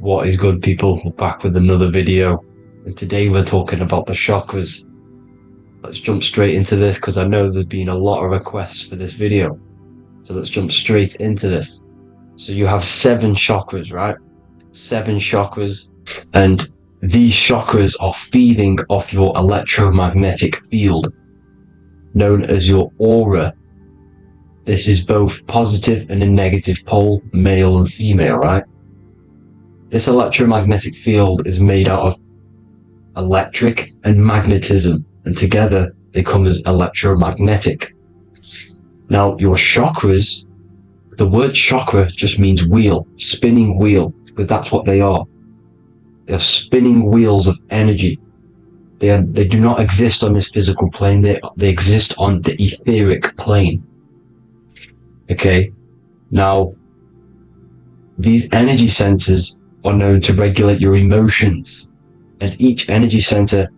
What is good, people? We're back with another video, and today we're talking about the chakras. Let's jump straight into this because I know there's been a lot of requests for this video. So let's jump straight into this. So you have 7 chakras, right? 7 chakras, and these chakras are feeding off your electromagnetic field, known as your aura. This is both positive and a negative pole, male and female, right? This electromagnetic field is made out of electric and magnetism, and together they come as electromagnetic. Now, your chakras, the word chakra just means wheel, spinning wheel, because that's what they are. They're spinning wheels of energy. They do not exist on this physical plane, they exist on the etheric plane. Okay, now, these energy centers are known to regulate your emotions, and each energy center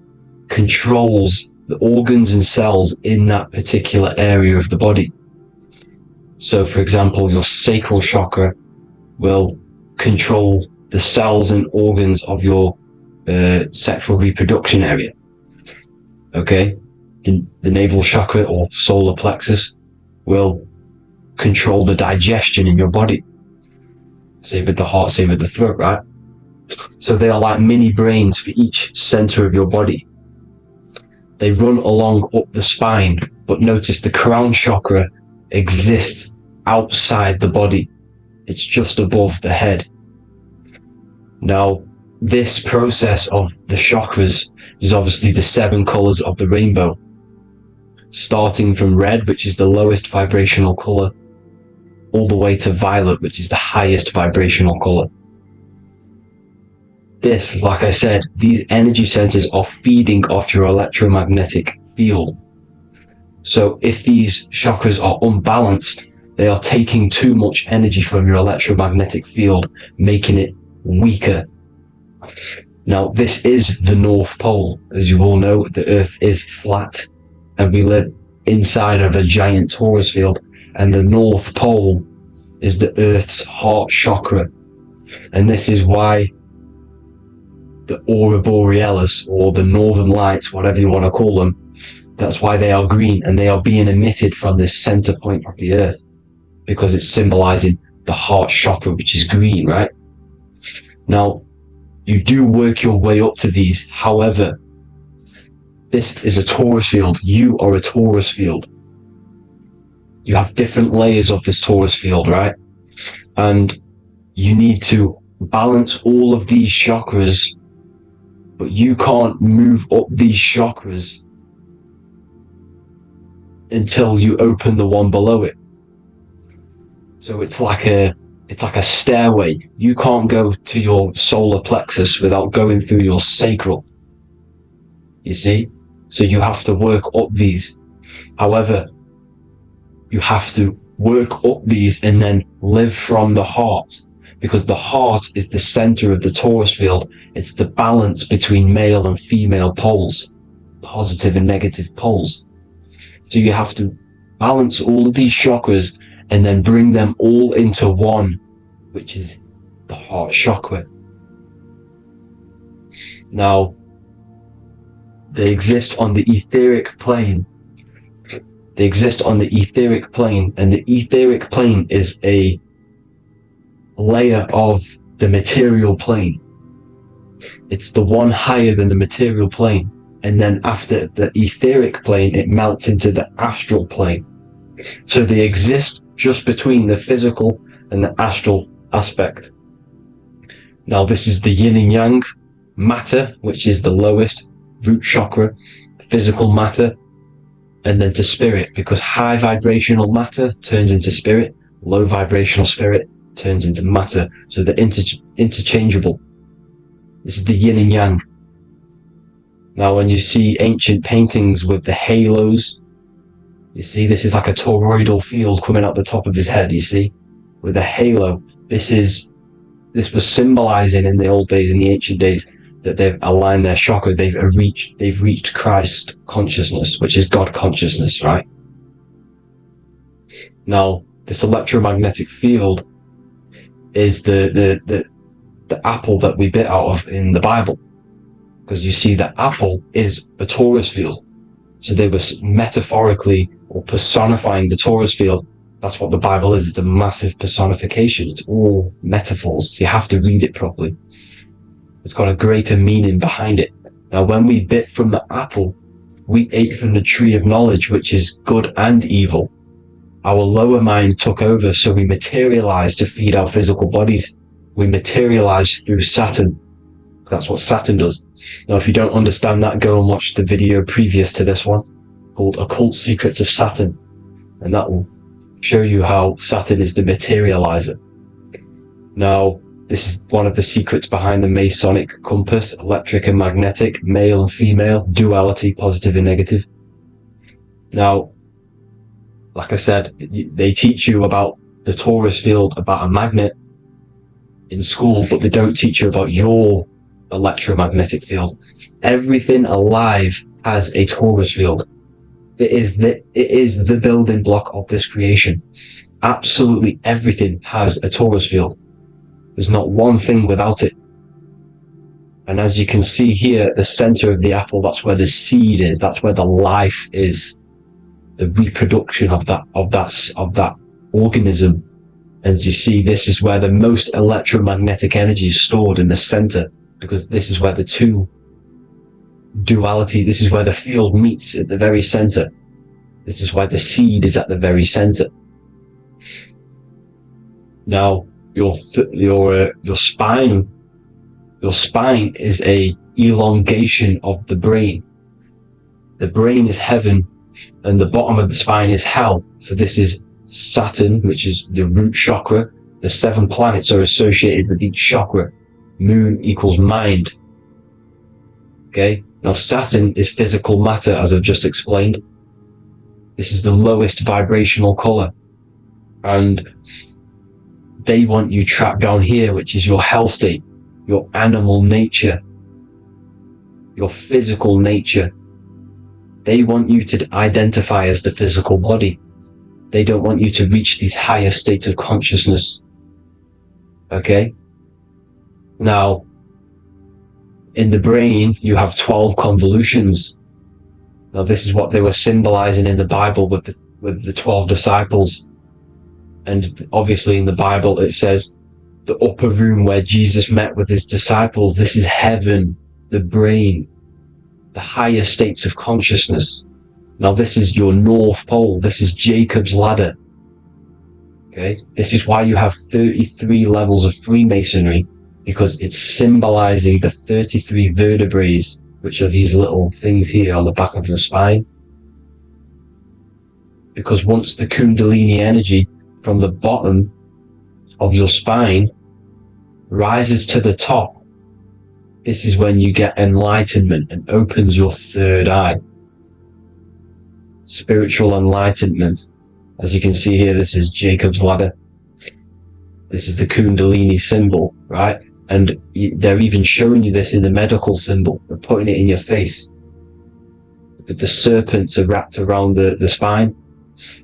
controls the organs and cells in that particular area of the body. So, for example, your sacral chakra will control the cells and organs of your sexual reproduction area. Okay, the navel chakra or solar plexus will control the digestion in your body. Same with the heart, same with the throat, right? So they are like mini brains for each center of your body. They run along up the spine, but notice the crown chakra exists outside the body. It's just above the head. Now, this process of the chakras is obviously the 7 colors of the rainbow, starting from red, which is the lowest vibrational color, all the way to violet, which is the highest vibrational color. This, like I said, these energy centers are feeding off your electromagnetic field. So if these chakras are unbalanced, they are taking too much energy from your electromagnetic field, making it weaker. Now, this is the North Pole. As you all know, the Earth is flat, and we live inside of a giant torus field, and the North Pole is the Earth's heart chakra. And this is why the aurora borealis, or the northern lights, whatever you want to call them, that's why they are green, and they are being emitted from this center point of the Earth, because it's symbolizing the heart chakra, which is green, right? Now, you do work your way up to these. However, this is a torus field. You are a torus field. You have different layers of this torus field, right? And you need to balance all of these chakras, but you can't move up these chakras until you open the one below it. So it's like a stairway. You can't go to your solar plexus without going through your sacral. You see? So you have to work up these. However, you have to work up these and then live from the heart, because the heart is the center of the torus field. It's the balance between male and female poles, positive and negative poles. So you have to balance all of these chakras and then bring them all into one, which is the heart chakra. Now, they exist on the etheric plane. They exist on the etheric plane, and the etheric plane is a layer of the material plane. It's the one higher than the material plane, and then after the etheric plane, it melts into the astral plane. So they exist just between the physical and the astral aspect. Now, this is the yin and yang matter, which is the lowest root chakra, physical matter, and then to spirit, because high vibrational matter turns into spirit, low vibrational spirit turns into matter. So they're interchangeable. This is the yin and yang. Now, when you see ancient paintings with the halos, you see this is like a toroidal field coming out the top of his head, you see, with a halo. This was symbolizing in the old days, in the ancient days, that they've aligned their chakra, they've reached Christ consciousness, which is God consciousness, right? Now, this electromagnetic field is the the apple that we bit out of in the Bible. Because you see, the apple is a torus field. So they were metaphorically or personifying the torus field. That's what the Bible is. It's a massive personification. It's all metaphors. You have to read it properly. It's got a greater meaning behind it. Now, when we bit from the apple, we ate from the tree of knowledge, which is good and evil. Our lower mind took over, so we materialized to feed our physical bodies. We materialized through Saturn. That's what Saturn does. Now, if you don't understand that, go and watch the video previous to this one called Occult Secrets of Saturn, and that will show you how Saturn is the materializer. Now, this is one of the secrets behind the Masonic compass: electric and magnetic, male and female, duality, positive and negative. Now, like I said, they teach you about the torus field, about a magnet in school, but they don't teach you about your electromagnetic field. Everything alive has a torus field. It is the building block of this creation. Absolutely everything has a torus field. There's not one thing without it. And as you can see here at the center of the apple, that's where the seed is. That's where the life is. The reproduction of that organism. As you see, this is where the most electromagnetic energy is stored, in the center, because this is where the two duality, this is where the field meets, at the very center. This is why the seed is at the very center. Now, your spine is a elongation of the brain. The brain is heaven, and the bottom of the spine is hell. So this is Saturn, which is the root chakra. The 7 planets are associated with each chakra. Moon equals mind. Okay, now Saturn is physical matter, as I've just explained. This is the lowest vibrational color, and they want you trapped down here, which is your hell state, your animal nature, your physical nature. They want you to identify as the physical body. They don't want you to reach these higher states of consciousness. Okay? Now, in the brain, you have 12 convolutions. Now, this is what they were symbolizing in the Bible with the 12 disciples. And obviously in the Bible, it says the upper room where Jesus met with his disciples. This is heaven, the brain, the higher states of consciousness. Now, this is your North Pole. This is Jacob's ladder. Okay? This is why you have 33 levels of Freemasonry, because it's symbolizing the 33 vertebrae, which are these little things here on the back of your spine. Because once the Kundalini energy from the bottom of your spine rises to the top, this is when you get enlightenment and opens your third eye. Spiritual enlightenment. As you can see here, this is Jacob's ladder. This is the Kundalini symbol, right? And they're even showing you this in the medical symbol. They're putting it in your face. But the serpents are wrapped around the spine.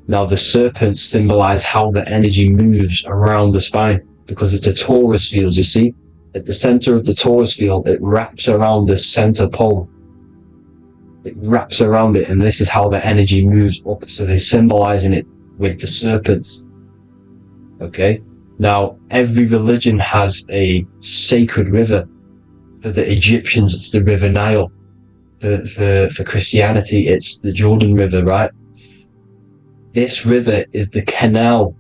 Now, the serpents symbolize how the energy moves around the spine, because it's a torus field, you see? At the center of the torus field, it wraps around the center pole. It wraps around it, and this is how the energy moves up. So they're symbolizing it with the serpents. Okay? Now, every religion has a sacred river. For the Egyptians, it's the River Nile. For Christianity, it's the Jordan River, right? This river is the canal,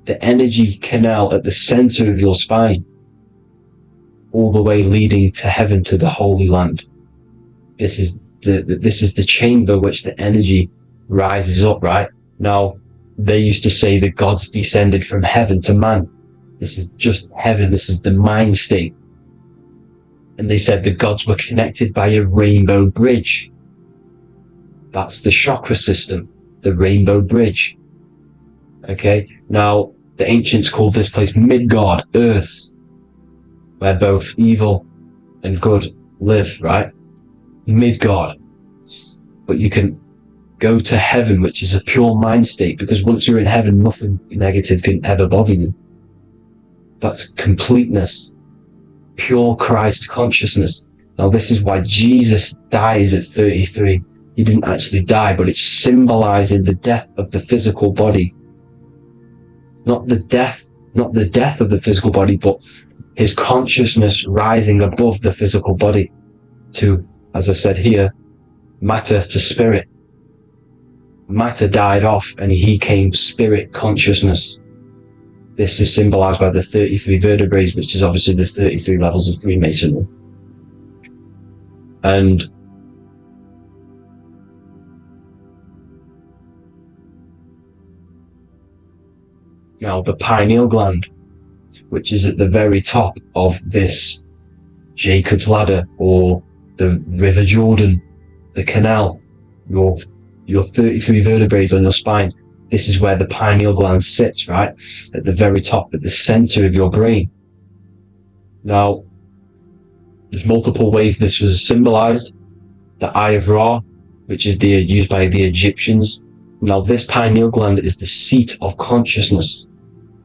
the energy canal at the center of your spine, all the way leading to heaven, to the Holy Land. This is the chamber which the energy rises up, right? Now, they used to say the gods descended from heaven to man. This is just heaven. This is the mind state. And they said the gods were connected by a rainbow bridge. That's the chakra system, the rainbow bridge. Okay. Now, the ancients called this place Midgard, Earth, where both evil and good live, right? Midgard. But you can go to heaven, which is a pure mind state, because once you're in heaven, nothing negative can ever bother you. That's completeness. pure Christ consciousness. Now this is why Jesus dies at 33. He didn't actually die, but it's symbolizing the death of the physical body. Not the death of the physical body, but his consciousness rising above the physical body to, as I said here, matter to spirit. Matter died off and he came spirit consciousness. This is symbolized by the 33 vertebrae, which is obviously the 33 levels of Freemasonry. And now the pineal gland, which is at the very top of this Jacob's ladder, or the River Jordan, the canal, your 33 vertebrae on your spine. This is where the pineal gland sits, right? At the very top, at the center of your brain. Now, there's multiple ways this was symbolized. The Eye of Ra, which is used by the Egyptians. Now, this pineal gland is the seat of consciousness.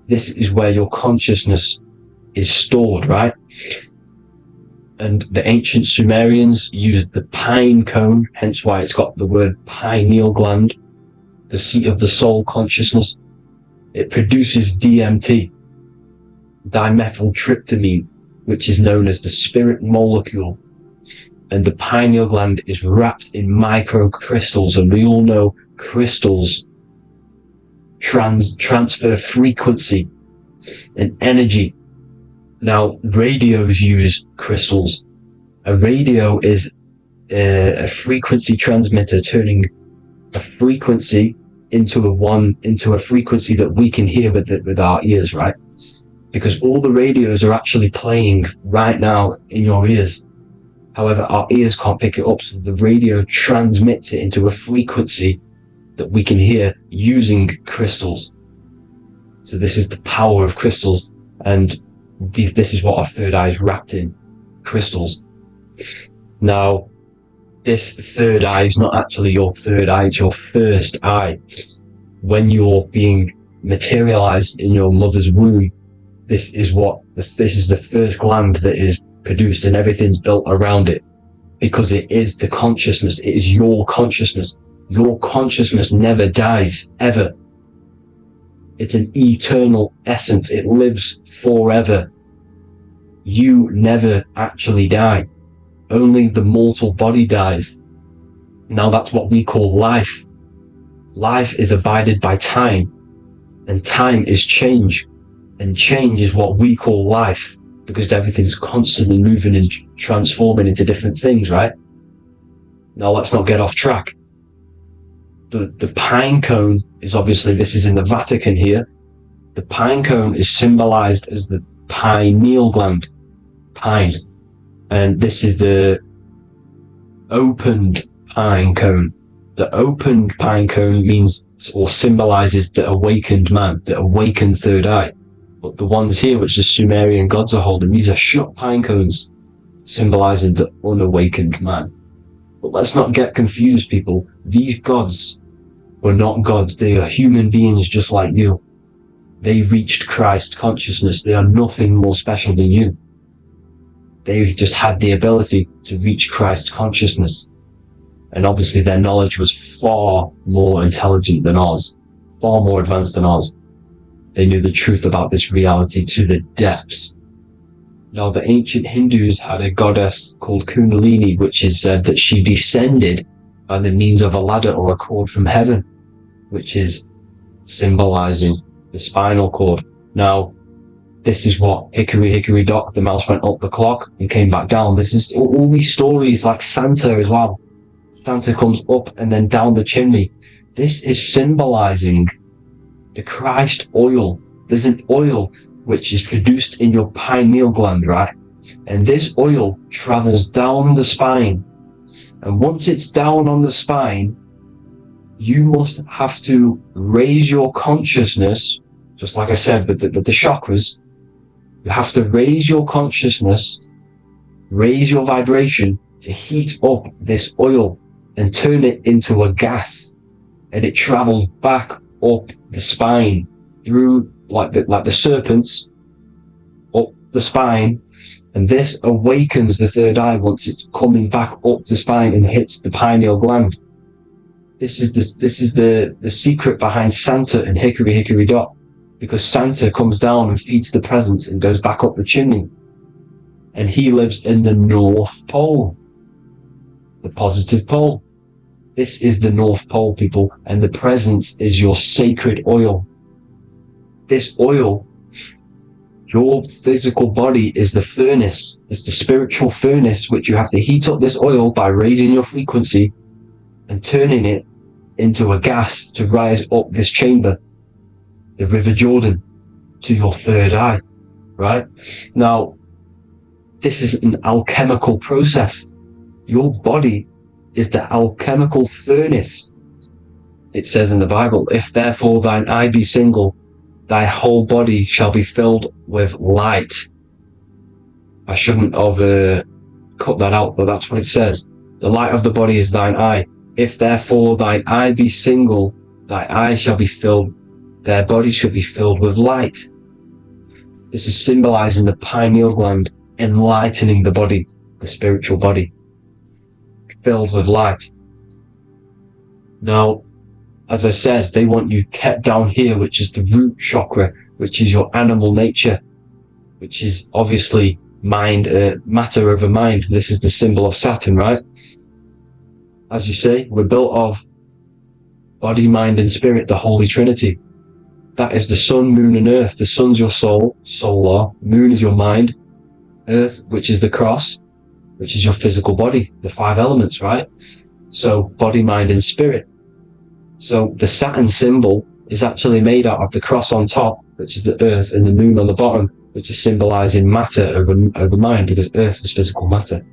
This is where your consciousness is stored, right? And the ancient Sumerians used the pine cone, hence why it's got the word pineal gland, the seat of the soul consciousness. It produces DMT, dimethyltryptamine, which is known as the spirit molecule. And the pineal gland is wrapped in microcrystals, and we all know crystals transfer frequency and energy. Now, radios use crystals. A radio is a frequency transmitter, turning a frequency into a frequency that we can hear with our ears, right? Because all the radios are actually playing right now in your ears. However, our ears can't pick it up, so the radio transmits it into a frequency that we can hear using crystals. So this is the power of crystals, and this is what our third eye is wrapped in, crystals. Now, this third eye is not actually your third eye, it's your first eye. When you're being materialized in your mother's womb, this is the first gland that is produced, and everything's built around it, because it is the consciousness. It is your consciousness. Your consciousness never dies, ever. It's an eternal essence. It lives forever. You never actually die. Only the mortal body dies. Now that's what we call life. Life is abided by time, and time is change. And change is what we call life, because everything's constantly moving and transforming into different things, right? Now let's not get off track. The pine cone is obviously, this is in the Vatican here. The pine cone is symbolized as the pineal gland, pine. And this is the opened pine cone. The opened pine cone means, or symbolizes, the awakened man, the awakened third eye. But the ones here, which the Sumerian gods are holding, these are shut pine cones, symbolizing the unawakened man. But let's not get confused, people. These gods were not gods. They are human beings just like you. They reached Christ consciousness. They are nothing more special than you. They just had the ability to reach Christ consciousness. And obviously their knowledge was far more intelligent than ours, far more advanced than ours. They knew the truth about this reality to the depths. Now, the ancient Hindus had a goddess called Kundalini, which is said that she descended by the means of a ladder or a cord from heaven, which is symbolizing the spinal cord. Now, this is what Hickory Hickory Dock, the mouse went up the clock and came back down. This is all these stories, like Santa as well. Santa comes up and then down the chimney. This is symbolizing the Christ oil. There's an oil which is produced in your pineal gland, right? And this oil travels down the spine. And once it's down on the spine, you must have to raise your consciousness, just like I said, with the chakras. You have to raise your consciousness, raise your vibration to heat up this oil and turn it into a gas. And it travels back up the spine through like the serpents up the spine, and this awakens the third eye once it's coming back up the spine and hits the pineal gland. This is the secret behind Santa and Hickory Hickory Dock, because Santa comes down and feeds the presents and goes back up the chimney, and he lives in the North Pole, the positive pole. This is the North Pole, people, and the presence is your sacred oil. This oil, your physical body, is the furnace. It's the spiritual furnace, which you have to heat up this oil by raising your frequency and turning it into a gas to rise up this chamber, the River Jordan, to your third eye, right? Now, this is an alchemical process. Your body is the alchemical furnace. It says in the Bible, if therefore thine eye be single, thy whole body shall be filled with light. I shouldn't have cut that out, but that's what it says. The light of the body is thine eye. If therefore thine eye be single, thy eye shall be filled, their body shall be filled with light. This is symbolizing the pineal gland, enlightening the body, the spiritual body, filled with light. Now, as I said, they want you kept down here, which is the root chakra, which is your animal nature, which is obviously mind, matter over mind. This is the symbol of Saturn, right? As you say, we're built of body, mind, and spirit, the Holy Trinity. That is the sun, moon, and earth. The sun's your soul, solar. Moon is your mind. Earth, which is the cross, which is your physical body, the 5 elements, right? So body, mind, and spirit. So the Saturn symbol is actually made out of the cross on top, which is the earth, and the moon on the bottom, which is symbolizing matter over mind, because earth is physical matter.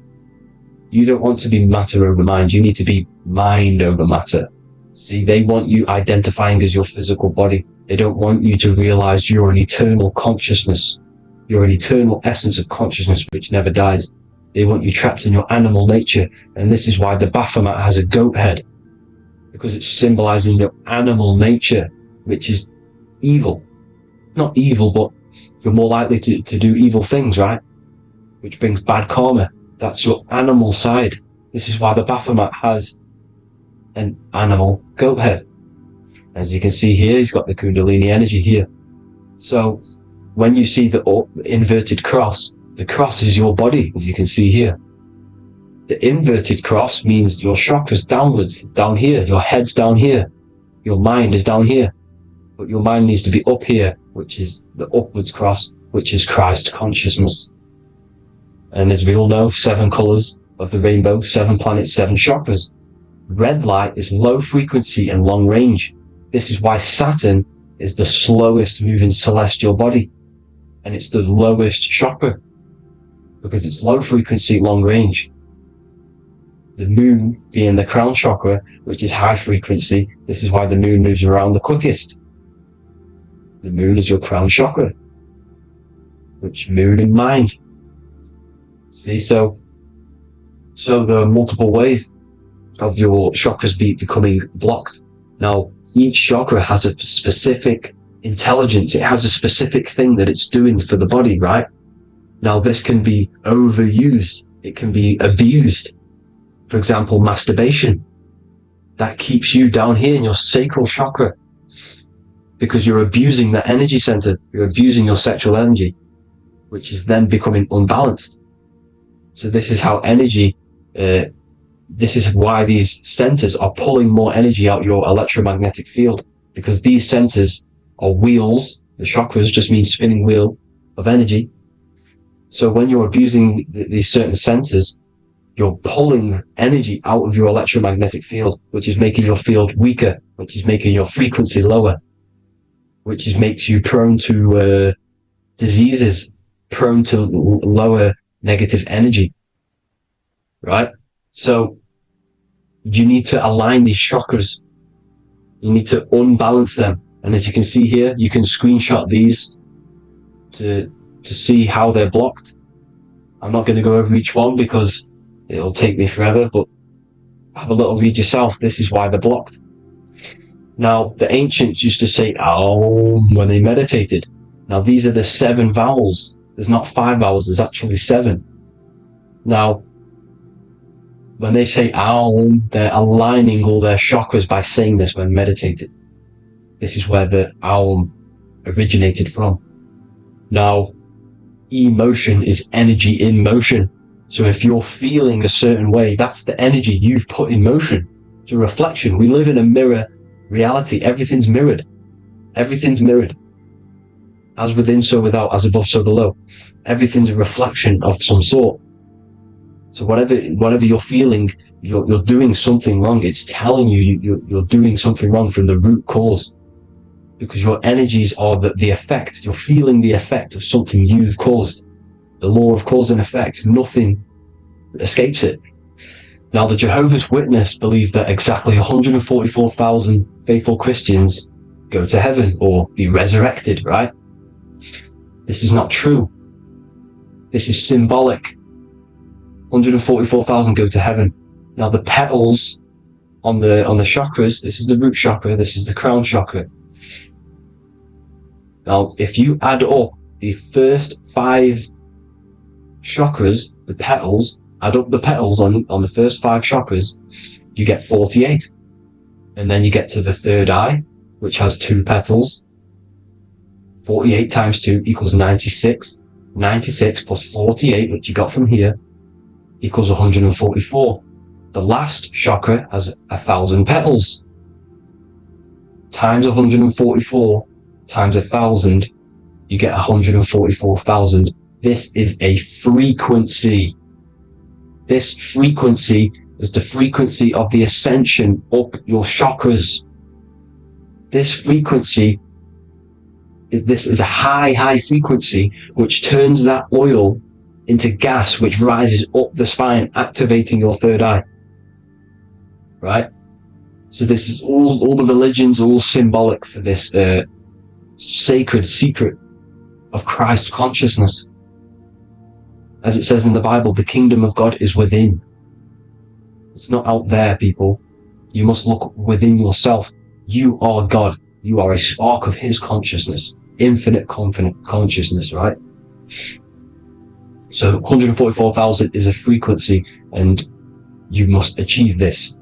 You don't want to be matter over mind. You need to be mind over matter. See, they want you identifying as your physical body. They don't want you to realize you're an eternal consciousness. You're an eternal essence of consciousness which never dies. They want you trapped in your animal nature. And this is why the Baphomet has a goat head, because it's symbolizing your animal nature, which is evil. Not evil, but you're more likely to do evil things, right? Which brings bad karma. That's your animal side. This is why the Baphomet has an animal goat head. As you can see here, he's got the Kundalini energy here. So when you see the inverted cross, the cross is your body, as you can see here. The inverted cross means your chakras downwards, down here. Your head's down here. Your mind is down here. But your mind needs to be up here, which is the upwards cross, which is Christ consciousness. And as we all know, 7 colors of the rainbow, 7 planets, 7 chakras. Red light is low frequency and long range. This is why Saturn is the slowest moving celestial body. And it's the lowest chakra, because it's low frequency, long range. The moon being the crown chakra, which is high frequency. This is why the moon moves around the quickest. The moon is your crown chakra, which moon in mind. See, so there are multiple ways of your chakras becoming blocked. Now, each chakra has a specific intelligence. It has a specific thing that it's doing for the body, right? Now, this can be overused. It can be abused. For example, masturbation. That keeps you down here in your sacral chakra, because you're abusing the energy center. You're abusing your sexual energy, which is then becoming unbalanced. So this is how energy, this is why these centers are pulling more energy out your electromagnetic field, because these centers are wheels. The chakras just mean spinning wheel of energy. So when you're abusing these certain centers, you're pulling energy out of your electromagnetic field, which is making your field weaker, which is making your frequency lower, which makes you prone to diseases, prone to lower negative energy, right? So you need to align these chakras. You need to unbalance them. And as you can see here, you can screenshot these to see how they're blocked. I'm not going to go over each one because it'll take me forever, but have a little read yourself. This is why they're blocked. Now, the ancients used to say Aum when they meditated. Now, these are the 7 vowels There's not 5 hours, there's actually 7. Now, when they say Aum, they're aligning all their chakras by saying this when meditating. This is where the Aum originated from. Now, emotion is energy in motion. So if you're feeling a certain way, that's the energy you've put in motion. It's a reflection. We live in a mirror reality. Everything's mirrored. Everything's mirrored. As within, so without, as above, so below. Everything's a reflection of some sort. So whatever you're feeling, you're doing something wrong. It's telling you you're doing something wrong from the root cause. Because your energies are the effect. You're feeling the effect of something you've caused. The law of cause and effect. Nothing escapes it. Now, the Jehovah's Witness believe that exactly 144,000 faithful Christians go to heaven or be resurrected, right? This is not true. This is symbolic. 144,000 go to heaven. Now, the petals on the chakras, this is the root chakra, this is the crown chakra. Now, if you add up the first 5 chakras, the petals, add up the petals on the first 5 chakras, you get 48. And then you get to the third eye, which has 2 petals. 48 times 2 equals 96. 96 plus 48, which you got from here, equals 144. The last chakra has 1,000 petals. Times 144 times 1,000, you get 144,000. This is a frequency. This frequency is the frequency of the ascension up your chakras. This frequency is a high frequency which turns that oil into gas, which rises up the spine, activating your third eye. Right? So this is all the religions are all symbolic for this sacred secret of Christ consciousness. As it says in the Bible, the kingdom of God is within. It's not out there, people. You must look within yourself. You are God. You are a spark of his consciousness. Infinite consciousness, right? So 144,000 is a frequency, and you must achieve this.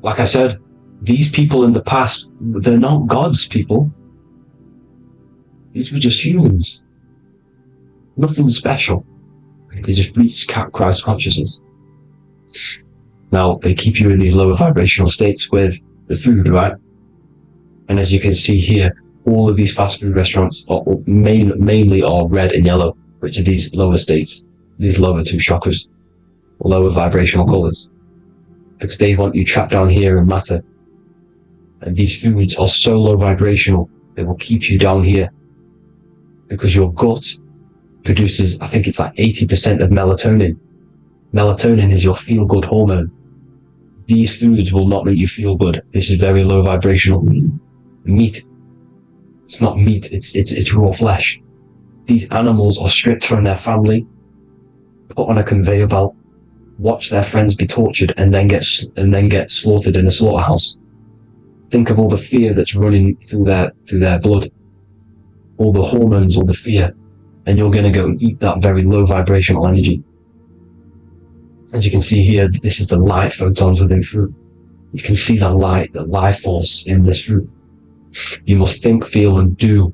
Like I said, these people in the past, they're not gods, people. These were just humans. Nothing special. They just reach Christ consciousness. Now, they keep you in these lower vibrational states with the food, right? And as you can see here, all of these fast food restaurants are mainly are red and yellow, which are these lower states, these lower 2 chakras, lower vibrational colors, because they want you trapped down here in matter. And these foods are so low vibrational, they will keep you down here, because your gut produces, I think it's like 80% of melatonin. Melatonin is your feel-good hormone. These foods will not make you feel good. This is very low vibrational. Meat. It's not meat, it's raw flesh. These animals are stripped from their family, put on a conveyor belt, watch their friends be tortured, and then get slaughtered in a slaughterhouse. Think of all the fear that's running through their blood, all the hormones, all the fear, and you're going to go and eat that very low vibrational energy. As you can see here, this is the light photons within fruit. You can see the light, the life force in this fruit. You must think, feel, and do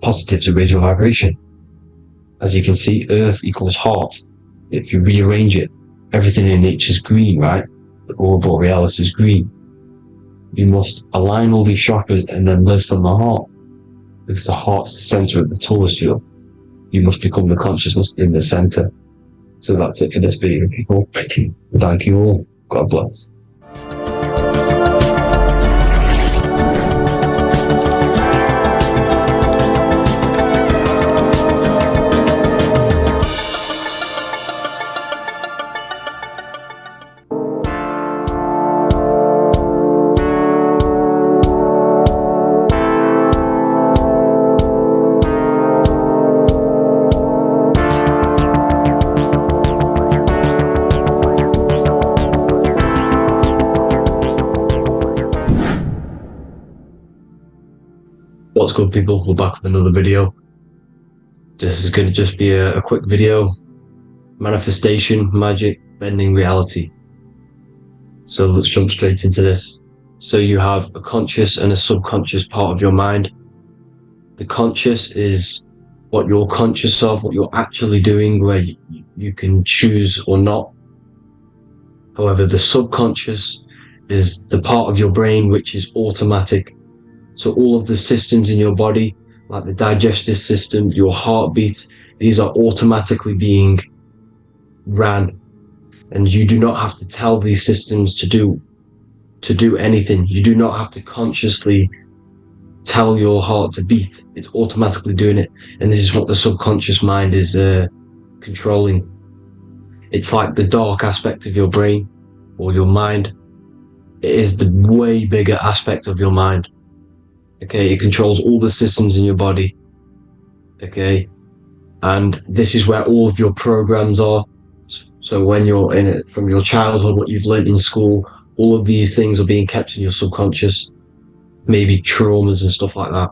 positive to raise your vibration. As you can see, earth equals heart. If you rearrange it, everything in nature is green, right? The aurora borealis is green. You must align all these chakras and then live from the heart, because the heart's the center of the Taurus field. You must become the consciousness in the center. So that's it for this video, people. Thank you all. God bless. What's good, people? We're back with another video. This is going to just be a quick video. Manifestation, magic, bending reality. So let's jump straight into this. So you have a conscious and a subconscious part of your mind. The conscious is what you're conscious of, what you're actually doing, where you can choose or not. However, the subconscious is the part of your brain which is automatic. So all of the systems in your body, like the digestive system, your heartbeat, these are automatically being ran. And you do not have to tell these systems to do anything. You do not have to consciously tell your heart to beat. It's automatically doing it. And this is what the subconscious mind is controlling. It's like the dark aspect of your brain or your mind. It is the way bigger aspect of your mind. Okay, it controls all the systems in your body. Okay, and this is where all of your programs are. So when you're in it, from your childhood, what you've learned in school, all of these things are being kept in your subconscious, maybe traumas and stuff like that.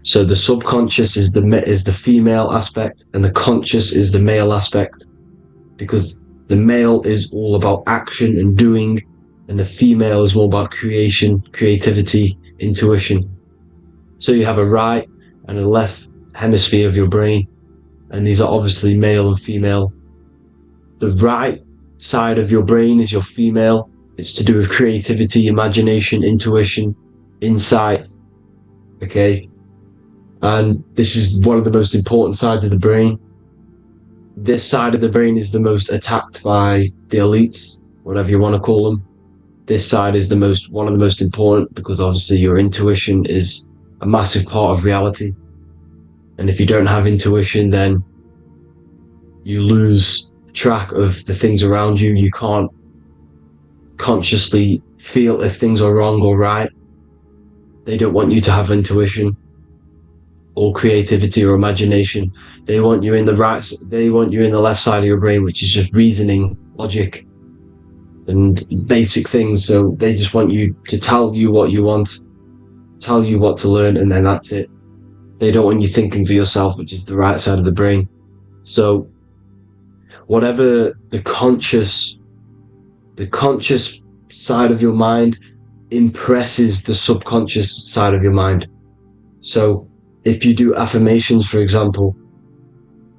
So the subconscious is the female aspect, and the conscious is the male aspect, because the male is all about action and doing, and the female is more about creation, creativity, intuition. So you have a right and a left hemisphere of your brain, and these are obviously male and female. The right side of your brain is your female. It's to do with creativity, imagination, intuition, insight. Okay, and this is one of the most important sides of the brain. This side of the brain is the most attacked by the elites, whatever you want to call them. This side is one of the most important, because obviously your intuition is a massive part of reality. And if you don't have intuition, then you lose track of the things around you. You can't consciously feel if things are wrong or right. They don't want you to have intuition or creativity or imagination. They want you in the left side of your brain, which is just reasoning, logic, and basic things. So they just want you to tell you what you want, tell you what to learn, and then that's it. They don't want you thinking for yourself, which is the right side of the brain. So whatever the conscious side of your mind impresses the subconscious side of your mind. So if you do affirmations, for example,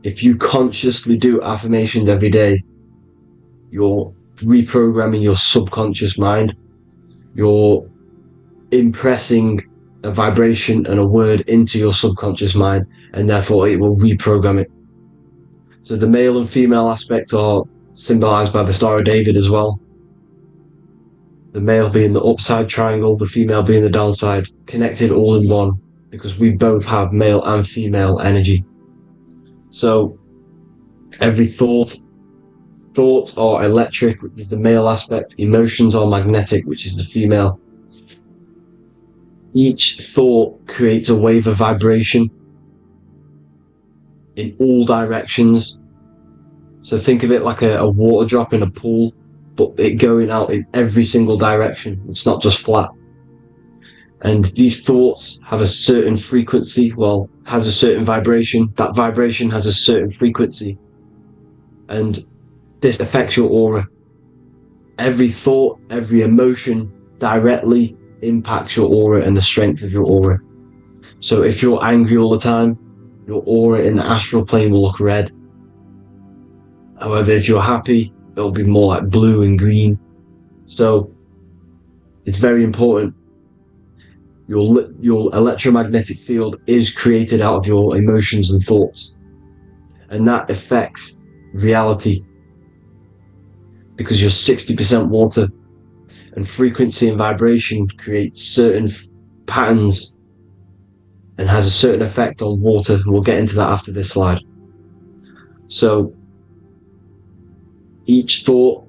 if you consciously do affirmations every day, you're reprogramming your subconscious mind. You're impressing a vibration and a word into your subconscious mind, and therefore it will reprogram it. So the male and female aspect are symbolized by the Star of David as well. The male being the upside triangle, the female being the downside, connected all in one, because we both have male and female energy. So every thoughts are electric, which is the male aspect. Emotions are magnetic, which is the female. Each thought creates a wave of vibration in all directions. So think of it like a water drop in a pool, but it going out in every single direction. It's not just flat. And these thoughts have a certain frequency, has a certain vibration. That vibration has a certain frequency. And this affects your aura. Every thought, every emotion directly impacts your aura and the strength of your aura. So if you're angry all the time, your aura in the astral plane will look red. However, if you're happy, it'll be more like blue and green. So it's very important. Your electromagnetic field is created out of your emotions and thoughts, and that affects reality, because you're 60% water, and frequency and vibration create certain patterns and has a certain effect on water. We'll get into that after this slide. So each thought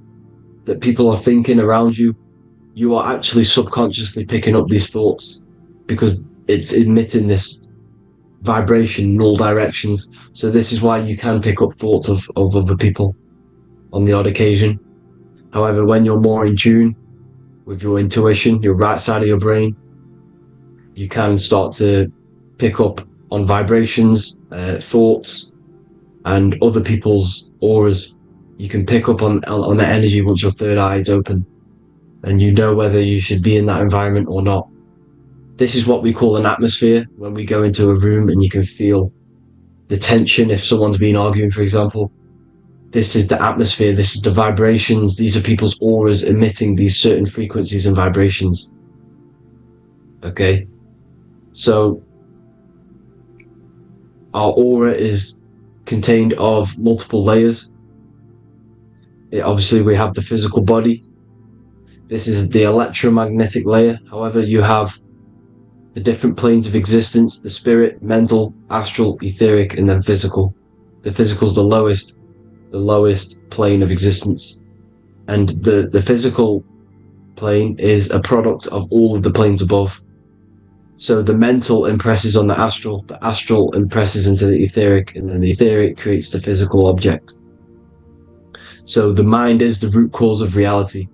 that people are thinking around you, you are actually subconsciously picking up these thoughts, because it's emitting this vibration in all directions. So this is why you can pick up thoughts of other people on the odd occasion. However, when you're more in tune with your intuition, your right side of your brain, you can start to pick up on vibrations, thoughts, and other people's auras. You can pick up on the energy once your third eye is open, and you know whether you should be in that environment or not. This is what we call an atmosphere. When we go into a room and you can feel the tension if someone's been arguing, for example, this is the atmosphere, this is the vibrations, these are people's auras emitting these certain frequencies and vibrations. Okay, so our aura is contained of multiple layers. Obviously, we have the physical body. This is the electromagnetic layer. However, you have the different planes of existence: the spirit, mental, astral, etheric, and then physical. The physical is the lowest plane of existence, and the physical plane is a product of all of the planes above. So the mental impresses on the astral impresses into the etheric, and then the etheric creates the physical object. So the mind is the root cause of reality.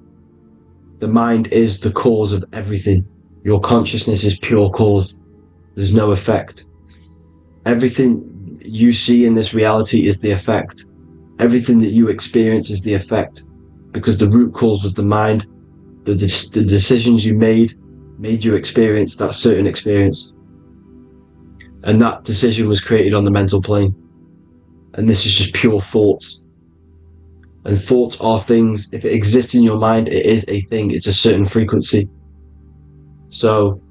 The mind is the cause of everything. Your consciousness is pure cause. There's no effect. Everything you see in this reality is the effect. Everything that you experience is the effect, because the root cause was the mind. The decisions you made you experience that certain experience. And that decision was created on the mental plane. And this is just pure thoughts. And thoughts are things. If it exists in your mind, it is a thing. It's a certain frequency. So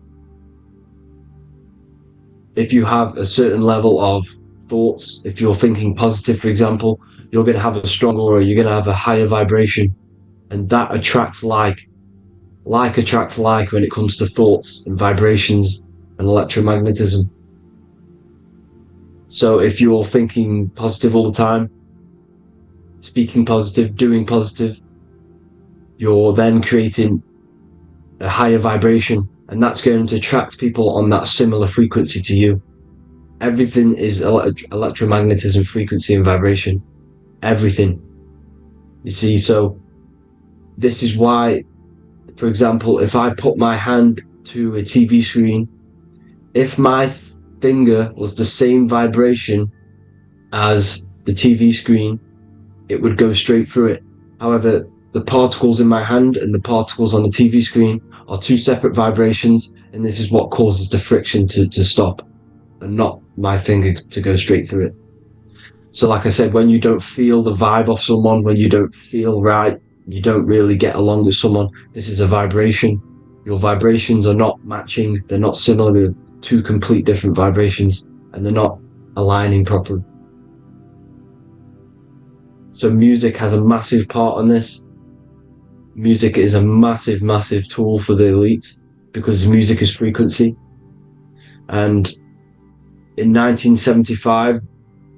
if you have a certain level of thoughts, if you're thinking positive, for example, you're going to have a strong aura, you're going to have a higher vibration, and that attracts like. Like attracts like when it comes to thoughts and vibrations and electromagnetism. So if you're thinking positive all the time, speaking positive, doing positive, you're then creating a higher vibration, and that's going to attract people on that similar frequency to you. Everything is electromagnetism, frequency and vibration. Everything. You see, so this is why, for example, if I put my hand to a TV screen, if my finger was the same vibration as the TV screen, it would go straight through it. However, the particles in my hand and the particles on the TV screen are two separate vibrations, and this is what causes the friction to stop, and not my finger to go straight through it. So like I said, when you don't feel the vibe of someone, when you don't feel right, you don't really get along with someone, this is a vibration. Your vibrations are not matching, they're not similar, they're two complete different vibrations, and they're not aligning properly. So music has a massive part on this. Music is a massive tool for the elites, because music is frequency. And in 1975,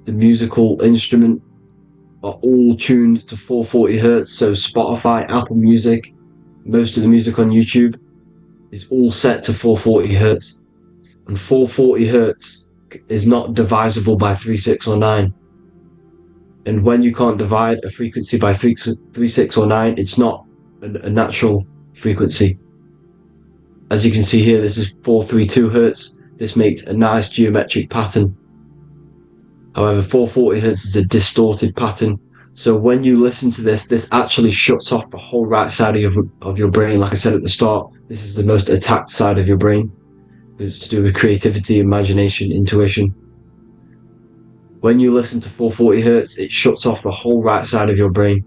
the musical instrument are all tuned to 440 hertz. So Spotify, Apple Music, most of the music on YouTube is all set to 440 hertz. And 440 hertz is not divisible by 3, 6, or 9. And when you can't divide a frequency by 3, 6, or 9, it's not a natural frequency. As you can see here, this is 432 hertz. This makes a nice geometric pattern. However, 440 hertz is a distorted pattern. So when you listen to this, this actually shuts off the whole right side of your brain. Like I said at the start, this is the most attacked side of your brain. It's to do with creativity, imagination, intuition. When you listen to 440 hertz, it shuts off the whole right side of your brain.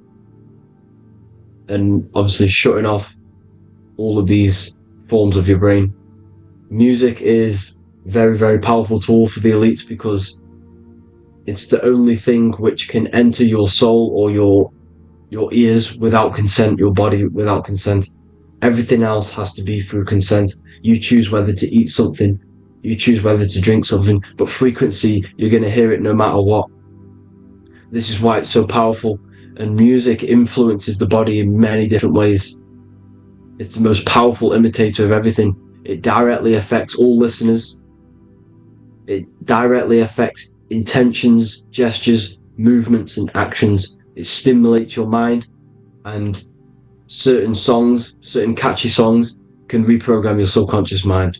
And obviously shutting off all of these forms of your brain. Music is a very powerful tool for the elites, because it's the only thing which can enter your soul or your ears without consent, your body without consent. Everything else has to be through consent. You choose whether to eat something, you choose whether to drink something, but frequency, you're going to hear it no matter what. This is why it's so powerful, and music influences the body in many different ways. It's the most powerful imitator of everything. It directly affects all listeners. It directly affects intentions, gestures, movements, and actions. It stimulates your mind, and certain songs, certain catchy songs, can reprogram your subconscious mind,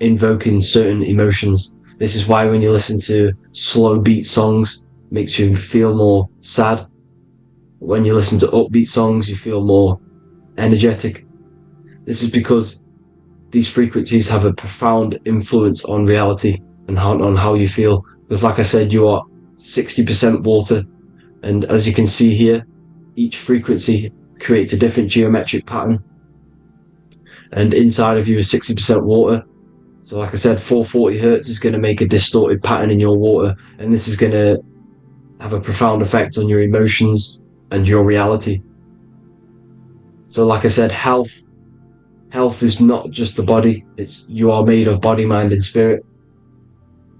invoking certain emotions. This is why when you listen to slow beat songs, it makes you feel more sad. When you listen to upbeat songs, you feel more energetic. This is because these frequencies have a profound influence on reality and on how you feel. Because like I said, you are 60% water. And as you can see here, each frequency creates a different geometric pattern. And inside of you is 60% water. So like I said, 440 hertz is going to make a distorted pattern in your water. And this is going to have a profound effect on your emotions and your reality. So like I said, health is not just the body. You are made of body, mind, and spirit.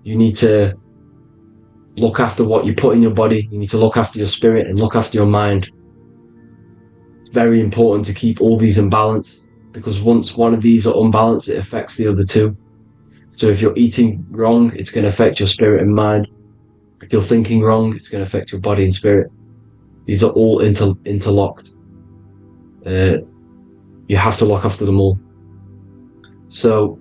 You need to look after what you put in your body. You need to look after your spirit and look after your mind. It's very important to keep all these in balance, because once one of these are unbalanced, it affects the other two. So if you're eating wrong, it's going to affect your spirit and mind. If you're thinking wrong, it's going to affect your body and spirit. These are all interlocked. You have to look after them all. So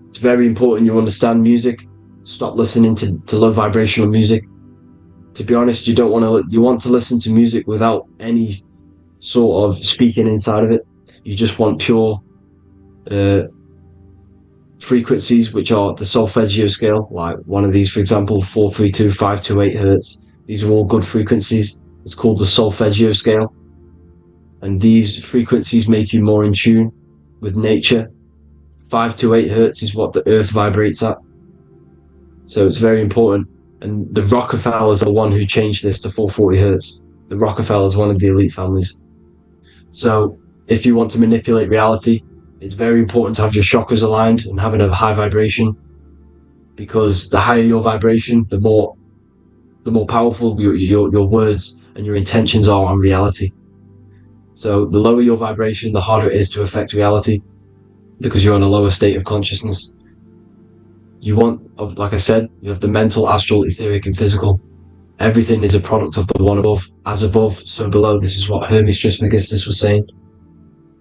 it's very important you understand music. Stop listening to low vibrational music. To be honest, you want to listen to music without any sort of speaking inside of it. You just want pure frequencies, which are the solfeggio scale, like one of these, for example, 432, 528 hertz. These are all good frequencies. It's called the solfeggio scale. And these frequencies make you more in tune with nature. 528 hertz is what the earth vibrates at. So it's very important. And the Rockefellers are the one who changed this to 440 hertz. The Rockefellers, one of the elite families. So if you want to manipulate reality, it's very important to have your chakras aligned and having a high vibration, because the higher your vibration, the more powerful your words and your intentions are on reality. So the lower your vibration, the harder it is to affect reality, because you're on a lower state of consciousness. Like I said, you have the mental, astral, etheric, and physical. Everything is a product of the one above. As above, so below. This is what Hermes Trismegistus was saying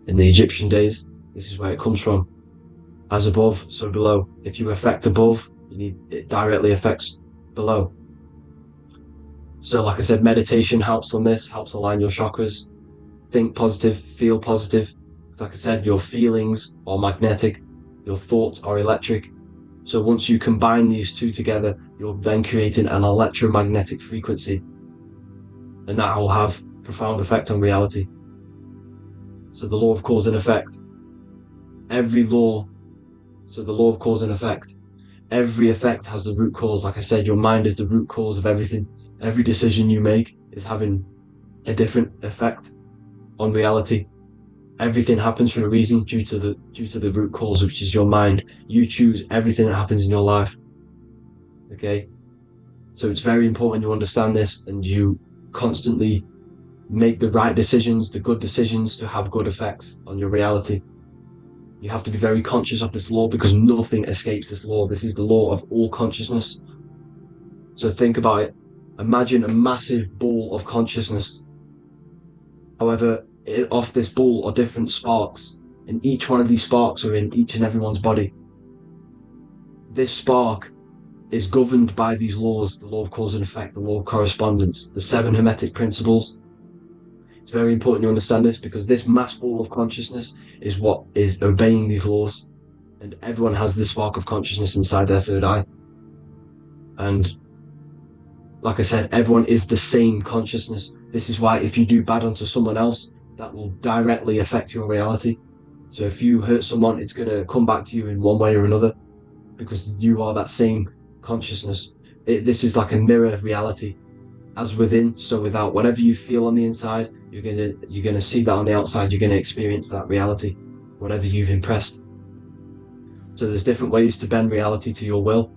in the Egyptian days. This is where it comes from. As above, so below. If you affect above, it directly affects below. So like I said, meditation helps on this, helps align your chakras. Think positive, feel positive. Like I said, your feelings are magnetic, your thoughts are electric. So once you combine these two together, you're then creating an electromagnetic frequency, and that will have profound effect on reality. So the law of cause and effect. The law of cause and effect. Every effect has the root cause. Like I said, your mind is the root cause of everything. Every decision you make is having a different effect on reality. Everything happens for a reason, due to the root cause, which is your mind. You choose everything that happens in your life. Okay? So it's very important you understand this, and you constantly make the right decisions, the good decisions, to have good effects on your reality. You have to be very conscious of this law, because nothing escapes this law. This is the law of all consciousness. So think about it. Imagine a massive ball of consciousness. However, off this ball are different sparks, and each one of these sparks are in each and everyone's body. This spark is governed by these laws, the law of cause and effect, the law of correspondence, the 7 hermetic principles. It's very important you understand this, because this mass ball of consciousness is what is obeying these laws, and everyone has this spark of consciousness inside their third eye. And like I said, everyone is the same consciousness. This is why if you do bad unto someone else, that will directly affect your reality. So if you hurt someone, it's going to come back to you in one way or another, because you are that same consciousness. This is like a mirror reality. As within, so without. Whatever you feel on the inside, you're gonna see that on the outside. You're gonna experience that reality, whatever you've impressed. So there's different ways to bend reality to your will.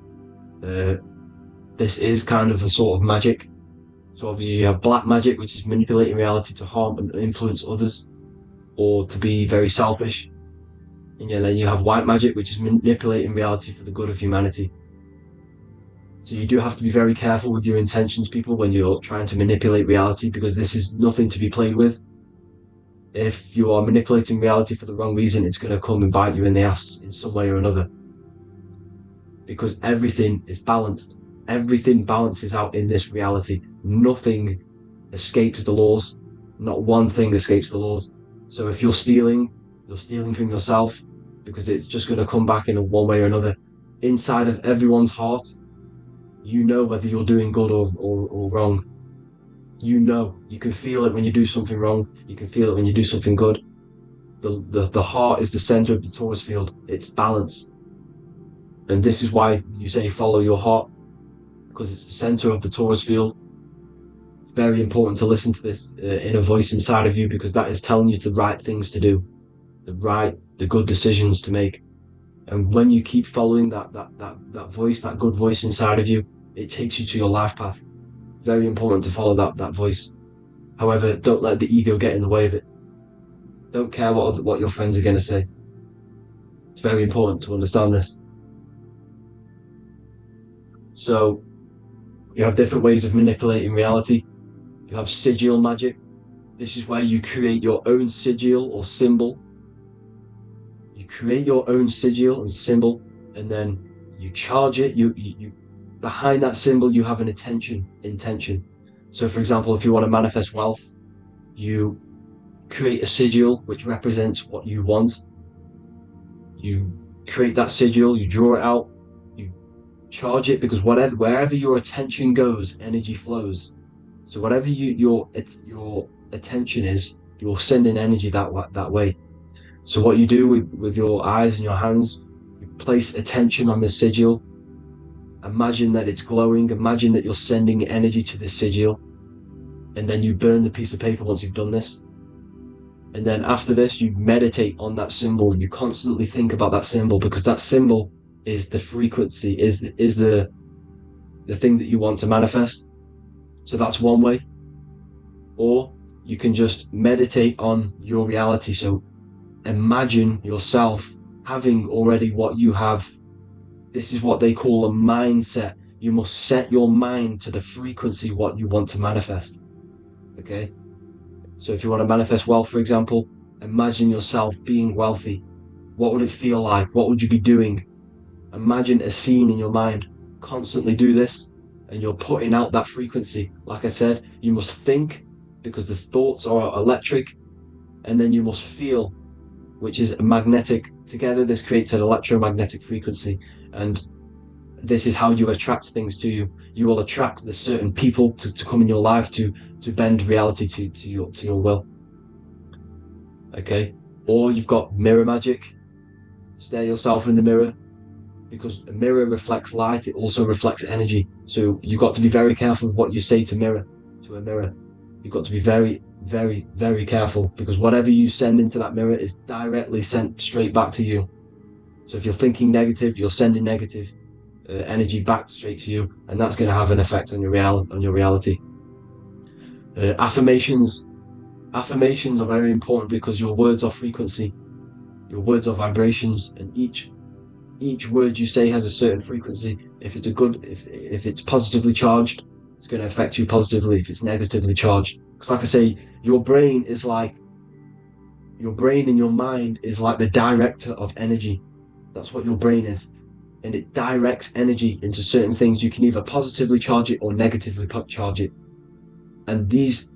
This is kind of a sort of magic. So obviously you have black magic, which is manipulating reality to harm and influence others, or to be very selfish. And then you have white magic, which is manipulating reality for the good of humanity. So you do have to be very careful with your intentions, people, when you're trying to manipulate reality, because this is nothing to be played with. If you are manipulating reality for the wrong reason, it's going to come and bite you in the ass in some way or another. because everything is balanced. Everything balances out in this reality. Nothing escapes the laws. Not one thing escapes the laws. So if you're stealing from yourself, because it's just going to come back in one way or another. Inside of everyone's heart, you know whether you're doing good or wrong. You know, you can feel it when you do something wrong. You can feel it when you do something good. The heart is the center of the torus field. It's balance. And this is why you say follow your heart, because it's the center of the torus field. It's very important to listen to this inner voice inside of you, because that is telling you the right things to do, the good decisions to make. And when you keep following that voice, that good voice inside of you, it takes you to your life path. Very important to follow that voice. However, don't let the ego get in the way of it. Don't care what your friends are going to say. It's very important to understand this. So you have different ways of manipulating reality. You have sigil magic. This is where you create your own sigil or symbol. You create your own sigil and symbol, and then you charge it. You behind that symbol you have an intention. So for example, if you want to manifest wealth, you create a sigil which represents what you want. You create that sigil, you draw it out, you charge it, because wherever your attention goes, energy flows. So whatever your attention is, you're sending energy that way. So what you do with your eyes and your hands, you place attention on the sigil. Imagine that it's glowing. Imagine that you're sending energy to this sigil, and then you burn the piece of paper once you've done this. And then after this, you meditate on that symbol. You constantly think about that symbol, because that symbol is the frequency, is the thing that you want to manifest. So that's one way. Or you can just meditate on your reality. So imagine yourself having already what you have. This is what they call a mindset. You must set your mind to the frequency what you want to manifest. Okay? So if you want to manifest wealth, for example, imagine yourself being wealthy. What would it feel like? What would you be doing? Imagine a scene in your mind. Constantly do this, and you're putting out that frequency. Like I said, you must think, because the thoughts are electric, and then you must feel, which is magnetic. Together, this creates an electromagnetic frequency, and this is how you attract things to you. You will attract the certain people to come in your life to bend reality to your will. Okay? Or you've got mirror magic. Stare yourself in the mirror, because a mirror reflects light. It also reflects energy. So you've got to be very careful with what you say to a mirror. You've got to be very, very, very careful, because whatever you send into that mirror is directly sent straight back to you. So if you're thinking negative, you're sending negative energy back straight to you, and that's going to have an effect on your reality. Affirmations are very important, because your words are frequency, your words are vibrations, and each word you say has a certain frequency. If it's positively charged, it's going to affect you positively. If it's negatively charged, because like I say, your brain and your mind is like the director of energy. That's what your brain is, and it directs energy into certain things. You can either positively charge it or negatively charge it, and this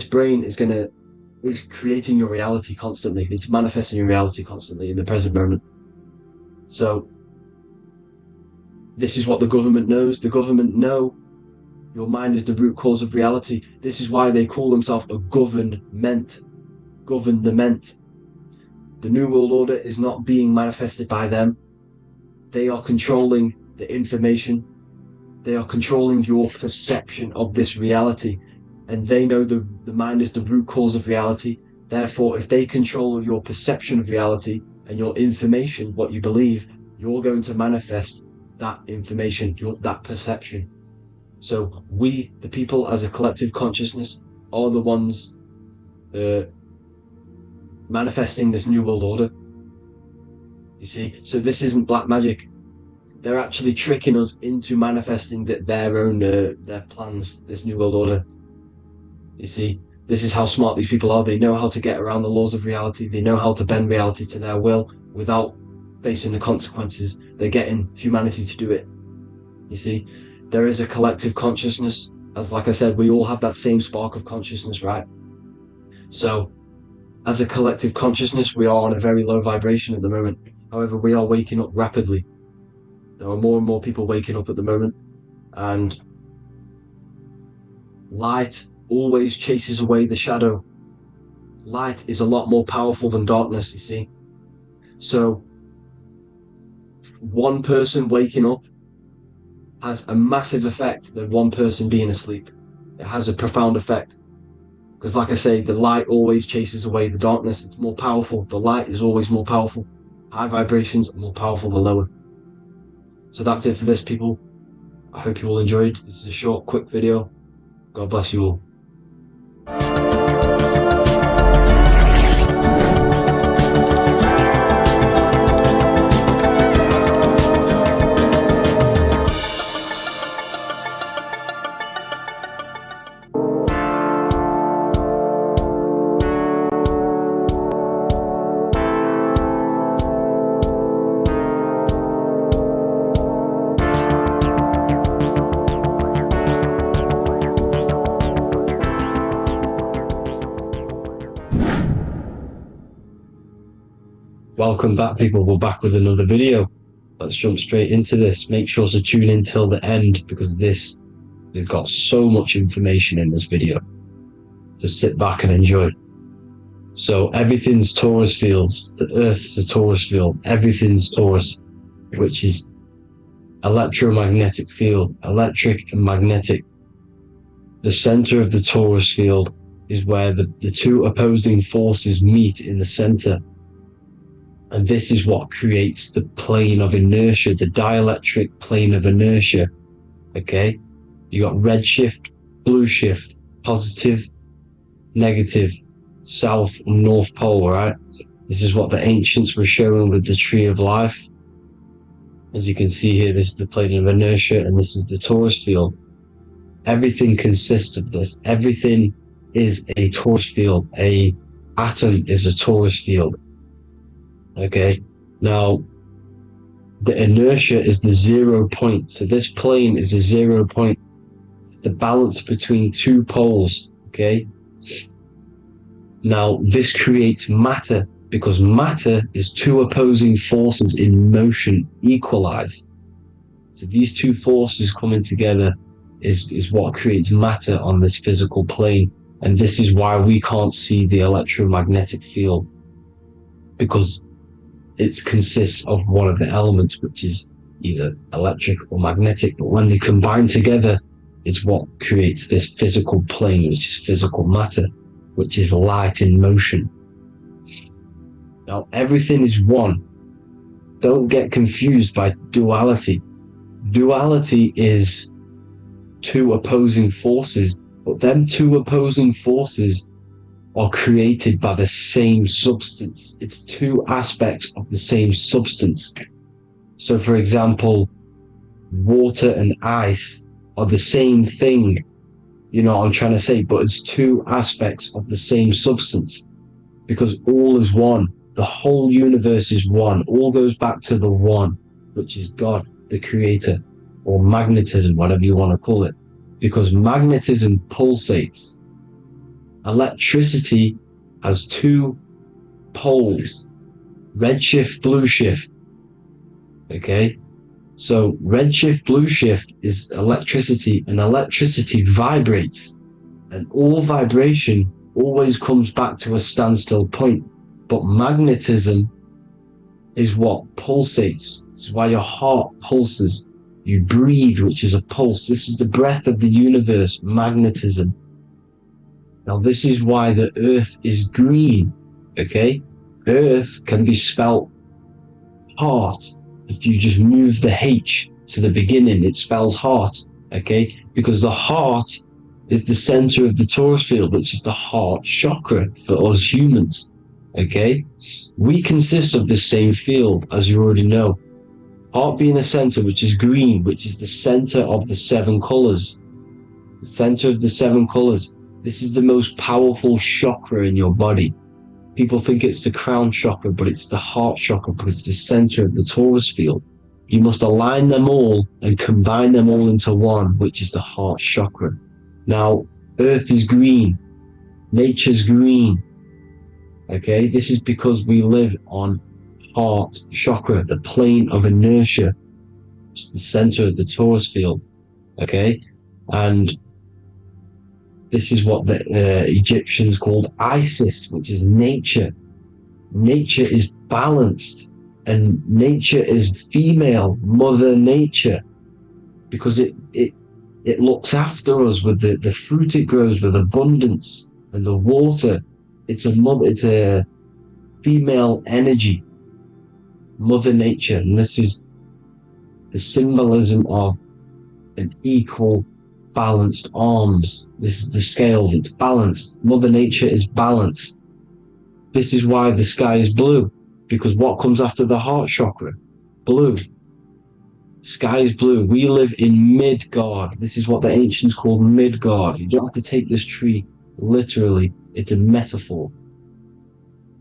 brain is creating your reality constantly. It's manifesting your reality constantly in the present moment. So this is what the government knows. The government know your mind is the root cause of reality. This is why they call themselves a government. The New World Order is not being manifested by them. They are controlling the information. They are controlling your perception of this reality. And they know the mind is the root cause of reality. Therefore, if they control your perception of reality and your information, what you believe, you're going to manifest that information, that perception. So we, the people as a collective consciousness, are the ones manifesting this New World Order. You see, so this isn't black magic. They're actually tricking us into manifesting their own their plans, this New World Order. You see, this is how smart these people are. They know how to get around the laws of reality. They know how to bend reality to their will without facing the consequences. They're getting humanity to do it. You see, there is a collective consciousness. As like I said, we all have that same spark of consciousness, right? So as a collective consciousness, we are on a very low vibration at the moment. However, we are waking up rapidly. There are more and more people waking up at the moment, and light always chases away the shadow. Light is a lot more powerful than darkness, you see. So one person waking up has a massive effect than one person being asleep. It has a profound effect. Because like I say, the light always chases away the darkness. It's more powerful. The light is always more powerful. High vibrations are more powerful than lower. So that's it for this, people. I hope you all enjoyed. This is a short, quick video. God bless you all. Welcome back, people. We're back with another video. Let's jump straight into this. Make sure to tune in till the end, because this has got so much information in this video. So sit back and enjoy. So everything's torus fields. The Earth's a torus field. Everything's torus, which is electromagnetic field, electric and magnetic. The center of the torus field is where the two opposing forces meet in the center. And this is what creates the plane of inertia, the dielectric plane of inertia. Okay? You got red shift, blue shift, positive, negative, south and north pole, right? This is what the ancients were showing with the tree of life. As you can see here, this is the plane of inertia and this is the torus field. Everything consists of this. Everything is a torus field. A atom is a torus field. Okay, now the inertia is the 0 point. So this plane is a 0 point. It's the balance between two poles. Okay, now this creates matter, because matter is two opposing forces in motion equalized. So these two forces coming together is what creates matter on this physical plane. And this is why we can't see the electromagnetic field, because it consists of one of the elements, which is either electric or magnetic, but when they combine together, it's what creates this physical plane, which is physical matter, which is light in motion. Now, everything is one. Don't get confused by duality. Duality is two opposing forces, but them two opposing forces are created by the same substance. It's two aspects of the same substance. So for example, water and ice are the same thing, you know what I'm trying to say, but it's two aspects of the same substance, because all is one. The whole universe is one. All goes back to the one, which is God, the creator, or magnetism, whatever you want to call it, because magnetism pulsates. Electricity has two poles, red shift, blue shift. Okay, so red shift, blue shift is electricity, and electricity vibrates, and all vibration always comes back to a standstill point. But magnetism is what pulsates. This is why your heart pulses. You breathe, which is a pulse. This is the breath of the universe, magnetism. Now, this is why the earth is green, okay? Earth can be spelt heart. If you just move the H to the beginning, it spells heart, okay? Because the heart is the center of the torus field, which is the heart chakra for us humans, okay? We consist of the same field, as you already know. Heart being the center, which is green, which is the center of the 7 colors. The center of the 7 colors. This is the most powerful chakra in your body. People think it's the crown chakra, but it's the heart chakra because it's the center of the torus field. You must align them all and combine them all into one, which is the heart chakra. Now, Earth is green. Nature's green. Okay, this is because we live on heart chakra, the plane of inertia. It's the center of the torus field. Okay, and this is what the Egyptians called Isis, which is nature. Nature is balanced, and nature is female, Mother Nature, because it looks after us with the fruit it grows with abundance, and the water. It's a female energy, Mother Nature, and this is the symbolism of an equal, balanced arms. This is the scales, it's balanced. Mother Nature is balanced. This is why the sky is blue, because what comes after the heart chakra? Blue. Sky is blue. We live in Midgard. This is what the ancients called Midgard. You don't have to take this tree literally. It's a metaphor.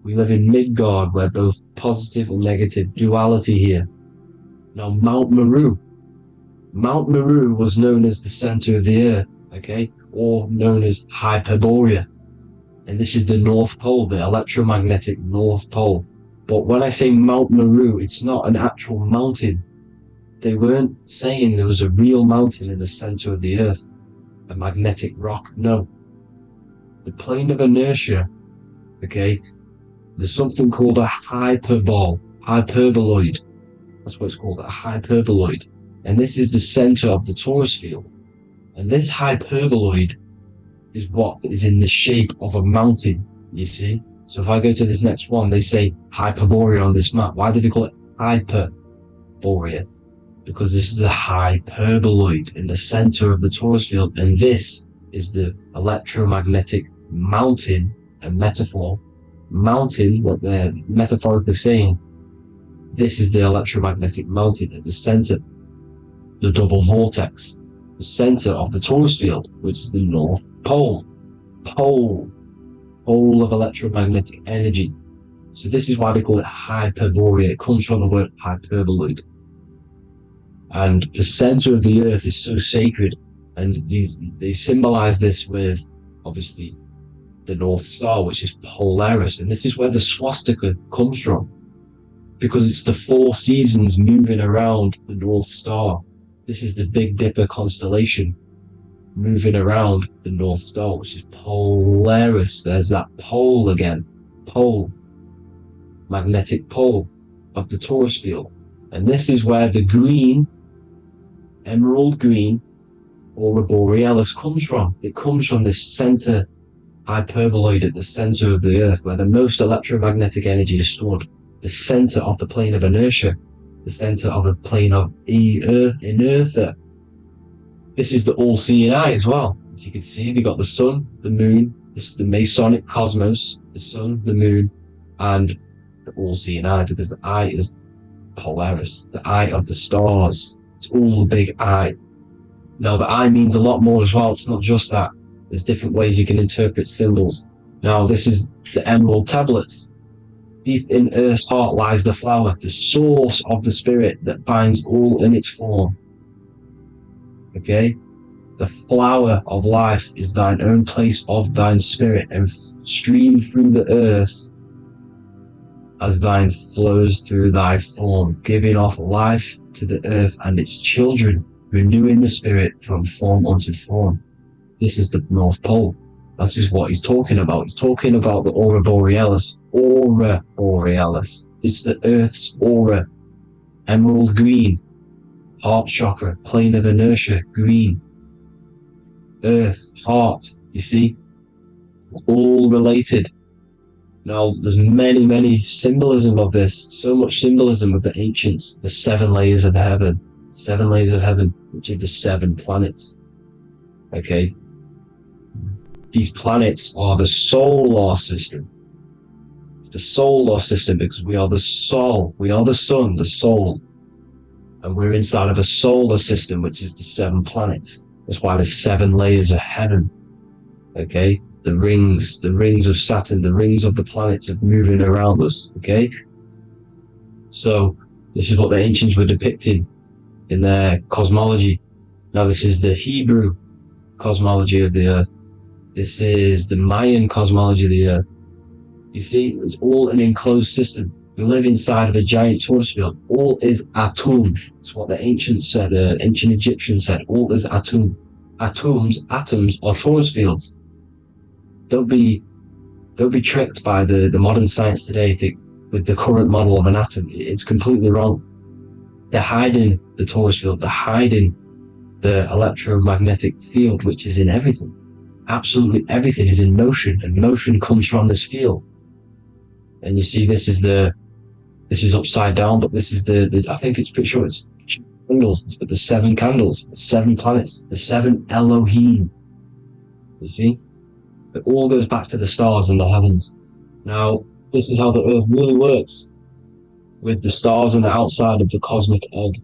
We live in Midgard, where both positive and negative duality here. Now, Mount Meru. Mount Meru was known as the center of the earth, okay, or known as Hyperborea. And this is the North Pole, the electromagnetic North Pole. But when I say Mount Meru, it's not an actual mountain. They weren't saying there was a real mountain in the center of the earth, a magnetic rock. No. The plane of inertia, okay, there's something called a hyperboloid. That's what it's called, a hyperboloid. And this is the center of the torus field. And this hyperboloid is what is in the shape of a mountain, you see? So if I go to this next one, they say Hyperborea on this map. Why do they call it Hyperborea? Because this is the hyperboloid in the center of the torus field. And this is the electromagnetic mountain, a metaphor. Mountain, what they're metaphorically saying, this is the electromagnetic mountain at the center, the double vortex, the center of the torus field, which is the North Pole. Pole of electromagnetic energy. So this is why they call it Hyperborea. It comes from the word hyperboloid. And the center of the earth is so sacred, and they symbolize this with, obviously, the North Star, which is Polaris. And this is where the swastika comes from, because it's the 4 seasons moving around the North Star. This is the Big Dipper constellation moving around the North Star, which is Polaris. There's that pole again. Pole. Magnetic pole of the torus field. And this is where the green, emerald green, aurora borealis comes from. It comes from this center hyperboloid at the center of the earth, where the most electromagnetic energy is stored. The center of the plane of inertia. The center of the plane of inertia. This is the all-seeing eye as well. As you can see, they got the sun, the moon, this is the Masonic cosmos, the sun, the moon, and the all-seeing eye, because the eye is Polaris, the eye of the stars. It's all the big eye. Now, the eye means a lot more as well. It's not just that. There's different ways you can interpret symbols. Now, this is the emerald tablets. Deep in Earth's heart lies the flower, the source of the spirit that binds all in its form. Okay? The flower of life is thine own place of thine spirit, and stream through the earth as thine flows through thy form, giving off life to the earth and its children, renewing the spirit from form unto form. This is the North Pole. This is what he's talking about. He's talking about the aurora borealis. Aurora borealis. It's the Earth's aura. Emerald green. Heart chakra. Plane of inertia. Green. Earth. Heart. You see? All related. Now, there's many symbolism of this. So much symbolism of the ancients. The 7 layers of heaven. 7 layers of heaven, which are the 7 planets. Okay? These planets are the solar system. It's the solar system because we are the soul. We are the sun, the soul. And we're inside of a solar system, which is the 7 planets. That's why there's 7 layers of heaven. Okay? the rings of Saturn, the rings of the planets are moving around us, okay? So this is what the ancients were depicting in their cosmology. Now this is the Hebrew cosmology of the Earth. This is the Mayan cosmology of the Earth. You see, it's all an enclosed system. We live inside of a giant torus field. All is atum. That's what the ancients said, ancient Egyptians said. All is atum. Atoms are torus fields. Don't be tricked by the modern science today with the current model of an atom. It's completely wrong. They're hiding the torus field. They're hiding the electromagnetic field, which is in everything. Absolutely everything is in motion, and motion comes from this field. And you see, this is upside down, but this is I think it's pretty sure it's candles, but the 7 candles, the 7 planets, the 7 Elohim. You see? It all goes back to the stars and the heavens. Now, this is how the Earth really works, with the stars on the outside of the cosmic egg,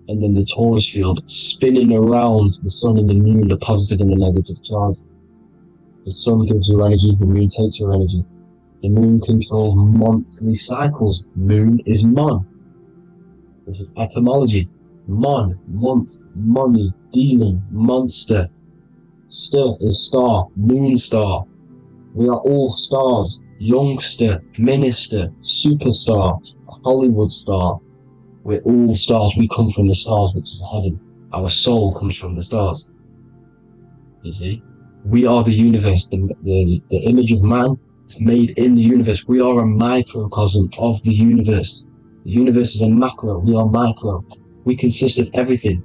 and then the torus field spinning around the sun and the moon, the positive and the negative charge. The sun gives you energy, the moon takes your energy. The moon controls monthly cycles. Moon is mon. This is etymology. Mon, month, money, demon, monster. Stir is star, moon star. We are all stars. Youngster, minister, superstar, Hollywood star. We're all stars. We come from the stars, which is heaven. Our soul comes from the stars. You see? We are the universe, the image of man is made in the universe. We are a microcosm of the universe. The universe is a macro, we are micro. We consist of everything.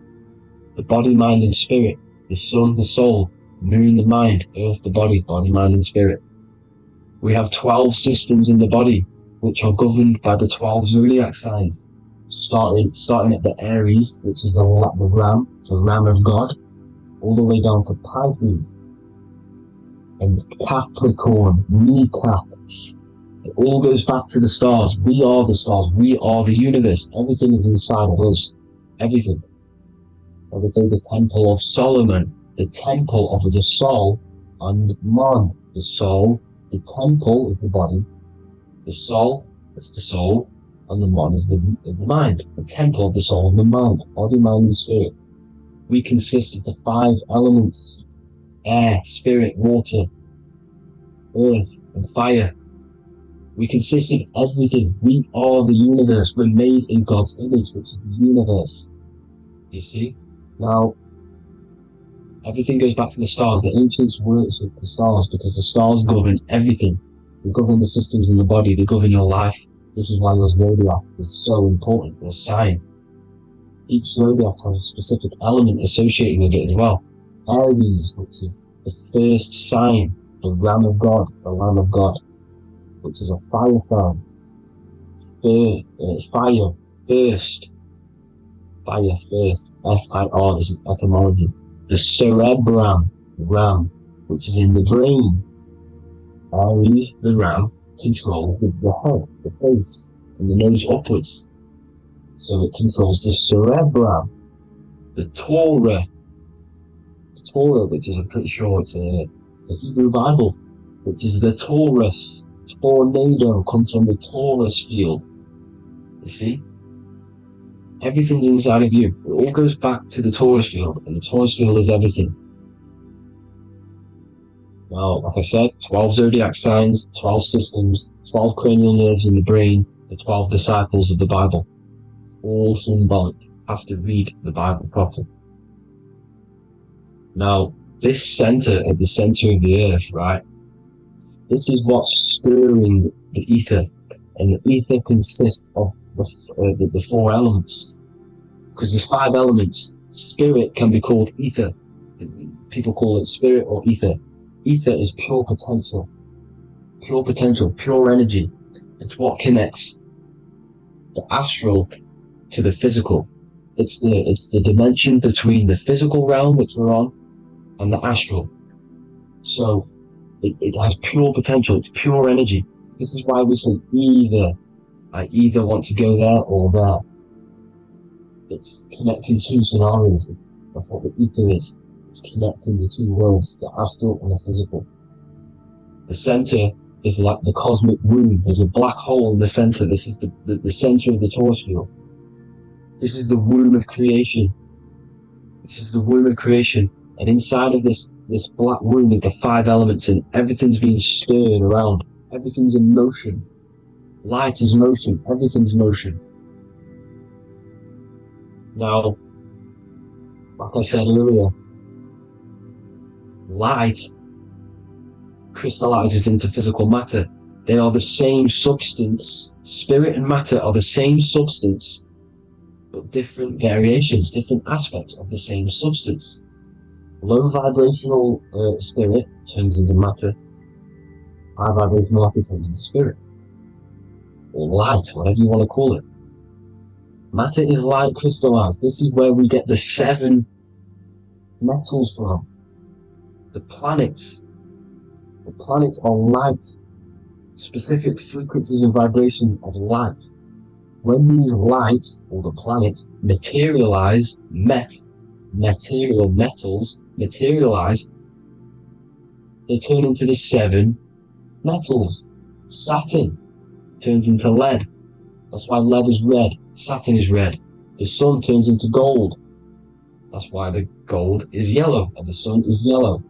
The body, mind and spirit. The sun, the soul. Moon, the mind. Earth, the body, mind and spirit. We have 12 systems in the body, which are governed by the 12 zodiac signs. Starting at the Aries, which is the ram of God, all the way down to Pisces. And Capricorn, kneecap. It all goes back to the stars. We are the stars. We are the universe. Everything is inside of us. Everything. Like they say, the Temple of Solomon, the temple of the soul and man. The soul, the temple is the body. The soul is the soul, and the man is the mind. The temple of the soul and the mind. Body, mind, and spirit. We consist of the 5 elements. Air, spirit, water, earth, and fire. We consist of everything. We are the universe. We're made in God's image, which is the universe. You see? Now, everything goes back to the stars. The ancients worshipped the stars because the stars govern everything. They govern the systems in the body. They govern your life. This is why your zodiac is so important, your sign. Each zodiac has a specific element associated with it as well. Aries, which is the first sign, the Ram of God, the Lamb of God, which is a fire sign. Fire first, F-I-R, this is etymology. The cerebrum, ram, which is in the brain. Aries, the ram, controls the head, the face, and the nose upwards. So it controls the cerebrum. The Torah, which is, I'm pretty sure it's the Hebrew Bible, which is the Taurus. Tornado comes from the Taurus field. You see? Everything's inside of you. It all goes back to the Taurus field, and the Taurus field is everything. Now, like I said, 12 zodiac signs, 12 systems, 12 cranial nerves in the brain, the 12 disciples of the Bible. All symbolic. Have to read the Bible properly. Now, this center, at the center of the earth, right? This is what's stirring the ether. And the ether consists of the 4 elements. Because there's 5 elements. Spirit can be called ether. People call it spirit or ether. Ether is pure potential. Pure potential, pure energy. It's what connects the astral to the physical. It's the dimension between the physical realm, which we're on, and the astral. So it has pure potential. It's pure energy. This is why we say either. I either want to go there or there. It's connecting 2 scenarios. That's what the ether is. It's connecting the 2 worlds, the astral and the physical. The center is like the cosmic womb. There's a black hole in the center. This is the center of the torus field. This is the womb of creation. This is the womb of creation. And inside of this black womb are the 5 elements, and everything's being stirred around. Everything's in motion. Light is motion. Everything's motion. Now, like I said earlier, light crystallizes into physical matter. They are the same substance. Spirit and matter are the same substance, but different variations, different aspects of the same substance. Low vibrational spirit turns into matter. High vibrational matter turns into spirit. Or light, whatever you want to call it. Matter is light crystallized. This is where we get the 7 metals from. The planets. The planets are light. Specific frequencies and vibration of light. When these lights, or the planets, materialize, material metals materialize, they turn into the 7 metals. Saturn turns into lead. That's why lead is red. Saturn is red. The sun turns into gold. That's why the gold is yellow and the sun is yellow.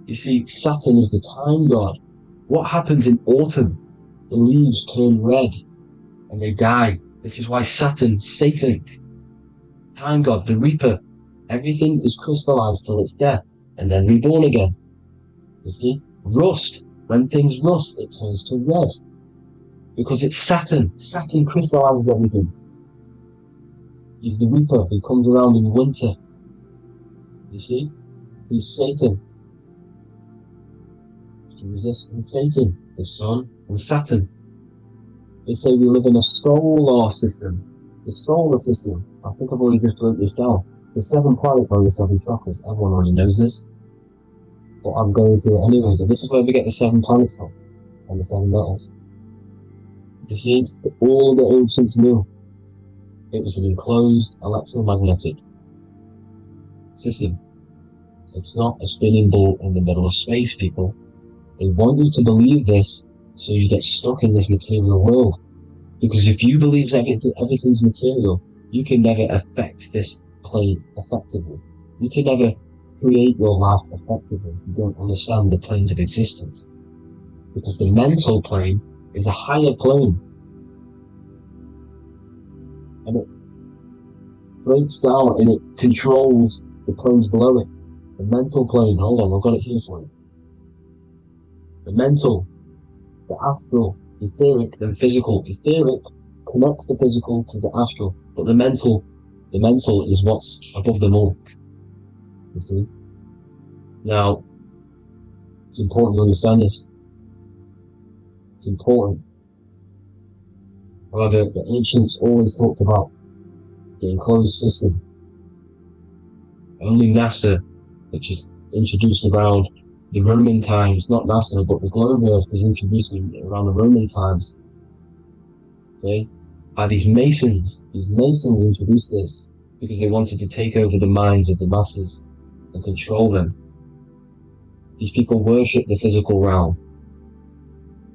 You see, Saturn is the time god. What happens in autumn? The leaves turn red and they die. This is why Saturn, Satan, time god, the reaper, everything is crystallized till it's death and then reborn again. You see, rust, when things rust, it turns to red. Because it's Saturn. Saturn crystallizes everything. He's the reaper who comes around in winter. You see? He's Satan. Jesus and Satan, the sun and Saturn. They say we live in a solar system. The solar system. I think I've already just broke this down. The 7 planets are the 7 chakras. Everyone already knows this. But I'm going through it anyway. But this is where we get the 7 planets from. And the 7 metals. You see, all the ancients knew it was an enclosed electromagnetic system. It's not a spinning ball in the middle of space, people. They want you to believe this so you get stuck in this material world. Because if you believe everything's material, you can never affect this plane effectively. You can never create your life effectively if you don't understand the planes of existence. Because the mental plane is a higher plane. And it breaks down and it controls the planes below it. The mental plane, hold on, I've got it here for you. The mental, the astral, etheric, then physical. Etheric connects the physical to the astral, but the mental is what's above them all. You see? Now, it's important to understand this. It's important. However, the ancients always talked about the enclosed system. Only NASA, which is introduced around the Roman times, not NASA, but the globe Earth was introduced around the Roman times. Okay? By these Masons. These Masons introduced this because they wanted to take over the minds of the masses and control them. These people worship the physical realm.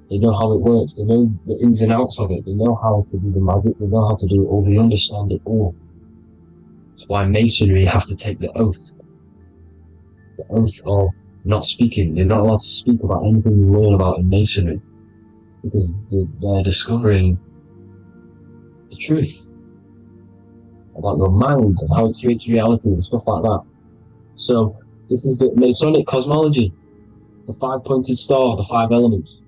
They know how it works. They know the ins and outs of it. They know how to do the magic. They know how to do it all. They understand it all. That's why Masonry have to take the oath. The oath of not speaking. They're not allowed to speak about anything you learn about in Masonry. Because they're discovering the truth about your mind and how it creates reality and stuff like that. So, this is the Masonic cosmology. The 5-pointed star, the 5 elements.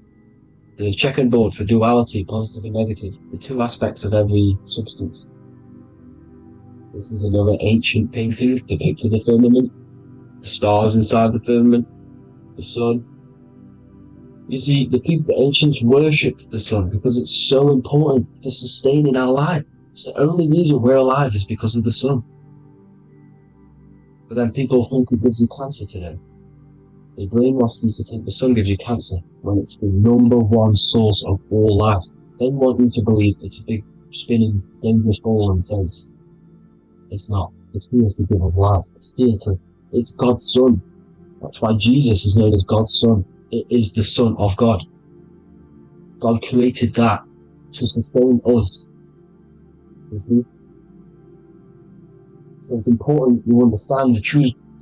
The checkerboard board for duality, positive and negative, the 2 aspects of every substance. This is another ancient painting depicting the firmament, the stars inside the firmament, the sun. You see, the ancients worshipped the sun because it's so important for sustaining our life. It's the only reason we're alive is because of the sun. But then people think it gives you cancer today. They brainwash you to think the sun gives you cancer when it's the #1 source of all life. They want you to believe it's a big, spinning, dangerous ball in space. It's not. It's here to give us life. It's God's son. That's why Jesus is known as God's son. it is the Son of God. God created that to sustain us. You see? So it's important you understand the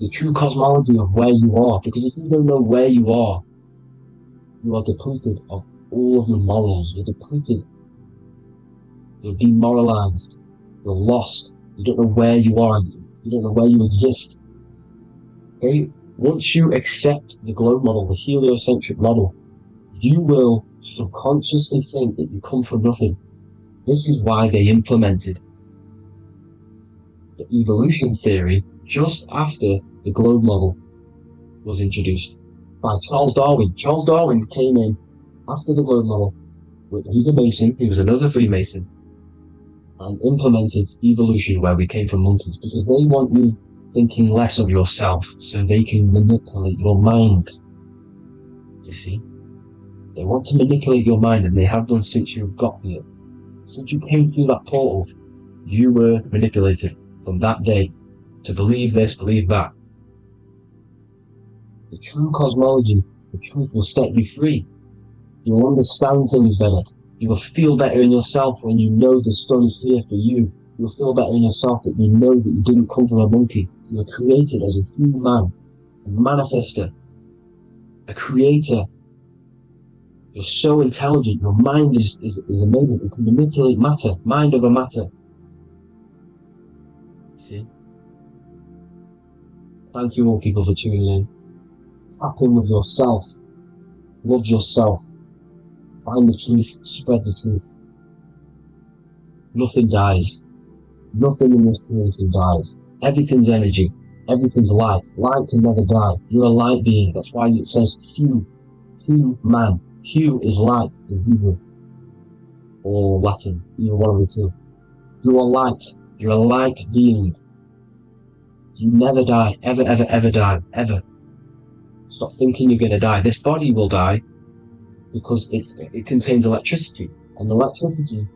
true cosmology of where you are, because if you don't know where you are depleted of all of your morals. You're depleted. You're demoralized. You're lost. You don't know where you are. You don't know where you exist. Okay? Once you accept the globe model, the heliocentric model, you will subconsciously think that you come from nothing. This is why they implemented the evolution theory just after the globe model was introduced by Charles Darwin. Charles Darwin came in after the globe model. He's a Mason, he was another Freemason, and implemented evolution where we came from monkeys, because they want you thinking less of yourself so they can manipulate your mind. You see? They want to manipulate your mind, and they have done since you got here. Since you came through that portal, you were manipulated from that day to believe this, believe that. The true cosmology, the truth will set you free. You will understand things better. You will feel better in yourself when you know the sun is here for you. You'll feel better in yourself that you know that you didn't come from a monkey. You were created as a human, a manifester, a creator. You're so intelligent. Your mind is amazing. You can manipulate matter, mind over matter. See? Thank you all people for tuning in. Tap in with yourself. Love yourself. Find the truth. Spread the truth. Nothing dies. Nothing in this creation dies. Everything's energy. Everything's light. Light can never die. You're a light being. That's why it says Q. Q man. Q is light in Hebrew. Or Latin. Either one of the two. You are light. You're a light being. You never die. Ever, ever, ever die. Ever. Stop thinking you're going to die. This body will die because it contains electricity. And electricity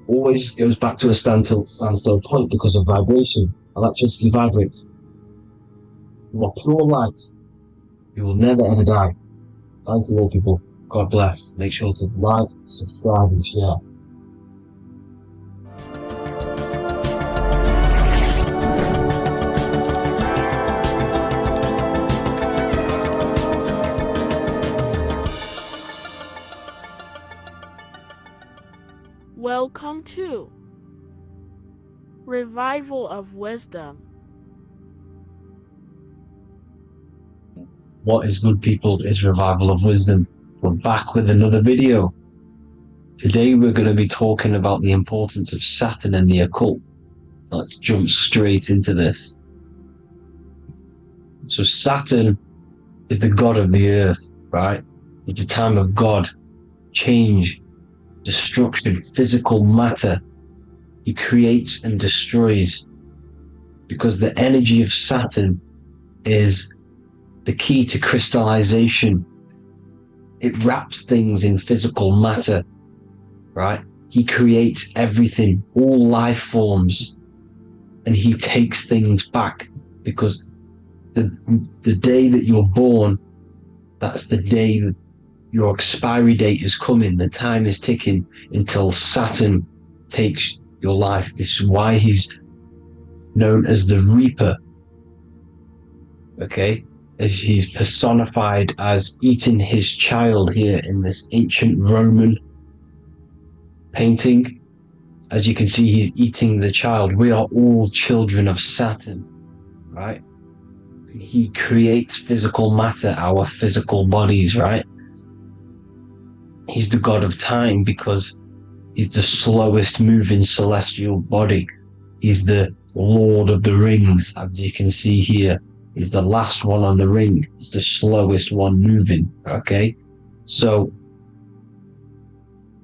always goes back to a standstill point because of vibration. Electricity vibrates. You are pure light. You will never ever die. Thank you all people. God bless. Make sure to like, subscribe and share. Welcome to Revival of Wisdom. What is good people is Revival of Wisdom. We're back with another video. Today we're going to be talking about the importance of Saturn and the occult. Let's jump straight into this. So Saturn is the god of the earth, right? It's the time of God, change, destruction, physical matter. He creates and destroys because the energy of Saturn is the key to crystallization. It wraps things in physical matter, right? He creates everything, all life forms, and he takes things back because the day that you're born, that's the day that your expiry date is coming. The time is ticking until Saturn takes your life. This is why he's known as the Reaper. Okay? As he's personified as eating his child here in this ancient Roman painting. As you can see, he's eating the child. We are all children of Saturn, right? He creates physical matter, our physical bodies, right? He's the god of time because he's the slowest moving celestial body. He's the Lord of the Rings, as you can see here. He's the last one on the ring. He's the slowest one moving, okay? So,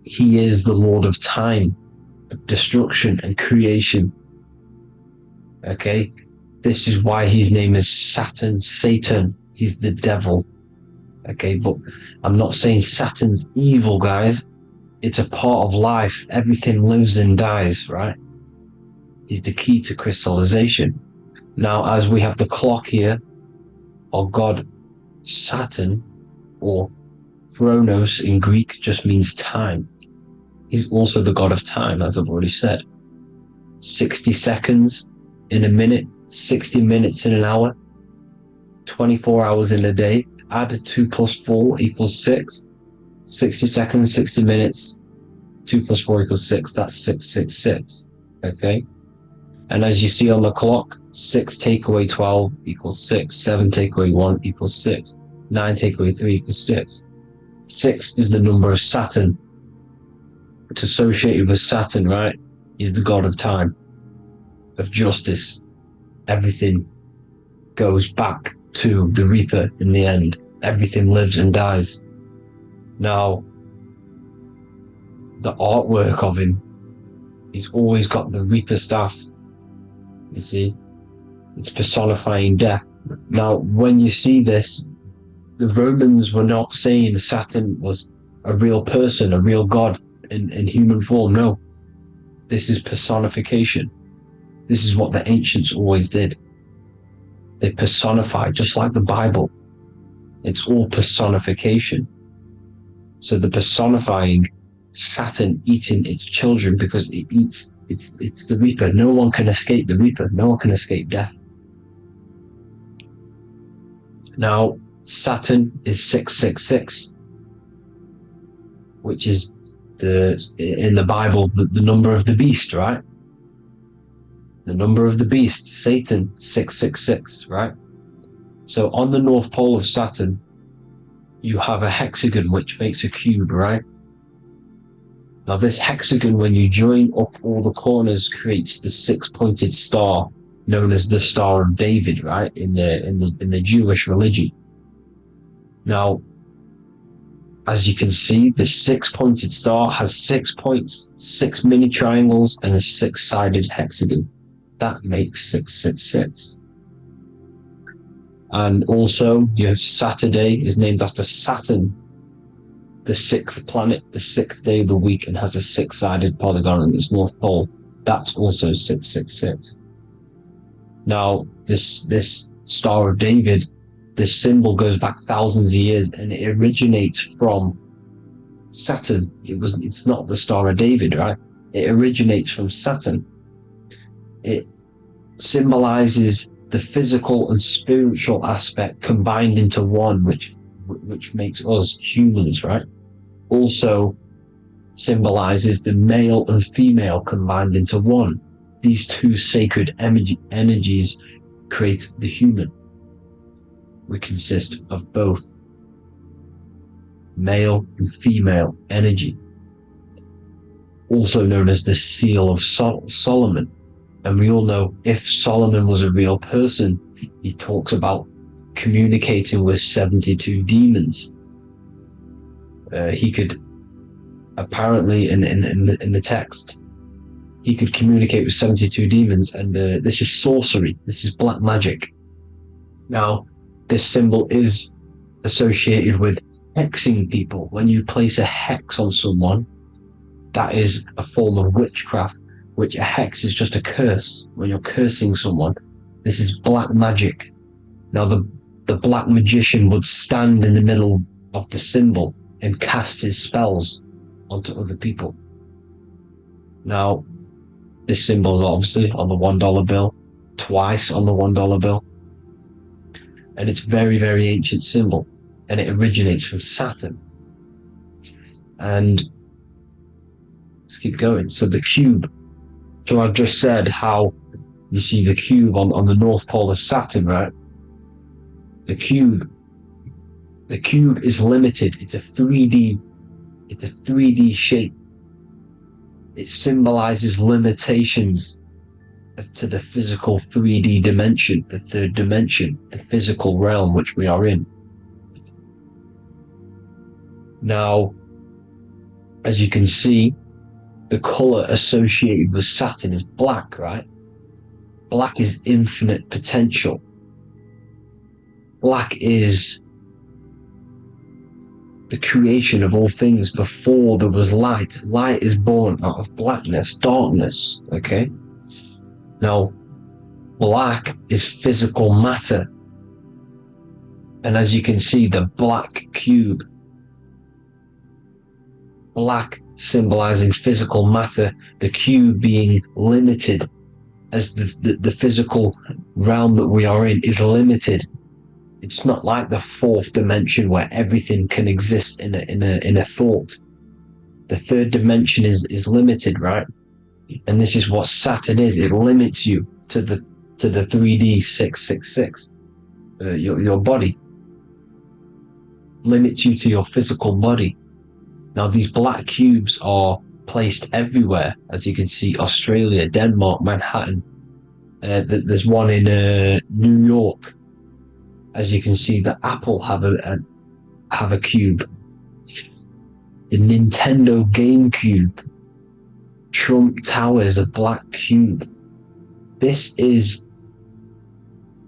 he is the Lord of time, destruction and creation, okay? This is why his name is Saturn, Satan. He's the devil, okay? But I'm not saying Saturn's evil, guys. It's a part of life. Everything lives and dies, right? He's the key to crystallization. Now, as we have the clock here, our god Saturn or chronos in Greek just means time. He's also the god of time, as I've already said. 60 seconds in a minute, 60 minutes in an hour, 24 hours in a day. Add 2 plus 4 equals 6. 60 seconds, 60 minutes, 2 plus 4 equals 6. That's 666. Okay? And as you see on the clock, 6 take away 12 equals 6. 7 take away 1 equals 6. 9 take away 3 equals 6. 6 is the number of Saturn. It's associated with Saturn, right? He's the god of time, of justice. Everything goes back to the Reaper in the end. Everything lives and dies. Now, the artwork of him, he's always got the Reaper staff. You see, it's personifying death. Now, when you see this, the Romans were not saying Saturn was a real person, a real god in human form. No, this is personification. This is what the ancients always did. They personified, just like the Bible. It's all personification. So the personifying Saturn eating its children because it eats, it's the Reaper. No one can escape the Reaper. No one can escape death. Now, Saturn is 666, which is in the Bible, the number of the beast, right? The number of the beast, Satan, 666, right? So on the North Pole of Saturn, you have a hexagon which makes a cube, right? Now this hexagon, when you join up all the corners, creates the 6-pointed star known as the Star of David, right? In the Jewish religion. Now, as you can see, the 6-pointed star has 6 points, 6 mini triangles, and a 6-sided hexagon. That makes 666. And also, you have Saturday is named after Saturn, the 6th planet, the 6th day of the week, and has a 6-sided polygon on its north pole. That's also 666. Now, this Star of David, this symbol goes back thousands of years, and it originates from Saturn. It's not the Star of David, right? It originates from Saturn. It symbolizes the physical and spiritual aspect combined into one, which makes us humans, right? Also symbolizes the male and female combined into one. These two sacred energies create the human. We consist of both male and female energy, also known as the Seal of Solomon. And we all know if Solomon was a real person, he talks about communicating with 72 demons. He could apparently, in the text, he could communicate with 72 demons, and this is sorcery. This is black magic. Now, this symbol is associated with hexing people. When you place a hex on someone, that is a form of witchcraft, which a hex is just a curse. When you're cursing someone, this is black magic. Now, the black magician would stand in the middle of the symbol and cast his spells onto other people. Now, this symbol is obviously on the $1 bill, twice on the $1 bill. And it's very, very ancient symbol, and it originates from Saturn. And let's keep going. So the cube. So I've just said how you see the cube on the North Pole of Saturn, right? The cube is limited. It's a 3D shape. It symbolizes limitations to the physical 3D dimension, the third dimension, the physical realm which we are in. Now, as you can see, the color associated with Saturn is black, right? Black is infinite potential. Black is the creation of all things. Before there was light. Light is born out of blackness, darkness, okay? Now, black is physical matter. And as you can see, the black cube, black symbolizing physical matter, the cube being limited, as the physical realm that we are in is limited. It's not like the fourth dimension where everything can exist in a thought. The third dimension is limited, right? And this is what Saturn is. It limits you to the 3D 666. Your body limits you to your physical body. Now these black cubes are placed everywhere, as you can see: Australia, Denmark, Manhattan. There's one in New York. As you can see, the Apple have a cube. The Nintendo GameCube, Trump Tower is a black cube. This is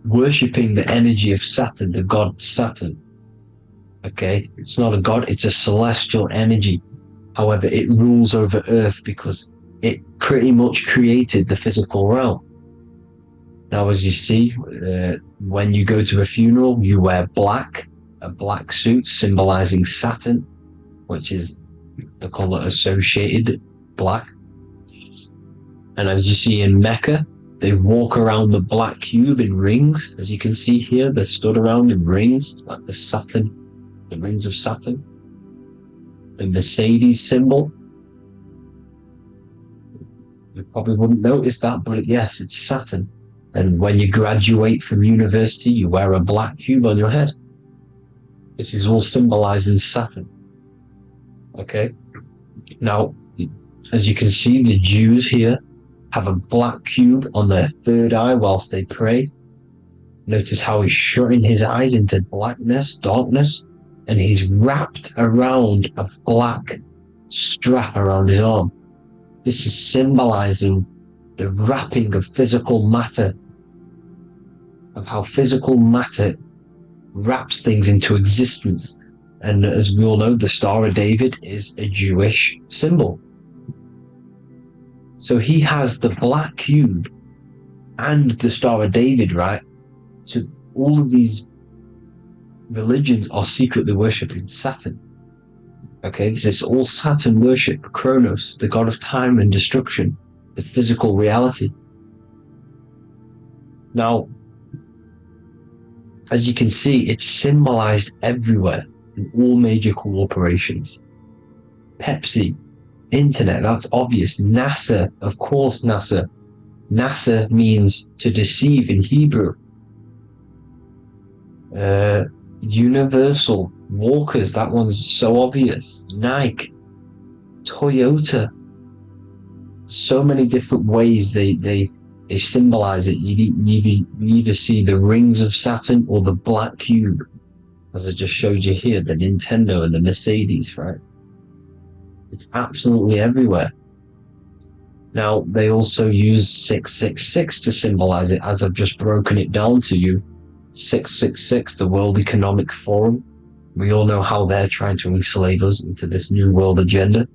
worshipping the energy of Saturn, the god Saturn. Okay, it's not a god, it's a celestial energy. However, it rules over Earth because it pretty much created the physical realm. Now, as you see, when you go to a funeral, you wear black, a black suit symbolizing Saturn, which is the color associated, black. And as you see in Mecca, they walk around the black cube in rings. As you can see here, they're stood around in rings, like the Saturn, the rings of Saturn. The Mercedes symbol. You probably wouldn't notice that, but yes, it's Saturn. And when you graduate from university, you wear a black cube on your head. This is all symbolizing Saturn. Okay. Now, as you can see, the Jews here have a black cube on their third eye whilst they pray. Notice how he's shutting his eyes into blackness, darkness, and he's wrapped around a black strap around his arm. This is symbolizing the wrapping of physical matter, of how physical matter wraps things into existence. And as we all know, the Star of David is a Jewish symbol. So he has the black cube and the Star of David, right? So all of these religions are secretly worshipping Saturn. Okay, this is all Saturn worship, Kronos, the god of time and destruction, the physical reality. Now, as you can see, it's symbolized everywhere in all major corporations. Pepsi, internet, that's obvious. NASA, of course, NASA. NASA means to deceive in Hebrew. Universal, Walkers, that one's so obvious. Nike, Toyota. So many different ways they symbolize it. You either see the rings of Saturn or the black cube, as I just showed you here, the Nintendo and the Mercedes, right? It's absolutely everywhere. Now, they also use 666 to symbolize it, as I've just broken it down to you. 666, the World Economic Forum. We all know how they're trying to enslave us into this new world agenda.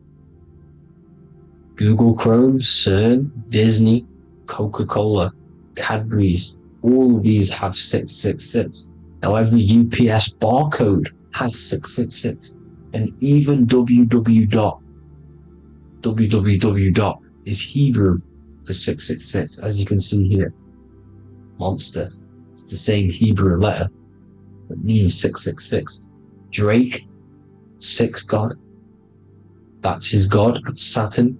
Google Chrome, CERN, Disney, Coca-Cola, Cadbury's, all of these have 666. Now every UPS barcode has 666. And even www. is Hebrew for 666, as you can see here. Monster. It's the same Hebrew letter that means 666. Drake, 6 god. That's his god, Saturn.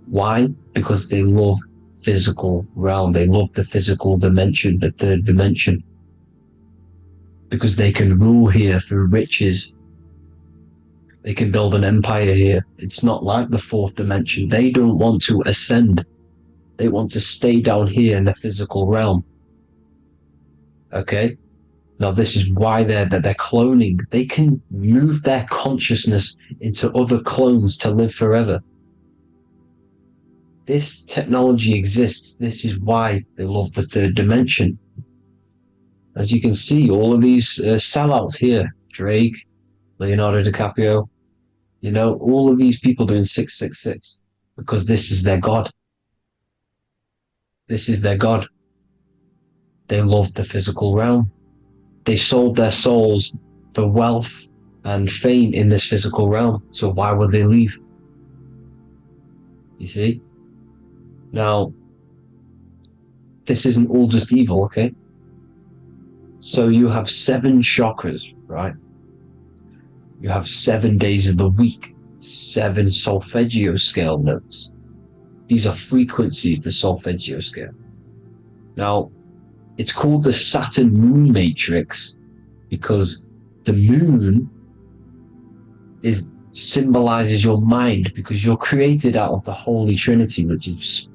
Why? Because they love physical realm. They love the physical dimension, the third dimension. Because they can rule here through riches. They can build an empire here. It's not like the fourth dimension. They don't want to ascend. They want to stay down here in the physical realm. Okay? Now this is why they're cloning. They can move their consciousness into other clones to live forever. This technology exists. This is why they love the third dimension. As you can see, all of these sellouts here, Drake, Leonardo DiCaprio, you know, all of these people doing 666 because this is their god. This is their god. They love the physical realm. They sold their souls for wealth and fame in this physical realm. So why would they leave? You see? Now, this isn't all just evil, okay? So you have 7 chakras, right? You have 7 days of the week, 7 solfeggio scale notes. These are frequencies, the solfeggio scale. Now, it's called the Saturn moon matrix because the moon symbolizes your mind, because you're created out of the Holy Trinity, which is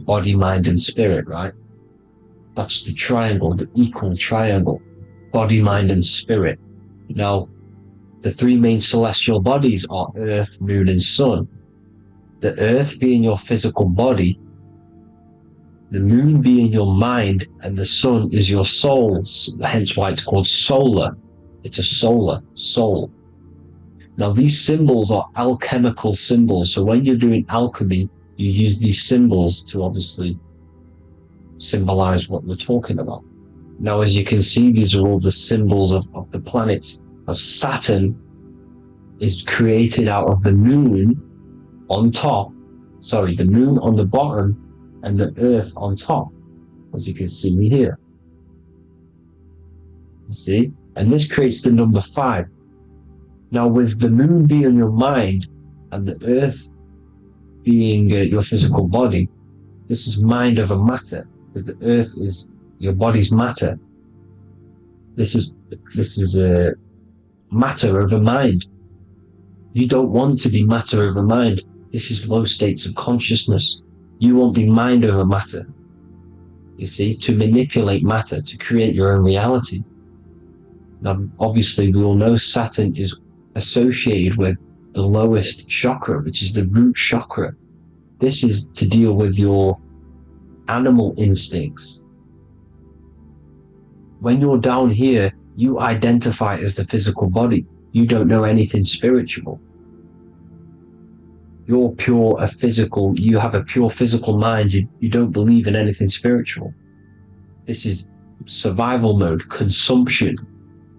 body, mind, and spirit, right? That's the triangle, the equal triangle, body, mind, and spirit. Now, the 3 main celestial bodies are Earth, Moon, and Sun. The Earth being your physical body, the Moon being your mind, and the Sun is your soul, hence why it's called solar. It's a solar soul. Now, these symbols are alchemical symbols, so when you're doing alchemy, you use these symbols to obviously symbolize what we're talking about. Now, as you can see, these are all the symbols of the planets. Saturn is created out of the moon on top, the moon on the bottom and the earth on top, as you can see here. You see? And this creates the number 5. Now, with the moon being your mind and the earth being your physical body, this is mind over matter, because the earth is your body's matter. This is a matter over mind. You don't want to be matter over mind. This is low states of consciousness. You won't be mind over matter. You see, to manipulate matter, to create your own reality. Now, obviously, we all know Saturn is associated with the lowest chakra, which is the root chakra. This is to deal with your animal instincts. When you're down here, you identify as the physical body. You don't know anything spiritual. You're you have a pure physical mind. You don't believe in anything spiritual. This is survival mode, consumption.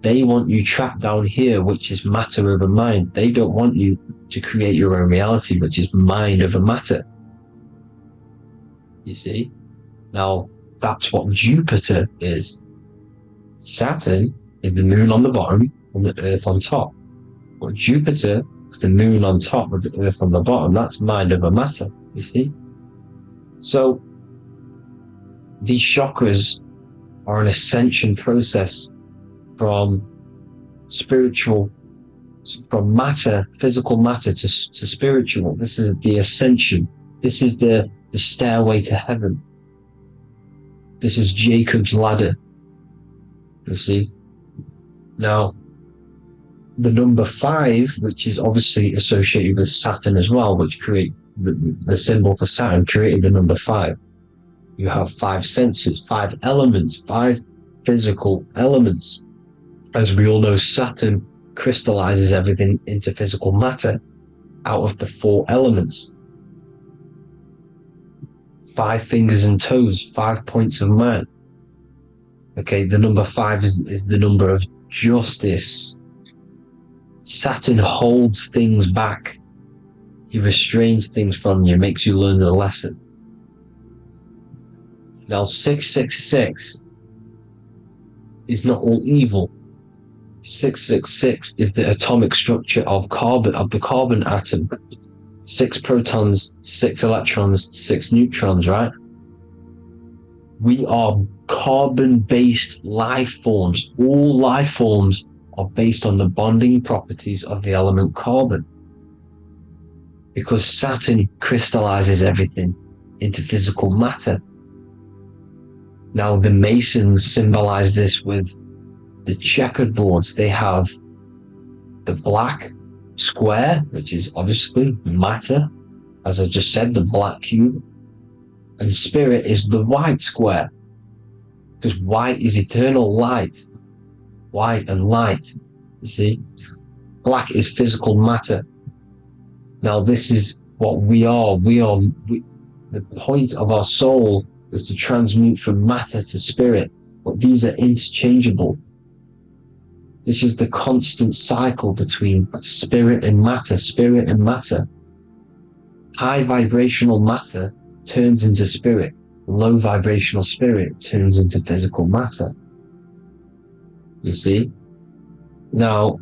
They want you trapped down here, which is matter over mind. They don't want you to create your own reality, which is mind over matter. You see? Now, that's what Jupiter is. Saturn is the moon on the bottom and the earth on top. But Jupiter is the moon on top with the earth on the bottom. That's mind over matter, you see? So, these chakras are an ascension process from matter, physical matter to spiritual. This is the ascension. This is the stairway to heaven. This is Jacob's ladder. You see? Now, the number 5, which is obviously associated with Saturn as well, which create the symbol for Saturn, created the number 5. You have 5 senses, 5 elements, 5 physical elements. As we all know, Saturn crystallizes everything into physical matter out of the 4 elements. 5 fingers and toes, 5 points of man. Okay, the number 5 is the number of justice. Saturn holds things back. He restrains things from you, makes you learn the lesson. Now, 666 is not all evil. 666 is the atomic structure of the carbon atom. 6 protons, 6 electrons, 6 neutrons, right? We are carbon-based life forms. All life forms are based on the bonding properties of the element carbon. Because Saturn crystallizes everything into physical matter. Now, the Masons symbolize this with the checkered boards. They have the black square, which is obviously matter, as I just said, the black cube, and spirit is the white square, because white is eternal light. White and light, you see? Black is physical matter. Now, this is what we are. The point of our soul is to transmute from matter to spirit, but these are interchangeable. This is the constant cycle between spirit and matter, spirit and matter. High vibrational matter turns into spirit. Low vibrational spirit turns into physical matter. You see? Now,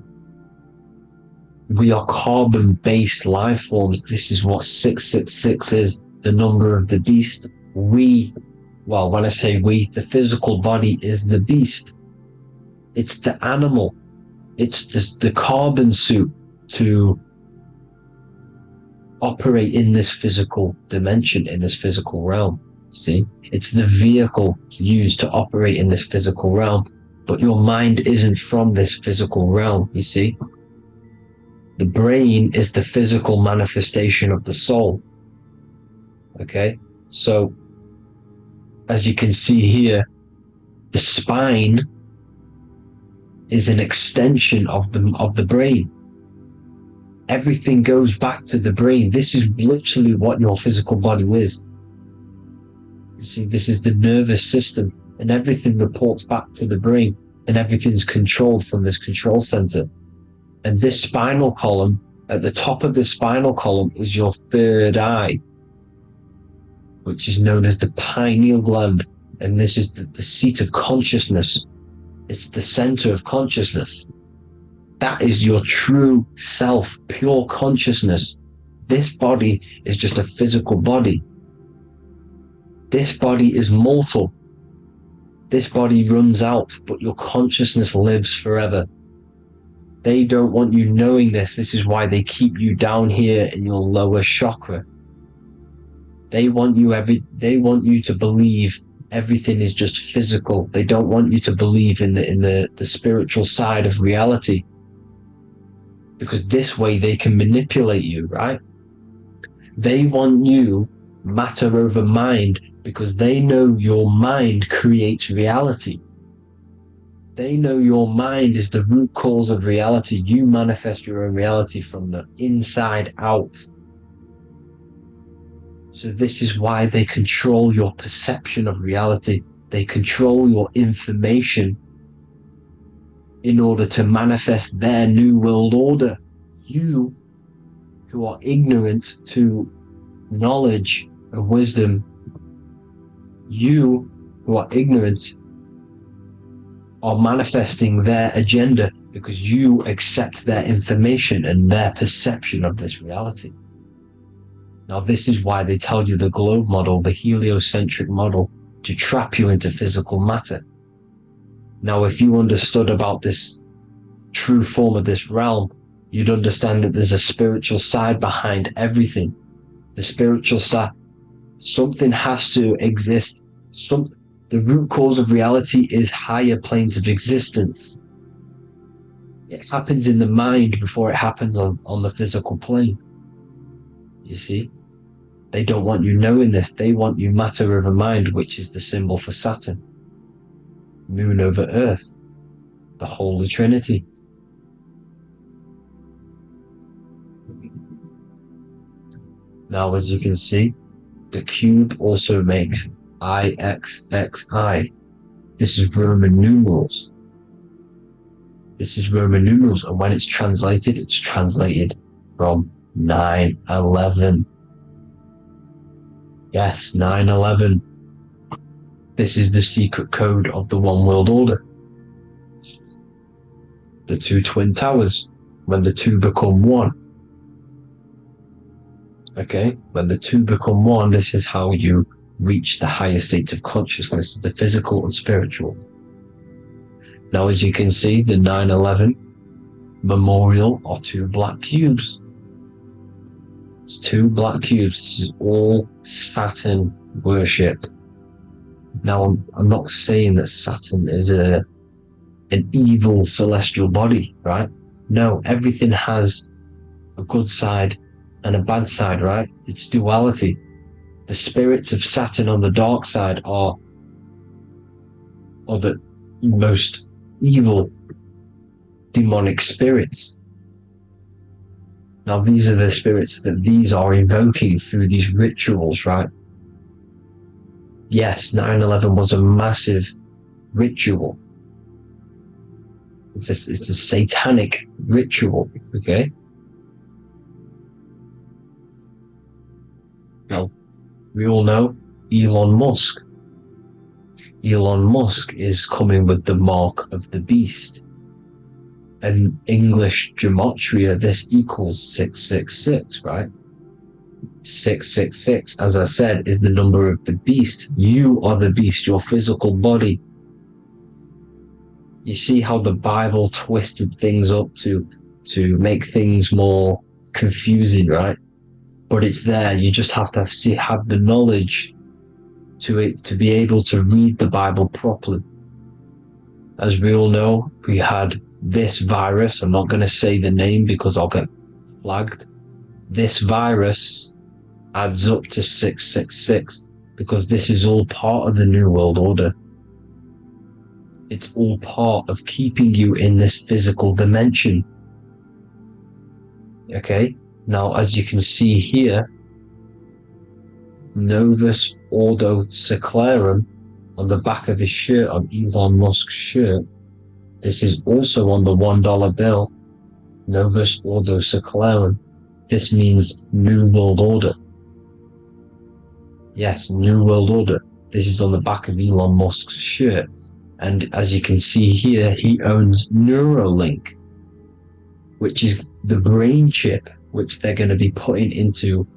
we are carbon-based life forms. This is what 666 is, the number of the beast. Well, when I say we, the physical body is the beast. It's the animal. It's the carbon suit to operate in this physical dimension, in this physical realm. See? It's the vehicle used to operate in this physical realm. But your mind isn't from this physical realm, you see? The brain is the physical manifestation of the soul. Okay? So, as you can see here, the spine is an extension of the brain. Everything goes back to the brain. This is literally what your physical body is. You see, this is the nervous system, and everything reports back to the brain, and everything's controlled from this control center. And this spinal column, at the top of the spinal column, is your third eye, which is known as the pineal gland. And this is the seat of consciousness. It's the center of consciousness. That is your true self, pure consciousness. This body is just a physical body. This body is mortal. This body runs out, but your consciousness lives forever. They don't want you knowing this. This is why they keep you down here in your lower chakra. They want you to believe everything is just physical. They don't want you to believe in the spiritual side of reality. Because this way they can manipulate you, right? They want you matter over mind, because they know your mind creates reality. They know your mind is the root cause of reality. You manifest your own reality from the inside out. So this is why they control your perception of reality. They control your information in order to manifest their new world order. You, who are ignorant to knowledge and wisdom, you who are ignorant are manifesting their agenda because you accept their information and their perception of this reality. Now, this is why they tell you the globe model, the heliocentric model, to trap you into physical matter. Now, if you understood about this true form of this realm, you'd understand that there's a spiritual side behind everything. The spiritual side, something has to exist. The root cause of reality is higher planes of existence. It happens in the mind before it happens on the physical plane. You see? They don't want you knowing this. They want you matter over mind, which is the symbol for Saturn. Moon over Earth. The Holy Trinity. Now, as you can see, the cube also makes IXXI. This is Roman numerals. This is Roman numerals, and when it's translated from 9/11. Yes, 9/11. This is the secret code of the One World Order. The two twin towers, when the two become one. Okay, when the two become one, this is how you reach the higher states of consciousness, the physical and spiritual. Now, as you can see, the 9/11 memorial are two black cubes. It's two black cubes. This is all Saturn worship. Now, I'm not saying that Saturn is an evil celestial body, right? No, everything has a good side and a bad side, right? It's duality. The spirits of Saturn on the dark side are the most evil demonic spirits. Now, these are the spirits that these are invoking through these rituals, right? Yes, 9/11 was a massive ritual. It's a satanic ritual, okay? Now, we all know Elon Musk. Elon Musk is coming with the mark of the beast. And English gematria, this equals 666, right? 666, as I said, is the number of the beast. You are the beast, your physical body. You see how the Bible twisted things up to make things more confusing, right? But it's there. You just have to have the knowledge to be able to read the Bible properly. As we all know, we had this virus. I'm not going to say the name because I'll get flagged. This virus adds up to 666 because this is all part of the New World Order. It's all part of keeping you in this physical dimension. Okay, now as you can see here, Novus Ordo Seclorum on the back of his shirt, on Elon Musk's shirt. This is also on the $1 bill, Novus Ordo Seclorum. This means New World Order. Yes, New World Order. This is on the back of Elon Musk's shirt. And as you can see here, he owns Neuralink, which is the brain chip which they're going to be putting into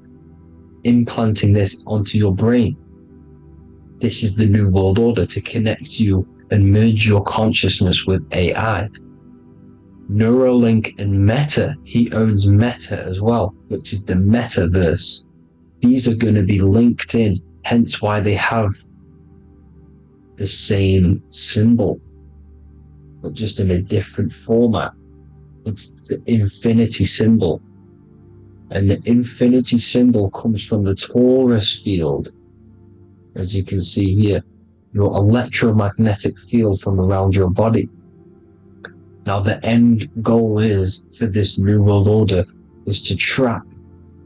implanting this onto your brain. This is the New World Order, to connect you and merge your consciousness with AI. Neuralink and Meta, he owns Meta as well, which is the metaverse. These are going to be linked in, hence why they have the same symbol, but just in a different format. It's the infinity symbol. And the infinity symbol comes from the torus field. As you can see here, your electromagnetic field from around your body. Now the end goal is, for this New World Order, is to trap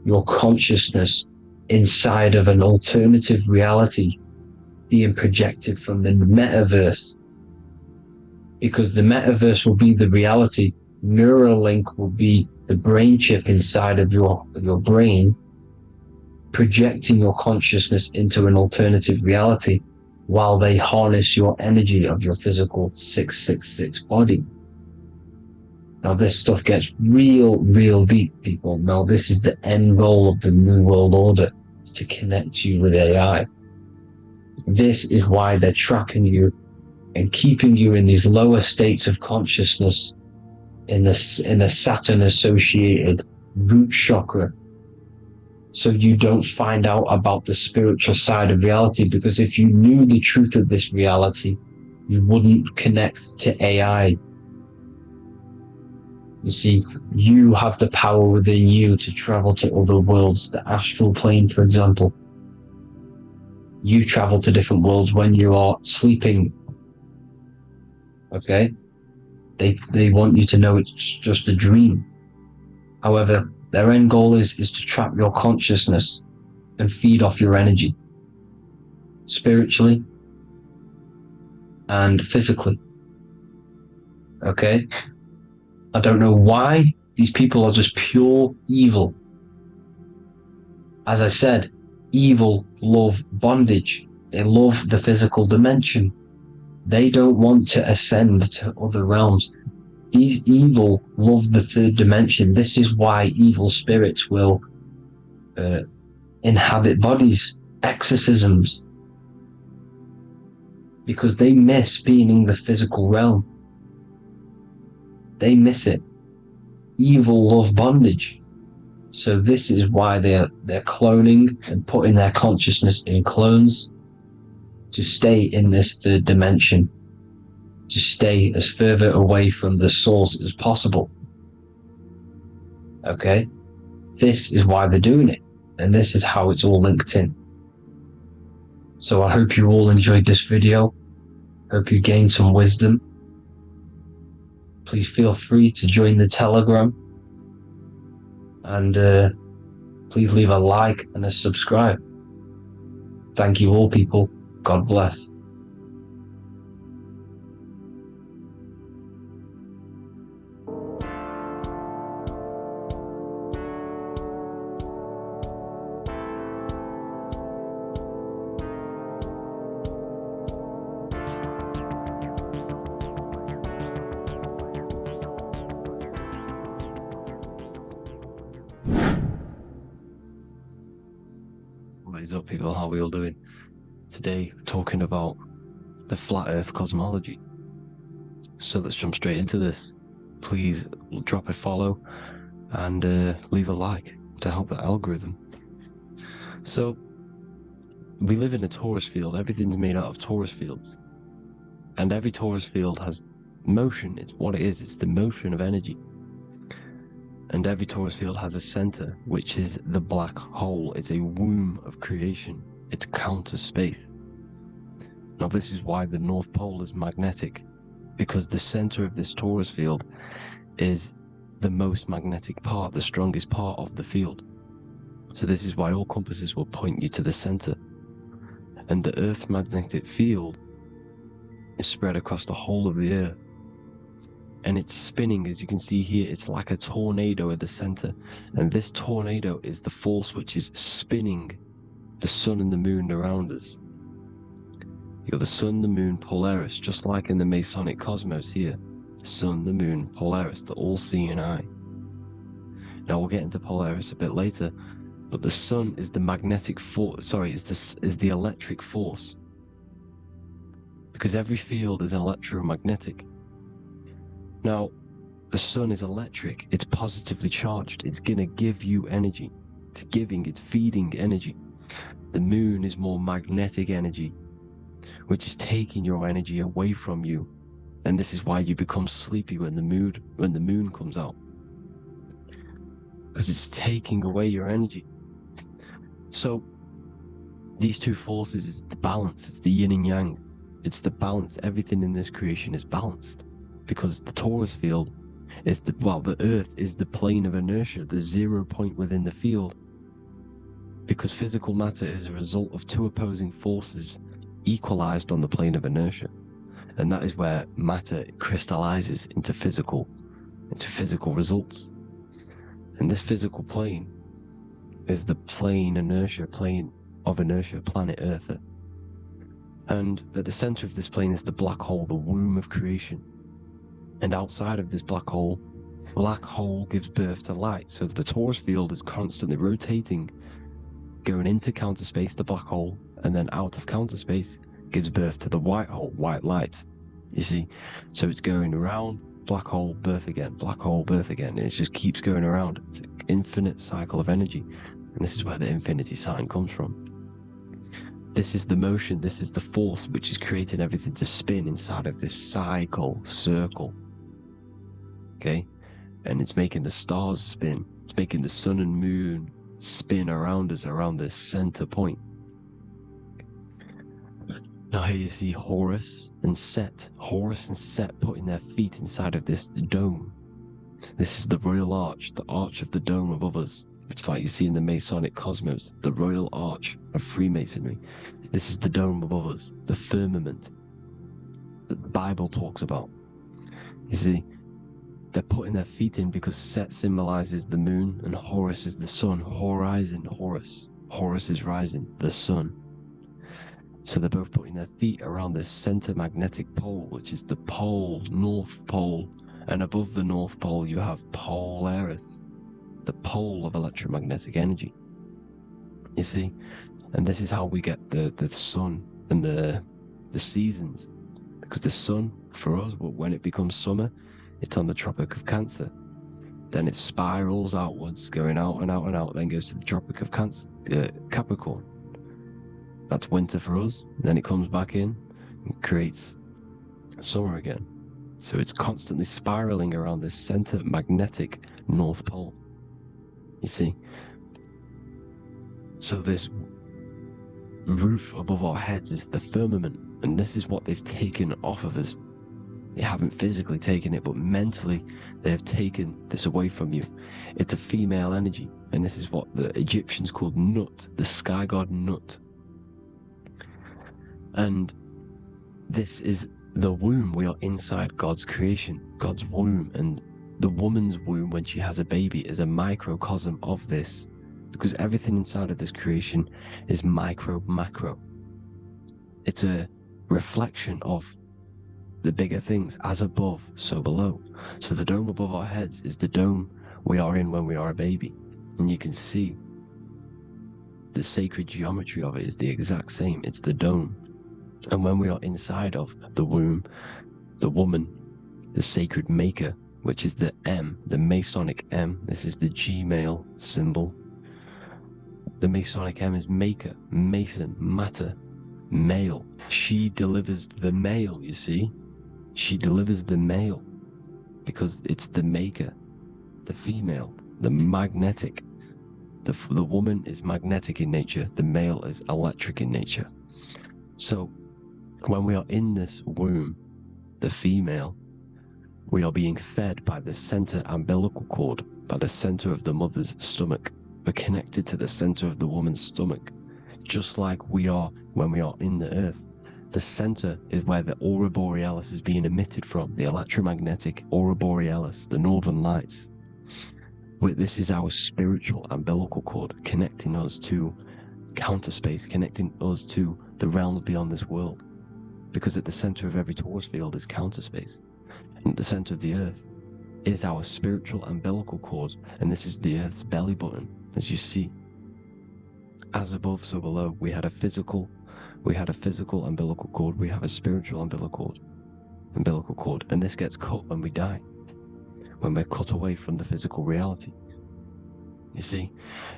your consciousness inside of an alternative reality being projected from the metaverse. Because the metaverse will be the reality, Neuralink will be the brain chip inside of your brain, projecting your consciousness into an alternative reality while they harness your energy of your physical 666 body. Now this stuff gets real deep, people. Now this is the end goal of the New World Order, is to connect you with AI. This is why they're trapping you and keeping you in these lower states of consciousness in the Saturn associated root chakra, so you don't find out about the spiritual side of reality. Because if you knew the truth of this reality, you wouldn't connect to AI. You see, you have the power within you to travel to other worlds, the astral plane, for example. You travel to different worlds when you are sleeping. Okay? They want you to know it's just a dream. However, their end goal is to trap your consciousness and feed off your energy, spiritually and physically. Okay? I don't know why these people are just pure evil. As I said, evil love bondage. They love the physical dimension. They don't want to ascend to other realms. These evil love the third dimension. This is why evil spirits will inhabit bodies, exorcisms, because they miss being in the physical realm. They miss it. Evil love bondage. So this is why they're cloning and putting their consciousness in clones to stay in this third dimension, to stay as further away from the source as possible. Okay? This is why they're doing it, and this is how it's all linked in. So I hope you all enjoyed this video. Hope you gained some wisdom. Please feel free to join the Telegram, and please leave a like and a subscribe. Thank you all, people. God bless. What is up, people? How are we all doing? Today, we're talking about the flat earth cosmology. So let's jump straight into this. Please drop a follow and leave a like to help the algorithm. So, we live in a torus field. Everything's made out of torus fields. And every torus field has motion. It's what it is. It's the motion of energy. And every torus field has a center, which is the black hole. It's a womb of creation. It's counter space. Now, this is why the North Pole is magnetic, because the center of this torus field is the most magnetic part, the strongest part of the field. So this is why all compasses will point you to the center. And the Earth's magnetic field is spread across the whole of the Earth. And it's spinning, as you can see here. It's like a tornado at the center. And this tornado is the force which is spinning the sun and the moon around us. You got the sun, the moon, Polaris, just like in the Masonic cosmos here. The sun, the moon, Polaris, the all-seeing eye. Now we'll get into Polaris a bit later, but the sun is the magnetic force. Sorry, is the electric force, because every field is electromagnetic. Now, the sun is electric. It's positively charged. It's gonna give you energy. It's feeding energy. The moon is more magnetic energy, which is taking your energy away from you. And this is why you become sleepy when the moon comes out, because it's taking away your energy. So these two forces is the balance. It's the yin and yang. It's the balance. Everything in this creation is balanced, because the torus field is the Earth is the plane of inertia, the 0 point within the field, because physical matter is a result of two opposing forces equalized on the plane of inertia. And that is where matter crystallizes into physical results. And this physical plane is the plane of inertia, planet Earth. And at the center of this plane is the black hole, the womb of creation. And outside of this black hole gives birth to light. So the torus field is constantly rotating, going into counter space, the black hole, and then out of counter space gives birth to the white hole, white light. You see? So it's going around, black hole, birth again, black hole, birth again. And it just keeps going around. It's an infinite cycle of energy. And this is where the infinity sign comes from. This is the motion, this is the force which is creating everything to spin inside of this circle. Okay? And it's making the stars spin. It's making the sun and moon spin around us, around this center point. Now here you see Horus and Set putting their feet inside of this dome. This is the royal arch, the arch of the dome above us, which is like you see in the Masonic cosmos, the royal arch of Freemasonry. This is the dome above us, the firmament that the Bible talks about. You see, they're putting their feet in because Set symbolizes the moon and Horus is the sun. Horizon, Horus. Horus is rising, the sun. So they're both putting their feet around this center magnetic pole, which is the pole, North Pole. And above the North Pole, you have Polaris, the pole of electromagnetic energy. You see? And this is how we get the sun and the seasons. Because the sun, for us, when it becomes summer, it's on the Tropic of Cancer. Then it spirals outwards, going out and out and out, then goes to the Tropic of Capricorn. That's winter for us. Then it comes back in and creates summer again. So it's constantly spiraling around this center magnetic North Pole. You see? So this roof above our heads is the firmament, and this is what they've taken off of us. They haven't physically taken it, but mentally they have taken this away from you. It's a female energy, and this is what the Egyptians called Nut, the sky god Nut. And this is the womb. We are inside God's creation, God's womb, and the woman's womb when she has a baby is a microcosm of this, because everything inside of this creation is macro. It's a reflection of the bigger things, as above, so below. So the dome above our heads is the dome we are in when we are a baby. And you can see the sacred geometry of it is the exact same. It's the dome. And when we are inside of the womb, the woman, the sacred maker, which is the M, the Masonic M, this is the G male symbol. The Masonic M is maker, mason, matter, male. She delivers the male, you see. She delivers the male because it's the maker, the female, the magnetic. The woman is magnetic in nature, the male is electric in nature. So when we are in this womb, the female, we are being fed by the center umbilical cord, by the center of the mother's stomach. We're connected to the center of the woman's stomach, just like we are when we are in the earth. The center is where the aurora borealis is being emitted from, the electromagnetic aurora borealis, the northern lights. This is our spiritual umbilical cord, connecting us to counter space, connecting us to the realms beyond this world. Because at the center of every torus field is counter space. And at the center of the earth is our spiritual umbilical cord, and this is the earth's belly button, as you see. As above, so below. We had a physical umbilical cord, we have a spiritual umbilical cord, and this gets cut when we die, when we're cut away from the physical reality. You see,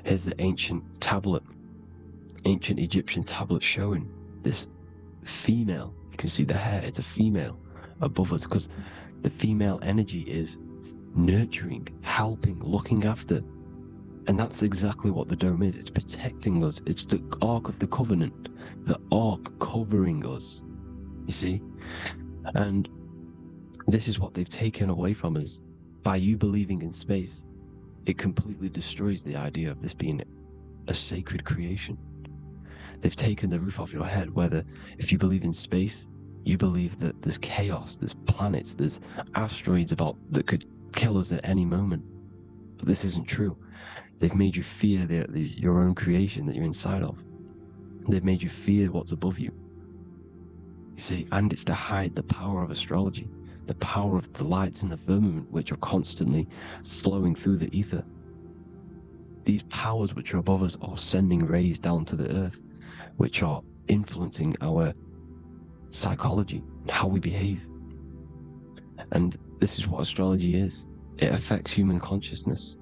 here's the ancient Egyptian tablet showing this female. You can see the hair, it's a female above us, because the female energy is nurturing, helping, looking after. And that's exactly what the dome is. It's protecting us. It's the Ark of the Covenant, the Ark covering us, you see? And this is what they've taken away from us. By you believing in space, it completely destroys the idea of this being a sacred creation. They've taken the roof off your head, whether if you believe in space, you believe that there's chaos, there's planets, there's asteroids that could kill us at any moment. But this isn't true. They've made you fear your own creation that you're inside of. They've made you fear what's above you. You see, and it's to hide the power of astrology, the power of the lights in the firmament, which are constantly flowing through the ether. These powers which are above us are sending rays down to the earth, which are influencing our psychology and how we behave. And this is what astrology is. It affects human consciousness.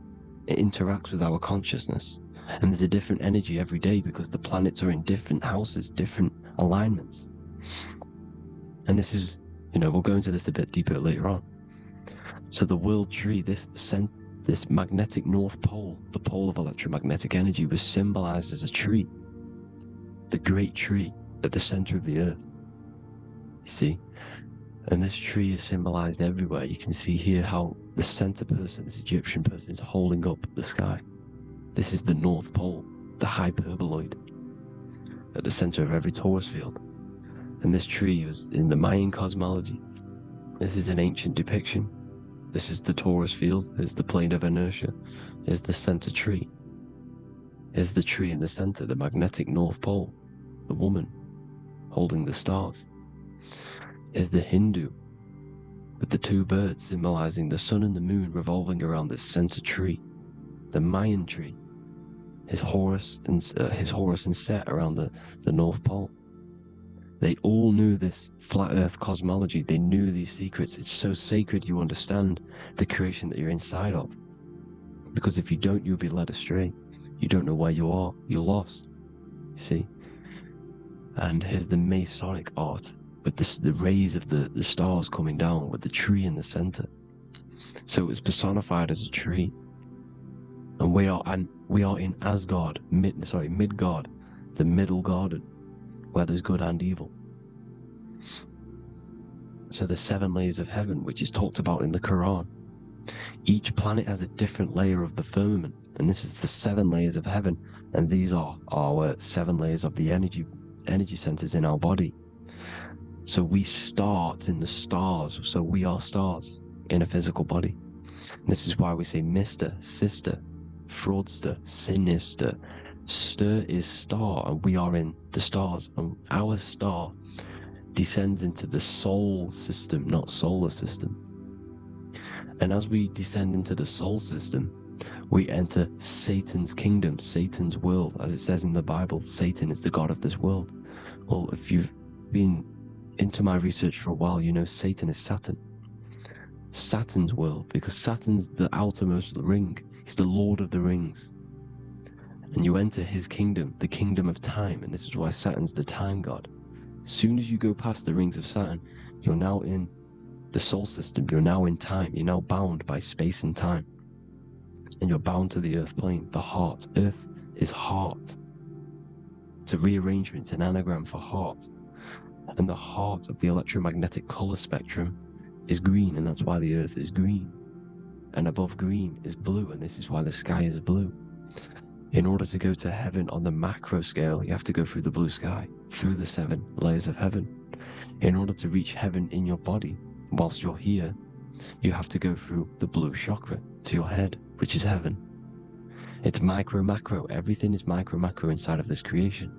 It interacts with our consciousness. And there's a different energy every day because the planets are in different houses, different alignments. And this is, we'll go into this a bit deeper later on. So the world tree, this magnetic north pole, the pole of electromagnetic energy, was symbolized as a tree. The great tree at the center of the earth. You see? And this tree is symbolized everywhere. You can see here how the center person, this Egyptian person, is holding up the sky. This is the North Pole, the hyperboloid, at the center of every torus field. And this tree was in the Mayan cosmology. This is an ancient depiction. This is the torus field. There's the plane of inertia. There's the center tree. Here's the tree in the center, the magnetic North Pole, the woman holding the stars. Is the Hindu, with the two birds symbolizing the sun and the moon revolving around this center tree. The Mayan tree, his Horus and Set around the North Pole. They all knew this flat earth cosmology. They knew these secrets. It's so sacred you understand the creation that you're inside of. Because if you don't, you'll be led astray. You don't know where you are. You're lost. You see? And here's the Masonic art, with the rays of the stars coming down, with the tree in the center. So it was personified as a tree. And we are in Asgard, Midgard, the middle garden, where there's good and evil. So the 7 layers of heaven, which is talked about in the Quran. Each planet has a different layer of the firmament, and this is the 7 layers of heaven, and these are our 7 layers of the energy centers in our body. So we start in the stars, so we are stars in a physical body. And this is why we say Mr., sister, fraudster, sinister. Stir is star, and we are in the stars, and our star descends into the soul system, not solar system. And as we descend into the soul system, We enter Satan's kingdom, Satan's world. As it says in the Bible, Satan is the god of this world. Well, if you've been into my research for a while, you know Satan is Saturn. Saturn's world, because Saturn's the outermost ring. He's the Lord of the Rings. And you enter his kingdom, the kingdom of time, and this is why Saturn's the time god. As soon as you go past the rings of Saturn, you're now in the solar system, you're now in time, you're now bound by space and time. And you're bound to the earth plane, the heart. Earth is heart. It's a rearrangement, it's an anagram for heart. And the heart of the electromagnetic color spectrum is green, and that's why the earth is green. And above green is blue, and this is why the sky is blue. In order to go to heaven on the macro scale, you have to go through the blue sky, through the 7 layers of heaven. In order to reach heaven in your body, whilst you're here, you have to go through the blue chakra to your head, which is heaven. It's micro, macro. Everything is micro, macro inside of this creation.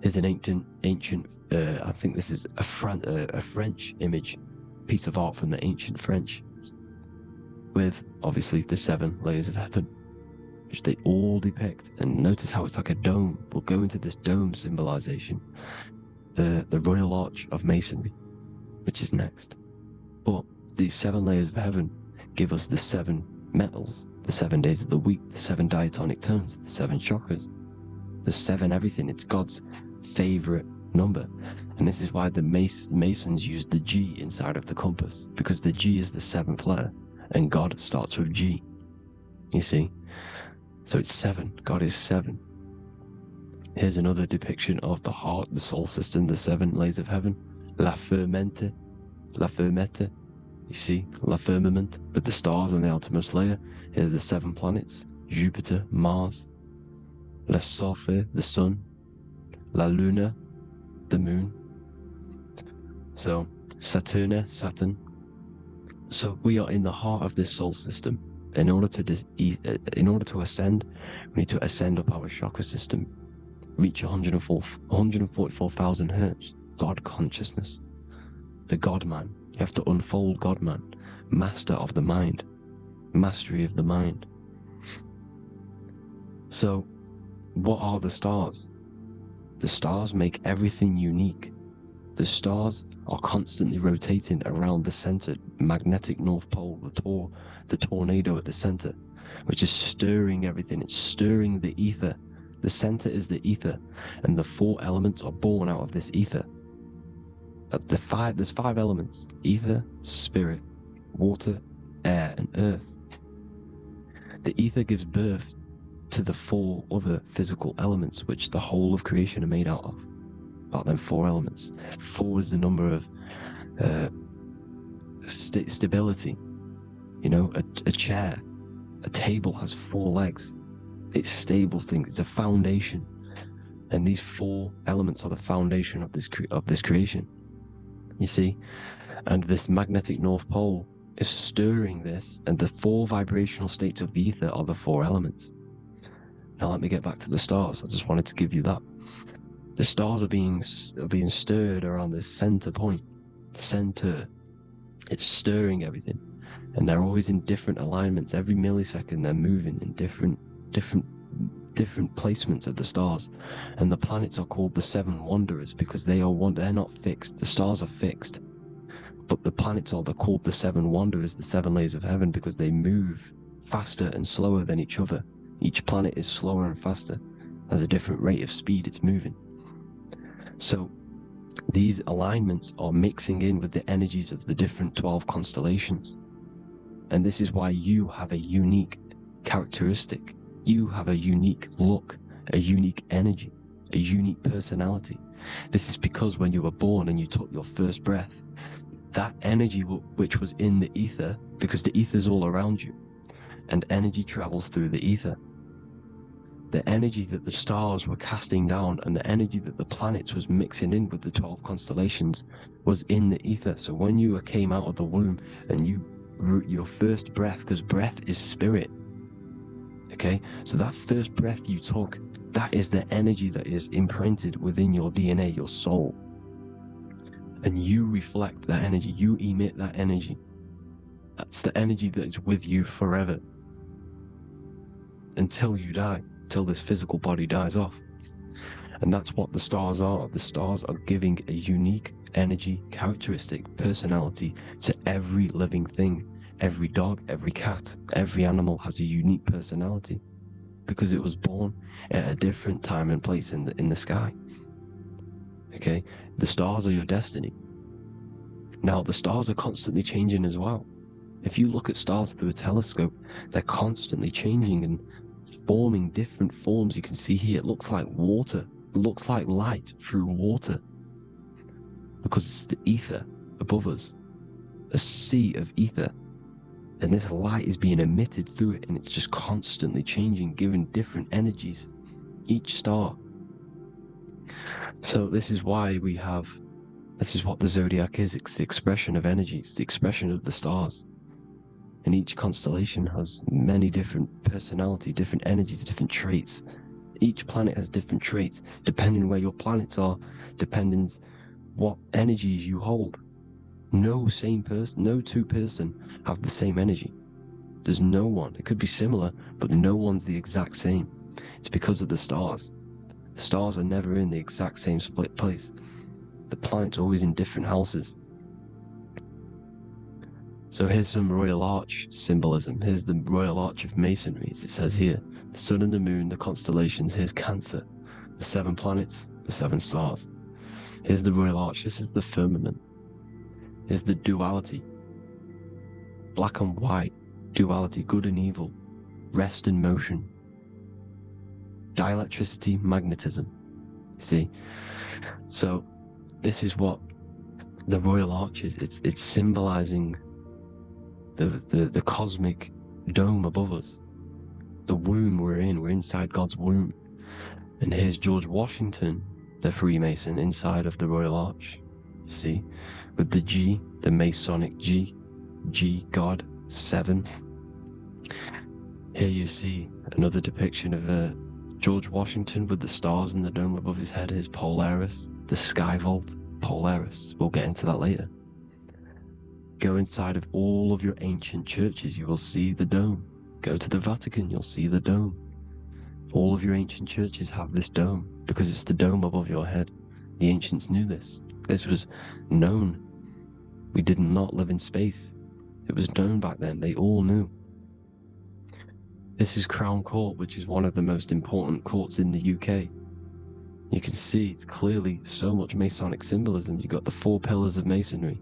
It's an ancient, I think this is a French image, piece of art from the ancient French, with obviously the 7 layers of heaven, which they all depict. And notice how it's like a dome. We'll go into this dome symbolization, the Royal Arch of Masonry, which is next. But these 7 layers of heaven give us the 7 metals, the 7 days of the week, the 7 diatonic tones, the 7 chakras, the 7 everything. It's God's favorite number. And this is why the Masons use the G inside of the compass, because the G is the 7th letter, and God starts with G. You see? So it's 7. God is 7. Here's another depiction of the heart, the soul system, the 7 layers of heaven. La fermete. You see, la firmament, with the stars on the outermost layer. Here are the 7 planets: Jupiter, Mars, la Sophie, the sun, la Luna, the moon. So Saturn. So we are in the heart of this soul system. In order to ascend, we need to ascend up our chakra system, reach 144,000 hertz, God consciousness, the God man. You have to unfold God man, master of the mind, mastery of the mind. So what are the stars? The stars make everything unique. The stars are constantly rotating around the center, magnetic North Pole, the tornado at the center, which is stirring everything. It's stirring the ether. The center is the ether, and the 4 elements are born out of this ether. There's 5 elements: ether, spirit, water, air, and earth. The ether gives birth to the 4 other physical elements, which the whole of creation are made out of. About them 4 elements. 4 is the number of stability. You know, a chair, a table has 4 legs. It stables things. It's a foundation, and these 4 elements are the foundation of this creation. You see, and this magnetic North Pole is stirring this, and the 4 vibrational states of the ether are the 4 elements. Now let me get back to the stars. I just wanted to give you that. The stars are being stirred around this center point. Center. It's stirring everything, and they're always in different alignments. Every millisecond, they're moving in different placements of the stars. And the planets are called the 7 wanderers because they're not fixed. The stars are fixed, but the planets they're called the 7 wanderers, the 7 layers of heaven, because they move faster and slower than each other. Each planet is slower and faster, has a different rate of speed it's moving. So these alignments are mixing in with the energies of the different 12 constellations. And this is why you have a unique characteristic. You have a unique look, a unique energy, a unique personality. This is because when you were born and you took your first breath, that energy which was in the ether, because the ether is all around you, and energy travels through the ether. The energy that the stars were casting down and the energy that the planets was mixing in with the 12 constellations was in the ether. So when you came out of the womb and your first breath, because breath is spirit, okay? So that first breath you took, that is the energy that is imprinted within your DNA, your soul. And you reflect that energy, you emit that energy. That's the energy that is with you forever. until you die, until this physical body dies off. And that's what the stars are. The stars are giving a unique energy, characteristic, personality to every living thing. Every dog, every cat, every animal has a unique personality because it was born at a different time and place in the sky. Okay, the stars are your destiny. Now, the stars are constantly changing as well. If you look at stars through a telescope, they're constantly changing and forming different forms. You can see here, it looks like water. It looks like light through water because it's the ether above us, a sea of ether. And this light is being emitted through it, and it's just constantly changing, giving different energies, each star. So this is why this is what the zodiac is. It's the expression of energy. It's the expression of the stars. And each constellation has many different personality, different energies, different traits. Each planet has different traits, depending where your planets are, depending what energies you hold. No two person have the same energy. There's no one. It could be similar, but no one's the exact same. It's because of the stars. The stars are never in the exact same split place. The planets are always in different houses. So here's some Royal Arch symbolism. Here's the Royal Arch of Masonry, as it says here. The sun and the moon, the constellations. Here's Cancer, the 7 planets, the 7 stars. Here's the Royal Arch. This is the firmament. Here's the duality. Black and white, duality, good and evil, rest and motion, dielectricity, magnetism. See? So this is what the Royal Arch is. It's symbolizing the cosmic dome above us. The womb we're in. We're inside God's womb. And here's George Washington, the Freemason, inside of the Royal Arch. You see? With the G, the Masonic G, God, 7. Here you see another depiction of George Washington with the stars in the dome above his head, his Polaris, the sky vault, Polaris. We'll get into that later. Go inside of all of your ancient churches, you will see the dome. Go to the Vatican, you'll see the dome. All of your ancient churches have this dome because it's the dome above your head. The ancients knew this. This was known. We did not live in space. It was known back then. They all knew. This is Crown Court, which is one of the most important courts in the UK. You can see it's clearly so much Masonic symbolism. You've got the 4 pillars of Masonry.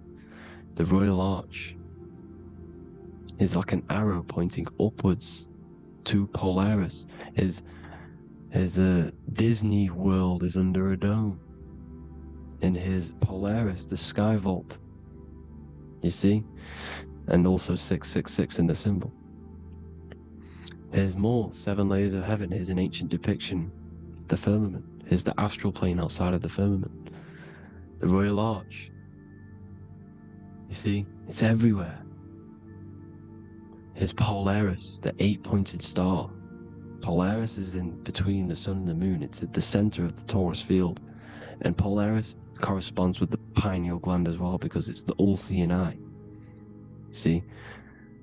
The Royal Arch is like an arrow pointing upwards to Polaris. His Disney World is under a dome. In his Polaris, the sky vault. You see? And also 666 in the symbol. Here's more 7 layers of heaven. Here's an ancient depiction of the firmament. Here's the astral plane outside of the firmament. The Royal Arch. You see? It's everywhere. Here's Polaris, the 8-pointed star. Polaris is in between the sun and the moon. It's at the center of the Taurus field. And Polaris corresponds with the pineal gland as well because it's the all-seeing eye. See?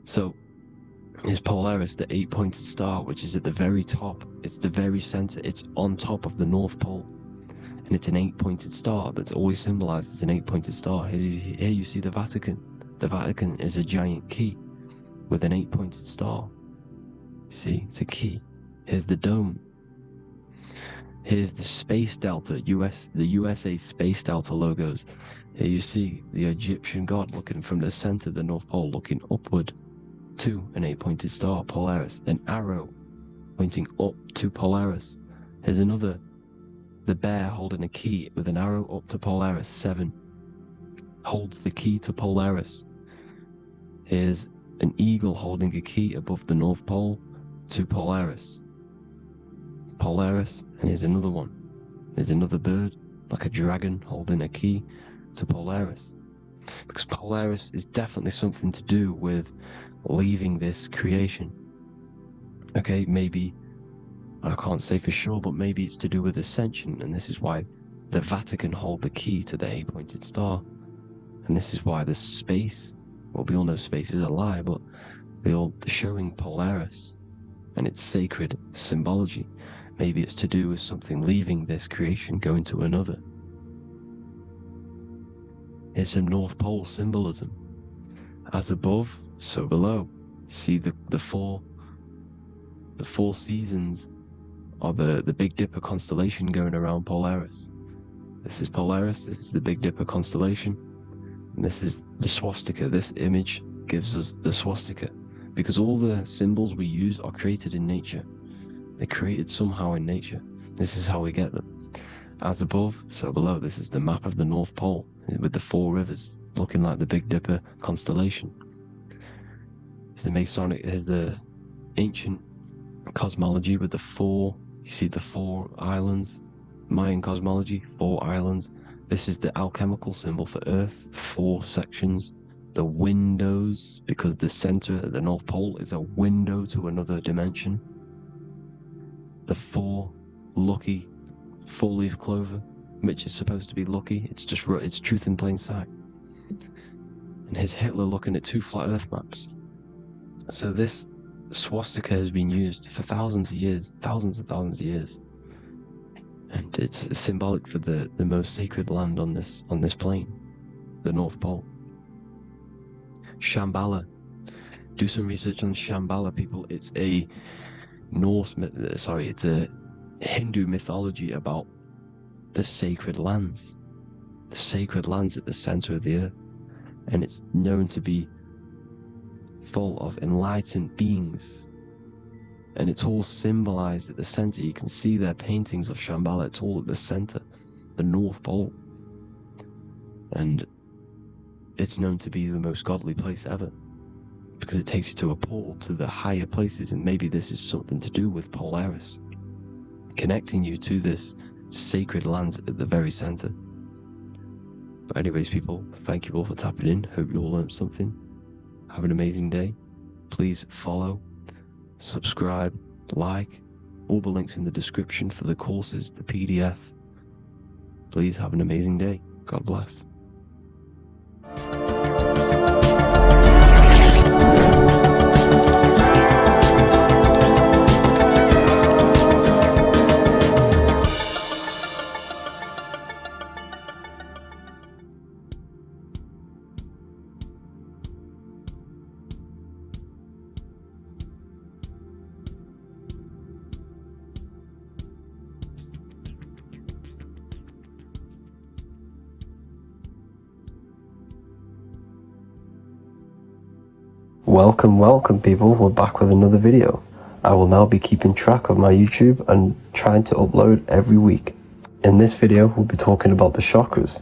So, is Polaris, the 8-pointed star, which is at the very top. It's the very center. It's on top of the North Pole. And it's an 8-pointed star that's always symbolized as an 8-pointed star. Here you see the Vatican. The Vatican is a giant key with an 8-pointed star. See, it's a key. Here's the dome. Here's the Space Delta, the USA Space Delta logos. Here you see the Egyptian god looking from the center of the North Pole, looking upward to an 8-pointed star, Polaris. An arrow pointing up to Polaris. Here's another, the bear holding a key with an arrow up to Polaris, 7. Holds the key to Polaris. Here's an eagle holding a key above the North Pole to Polaris. Polaris, and here's another one. There's another bird, like a dragon, holding a key to Polaris. Because Polaris is definitely something to do with leaving this creation. Okay, maybe, I can't say for sure, but maybe it's to do with ascension, and this is why the Vatican hold the key to the 8-pointed star. And this is why the space, well, we all know space is a lie, but they're showing Polaris and its sacred symbology. Maybe it's to do with something leaving this creation, going to another. It's some North Pole symbolism. As above, so below. See the four seasons of the Big Dipper constellation going around Polaris. This is Polaris, this is the Big Dipper constellation, and this is the swastika. This image gives us the swastika, because all the symbols we use are created in nature. They're created somehow in nature. This is how we get them. As above, so below. This is the map of the North Pole with the 4 rivers looking like the Big Dipper constellation. It's the Masonic, there's the ancient cosmology with the 4, you see the 4 islands, Mayan cosmology, 4 islands. This is the alchemical symbol for Earth, 4 sections. The windows, because the center at the North Pole is a window to another dimension. The 4 lucky 4-leaf clover, which is supposed to be lucky. It's truth in plain sight. And here's Hitler looking at 2 flat Earth maps. So this swastika has been used for thousands of years, thousands and thousands of years, and it's symbolic for the most sacred land on this plane, the North Pole. Shambhala. Do some research on Shambhala, people. It's a it's a Hindu mythology about the sacred lands at the center of the earth, and it's known to be full of enlightened beings, and it's all symbolized at the center. You can see their paintings of Shambhala. It's all at the center, the North Pole, and it's known to be the most godly place ever, because it takes you to a portal to the higher places. And maybe this is something to do with Polaris, connecting you to this sacred land at the very center. But anyways, people, thank you all for tapping in. Hope you all learned something. Have an amazing day. Please follow, subscribe, like, all the links in the description for the courses, the PDF. Please have an amazing day. God bless. Welcome people, we're back with another video. I will now be keeping track of my YouTube and trying to upload every week. In this video we'll be talking about the chakras.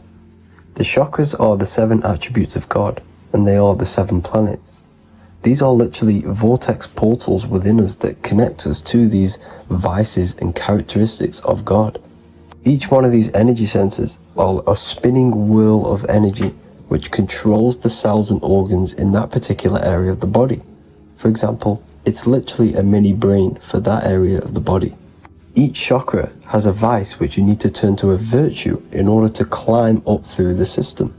The chakras are the 7 attributes of God, and they are the 7 planets. These are literally vortex portals within us that connect us to these vices and characteristics of God. Each one of these energy centers are a spinning wheel of energy which controls the cells and organs in that particular area of the body. For example, it's literally a mini brain for that area of the body. Each chakra has a vice which you need to turn to a virtue in order to climb up through the system.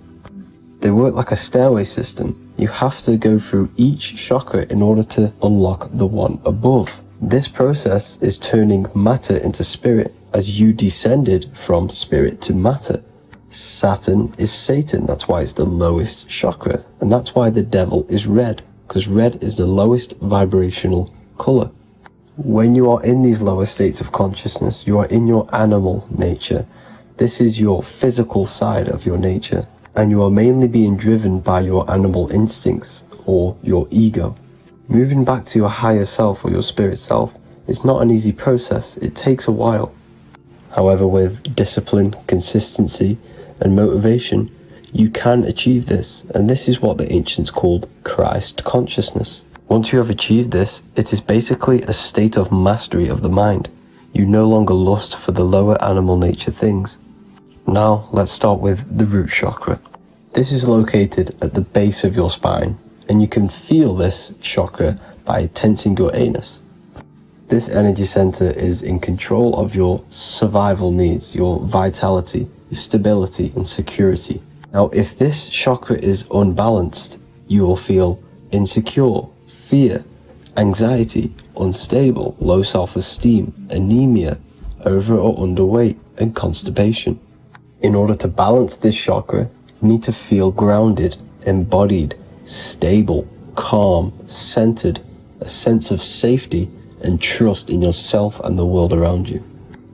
They work like a stairway system. You have to go through each chakra in order to unlock the one above. This process is turning matter into spirit, as you descended from spirit to matter. Saturn is Satan, that's why it's the lowest chakra, and that's why the devil is red, because red is the lowest vibrational color. When you are in these lower states of consciousness, you are in your animal nature. This is your physical side of your nature, and you are mainly being driven by your animal instincts or your ego. Moving back to your higher self or your spirit self is not an easy process. It takes a while. However, with discipline, consistency, and motivation, you can achieve this, and this is what the ancients called Christ consciousness. Once you have achieved this, it is basically a state of mastery of the mind. You no longer lust for the lower animal nature things. Now let's start with the root chakra. This is located at the base of your spine, and you can feel this chakra by tensing your anus. This energy center is in control of your survival needs, your vitality, stability and security. Now, if this chakra is unbalanced, you will feel insecure, fear, anxiety, unstable, low self-esteem, anemia, over or underweight, and constipation. In order to balance this chakra, you need to feel grounded, embodied, stable, calm, centered, a sense of safety and trust in yourself and the world around you.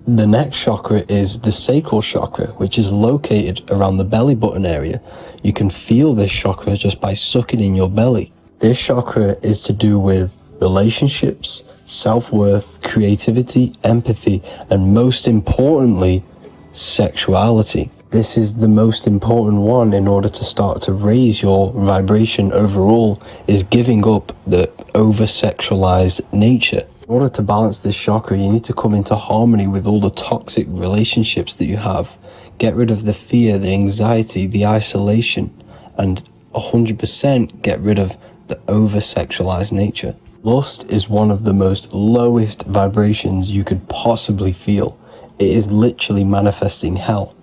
The next chakra is the sacral chakra, which is located around the belly button area. You can feel this chakra just by sucking in your belly. This chakra is to do with relationships, self-worth, creativity, empathy, and most importantly, sexuality. This is the most important one in order to start to raise your vibration overall, is giving up the over-sexualized nature. In order to balance this chakra, you need to come into harmony with all the toxic relationships that you have. Get rid of the fear, the anxiety, the isolation, and 100% get rid of the over-sexualized nature. Lust is one of the most lowest vibrations you could possibly feel. It is literally manifesting hell.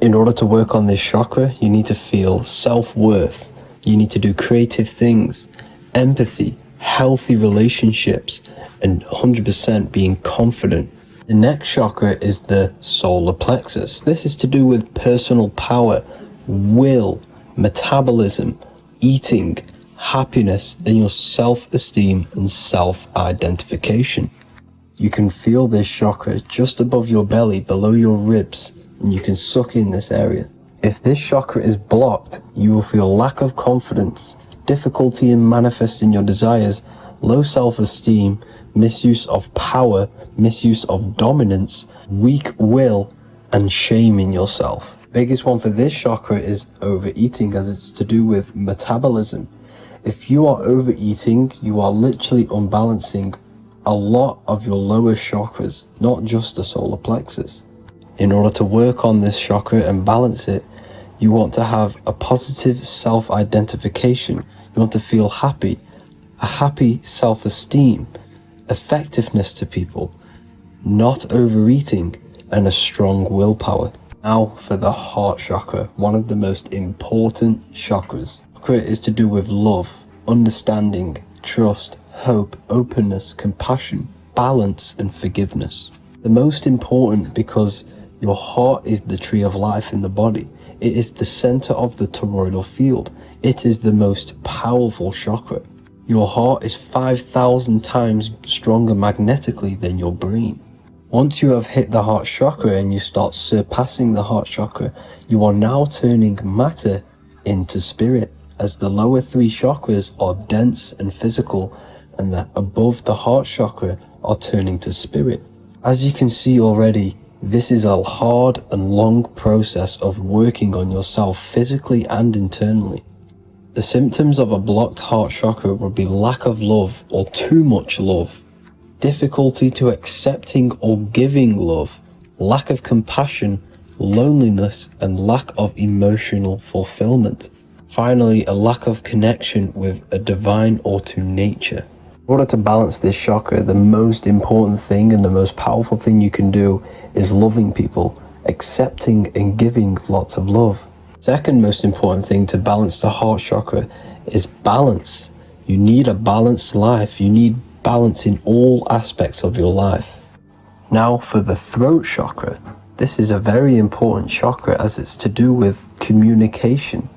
In order to work on this chakra, you need to feel self-worth. You need to do creative things, empathy, healthy relationships, and 100% being confident. The next chakra is the solar plexus. This is to do with personal power, will, metabolism, eating, happiness, and your self-esteem and self-identification. You can feel this chakra just above your belly, below your ribs, and you can suck in this area. If this chakra is blocked, you will feel lack of confidence, difficulty in manifesting your desires, low self-esteem, misuse of power, misuse of dominance, weak will, and shame in yourself. Biggest one for this chakra is overeating, as it's to do with metabolism. If you are overeating, you are literally unbalancing a lot of your lower chakras, not just the solar plexus. In order to work on this chakra and balance it, you want to have a positive self-identification. You want to feel happy, a happy self-esteem, effectiveness to people, not overeating, and a strong willpower. Now for the heart chakra, one of the most important chakras. Chakra is to do with love, understanding, trust, hope, openness, compassion, balance, and forgiveness. The most important because your heart is the tree of life in the body. It is the center of the toroidal field. It is the most powerful chakra. Your heart is 5,000 times stronger magnetically than your brain. Once you have hit the heart chakra and you start surpassing the heart chakra, you are now turning matter into spirit, as the lower three chakras are dense and physical, and the above the heart chakra are turning to spirit. As you can see already, this is a hard and long process of working on yourself physically and internally. The symptoms of a blocked heart chakra would be lack of love or too much love, difficulty to accepting or giving love, lack of compassion, loneliness, and lack of emotional fulfillment. Finally, a lack of connection with a divine or to nature. In order to balance this chakra, the most important thing and the most powerful thing you can do is loving people, accepting and giving lots of love. Second most important thing to balance the heart chakra is balance. You need a balanced life. You need balance in all aspects of your life. Now for the throat chakra. This is a very important chakra as it's to do with communication.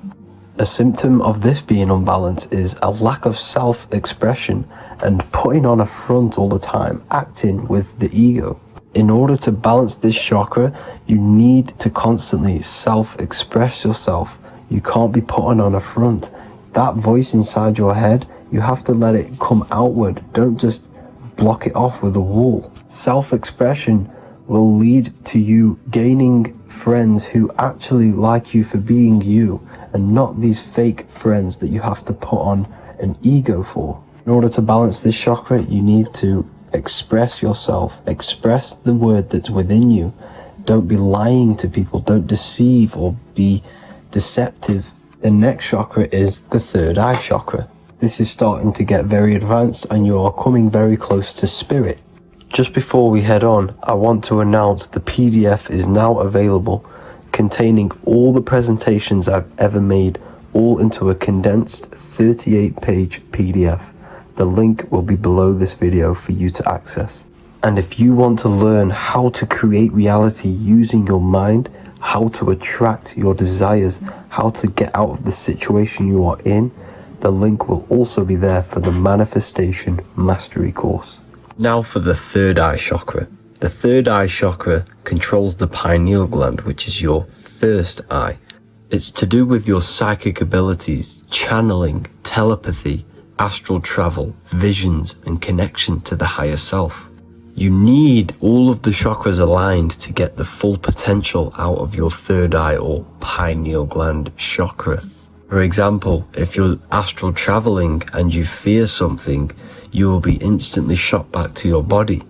A symptom of this being unbalanced is a lack of self-expression and putting on a front all the time, acting with the ego. In order to balance this chakra, you need to constantly self-express yourself. You can't be putting on a front. That voice inside your head, you have to let it come outward. Don't just block it off with a wall. Self-expression will lead to you gaining friends who actually like you for being you, and not these fake friends that you have to put on an ego for. In order to balance this chakra, you need to express yourself, express the word that's within you. Don't be lying to people, don't deceive or be deceptive. The next chakra is the third eye chakra. This is starting to get very advanced and you are coming very close to spirit. Just before we head on, I want to announce the PDF is now available, containing all the presentations I've ever made, all into a condensed 38-page PDF The link will be below this video for you to access. And if you want to learn how to create reality using your mind, how to attract your desires, how to get out of the situation you are in, the link will also be there for the Manifestation Mastery course. Now for the third eye chakra. The third eye chakra controls the pineal gland, which is your first eye. It's to do with your psychic abilities, channeling, telepathy, astral travel, visions, and connection to the higher self. You need all of the chakras aligned to get the full potential out of your third eye or pineal gland chakra. For example, if you're astral traveling and you fear something, you will be instantly shot back to your body.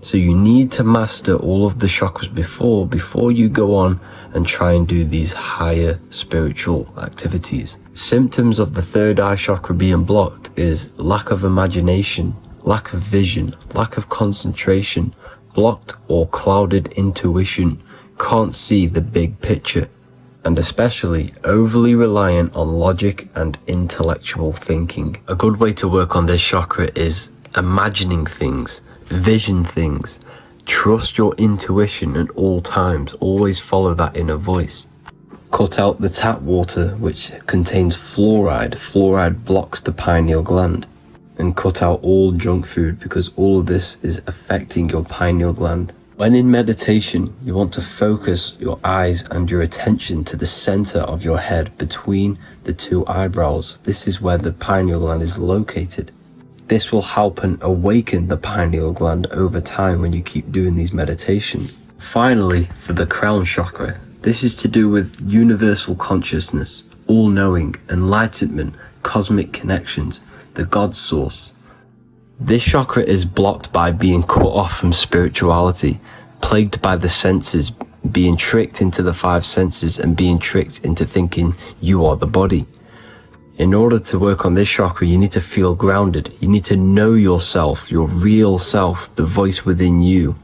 So you need to master all of the chakras before you go on and try and do these higher spiritual activities. Symptoms of the third eye chakra being blocked is lack of imagination, lack of vision, lack of concentration, blocked or clouded intuition, can't see the big picture, and especially overly reliant on logic and intellectual thinking. A good way to work on this chakra is imagining things, vision things, trust your intuition at all times, always follow that inner voice. Cut out the tap water which contains fluoride. Fluoride blocks the pineal gland. And cut out all junk food because all of this is affecting your pineal gland. When in meditation, you want to focus your eyes and your attention to the center of your head between the two eyebrows. This is where the pineal gland is located. This will help and awaken the pineal gland over time when you keep doing these meditations. Finally, for the crown chakra, this is to do with universal consciousness, all-knowing, enlightenment, cosmic connections, the God source. This chakra is blocked by being cut off from spirituality, plagued by the senses, being tricked into the five senses and being tricked into thinking you are the body. In order to work on this chakra, you need to feel grounded. You need to know yourself, your real self, the voice within you.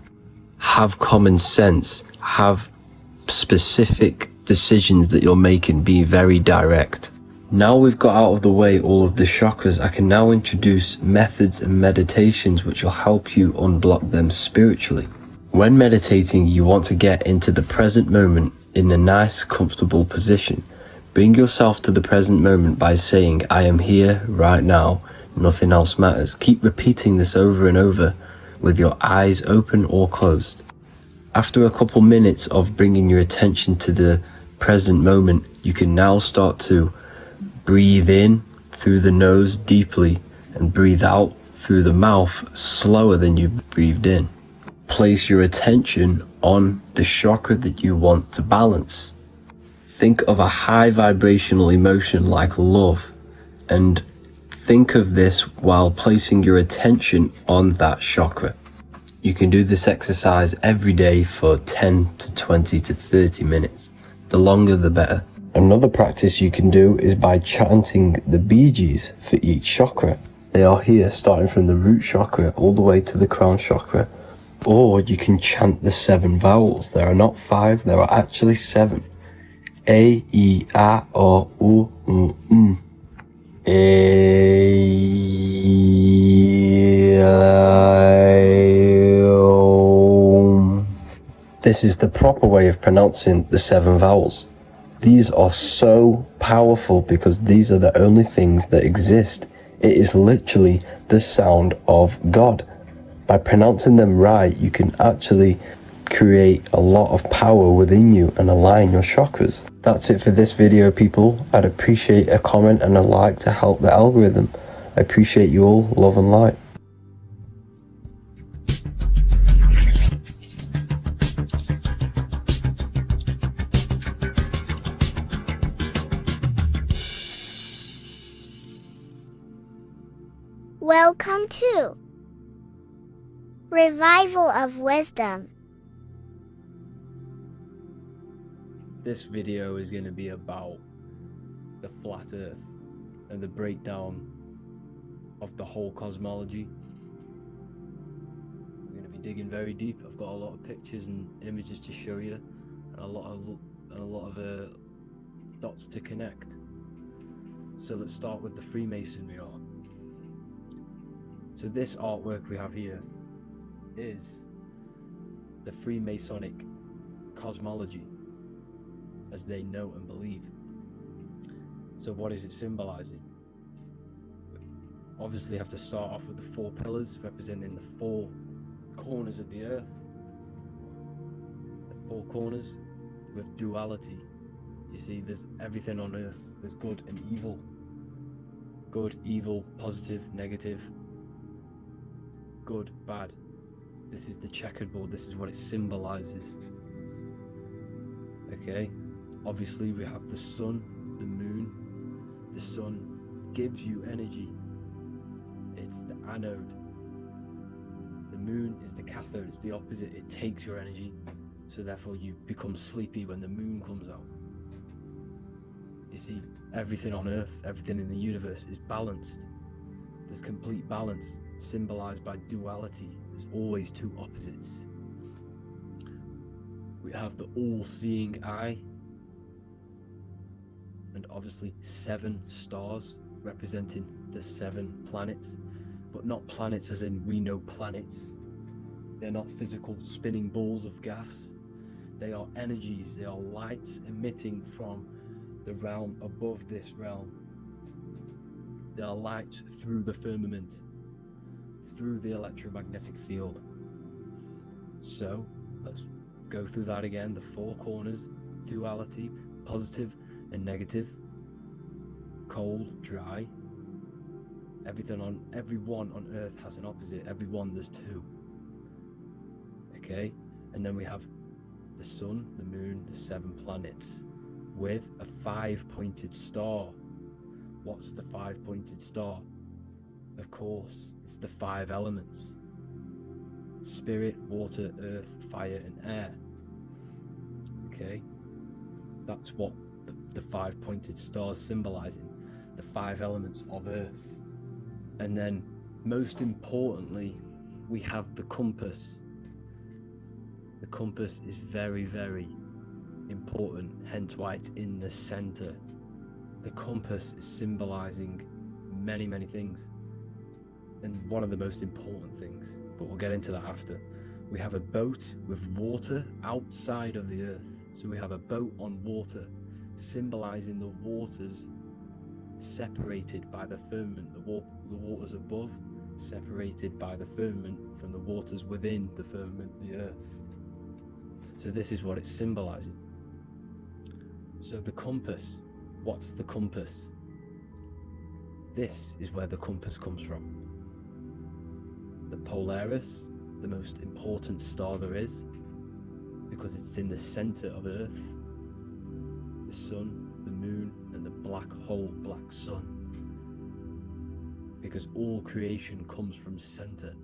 Have common sense, have specific decisions that you're making, be very direct. Now we've got out of the way all of the chakras, I can now introduce methods and meditations which will help you unblock them spiritually. When meditating, you want to get into the present moment in a nice, comfortable position. Bring yourself to the present moment by saying, I am here right now, nothing else matters. Keep repeating this over and over with your eyes open or closed. After a couple minutes of bringing your attention to the present moment, you can now start to breathe in through the nose deeply and breathe out through the mouth slower than you breathed in. Place your attention on the chakra that you want to balance. Think of a high vibrational emotion like love, and think of this while placing your attention on that chakra. You can do this exercise every day for 10 to 20 to 30 minutes. The longer the better. Another practice you can do is by chanting the Bijis for each chakra. They are here starting from the root chakra all the way to the crown chakra. Or you can chant the 7 vowels. There are not 5, there are actually 7. A, I, A, O, U, M. A, I, O. This is the proper way of pronouncing the 7 vowels. These are so powerful because these are the only things that exist. It is literally the sound of God. By pronouncing them right, you can actually create a lot of power within you and align your chakras. That's it for this video, people. I'd appreciate a comment and a like to help the algorithm. I appreciate you all. Love and light. Welcome to Revival of Wisdom. This video is going to be about the flat earth and the breakdown of the whole cosmology. I'm going to be digging very deep. I've got a lot of pictures and images to show you, and a lot of dots to connect. So let's start with the Freemasonry art. So this artwork we have here is the Freemasonic cosmology as they know and believe. So what is it symbolizing? Obviously have to start off with the 4 pillars representing the 4 corners of the earth. The 4 corners with duality. You see, there's everything on earth. There's good and evil. Good, evil, positive, negative. Good, bad. This is the checkerboard. This is what it symbolizes. Okay, obviously we have the sun, the moon. The sun gives you energy. It's the anode. The moon is the cathode. It's the opposite. It takes your energy. So therefore you become sleepy when the moon comes out. You see, everything on earth, everything in the universe is balanced. There's complete balance, symbolized by duality. There's always 2 opposites. We have the all-seeing eye, and obviously 7 stars representing the 7 planets, but not planets as in we know planets. They're not physical spinning balls of gas. They are energies, they are lights emitting from the realm above this realm. They are lights through the firmament, through the electromagnetic field. So let's go through that again. The 4 corners, duality, positive and negative, cold, dry. Everyone on earth has an opposite. Everyone, there's 2. Okay, and then we have the sun, the moon, the 7 planets with a 5-pointed star. What's the 5-pointed star? Of course, it's the 5 elements: spirit, water, earth, fire, and air. Okay, that's what the 5-pointed stars symbolizing, the 5 elements of earth. And then, most importantly, we have the compass. The compass is very, very important, hence why it's in the center. The compass is symbolizing many, many things. And one of the most important things, but we'll get into that after. We have a boat with water outside of the earth. So we have a boat on water, symbolizing the waters separated by the firmament, the waters above, separated by the firmament from the waters within the firmament, the earth. So this is what it's symbolizing. So the compass, what's the compass? This is where the compass comes from. The Polaris, the most important star there is, because it's in the center of Earth, the sun, the moon, and the black hole, black sun. Because all creation comes from center,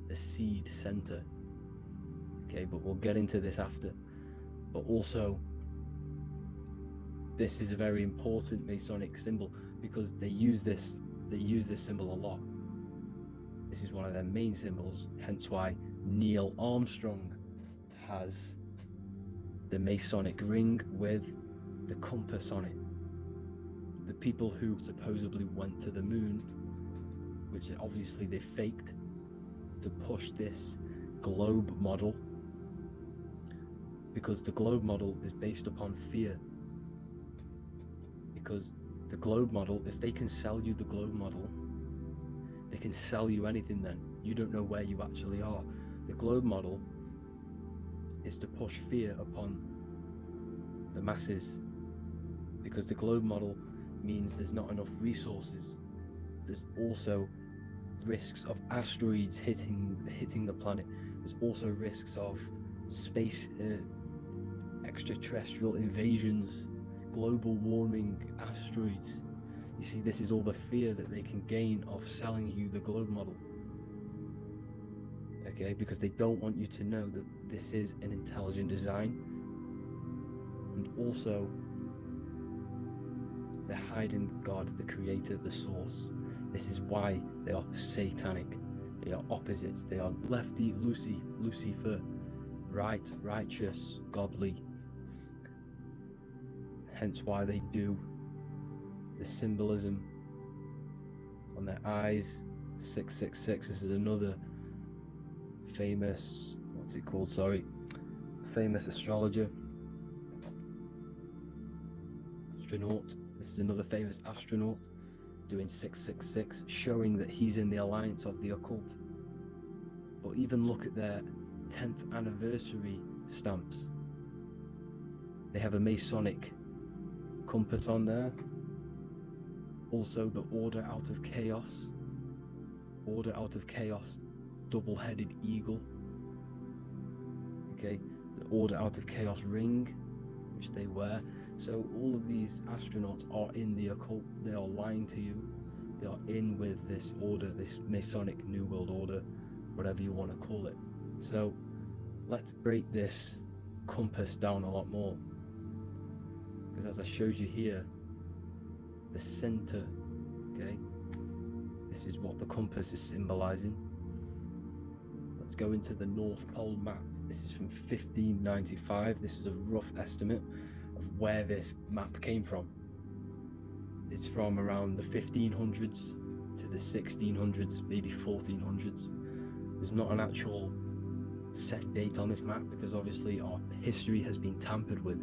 the seed center. Okay, but we'll get into this after. But also, this is a very important Masonic symbol because they use this symbol a lot. This is one of their main symbols, hence why Neil Armstrong has the Masonic ring with the compass on it. The people who supposedly went to the moon, which obviously they faked to push this globe model, because the globe model is based upon fear. Because the globe model, if they can sell you the globe model, they can sell you anything then. You don't know where you actually are. The globe model is to push fear upon the masses, because the globe model means there's not enough resources. There's also risks of asteroids hitting the planet. There's also risks of space extraterrestrial invasions, global warming, asteroids. You see, this is all the fear that they can gain of selling you the globe model. Okay, because they don't want you to know that this is an intelligent design. And also, they're hiding God, the creator, the source. This is why they are satanic. They are opposites. They are lefty, Lucifer, right, righteous, godly. Hence why they do the symbolism on their eyes, 666. This is another famous, what's it called? Sorry, famous astrologer, astronaut. This is another famous astronaut doing 666, showing that he's in the alliance of the occult. But even look at their 10th anniversary stamps. They have a Masonic compass on there. Also the Order Out of Chaos. Order Out of Chaos, double-headed eagle. Okay, the Order Out of Chaos ring, which they wear. So all of these astronauts are in the occult. They are lying to you. They are in with this order, this Masonic New World Order, whatever you want to call it. So let's break this compass down a lot more. Because as I showed you here, the center, okay, this is what the compass is symbolizing. Let's go into the North Pole map. This is from 1595. This is a rough estimate of where this map came from. It's from around the 1500s to the 1600s, maybe 1400s. There's not an actual set date on this map because obviously our history has been tampered with.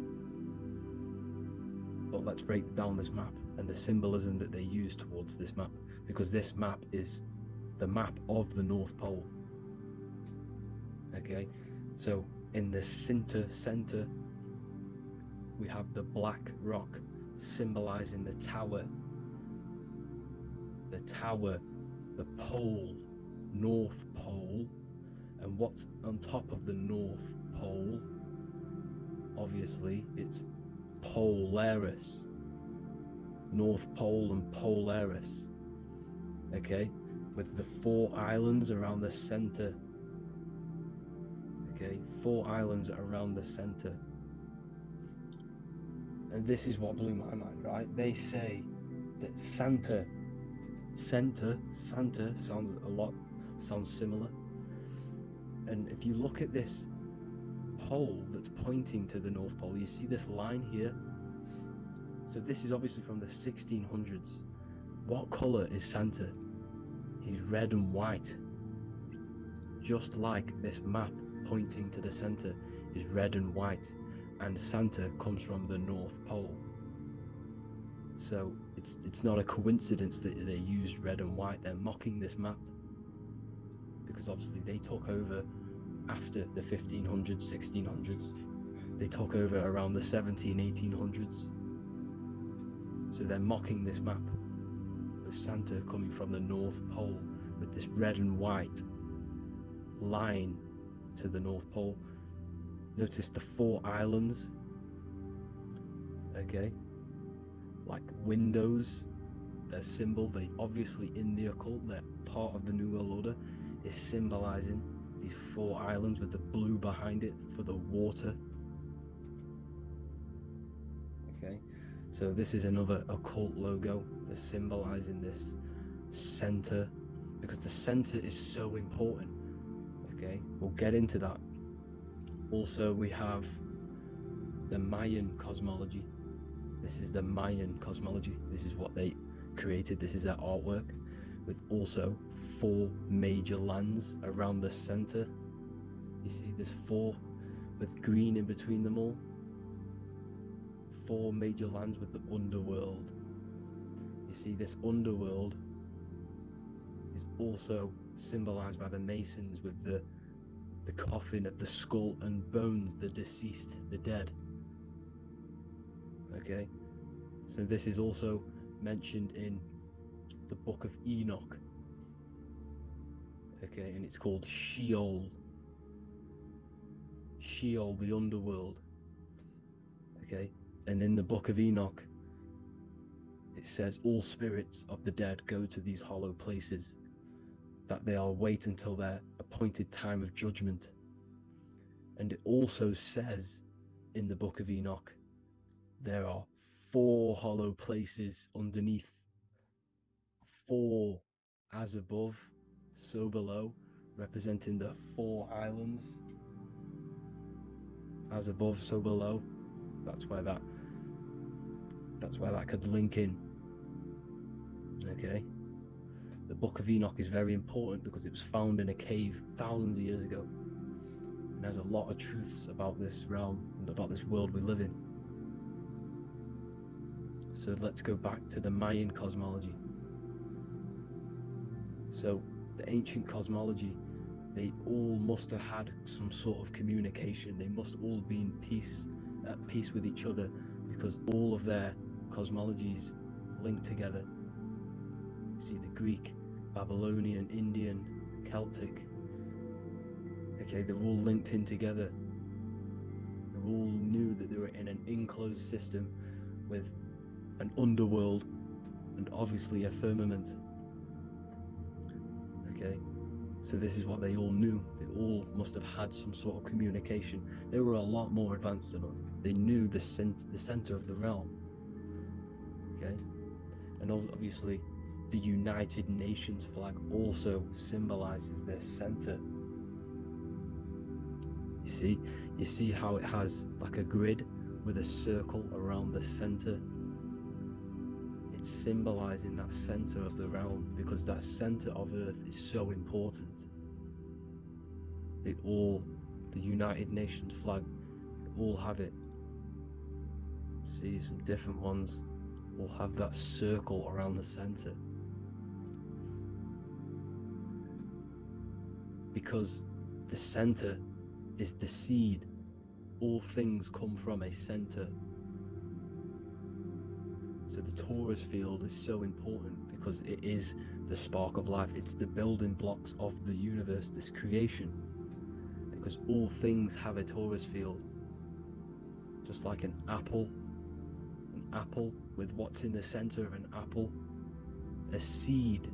But let's break down this map and the symbolism that they use towards this map, because this map is the map of the North Pole. Okay, so in the center we have the black rock symbolizing the tower, the pole, North Pole. And what's on top of the North Pole? Obviously it's Polaris, North Pole and Polaris. Okay, with the 4 islands around the center. Okay, 4 islands around the center. And this is what blew my mind, right? They say that Santa sounds similar. And if you look at this pole that's pointing to the North Pole, you see this line here. So this is obviously from the 1600s. What color is Santa? He's red and white. Just like this map pointing to the center is red and white, and Santa comes from the North Pole. So it's not a coincidence that they used red and white. They're mocking this map because obviously they took over after the 1500s, 1600s. They took over around the 1800s. So they're mocking this map with Santa coming from the North Pole with this red and white line to the North Pole. Notice the 4 islands, okay, like windows, their symbol. They obviously in the occult, they're part of the New World Order, is symbolizing these 4 islands with the blue behind it for the water. Okay, so this is another occult logo. They're symbolizing this center because the center is so important. Okay, we'll get into that. Also, we have the Mayan cosmology. This is the Mayan cosmology. This is what they created. This is their artwork, with also 4 major lands around the center. You see there's 4 with green in between them all. 4 major lands with the underworld. You see this underworld is also symbolized by the Masons with the coffin of the skull and bones, the deceased, the dead. Okay, so this is also mentioned in the Book of Enoch. Okay, and it's called Sheol. Sheol, the underworld. Okay, and in the Book of Enoch, it says all spirits of the dead go to these hollow places, that they are wait until their appointed time of judgment. And it also says in the Book of Enoch, there are 4 hollow places underneath. 4, as above, so below, representing the 4 islands. As above, so below. That's where that could link in. Okay. The Book of Enoch is very important because it was found in a cave thousands of years ago. And there's a lot of truths about this realm and about this world we live in. So let's go back to the Mayan cosmology. So the ancient cosmology, they all must have had some sort of communication. They must all be at peace with each other, because all of their cosmologies link together. See, the Greek, Babylonian, Indian, Celtic, okay, they're all linked in together. They all knew that they were in an enclosed system with an underworld and obviously a firmament. Okay, so this is what they all knew. They all must have had some sort of communication. They were a lot more advanced than us. They knew the center of the realm. Okay, and obviously the United Nations flag also symbolizes their center. You see how it has like a grid with a circle around the center. It's symbolizing that center of the realm, because that center of Earth is so important. The United Nations flag, they all have it. See, some different ones will have that circle around the center. Because the center is the seed. All things come from a center. So the torus field is so important because it is the spark of life. It's the building blocks of the universe, this creation. Because all things have a torus field. Just like an apple with what's in the center of an apple, a seed.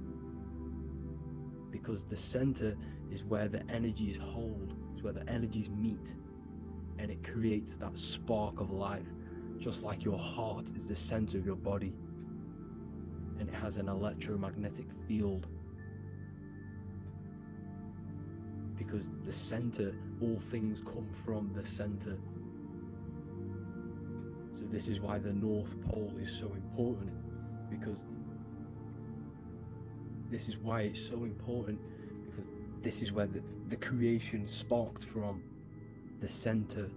Because the center is where the energies hold, it's where the energies meet, and it creates that spark of life. Just like your heart is the center of your body, and it has an electromagnetic field. Because the center, all things come from the center. So this is why the North Pole is so important, because this is why it's so important, because this is where the creation sparked from, the center.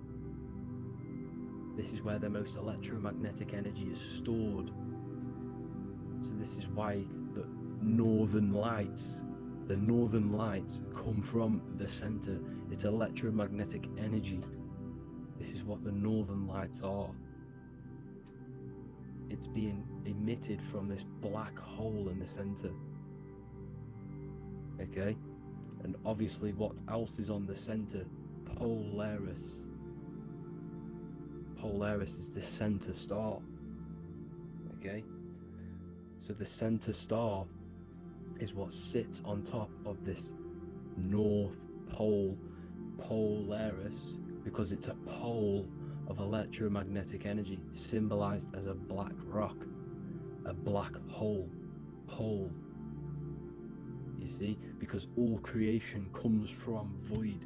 This is where the most electromagnetic energy is stored. So this is why the northern lights come from the center. It's electromagnetic energy. This is what the northern lights are. It's being emitted from this black hole in the center. Okay? And obviously what else is on the center? Polaris. Polaris is the center star. Okay? So the center star is what sits on top of this North Pole, Polaris, because it's a pole of electromagnetic energy, symbolized as a black rock, a black hole, pole. You see, because all creation comes from void.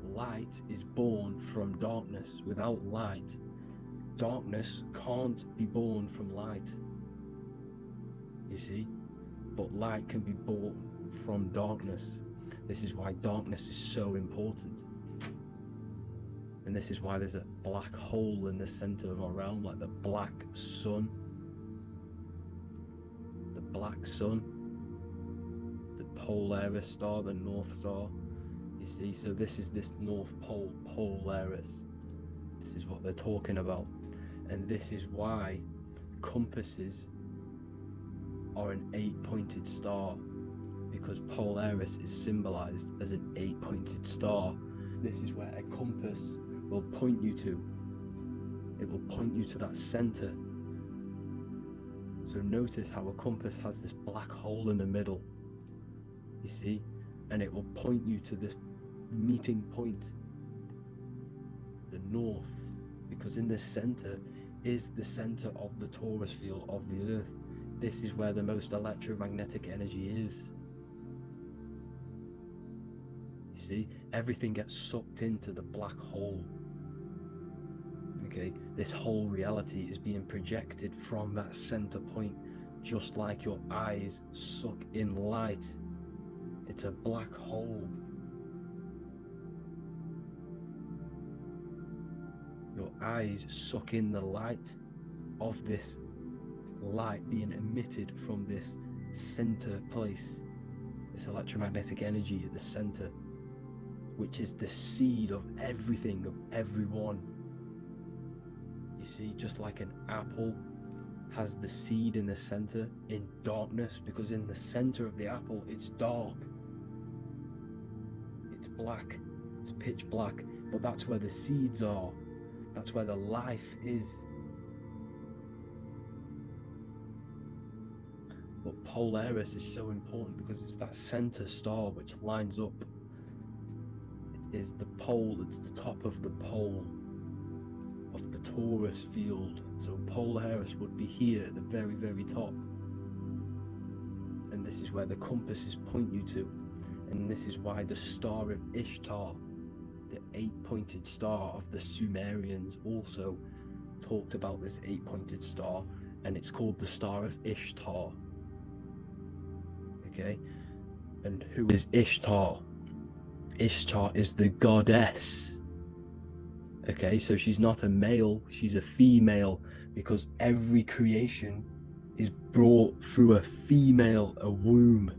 Light is born from darkness. Without light, darkness can't be born from light. You see, but light can be born from darkness. This is why darkness is so important. And this is why there's a black hole in the center of our realm, like the black sun. The black sun. The Polaris star, the North Star. You see, so this is this North Pole, Polaris. This is what they're talking about. And this is why compasses are an 8-pointed star, because Polaris is symbolized as an 8-pointed star. This is where a compass will point you to. It will point you to that center. So notice how a compass has this black hole in the middle, you see, and it will point you to this meeting point, the north, because in the center is the center of the torus field of the earth. This is where the most electromagnetic energy is. You see, everything gets sucked into the black hole. Okay, this whole reality is being projected from that center point just like your eyes suck in light. It's a black hole. Your eyes suck in the light of this light being emitted from this center place, this electromagnetic energy at the center, which is the seed of everything, of everyone. You see, just like an apple has the seed in the center in darkness, because in the center of the apple it's dark, it's black, it's pitch black, but that's where the seeds are, that's where the life is. But Polaris is so important because it's that center star which lines up. It is the pole, it's the top of the pole of the torus field. So Polaris would be here at the very, very top. And this is where the compasses point you to. And this is why the Star of Ishtar, the 8-pointed star of the Sumerians, also talked about this 8-pointed star, and it's called the Star of Ishtar. Okay, and who is Ishtar? Ishtar is the goddess. Okay, so she's not a male, she's a female, because every creation is brought through a female, a womb.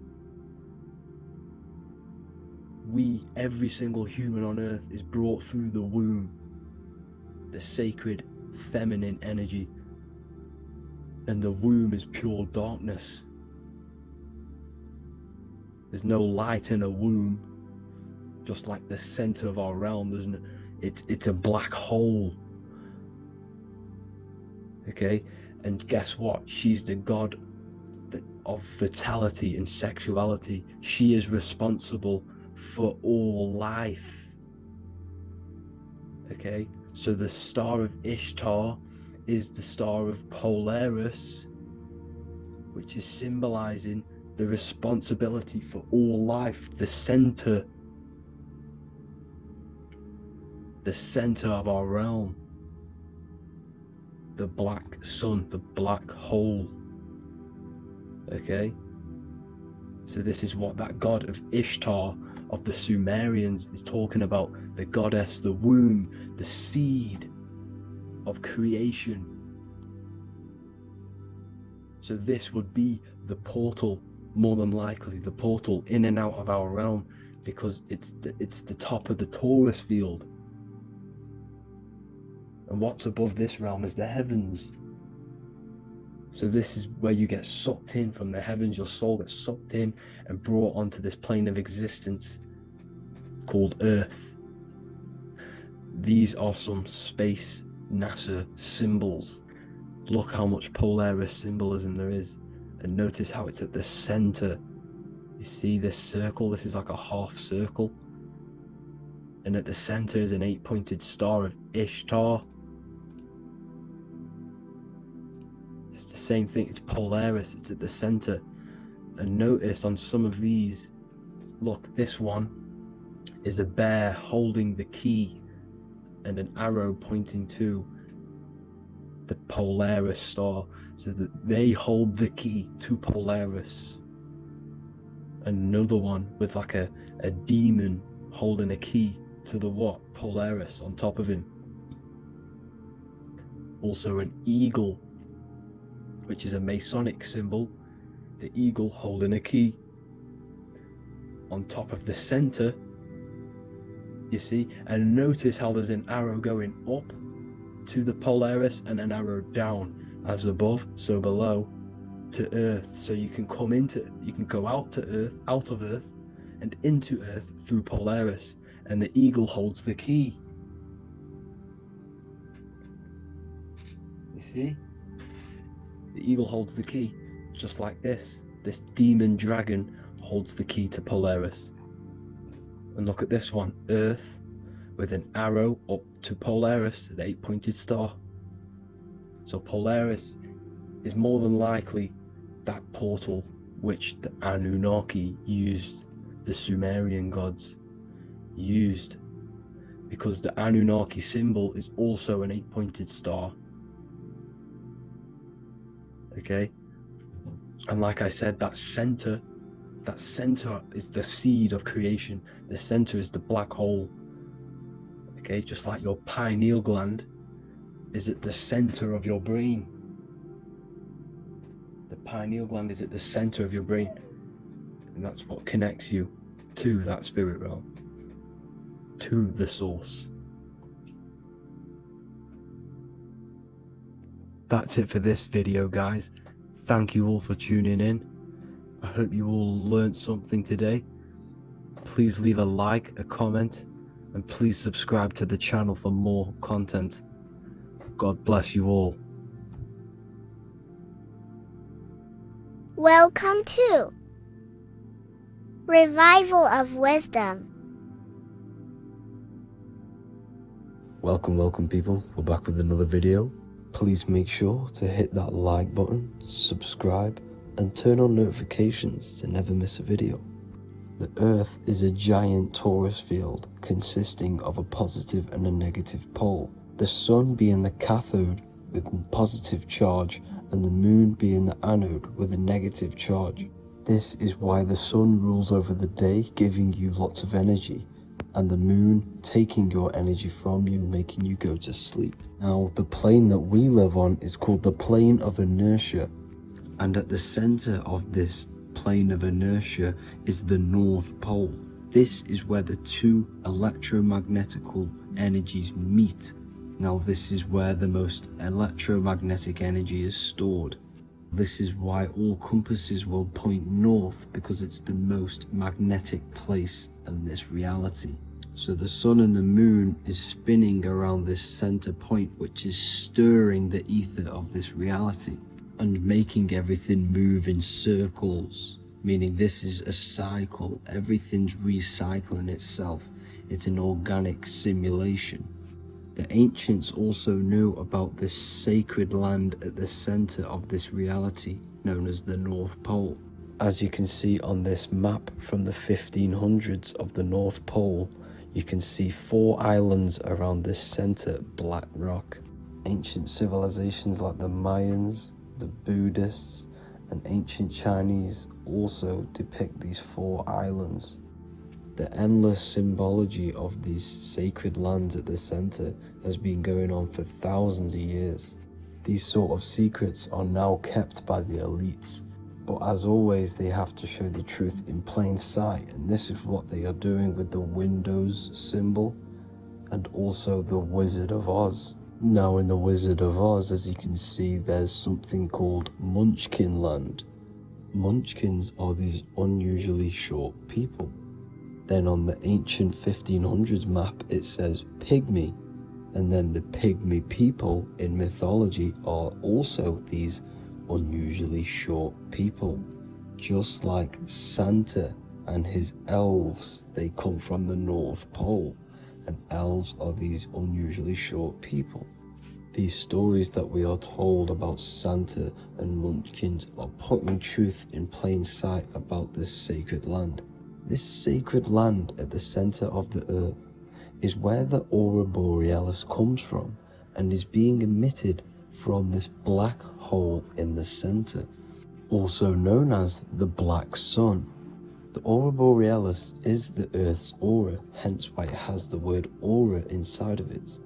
Every single human on earth is brought through the womb, the sacred feminine energy, and the womb is pure darkness. There's no light in a womb, just like the center of our realm. It's a black hole. Okay, and guess what? She's the god of fertility and sexuality. She is responsible for all life. Okay, so the Star of Ishtar is the Star of Polaris, which is symbolizing the responsibility for all life, the center of our realm, the black sun, the black hole. Okay, so this is what that god of Ishtar of the Sumerians is talking about, the goddess, the womb, the seed of creation. So this would be the portal, more than likely the portal in and out of our realm, because it's the top of the torus field. And what's above this realm is the heavens. So this is where you get sucked in from the heavens. Your soul gets sucked in and brought onto this plane of existence called Earth. These are some space NASA symbols. Look how much Polaris symbolism there is, and notice how it's at the center. You see this circle? This is like a half circle, and at the center is an 8-pointed star of Ishtar. It's the same thing, it's Polaris, it's at the center. And notice on some of these, look, this one is a bear holding the key and an arrow pointing to the Polaris star, so that they hold the key to Polaris. Another one with like a demon holding a key to the what? Polaris on top of him. Also an eagle, which is a Masonic symbol, the eagle holding a key. On top of the center, you see, and notice how there's an arrow going up to the Polaris and an arrow down, as above, so below, to Earth. So you can go out of Earth and into Earth through Polaris, and the eagle holds the key. You see? The eagle holds the key, just like this. This demon dragon holds the key to Polaris. And look at this one, Earth, with an arrow up to Polaris, the 8-pointed star. So Polaris is more than likely that portal which the Anunnaki used, the Sumerian gods used, because the Anunnaki symbol is also an 8-pointed star. Okay, And like I said, that center is the seed of creation. The center is the black hole. Okay, just like your pineal gland is at the center of your brain. The pineal gland is at the center of your brain. And that's what connects you to that spirit realm, to the source. That's it for this video, guys. Thank you all for tuning in. I hope you all learned something today. Please leave a like, a comment, and please subscribe to the channel for more content. God bless you all. Welcome to Revival of Wisdom. Welcome people. We're back with another video. Please make sure to hit that like button, subscribe, and turn on notifications to never miss a video. The Earth is a giant torus field consisting of a positive and a negative pole. The Sun being the cathode with a positive charge and the Moon being the anode with a negative charge. This is why the Sun rules over the day, giving you lots of energy, and the Moon taking your energy from you, making you go to sleep. Now, the plane that we live on is called the plane of inertia, and at the center of this plane of inertia is the North Pole. This is where the two electromagnetical energies meet. Now, this is where the most electromagnetic energy is stored. This is why all compasses will point north, because it's the most magnetic place in this reality. So the Sun and the Moon is spinning around this center point, which is stirring the ether of this reality and making everything move in circles, meaning this is a cycle. Everything's recycling itself. It's an organic simulation. The ancients also knew about this sacred land at the center of this reality, known as the North Pole. As you can see on this map from the 1500s of the North Pole, you can see 4 islands around this center black rock. Ancient civilizations like the Mayans, the Buddhists, and ancient Chinese also depict these 4 islands. The endless symbology of these sacred lands at the center has been going on for thousands of years. These sort of secrets are now kept by the elites, but as always they have to show the truth in plain sight, and this is what they are doing with the Windows symbol and also the Wizard of Oz. Now in the Wizard of Oz, as you can see, there's something called Munchkin Land. Munchkins are these unusually short people. Then on the ancient 1500s map it says Pygmy, and then the Pygmy people in mythology are also these unusually short people. Just like Santa and his elves, they come from the North Pole, and elves are these unusually short people. These stories that we are told about Santa and Munchkins are putting truth in plain sight about this sacred land. This sacred land at the center of the earth is where the aurora borealis comes from and is being emitted from this black hole in the center, also known as the black sun. The aurora borealis is the Earth's aura, hence why it has the word aura inside of it.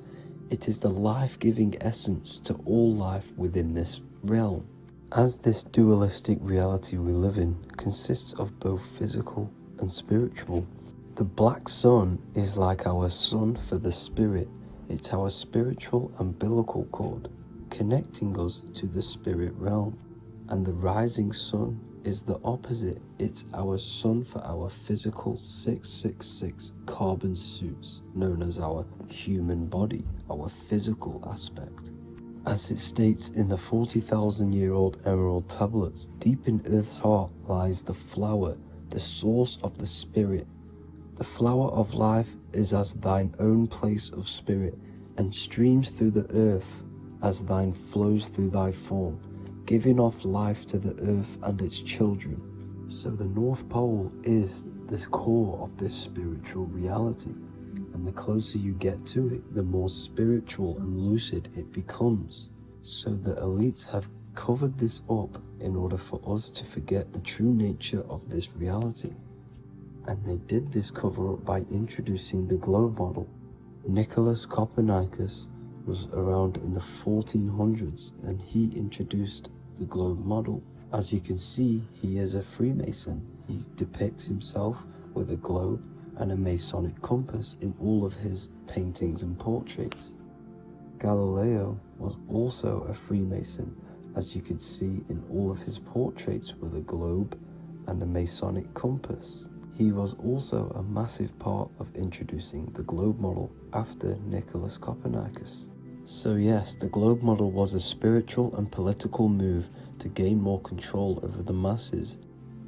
It is the life-giving essence to all life within this realm. As this dualistic reality we live in consists of both physical and spiritual, the black sun is like our sun for the spirit. It's our spiritual umbilical cord, connecting us to the spirit realm. And the rising sun is the opposite. It's our sun for our physical 666 carbon suits, known as our human body, our physical aspect. As it states in the 40,000-year-old emerald tablets, deep in Earth's heart lies the flower, the source of the spirit. The flower of life is as thine own place of spirit, and streams through the earth as thine flows through thy form, giving off life to the earth and its children. So the North Pole is the core of this spiritual reality, and the closer you get to it, the more spiritual and lucid it becomes. So the elites have covered this up in order for us to forget the true nature of this reality. And they did this cover up by introducing the globe model. Nicholas Copernicus was around in the 1400s and he introduced the globe model. As you can see, he is a Freemason. He depicts himself with a globe and a Masonic compass in all of his paintings and portraits. Galileo was also a Freemason, as you could see in all of his portraits with a globe and a Masonic compass. He was also a massive part of introducing the globe model after Nicholas Copernicus. So yes, the globe model was a spiritual and political move to gain more control over the masses.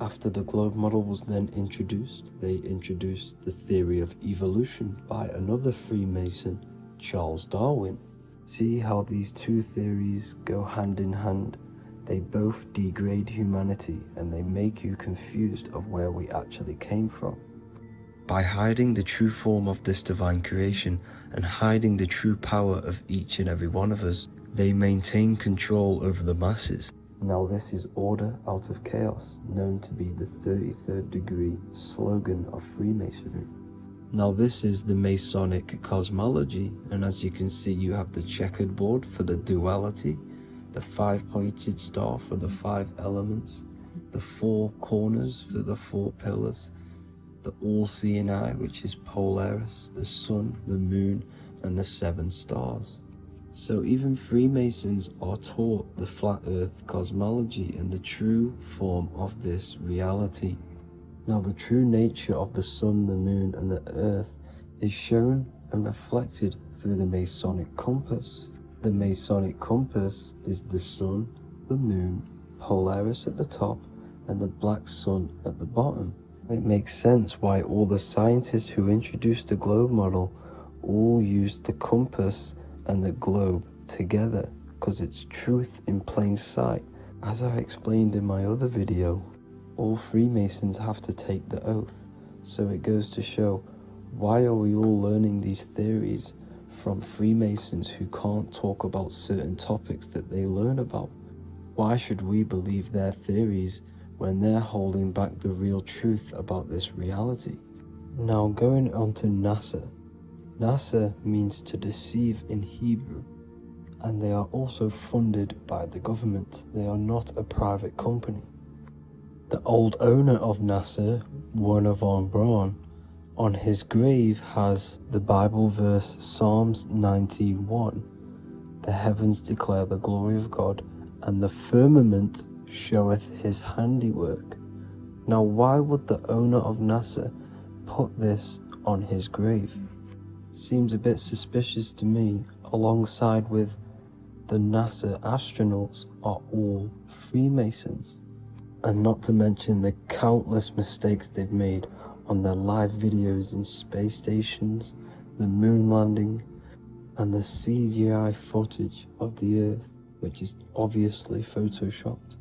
After the globe model was then introduced, they introduced the theory of evolution by another Freemason, Charles Darwin. See how these two theories go hand in hand? They both degrade humanity and they make you confused of where we actually came from. By hiding the true form of this divine creation and hiding the true power of each and every one of us, they maintain control over the masses. Now this is order out of chaos, known to be the 33rd degree slogan of Freemasonry. Now this is the Masonic cosmology, and as you can see you have the checkered board for the duality, the 5-pointed star for the 5 elements, the 4 corners for the 4 pillars, the all-seeing eye which is Polaris, the sun, the moon and the 7 stars. So even Freemasons are taught the flat earth cosmology and the true form of this reality. Now the true nature of the sun, the moon and the earth is shown and reflected through the Masonic compass. The Masonic compass is the sun, the moon, Polaris at the top and the black sun at the bottom. It makes sense why all the scientists who introduced the globe model all used the compass and the globe together, because it's truth in plain sight. As I explained in my other video, all Freemasons have to take the oath, so it goes to show, why are we all learning these theories from Freemasons who can't talk about certain topics that they learn about? Why should we believe their theories when they're holding back the real truth about this reality? Now going on to NASA. NASA means to deceive in Hebrew, and they are also funded by the government. They are not a private company. The old owner of NASA, Werner von Braun, on his grave has the Bible verse Psalms 91. The heavens declare the glory of God, and the firmament showeth his handiwork. Now why would the owner of NASA put this on his grave? Seems a bit suspicious to me, alongside with the NASA astronauts are all Freemasons. And not to mention the countless mistakes they've made on their live videos in space stations, the moon landing, and the CGI footage of the Earth, which is obviously photoshopped.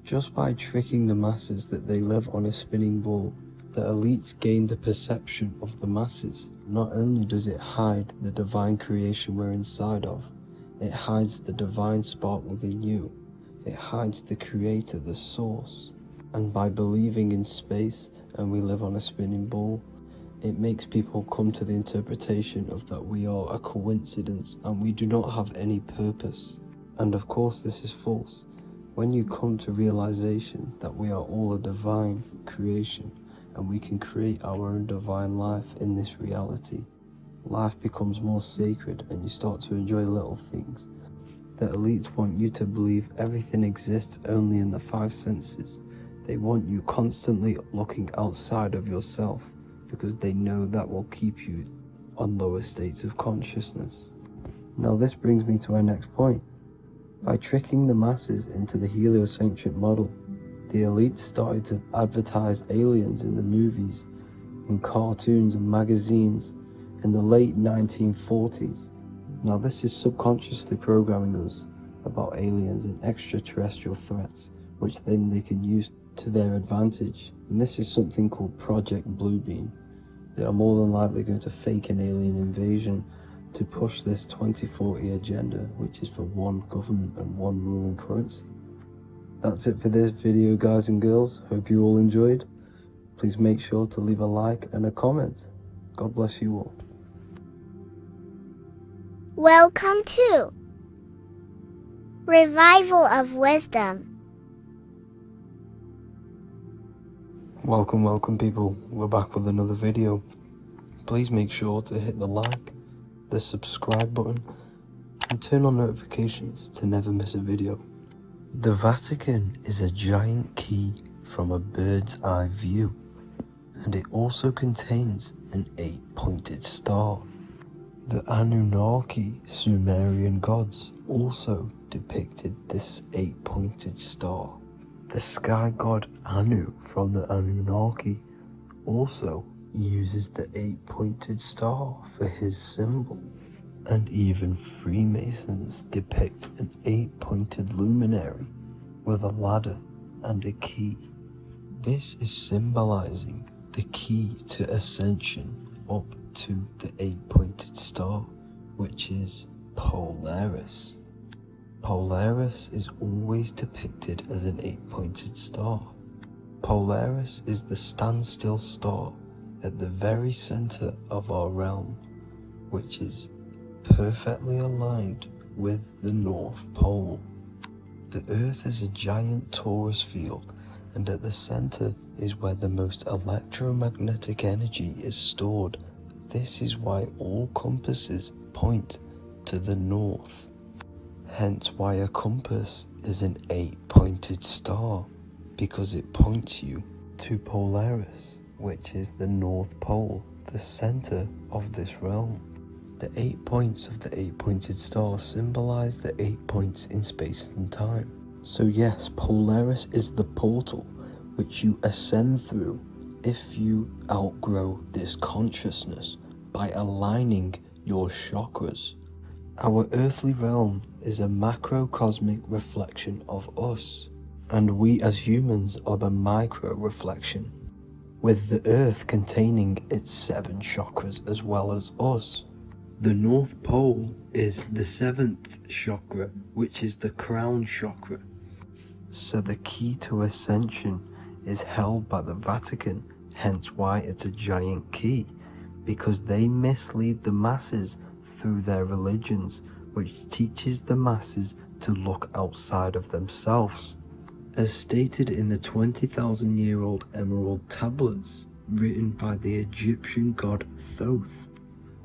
Just by tricking the masses that they live on a spinning ball, the elites gain the perception of the masses. Not only does it hide the divine creation we're inside of, it hides the divine spark within you. It hides the creator, the source. And by believing in space and we live on a spinning ball, it makes people come to the interpretation of that we are a coincidence and we do not have any purpose. And of course this is false. When you come to realization that we are all a divine creation and we can create our own divine life in this reality, life becomes more sacred and you start to enjoy little things. The elites want you to believe everything exists only in the 5 senses. They want you constantly looking outside of yourself because they know that will keep you on lower states of consciousness. Now this brings me to our next point. By tricking the masses into the heliocentric model, the elites started to advertise aliens in the movies, in cartoons and magazines in the late 1940s. Now this is subconsciously programming us about aliens and extraterrestrial threats, which then they can use to their advantage. And this is something called Project Bluebeam. They are more than likely going to fake an alien invasion to push this 2040 agenda, which is for one government and one ruling currency. That's it for this video, guys and girls. Hope you all enjoyed. Please make sure to leave a like and a comment. God bless you all. Welcome to Revival of Wisdom. Welcome people. We're back with another video. Please make sure to hit the like, the subscribe button, and turn on notifications to never miss a video. The Vatican is a giant key from a bird's eye view, and it also contains an 8-pointed star. The Anunnaki Sumerian gods also depicted this 8-pointed star. The sky god Anu from the Anunnaki also uses the 8-pointed star for his symbol. And even Freemasons depict an 8-pointed luminary with a ladder and a key. This is symbolizing the key to ascension up to the 8-pointed star, which is Polaris. Polaris is always depicted as an 8-pointed star. Polaris is the standstill star at the very center of our realm, which is perfectly aligned with the North Pole. The Earth is a giant torus field, and at the center is where the most electromagnetic energy is stored. This is why all compasses point to the north. Hence why a compass is an 8-pointed star, because it points you to Polaris, which is the North Pole, the center of this realm. The 8 points of the 8-pointed star symbolize the 8 points in space and time. So yes, Polaris is the portal which you ascend through if you outgrow this consciousness by aligning your chakras. Our earthly realm is a macrocosmic reflection of us, and we as humans are the micro reflection, with the earth containing its 7 chakras as well as us. The North Pole is the 7th chakra, which is the crown chakra. So the key to ascension is held by the Vatican, hence why it's a giant key, because they mislead the masses through their religions, which teaches the masses to look outside of themselves. As stated in the 20,000-year-old emerald tablets written by the Egyptian god Thoth.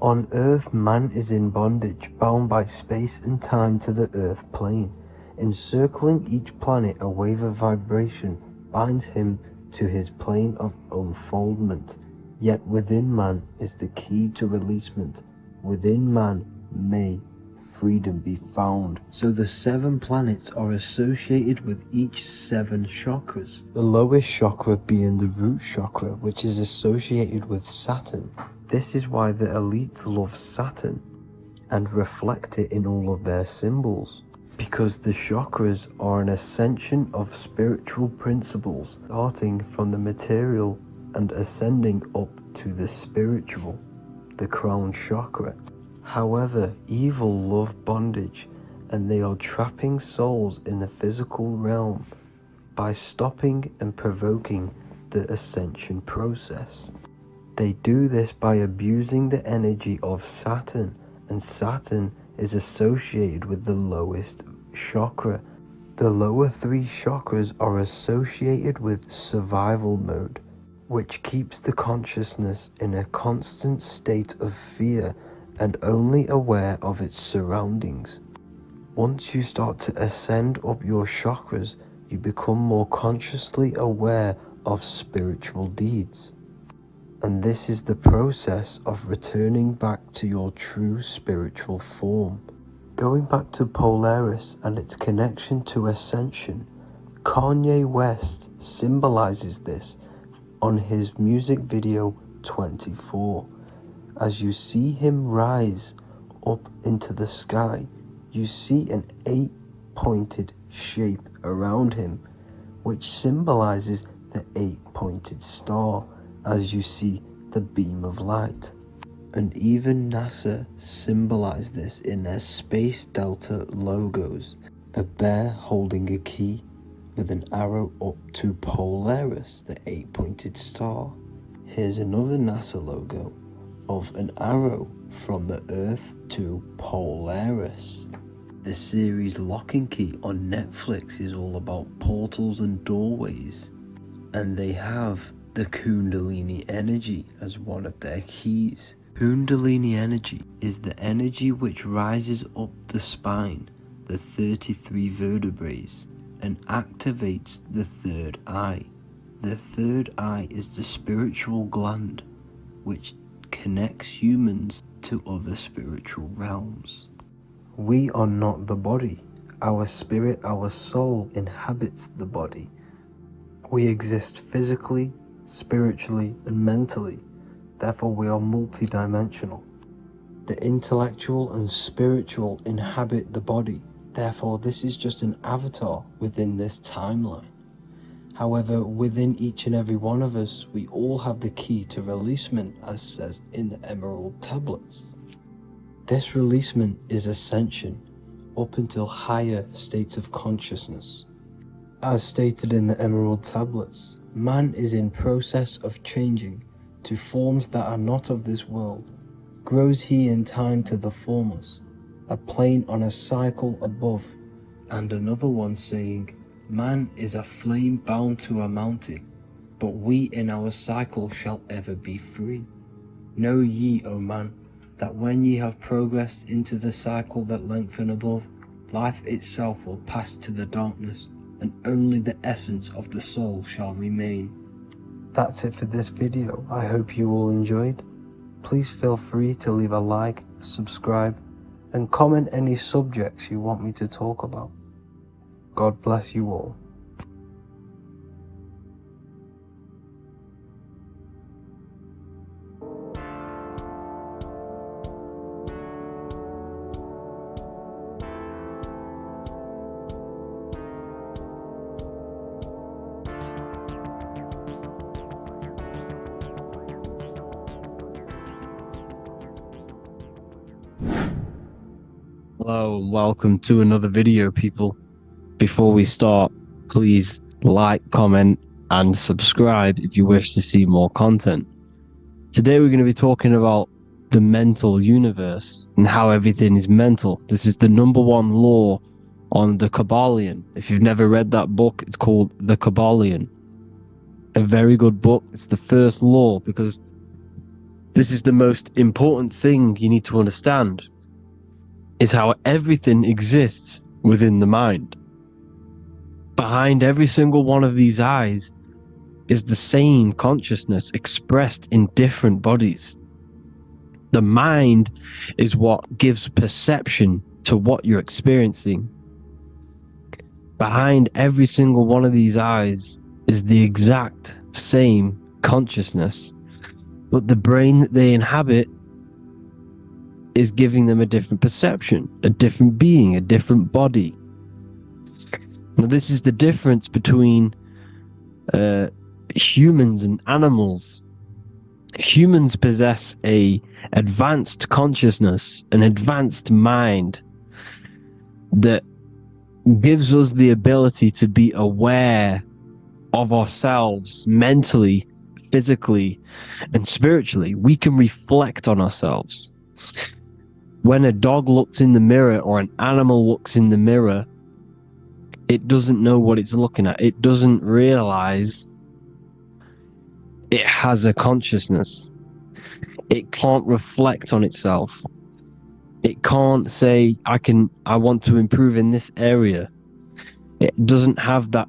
On Earth, man is in bondage, bound by space and time to the Earth plane. Encircling each planet, a wave of vibration binds him to his plane of unfoldment. Yet within man is the key to releasement. Within man may freedom be found. So the 7 planets are associated with each 7 chakras. The lowest chakra being the root chakra, which is associated with Saturn. This is why the elites love Saturn and reflect it in all of their symbols, because the chakras are an ascension of spiritual principles, starting from the material and ascending up to the spiritual, the crown chakra. However, evil love bondage, and they are trapping souls in the physical realm by stopping and provoking the ascension process. They do this by abusing the energy of Saturn, and Saturn is associated with the lowest chakra. The lower 3 chakras are associated with survival mode, which keeps the consciousness in a constant state of fear and only aware of its surroundings. Once you start to ascend up your chakras, you become more consciously aware of spiritual deeds. And this is the process of returning back to your true spiritual form. Going back to Polaris and its connection to ascension, Kanye West symbolizes this on his music video 24. As you see him rise up into the sky, you see an 8-pointed shape around him, which symbolizes the 8-pointed star, as you see the beam of light. And even NASA symbolize this in their Space Delta logos, a bear holding a key with an arrow up to Polaris, the 8-pointed star. Here's another NASA logo of an arrow from the Earth to Polaris. The series Lock and Key on Netflix is all about portals and doorways, and they have the Kundalini energy as one of their keys. Kundalini energy is the energy which rises up the spine, the 33 vertebrae, and activates the third eye. The third eye is the spiritual gland, which connects humans to other spiritual realms. We are not the body. Our spirit, our soul inhabits the body. We exist physically, spiritually, and mentally. Therefore, we are multidimensional. The intellectual and spiritual inhabit the body. Therefore, this is just an avatar within this timeline. However, within each and every one of us, we all have the key to releasement, as says in the Emerald Tablets. This releasement is ascension up until higher states of consciousness. As stated in the Emerald Tablets, man is in process of changing to forms that are not of this world. Grows he in time to the formless, a plane on a cycle above, and another one saying, man is a flame bound to a mountain, but we in our cycle shall ever be free. Know ye, O man, that when ye have progressed into the cycle that lengthen above, life itself will pass to the darkness, and only the essence of the soul shall remain. That's it for this video. I hope you all enjoyed. Please feel free to leave a like, subscribe, and comment any subjects you want me to talk about. God bless you all. Hello and welcome to another video, people. Before we start, please like, comment and subscribe if you wish to see more content. Today we're going to be talking about the mental universe and how everything is mental. This is the #1 law on the Kabbalion. If you've never read that book, it's called The Kabbalion. A very good book. It's the first law because this is the most important thing you need to understand. Is how everything exists within the mind. Behind every single one of these eyes is the same consciousness expressed in different bodies. The mind is what gives perception to what you're experiencing. Behind every single one of these eyes is the exact same consciousness, but the brain that they inhabit is giving them a different perception, a different being, a different body. Now, this is the difference between humans and animals. Humans possess a advanced consciousness, an advanced mind that gives us the ability to be aware of ourselves mentally, physically, and spiritually. We can reflect on ourselves. When a dog looks in the mirror or an animal looks in the mirror, it doesn't know what it's looking at. It doesn't realize it has a consciousness. It can't reflect on itself. It can't say, I want to improve in this area. It doesn't have that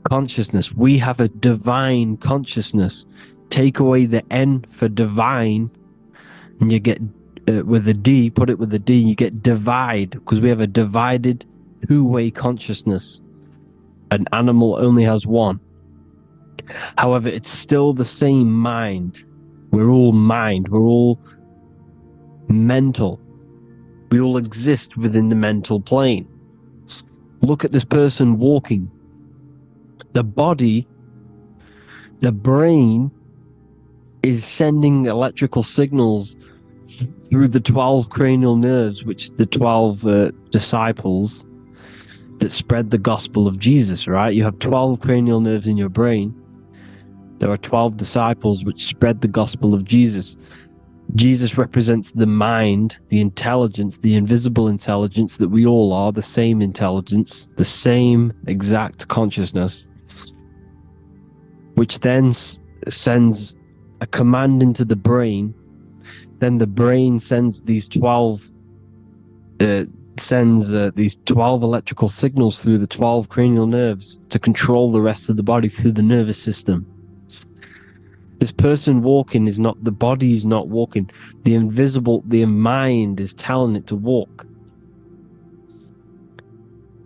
consciousness. We have a divine consciousness. Take away the N for divine, and you get with a D, put it with a D, you get divide, because we have a divided two-way consciousness. An animal only has one. However, it's still the same mind. We're all mind. We're all mental. We all exist within the mental plane. Look at this person walking. The body, the brain, is sending electrical signals through the 12 cranial nerves, which the 12 disciples, that spread the gospel of Jesus, right? You have 12 cranial nerves in your brain. There are 12 disciples which spread the gospel of Jesus. Jesus represents the mind, the intelligence, the invisible intelligence that we all are, the same intelligence, the same exact consciousness, which then sends a command into the brain. Then the brain sends these 12 electrical signals through the 12 cranial nerves to control the rest of the body through the nervous system. This person walking is not, the body is not walking. The mind is telling it to walk.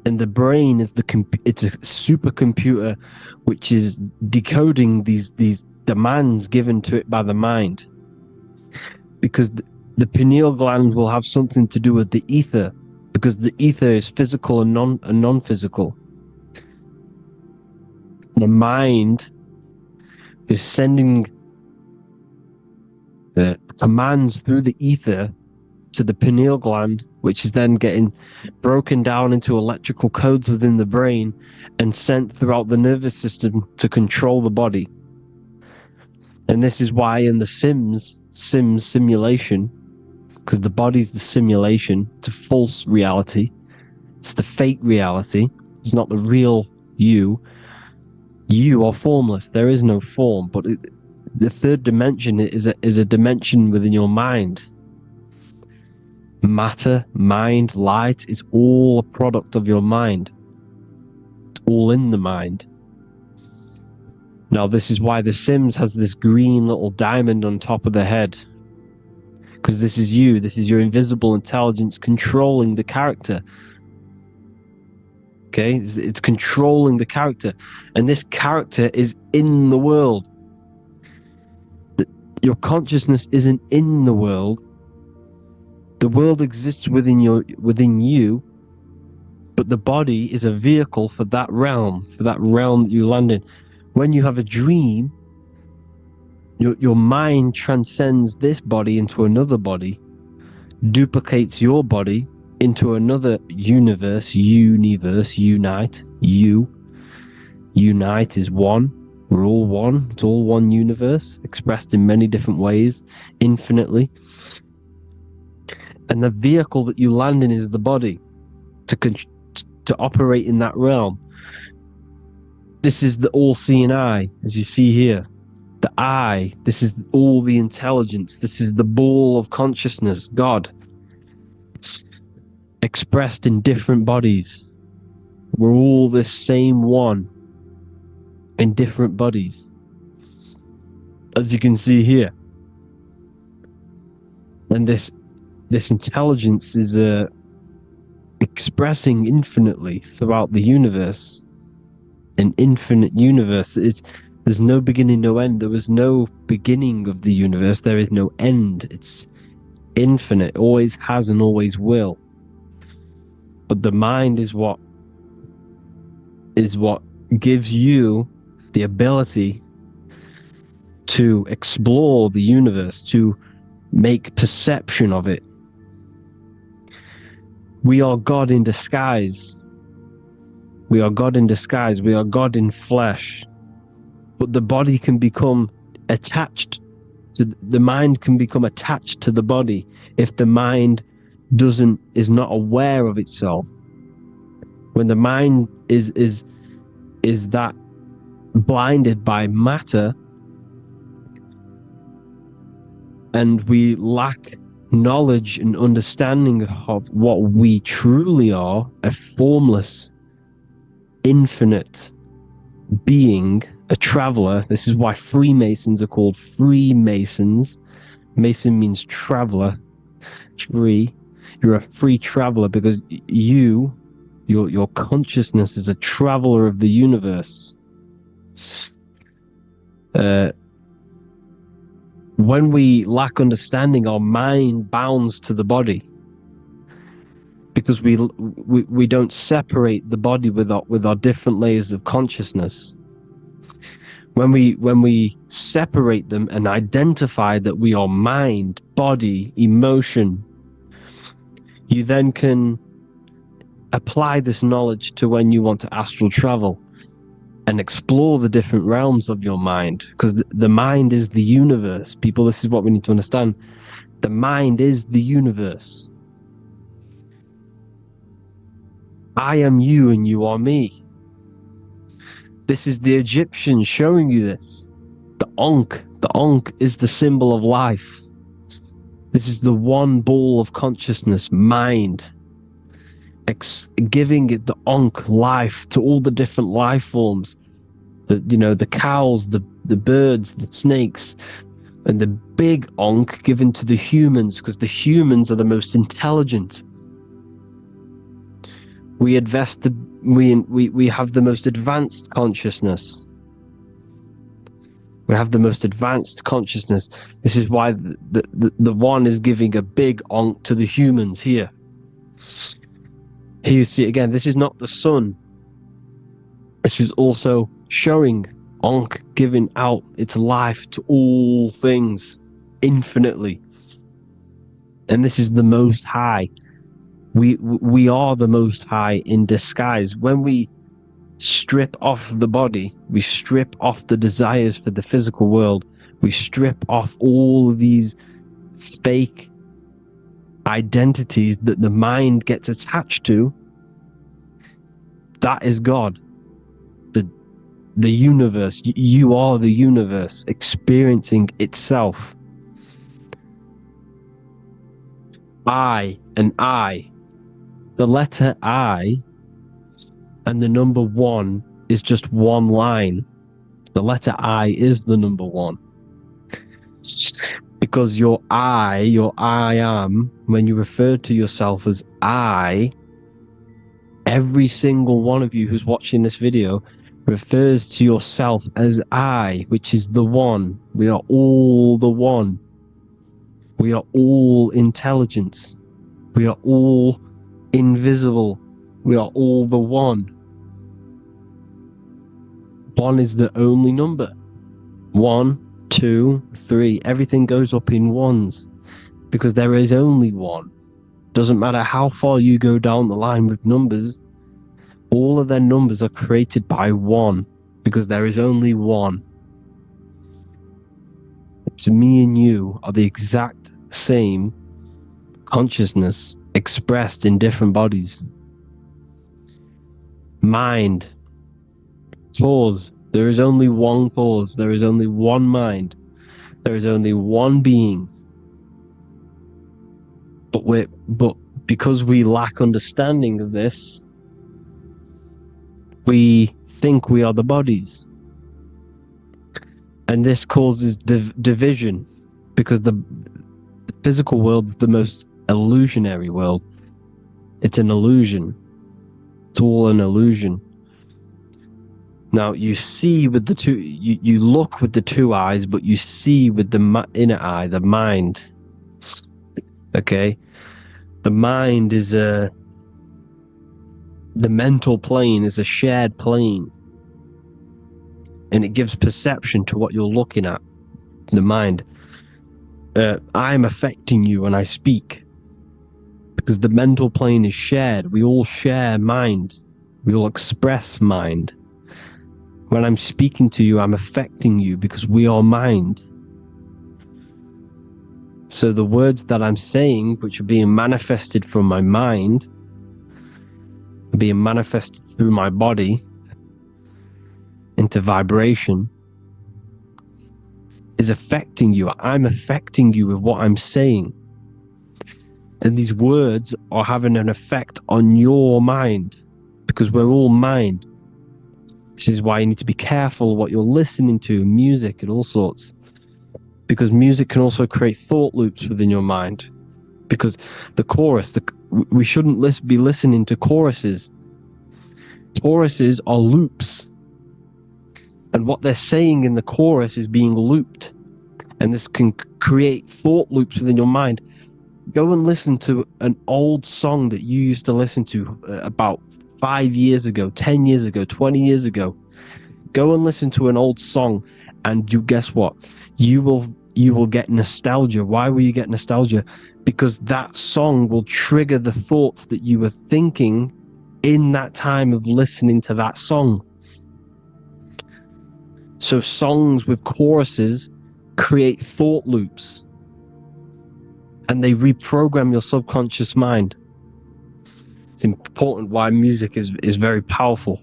And the brain is it's a supercomputer which is decoding these demands given to it by the mind. Because the pineal gland will have something to do with the ether, because the ether is physical and non-physical. The mind is sending the commands through the ether to the pineal gland, which is then getting broken down into electrical codes within the brain and sent throughout the nervous system to control the body. And this is why in the Sims simulation, because the body's the simulation to false reality, it's the fake reality, it's not the real you. You are formless. There is no form, but the third dimension is a dimension within your mind. Matter, mind, light is all a product of your mind. It's all in the mind. Now, this is why The Sims has this green little diamond on top of the head. Because this is you. This is your invisible intelligence controlling the character. Okay? It's controlling the character. And this character is in the world. Your consciousness isn't in the world. The world exists within you, but the body is a vehicle for that realm that you land in. When you have a dream, your mind transcends this body into another body, duplicates your body into another unite. Unite is one. We're all one. It's all one universe, expressed in many different ways, infinitely. And the vehicle that you land in is the body to operate in that realm. This is the all-seeing eye, as you see here. The eye, this is all the intelligence. This is the ball of consciousness, God, expressed in different bodies. We're all this same one in different bodies, as you can see here. And this intelligence is expressing infinitely throughout the universe. An infinite universe. There's no beginning, no end. There was no beginning of the universe. There is no end. It's infinite. Always has and always will. But the mind is what gives you the ability to explore the universe, to make perception of it. We are God in disguise. We are God in disguise. We are God in flesh. But the body can become attached to the mind, can become attached to the body if the mind is not aware of itself. When the mind is that blinded by matter, and we lack knowledge and understanding of what we truly are, a formless, infinite being, a traveler. This is why Freemasons are called Freemasons. Mason means traveler. Free. You're a free traveler because your consciousness is a traveler of the universe. When we lack understanding, our mind bounds to the body because we don't separate the body with our different layers of consciousness. When we separate them and identify that we are mind, body, emotion, you then can apply this knowledge to when you want to astral travel and explore the different realms of your mind, because the mind is the universe. People, this is what we need to understand. The mind is the universe. I am you and you are me. This is the Egyptians showing you this. The Ankh is the symbol of life. This is the one ball of consciousness, mind, giving it the Ankh life to all the different life forms. The cows, the birds, the snakes, and the big Ankh given to the humans, because the humans are the most intelligent. We have the most advanced consciousness. We have the most advanced consciousness. This is why the one is giving a big Ankh to the humans here. Here you see it again. This is not the sun. This is also showing Ankh giving out its life to all things infinitely. And this is the Most High. We are the Most High in disguise. When we strip off the body, we strip off the desires for the physical world, we strip off all these fake identities that the mind gets attached to. That is God. The universe. You are the universe experiencing itself. I and I. The letter I and the number 1 is just one line. The letter I is the number 1. Because your I am, when you refer to yourself as I, every single one of you who's watching this video refers to yourself as I, which is the one. We are all the one. We are all intelligence. We are all invisible. We are all the one. 1 is the only number. 1, 2, 3. Everything goes up in ones because there is only one. Doesn't matter how far you go down the line with numbers, all of their numbers are created by 1 because there is only one. So me and you are the exact same consciousness expressed in different bodies. Mind. Cause. There is only one cause. There is only one mind. There is only one being. But because we lack understanding of this, we think we are the bodies. And this causes division, because the physical world is the most illusionary world. It's an illusion. It's all an illusion. Now you see with the two, you look with the two eyes, but you see with the inner eye, the mind. Okay? The mind is the mental plane is a shared plane. And it gives perception to what you're looking at. The mind. I'm affecting you when I speak. Because the mental plane is shared. We all share mind. We all express mind. When I'm speaking to you, I'm affecting you because we are mind. So the words that I'm saying, which are being manifested from my mind, are being manifested through my body into vibration, is affecting you. I'm affecting you with what I'm saying. And these words are having an effect on your mind because we're all mind. This is why you need to be careful what you're listening to, music and all sorts. Because music can also create thought loops within your mind. Because the chorus, we shouldn't be listening to choruses. Choruses are loops. And what they're saying in the chorus is being looped. And this can create thought loops within your mind. Go and listen to an old song that you used to listen to about 5 years ago, 10 years ago, 20 years ago. Go and listen to an old song, and you guess what? You will get nostalgia. Why will you get nostalgia? Because that song will trigger the thoughts that you were thinking in that time of listening to that song. So songs with choruses create thought loops, and they reprogram your subconscious mind. It's important why music is very powerful.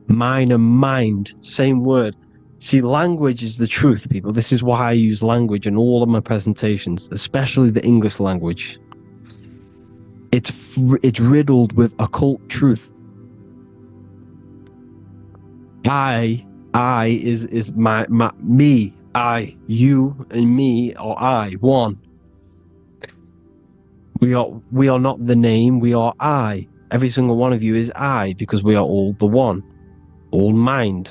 Mind and mind, same word. See, language is the truth, people. This is why I use language in all of my presentations, especially the English language. It's riddled with occult truth. I is my me, I, you and me, or I, one. We are not the name, we are I. Every single one of you is I, because we are all the one, all mind.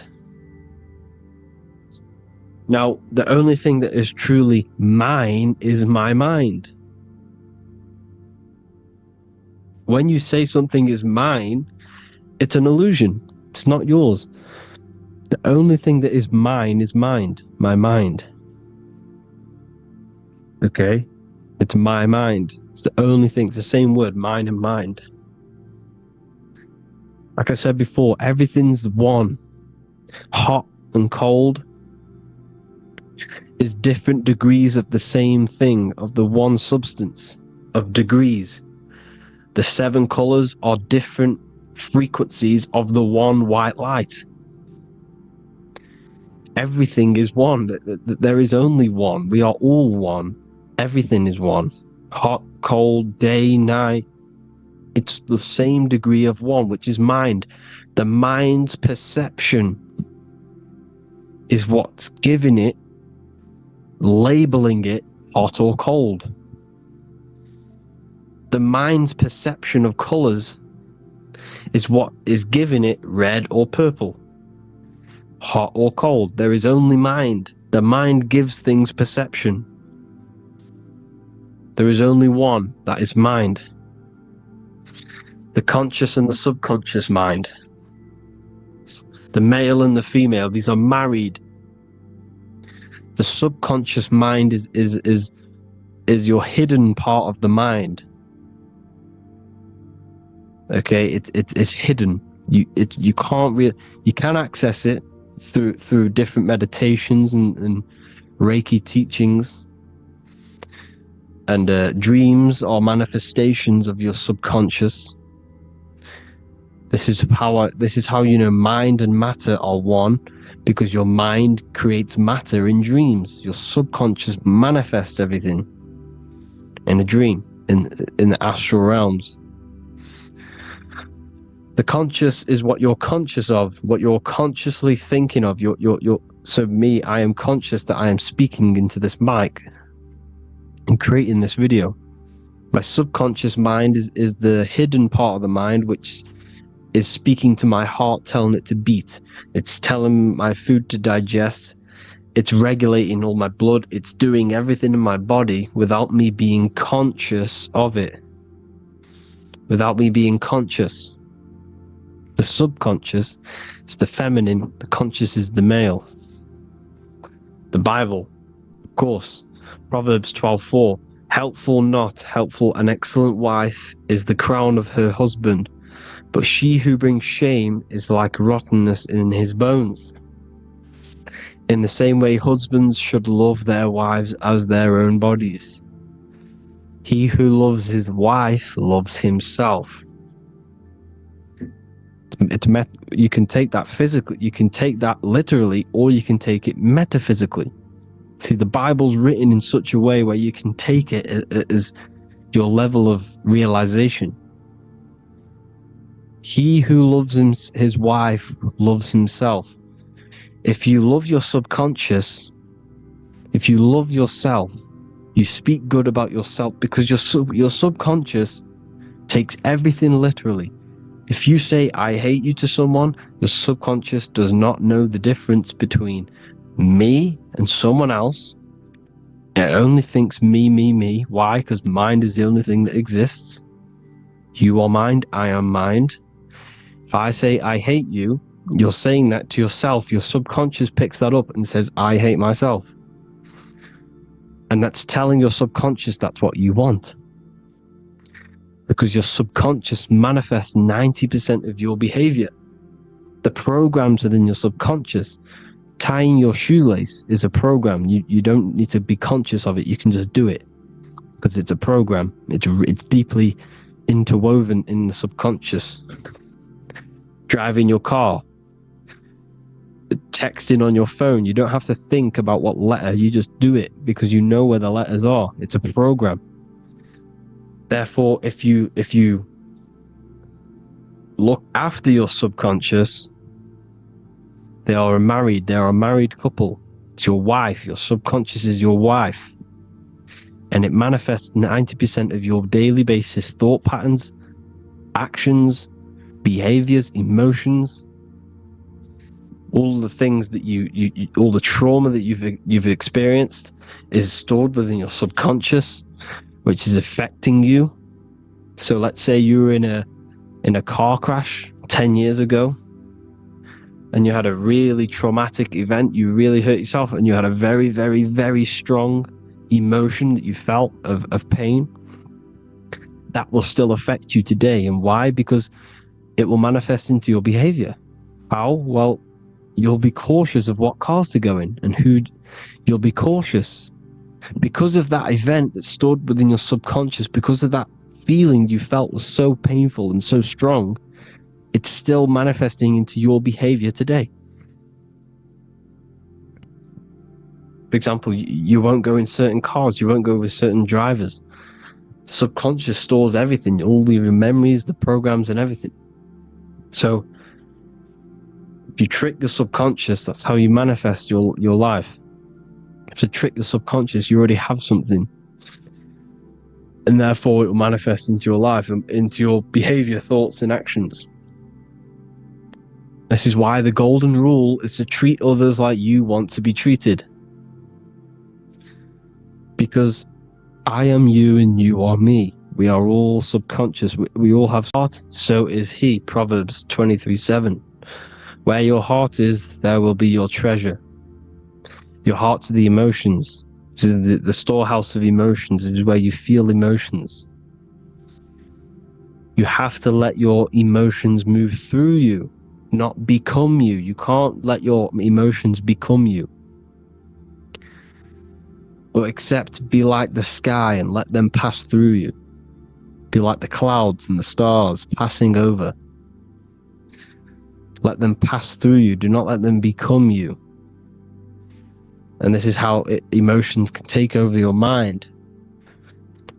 Now, the only thing that is truly mine is my mind. When you say something is mine, it's an illusion. It's not yours. The only thing that is mine is mind, my mind. Okay? It's my mind. It's the only thing. It's the same word, mind and mind. Like I said before, everything's one. Hot and cold is different degrees of the same thing, of the one substance, of degrees. The 7 colors are different frequencies of the one white light. Everything is one. There is only one. We are all one. Everything is one. Hot, cold, day, night. It's the same degree of one, which is mind. The mind's perception is what's giving it, labeling it hot or cold. The mind's perception of colors is what is giving it red or purple, hot or cold. There is only mind. The mind gives things perception. There is only one, that is mind. The conscious and the subconscious mind. The male and the female, these are married. The subconscious mind is your hidden part of the mind. Okay, it's hidden. You can access it through different meditations and Reiki teachings, and dreams or manifestations of your subconscious. This is how you know mind and matter are one, because your mind creates matter in dreams. Your subconscious manifests everything in a dream, in the astral realms. The conscious is what you're conscious of, what you're consciously thinking of. So me, I am conscious that I am speaking into this mic and creating this video. My subconscious mind is the hidden part of the mind, which is speaking to my heart, telling it to beat. It's telling my food to digest. It's regulating all my blood. It's doing everything in my body without me being conscious of it. Without me being conscious. The subconscious is the feminine. The conscious is the male. The Bible, of course. Proverbs 12:4. Helpful, not helpful, an excellent wife is the crown of her husband, but she who brings shame is like rottenness in his bones. In the same way, husbands should love their wives as their own bodies. He who loves his wife loves himself. You can take that physically, you can take that literally, or you can take it metaphysically. See, the Bible's written in such a way where you can take it as your level of realization. He who loves his wife loves himself. If you love your subconscious, if you love yourself, you speak good about yourself, because your subconscious takes everything literally. If you say, I hate you to someone, your subconscious does not know the difference between me and someone else. It only thinks me, me, me. Why? Because mind is the only thing that exists. You are mind, I am mind. If I say, I hate you, you're saying that to yourself. Your subconscious picks that up and says, I hate myself. And that's telling your subconscious that's what you want. The because your subconscious manifests 90% of your behavior. The programs within your subconscious, tying your shoelace is a program. You don't need to be conscious of it. You can just do it because it's a program. It's deeply interwoven in the subconscious. Driving your car, texting on your phone, you don't have to think about what letter, you just do it because you know where the letters are. It's a program. Therefore, if you look after your subconscious, they are a married couple. It's your wife. Your subconscious is your wife, and it manifests 90% of your daily basis thought patterns, actions, behaviors, emotions, all the things that you all the trauma that you've experienced is stored within your subconscious, which is affecting you. So let's say you were in a car crash 10 years ago and you had a really traumatic event, you really hurt yourself, and you had a very, very, very strong emotion that you felt of pain. That will still affect you today. And why? Because it will manifest into your behavior. How? Well, you'll be cautious of what cars to go in and who. You'll be cautious because of that event that stored within your subconscious, because of that feeling you felt was so painful and so strong. It's still manifesting into your behavior today. For example, you won't go in certain cars, you won't go with certain drivers. The subconscious stores everything, all your memories, the programs, and everything. So if you trick your subconscious, that's how you manifest your life. If you trick the subconscious, you already have something. And therefore it will manifest into your life, into your behavior, thoughts, and actions. This is why the golden rule is to treat others like you want to be treated. Because I am you and you are me. We are all subconscious. We all have heart. So is he. Proverbs 23:7. Where your heart is, there will be your treasure. Your heart's the emotions. This is the storehouse of emotions. It is where you feel emotions. You have to let your emotions move through you, not become you. You can't let your emotions become you. But accept, be like the sky and let them pass through you. Be like the clouds and the stars passing over. Let them pass through you. Do not let them become you. And this is how emotions can take over your mind.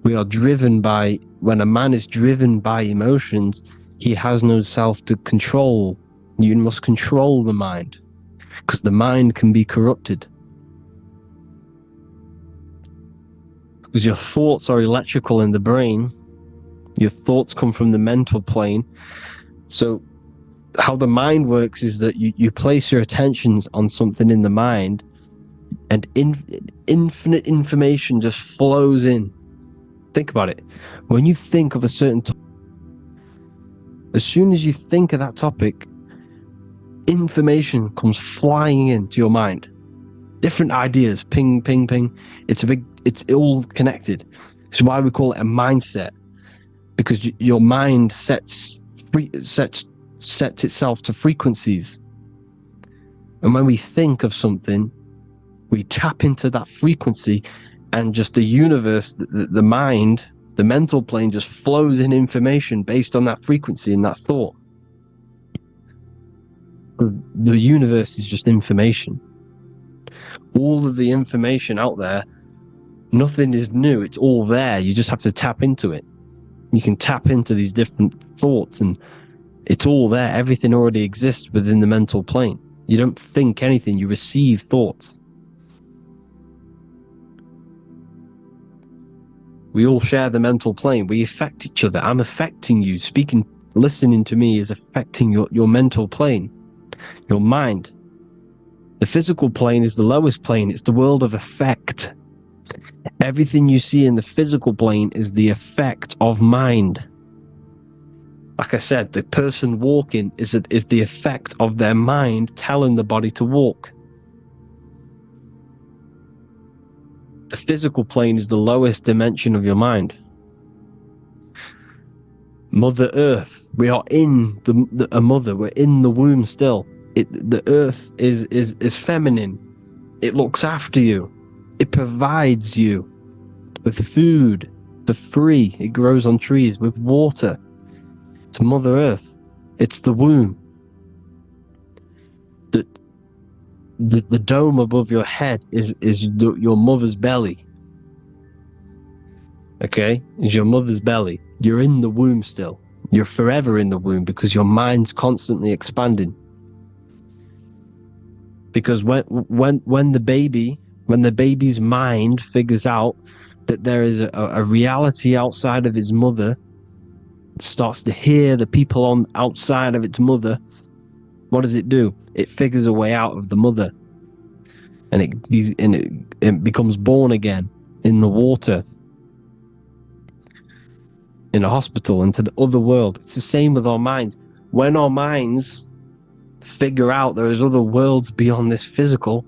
We are driven by, when a man is driven by emotions, he has no self to control. You must control the mind, because the mind can be corrupted. Because your thoughts are electrical in the brain. Your thoughts come from the mental plane. So how the mind works is that you place your attentions on something in the mind, and infinite information just flows in. Think about it. When you think of a certain topic, as soon as you think of that topic, information comes flying into your mind. Different ideas, ping, ping, ping. It's all connected. It's why we call it a mindset, because your mind sets itself to frequencies. And when we think of something, we tap into that frequency, and just the universe, the mind, the mental plane just flows in information based on that frequency and that thought. The universe is just information. All of the information out there, nothing is new. It's all there. You just have to tap into it. You can tap into these different thoughts, and it's all there. Everything already exists within the mental plane. You don't think anything. You receive thoughts. We all share the mental plane. We affect each other. I'm affecting you. Speaking, listening to me is affecting your mental plane, your mind. The physical plane is the lowest plane. It's the world of effect. Everything you see in the physical plane is the effect of mind. Like I said, the person walking is the effect of their mind telling the body to walk. The physical plane is the lowest dimension of your mind. Mother Earth. We are in a mother. We're in the womb still. The earth is feminine. It looks after you. It provides you with food for free. It grows on trees with water. It's Mother Earth. It's the womb. The dome above your head is your mother's belly. Okay? Is your mother's belly. You're in the womb still. You're forever in the womb because your mind's constantly expanding. Because when the baby's mind figures out that there is a reality outside of its mother, starts to hear the people on outside of its mother, what does it do? It figures a way out of the mother, and it becomes born again in the water, in a hospital, into the other world. It's the same with our minds. When our minds figure out there is other worlds beyond this physical,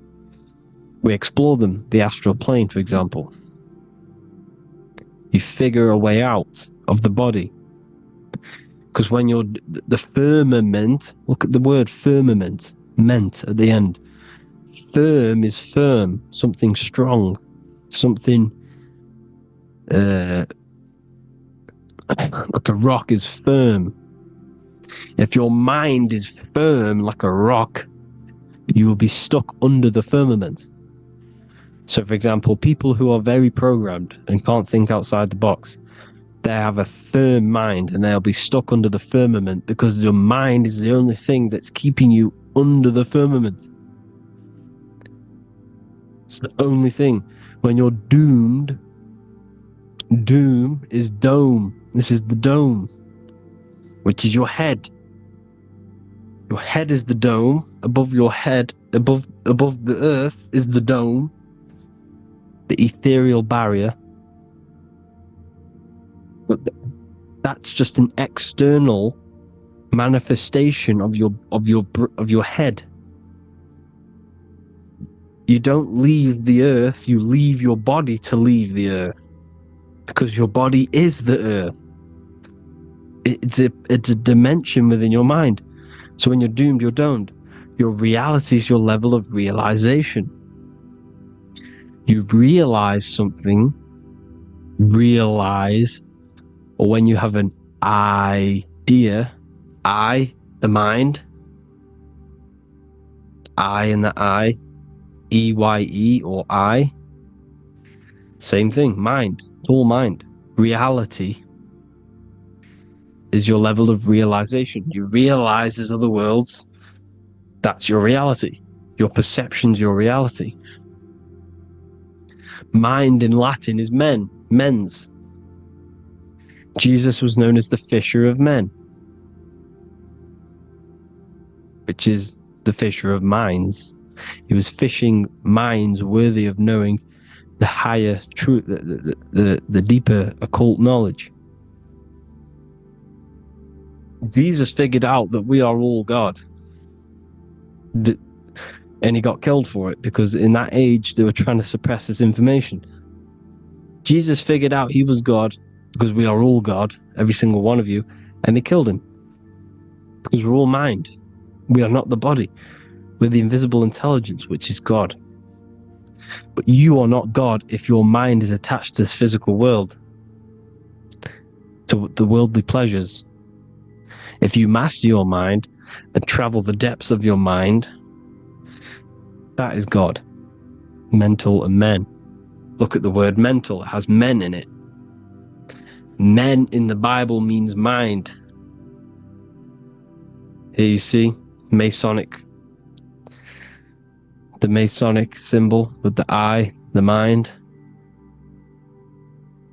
we explore them. The astral plane, for example. You figure a way out of the body. Because when you're the firmament, look at the word firmament, meant at the end. Firm is firm, something strong, something like a rock is firm. If your mind is firm like a rock, you will be stuck under the firmament. So, for example, people who are very programmed and can't think outside the box, they have a firm mind and they'll be stuck under the firmament because your mind is the only thing that's keeping you under the firmament. It's the only thing. When you're doomed, doom is dome. This is the dome, which is your head. Your head is the dome. Above your head, above the earth is the dome, the ethereal barrier. But that's just an external manifestation of your head. You don't leave the earth, you leave your body to leave the earth, because your body is the earth. It's a dimension within your mind. So when you're doomed, you're domed. Your reality is your level of realization. You realize something, or when you have an idea, the mind, and the EYE or I, same thing, mind, it's all mind. Reality is your level of realization. You realize there's other worlds, that's your reality. Your perception's your reality. Mind in Latin is mens. Jesus was known as the fisher of men, which is the fisher of minds. He was fishing minds worthy of knowing the higher truth, the deeper occult knowledge. Jesus figured out that we are all God. And he got killed for it, because in that age they were trying to suppress this information. Jesus figured out he was God, because we are all God, every single one of you, and they killed him. Because we're all mind. We are not the body. We're the invisible intelligence, which is God. But you are not God if your mind is attached to this physical world, to the worldly pleasures. If you master your mind and travel the depths of your mind, that is God. Mental and men. Look at the word mental. It has men in it. Men in the Bible means mind. Here you see Masonic. The Masonic symbol with the eye, the mind.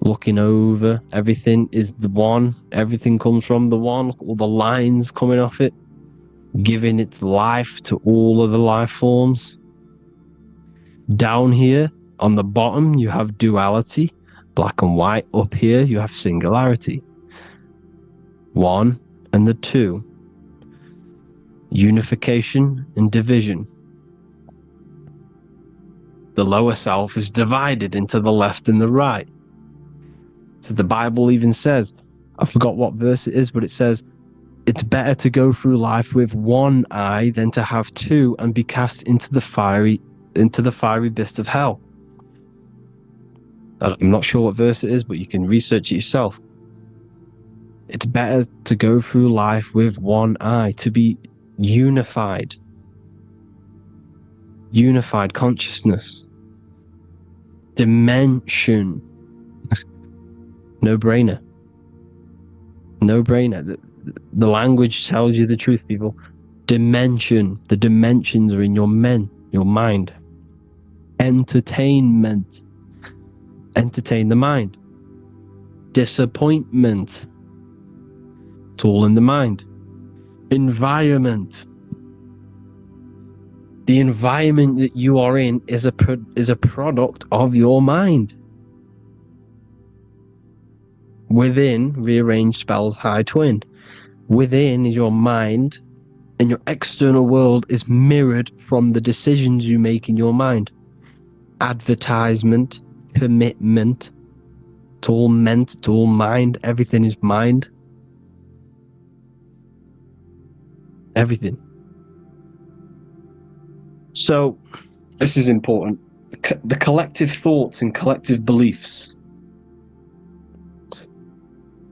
Looking over everything is the one. Everything comes from the one. Look at all the lines coming off it, giving its life to all of the life forms. Down here on the bottom you have duality, black and white. Up here you have singularity, one and the two, unification and division. The lower self is divided into the left and the right. So the Bible even says, I forgot what verse it is, but it says, it's better to go through life with one eye than to have two and be cast into the fiery abyss of hell. I'm not sure what verse it is, but you can research it yourself. It's better to go through life with one eye, to be unified consciousness, dimension. No brainer. The language tells you the truth, people. Dimension. The dimensions are in your mind. Entertainment. Entertain the mind. Disappointment. It's all in the mind. Environment. The environment that you are in is a product of your mind. Within, rearranged spells high twin. Within is your mind, and your external world is mirrored from the decisions you make in your mind. Advertisement, commitment, it's all mind, everything is mind. Everything. So, this is important. The collective thoughts and collective beliefs.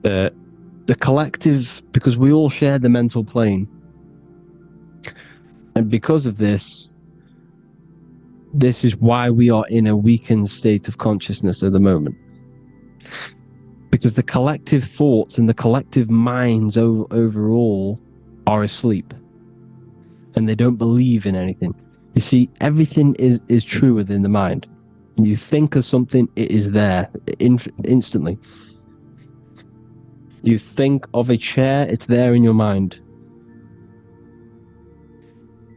The collective, because we all share the mental plane. And because of this is why we are in a weakened state of consciousness at the moment. Because the collective thoughts and the collective minds overall are asleep. And they don't believe in anything. You see, everything is true within the mind. You think of something, it is there instantly. You think of a chair, it's there in your mind.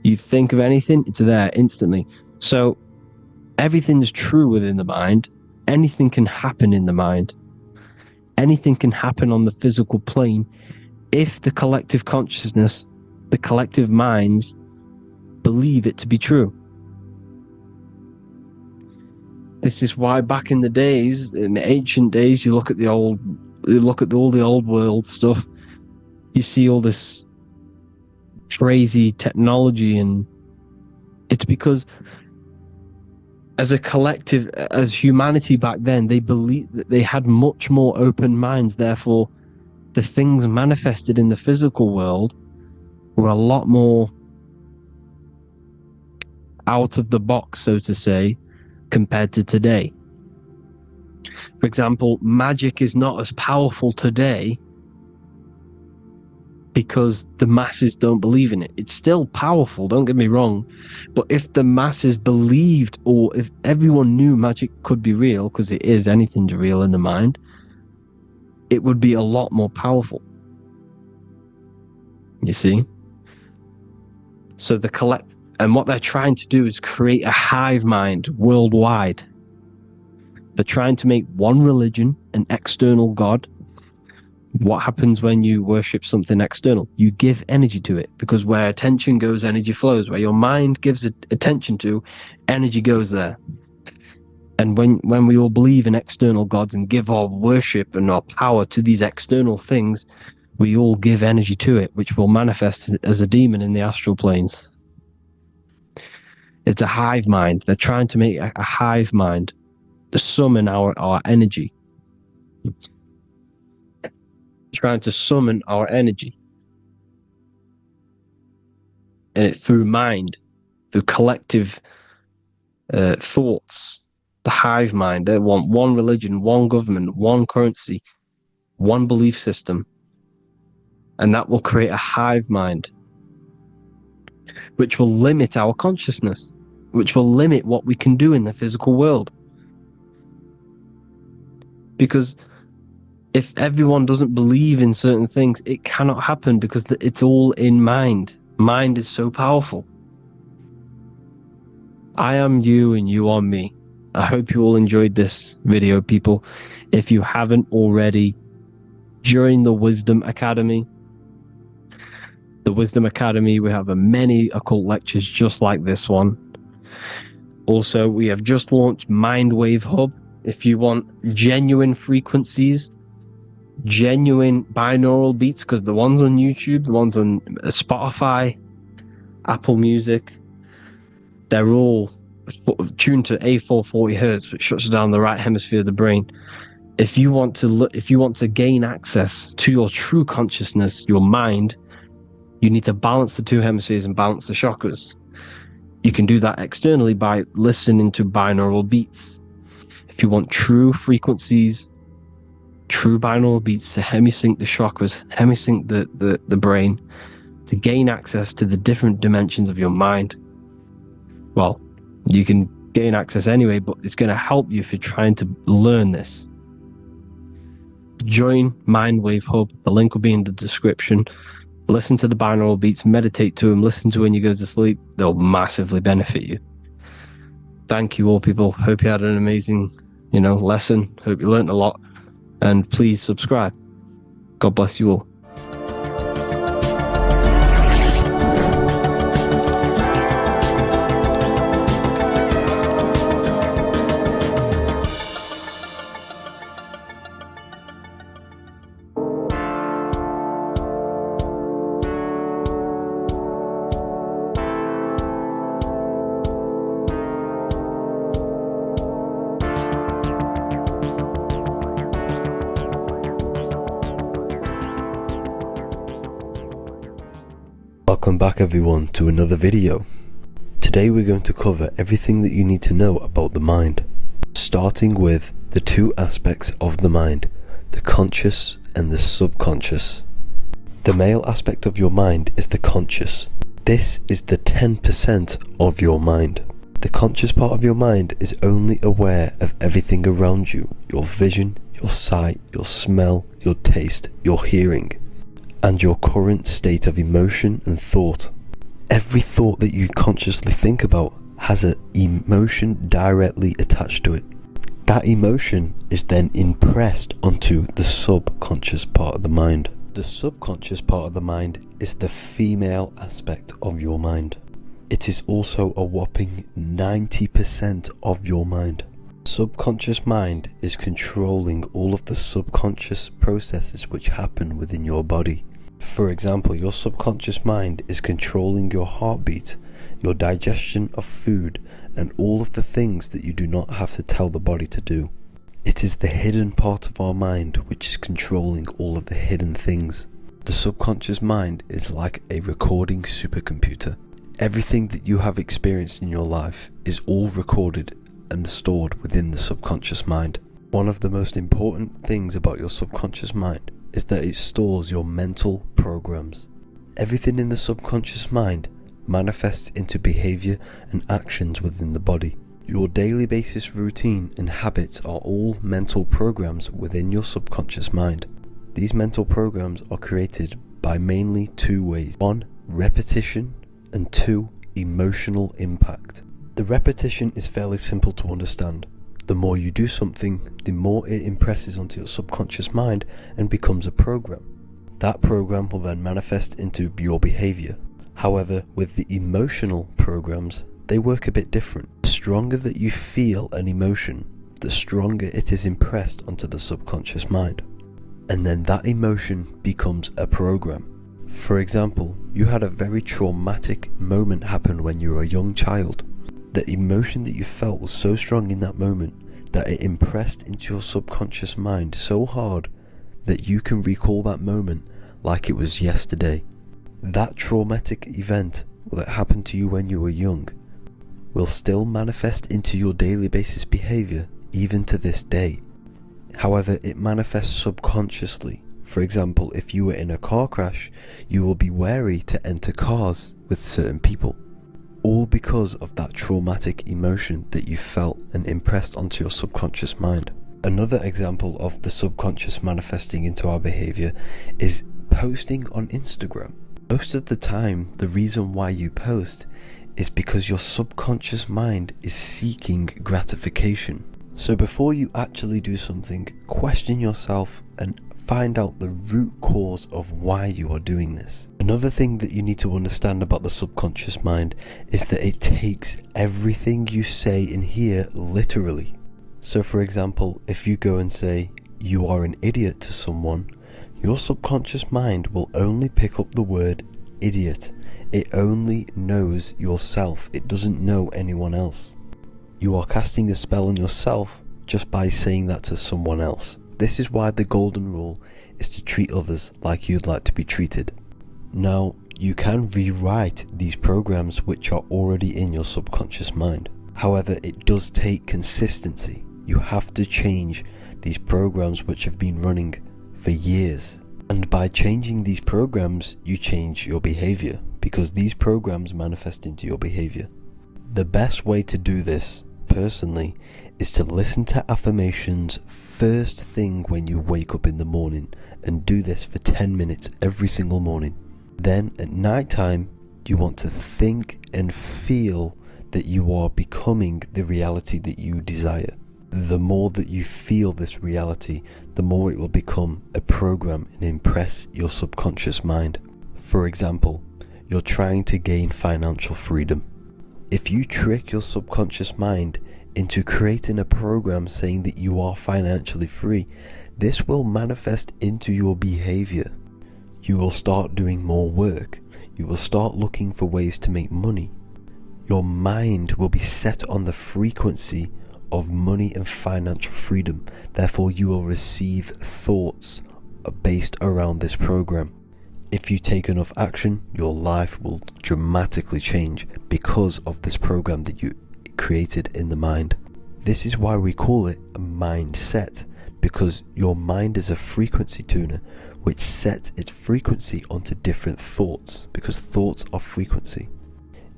You think of anything, it's there instantly. So everything's true within the mind. Anything can happen in the mind. Anything can happen on the physical plane if the collective consciousness, the collective minds, believe it to be true. This is why back in the days, in the ancient days, you look at all the old world stuff, you see all this crazy technology, and it's because as a collective, as humanity back then, they believed that they had much more open minds. Therefore, the things manifested in the physical world were a lot more out of the box, so to say, compared to today. For example, magic is not as powerful today because the masses don't believe in it. It's still powerful, don't get me wrong, but if the masses believed, or if everyone knew magic could be real, because it is, anything's real in the mind, it would be a lot more powerful. You see? So and what they're trying to do is create a hive mind worldwide. They're trying to make one religion, an external god. What happens when you worship something external? You give energy to it, because where attention goes, energy flows. Where your mind gives attention to, energy goes there. And when we all believe in external gods and give our worship and our power to these external things, we all give energy to it, which will manifest as a demon in the astral planes. It's a hive mind. They're trying to make a hive mind to summon our energy. Trying to summon our energy. And it through mind, through collective thoughts. The hive mind. They want one religion, one government, one currency, one belief system. And that will create a hive mind, which will limit our consciousness, which will limit what we can do in the physical world. Because if everyone doesn't believe in certain things, it cannot happen, because it's all in mind. Mind is so powerful. I am you and you are me. I hope you all enjoyed this video, people. If you haven't already, join the Wisdom Academy. The Wisdom Academy, we have many occult lectures just like this one. Also, we have just launched Mindwave Hub. If you want genuine frequencies, genuine binaural beats, because the ones on YouTube, the ones on Spotify, Apple Music, they're all tuned to A440 hertz, which shuts down the right hemisphere of the brain. If you want to gain access to your true consciousness, your mind, you need to balance the two hemispheres and balance the chakras. You can do that externally by listening to binaural beats. If you want true frequencies, true binaural beats to hemisync the chakras, hemisync the brain, to gain access to the different dimensions of your mind, well, you can gain access anyway, but it's going to help you if you're trying to learn this. Join Mindwave Hub. The link will be in the description. Listen to the binaural beats, meditate to them, listen to when you go to sleep. They'll massively benefit you. Thank you all, people. Hope you had an amazing, lesson. Hope you learned a lot. And please subscribe. God bless you all. Welcome back everyone to another video. Today we're going to cover everything that you need to know about the mind, starting with the two aspects of the mind, the conscious and the subconscious. The male aspect of your mind is the conscious. This is the 10% of your mind. The conscious part of your mind is only aware of everything around you, your vision, your sight, your smell, your taste, your hearing, and your current state of emotion and thought. Every thought that you consciously think about has an emotion directly attached to it. That emotion is then impressed onto the subconscious part of the mind. The subconscious part of the mind is the female aspect of your mind. It is also a whopping 90% of your mind. Subconscious mind is controlling all of the subconscious processes which happen within your body. For example, your subconscious mind is controlling your heartbeat, your digestion of food, and all of the things that you do not have to tell the body to do. It is the hidden part of our mind which is controlling all of the hidden things. The subconscious mind is like a recording supercomputer. Everything that you have experienced in your life is all recorded and stored within the subconscious mind. One of the most important things about your subconscious mind is that it stores your mental programs. Everything in the subconscious mind manifests into behavior and actions within the body. Your daily basis routine and habits are all mental programs within your subconscious mind. These mental programs are created by mainly two ways. 1, repetition, and 2, emotional impact. The repetition is fairly simple to understand. The more you do something, the more it impresses onto your subconscious mind and becomes a program. That program will then manifest into your behavior. However, with the emotional programs, they work a bit different. The stronger that you feel an emotion, the stronger it is impressed onto the subconscious mind. And then that emotion becomes a program. For example, you had a very traumatic moment happen when you were a young child. The emotion that you felt was so strong in that moment that it impressed into your subconscious mind so hard that you can recall that moment like it was yesterday. That traumatic event that happened to you when you were young will still manifest into your daily basis behavior even to this day. However, it manifests subconsciously. For example, if you were in a car crash, you will be wary to enter cars with certain people. All because of that traumatic emotion that you felt and impressed onto your subconscious mind. Another example of the subconscious manifesting into our behavior is posting on Instagram. Most of the time, the reason why you post is because your subconscious mind is seeking gratification. So before you actually do something, question yourself and find out the root cause of why you are doing this. Another thing that you need to understand about the subconscious mind is that it takes everything you say and hear literally. So for example, if you go and say, you are an idiot to someone, your subconscious mind will only pick up the word idiot. It only knows yourself. It doesn't know anyone else. You are casting a spell on yourself just by saying that to someone else. This is why the golden rule is to treat others like you'd like to be treated. Now, you can rewrite these programs which are already in your subconscious mind. However, it does take consistency. You have to change these programs which have been running for years. And by changing these programs, you change your behavior, because these programs manifest into your behavior. The best way to do this, personally, is to listen to affirmations first thing when you wake up in the morning, and do this for 10 minutes every single morning. Then at night time, you want to think and feel that you are becoming the reality that you desire. The more that you feel this reality, the more it will become a program and impress your subconscious mind. For example, you're trying to gain financial freedom. If you trick your subconscious mind into creating a program saying that you are financially free, this will manifest into your behavior. You will start doing more work. You will start looking for ways to make money. Your mind will be set on the frequency of money and financial freedom. Therefore, you will receive thoughts based around this program. If you take enough action, your life will dramatically change because of this program that you created in the mind. This is why we call it a mindset, because your mind is a frequency tuner which sets its frequency onto different thoughts, because thoughts are frequency.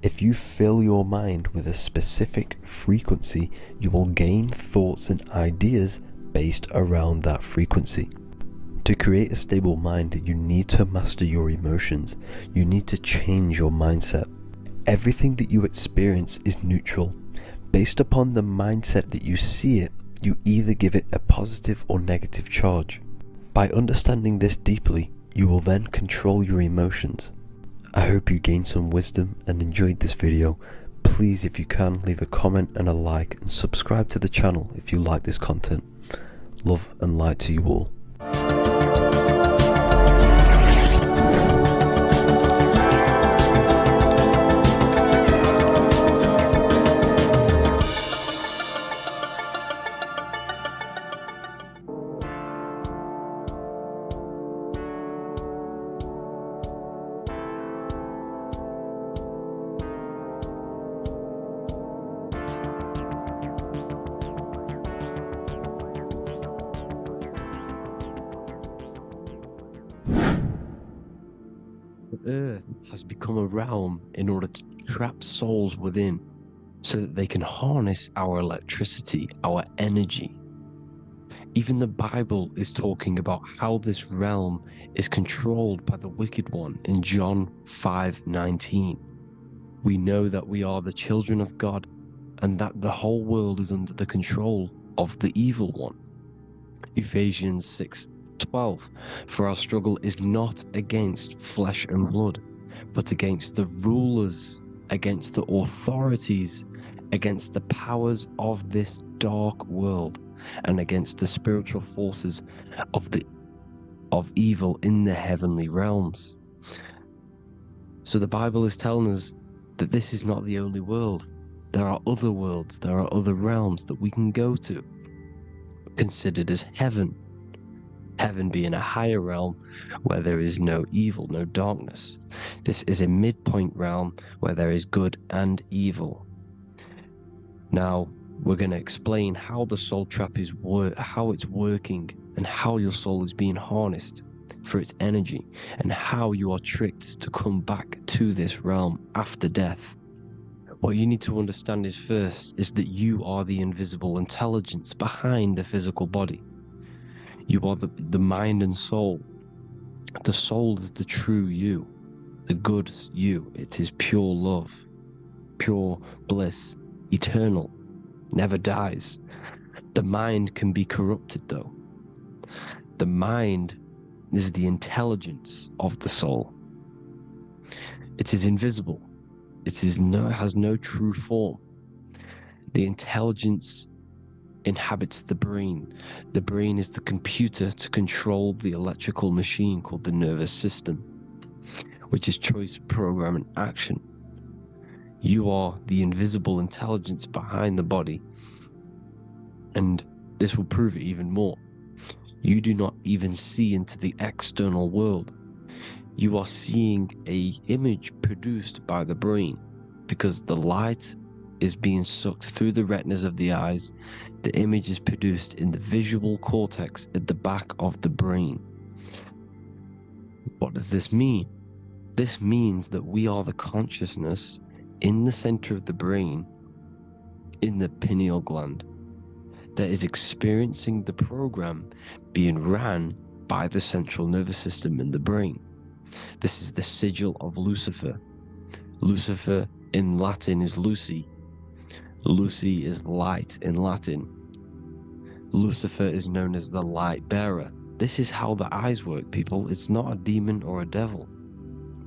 If you fill your mind with a specific frequency, you will gain thoughts and ideas based around that frequency. To create a stable mind, you need to master your emotions. You need to change your mindset. Everything that you experience is neutral. Based upon the mindset that you see it, you either give it a positive or negative charge. By understanding this deeply, you will then control your emotions. I hope you gained some wisdom and enjoyed this video. Please, if you can, leave a comment and a like, and subscribe to the channel if you like this content. Love and light to you all. The earth has become a realm in order to trap souls within, so that they can harness our electricity, our energy. Even the Bible is talking about how this realm is controlled by the wicked one in John 5:19. We know that we are the children of God, and that the whole world is under the control of the evil one. Ephesians 6:12, for our struggle is not against flesh and blood, but against the rulers, against the authorities, against the powers of this dark world, and against the spiritual forces of evil in the heavenly realms. So the Bible is telling us that this is not the only world. There are other worlds, there are other realms that we can go to, considered as heaven. Heaven being a higher realm where there is no evil, no darkness. This is a midpoint realm where there is good and evil. Now, we're going to explain how the soul trap is how it's working, and how your soul is being harnessed for its energy, and how you are tricked to come back to this realm after death. What you need to understand is first is that you are the invisible intelligence behind the physical body. You are the mind and soul. The soul is the true you, the good you. It is pure love, pure bliss, eternal, never dies. The mind can be corrupted though. The mind is the intelligence of the soul. It is invisible. It has no true form. The intelligence inhabits the brain. The brain is the computer to control the electrical machine called the nervous system, which is choice, program, and action. You are the invisible intelligence behind the body, and this will prove it even more. You do not even see into the external world. You are seeing an image produced by the brain, because the light is being sucked through the retinas of the eyes. The image is produced in the visual cortex at the back of the brain. What does this mean? This means that we are the consciousness in the center of the brain, in the pineal gland, that is experiencing the program being ran by the central nervous system in the brain. This is the sigil of Lucifer. Lucifer in Latin is Lucy. Lucy is light in Latin. Lucifer is known as the light bearer. This is how the eyes work, people. It's not a demon or a devil.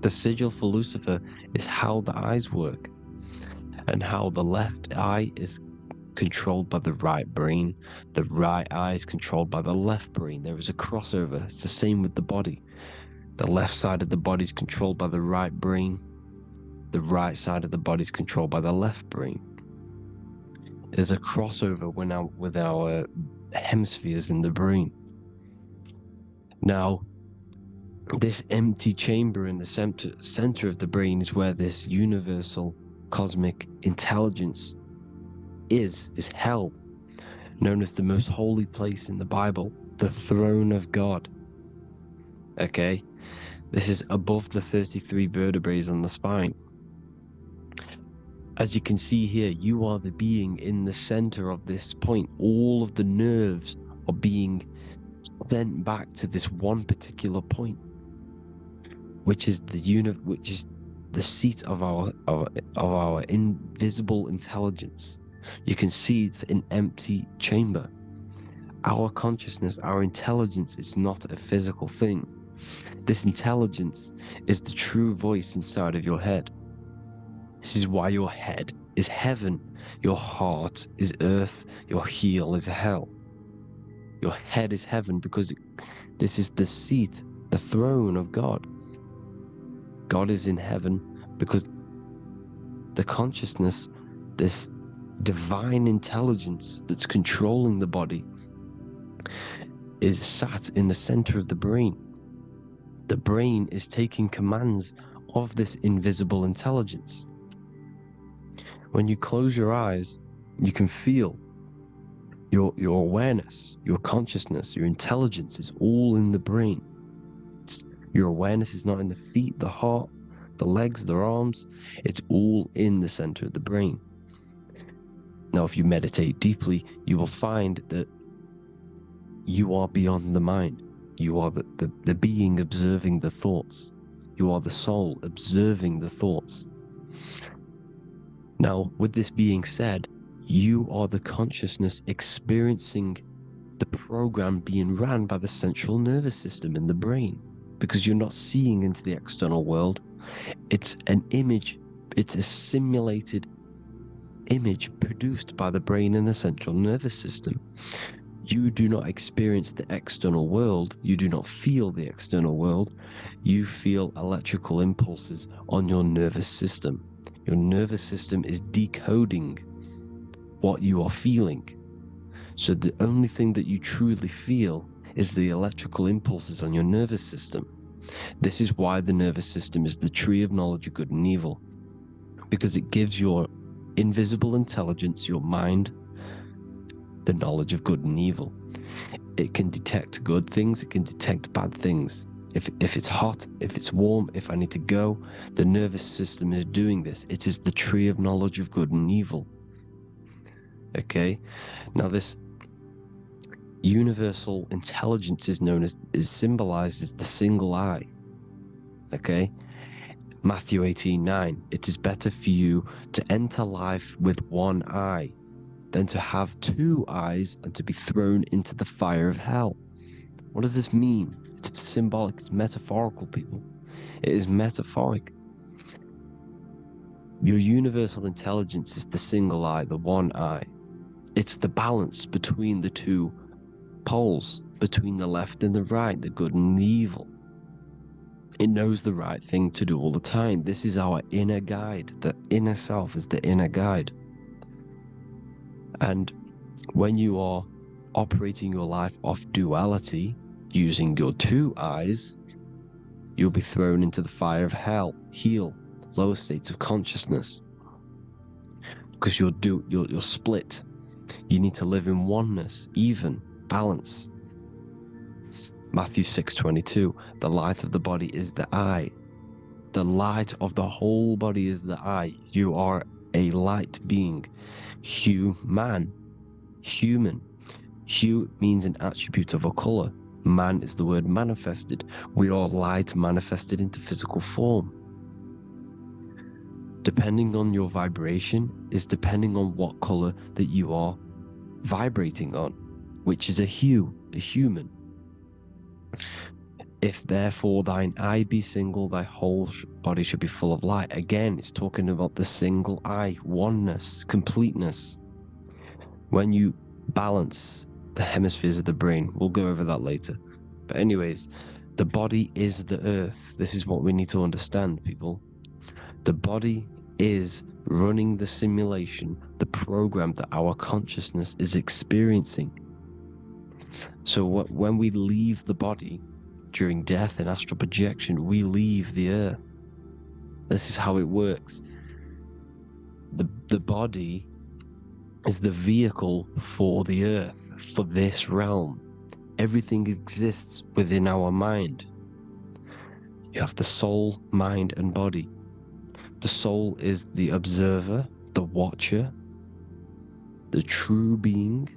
The sigil for Lucifer is how the eyes work, and how the left eye is controlled by the right brain. The right eye is controlled by the left brain. There is a crossover. It's the same with the body. The left side of the body is controlled by the right brain. The right side of the body is controlled by the left brain. There's a crossover with our hemispheres in the brain. Now, this empty chamber in the center of the brain is where this universal cosmic intelligence is held, known as the most holy place in the Bible, the throne of God. Okay, this is above the 33 vertebrae on the spine. As you can see here, you are the being in the center of this point. All of the nerves are being sent back to this one particular point, which is the seat of our invisible intelligence. You can see it's an empty chamber. Our consciousness, our intelligence is not a physical thing. This intelligence is the true voice inside of your head. This is why your head is heaven, your heart is earth, your heel is hell. Your head is heaven because this is the seat, the throne of God. God is in heaven because the consciousness, this divine intelligence that's controlling the body, is sat in the center of the brain. The brain is taking commands of this invisible intelligence. When you close your eyes, you can feel your awareness, your consciousness, your intelligence is all in the brain. Your awareness is not in the feet, the heart, the legs, the arms. It's all in the center of the brain. Now, if you meditate deeply, you will find that you are beyond the mind. You are the being observing the thoughts. You are the soul observing the thoughts. Now, with this being said, you are the consciousness experiencing the program being ran by the central nervous system in the brain, because you're not seeing into the external world. It's an image, it's a simulated image produced by the brain and the central nervous system. You do not experience the external world. You do not feel the external world. You feel electrical impulses on your nervous system. Your nervous system is decoding what you are feeling. So the only thing that you truly feel is the electrical impulses on your nervous system. This is why the nervous system is the tree of knowledge of good and evil, because it gives your invisible intelligence, your mind, the knowledge of good and evil. It can detect good things, it can detect bad things. If it's hot, if it's warm, if I need to go, the nervous system is doing this. It is the tree of knowledge of good and evil. Okay, now this universal intelligence is symbolized as the single eye. Okay, Matthew 18:9. It is better for you to enter life with one eye than to have two eyes and to be thrown into the fire of hell. What does this mean? It's symbolic, it's metaphorical, people. It is metaphoric. Your universal intelligence is the single eye, the one eye. It's the balance between the two poles, between the left and the right, the good and the evil. It knows the right thing to do all the time. This is our inner guide. The inner self is the inner guide. And when you are operating your life off duality, using your two eyes, you'll be thrown into the fire of hell, lower states of consciousness. Because you're split. You need to live in oneness, even, balance. Matthew 6:22, the light of the body is the eye. The light of the whole body is the eye. You are a light being. Human. Hue means an attribute of a color. Man is the word manifested. We are light manifested into physical form. Depending on your vibration is depending on what color that you are vibrating on, which is a hue, a human. If therefore thine eye be single, thy whole body should be full of light. Again, it's talking about the single eye, oneness, completeness. When you balance the hemispheres of the brain, we'll go over that later. But anyways, the body is the earth. This is what we need to understand, people. The body is running the simulation, the program that our consciousness is experiencing. So when we leave the body during death and astral projection, we leave the earth. This is how it works. The body is the vehicle for the earth, for this realm. Everything exists within our mind. You have the soul, mind, and body. The soul is the observer, the watcher, the true being.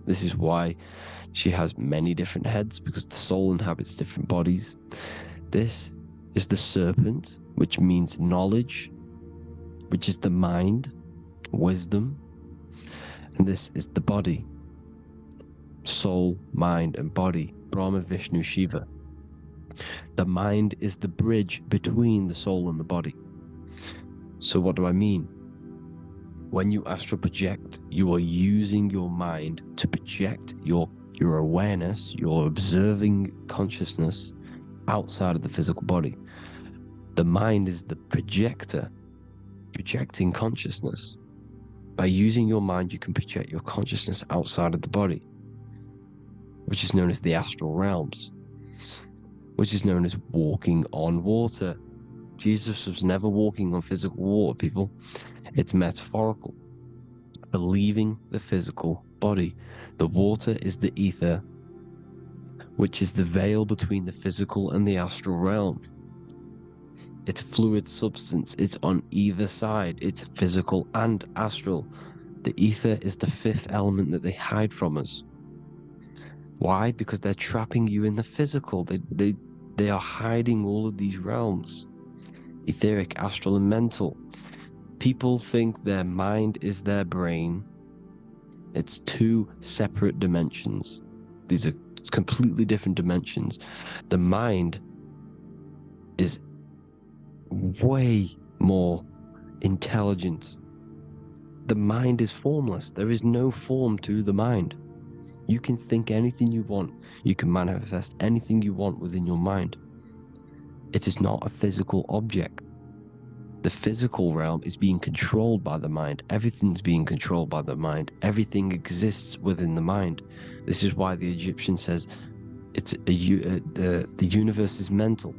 This is why she has many different heads, because the soul inhabits different bodies. This is the serpent, which means knowledge, which is the mind, wisdom. And this is the body, soul, mind, and body, Brahma, Vishnu, Shiva. The mind is the bridge between the soul and the body. So what do I mean? When you astral project, you are using your mind to project your awareness, your observing consciousness outside of the physical body. The mind is the projector, projecting consciousness. By using your mind, you can project your consciousness outside of the body, which is known as the astral realms, which is known as walking on water. Jesus was never walking on physical water, people. It's metaphorical. Believing the physical body. The water is the ether, which is the veil between the physical and the astral realm. It's fluid substance. It's on either side. It's physical and astral. The ether is the fifth element that they hide from us. Why? Because they're trapping you in the physical. They are hiding all of these realms. Etheric, astral, and mental. People think their mind is their brain. It's two separate dimensions. These are completely different dimensions. The mind is way more intelligent. The mind is formless. There is no form to the mind. You can think anything you want. You can manifest anything you want within your mind. It is not a physical object. The physical realm is being controlled by the mind. Everything's being controlled by the mind. Everything exists within the mind. This is why the Egyptian says the universe is mental.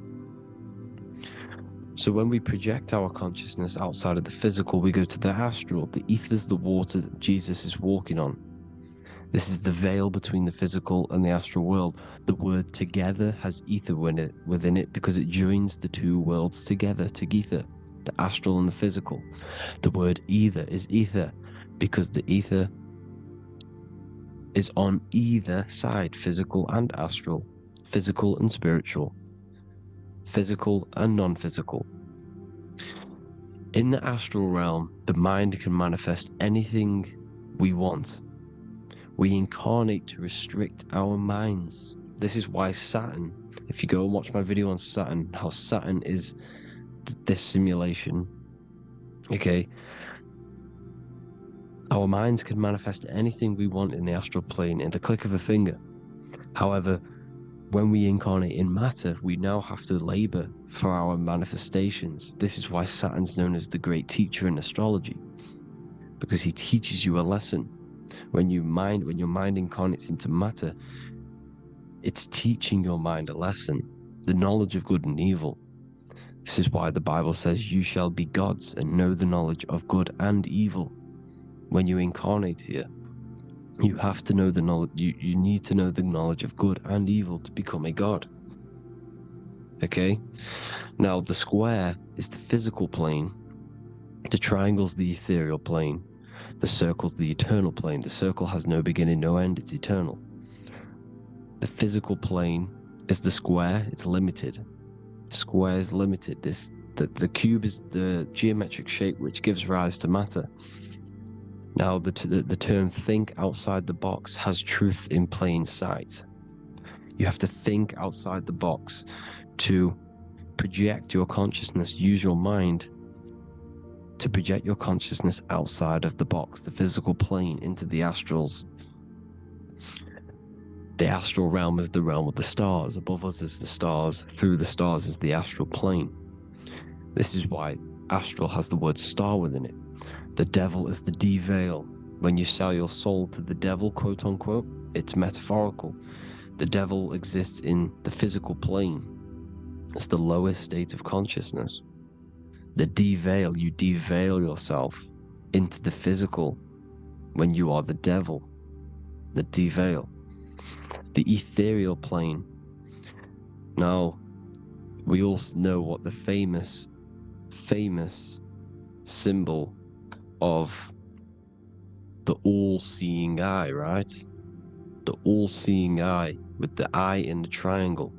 So when we project our consciousness outside of the physical, we go to the astral. The ether is the water that Jesus is walking on. This is the veil between the physical and the astral world. The word together has ether within it because it joins the two worlds together, together, the astral and the physical. The word either is ether because the ether is on either side, physical and astral, physical and spiritual, physical and non-physical. In the astral realm, the mind can manifest anything we want. We incarnate to restrict our minds. This is why Saturn, if you go and watch my video on Saturn, how Saturn is this simulation, okay? Our minds can manifest anything we want in the astral plane in the click of a finger. However, when we incarnate in matter, we now have to labor for our manifestations. This is why Saturn's known as the great teacher in astrology, because he teaches you a lesson. When your mind incarnates into matter, it's teaching your mind a lesson, the knowledge of good and evil. This is why the Bible says, you shall be gods and know the knowledge of good and evil. When you incarnate here, you have to know the knowledge, you need to know the knowledge of good and evil to become a god. Okay? Now, the square is the physical plane, the triangle's the ethereal plane, the circle's the eternal plane. The circle has no beginning, no end, it's eternal. The physical plane is the square, it's limited. The square is limited. The cube is the geometric shape which gives rise to matter. Now, the term think outside the box has truth in plain sight. You have to think outside the box to project your consciousness, use your mind to project your consciousness outside of the box, the physical plane, into the astrals. The astral realm is the realm of the stars. Above us is the stars. Through the stars is the astral plane. This is why astral has the word star within it. The devil is the unveil. When you sell your soul to the devil, quote unquote, it's metaphorical. The devil exists in the physical plane. It's the lowest state of consciousness. The unveil, you unveil yourself into the physical when you are the devil. The unveil. The ethereal plane. Now, we all know what the famous symbol of the all-seeing eye, right? The all-seeing eye with the eye in the triangle.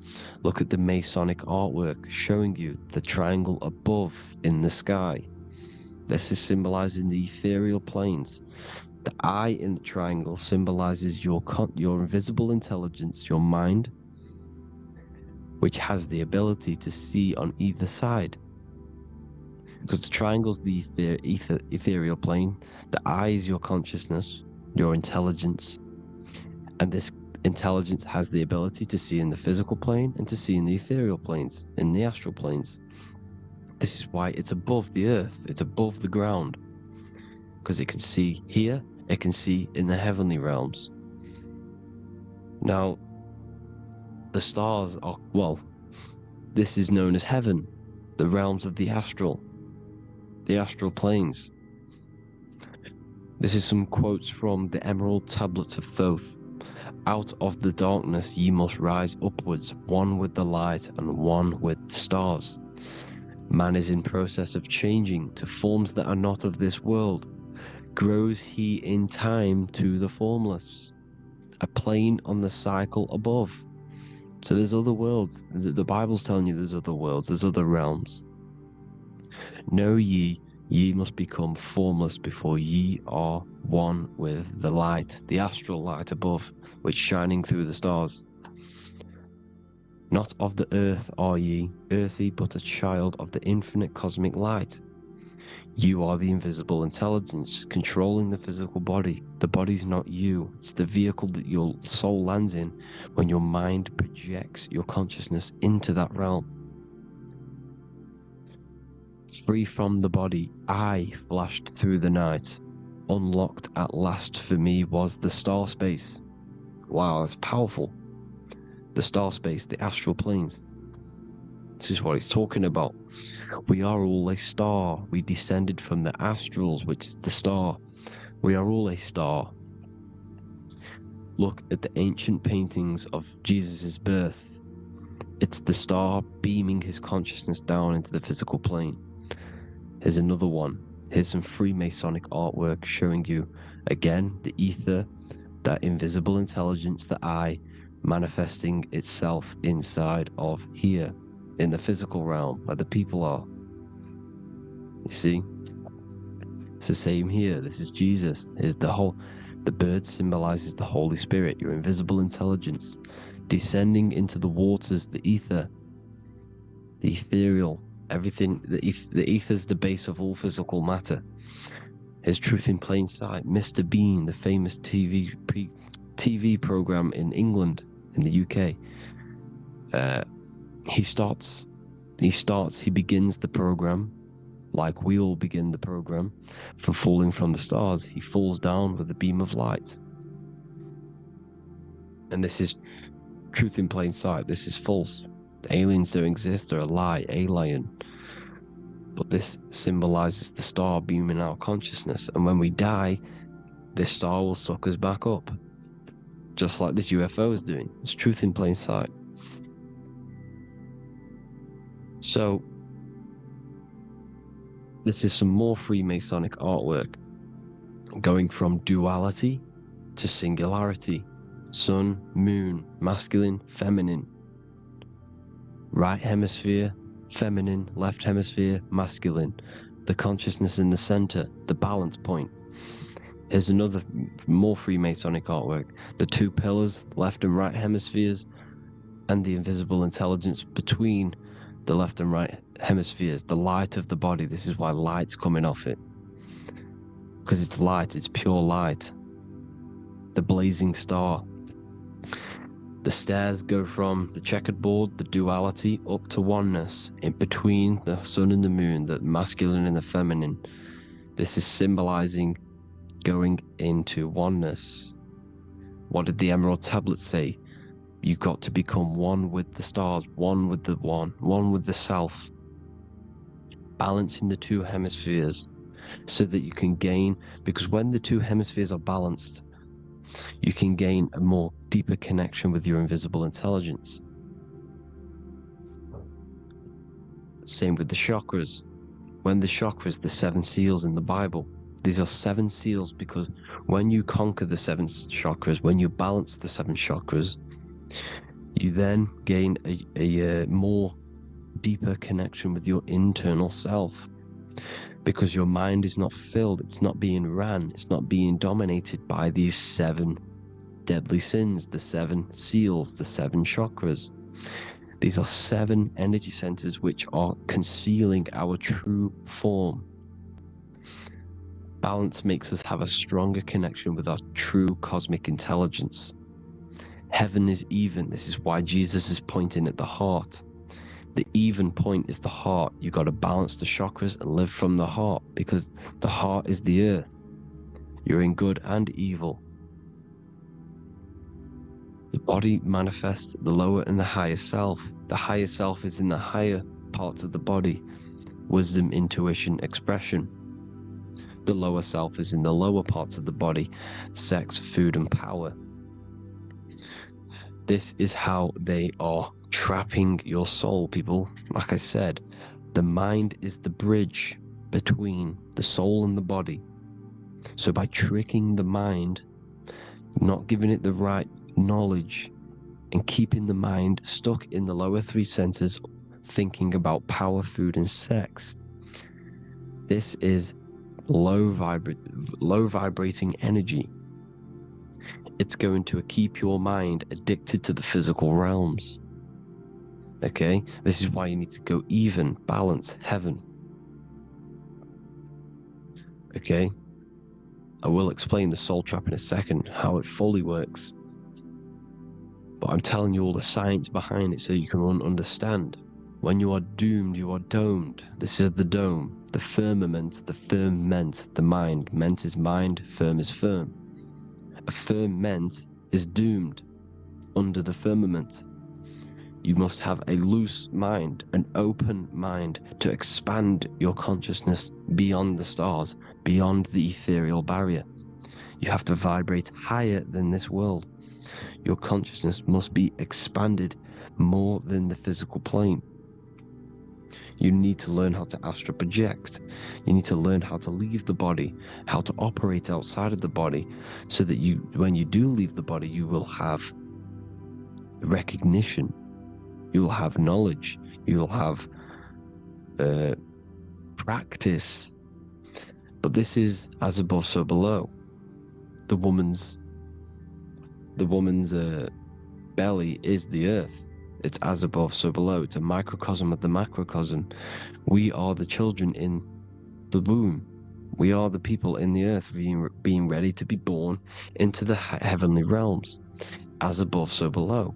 Look at the Masonic artwork showing you the triangle above in the sky. This is symbolizing the ethereal planes. The eye in the triangle symbolizes your invisible intelligence, your mind, which has the ability to see on either side. Because the triangle's the ethereal plane, the eye is your consciousness, your intelligence, and this intelligence has the ability to see in the physical plane and to see in the ethereal planes, in the astral planes. This is why it's above the earth, it's above the ground, because it can see here, it can see in the heavenly realms. Now, the stars are, well, this is known as heaven, the realms of the astral planes. This is some quotes from the Emerald Tablets of Thoth. Out of the darkness ye must rise upwards, one with the light and one with the stars. Man is in process of changing to forms that are not of this world. Grows he in time to the formless, a plane on the cycle above. So there's other worlds. The Bible's telling you there's other worlds, there's other realms. Know ye must become formless before ye are one with the light, the astral light above, which shining through the stars. Not of the earth are ye, earthy, but a child of the infinite cosmic light. You are the invisible intelligence controlling the physical body. The body's not you. It's the vehicle that your soul lands in when your mind projects your consciousness into that realm. Free from the body, I flashed through the night. Unlocked at last for me was the star space. Wow, that's powerful. The star space, the astral planes. This is what it's talking about. We are all a star. We descended from the astrals, which is the star. We are all a star. Look at the ancient paintings of Jesus' birth. It's the star beaming his consciousness down into the physical plane. Here's another one. Here's some Freemasonic artwork showing you, again, the ether, that invisible intelligence, the eye, manifesting itself inside of here, in the physical realm, where the people are. You see? It's the same here. This is Jesus. Here's the bird symbolizes the Holy Spirit, your invisible intelligence, descending into the waters, the ether, the ethereal, everything. The ether's the base of all physical matter. His Truth in Plain Sight, Mr. Bean, the famous TV program in England, in the UK. He begins the program like we all begin the program, from falling from the stars. He falls down with a beam of light. And this is truth in plain sight. This is false. The aliens don't exist. They're a lie, alien. But this symbolizes the star beaming our consciousness. And when we die, this star will suck us back up. Just like this UFO is doing. It's truth in plain sight. So, this is some more Freemasonic artwork, going from duality to singularity. Sun, moon, masculine, feminine. Right hemisphere, feminine, left hemisphere, masculine. The consciousness in the center, the balance point. Here's another more Freemasonic artwork. The two pillars, left and right hemispheres, and the invisible intelligence between the left and right hemispheres, the light of the body. This is why light's coming off it. Because it's light, it's pure light. The blazing star. The stairs go from the checkered board, the duality, up to oneness, in between the sun and the moon, the masculine and the feminine. This is symbolizing going into oneness. What did the Emerald Tablet say? You've got to become one with the stars, one with the one with the self. Balancing the two hemispheres so that you can gain, because when the two hemispheres are balanced, you can gain a more deeper connection with your invisible intelligence. Same with the chakras. When the chakras, the 7 seals in the Bible, these are 7 seals because when you conquer the 7 chakras, when you balance the 7 chakras, you then gain a more deeper connection with your internal self, because your mind is not filled, it's not being ran, it's not being dominated by these 7 deadly sins, the 7 seals, the 7 chakras. These are 7 energy centers which are concealing our true form. Balance makes us have a stronger connection with our true cosmic intelligence. Heaven is even. This is why Jesus is pointing at the heart. The even point is the heart. You got to balance the chakras and live from the heart, because the heart is the earth. You're in good and evil. The body manifests the lower and the higher self. The higher self is in the higher parts of the body. Wisdom, intuition, expression. The lower self is in the lower parts of the body. Sex, food, and power. This is how they are trapping your soul, people. Like I said, the mind is the bridge between the soul and the body. So by tricking the mind, not giving it the right knowledge, and keeping the mind stuck in the lower 3 centers, thinking about power, food, and sex, this is low vibrating energy. It's going to keep your mind addicted to the physical realms. Okay? This is why you need to go even, balance, heaven. Okay? I will explain the soul trap in a second, how it fully works. But I'm telling you all the science behind it so you can understand. When you are doomed, you are domed. This is the dome, the firmament, the firmament, the mind. Ment is mind, firm is firm. A firmament is doomed under the firmament. You must have a loose mind, an open mind to expand your consciousness beyond the stars, beyond the ethereal barrier. You have to vibrate higher than this world. Your consciousness must be expanded more than the physical plane. You need to learn how to astral project. You need to learn how to leave the body, how to operate outside of the body, so that when you do leave the body, you will have recognition. You'll have knowledge. You'll have practice. But this is as above, so below. The woman's belly is the earth. It's as above, so below. It's a microcosm of the macrocosm. We are the children in the womb. We are the people in the earth being ready to be born into the heavenly realms. As above, so below.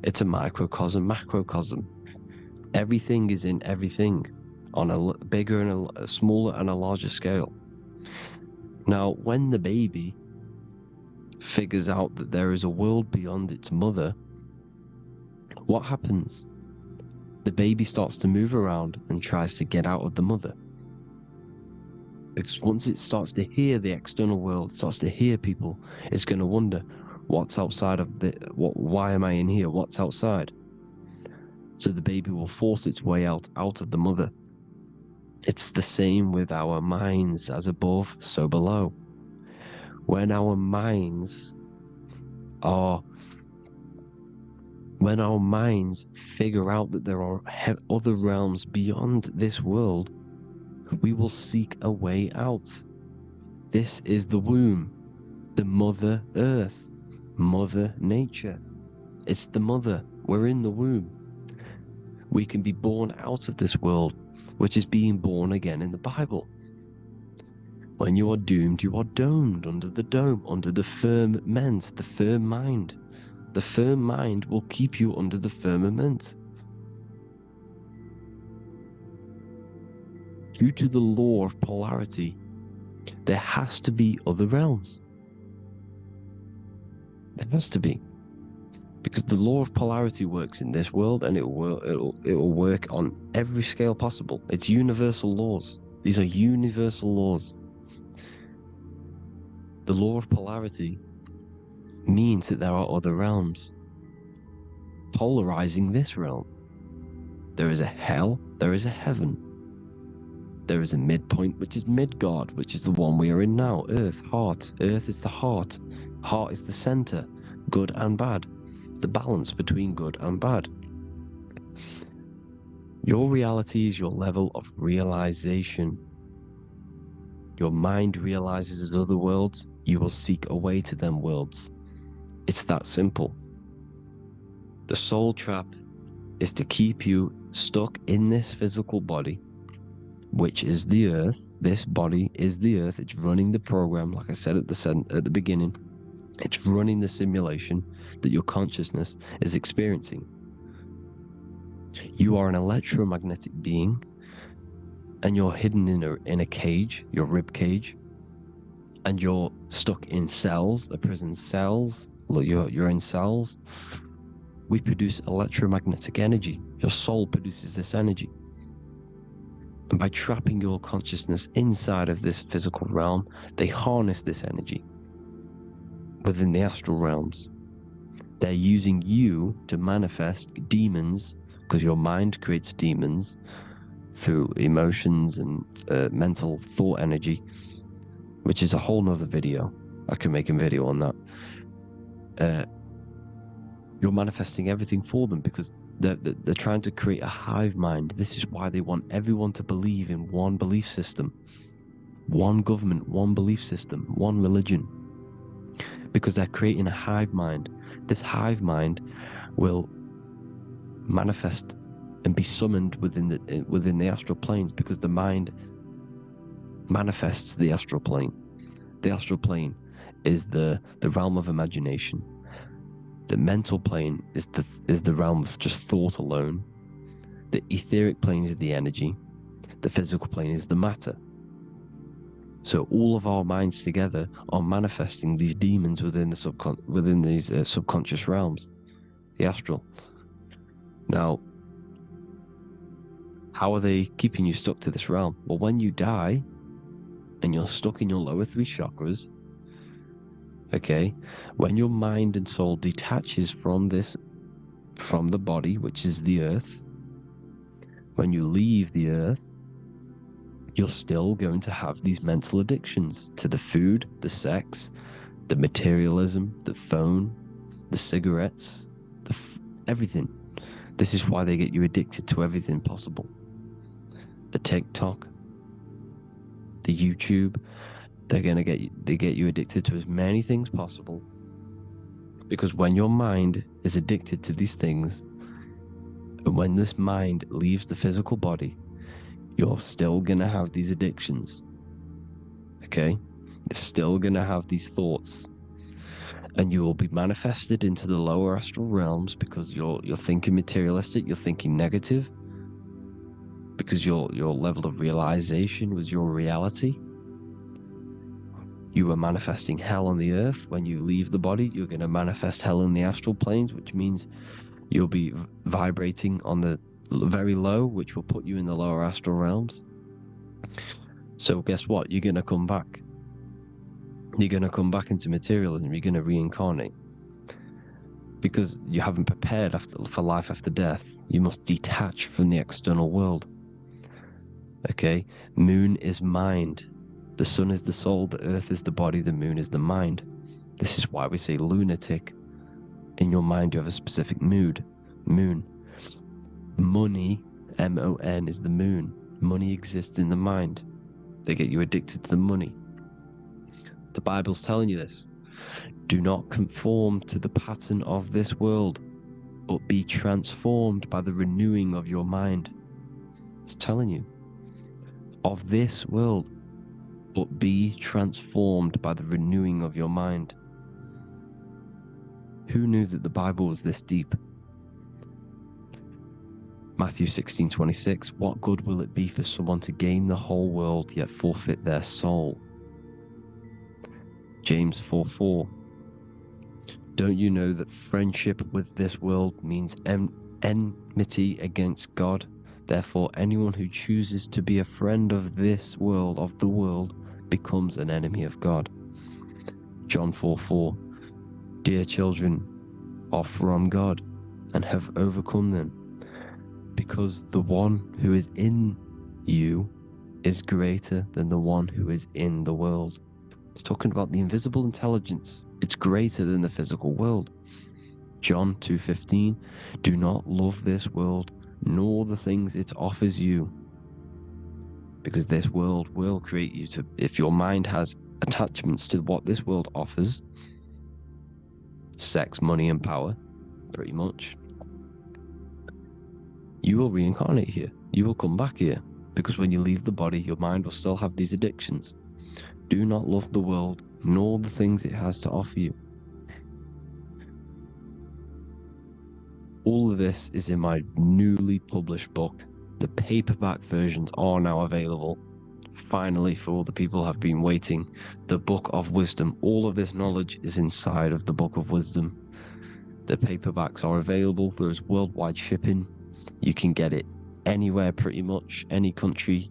It's a microcosm, macrocosm. Everything is in everything on a bigger and a smaller and a larger scale. Now, when the baby figures out that there is a world beyond its mother, what happens? The baby starts to move around and tries to get out of the mother. Because once it starts to hear the external world, starts to hear people, it's going to wonder, what's outside of why am I in here? What's outside? So the baby will force its way out of the mother. It's the same with our minds, as above, so below. When our minds figure out that there are other realms beyond this world, we will seek a way out. This is the womb, the Mother Earth, Mother Nature. It's the mother. We're in the womb. We can be born out of this world, which is being born again in the Bible. When you are doomed, you are domed under the dome, under the firmament, the firm mind. The firm mind will keep you under the firmament. Due to the law of polarity, there has to be other realms. There has to be. Because the law of polarity works in this world, and it will work on every scale possible. It's universal laws. These are universal laws. The law of polarity means that there are other realms polarizing this realm. There is a hell, there is a heaven. There is a midpoint, which is Midgard, which is the one we are in now. Earth, heart. Earth is the heart. Heart is the center, good and bad. The balance between good and bad. Your reality is your level of realization. Your mind realizes other worlds, you will seek a way to them worlds. It's that simple. The soul trap is to keep you stuck in this physical body, which is the earth. This body is the earth. It's running the program, like I said at the beginning. It's running the simulation that your consciousness is experiencing. You are an electromagnetic being, and you're hidden in a cage, your rib cage, and you're stuck in cells, a prison cells. Look, you're in cells. We produce electromagnetic energy. Your soul produces this energy. And by trapping your consciousness inside of this physical realm, they harness this energy within the astral realms. They're using you to manifest demons, because your mind creates demons through emotions and mental thought energy, which is a whole nother video. I can make a video on that. You're manifesting everything for them because they're trying to create a hive mind. This is why they want everyone to believe in one belief system, one government, one belief system, one religion, because they're creating a hive mind. This hive mind will manifest and be summoned within the astral planes, because the mind manifests the astral plane. The astral plane is the realm of imagination. The mental plane is the realm of just thought alone. The etheric plane is the energy. The physical plane is the matter. So all of our minds together are manifesting these demons within these subconscious realms, the astral. Now, how are they keeping you stuck to this realm? Well, when you die and you're stuck in your lower three chakras, okay, when your mind and soul detaches from the body, which is the earth, when you leave the earth, you're still going to have these mental addictions to the food, the sex, the materialism, the phone, the cigarettes, everything. This is why they get you addicted to everything possible. The TikTok, the YouTube, they get you addicted to as many things possible. Because when your mind is addicted to these things, and when this mind leaves the physical body, you're still gonna have these addictions. okay? You're still going to have these thoughts, and you will be manifested into the lower astral realms because you're thinking materialistic, you're thinking negative, because your level of realization was your reality. You are manifesting hell on the earth. When you leave the body, you're going to manifest hell in the astral planes, which means you'll be vibrating on the very low, which will put you in the lower astral realms. So guess what? You're going to come back. You're going to come back into materialism. You're going to reincarnate. Because you haven't prepared for life after death. You must detach from the external world. Okay? Moon is mind. The sun is the soul. The earth is the body. The moon is the mind. This is why we say lunatic. In your mind, you have a specific mood. Moon. Money, M-O-N, is the moon. Money exists in the mind. They get you addicted to the money. The Bible's telling you this. Do not conform to the pattern of this world, but be transformed by the renewing of your mind. It's telling you. Of this world, but be transformed by the renewing of your mind. Who knew that the Bible was this deep? Matthew 16:26, what good will it be for someone to gain the whole world yet forfeit their soul? James 4:4, don't you know that friendship with this world means enmity against God? Therefore, anyone who chooses to be a friend of this world, of the world, becomes an enemy of God. John 4:4, dear children are from God and have overcome them, because the one who is in you is greater than the one who is in the world. It's talking about the invisible intelligence. It's greater than the physical world. John 2:15, do not love this world, nor the things it offers you, because this world will create you to, if your mind has attachments to what this world offers, sex, money, and power, pretty much, you will reincarnate here. You will come back here, because when you leave the body, your mind will still have these addictions. Do not love the world, nor the things it has to offer you. All of this is in my newly published book. The paperback versions are now available. Finally, for all the people who have been waiting, the Book of Wisdom. All of this knowledge is inside of the Book of Wisdom. The paperbacks are available. There's worldwide shipping. You can get it anywhere, pretty much, any country.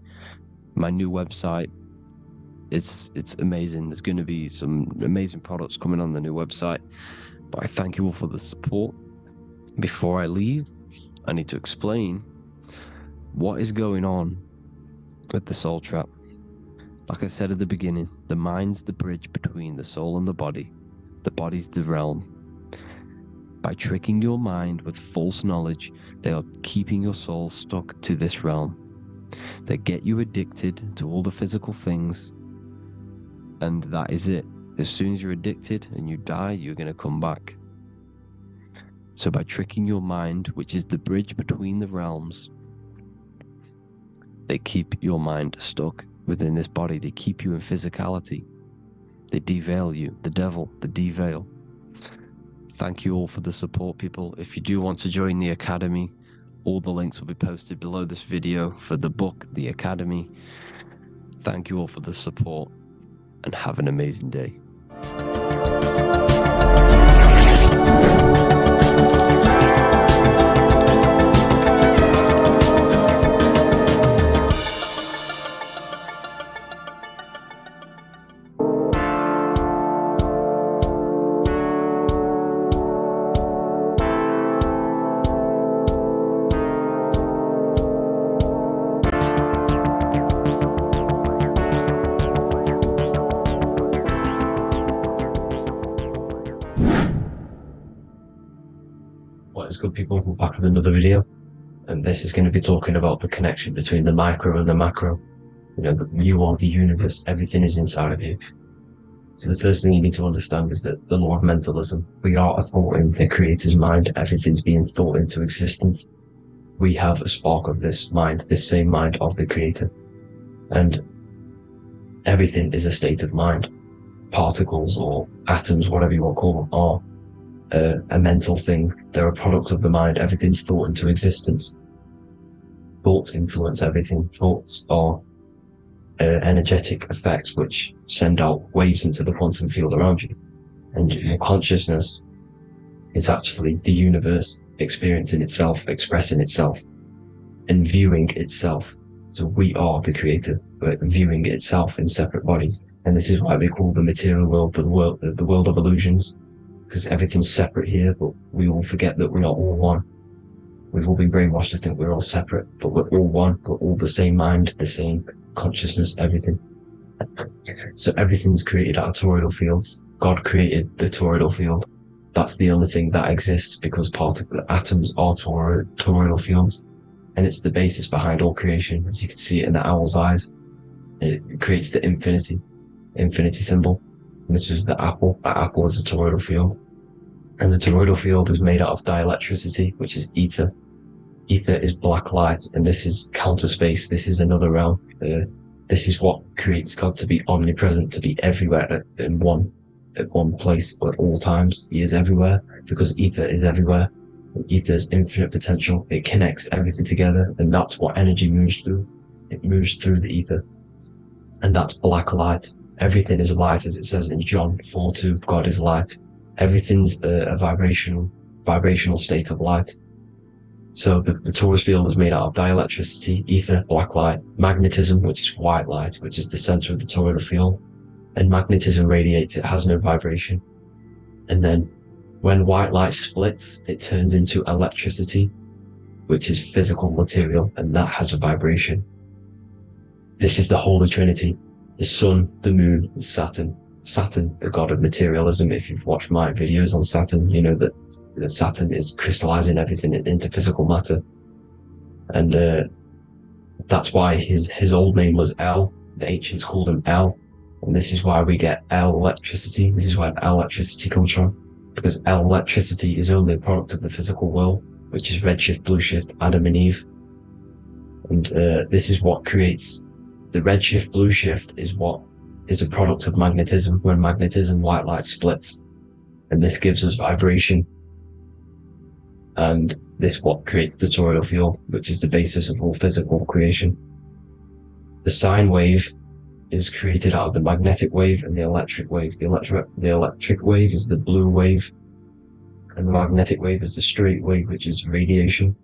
My new website, it's amazing. There's going to be some amazing products coming on the new website. But I thank you all for the support. Before I leave, I need to explain what is going on with the soul trap. Like I said at the beginning, the mind's the bridge between the soul and the body. The body's the realm. By tricking your mind with false knowledge, they are keeping your soul stuck to this realm. They get you addicted to all the physical things, and that is it. As soon as you're addicted and you die, you're going to come back. So by tricking your mind, which is the bridge between the realms, they keep your mind stuck within this body. They keep you in physicality. They deveil you, the devil, the deveil. Thank you all for the support, people. If you do want to join the Academy, all the links will be posted below this video for the book, The Academy. Thank you all for the support, and have an amazing day. What is good, people? We're back with another video, and this is going to be talking about the connection between the micro and the macro. You know, you are the universe, everything is inside of you. So the first thing you need to understand is that the law of mentalism, we are a thought in the creator's mind, everything's being thought into existence. We have a spark of this mind, this same mind of the creator. And Everything is a state of mind. Particles or atoms, whatever you want to call them, are a mental thing. They're a product of the mind. Everything's thought into existence. Thoughts influence everything. Thoughts are energetic effects which send out waves into the quantum field around you. And your consciousness is actually the universe experiencing itself, expressing itself, and viewing itself. So we are the creator, but viewing itself in separate bodies. And this is why they call the material world the world of illusions, because everything's separate here, but we all forget that we are all one. We've all been brainwashed to think we're all separate, but we're all one. We're all the same mind, the same consciousness, everything. So everything's created out of toroidal fields. God created the toroidal field. That's the only thing that exists, because the atoms are toroidal fields, and it's the basis behind all creation. As you can see it in the owl's eyes, it creates the infinity symbol. And this was the apple. That apple is a toroidal field, and the toroidal field is made out of dielectricity, which is ether. Ether is black light, and this is counter space. This is another realm. This is what creates God to be omnipresent, to be everywhere at one place at all times. He is everywhere because ether is everywhere. And ether is infinite potential. It connects everything together, and that's what energy moves through. It moves through the ether, and that's black light. Everything is light, as it says in John 4:2. God is light. Everything's a vibrational state of light. So the torus field is made out of dielectricity, ether, black light, magnetism, which is white light, which is the center of the toroidal field. And magnetism radiates, it has no vibration. And then when white light splits, it turns into electricity, which is physical material, and that has a vibration. This is the Holy Trinity: the sun, the moon, and Saturn. Saturn, the god of materialism. If you've watched my videos on Saturn, you know that Saturn is crystallizing everything into physical matter. And that's why his old name was El. The ancients called him El. And this is why we get El electricity. This is where El electricity comes from, because El electricity is only a product of the physical world, which is redshift, blueshift, Adam and Eve. And this is what creates the redshift, blueshift is a product of magnetism. When magnetism, white light splits, and this gives us vibration. And this what creates the toroidal field, which is the basis of all physical creation. The sine wave is created out of the magnetic wave and the electric wave. The electric wave is the blue wave, and the magnetic wave is the straight wave, which is radiation.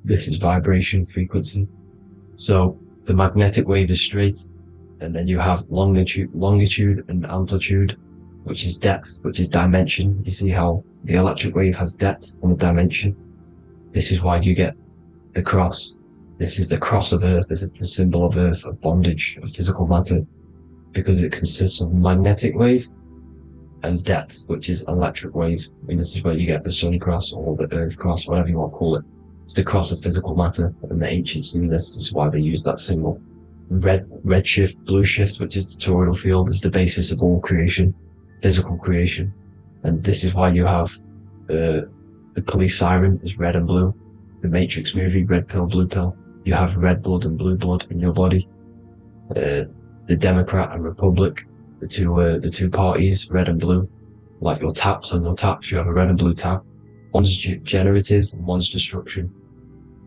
This is vibration, frequency. So the magnetic wave is straight, and then you have longitude and amplitude, which is depth, which is dimension. You see how the electric wave has depth and a dimension. This is why you get the cross. This is the cross of Earth. This is the symbol of Earth, of bondage, of physical matter, because it consists of magnetic wave and depth, which is electric wave. And this is where you get the sun cross or the Earth cross, whatever you want to call it. It's the cross of physical matter, and the ancients knew this. This is why they used that symbol. Redshift, blueshift, which is the toroidal field, is the basis of all creation, physical creation. And this is why you have the police siren is red and blue. The Matrix movie, red pill, blue pill. You have red blood and blue blood in your body. The Democrat and Republic, the two parties, red and blue. Like your taps on your taps, you have a red and blue tap. One's generative, one's destruction.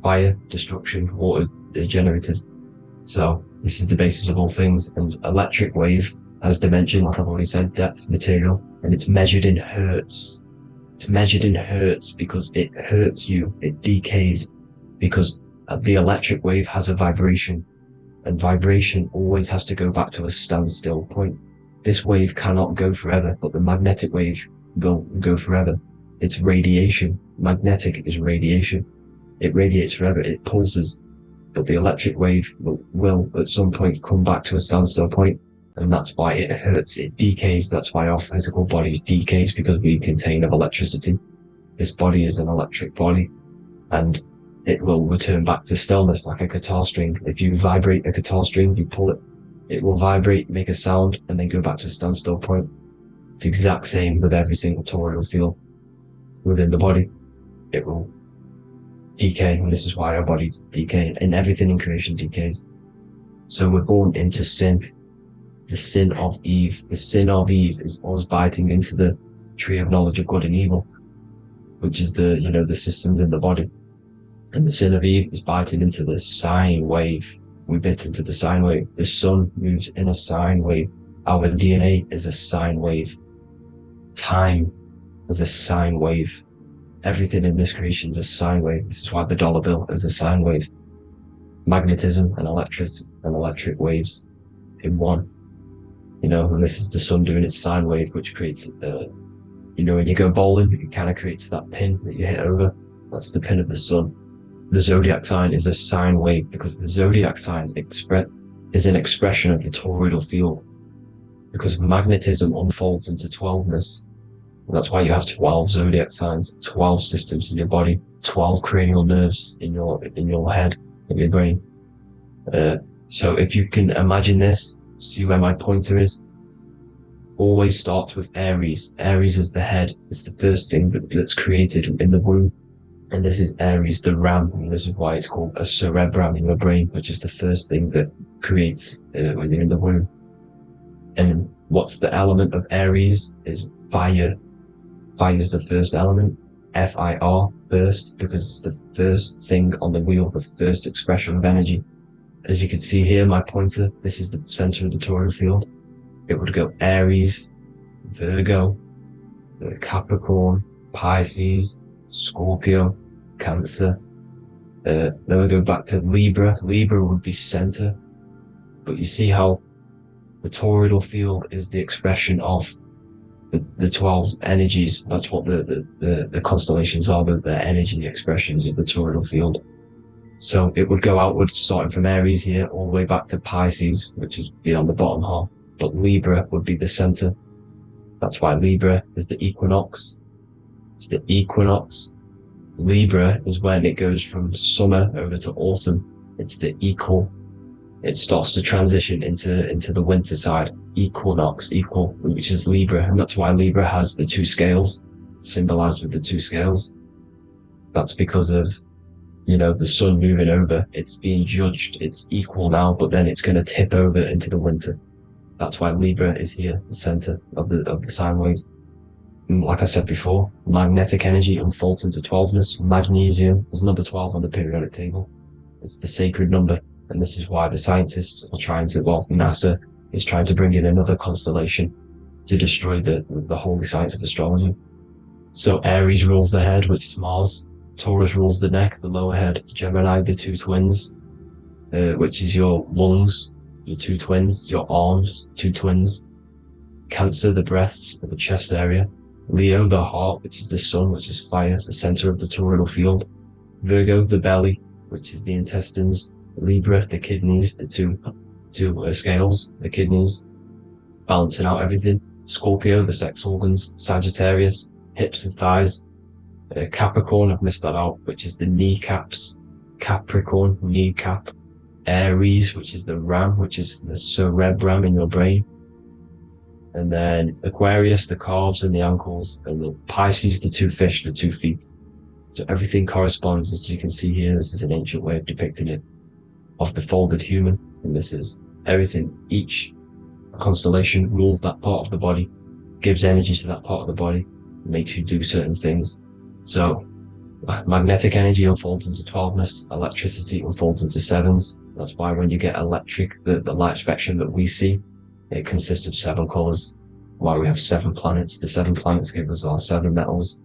Fire, destruction, water, generative. So this is the basis of all things. And electric wave has dimension, like I've already said, depth, material, and it's measured in hertz. It's measured in hertz because it hurts you, it decays, because the electric wave has a vibration, and vibration always has to go back to a standstill point. This wave cannot go forever, but the magnetic wave will go forever. It's radiation. Magnetic is radiation. It radiates forever, it pulses. But the electric wave will at some point come back to a standstill point, and that's why it hurts, it decays. That's why our physical body decays, because we contain of electricity. This body is an electric body, and it will return back to stillness like a guitar string. If you vibrate a guitar string, you pull it, it will vibrate, make a sound, and then go back to a standstill point. It's the exact same with every single toroidal field within the body. It will decay, and this is why our bodies decay, and everything in creation decays. So we're born into sin. the sin of Eve. The sin of Eve is us biting into the tree of knowledge of good and evil, which is the, you know, the systems in the body. And the sin of Eve is biting into the sine wave. We bit into the sine wave. The sun moves in a sine wave. Our DNA is a sine wave. Time is a sine wave. Everything in this creation is a sine wave. This is why the dollar bill is a sine wave. Magnetism and electric waves in one. You know, and this is the sun doing its sine wave, which creates, you know, when you go bowling, it kind of creates that pin that you hit over. That's the pin of the sun. The zodiac sign is a sine wave because the zodiac sign is an expression of the toroidal field, because magnetism unfolds into 12ness. And that's why you have 12 zodiac signs, 12 systems in your body, 12 cranial nerves in your head, in your brain. So if you can imagine this, see where my pointer is, always starts with Aries. Aries is the head. It's the first thing that's created in the womb. And this is Aries, the ram, and this is why it's called a cerebrum in your brain, which is the first thing that creates when you're in the womb. And what's the element of Aries is fire. Fire is the first element, F-I-R, first, because it's the first thing on the wheel, the first expression of energy. As you can see here, my pointer, this is the center of the toroidal field. It would go Aries, Virgo, Capricorn, Pisces, Scorpio, Cancer. Then we go back to Libra. Libra would be center. But you see how the toroidal field is the expression of the 12 energies. That's what the constellations are, the energy expressions of the toroidal field. So it would go outwards, starting from Aries here, all the way back to Pisces, which is beyond the bottom half. But Libra would be the center. That's why Libra is the equinox. It's the equinox. Libra is when it goes from summer over to autumn. It's the equal. It starts to transition into the winter side. Equinox, equal, which is Libra. And that's why Libra has the two scales, symbolized with the two scales. That's because of, you know, the sun moving over. It's being judged. It's equal now, but then it's going to tip over into the winter. That's why Libra is here, the center of the sine wave. Like I said before, magnetic energy unfolds into 12ness. Magnesium is number 12 on the periodic table. It's the sacred number. And this is why the scientists are trying to, well, NASA is trying to bring in another constellation to destroy the holy science of astrology. So Aries rules the head, which is Mars. Taurus rules the neck, the lower head. Gemini, the two twins, which is your lungs, your two twins, your arms, two twins. Cancer, the breasts, or the chest area. Leo, the heart, which is the sun, which is fire, the center of the toroidal field. Virgo, the belly, which is the intestines. Libra, the kidneys, the two scales, the kidneys, balancing out everything. Scorpio, the sex organs. Sagittarius, hips and thighs. Capricorn, I've missed that out, which is the kneecaps. Capricorn, kneecap. Aries, which is the ram, which is the cerebrum in your brain. And then Aquarius, the calves and the ankles. And the Pisces, the two fish, the 2 feet. So everything corresponds, as you can see here. This is an ancient way of depicting it, of the folded human. And this is everything. Each constellation rules that part of the body, gives energy to that part of the body, makes you do certain things. So magnetic energy unfolds into 12ness, electricity unfolds into 7s. That's why when you get electric, the light spectrum that we see, it consists of 7 colors. Why we have 7 planets. The 7 planets give us our 7 metals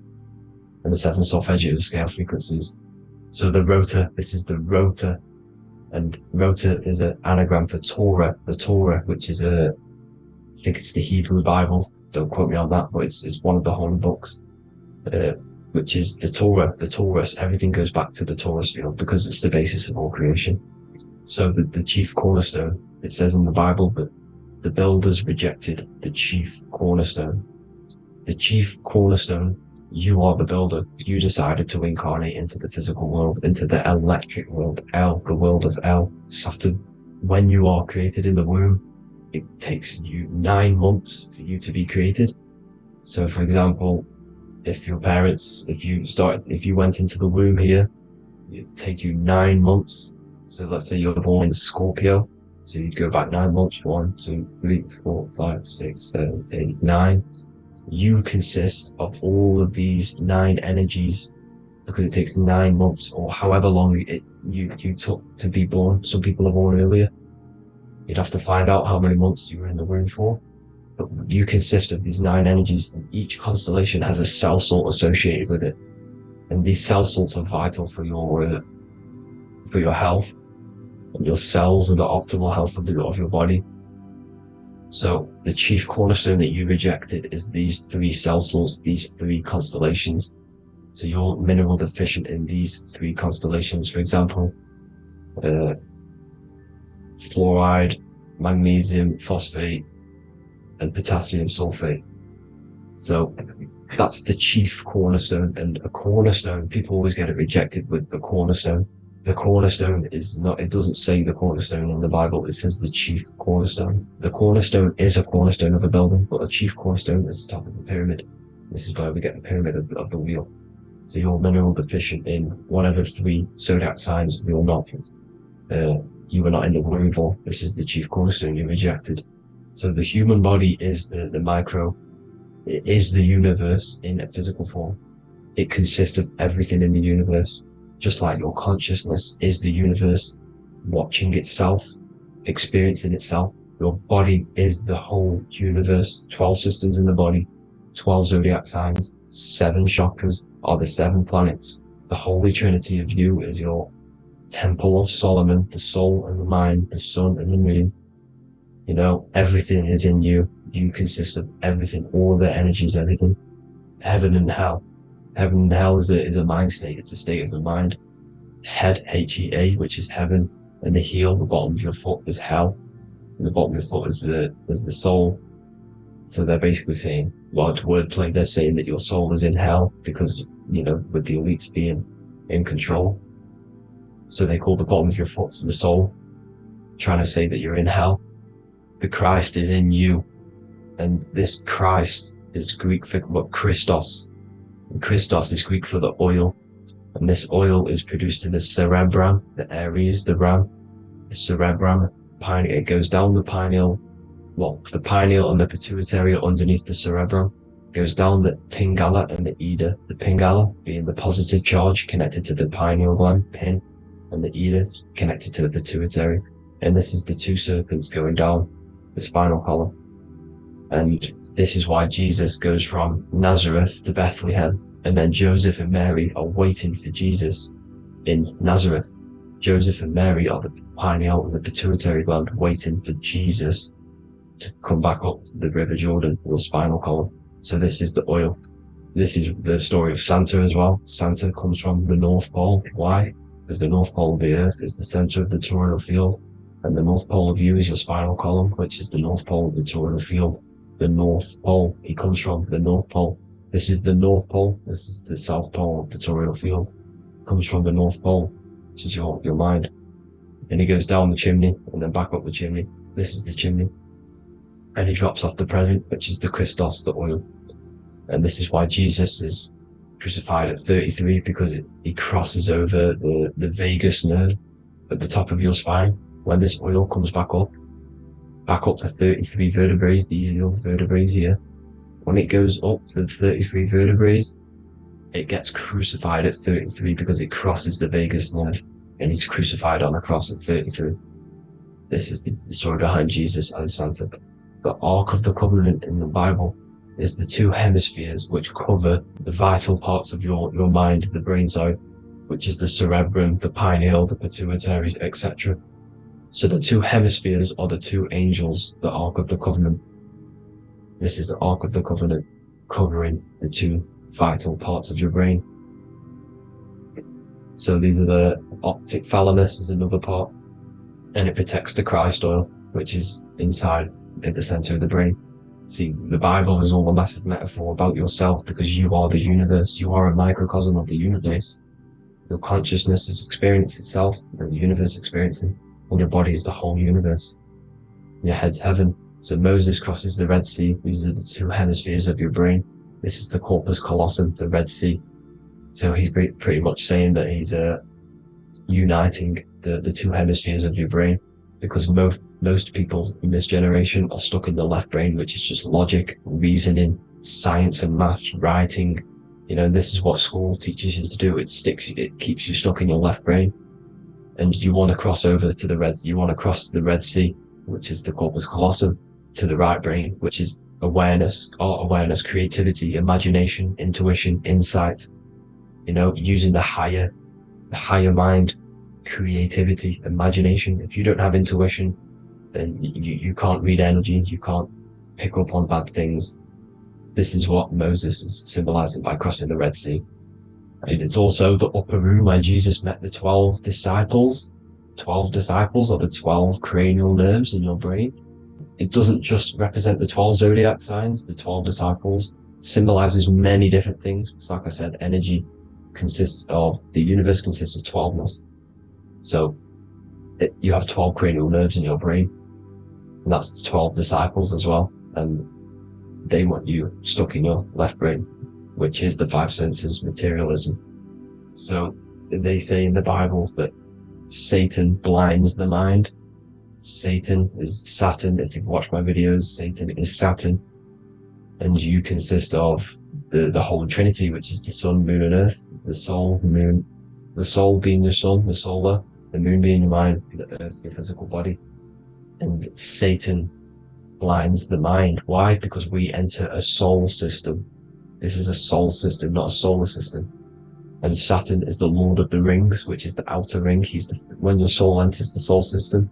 and the 7 solfeggio scale frequencies. So the rotor, this is the rotor. And rotor is an anagram for Torah, the Torah, which is I think it's the Hebrew Bible. Don't quote me on that, but it's one of the holy books, which is the Torah, the Taurus. Everything goes back to the Taurus field because it's the basis of all creation. So the chief cornerstone, it says in the Bible that the builders rejected the chief cornerstone. The chief cornerstone, you are the builder. You decided to incarnate into the physical world, into the electric world, El, the world of El, Saturn. When you are created in the womb, it takes you 9 months for you to be created. So for example, if your parents, if you went into the womb here, it'd take you 9 months. So let's say you're born in Scorpio. So you'd go back 9 months, 1, 2, 3, 4, 5, 6, 7, 8, 9. You consist of all of these 9 energies, because it takes 9 months or however long you took to be born. Some people are born earlier. You'd have to find out how many months you were in the womb for. But you consist of these 9 energies, and each constellation has a cell salt associated with it. And these cell salts are vital for your health, and your cells and the optimal health of your body. So the chief cornerstone that you rejected is these 3 cell salts, these 3 constellations. So you're mineral deficient in these 3 constellations. For example, fluoride, magnesium, phosphate, and potassium sulfate. So that's the chief cornerstone. And a cornerstone, people always get it rejected with the cornerstone. The cornerstone is not, it doesn't say the cornerstone in the Bible, it says the chief cornerstone. The cornerstone is a cornerstone of a building, but a chief cornerstone is the top of the pyramid. This is where we get the pyramid of the wheel. So you're mineral deficient in whatever 3 zodiac signs you're not. You were not in the womb for. This is the chief cornerstone you rejected. So the human body is the micro. It is the universe in a physical form. It consists of everything in the universe. Just like your consciousness is the universe watching itself, experiencing itself. Your body is the whole universe. 12 systems in the body, 12 zodiac signs, 7 chakras are the 7 planets. The Holy Trinity of you is your Temple of Solomon, the soul and the mind, the sun and the moon. You know, everything is in you. You consist of everything, all the energies, everything. Heaven and hell. Heaven and hell is a mind state. It's a state of the mind. Head, H-E-A, which is heaven, and the heel, the bottom of your foot, is hell. And the bottom of your foot is the soul. So they're basically saying, well, it's wordplay. They're saying that your soul is in hell because, you know, with the elites being in control. So they call the bottom of your foot the soul, trying to say that you're in hell. The Christ is in you. And this Christ is Greek for what? Christos. And Christos is Greek for the oil. And this oil is produced in the cerebrum, the Aries, the ram, the cerebrum, pineal. It goes down the pineal. Well, the pineal and the pituitary are underneath the cerebrum. It goes down the pingala and the ida. The pingala being the positive charge connected to the pineal gland, pin, and the ida connected to the pituitary. And this is the 2 serpents going down the spinal column. And this is why Jesus goes from Nazareth to Bethlehem, and then Joseph and Mary are waiting for Jesus in Nazareth. Joseph and Mary are the pineal and the pituitary gland waiting for Jesus to come back up the River Jordan, your spinal column. So this is the oil. This is the story of Santa as well. Santa comes from the North Pole. Why? Because the North Pole of the Earth is the center of the toroidal field, and the North Pole of you is your spinal column, which is the North Pole of the toroidal field. The North Pole, he comes from the North Pole. This is the North Pole. This is the South Pole of the toroidal field. Comes from the North Pole, which is your mind. And he goes down the chimney and then back up the chimney. This is the chimney. And he drops off the present, which is the Christos, the oil. And this is why Jesus is crucified at 33, because he crosses over the vagus nerve at the top of your spine. When this oil comes back up the 33 vertebrae, these are your vertebrae here. When it goes up to the 33 vertebrae, it gets crucified at 33 because it crosses the vagus nerve, and he's crucified on a cross at 33. This is the story behind Jesus and Santa. The Ark of the Covenant in the Bible is the 2 hemispheres which cover the vital parts of your mind, the brain side, which is the cerebrum, the pineal, the pituitary, etc. So the 2 hemispheres are the 2 angels, the Ark of the Covenant. This is the Ark of the Covenant, covering the 2 vital parts of your brain. So these are the optic thalamus is another part, and it protects the Christ oil, which is inside at the center of the brain. See, the Bible is all a massive metaphor about yourself, because you are the universe. You are a microcosm of the universe. Your consciousness is experiencing itself, and the universe experiencing, and your body is the whole universe. Your head's heaven. So Moses crosses the Red Sea. These are the 2 hemispheres of your brain. This is the corpus callosum, the Red Sea. So he's pretty much saying that he's uniting the 2 hemispheres of your brain, because Most people in this generation are stuck in the left brain, which is just logic, reasoning, science and maths, writing. This is what school teaches you to do. It keeps you stuck in your left brain. And you want to cross over to you want to cross the Red Sea, which is the corpus callosum, to the right brain, which is awareness, art awareness, creativity, imagination, intuition, insight, using the higher mind, creativity, imagination. If you don't have intuition, then you can't read energy, you can't pick up on bad things. This is what Moses is symbolizing by crossing the Red Sea. And it's also the upper room where Jesus met the 12 disciples. 12 disciples are the 12 cranial nerves in your brain. It doesn't just represent the 12 zodiac signs. The 12 disciples symbolizes many different things. It's like I said, the universe consists of 12ness. So you have 12 cranial nerves in your brain, and that's the 12 disciples as well. And they want you stuck in your left brain, which is the five senses, materialism. So they say in the Bible that Satan blinds the mind. Satan is Saturn. If you've watched my videos, Satan is Saturn. And you consist of the Holy Trinity, which is the sun, moon, and earth. The soul, moon, the soul being your sun, the solar, the moon being your mind, the earth, your physical body. And Satan blinds the mind. Why? Because we enter a soul system. This is a soul system, not a solar system. And Saturn is the Lord of the Rings, which is the outer ring. When your soul enters the soul system,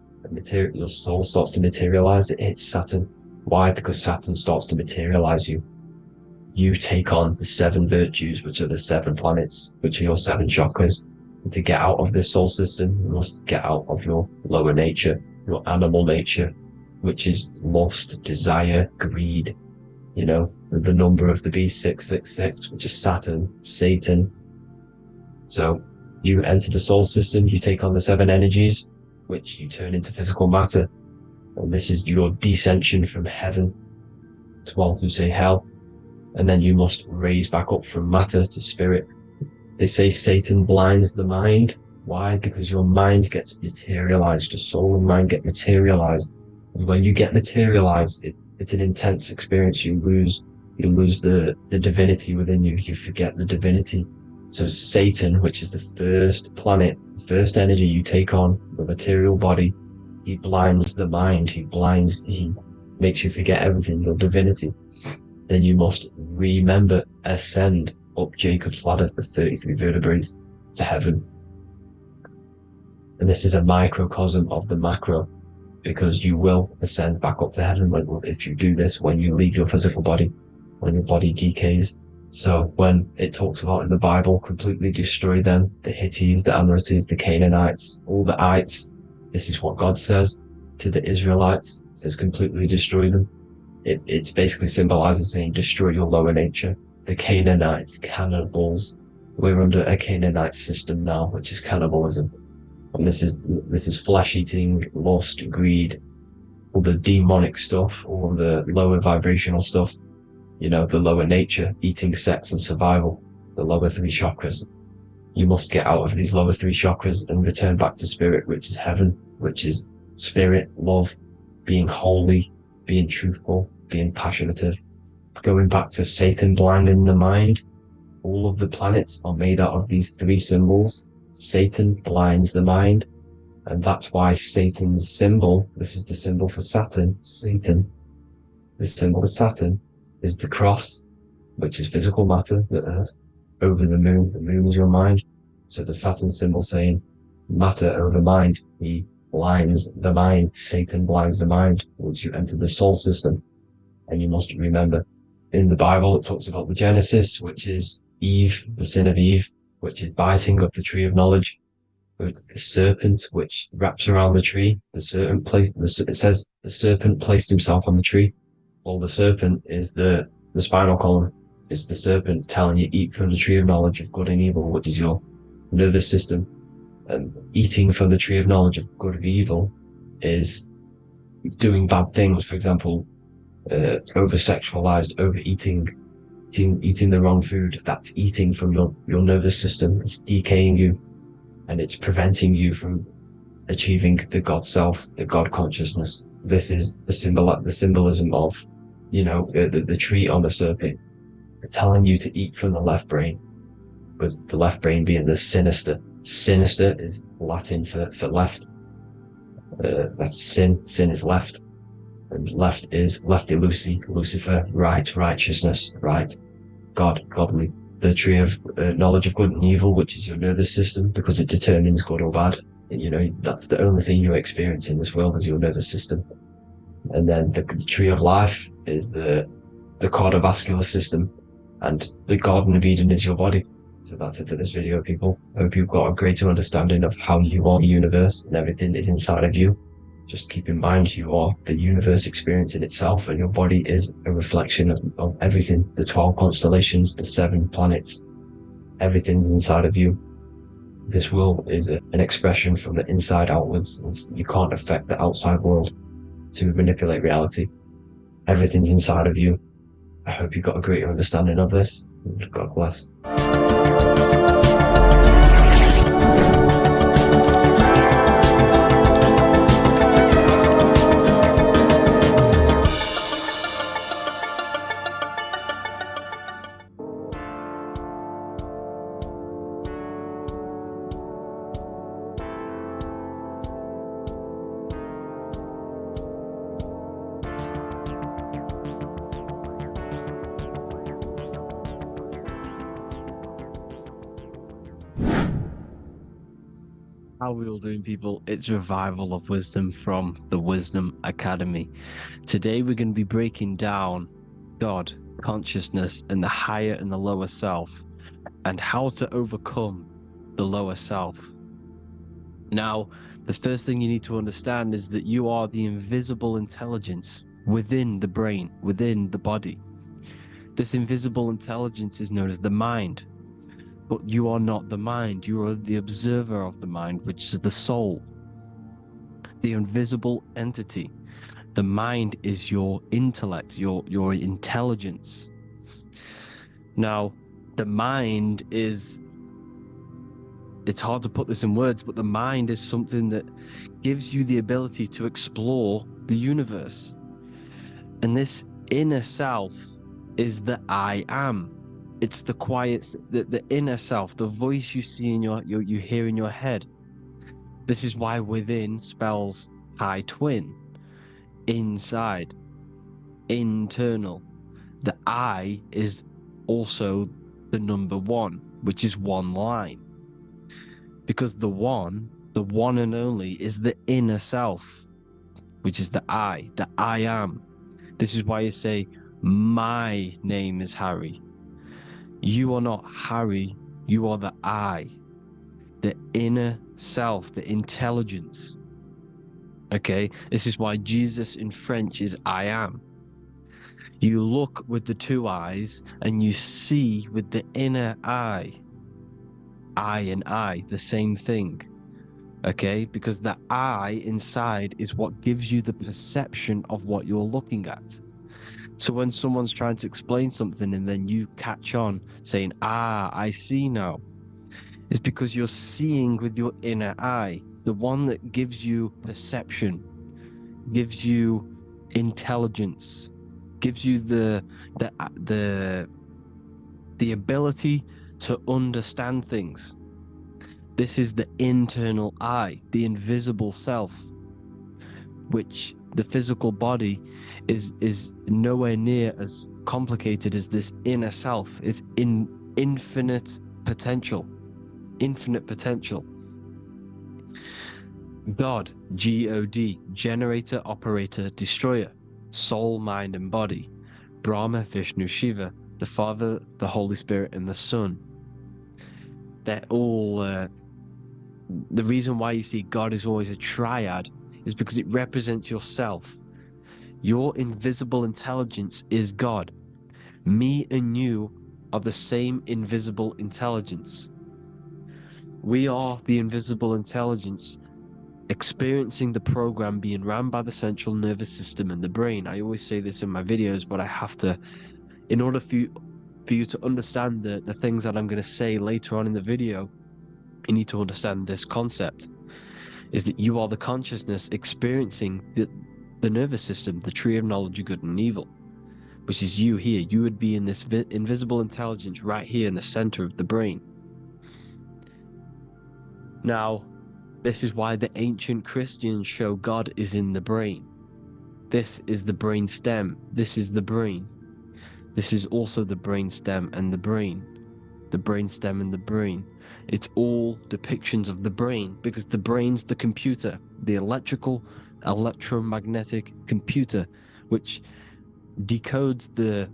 your soul starts to materialize. It hits Saturn. Why? Because Saturn starts to materialize you. You take on the 7 virtues, which are the 7 planets, which are your 7 chakras. And to get out of this soul system, you must get out of your lower nature, your animal nature, which is lust, desire, greed. The number of the beast, 666, which is Saturn, Satan. So you enter the soul system, you take on the 7 energies, which you turn into physical matter. And this is your descension from heaven to all who say hell. And then you must raise back up from matter to spirit. They say Satan blinds the mind. Why? Because your mind gets materialized, your soul and mind get materialized. And when you get materialized, it's an intense experience. You lose the divinity within you. You forget the divinity. So Satan, which is the first planet, the first energy you take on, the material body, he blinds the mind. He makes you forget everything, your divinity. Then you must ascend up Jacob's ladder, the 33 vertebrae, to heaven. And this is a microcosm of the macro, because you will ascend back up to heaven if you do this, when you leave your physical body, when your body decays. So when it talks about in the Bible, completely destroy them, the Hittites, the Amorites, the Canaanites, all the ites, this is what God says to the Israelites. It says completely destroy them. It's basically symbolizing saying destroy your lower nature. The Canaanites, cannibals. We're under a Canaanite system now, which is cannibalism. And this is flesh eating, lust, greed, all the demonic stuff, all the lower vibrational stuff. The lower nature, eating, sex, and survival, the lower 3 chakras. You must get out of these lower 3 chakras and return back to spirit, which is heaven, which is spirit, love, being holy, being truthful, being passionate. Going back to Satan blinding the mind, all of the planets are made out of these 3 symbols. Satan blinds the mind, and that's why Satan's symbol, this is the symbol for Saturn, Satan, the symbol for Saturn is the cross, which is physical matter, the earth, over the moon. The moon is your mind. So the Saturn symbol saying matter over mind. He blinds the mind. Satan blinds the mind once you enter the soul system. And you must remember, in the Bible, it talks about the Genesis, which is Eve, the sin of Eve, which is biting of the tree of knowledge, with the serpent, which wraps around the tree. It says the serpent placed himself on the tree. Well, the serpent is the spinal column. It's the serpent telling you eat from the tree of knowledge of good and evil, which is your nervous system. And eating from the tree of knowledge of good and evil is doing bad things. For example, over-sexualized, overeating, eating the wrong food. That's eating from your nervous system. It's decaying you, and it's preventing you from achieving the God self, the God consciousness. This is the symbolism of, the tree on the serpent, telling you to eat from the left brain, with the left brain being the sinister. Sinister is Latin for left. That's sin. Sin is left. And left is lefty Lucy, Lucifer, right, righteousness, right, God, godly. The tree of knowledge of good and evil, which is your nervous system, because it determines good or bad. That's the only thing you experience in this world is your nervous system. And then the tree of life is the cardiovascular system, and the Garden of Eden is your body. So that's it for this video, people. I hope you've got a greater understanding of how you are the universe and everything is inside of you. Just keep in mind you are the universe experience in itself, and your body is a reflection of everything. The 12 constellations, the 7 planets, everything's inside of you. This world is an expression from the inside outwards. You can't affect the outside world to manipulate reality. Everything's inside of you. I hope you got a greater understanding of this. God bless. How are we all doing, people? It's Revival of Wisdom from the Wisdom Academy. Today we're going to be breaking down God, consciousness, and the higher and the lower self, and how to overcome the lower self. Now, the first thing you need to understand is that you are the invisible intelligence within the brain, within the body. This invisible intelligence is known as the mind. But you are not the mind, you are the observer of the mind, which is the soul, the invisible entity. The mind is your intellect, your intelligence. Now, the mind is, it's hard to put this in words, but the mind is something that gives you the ability to explore the universe. And this inner self is the I am. It's the quiet, the inner self, the voice you see in you hear in your head. This is why within spells high twin, inside, internal. The I is also the number 1, which is one line. Because the one and only, is the inner self, which is the I am. This is why you say, my name is Harry. You are not Harry, you are the I, the inner self, the intelligence. Okay, this is why Jesus in French is I am. You look with the 2 eyes and you see with the inner eye. I and I, the same thing. Okay, because the I inside is what gives you the perception of what you're looking at. So when someone's trying to explain something and then you catch on saying, I see now, it's because you're seeing with your inner eye, the one that gives you perception, gives you intelligence, gives you the ability to understand things. This is the internal I, the invisible self, which the physical body is nowhere near as complicated as this inner self. It's infinite potential. God, G-O-D, generator, operator, destroyer, soul, mind, and body. Brahma, Vishnu, Shiva, the Father, the Holy Spirit, and the Son. They're all the reason why you see God is always a triad is because it represents yourself. Your invisible intelligence is God. Me and you are the same invisible intelligence. We are the invisible intelligence experiencing the program being ran by the central nervous system and the brain. I always say this in my videos, but I have to, in order for you to understand the things that I'm going to say later on in the video, you need to understand this concept. is that you are the consciousness experiencing the nervous system, the tree of knowledge of good and evil, which is you here. You would be in this invisible intelligence right here in the center of the brain. Now, this is why the ancient Christians show God is in the brain. This is the brain stem. This is the brain. This is also the brain stem and the brain. The brain stem and the brain. It's all depictions of the brain, because the brain's the computer, the electromagnetic computer, which decodes the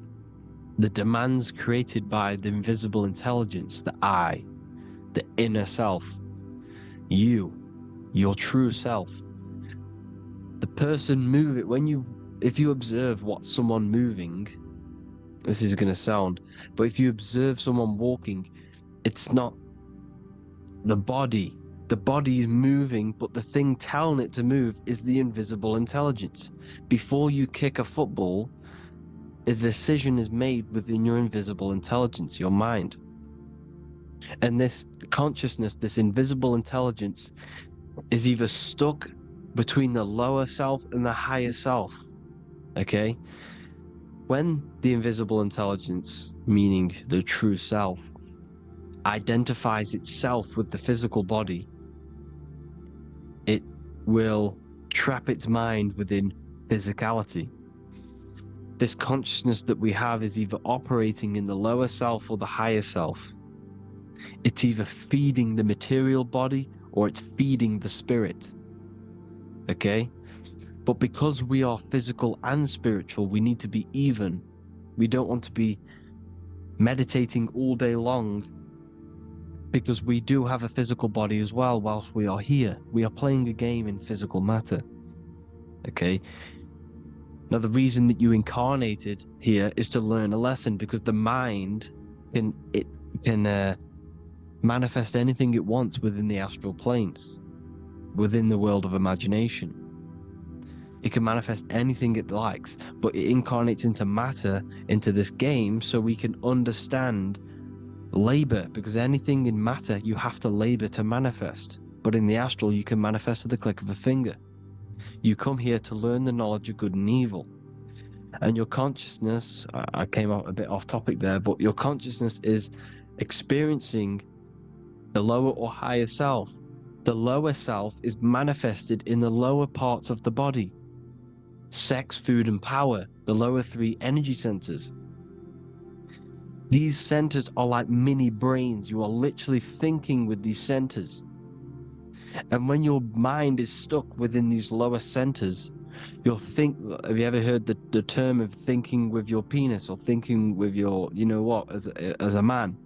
demands created by the invisible intelligence, the I, the inner self, you, your true self. The person if you observe what someone moving, this is going to sound, but if you observe someone walking, it's not the body. The body is moving, but the thing telling it to move is the invisible intelligence. Before you kick a football, a decision is made within your invisible intelligence, your mind. And this consciousness, this invisible intelligence, is either stuck between the lower self and the higher self. Okay? When the invisible intelligence, meaning the true self, identifies itself with the physical body, it will trap its mind within physicality. This consciousness that we have is either operating in the lower self or the higher self. It's either feeding the material body or it's feeding the spirit. Okay? But because we are physical and spiritual, we need to be even. We don't want to be meditating all day long, because we do have a physical body as well whilst we are here. We are playing a game in physical matter. Okay? Now, the reason that you incarnated here is to learn a lesson, because the mind can manifest anything it wants within the astral planes, within the world of imagination. It can manifest anything it likes, but it incarnates into matter, into this game, so we can understand labor, because anything in matter you have to labor to manifest. But in the astral, you can manifest at the click of a finger. You come here to learn the knowledge of good and evil. And your consciousness, I came out a bit off topic there, but your consciousness is experiencing the lower or higher self. The lower self is manifested in the lower parts of the body. Sex, food, and power, the lower three energy centers. These centers are like mini brains. You are literally thinking with these centers. And when your mind is stuck within these lower centers, have you ever heard the term of thinking with your penis, or thinking with your, as a man?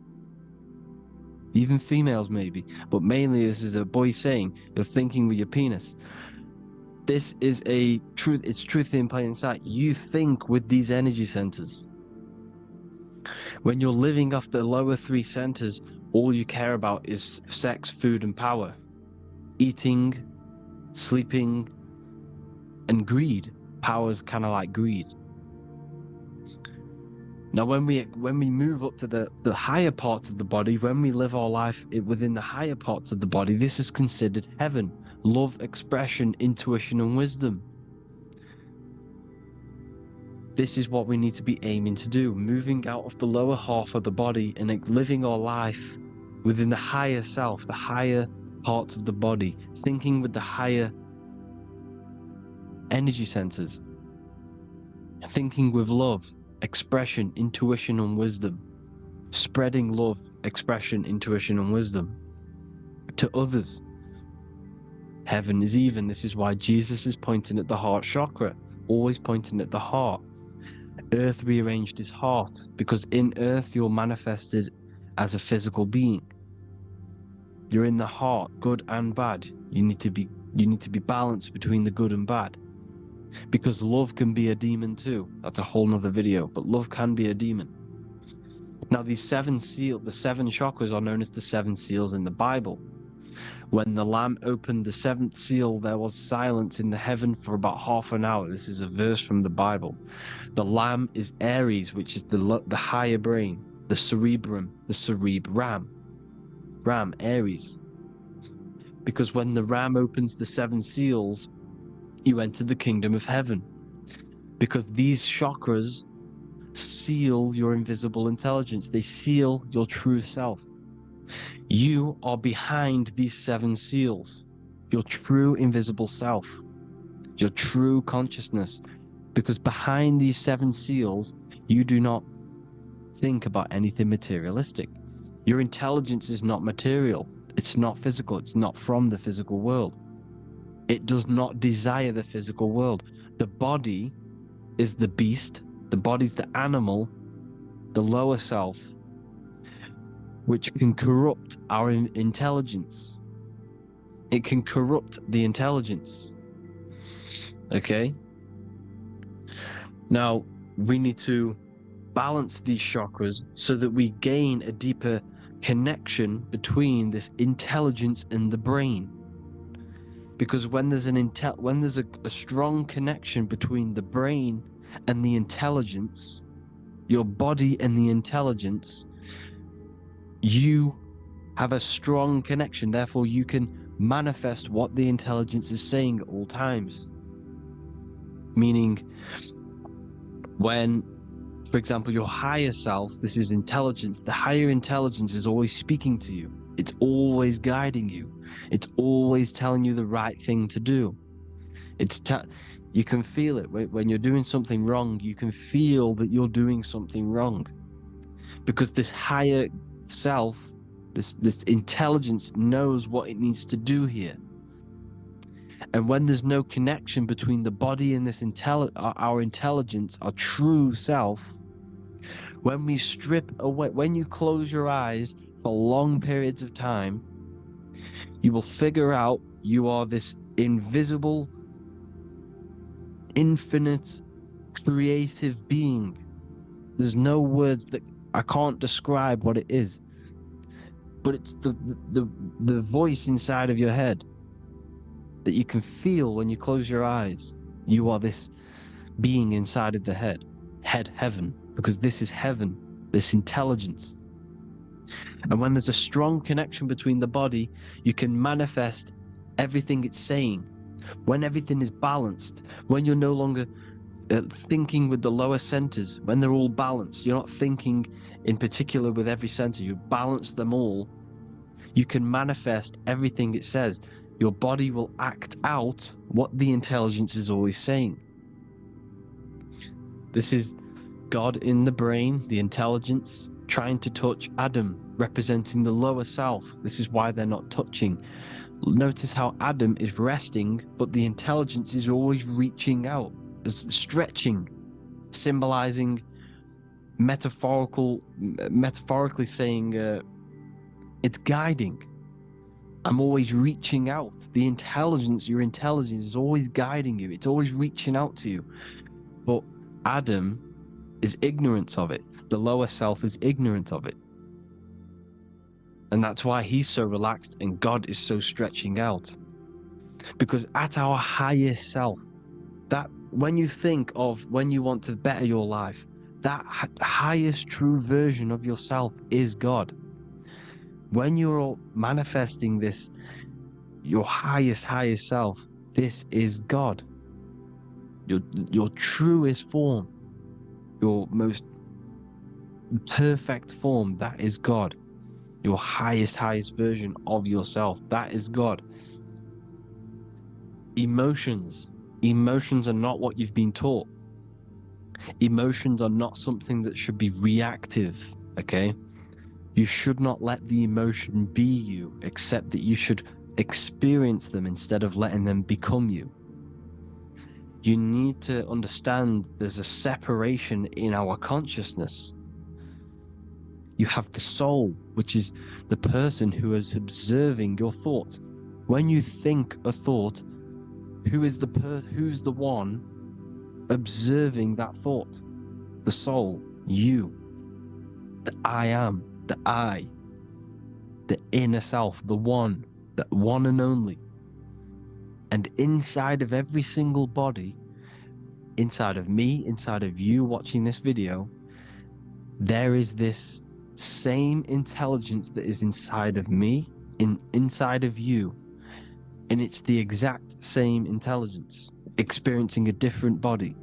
Even females maybe, but mainly this is a boy saying, you're thinking with your penis. This is it's truth in plain sight. You think with these energy centers. When you're living off the lower three centers, all you care about is sex, food, and power. Eating, sleeping, and greed. Power's kind of like greed. Now, when we move up to the higher parts of the body, when we live our life within the higher parts of the body, this is considered heaven. Love, expression, intuition, and wisdom. This is what we need to be aiming to do, moving out of the lower half of the body and living our life within the higher self, the higher parts of the body, thinking with the higher energy centers, thinking with love, expression, intuition, and wisdom, spreading love, expression, intuition, and wisdom to others. Heaven is even. This is why Jesus is pointing at the heart chakra, always pointing at the heart. Earth rearranged his heart, because in earth you're manifested as a physical being. You're in the heart, good and bad. You need to be balanced between the good and bad, because love can be a demon too. That's a whole nother video, but love can be a demon. Now, the seven chakras are known as the seven seals in the Bible. When the Lamb opened the seventh seal, there was silence in the heaven for about half an hour. This is a verse from the Bible. The Lamb is Aries, which is the higher brain, the cerebrum, the cerebram. Aries. Because when the ram opens the 7 seals, you enter the kingdom of heaven. Because these chakras seal your invisible intelligence. They seal your true self. You are behind these 7 seals, your true invisible self, your true consciousness. Because behind these 7 seals, you do not think about anything materialistic. Your intelligence is not material. It's not physical. It's not from the physical world. It does not desire the physical world. The body is the beast. The body's the animal, the lower self, which can corrupt our intelligence. It can corrupt the intelligence. Okay? Now, we need to balance these chakras so that we gain a deeper connection between this intelligence and the brain. Because when there's a strong connection between the brain and the intelligence, your body and the intelligence, you have a strong connection. Therefore, you can manifest what the intelligence is saying at all times. Meaning, when, for example, your higher self, this is intelligence, the higher intelligence is always speaking to you. It's always guiding you. It's always telling you the right thing to do. You can feel it when you're doing something wrong. You can feel that you're doing something wrong, because this higher self, this intelligence knows what it needs to do here. And when there's no connection between the body and this our intelligence, our true self, when we strip away, when you close your eyes for long periods of time, you will figure out you are this invisible, infinite, creative being. There's no words that I can't describe what it is, but it's the voice inside of your head that you can feel when you close your eyes. You are this being inside of the heaven, because this is heaven, this intelligence. And when there's a strong connection between the body, you can manifest everything it's saying. When everything is balanced, when you're no longer thinking with the lower centers, when they're all balanced, you're not thinking in particular with every center, you balance them all, you can manifest everything it says. Your body will act out what the intelligence is always saying. This is God in the brain, the intelligence, trying to touch Adam, representing the lower self. This is why they're not touching. Notice how Adam is resting, but the intelligence is always reaching out, stretching, symbolizing metaphorically saying it's guiding. I'm always reaching out. The intelligence, your intelligence is always guiding you. It's always reaching out to you. But Adam is ignorant of it. The lower self is ignorant of it. And that's why he's so relaxed and God is so stretching out. Because at our highest self, that when you think of when you want to better your life, that highest true version of yourself is God. When you're manifesting this, your highest self, this is God. Your truest form, your most perfect form, that is God. Your highest version of yourself, that is God. Emotions are not what you've been taught. Emotions are not something that should be reactive, okay? You should not let the emotion be you, except that you should experience them instead of letting them become you. You need to understand there's a separation in our consciousness. You have the soul, which is the person who is observing your thoughts. When you think a thought, who's the one observing that thought? The soul, you, the I am, the I, the inner self, the one and only. And inside of every single body, inside of me, inside of you watching this video, there is this same intelligence that is inside of me, inside of you, And it's the exact same intelligence, experiencing a different body.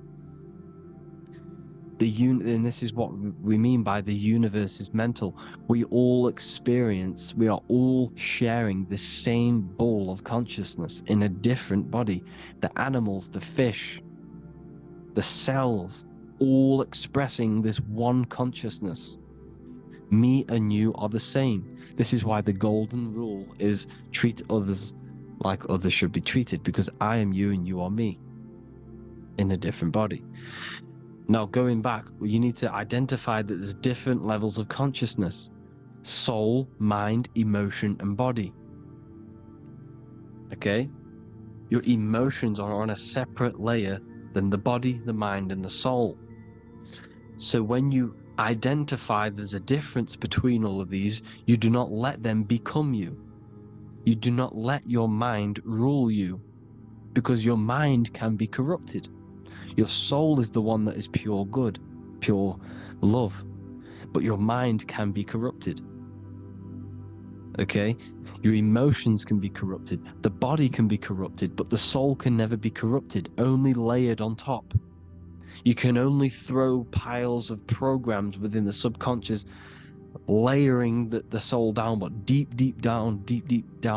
And this is what we mean by the universe is mental. We all are all sharing the same ball of consciousness in a different body. The animals, the fish, the cells, all expressing this one consciousness. Me and you are the same. This is why the golden rule is treat others like others should be treated, because I am you and you are me in a different body. Now, going back, you need to identify that there's different levels of consciousness: soul, mind, emotion, and body. Okay? Your emotions are on a separate layer than the body, the mind, and the soul. So when you identify there's a difference between all of these, you do not let them become you. You do not let your mind rule you, because your mind can be corrupted. Your soul is the one that is pure good, pure love, but your mind can be corrupted. Okay? Your emotions can be corrupted. The body can be corrupted, but the soul can never be corrupted, only layered on top. You can only throw piles of programs within the subconscious, layering the soul down, but deep, deep down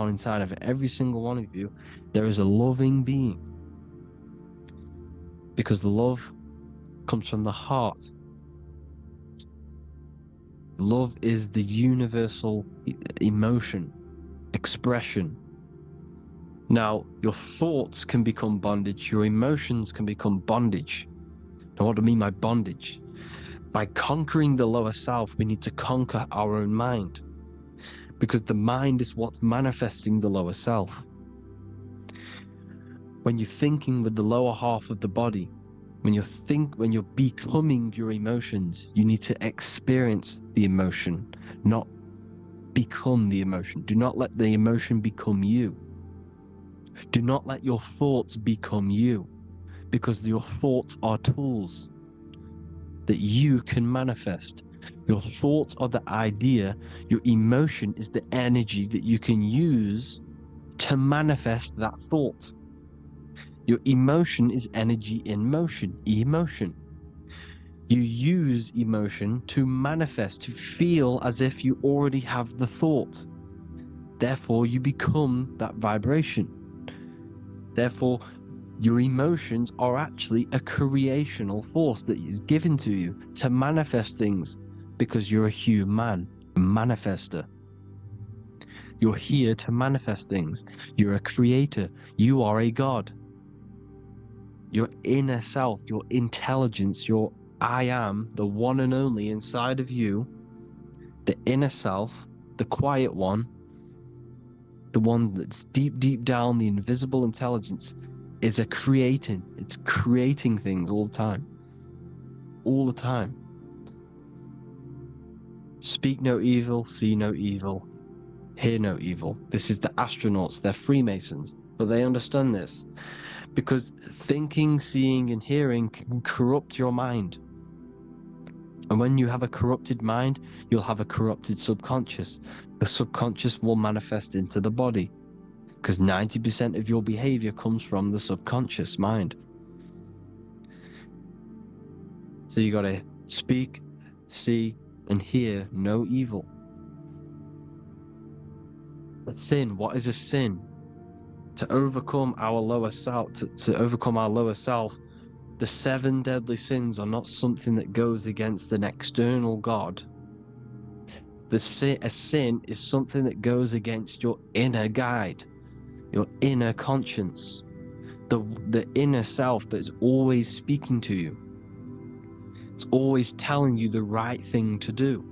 inside of every single one of you, there is a loving being. Because the love comes from the heart. Love is the universal emotion, expression. Now, your thoughts can become bondage, your emotions can become bondage. Now, what do I mean by bondage? By conquering the lower self, we need to conquer our own mind, because the mind is what's manifesting the lower self. When you're thinking with the lower half of the body, when you're becoming your emotions, you need to experience the emotion, not become the emotion. Do not let the emotion become you. Do not let your thoughts become you, because your thoughts are tools that you can manifest. Your thoughts are the idea. Your emotion is the energy that you can use to manifest that thought. Your emotion is energy in motion, emotion. You use emotion to manifest, to feel as if you already have the thought. Therefore, you become that vibration. Therefore, your emotions are actually a creational force that is given to you to manifest things, because you're a human, a manifester. You're here to manifest things. You're a creator. You are a god. Your inner self, your intelligence, your I am, the one and only inside of you, the inner self, the quiet one, the one that's deep, deep down, the invisible intelligence, is it's creating things all the time. All the time. Speak no evil, see no evil, hear no evil. This is the astronauts, they're Freemasons, but they understand this, because thinking, seeing, and hearing can corrupt your mind. And when you have a corrupted mind, you'll have a corrupted subconscious. The subconscious will manifest into the body, because 90% of your behavior comes from the subconscious mind. So you got to speak, see, and hear no evil. A sin, what is a sin? To overcome our lower self, to overcome our lower self, the 7 deadly sins are not something that goes against an external God. A sin is something that goes against your inner guide, your inner conscience, the inner self that is always speaking to you. It's always telling you the right thing to do.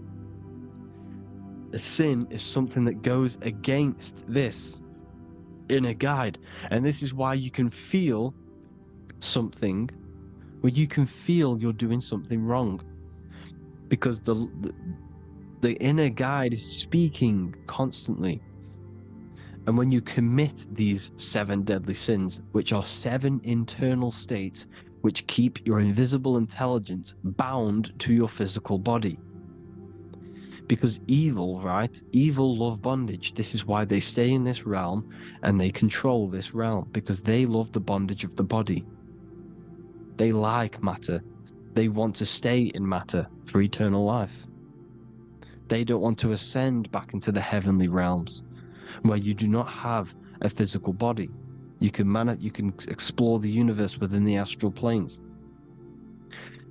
A sin is something that goes against this inner guide. And this is why you can feel something where you can feel you're doing something wrong, because the inner guide is speaking constantly. And when you commit these 7 deadly sins, which are 7 internal states which keep your invisible intelligence bound to your physical body, Because evil, right? Evil love bondage. This is why they stay in this realm and they control this realm, because they love the bondage of the body. They like matter. They want to stay in matter for eternal life. They don't want to ascend back into the heavenly realms where you do not have a physical body. You can explore the universe within the astral planes.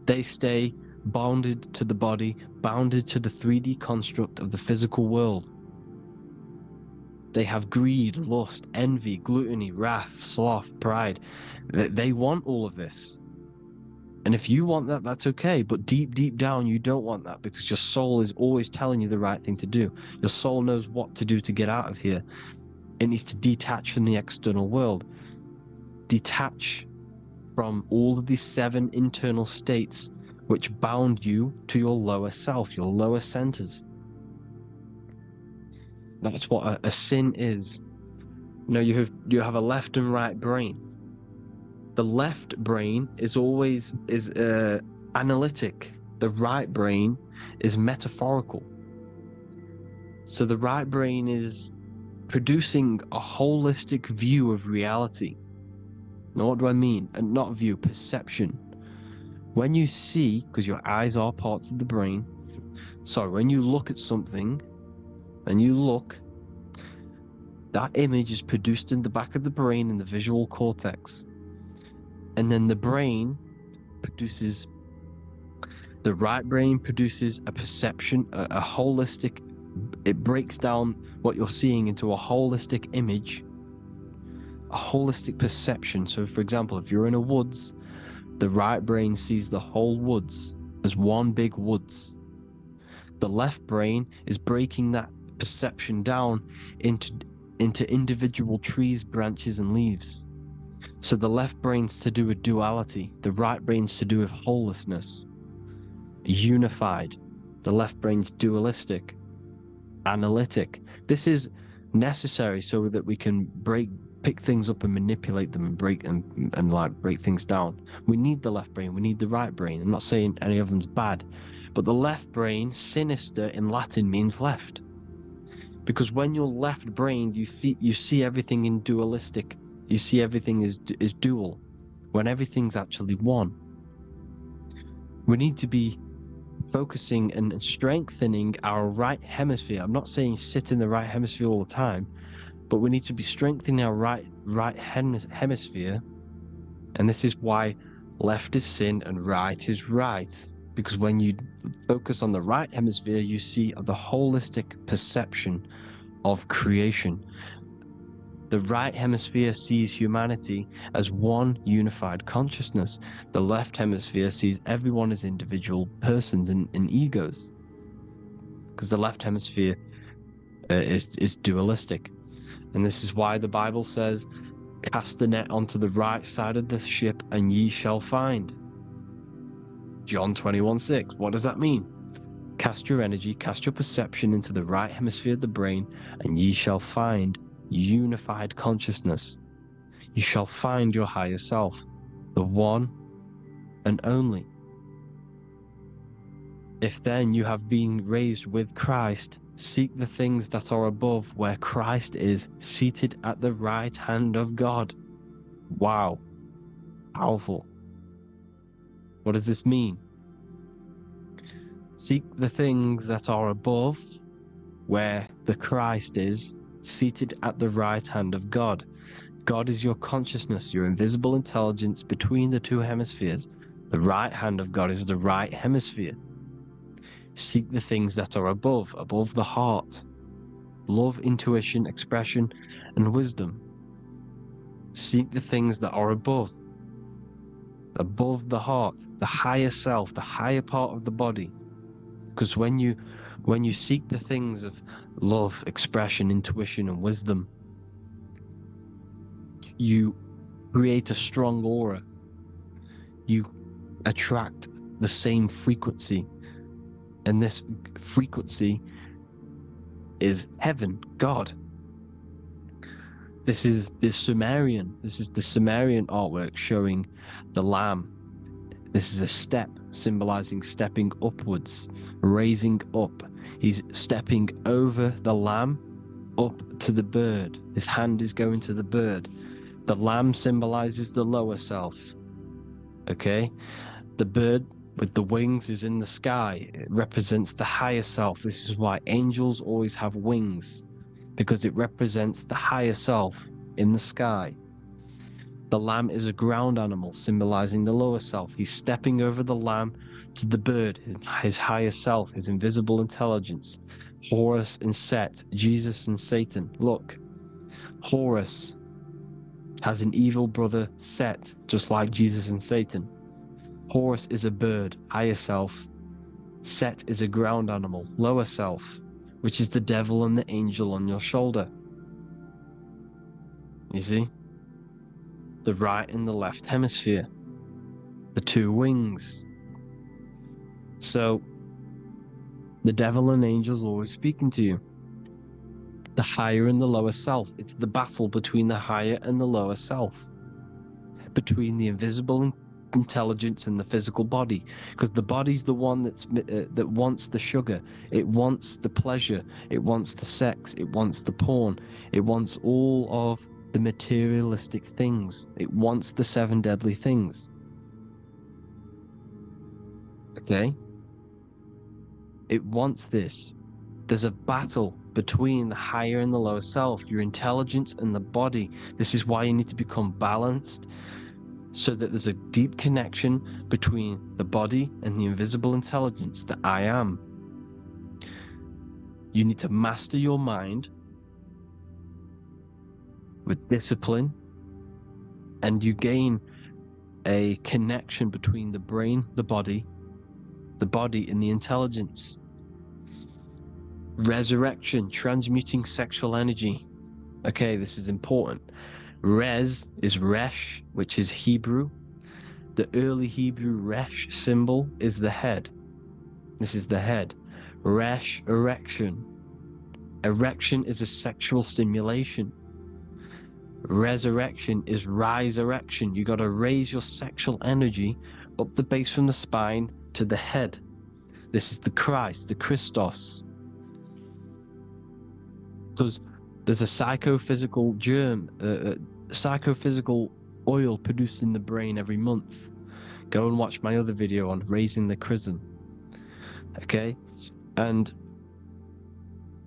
They stay bounded to the body, bounded to the 3D construct of the physical world. They have greed, lust, envy, gluttony, wrath, sloth, pride. They want all of this. And if you want that, that's okay. But deep, deep down, you don't want that, because your soul is always telling you the right thing to do. Your soul knows what to do to get out of here. It needs to detach from the external world. Detach from all of these 7 internal states which bound you to your lower self, your lower centers. That's what a sin is. You know, you have a left and right brain. The left brain is always analytic. The right brain is metaphorical. So the right brain is producing a holistic view of reality. Now, what do I mean? And not view, perception. When you see, because your eyes are parts of the brain, so when you look at something, and you look, that image is produced in the back of the brain in the visual cortex. And then the right brain produces a perception, a holistic, it breaks down what you're seeing into a holistic image, a holistic perception. So for example, if you're in a woods, the right brain sees the whole woods as one big woods. The left brain is breaking that perception down into individual trees, branches, and leaves. So the left brain's to do with duality, the right brain's to do with wholeness, unified. The left brain's dualistic, analytic. This is necessary so that we can pick things up and manipulate them and break things down. We need the left brain, we need the right brain. I'm not saying any of them's bad, but the left brain, sinister in Latin, means left. Because when you're left-brained, you see everything in dualistic. You see everything is dual, when everything's actually one. We need to be focusing and strengthening our right hemisphere. I'm not saying sit in the right hemisphere all the time, but we need to be strengthening our right hemisphere. And this is why left is sin and right is right. Because when you focus on the right hemisphere, you see the holistic perception of creation. The right hemisphere sees humanity as one unified consciousness. The left hemisphere sees everyone as individual persons and egos. Because the left hemisphere is dualistic. And this is why the Bible says, cast the net onto the right side of the ship and ye shall find. John 21:6. What does that mean? Cast your energy, cast your perception into the right hemisphere of the brain, and ye shall find unified consciousness. You shall find your higher self, the one and only. If then you have been raised with Christ, seek the things that are above, where Christ is seated at the right hand of God. Wow. Powerful. What does this mean? Seek the things that are above, where the Christ is seated at the right hand of God. God is your consciousness, your invisible intelligence between the 2 hemispheres. The right hand of God is the right hemisphere. Seek the things that are above the heart. Love, intuition, expression, and wisdom. Seek the things that are above the heart, the higher self, the higher part of the body. Because when you seek the things of love, expression, intuition, and wisdom, you create a strong aura. You attract the same frequency. And this frequency is heaven, God. This is the Sumerian artwork showing the Lamb. This is a step symbolizing stepping upwards, raising up He's stepping over the lamb up to the bird. His hand is going to the bird. The lamb symbolizes the lower self. Okay? The bird with the wings is in the sky. It represents the higher self. This is why angels always have wings, because it represents the higher self in the sky. The lamb is a ground animal, symbolizing the lower self. He's stepping over the lamb to the bird, his higher self, his invisible intelligence. Horus and Set, Jesus and Satan. Look, Horus has an evil brother, Set, just like Jesus and Satan. Horus is a bird, higher self. Set is a ground animal, lower self, which is the devil and the angel on your shoulder. You see? The right and the left hemisphere. The two wings. So, the devil and angels always speaking to you. The higher and the lower self. It's the battle between the higher and the lower self. Between the invisible intelligence and the physical body, because the body's the one that wants the sugar, it wants the pleasure, it wants the sex, it wants the porn, it wants all of the materialistic things, it wants the 7 deadly things. Okay, it wants this. There's a battle between the higher and the lower self, your intelligence and the body. This is why you need to become balanced, so that there's a deep connection between the body and the invisible intelligence, the I am. You need to master your mind with discipline, and you gain a connection between the brain, the body and the intelligence. Resurrection, transmuting sexual energy. Okay, this is important. Res is Resh, which is Hebrew. The early Hebrew Resh symbol is the head. This is the head. Resh, erection. Erection is a sexual stimulation. Resurrection is rise erection. You got to raise your sexual energy up the base from the spine to the head. This is the Christ, the Christos. Because there's a psychophysical germ, psychophysical oil produced in the brain every month. Go and watch my other video on raising the chrism. Okay? And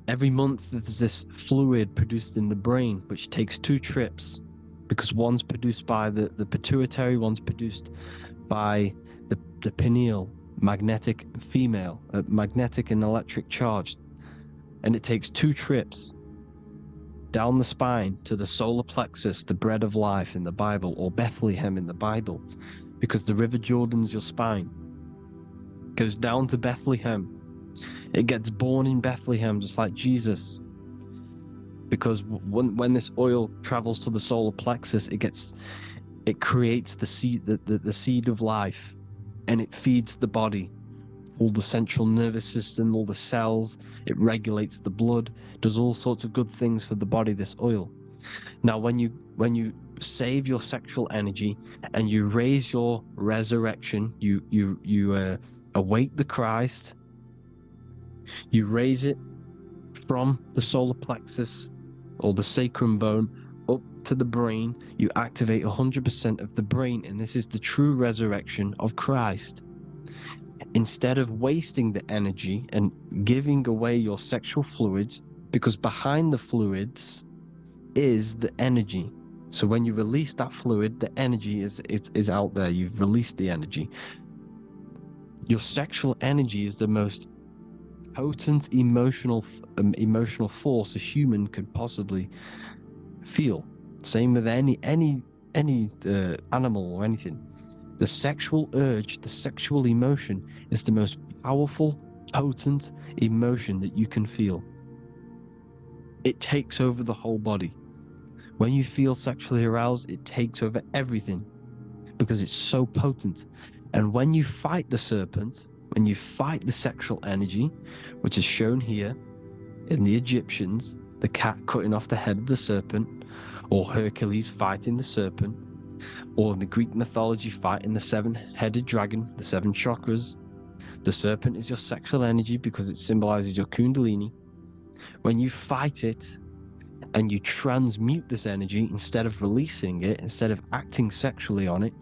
every month there's this fluid produced in the brain, which takes 2 trips, because one's produced by the pituitary, one's produced by the pineal, magnetic female, magnetic and electric charge. And it takes 2 trips down the spine to the solar plexus, the bread of life in the Bible, or Bethlehem in the Bible, because the River Jordan's your spine. It goes down to Bethlehem. It gets born in Bethlehem, just like Jesus. Because when this oil travels to the solar plexus, it creates the seed, the seed of life, and it feeds the body. All the central nervous system, all the cells, it regulates the blood, does all sorts of good things for the body, this oil. Now, when you save your sexual energy and you raise your resurrection, you awake the Christ, you raise it from the solar plexus or the sacrum bone up to the brain, you activate 100% of the brain, and this is the true resurrection of Christ. Instead of wasting the energy and giving away your sexual fluids, because behind the fluids is the energy. So when you release that fluid, the energy is out there. You've released the energy. Your sexual energy is the most potent emotional force a human could possibly feel. Same with any animal or anything. The sexual urge, the sexual emotion is the most powerful, potent emotion that you can feel. It takes over the whole body. When you feel sexually aroused, it takes over everything because it's so potent. And when you fight the serpent, when you fight the sexual energy, which is shown here in the Egyptians, the cat cutting off the head of the serpent, or Hercules fighting the serpent, or in the Greek mythology fighting the 7-headed dragon, the 7 chakras, The serpent is your sexual energy because it symbolizes your kundalini. When you fight it and you transmute this energy, instead of releasing it, instead of acting sexually on it,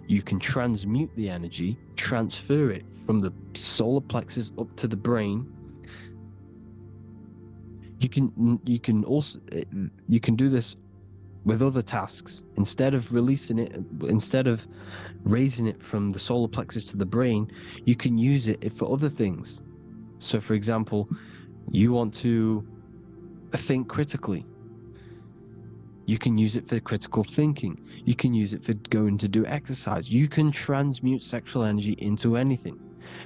you can transmute the energy, transfer it from the solar plexus up to the brain. You can also do this with other tasks. Instead of releasing it, instead of raising it from the solar plexus to the brain, you can use it for other things. So for example, you want to think critically. You can use it for critical thinking. You can use it for going to do exercise. You can transmute sexual energy into anything.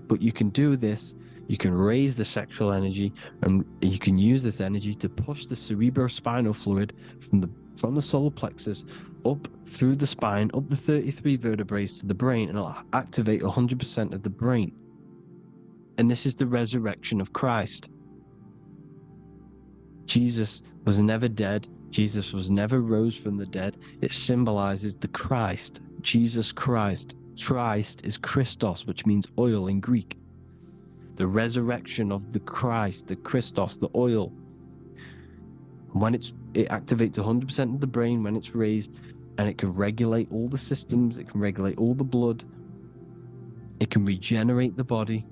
But you can do this, you can raise the sexual energy, and you can use this energy to push the cerebrospinal fluid from the solar plexus up through the spine, up the 33 vertebrae to the brain, and it'll activate 100% of the brain. And this is the resurrection of Christ. Jesus was never dead. Jesus was never rose from the dead. It symbolizes the Christ, Jesus Christ. Christ is Christos, which means oil in Greek. The resurrection of the Christ, the Christos, the oil. When it activates 100% of the brain when it's raised, and it can regulate all the systems, it can regulate all the blood, it can regenerate the body.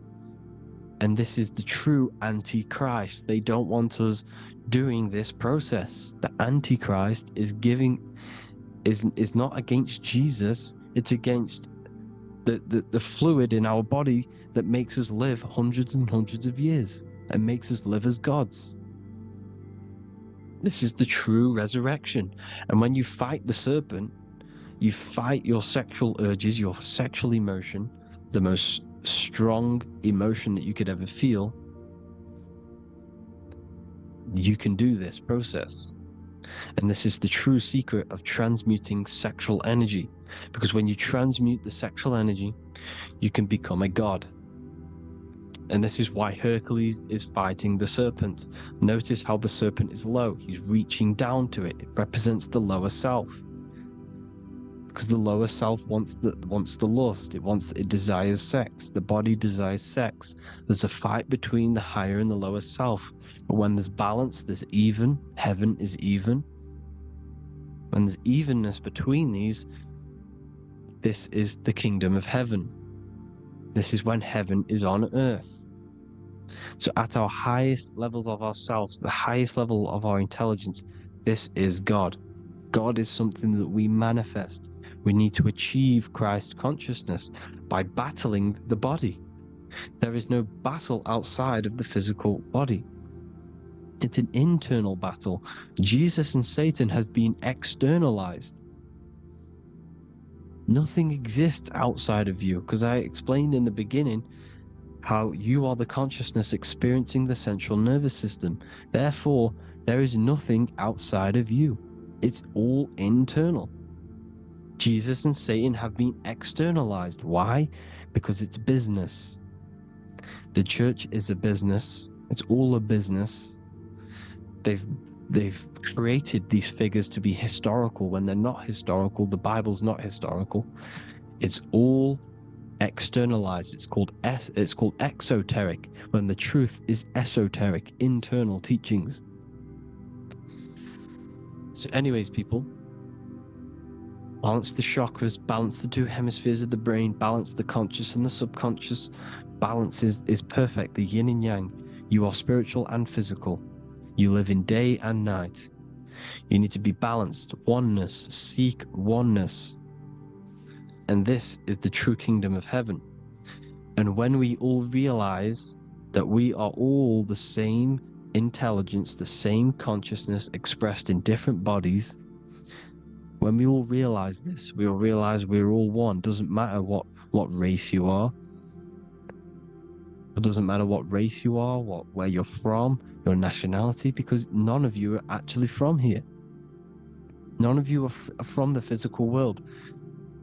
And this is the true Antichrist. They don't want us doing this process. The Antichrist is not against Jesus, it's against the fluid in our body that makes us live hundreds and hundreds of years and makes us live as gods. This is the true resurrection. And when you fight the serpent, you fight your sexual urges, your sexual emotion, the most strong emotion that you could ever feel. You can do this process. And this is the true secret of transmuting sexual energy. Because when you transmute the sexual energy, you can become a god. And this is why Hercules is fighting the serpent. Notice how the serpent is low. He's reaching down to it. It represents the lower self. Because the lower self wants the lust. It desires sex. The body desires sex. There's a fight between the higher and the lower self. But when there's balance, there's even. Heaven is even. When there's evenness between these, this is the kingdom of heaven. This is when heaven is on earth. So at our highest levels of ourselves, the highest level of our intelligence, this is God. God is something that we manifest. We need to achieve Christ consciousness by battling the body. There is no battle outside of the physical body. It's an internal battle. Jesus and Satan have been externalized. Nothing exists outside of you, because I explained in the beginning how you are the consciousness experiencing the central nervous system. Therefore, there is nothing outside of you. It's all internal. Jesus and Satan have been externalized. Why? Because it's business. The church is a business. It's all a business. They've created these figures to be historical when they're not historical. The Bible's not historical. It's all externalized. It's called exoteric, when the truth is esoteric, internal teachings. So anyways, people, balance the chakras, balance the two hemispheres of the brain, balance the conscious and the subconscious. Balance is perfect, the yin and yang. You are spiritual and physical. You live in day and night. You need to be balanced. Oneness. Seek oneness. And this is the true kingdom of heaven. And when we all realize that we are all the same intelligence, the same consciousness expressed in different bodies, when we all realize this, we all realize we're all one. Doesn't matter what race you are. It doesn't matter what race you are, where you're from, your nationality, because none of you are actually from here. None of you are from the physical world.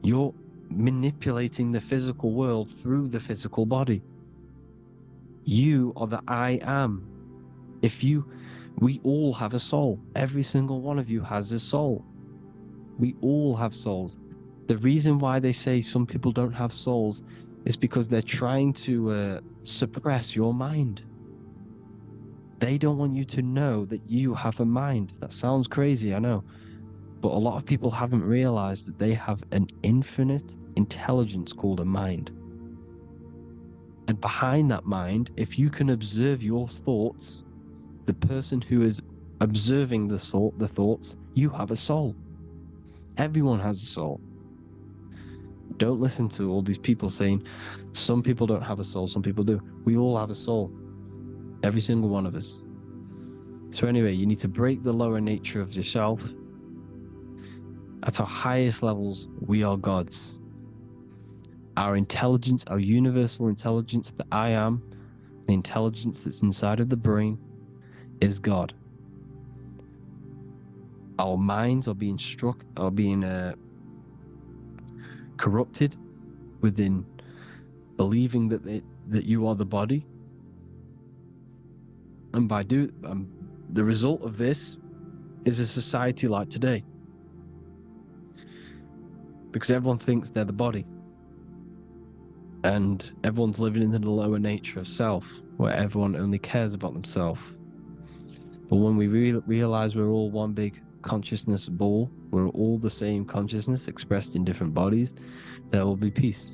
You're manipulating the physical world through the physical body. You are the I am. We all have a soul. Every single one of you has a soul. We all have souls. The reason why they say some people don't have souls It's because they're trying to suppress your mind. They don't want you to know that you have a mind. That sounds crazy, I know. But a lot of people haven't realized that they have an infinite intelligence called a mind. And behind that mind, if you can observe your thoughts, the person who is observing the thoughts, you have a soul. Everyone has a soul. Don't listen to all these people saying some people don't have a soul, some people do. We all have a soul. Every single one of us. So anyway, you need to break the lower nature of yourself. At our highest levels, we are gods. Our intelligence, our universal intelligence, the I am, the intelligence that's inside of the brain, is God. Our minds are being corrupted within believing that you are the body, and by the result of this is a society like today, because everyone thinks they're the body, and everyone's living in the lower nature of self, where everyone only cares about themselves. But when we realize we're all one big consciousness ball, we're all the same consciousness expressed in different bodies, there will be peace.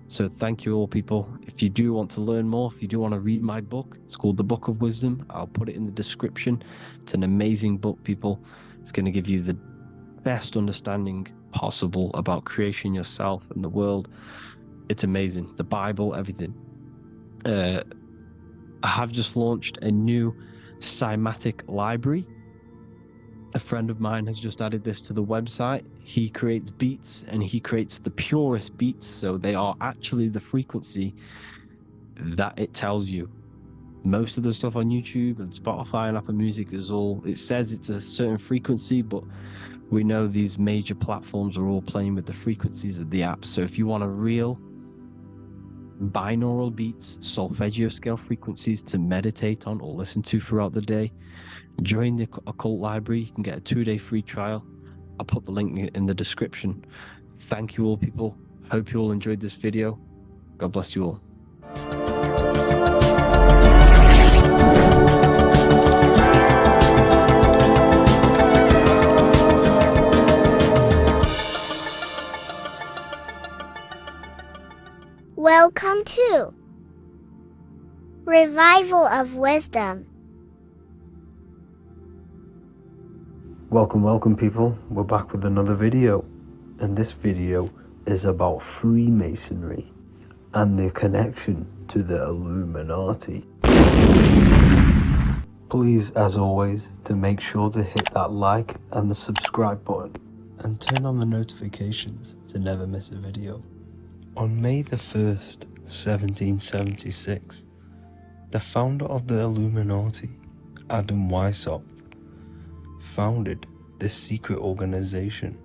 So thank you all, people. If you do want to learn more, if you do want to read my book, it's called The Book of Wisdom. I'll put it in the description. It's an amazing book, people. It's going to give you the best understanding possible about creation, yourself, and the world. It's amazing. The Bible, everything. I have just launched a new cymatic library. A friend of mine has just added this to the website. He creates beats, and he creates the purest beats, so they are actually the frequency that it tells you. Most of the stuff on YouTube and Spotify and Apple Music it says it's a certain frequency, but we know these major platforms are all playing with the frequencies of the app. So if you want a real binaural beats, solfeggio scale frequencies to meditate on or listen to throughout the day, join the Occult Library. You can get a 2-day free trial. I'll put the link in the description. Thank you all, people. Hope you all enjoyed this video. God bless you all. Welcome to Revival of Wisdom. Welcome people, we're back with another video, and this video is about Freemasonry and their connection to the Illuminati. Please, as always, to make sure to hit that like and the subscribe button and turn on the notifications to never miss a video. On May the 1st, 1776, the founder of the Illuminati, Adam Weishaupt, founded this secret organization,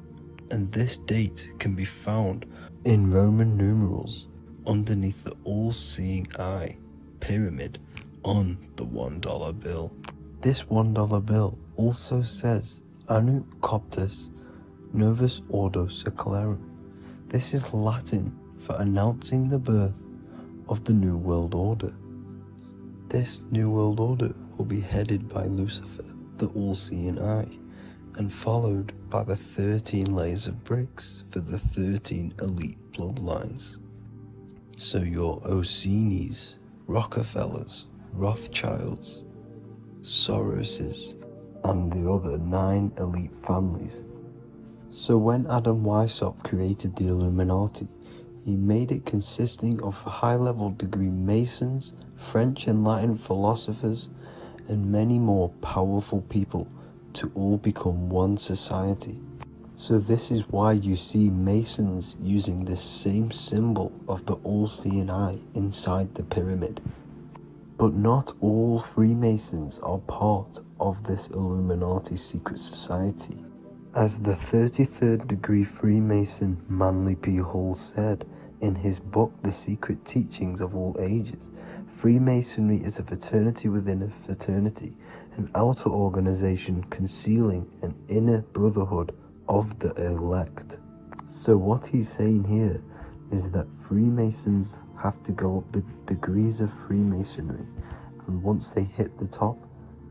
and this date can be found in Roman numerals underneath the all-seeing eye pyramid on the $1 bill. This $1 bill also says Anno Coptus Novus Ordo Secularum. This is Latin for announcing the birth of the New World Order. This New World Order will be headed by Lucifer, the all-seeing eye, and followed by the 13 layers of bricks for the 13 elite bloodlines. So your Orsini's, Rockefellers, Rothschilds, Soroses, and the other 9 elite families. So when Adam Weishaupt created the Illuminati, he made it consisting of high-level degree Masons, French and Latin philosophers, and many more powerful people to all become one society. So this is why you see Masons using this same symbol of the all-seeing eye inside the pyramid. But not all Freemasons are part of this Illuminati secret society. As the 33rd degree Freemason Manly P. Hall said in his book The Secret Teachings of All Ages, Freemasonry is a fraternity within a fraternity, an outer organization concealing an inner brotherhood of the elect. So what he's saying here is that Freemasons have to go up the degrees of Freemasonry, and once they hit the top,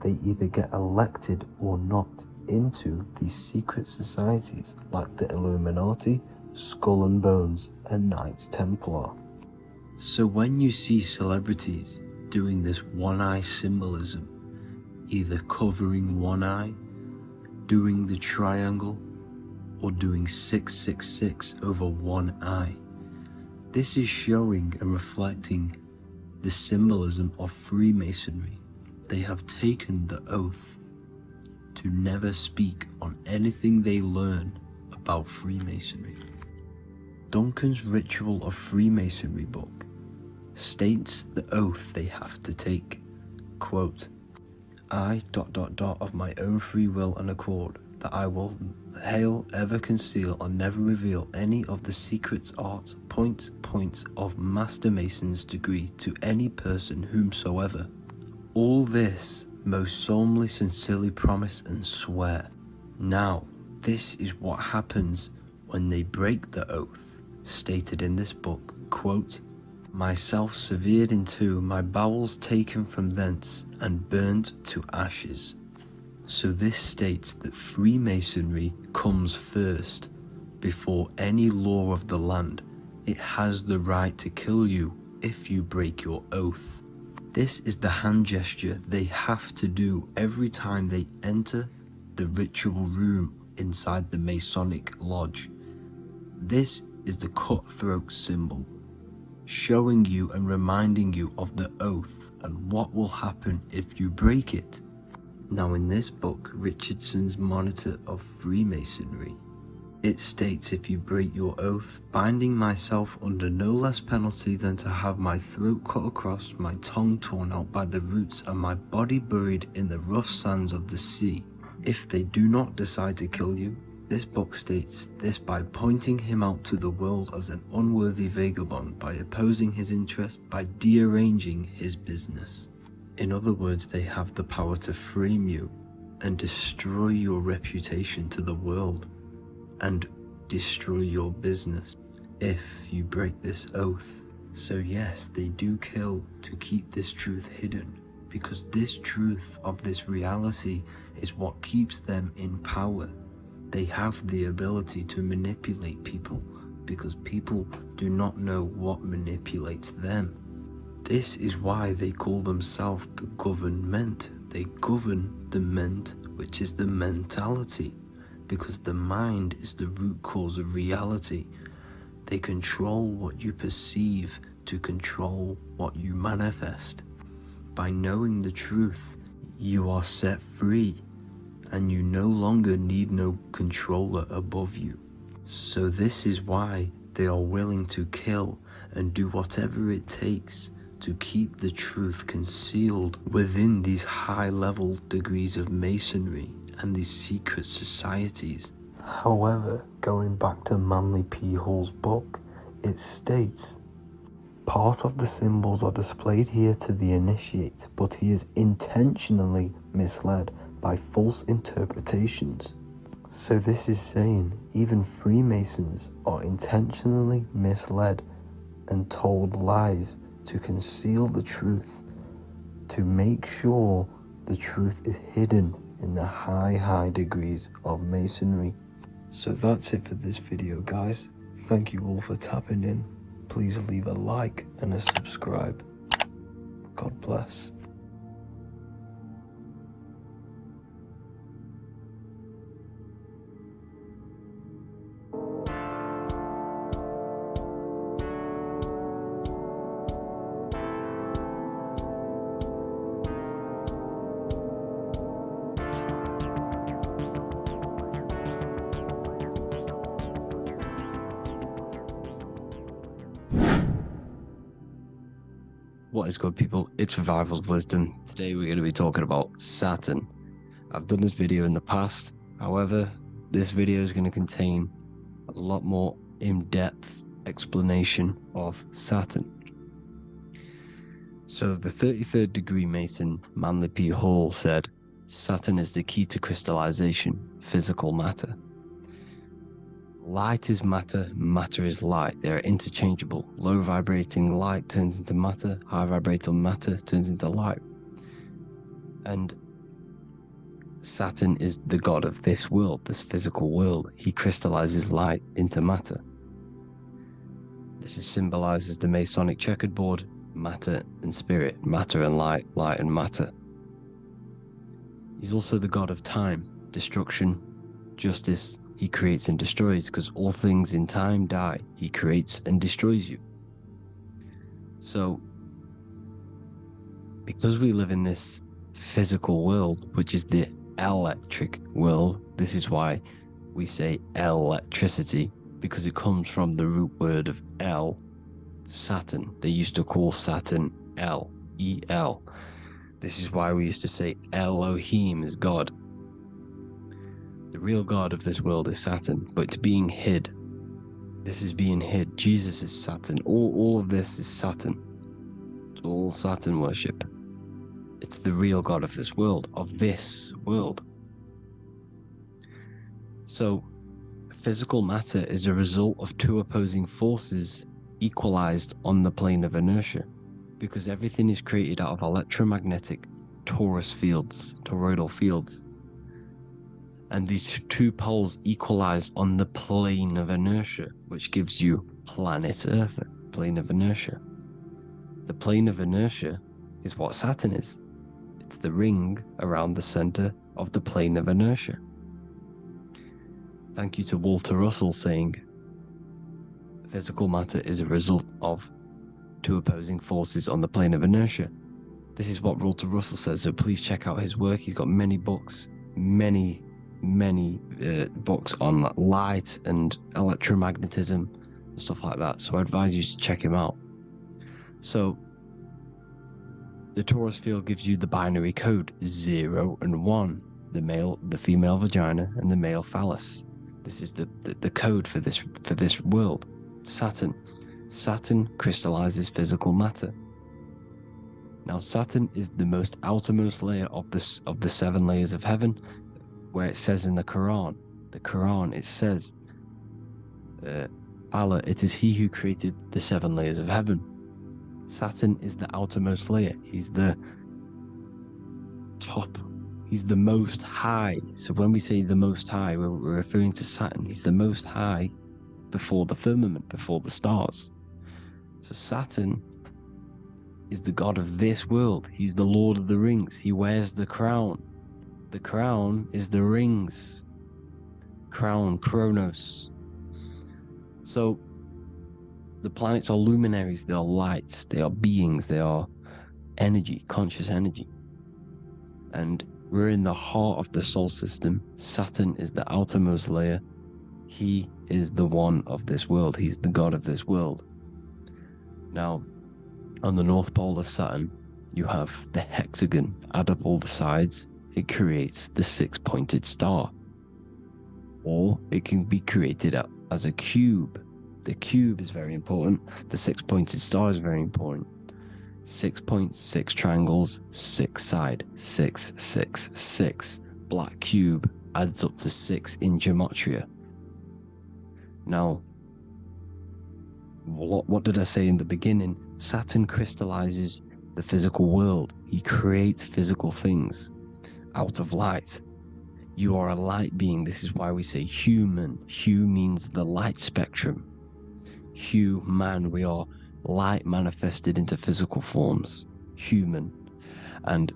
they either get elected or not into these secret societies like the Illuminati, Skull and Bones, and Knights Templar. So when you see celebrities doing this one-eye symbolism, either covering one eye, doing the triangle, or doing 666 over one eye, this is showing and reflecting the symbolism of Freemasonry. They have taken the oath to never speak on anything they learn about Freemasonry. Duncan's Ritual of Freemasonry book states the oath they have to take. Quote, I ... of my own free will and accord, that I will hail, ever conceal, and never reveal any of the secrets, arts, points of Master Mason's degree to any person whomsoever. All this most solemnly, sincerely promise and swear. Now, this is what happens when they break the oath, stated in this book, quote, myself severed in two, my bowels taken from thence, and burnt to ashes. So this states that Freemasonry comes first, before any law of the land. It has the right to kill you if you break your oath. This is the hand gesture they have to do every time they enter the ritual room inside the Masonic lodge. This is the cutthroat symbol, showing you and reminding you of the oath and what will happen if you break it. Now in this book, Richardson's Monitor of Freemasonry, it states, if you break your oath, binding myself under no less penalty than to have my throat cut across, my tongue torn out by the roots, and my body buried in the rough sands of the sea. If they do not decide to kill you, this book states this by pointing him out to the world as an unworthy vagabond, by opposing his interest, by dearranging his business. In other words, they have the power to frame you and destroy your reputation to the world and destroy your business if you break this oath. So yes, they do kill to keep this truth hidden, because this truth of this reality is what keeps them in power. They have the ability to manipulate people because people do not know what manipulates them. This is why they call themselves the government. They govern the ment, which is the mentality, because the mind is the root cause of reality. They control what you perceive to control what you manifest. By knowing the truth, you are set free, and you no longer need no controller above you. So this is why they are willing to kill and do whatever it takes to keep the truth concealed within these high-level degrees of masonry and these secret societies. However, going back to Manly P. Hall's book, it states, part of the symbols are displayed here to the initiate, but he is intentionally misled by false interpretations. So this is saying even Freemasons are intentionally misled and told lies to conceal the truth, to make sure the truth is hidden in the high degrees of masonry. So that's it for this video, guys. Thank you all for tapping in. Please leave a like and a subscribe. God bless. What is good, people? It's Revival of Wisdom. Today we're going to be talking about Saturn. I've done this video in the past. However, this video is going to contain a lot more in-depth explanation of Saturn. So the 33rd degree Mason, Manly P. Hall, said, Saturn is the key to crystallization, physical matter. Light is matter, matter is light. They are interchangeable. Low vibrating light turns into matter, high vibrating matter turns into light. And Saturn is the god of this world, this physical world. He crystallizes light into matter. This is symbolized as the Masonic checkerboard, matter and spirit, matter and light, light and matter. He's also the god of time, destruction, justice. He creates and destroys, because all things in time die. He creates and destroys you. So, because we live in this physical world, which is the electric world, this is why we say electricity, because it comes from the root word of El, Saturn. They used to call Saturn El, E-L. This is why we used to say Elohim is God. The real God of this world is Saturn, but it's being hid. This is being hid. Jesus is Saturn. All of this is Saturn. It's all Saturn worship. It's the real God of this world, So, physical matter is a result of two opposing forces equalized on the plane of inertia, because everything is created out of electromagnetic toroidal fields. And these two poles equalize on the plane of inertia, which gives you planet Earth, plane of inertia. The plane of inertia is what Saturn is. It's the ring around the center of the plane of inertia. Thank you to Walter Russell saying, physical matter is a result of two opposing forces on the plane of inertia. This is what Walter Russell says, so please check out his work. He's got many books, many books on light and electromagnetism and stuff like that, so I advise you to check him out. So the torus field gives you the binary code 0 and 1, the female vagina and the male phallus. This is the code for this world. Saturn crystallizes physical matter. Now Saturn is the most outermost layer of the 7 layers of heaven, where it says in the Quran it says, Allah, it is He who created the 7 layers of heaven. Saturn is the outermost layer. He's the top. He's the most high. So when we say the most high, we're referring to Saturn. He's the most high before the firmament, before the stars. So Saturn is the god of this world. He's the Lord of the Rings. He wears the crown. The crown is the rings. Crown, Kronos. So the planets are luminaries. They are lights. They are beings. They are energy, conscious energy. And we're in the heart of the solar system. Saturn is the outermost layer. He is the one of this world. He's the god of this world. Now, on the north pole of Saturn, you have the hexagon. Add up all the sides. It creates the 6-pointed star. Or it can be created as a cube. The cube is very important. The 6-pointed star is very important. 6 points, 6 triangles, 6 side, 6, 6, 6. Black cube adds up to 6 in gematria. Now, what did I say in the beginning? Saturn crystallizes the physical world. He creates physical things out of light. You are a light being. This is why we say human. Hue means the light spectrum. Hue, man, we are light manifested into physical forms. Human. And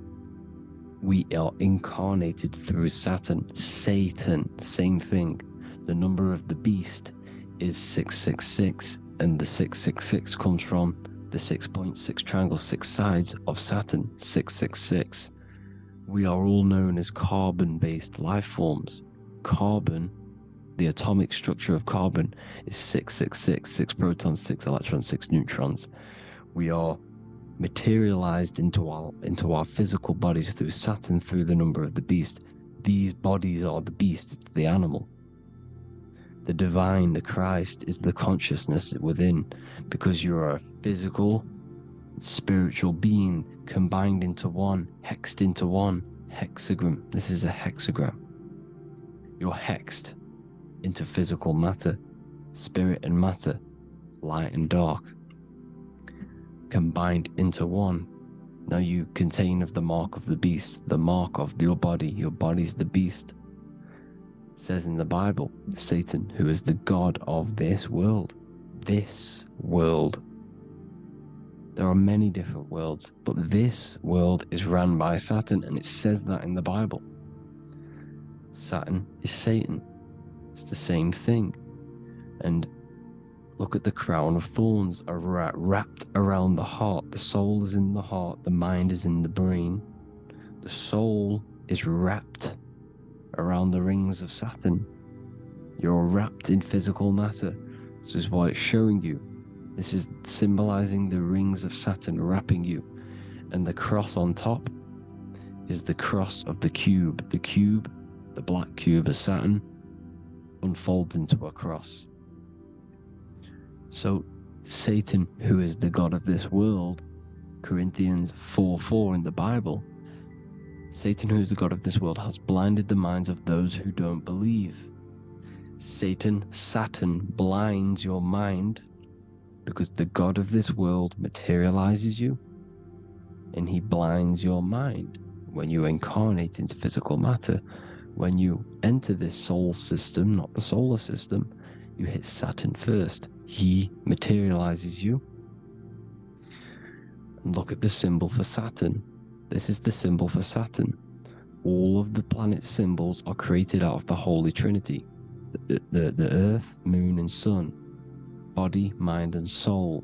we are incarnated through Saturn. Satan, same thing. The number of the beast is 666, and the 666 comes from the 6.6 triangle, 6 sides of Saturn, 666. We are all known as carbon-based life forms. Carbon, the atomic structure of carbon, is 666, 6 protons, 6 electrons, 6 neutrons. We are materialized into our physical bodies through Saturn, through the number of the beast. These bodies are the beast, it's the animal. The divine, the Christ, is the consciousness within, because you are a physical, spiritual being combined into one, hexed into one. Hexagram. This is a hexagram. You're hexed. into physical matter, spirit and matter, light and dark, combined into one. Now you contain of the mark of the beast, the mark of your body's the beast. It says in the Bible, Satan, who is the god of this world. This world. There are many different worlds, but this world is run by Saturn, and it says that in the Bible. Saturn is Satan. It's the same thing. And look at the crown of thorns wrapped around the heart. The soul is in the heart, the mind is in the brain. The soul is wrapped around the rings of Saturn. You're wrapped in physical matter. This is what it's showing you. This is symbolizing the rings of Saturn wrapping you. And the cross on top is the cross of the cube. The cube, the black cube of Saturn, unfolds into a cross. So Satan, who is the god of this world, Corinthians 4:4 in the Bible, Satan, who is the god of this world, has blinded the minds of those who don't believe. Saturn blinds your mind because the god of this world materializes you, and he blinds your mind when you incarnate into physical matter. When you enter this soul system, not the solar system, you hit Saturn first. He materializes you. And look at the symbol for Saturn. This is the symbol for Saturn. All of the planet symbols are created out of the Holy Trinity. The Earth, Moon, and Sun. Body, mind, and soul.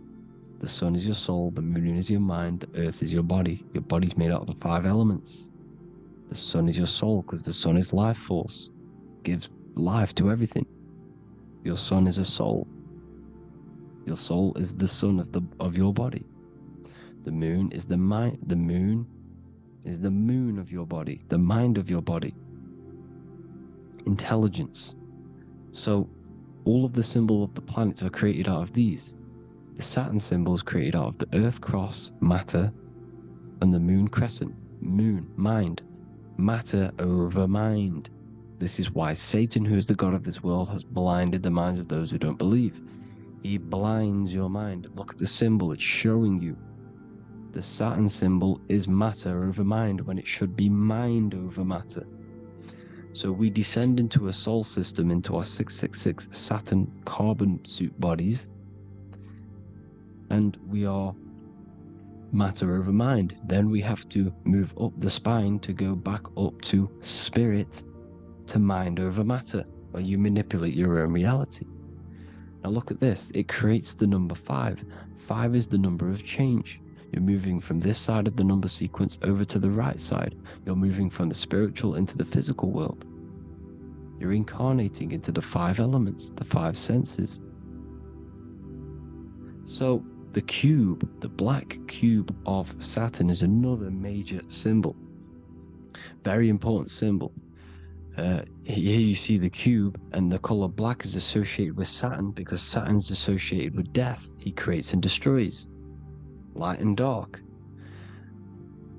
The sun is your soul, the moon is your mind, the earth is your body. Your body's made out of the 5 elements. The sun is your soul because the sun is life force. Gives life to everything. Your sun is a soul. Your soul is the sun of your body. The moon is the mind. The moon is the moon of your body, the mind of your body. Intelligence. So all of the symbol of the planets are created out of these. The Saturn symbol is created out of the Earth cross, matter, and the moon crescent, moon, mind, matter over mind. This is why Satan, who is the god of this world, has blinded the minds of those who don't believe. He blinds your mind. Look at the symbol, it's showing you. The Saturn symbol is matter over mind when it should be mind over matter. So we descend into a soul system, into our 666 Saturn carbon suit bodies, and we are matter over mind. Then we have to move up the spine to go back up to spirit, to mind over matter, where you manipulate your own reality. Now look at this, it creates the number 5. 5 is the number of change. You're moving from this side of the number sequence over to the right side. You're moving from the spiritual into the physical world. You're incarnating into the 5 elements, the 5 senses. So the cube, the black cube of Saturn, is another major symbol. Very important symbol. Here you see the cube, and the color black is associated with Saturn because Saturn's associated with death. He creates and destroys. Light and dark.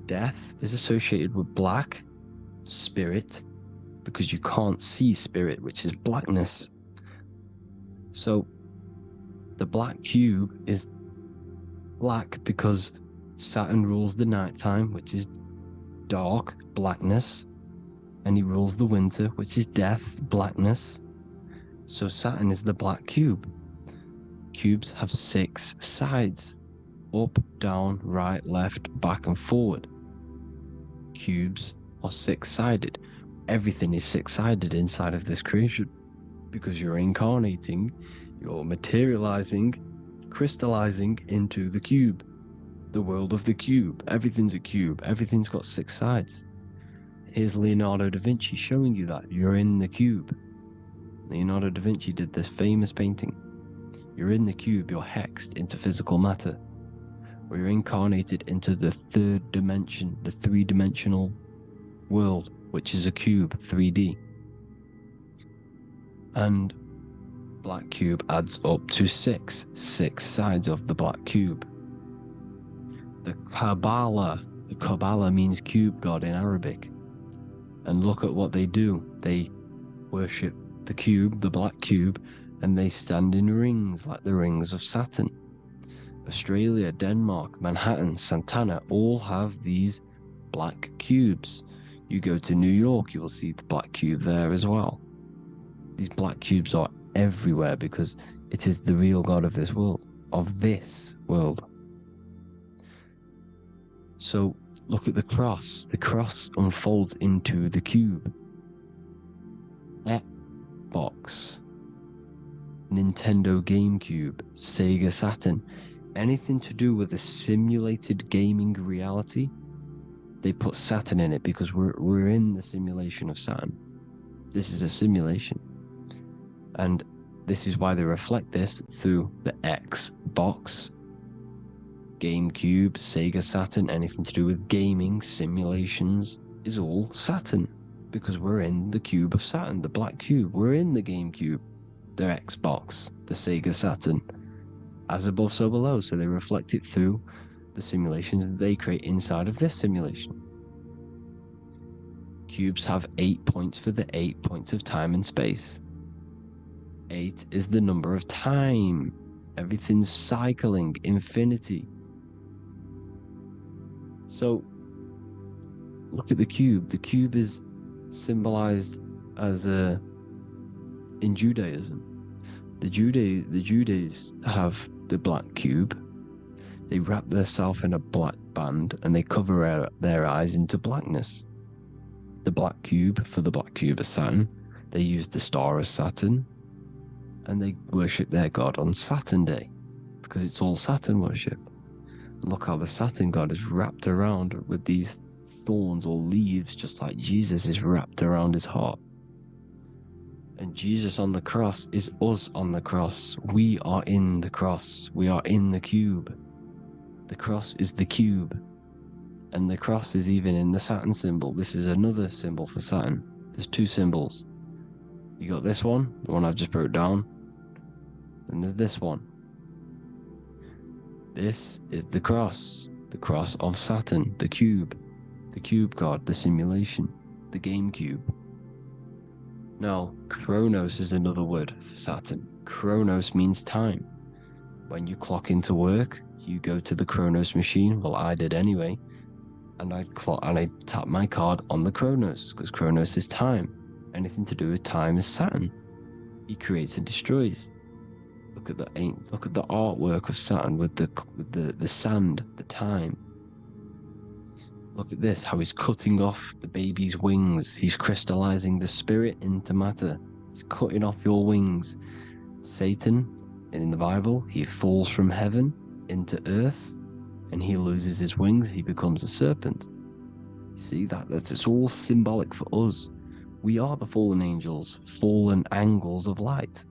Death is associated with black, spirit, because you can't see spirit, which is blackness. So the black cube is black because Saturn rules the nighttime, which is dark, blackness, and he rules the winter, which is death, blackness. So Saturn is the black cube. Cubes have 6 sides: up, down, right, left, back, and forward. Cubes are 6-sided. Everything is 6-sided inside of this creation because you're incarnating, you're materializing, crystallizing into the cube, the world of the cube. Everything's a cube. Everything's got 6 sides. Here's Leonardo da Vinci showing you that you're in the cube. Leonardo da Vinci did this famous painting. You're in the cube, you're hexed into physical matter, where you're incarnated into the 3rd dimension, the 3-dimensional world, which is a cube, 3D. And black cube adds up to 6 sides of the black cube. The Kabbalah means cube god in Arabic. And look at what they do. They worship the the cube, the black cube, and they stand in rings like the rings of Saturn. Australia, Denmark, Manhattan, Santana all have these black cubes. You go to New York, you will see the black cube there as well. These black cubes are everywhere because it is the real God of this world, So look at the cross. The cross unfolds into the cube. Xbox, Nintendo GameCube, Sega Saturn, anything to do with a simulated gaming reality, they put Saturn in it because we're in the simulation of Saturn. This is a simulation. And this is why they reflect this through the Xbox, GameCube, Sega Saturn, anything to do with gaming, simulations, is all Saturn. Because we're in the cube of Saturn, the black cube. We're in the GameCube, the Xbox, the Sega Saturn. As above, so below. So they reflect it through the simulations that they create inside of this simulation. Cubes have 8 points for the 8 points of time and space. 8 is the number of time. Everything's cycling, infinity. So, look at the cube. The cube is symbolized as in Judaism. The Judeans have the black cube. They wrap themselves in a black band and they cover their eyes into blackness. The black cube, for the black cube of Saturn, they use the star as Saturn, and they worship their god on Saturn Day because it's all Saturn worship. Look how the Saturn god is wrapped around with these thorns or leaves, just like Jesus is wrapped around his heart. And Jesus on the cross is us on the cross. We are in the cross. We are in the cube. The cross is the cube. And the cross is even in the Saturn symbol. This is another symbol for Saturn. There's two symbols. You got this one, the one I've just broke down. And there's this one. This is the cross of Saturn, the cube god, the simulation, the GameCube. Now, Chronos is another word for Saturn. Chronos means time. When you clock into work, you go to the Chronos machine. Well, I did anyway. And I tap my card on the Chronos, because Chronos is time. Anything to do with time is Saturn. He creates and destroys. Look at the artwork of Saturn with the sand, the time. Look at this, how he's cutting off the baby's wings. He's crystallizing the spirit into matter. He's cutting off your wings. Satan, in the Bible, he falls from heaven into earth, and he loses his wings. He becomes a serpent. See, it's all symbolic for us. We are the fallen angels, fallen angles of light.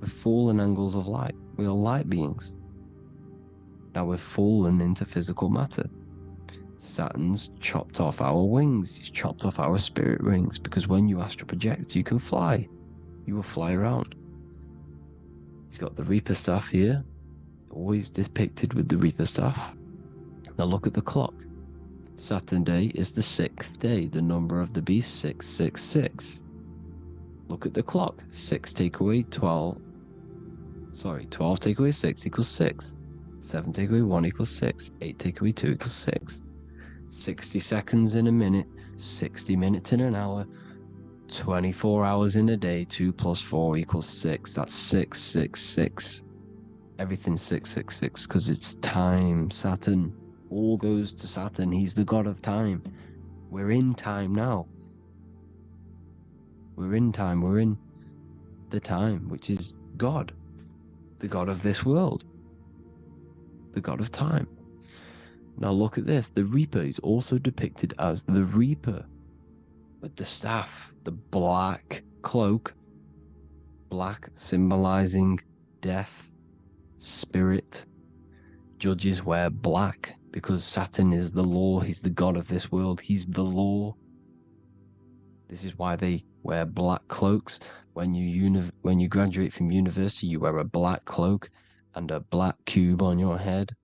We're fallen angles of light. We are light beings. Now we're fallen into physical matter. Saturn's chopped off our wings. He's chopped off our spirit wings, because when you astral project, you can fly. You will fly around. He's got the Reaper staff here, always depicted with the Reaper staff. Now look at the clock. Saturn Day is the 6th day, the number of the beast, 666. Look at the clock. 6 take away 12. 12 take away 6 equals 6. 7 take away 1 equals 6. 8 take away 2 equals 6. 60 seconds in a minute, 60 minutes in an hour, 24 hours in a day, 2 plus 4 equals 6. That's 666. Everything's 666 because it's time. Saturn. All goes to Saturn. He's the god of time. We're in time now. We're in time. We're in the time, which is God. The god of this world. The god of time. Now look at this. The Reaper is also depicted as the Reaper. With the staff, the black cloak. Black symbolizing death, spirit. Judges wear black because Saturn is the law. He's the god of this world. He's the law. This is why they wear black cloaks. When you graduate from university, you wear a black cloak and a black cube on your head.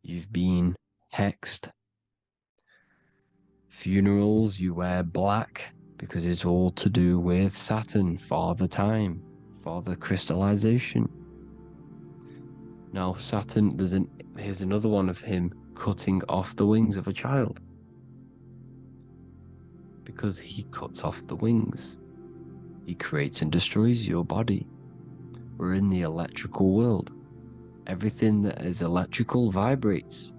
You've been hexed. Funerals, you wear black. because it's all to do with Saturn, Father Time, Father Crystallization. Now Saturn, here's another one of him cutting off the wings of a child, because he cuts off the wings. He creates and destroys your body. We're in the electrical world. Everything that is electrical vibrates.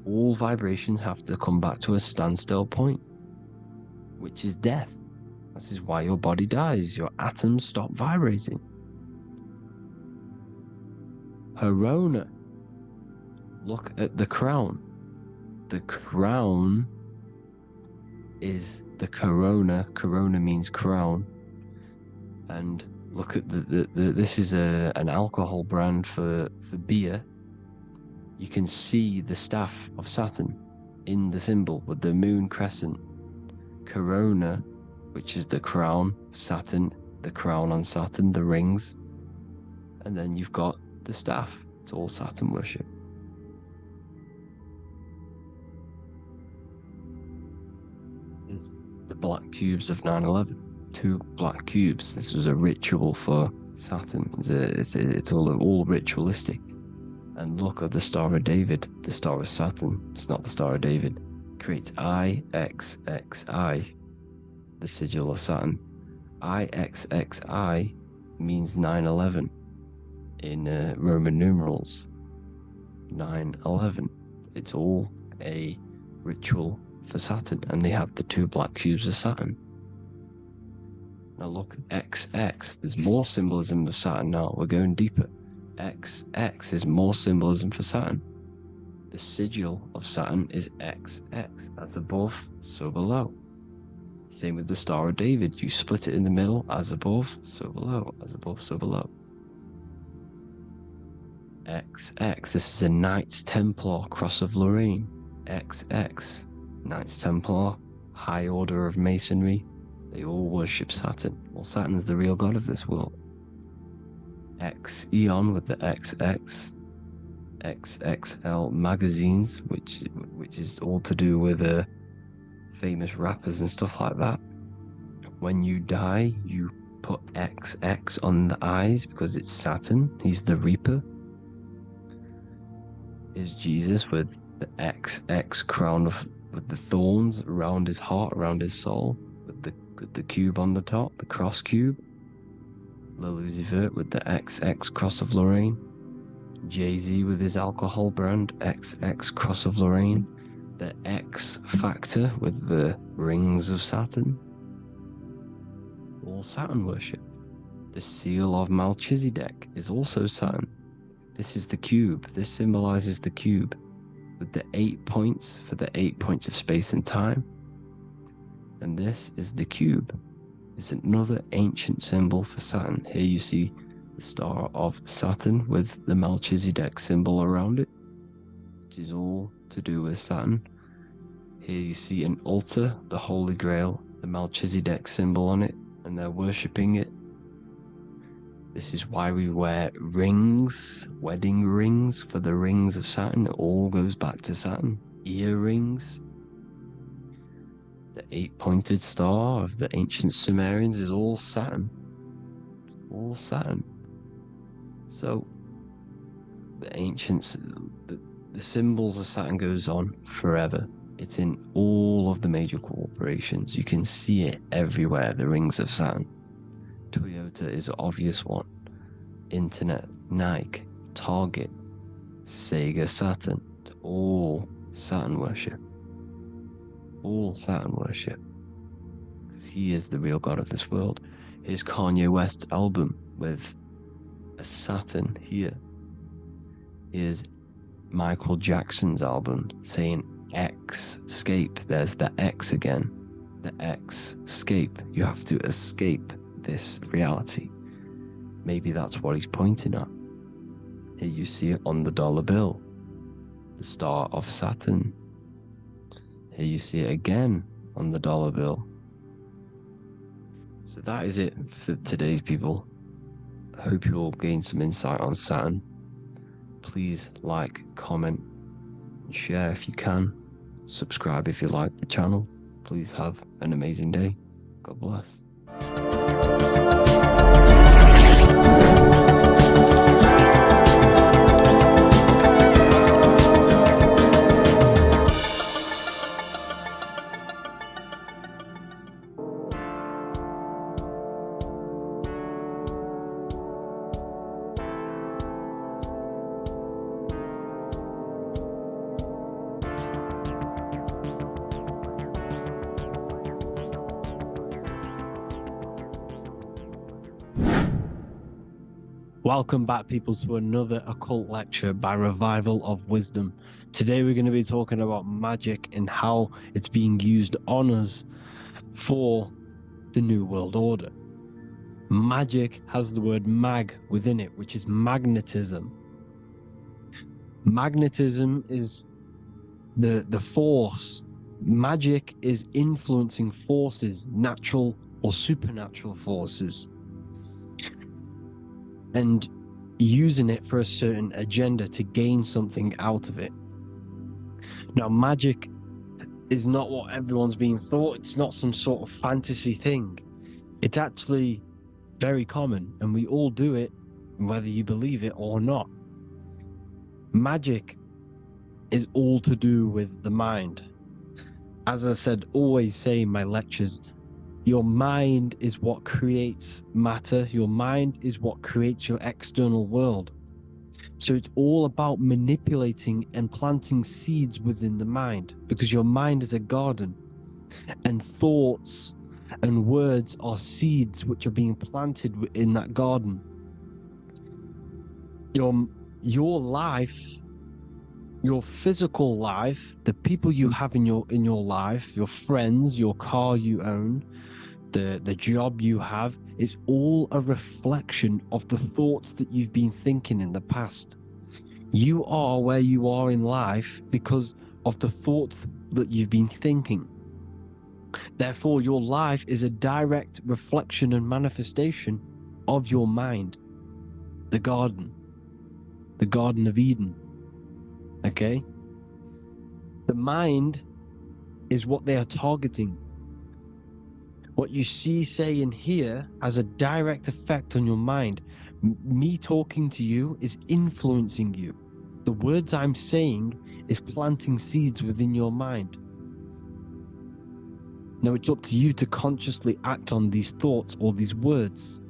All vibrations have to come back to a standstill point, which is death. This is why your body dies. Your atoms stop vibrating. Corona. Look at the crown. The crown is the corona. Corona means crown. And look at this is an alcohol brand for beer. You can see the staff of Saturn in the symbol with the moon crescent. Corona, which is the crown, Saturn, the crown on Saturn, the rings. And then you've got the staff. It's all Saturn worship. Is the black cubes of 9/11. 2 black cubes. This was a ritual for Saturn. It's all ritualistic. And look at the Star of David, the Star of Saturn. It's not the Star of David. Creates IXXI, the sigil of Saturn. IXXI means 9/11 in Roman numerals. 9/11. It's all a ritual for Saturn, and they have the 2 black cubes of Saturn. Now look at XX. There's more symbolism of Saturn now. We're going deeper. XX is more symbolism for Saturn. The sigil of Saturn is XX. As above, so below. Same with the Star of David. You split it in the middle. As above, so below. As above, so below. XX. This is a Knights Templar Cross of Lorraine. XX. Knights Templar. High Order of Masonry. They all worship Saturn. Well, Saturn's the real god of this world. X Eon with the XX. XXL magazines, which is all to do with famous rappers and stuff like that. When you die, you put XX on the eyes because it's Saturn. He's the Reaper. Is Jesus with the XX crown with the thorns around his heart, around his soul, with the cube on the top, the cross cube. Le Lucifer with the XX Cross of Lorraine. Jay-Z with his alcohol brand, XX Cross of Lorraine. The X Factor with the rings of Saturn. All Saturn worship. The seal of Melchizedek is also Saturn. This is the cube. This symbolizes the cube with the 8 points for the 8 points of space and time. And this is the cube. It's another ancient symbol for Saturn. Here you see the Star of Saturn with the Melchizedek symbol around it, which is all to do with Saturn. Here you see an altar, the Holy Grail, the Melchizedek symbol on it, and they're worshipping it. This is why we wear rings, wedding rings for the rings of Saturn. It all goes back to Saturn. Earrings. The 8-pointed star of the ancient Sumerians is all Saturn. It's all Saturn. So, the ancients, the symbols of Saturn goes on forever. It's in all of the major corporations. You can see it everywhere, the rings of Saturn. Toyota is an obvious one. Internet, Nike, Target, Sega, Saturn. It's all Saturn worship. All Saturn worship, because he is the real god of this world. Here's Kanye West's album with a Saturn here. Here's Michael Jackson's album saying escape. There's the X again. The X, escape. You have to escape this reality. Maybe that's what he's pointing at. Here you see it on the dollar bill. The Star of Saturn. Here you see it again on the dollar bill. So that is it for today's people. I hope you all gain some insight on Saturn. Please like, comment, and share if you can. Subscribe if you like the channel. Please have an amazing day. God bless. Welcome back, people, to another occult lecture by Revival of Wisdom. Today we're going to be talking about magic and how it's being used on us for the New World Order. Magic has the word mag within it, which is magnetism. Magnetism is the force. Magic is influencing forces, natural or supernatural forces, and using it for a certain agenda to gain something out of it. Now, magic is not what everyone's being thought. It's not some sort of fantasy thing. It's actually very common, and we all do it, whether you believe it or not. Magic is all to do with the mind. As I said, always say in my lectures, your mind is what creates matter. Your mind is what creates your external world. So it's all about manipulating and planting seeds within the mind, because your mind is a garden, and thoughts and words are seeds which are being planted in that garden. Your life, your physical life, the people you have in your life, your friends, your car you own, the job you have, is all a reflection of the thoughts that you've been thinking in the past. You are where you are in life because of the thoughts that you've been thinking. Therefore, your life is a direct reflection and manifestation of your mind. The Garden of Eden. Okay? The mind is what they are targeting. What you see, say, and hear has a direct effect on your mind. Me talking to you is influencing you. The words I'm saying is planting seeds within your mind. Now it's up to you to consciously act on these thoughts or these words,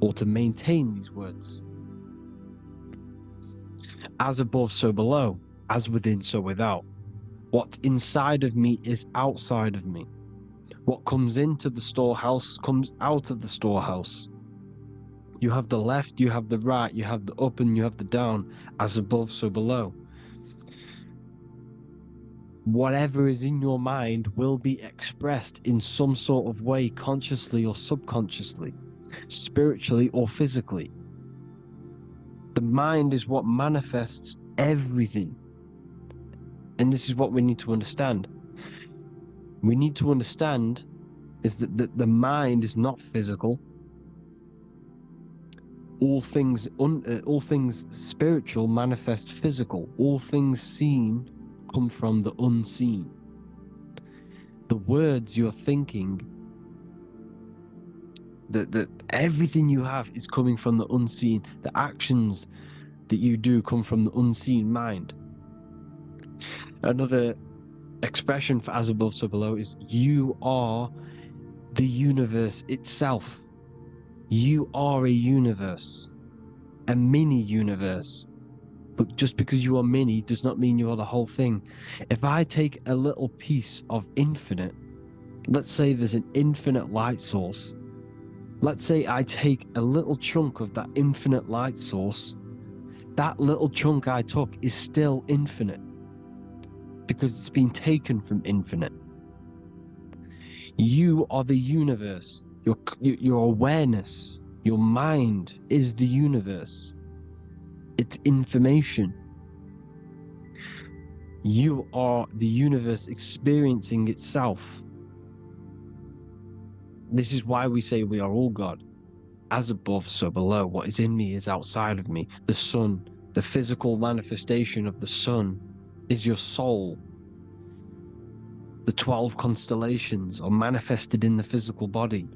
or to maintain these words. As above, so below. As within, so without. What's inside of me is outside of me. What comes into the storehouse comes out of the storehouse. You have the left, you have the right, you have the up and you have the down. As above, so below. Whatever is in your mind will be expressed in some sort of way, consciously or subconsciously, spiritually or physically. The mind is what manifests everything. And this is what we need to understand. We need to understand is that the mind is not physical. All things spiritual manifest physical. All things seen come from the unseen. The words you're thinking, that everything you have is coming from the unseen. The actions that you do come from the unseen mind. Another expression for as above, so below is you are the universe itself. You are a universe, a mini universe. But just because you are mini does not mean you are the whole thing. If I take a little piece of infinite, let's say there's an infinite light source. Let's say I take a little chunk of that infinite light source. That little chunk I took is still infinite because it's been taken from infinite. You are the universe. Your awareness, your mind is the universe. It's information. You are the universe experiencing itself. This is why we say we are all God. As above, so below. What is in me is outside of me. The sun, the physical manifestation of the sun, is your soul. The 12 constellations are manifested in the physical body.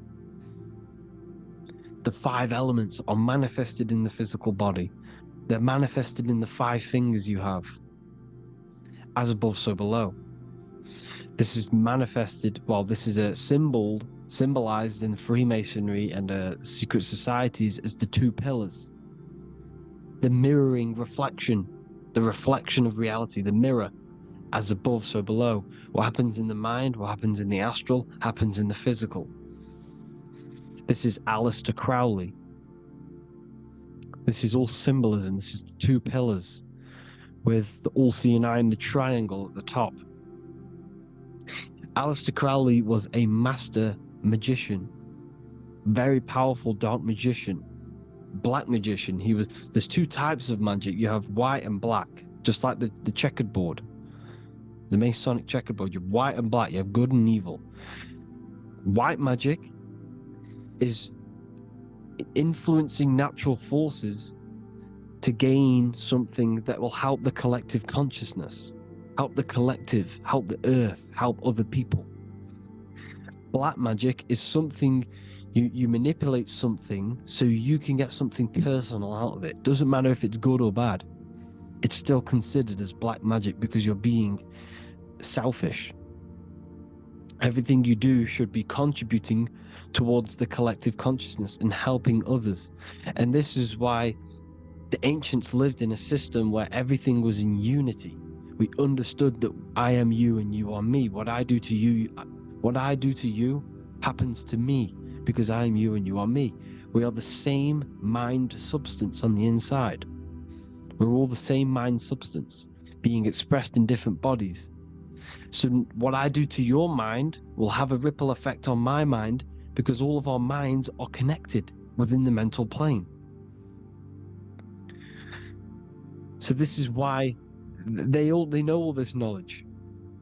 The 5 elements are manifested in the physical body. They're manifested in the 5 fingers you have. As above, so below. This is manifested, well, this is a symbolized in Freemasonry and secret societies as the 2 pillars. The mirroring reflection, the reflection of reality, the mirror, as above, so below. What happens in the mind, what happens in the astral, happens in the physical. This is Aleister Crowley. This is all symbolism. This is the 2 pillars with the all-seeing eye and the triangle at the top. Aleister Crowley was a master magician, very powerful dark magician, black magician. There's 2 types of magic. You have white and black, just like the checkered board, the Masonic checkerboard. You have white and black. You have good and evil. White magic is influencing natural forces to gain something that will help the collective consciousness, help the collective, help the earth, help other people. Black magic is something you manipulate something so you can get something personal out of it. Doesn't matter if it's good or bad. It's still considered as black magic because you're being selfish. Everything you do should be contributing towards the collective consciousness and helping others. And this is why the ancients lived in a system where everything was in unity. We understood that I am you and you are me. What I do to you happens to me because I am you and you are me. We are the same mind substance on the inside. We're all the same mind substance being expressed in different bodies. So what I do to your mind will have a ripple effect on my mind because all of our minds are connected within the mental plane. So this is why they know all this knowledge.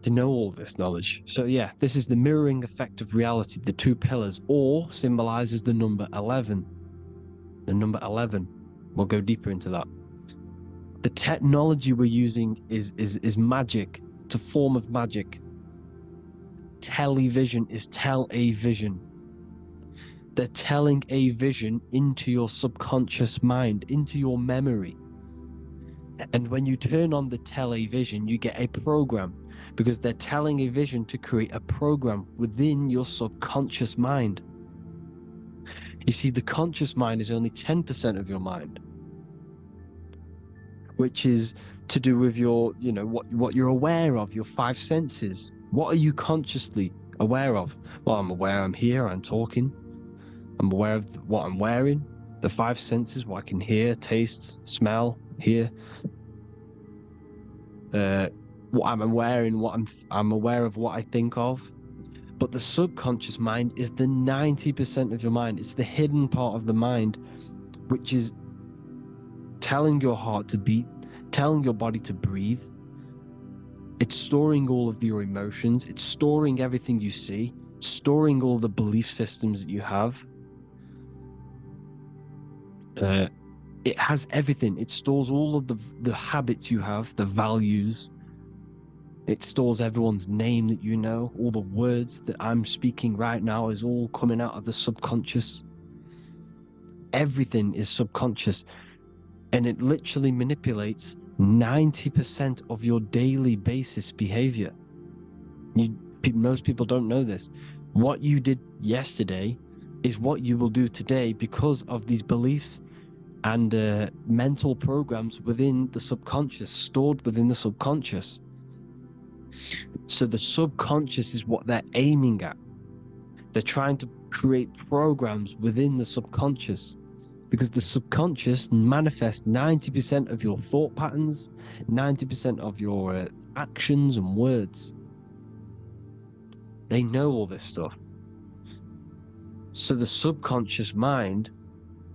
They know all this knowledge. So yeah, this is the mirroring effect of reality, the 2 pillars, or symbolizes the number 11. The number 11. We'll go deeper into that. The technology we're using is magic. It's a form of magic. Television is tell a vision. They're telling a vision into your subconscious mind, into your memory. And when you turn on the television, you get a program because they're telling a vision to create a program within your subconscious mind. You see, the conscious mind is only 10% of your mind, which is to do with your, what you're aware of, your 5 senses. What are you consciously aware of? Well, I'm aware I'm here, I'm talking. I'm aware of what I'm wearing, the 5 senses, what I can hear, taste, smell, hear. What I'm wearing, I'm aware of what I think of. But the subconscious mind is the 90% of your mind. It's the hidden part of the mind, which is telling your heart to beat, telling your body to breathe. It's storing all of your emotions. It's storing everything you see, storing all the belief systems that you have. It has everything. It stores all of the habits you have, the values. It stores everyone's name that you know. All the words that I'm speaking right now is all coming out of the subconscious. Everything is subconscious. And it literally manipulates 90% of your daily basis behavior. Most people don't know this. What you did yesterday is what you will do today because of these beliefs and mental programs within the subconscious, stored within the subconscious. So the subconscious is what they're aiming at. They're trying to create programs within the subconscious because the subconscious manifests 90% of your thought patterns, 90% of your actions and words. They know all this stuff. So the subconscious mind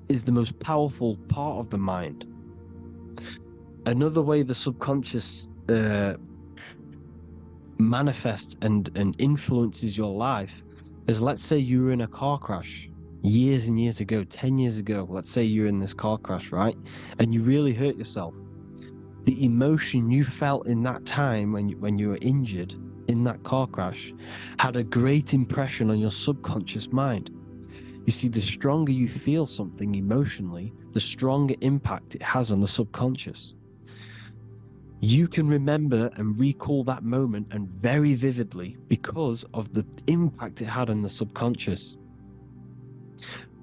is the most powerful part of the mind. Another way the subconscious manifests and influences your life is, let's say you were in a car crash years and years ago, 10 years ago. Let's say you're in this car crash, right? And you really hurt yourself. The emotion you felt in that time when you were injured in that car crash had a great impression on your subconscious mind. You see, the stronger you feel something emotionally, the stronger impact it has on the subconscious. You can remember and recall that moment, and very vividly, because of the impact it had on the subconscious.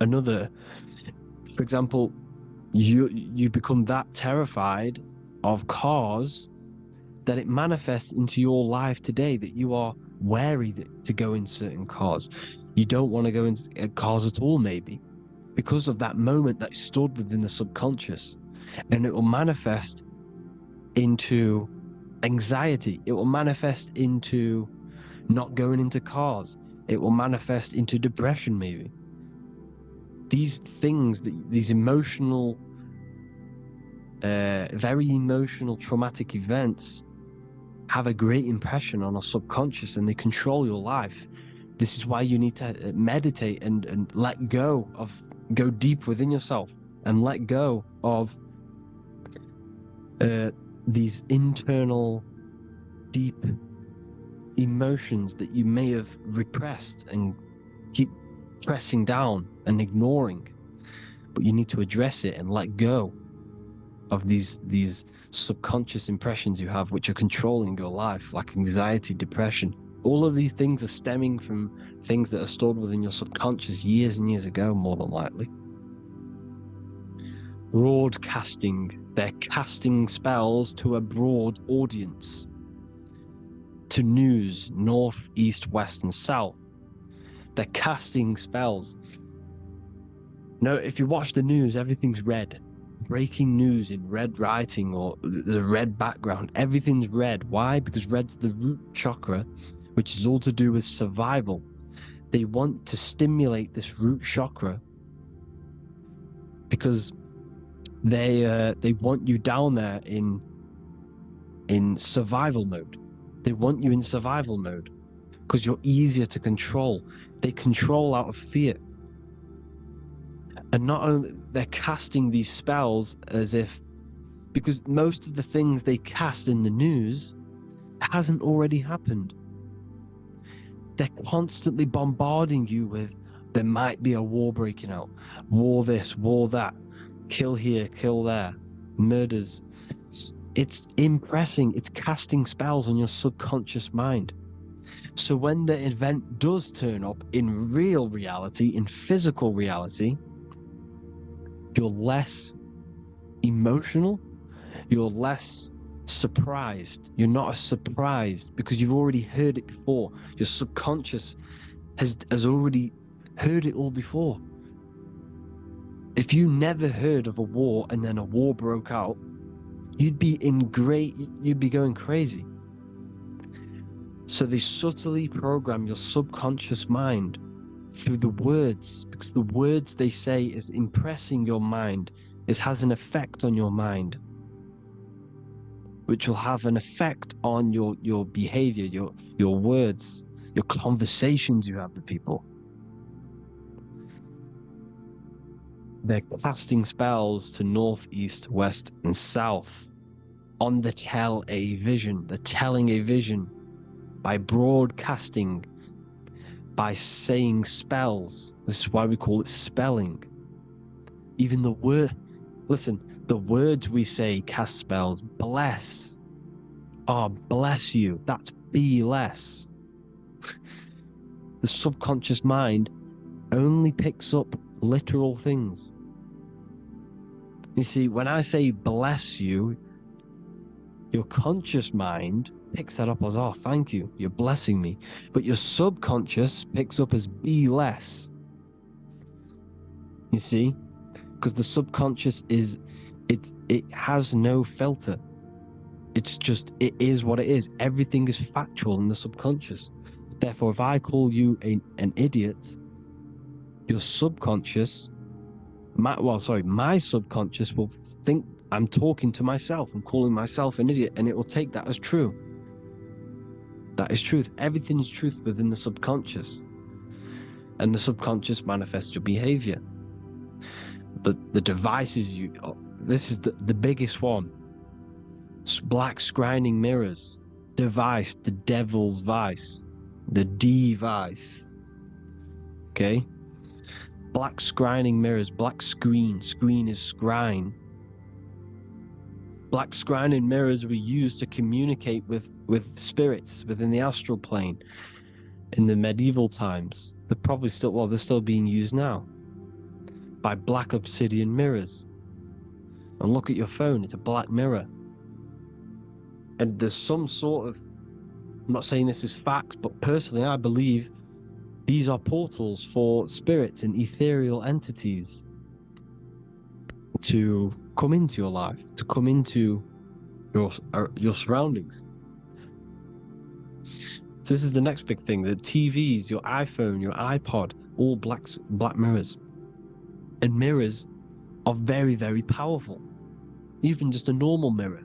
Another, for example, you become that terrified of cars that it manifests into your life today, that you are wary to go in certain cars. You don't want to go into cars at all, maybe, because of that moment that stored within the subconscious. And it will manifest into anxiety. It will manifest into not going into cars. It will manifest into depression, maybe. These things, these emotional, very emotional, traumatic events have a great impression on our subconscious, and they control your life. This is why you need to meditate and let go go deep within yourself and let go of these internal deep emotions that you may have repressed and keep pressing down and ignoring. But you need to address it and let go of these subconscious impressions you have, which are controlling your life, like anxiety, depression. All of these things are stemming from things that are stored within your subconscious years and years ago, more than likely. Broadcasting. They're casting spells to a broad audience, to news, north, east, west, and south. They're casting spells. No, if you watch the news, everything's red. Breaking news in red writing or the red background, everything's red. Why? Because red's the root chakra, which is all to do with survival. They want to stimulate this root chakra because they want you down there in survival mode. They want you in survival mode because you're easier to control. They control out of fear. And not only they're casting these spells as if, because most of the things they cast in the news hasn't already happened. They're constantly bombarding you with, there might be a war breaking out, war this, war that, kill here, kill there, murders. It's impressing, it's casting spells on your subconscious mind. So when the event does turn up in real reality, in physical reality, you're less emotional, you're less surprised. You're not as surprised because you've already heard it before. Your subconscious has already heard it all before. If you never heard of a war and then a war broke out, you'd be going crazy. So they subtly program your subconscious mind through the words, because the words they say is impressing your mind. It has an effect on your mind, which will have an effect on your behavior, your words, your conversations you have with people. They're casting spells to north, east, west, and south on the telling a vision by broadcasting, by saying spells. This is why we call it spelling. Even the words we say cast spells. Bless. Oh, bless you. That's be less. The subconscious mind only picks up literal things. You see, when I say bless you, your conscious mind picks that up as, oh, thank you, you're blessing me. But your subconscious picks up as be less. You see? Because the subconscious it has no filter. It's just, it is what it is. Everything is factual in the subconscious. Therefore, if I call you an idiot, your subconscious, my subconscious will think I'm talking to myself. I'm calling myself an idiot, and it will take that as true. That is truth. Everything is truth within the subconscious. And the subconscious manifests your behavior. The devices this is the biggest one. Black scrying mirrors. device, the devil's vice, the device. Okay? Black scrying mirrors, black screen is scrying. Black scrying mirrors were used to communicate with spirits within the astral plane in the medieval times. They're probably still, well, they're still being used now by black obsidian mirrors. And look at your phone, it's a black mirror. And there's some sort of, I'm not saying this is facts, but personally I believe these are portals for spirits and ethereal entities to come into your life, to come into your surroundings. So this is the next big thing: the TVs, your iPhone, your iPod, all black mirrors. And mirrors are very, very powerful. Even just a normal mirror.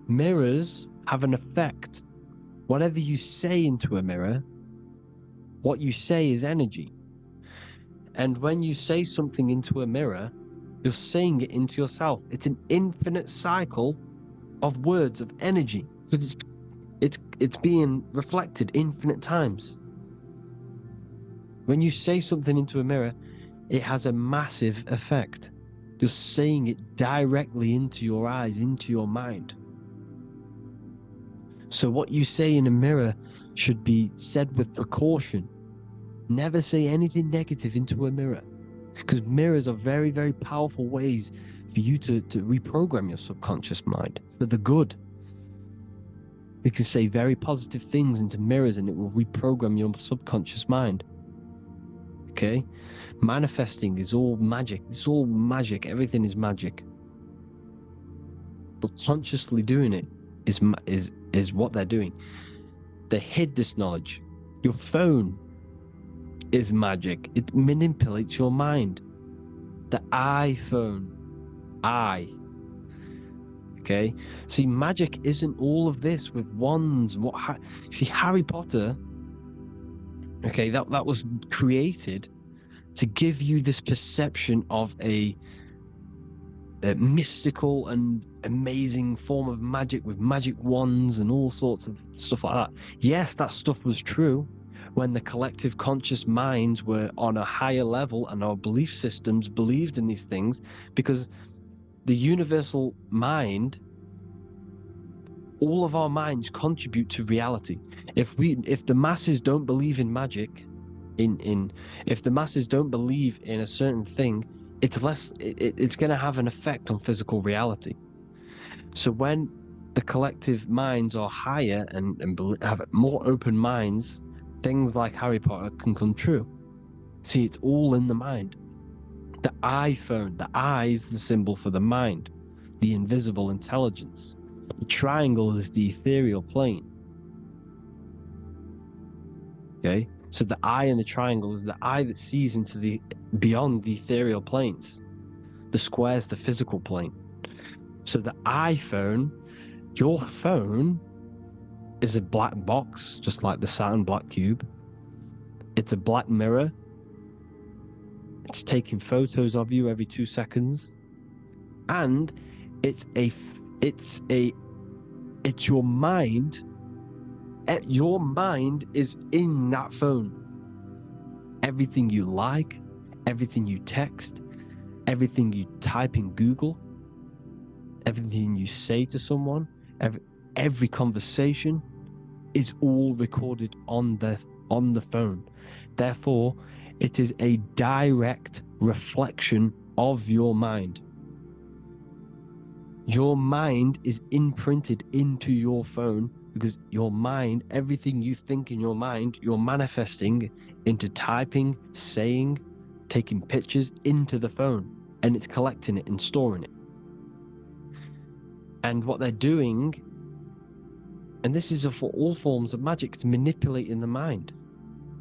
Mirrors have an effect. Whatever you say into a mirror, what you say is energy. And when you say something into a mirror, you're saying it into yourself. It's an infinite cycle of words, of energy, because it's being reflected infinite times. When you say something into a mirror, it has a massive effect. You're saying it directly into your eyes, into your mind. So what you say in a mirror should be said with precaution. Never say anything negative into a mirror, because mirrors are very, very powerful ways for you to reprogram your subconscious mind for the good. You can say very positive things into mirrors and it will reprogram your subconscious mind. Okay? Manifesting is all magic. It's all magic. Everything is magic. But consciously doing it is what they're doing. They hid this knowledge. Your phone is magic. It manipulates your mind. The iPhone. Okay? See, magic isn't all of this with wands. See, Harry Potter, okay, that was created to give you this perception of a mystical and amazing form of magic with magic wands and all sorts of stuff like that. Yes, that stuff was true when the collective conscious minds were on a higher level and our belief systems believed in these things, because the universal mind, all of our minds contribute to reality. If the masses don't believe in magic, if the masses don't believe in a certain thing, it's going to have an effect on physical reality. So when the collective minds are higher and have more open minds, things like Harry Potter can come true. See, it's all in the mind. The iPhone, the eye is the symbol for the mind, the invisible intelligence. The triangle is the ethereal plane. Okay? So the eye in the triangle is the eye that sees into the beyond the ethereal planes. The square is the physical plane. So the iPhone, your phone, is a black box, just like the Saturn black cube. It's a black mirror. It's taking photos of you every 2 seconds. And it's your mind. Your mind is in that phone. Everything you like, everything you text, everything you type in Google, everything you say to someone, every conversation is all recorded on the phone. Therefore, it is a direct reflection of your mind. Your mind is imprinted into your phone because your mind, everything you think in your mind, you're manifesting into typing, saying, taking pictures into the phone, and it's collecting it and storing it. And what they're doing, and this is for all forms of magic, it's manipulating the mind.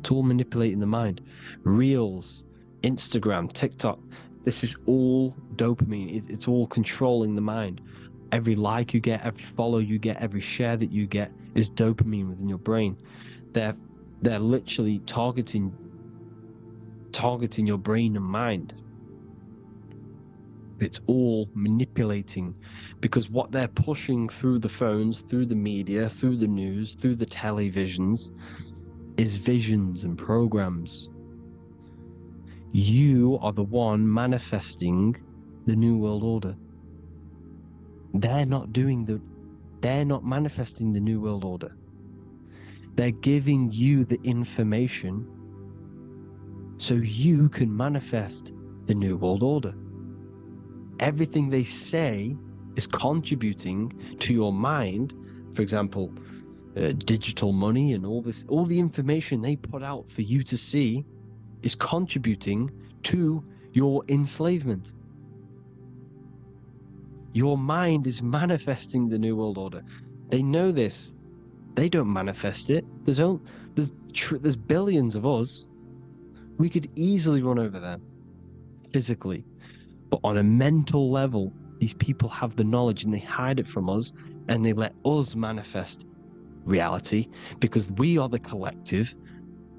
It's all manipulating the mind. Reels, Instagram, TikTok, this is all dopamine. It's all controlling the mind. Every like you get, every follow you get, every share that you get is dopamine within your brain. They're literally targeting your brain and mind. It's all manipulating, because what they're pushing through the phones, through the media, through the news, through the televisions is visions and programs. You are the one manifesting the New World Order. They're not manifesting the New World Order. They're giving you the information so you can manifest the New World Order. Everything they say is contributing to your mind. For example, digital money and all the information they put out for you to see is contributing to your enslavement. Your mind is manifesting the New World Order. They know this. They don't manifest it. There's billions of us. We could easily run over them physically. But on a mental level, these people have the knowledge and they hide it from us, and they let us manifest reality because we are the collective.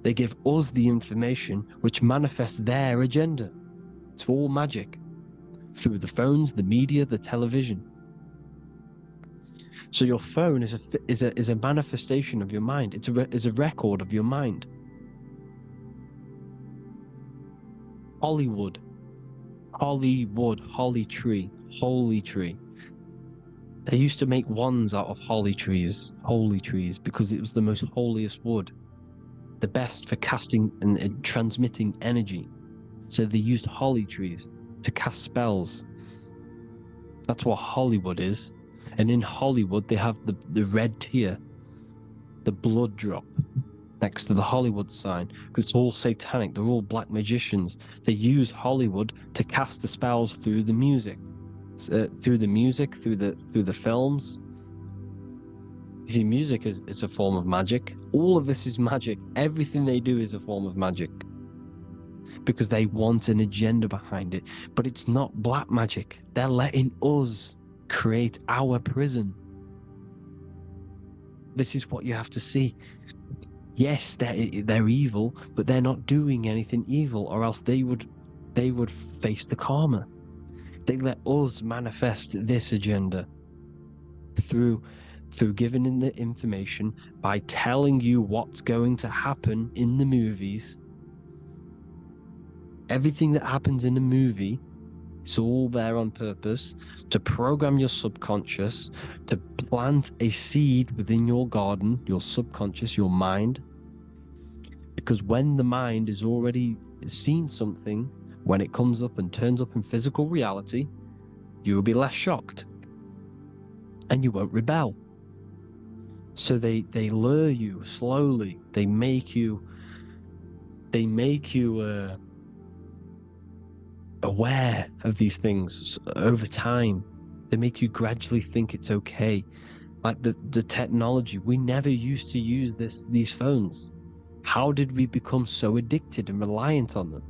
They give us the information which manifests their agenda. It's all magic through the phones, the media, the television. So your phone is a manifestation of your mind. It's a record of your mind. Hollywood, holly tree. They used to make wands out of holy trees, because it was the most holiest wood, the best for casting and transmitting energy. So they used holly trees to cast spells. That's what Hollywood is. And in Hollywood, they have the red tear, the blood drop next to the Hollywood sign, because it's all satanic. They're all black magicians. They use Hollywood to cast the spells through the music, through the films. You see, music is a form of magic. All of this is magic. Everything they do is a form of magic, because they want an agenda behind it. But it's not black magic. They're letting us create our prison. This is what you have to see. Yes, they're evil, but they're not doing anything evil, or else they would face the karma. They let us manifest this agenda through giving in the information, by telling you what's going to happen in the movies. Everything that happens in a movie, it's all there on purpose to program your subconscious, to plant a seed within your garden, your subconscious, your mind. Because when the mind is already seen something, when it comes up and turns up in physical reality, you will be less shocked and you won't rebel. So they lure you slowly. They make you aware of these things over time. They make you gradually think it's okay. Like the technology, we never used to use these phones. How did we become so addicted and reliant on them?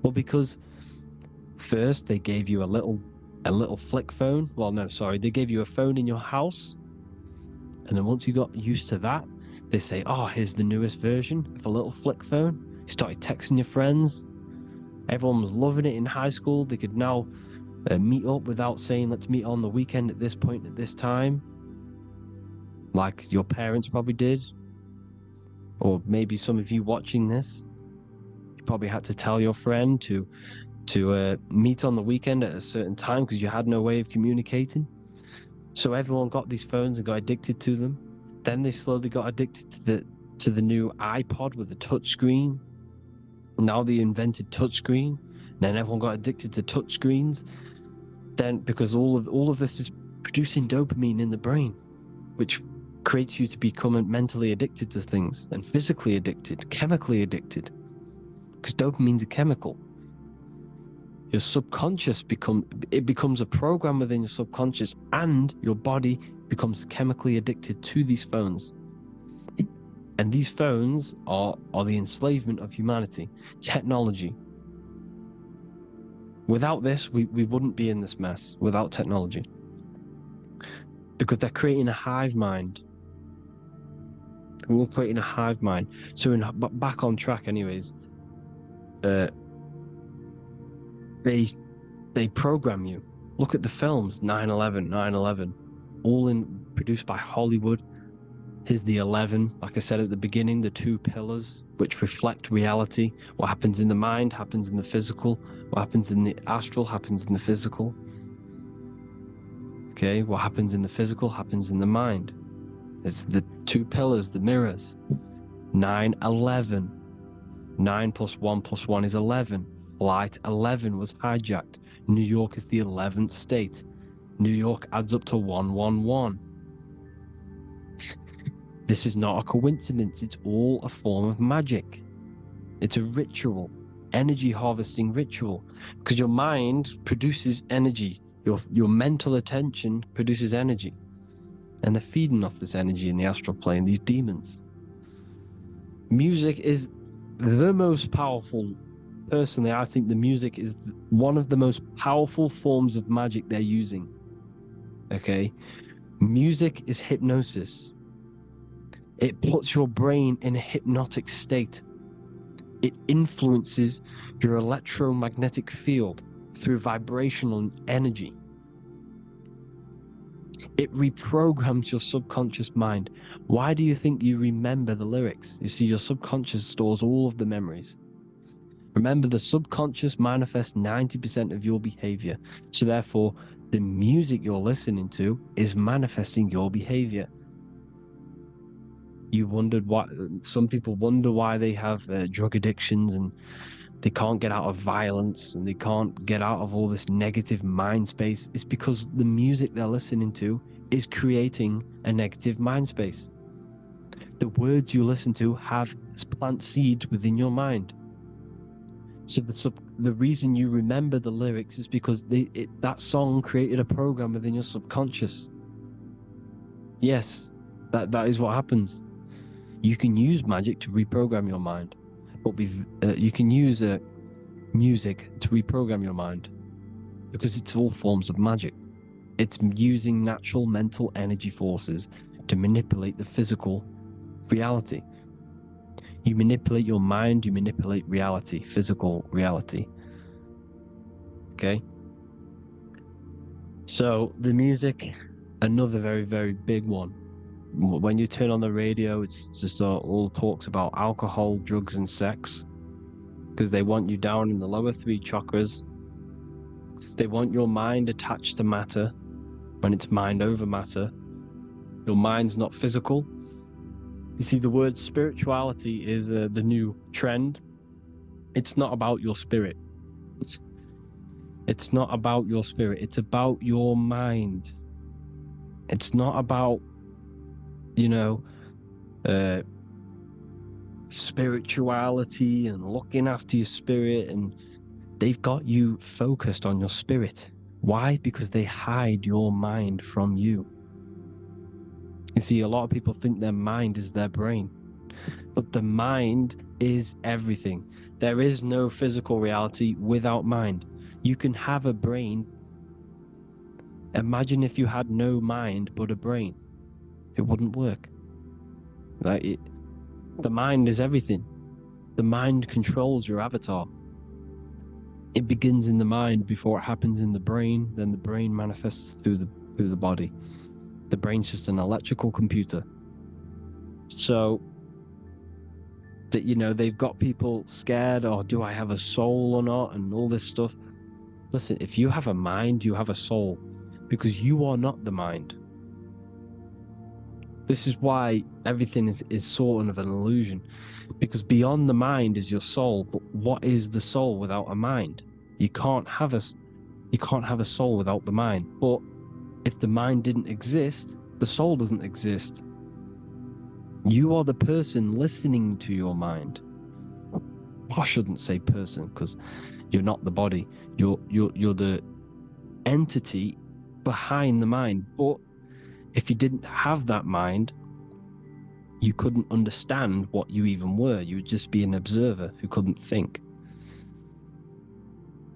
Well, because first they gave you a little flick phone. Well, no, sorry, they gave you a phone in your house, and then once you got used to that, they say, "Oh, here's the newest version of a little flick phone." You started texting your friends. Everyone was loving it in high school. They could now meet up without saying, "Let's meet on the weekend at this point at this time," like your parents probably did. Or maybe some of you watching this, you probably had to tell your friend to meet on the weekend at a certain time because you had no way of communicating. So everyone got these phones and got addicted to them. Then they slowly got addicted to the new iPod with the touch screen. Now they invented touch screen. Then everyone got addicted to touch screens. Then because all of this is producing dopamine in the brain, which creates you to become mentally addicted to things, and physically addicted, chemically addicted, because dopamine's a chemical. Your subconscious becomes a program within your subconscious, and your body becomes chemically addicted to these phones. And these phones are the enslavement of humanity, technology. Without this, we wouldn't be in this mess, without technology. Because they're creating a hive mind. We're creating a hive mind. So back on track anyways, they They program you. Look at the films, 9/11, 9/11, produced by Hollywood. Here's the 11, like I said at the beginning, the two pillars which reflect reality. What happens in the mind happens in the physical. What happens in the astral happens in the physical. Okay, what happens in the physical happens in the mind. It's the two pillars, the mirrors. 9/11. 9 plus 1 plus 1 is 11. Flight 11 was hijacked. New York is the 11th state. New York adds up to 111. This is not a coincidence. It's all a form of magic. It's a ritual, energy harvesting ritual, because your mind produces energy. Your mental attention produces energy, and they're feeding off this energy in the astral plane, these demons. Music is the most powerful. Personally, I think the music is one of the most powerful forms of magic they're using. Okay? Music is hypnosis. It puts your brain in a hypnotic state. It influences your electromagnetic field through vibrational energy. It reprograms your subconscious mind. Why do you think you remember the lyrics? You see, your subconscious stores all of the memories. Remember, the subconscious manifests 90% of your behavior. So therefore, the music you're listening to is manifesting your behavior. You wondered why some people wonder why they have drug addictions and they can't get out of violence and they can't get out of all this negative mind space. It's because the music they're listening to is creating a negative mind space. The words you listen to have plant seeds within your mind. So the reason you remember the lyrics is because that song created a program within your subconscious. Yes, that is what happens. You can use magic to reprogram your mind, but you can use music to reprogram your mind because it's all forms of magic. It's using natural mental energy forces to manipulate the physical reality. You manipulate your mind, you manipulate reality, physical reality. Okay? So the music, another very, very big one. When you turn on the radio, it's just all talks about alcohol, drugs, and sex because they want you down in the lower three chakras. They want your mind attached to matter when it's mind over matter. Your mind's not physical. You see, the word spirituality is the new trend. It's not about your spirit. It's not about your spirit. It's about your mind. It's not about, spirituality and looking after your spirit. And they've got you focused on your spirit. Why? Because they hide your mind from you. You see, a lot of people think their mind is their brain, but the mind is everything. There is no physical reality without mind. You can have a brain. Imagine if you had no mind but a brain. It wouldn't work. The mind is everything. The mind controls your avatar. It begins in the mind before it happens in the brain, then the brain manifests through the body. The brain's just an electrical computer. So that they've got people scared, or do I have a soul or not, and all this stuff. Listen, if you have a mind, you have a soul, because you are not the mind. This is why everything is sort of an illusion, because beyond the mind is your soul. But what is the soul without a mind? You can't have a soul without the mind. But if the mind didn't exist, the soul doesn't exist. You are the person listening to your mind. I shouldn't say person, because you're not the body. You're the entity behind the mind. But if you didn't have that mind, you couldn't understand what you even were. You would just be an observer who couldn't think.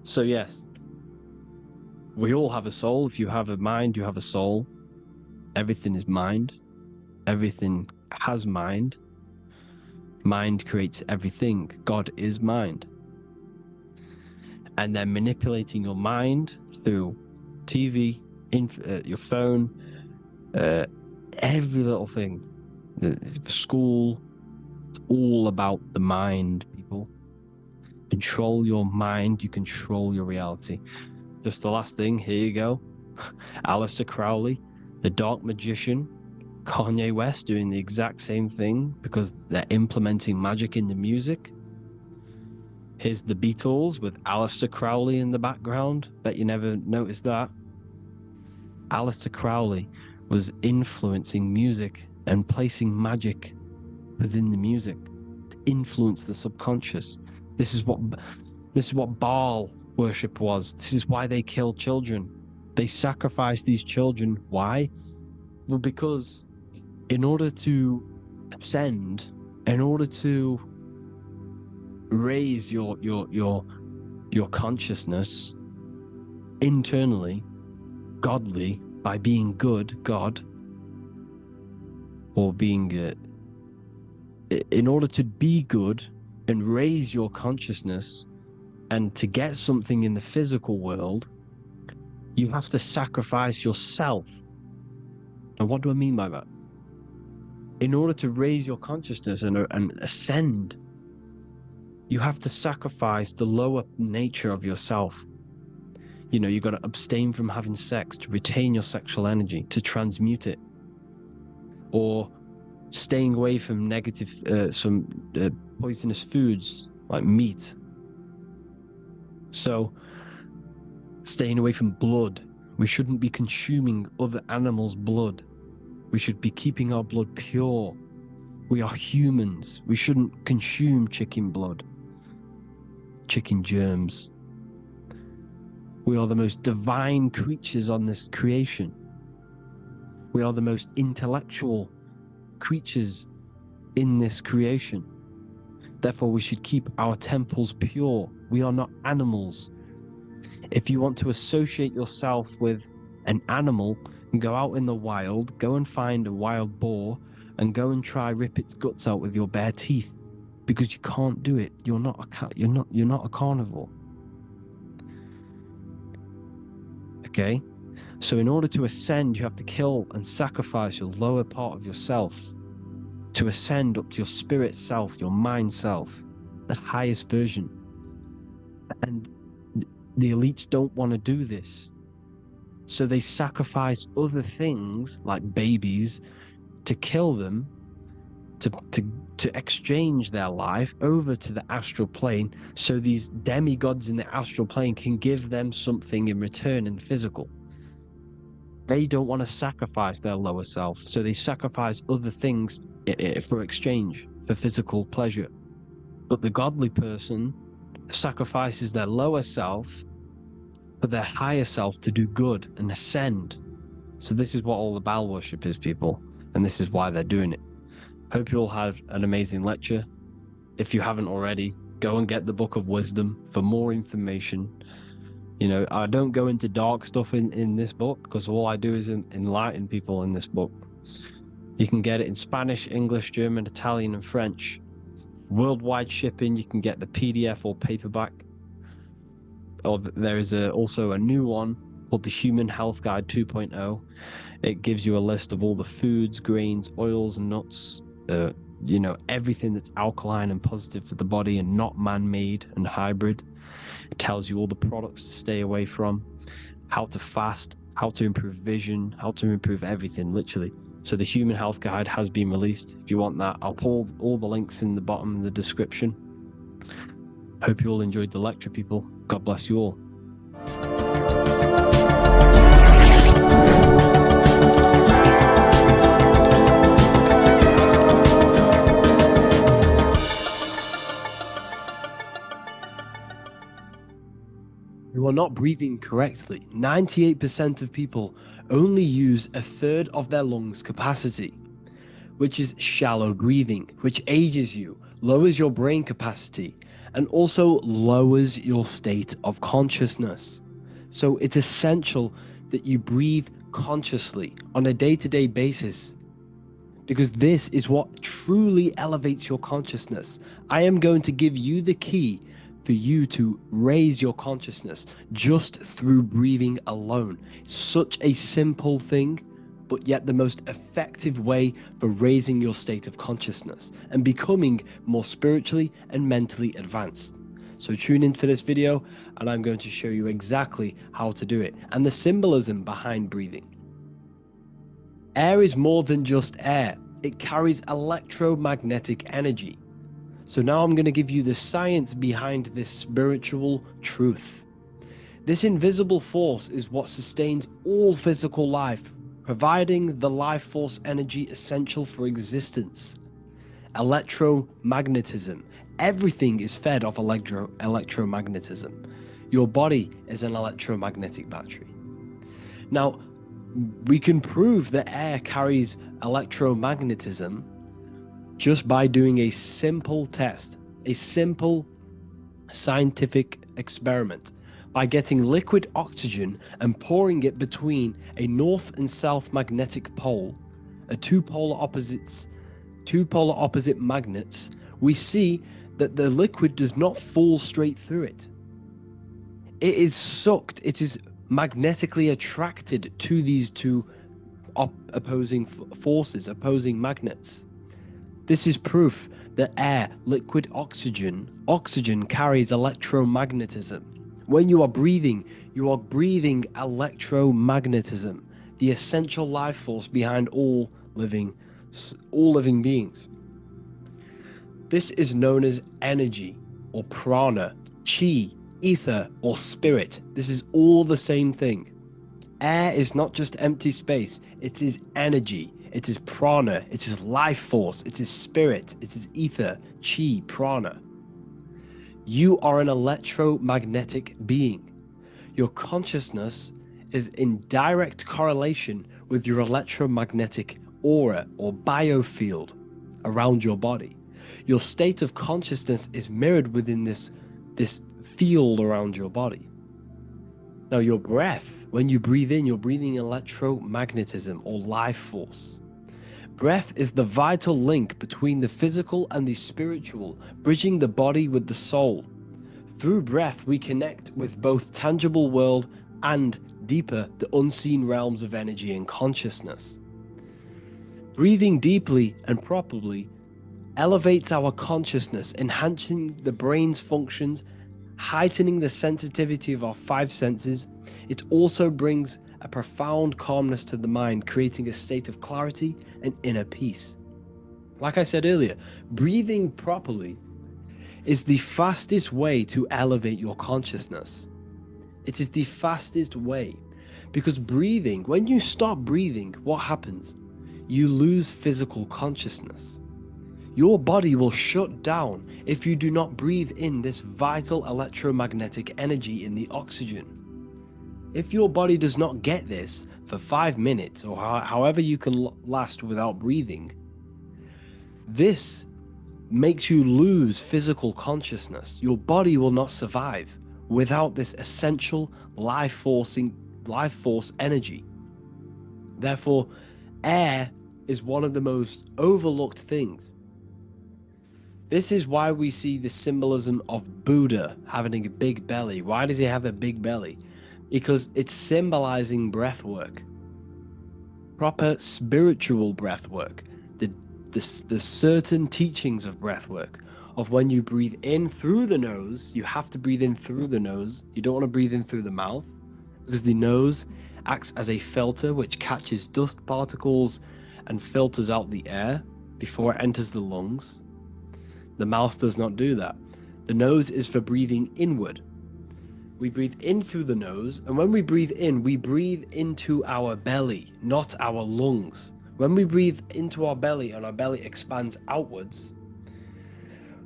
So yes, we all have a soul. If you have a mind, you have a soul. Everything is mind. Everything has mind. Mind creates everything. God is mind. and they're manipulating your mind through TV, your phone, every little thing. School, it's all about the mind, people. Control your mind, you control your reality. Just the last thing, here you go. Aleister Crowley, the dark magician, Kanye West doing the exact same thing because they're implementing magic in the music. Here's the Beatles with Aleister Crowley in the background. Bet you never noticed that. Aleister Crowley was influencing music and placing magic within the music to influence the subconscious. This is what Baal worship was. This is why they killed children. They sacrificed these children. Why? Well, because in order to ascend, in order to raise your consciousness internally, godly, by being good, God, or being in order to be good and raise your consciousness and to get something in the physical world, you have to sacrifice yourself. And what do I mean by that? In order to raise your consciousness and ascend, you have to sacrifice the lower nature of yourself. You know, you've got to abstain from having sex to retain your sexual energy, to transmute it. Or staying away from negative, poisonous foods like meat. So, staying away from blood. We shouldn't be consuming other animals' blood. We should be keeping our blood pure. We are humans. We shouldn't consume chicken blood, chicken germs. We are the most divine creatures on this creation. We are the most intellectual creatures in this creation. Therefore, we should keep our temples pure. We are not animals. If you want to associate yourself with an animal, go out in the wild, go and find a wild boar, and go and try rip its guts out with your bare teeth, because you can't do it. You're not a cat. You're not a carnivore. Okay? So in order to ascend, you have to kill and sacrifice your lower part of yourself to ascend up to your spirit self, your mind self, the highest version. And the elites don't want to do this. So they sacrifice other things like babies to kill them, to exchange their life over to the astral plane, so these demigods in the astral plane can give them something in return in physical. They don't want to sacrifice their lower self, so they sacrifice other things for exchange, for physical pleasure. But the godly person sacrifices their lower self for their higher self to do good and ascend. So this is what all the Baal worship is, people, and this is why they're doing it. Hope you all had an amazing lecture. If you haven't already, go and get the Book of Wisdom for more information. You know, I don't go into dark stuff in this book, because all I do is enlighten people in this book. You can get it in Spanish, English, German, Italian, and French. Worldwide shipping. You can get the PDF or paperback. Or there is also a new one called the Human Health Guide 2.0. It gives you a list of all the foods, grains, oils, and nuts, you know, everything that's alkaline and positive for the body and not man-made and hybrid. It tells you all the products to stay away from, how to fast, how to improve vision, how to improve everything, literally. So the Human Health Guide has been released. If you want that, I'll put all the links in the bottom in the description. Hope you all enjoyed the lecture, people. God bless you all. You are not breathing correctly. 98% of people only use a third of their lungs capacity, which is shallow breathing, which ages you, lowers your brain capacity, and also lowers your state of consciousness. So it's essential that you breathe consciously on a day-to-day basis, because this is what truly elevates your consciousness. I am going to give you the key for you to raise your consciousness just through breathing alone. Such a simple thing, but yet the most effective way for raising your state of consciousness and becoming more spiritually and mentally advanced. So tune in for this video and I'm going to show you exactly how to do it and the symbolism behind breathing. Air is more than just air. It carries electromagnetic energy. So now I'm going to give you the science behind this spiritual truth. This invisible force is what sustains all physical life, providing the life force energy essential for existence. Electromagnetism. Everything is fed off electromagnetism. Your body is an electromagnetic battery. Now, we can prove that air carries electromagnetism just by doing a simple test, a simple scientific experiment, by getting liquid oxygen and pouring it between a north and south magnetic pole, two polar opposite magnets. We see that the liquid does not fall straight through it. It is sucked, it is magnetically attracted to these two opposing forces, opposing magnets. This is proof that air, liquid oxygen carries electromagnetism. When you are breathing electromagnetism, the essential life force behind all living beings. This is known as energy or prana, chi, ether or spirit. This is all the same thing. Air is not just empty space, it is energy. It is prana, it is life force, it is spirit, it is ether, chi, prana. You are an electromagnetic being. Your consciousness is in direct correlation with your electromagnetic aura or biofield around your body. Your state of consciousness is mirrored within this field around your body. Now your breath, when you breathe in, you're breathing electromagnetism or life force. Breath is the vital link between the physical and the spiritual, bridging the body with the soul. Through breath, we connect with both tangible world and deeper, the unseen realms of energy and consciousness. Breathing deeply and properly elevates our consciousness, enhancing the brain's functions, heightening the sensitivity of our five senses. It also brings a profound calmness to the mind, creating a state of clarity and inner peace. Like I said earlier, breathing properly is the fastest way to elevate your consciousness. It is the fastest way because breathing, when you stop breathing, what happens? You lose physical consciousness. Your body will shut down if you do not breathe in this vital electromagnetic energy in the oxygen. If your body does not get this for 5 minutes or however you can last without breathing, this makes you lose physical consciousness. Your body will not survive without this essential life force energy. Therefore, air is one of the most overlooked things. This is why we see the symbolism of Buddha having a big belly. Why does he have a big belly? Because it's symbolizing breath work, proper spiritual breath work, the certain teachings of breath work, of when you breathe in through the nose, you have to breathe in through the nose. You don't want to breathe in through the mouth because the nose acts as a filter which catches dust particles and filters out the air before it enters the lungs. The mouth does not do that. The nose is for breathing inward. We breathe in through the nose, and when we breathe in, we breathe into our belly, not our lungs. When we breathe into our belly and our belly expands outwards,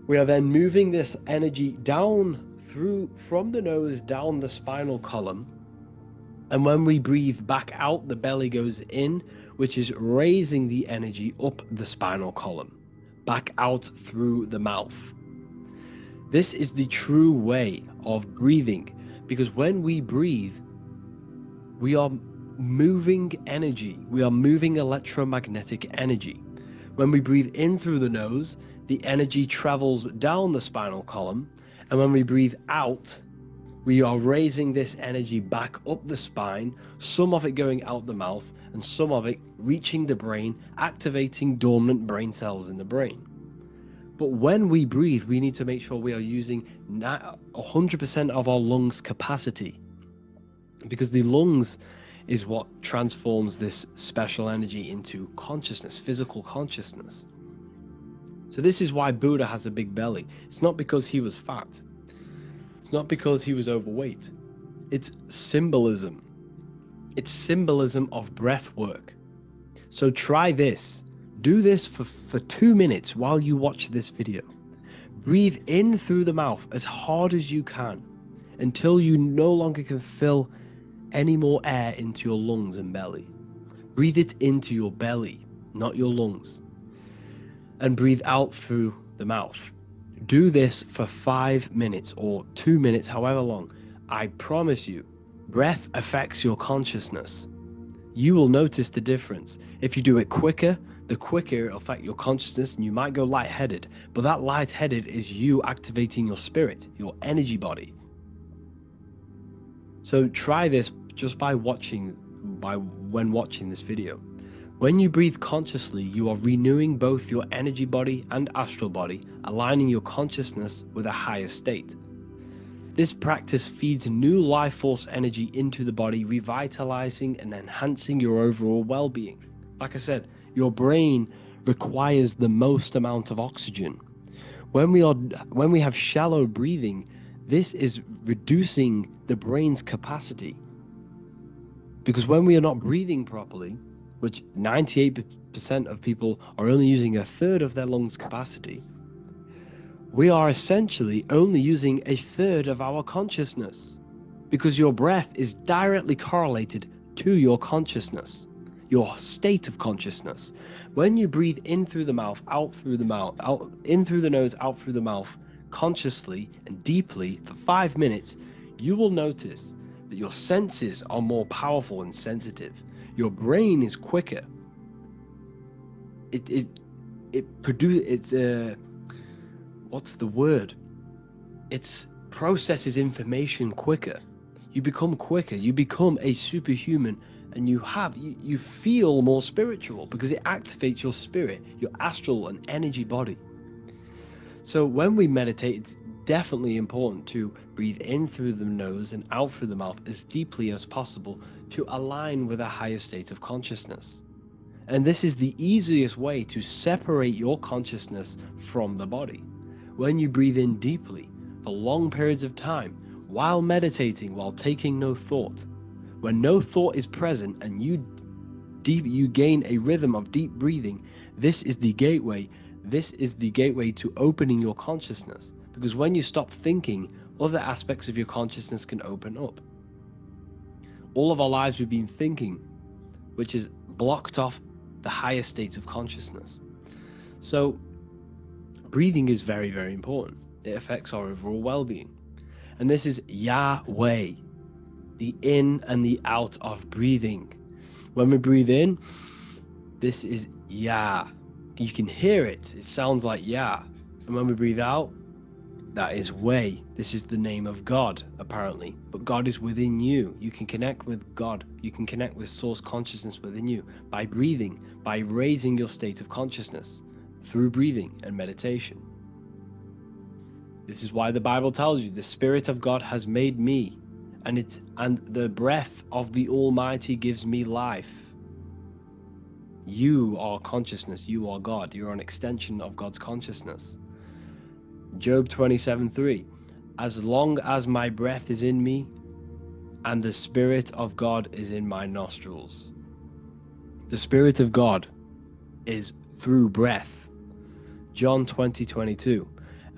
we are then moving this energy down from the nose down the spinal column. And when we breathe back out, the belly goes in, which is raising the energy up the spinal column, back out through the mouth. This is the true way of breathing, because when we breathe, we are moving energy. We are moving electromagnetic energy. When we breathe in through the nose, the energy travels down the spinal column, And when we breathe out, we are raising this energy back up the spine, some of it going out the mouth, and some of it reaching the brain, activating dormant brain cells in the brain. But when we breathe, we need to make sure we are using 100% of our lungs' capacity, because the lungs is what transforms this special energy into consciousness, physical consciousness. So this is why Buddha has a big belly. It's not because he was fat. It's not because he was overweight. It's symbolism. It's symbolism of breath work. So try this. Do this for 2 minutes while you watch this video. Breathe in through the mouth as hard as you can until you no longer can fill any more air into your lungs and belly. Breathe it into your belly, not your lungs. And breathe out through the mouth. Do this for 5 minutes or 2 minutes, however long. I promise you, breath affects your consciousness. You will notice the difference. If you do it quicker, the quicker it'll affect your consciousness, and you might go lightheaded. But that lightheaded is you activating your spirit, your energy body. So try this just when watching this video. When you breathe consciously, you are renewing both your energy body and astral body, aligning your consciousness with a higher state. This practice feeds new life force energy into the body, revitalizing and enhancing your overall well-being. Like I said, your brain requires the most amount of oxygen. When we have shallow breathing, this is reducing the brain's capacity. Because when we are not breathing properly, which 98% of people are only using a third of their lungs capacity, we are essentially only using a third of our consciousness, because your breath is directly correlated to your consciousness, your state of consciousness. When you breathe in through the mouth, out through the mouth, in through the nose, out through the mouth, consciously and deeply for 5 minutes, you will notice that your senses are more powerful and sensitive. Your brain is quicker. It processes information quicker. You become quicker. You become a superhuman, and you feel more spiritual because it activates your spirit, your astral and energy body. So when we meditate, it's definitely important to breathe in through the nose and out through the mouth as deeply as possible to align with a higher state of consciousness. And this is the easiest way to separate your consciousness from the body. When you breathe in deeply for long periods of time, while meditating, while taking no thought, when no thought is present and you gain a rhythm of deep breathing, this is the gateway to opening your consciousness. Because when you stop thinking, other aspects of your consciousness can open up. All of our lives we've been thinking, which is blocked off the higher states of consciousness. So breathing is very, very important. It affects our overall well-being. And this is Yahweh, the in and the out of breathing. When we breathe in, this is Yah. You can hear it. It sounds like Yah. And when we breathe out, that is Way. This is the name of God, apparently. But God is within you. You can connect with God. You can connect with source consciousness within you by breathing, by raising your state of consciousness through breathing and meditation. This is why the Bible tells you the Spirit of God has made me, and the breath of the Almighty gives me life. You are consciousness. You are God. You are an extension of God's consciousness. Job 27:3. As long as my breath is in me and the Spirit of God is in my nostrils. The Spirit of God is through breath. John 20:22.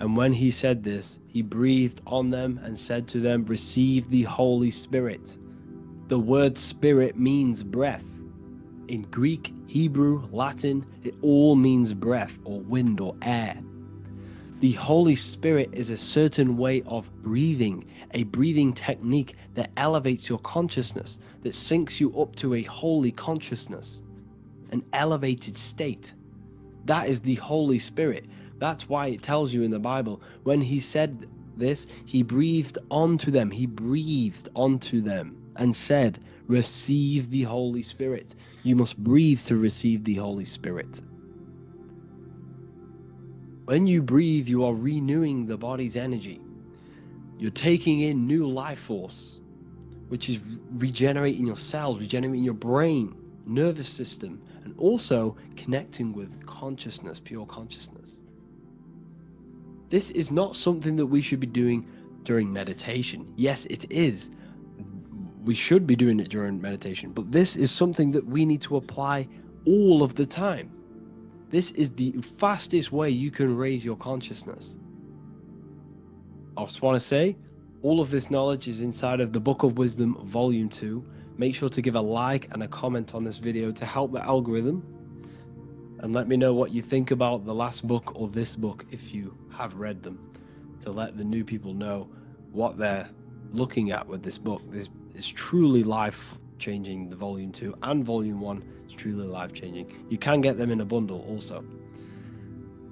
And when he said this, he breathed on them and said to them, receive the Holy Spirit. The word spirit means breath. In Greek, Hebrew, Latin, it all means breath or wind or air. The Holy Spirit is a certain way of breathing, a breathing technique that elevates your consciousness, that syncs you up to a holy consciousness, an elevated state. That is the Holy Spirit. That's why it tells you in the Bible, when he said this, he breathed onto them. He breathed onto them and said, receive the Holy Spirit. You must breathe to receive the Holy Spirit. When you breathe, you are renewing the body's energy. You're taking in new life force, which is regenerating your cells, regenerating your brain, nervous system, and also connecting with consciousness, pure consciousness. This is not something that we should be doing during meditation. Yes, it is. We should be doing it during meditation, but this is something that we need to apply all of the time. This is the fastest way you can raise your consciousness. I just want to say, all of this knowledge is inside of the Book of Wisdom, Volume 2. Make sure to give a like and a comment on this video to help the algorithm. And let me know what you think about the last book or this book if you have read them, to let the new people know what they're looking at with this book. This is truly life-changing. The Volume 2 and Volume 1 is truly life-changing. You can get them in a bundle also.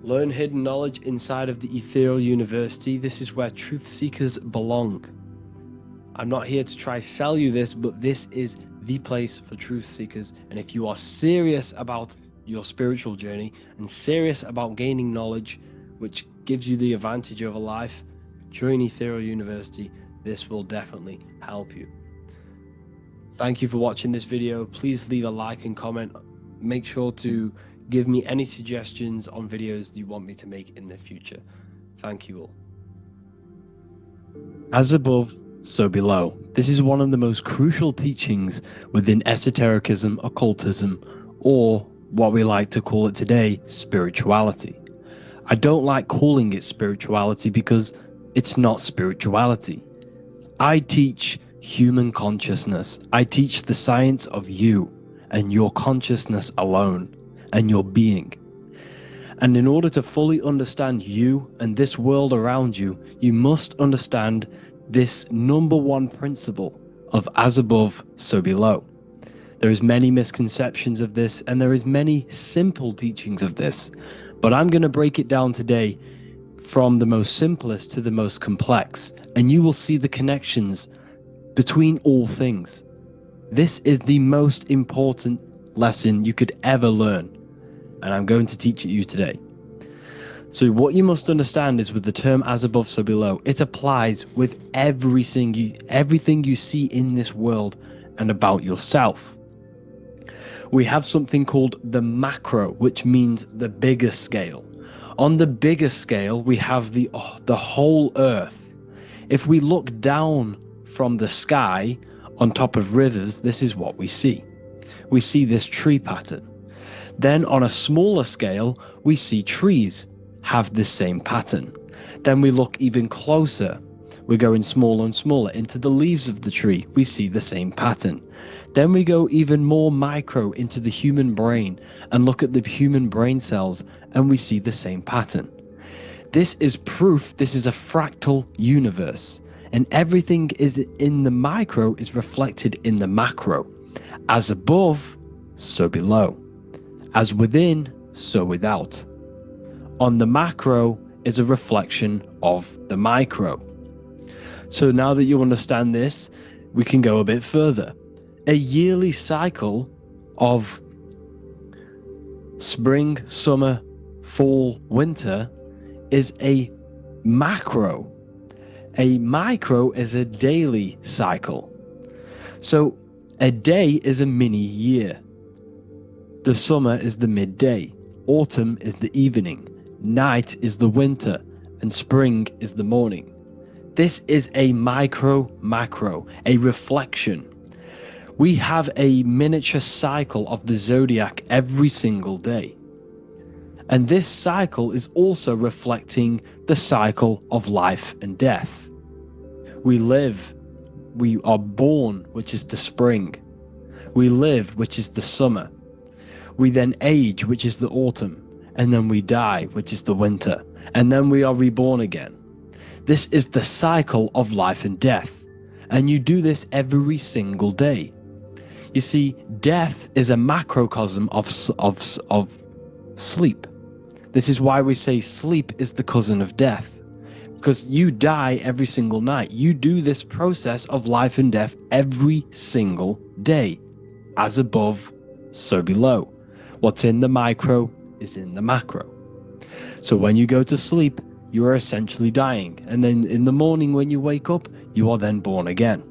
Learn hidden knowledge inside of the Ethereal University. This is where truth seekers belong. I'm not here to try sell you this, but this is the place for truth seekers. And if you are serious about your spiritual journey and serious about gaining knowledge, which gives you the advantage over life, join Ethereal University. This will definitely help you. Thank you for watching this video. Please leave a like and comment. Make sure to give me any suggestions on videos you want me to make in the future. Thank you all. As above, so below. This is one of the most crucial teachings within esotericism, occultism, or what we like to call it today, spirituality. I don't like calling it spirituality because it's not spirituality. I teach human consciousness. I teach the science of you and your consciousness alone and your being. And in order to fully understand you and this world around you, you must understand this number one principle of as above, so below. There is many misconceptions of this, and there is many simple teachings of this, but I'm going to break it down today from the most simplest to the most complex, and you will see the connections between all things. This is the most important lesson you could ever learn, and I'm going to teach it you today. So what you must understand is with the term as above, so below, it applies with everything you see in this world and about yourself. We have something called the macro, which means the bigger scale. On the bigger scale, we have the whole earth. If we look down from the sky on top of rivers, this is what we see. We see this tree pattern. Then on a smaller scale, we see trees have the same pattern. Then we look even closer. We're going smaller and smaller into the leaves of the tree. We see the same pattern. Then we go even more micro into the human brain and look at the human brain cells, and we see the same pattern. This is proof this is a fractal universe, and everything is in the micro is reflected in the macro. As above, so below. As within, so without. On the macro is a reflection of the micro. So now that you understand this, we can go a bit further. A yearly cycle of spring, summer, fall, winter is a macro. A micro is a daily cycle. So a day is a mini year. The summer is the midday. Autumn is the evening. Night is the winter. And spring is the morning. This is a macro, a reflection. We have a miniature cycle of the zodiac every single day. And this cycle is also reflecting the cycle of life and death. We live, we are born, which is the spring. We live, which is the summer. We then age, which is the autumn. And then we die, which is the winter. And then we are reborn again. This is the cycle of life and death. And you do this every single day. You see, death is a macrocosm of sleep. This is why we say sleep is the cousin of death. because you die every single night. You do this process of life and death every single day. As above, so below. What's in the micro is in the macro. So when you go to sleep, you are essentially dying. And then in the morning when you wake up, you are then born again.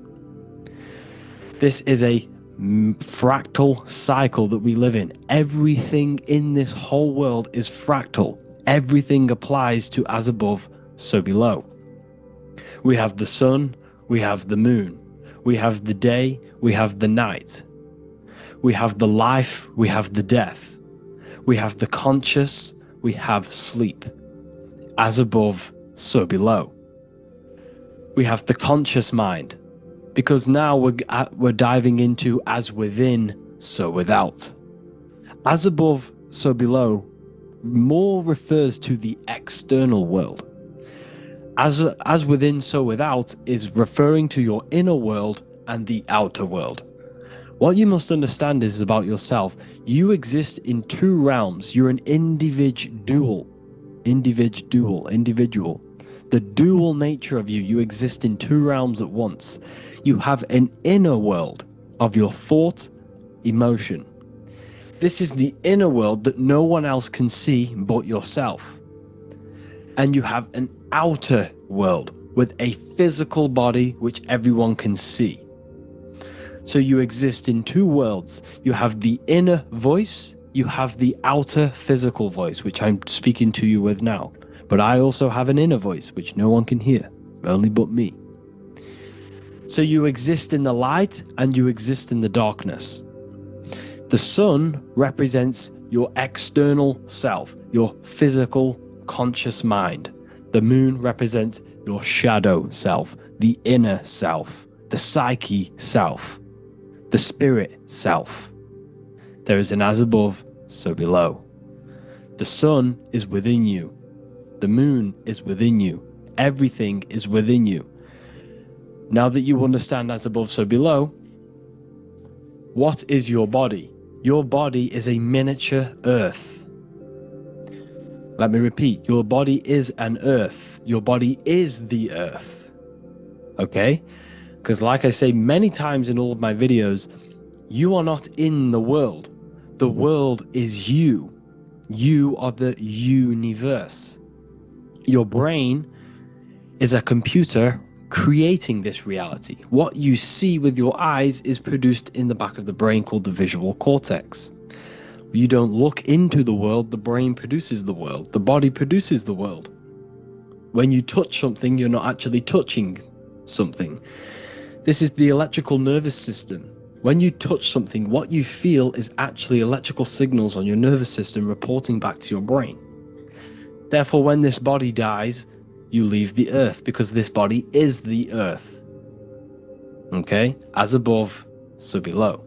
This is a fractal cycle that we live in. Everything in this whole world is fractal. Everything applies to as above, so below. We have the sun, we have the moon, we have the day, we have the night. We have the life, we have the death. We have the conscious, we have sleep. As above, so below. We have the conscious mind, because now we're diving into as within, so without. As above, so below more refers to the external world. As within, so without is referring to your inner world and the outer world. What you must understand is about yourself. You exist in two realms. You're an individual. The dual nature of you exist in two realms at once. You have an inner world of your thought, emotion. This is the inner world that no one else can see but yourself. And you have an outer world with a physical body which everyone can see. So you exist in two worlds. You have the inner voice, you have the outer physical voice, which I'm speaking to you with now. But I also have an inner voice, which no one can hear, only but me. So you exist in the light and you exist in the darkness. The sun represents your external self, your physical, conscious mind. The moon represents your shadow self, the inner self, the psyche self, the spirit self. There is an as above, so below. The sun is within you. The moon is within you. Everything is within you. Now that you understand as above, so below, what is your body? Your body is a miniature earth. Let me repeat, your body is an earth. Your body is the earth. Okay? Because like I say many times in all of my videos, you are not in the world. The world is you. You are the universe. Your brain is a computer creating this reality. What you see with your eyes is produced in the back of the brain called the visual cortex. You don't look into the world, the brain produces the world. The body produces the world. When you touch something, you're not actually touching something. This is the electrical nervous system. When you touch something, what you feel is actually electrical signals on your nervous system reporting back to your brain. Therefore, when this body dies, you leave the earth because this body is the earth. Okay? As above, so below.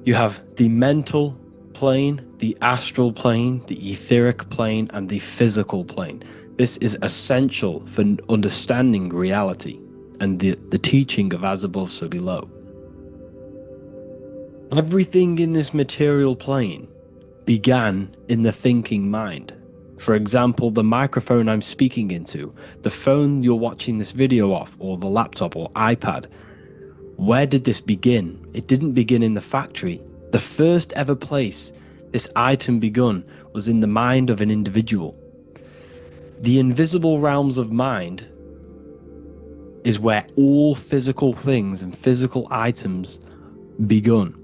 You have the mental plane, the astral plane, the etheric plane, and the physical plane. This is essential for understanding reality and the teaching of as above, so below. Everything in this material plane began in the thinking mind. For example, the microphone I'm speaking into, the phone you're watching this video off, or the laptop or iPad. Where did this begin? It didn't begin in the factory. The first ever place this item begun was in the mind of an individual. The invisible realms of mind is where all physical things and physical items begun.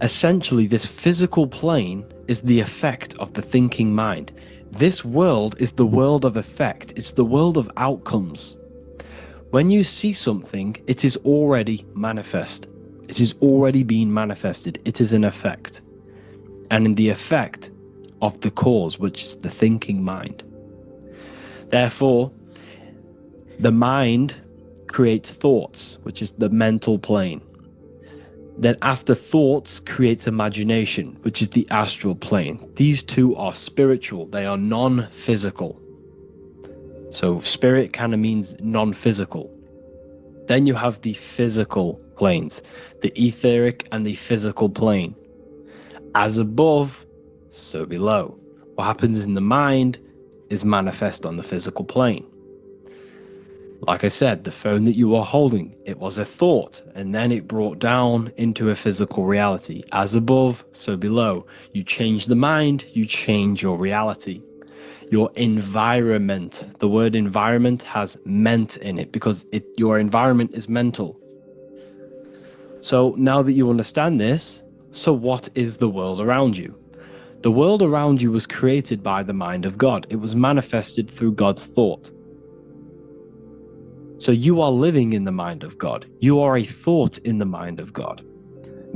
Essentially, this physical plane is the effect of the thinking mind. This world is the world of effect. It's the world of outcomes. When you see something, it is already manifest. It is already being manifested. It is an effect. And in the effect of the cause, which is the thinking mind. Therefore, the mind creates thoughts, which is the mental plane. Then after thoughts creates imagination, which is the astral plane. These two are spiritual. They are non-physical. So spirit kind of means non-physical. Then you have the physical planes, the etheric and the physical plane. As above, so below. What happens in the mind is manifest on the physical plane. Like I said, the phone that you are holding, it was a thought, and then it brought down into a physical reality. As above, so below. You change the mind, you change your reality. Your environment. The word environment has ment in it because your environment is mental. So now that you understand this, so what is the world around you? The world around you was created by the mind of God. It was manifested through God's thought. So you are living in the mind of God. You are a thought in the mind of God.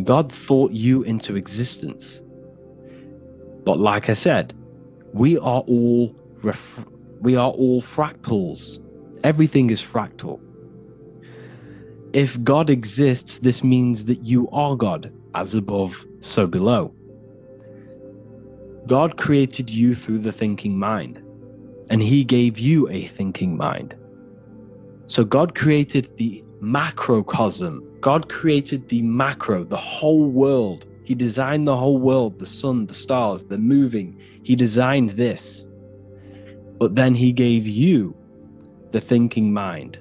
God thought you into existence. But like I said, we are all fractals. Everything is fractal. If God exists, this means that you are God, as above, so below. God created you through the thinking mind, and he gave you a thinking mind. So God created the macrocosm. God created the macro, the whole world. He designed the whole world, the sun, the stars, the moving. He designed this. But then he gave you the thinking mind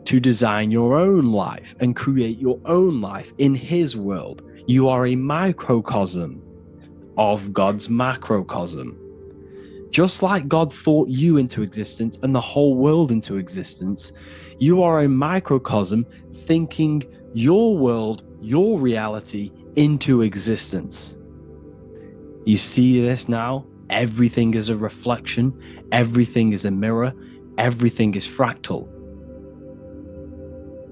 to design your own life and create your own life in his world. You are a microcosm of God's macrocosm. Just like God thought you into existence and the whole world into existence, you are a microcosm thinking your world, your reality into existence. You see this now? Everything is a reflection, everything is a mirror, everything is fractal.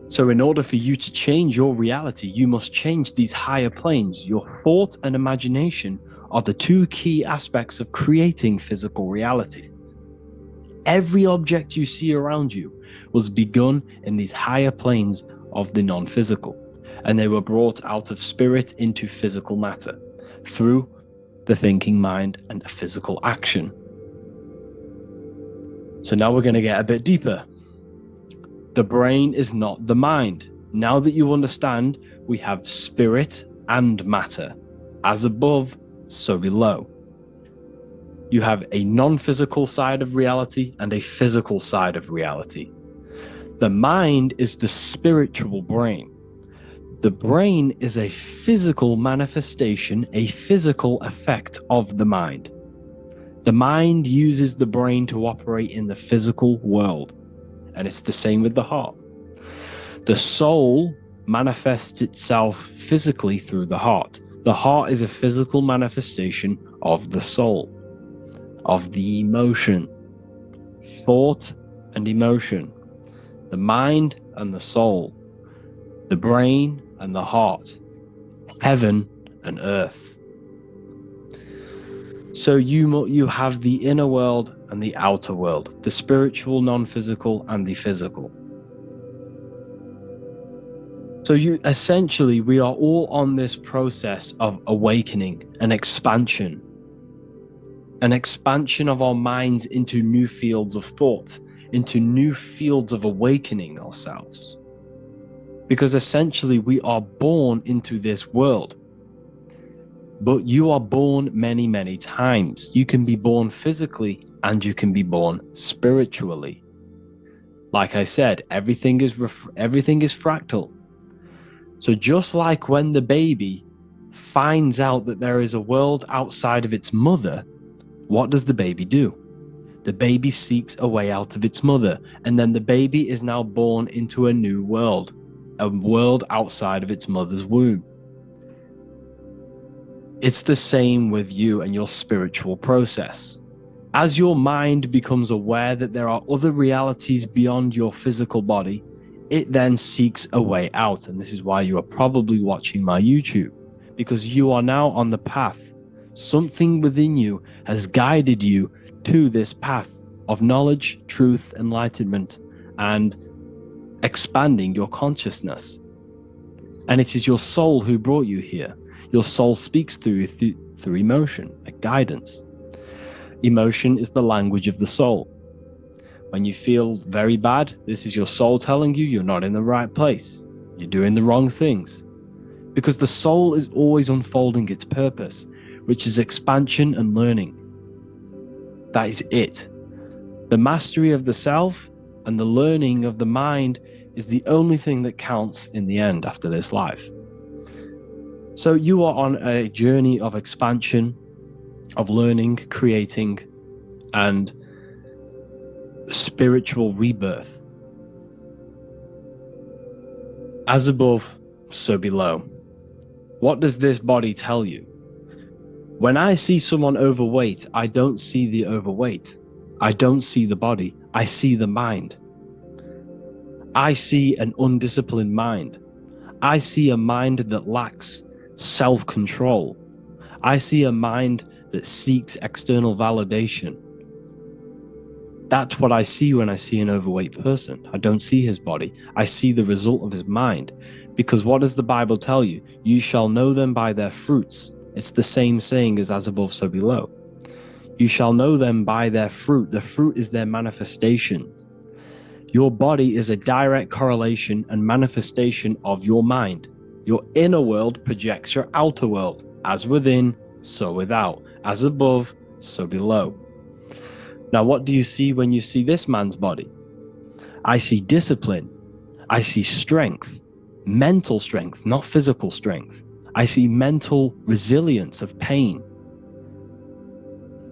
So in order for you to change your reality, you must change these higher planes. Your thought and imagination are the two key aspects of creating physical reality. Every object you see around you was begun in these higher planes of the non-physical, and they were brought out of spirit into physical matter through the thinking mind and physical action. So now we're going to get a bit deeper. The brain is not the mind. Now that you understand, we have spirit and matter, as above, so below. You have a non-physical side of reality and a physical side of reality. The mind is the spiritual brain. The brain is a physical manifestation, a physical effect of the mind. The mind uses the brain to operate in the physical world, and it's the same with the heart. The soul manifests itself physically through the heart. The heart is a physical manifestation of the soul, of the emotion, thought and emotion, the mind and the soul, the brain and the heart, heaven and earth. So you have the inner world and the outer world, the spiritual, non-physical, and the physical. So we are all on this process of awakening, an expansion of our minds into new fields of thought, into new fields of awakening ourselves. Because essentially we are born into this world, but you are born many, many times. You can be born physically and you can be born spiritually. Like I said, everything is fractal. So just like when the baby finds out that there is a world outside of its mother, what does the baby do? The baby seeks a way out of its mother, and then the baby is now born into a new world, a world outside of its mother's womb. It's the same with you and your spiritual process. As your mind becomes aware that there are other realities beyond your physical body, it then seeks a way out. And this is why you are probably watching my YouTube, because you are now on the path. Something within you has guided you to this path of knowledge, truth, enlightenment, and expanding your consciousness. And it is your soul who brought you here. Your soul speaks through emotion, a guidance. Emotion is the language of the soul. When you feel very bad, this is your soul telling you you're not in the right place. You're doing the wrong things. Because the soul is always unfolding its purpose, which is expansion and learning. That is it. The mastery of the self and the learning of the mind is the only thing that counts in the end after this life. So you are on a journey of expansion, of learning, creating, and spiritual rebirth. As above, so below. What does this body tell you? When I see someone overweight, I don't see the overweight. I don't see the body. I see the mind. I see an undisciplined mind. I see a mind that lacks self-control. I see a mind that seeks external validation. That's what I see when I see an overweight person. I don't see his body. I see the result of his mind. Because what does the Bible tell you? You shall know them by their fruits. It's the same saying as above, so below. You shall know them by their fruit. The fruit is their manifestation. Your body is a direct correlation and manifestation of your mind. Your inner world projects your outer world. As within, so without. As above, so below. Now, what do you see when you see this man's body? I see discipline. I see strength. Mental strength, not physical strength. I see mental resilience of pain.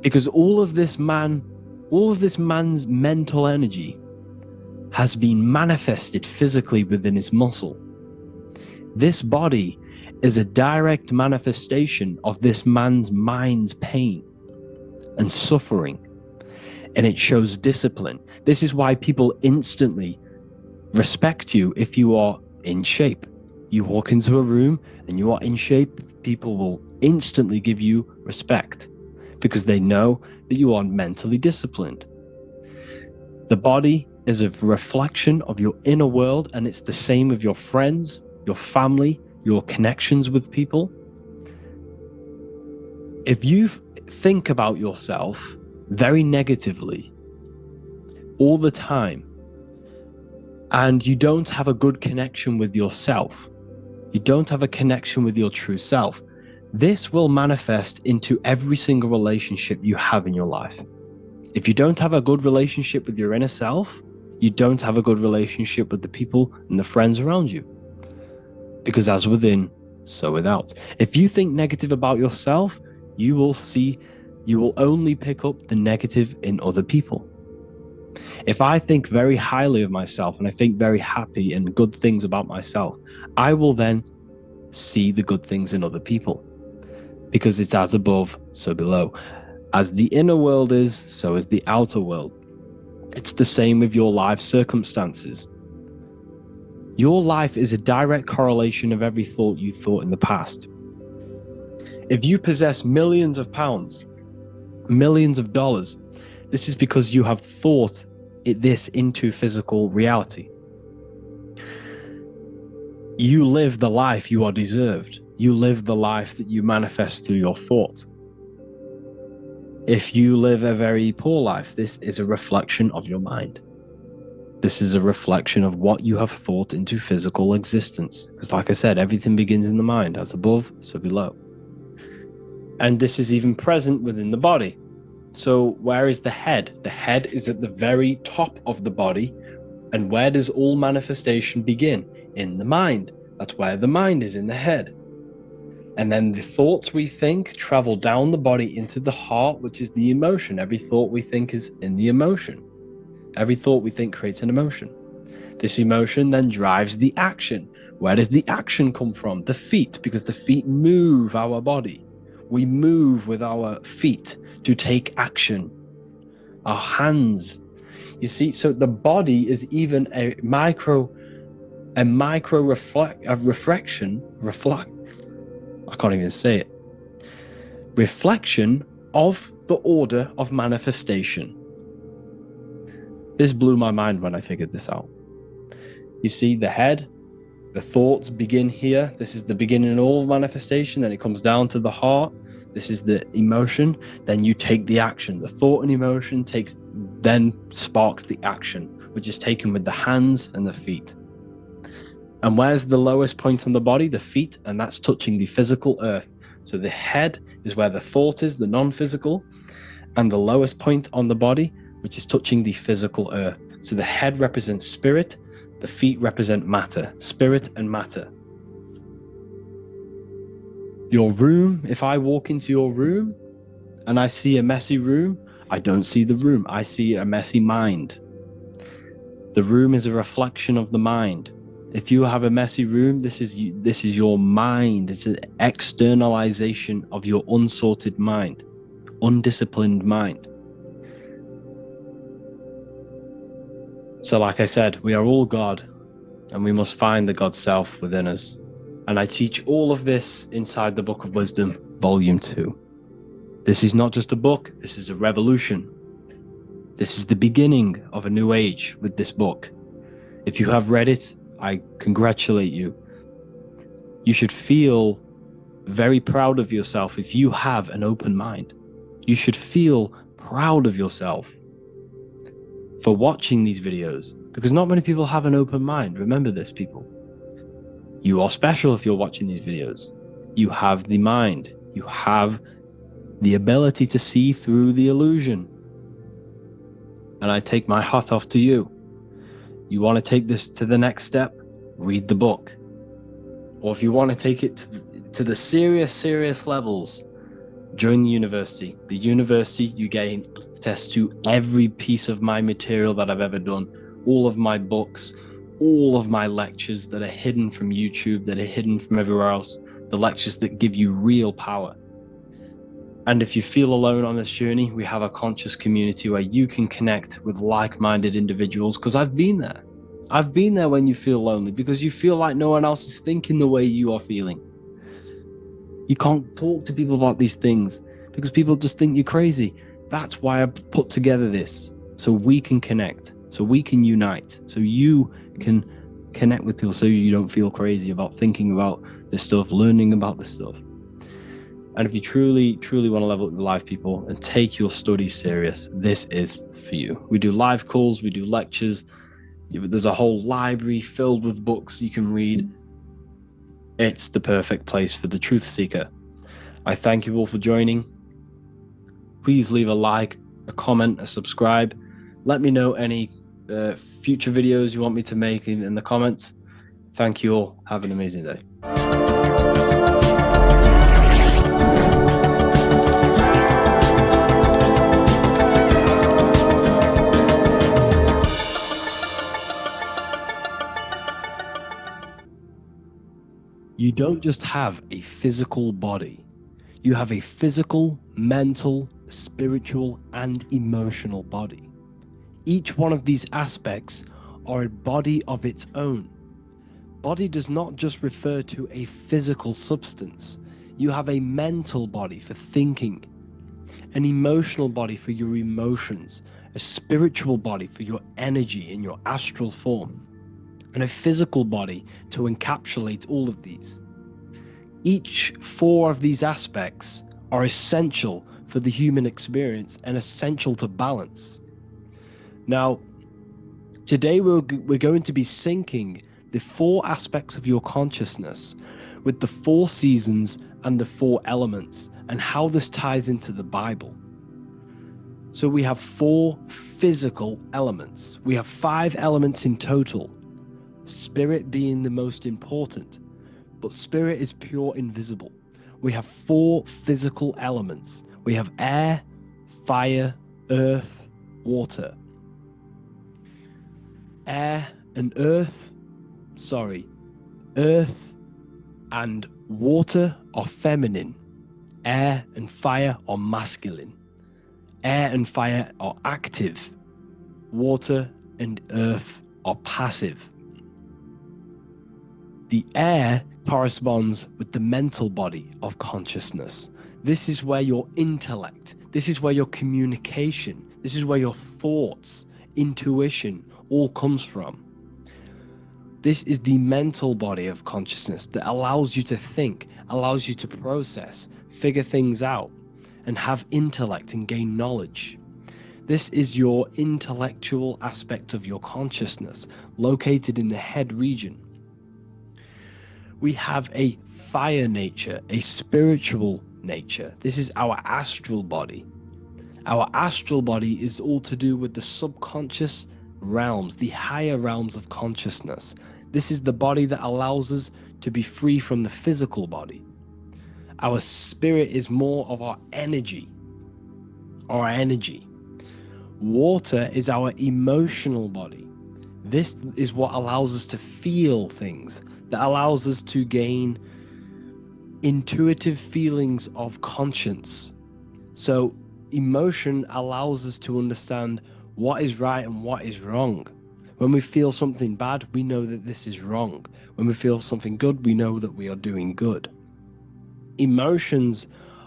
Because all of this man's mental energy has been manifested physically within his muscle. This body is a direct manifestation of this man's mind's pain and suffering, and it shows discipline. This is why people instantly respect you if you are in shape. You walk into a room and you are in shape, people will instantly give you respect because they know that you are mentally disciplined. The body is a reflection of your inner world, and it's the same with your friends, your family, your connections with people. If you think about yourself very negatively all the time, and you don't have a good connection with yourself, you don't have a connection with your true self, this will manifest into every single relationship you have in your life. If you don't have a good relationship with your inner self, you don't have a good relationship with the people and the friends around you. Because as within, so without. If you think negative about yourself, you will only pick up the negative in other people. If I think very highly of myself and I think very happy and good things about myself, I will then see the good things in other people. Because it's as above, so below. As the inner world is, so is the outer world. It's the same with your life circumstances. Your life is a direct correlation of every thought you thought in the past. If you possess millions of pounds, millions of dollars, this is because you have thought this into physical reality. You live the life you are deserved. You live the life that you manifest through your thought. If you live a very poor life, this is a reflection of your mind. This is a reflection of what you have thought into physical existence. Because like I said, everything begins in the mind. As above, so below. And this is even present within the body. So where is the head? The head is at the very top of the body. And where does all manifestation begin? In the mind. That's where the mind is, in the head. And then the thoughts we think travel down the body into the heart, which is the emotion. Every thought we think is in the emotion. Every thought we think creates an emotion. This emotion then drives the action. Where does the action come from? The feet, because the feet move our body. We move with our feet to take action. Our hands. You see, so the body is even a micro reflection. I can't even say it. Reflection of the order of manifestation. This blew my mind when I figured this out. You see, the head, the thoughts begin here. This is the beginning of all manifestation. Then it comes down to the heart. This is the emotion. Then you take the action. The thought and emotion then sparks the action, which is taken with the hands and the feet. And where's the lowest point on the body? The feet, and that's touching the physical earth. So the head is where the thought is, the non-physical, and the lowest point on the body, which is touching the physical earth. So the head represents spirit, the feet represent matter, spirit and matter. Your room, if I walk into your room and I see a messy room, I don't see the room, I see a messy mind. The room is a reflection of the mind. If you have a messy room, this is your mind. It's an externalization of your unsorted mind, undisciplined mind. So like I said, we are all God, and we must find the God self within us. And I teach all of this inside the Book of Wisdom, Volume 2. This is not just a book, this is a revolution. This is the beginning of a new age with this book. If you have read it, I congratulate you. You should feel very proud of yourself if you have an open mind. You should feel proud of yourself for watching these videos, because not many people have an open mind. Remember this, people. You are special if you're watching these videos. You have the mind. You have the ability to see through the illusion. And I take my hat off to you. You want to take this to the next step? Read the book. Or if you want to take it to the serious levels, join the university. The university, you gain access to every piece of my material that I've ever done, all of my books, all of my lectures that are hidden from YouTube, that are hidden from everywhere else, the lectures that give you real power. And if you feel alone on this journey, we have a conscious community where you can connect with like-minded individuals, because I've been there. I've been there when you feel lonely, because you feel like no one else is thinking the way you are feeling. You can't talk to people about these things because people just think you're crazy. That's why I put together this, so we can connect, so we can unite, so you can connect with people, so you don't feel crazy about thinking about this stuff, learning about this stuff. And if you truly want to level up your life, people, and take your studies serious, this is for you. We do live calls, we do lectures. There's a whole library filled with books you can read. It's the perfect place for the truth seeker. I thank you all for joining. Please leave a like, a comment, a subscribe. Let me know any future videos you want me to make in the comments. Thank you all. Have an amazing day. You don't just have a physical body. You have a physical, mental, spiritual, and emotional body. Each one of these aspects are a body of its own. Body does not just refer to a physical substance. You have a mental body for thinking, an emotional body for your emotions, a spiritual body for your energy in your astral form, and a physical body to encapsulate all of these. Each 4 of these aspects are essential for the human experience and essential to balance. Now, today we're going to be syncing the 4 aspects of your consciousness with the 4 seasons and the 4 elements, and how this ties into the Bible. So we have 4 physical elements. We have 5 elements in total, spirit being the most important, but spirit is pure invisible. We have 4 physical elements. We have air, fire, earth, water. Earth and water are feminine. Air and fire are masculine. Air and fire are active. Water and earth are passive. The air corresponds with the mental body of consciousness. This is where your intellect, this is where your communication, this is where your thoughts, intuition all comes from. This is the mental body of consciousness that allows you to think, allows you to process, figure things out, and have intellect and gain knowledge. This is your intellectual aspect of your consciousness, located in the head region. We have a fire nature, a spiritual nature. This is our astral body. Our astral body is all to do with the subconscious realms, the higher realms of consciousness. This is the body that allows us to be free from the physical body. Our spirit is more of our energy. Water is our emotional body. This is what allows us to feel things, that allows us to gain intuitive feelings of conscience. So emotion allows us to understand what is right and what is wrong. When we feel something bad, we know that this is wrong. When we feel something good, we know that we are doing good. Emotions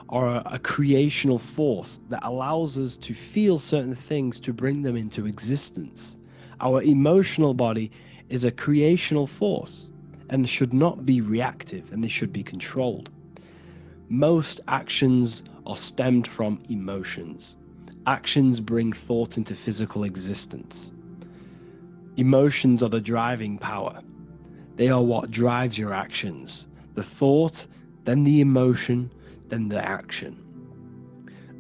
are a creational force that allows us to feel certain things to bring them into existence. Our emotional body is a creational force and should not be reactive, and they should be controlled. Most actions are stemmed from emotions. Actions bring thought into physical existence. Emotions are the driving power. They are what drives your actions. The thought, then the emotion, then the action.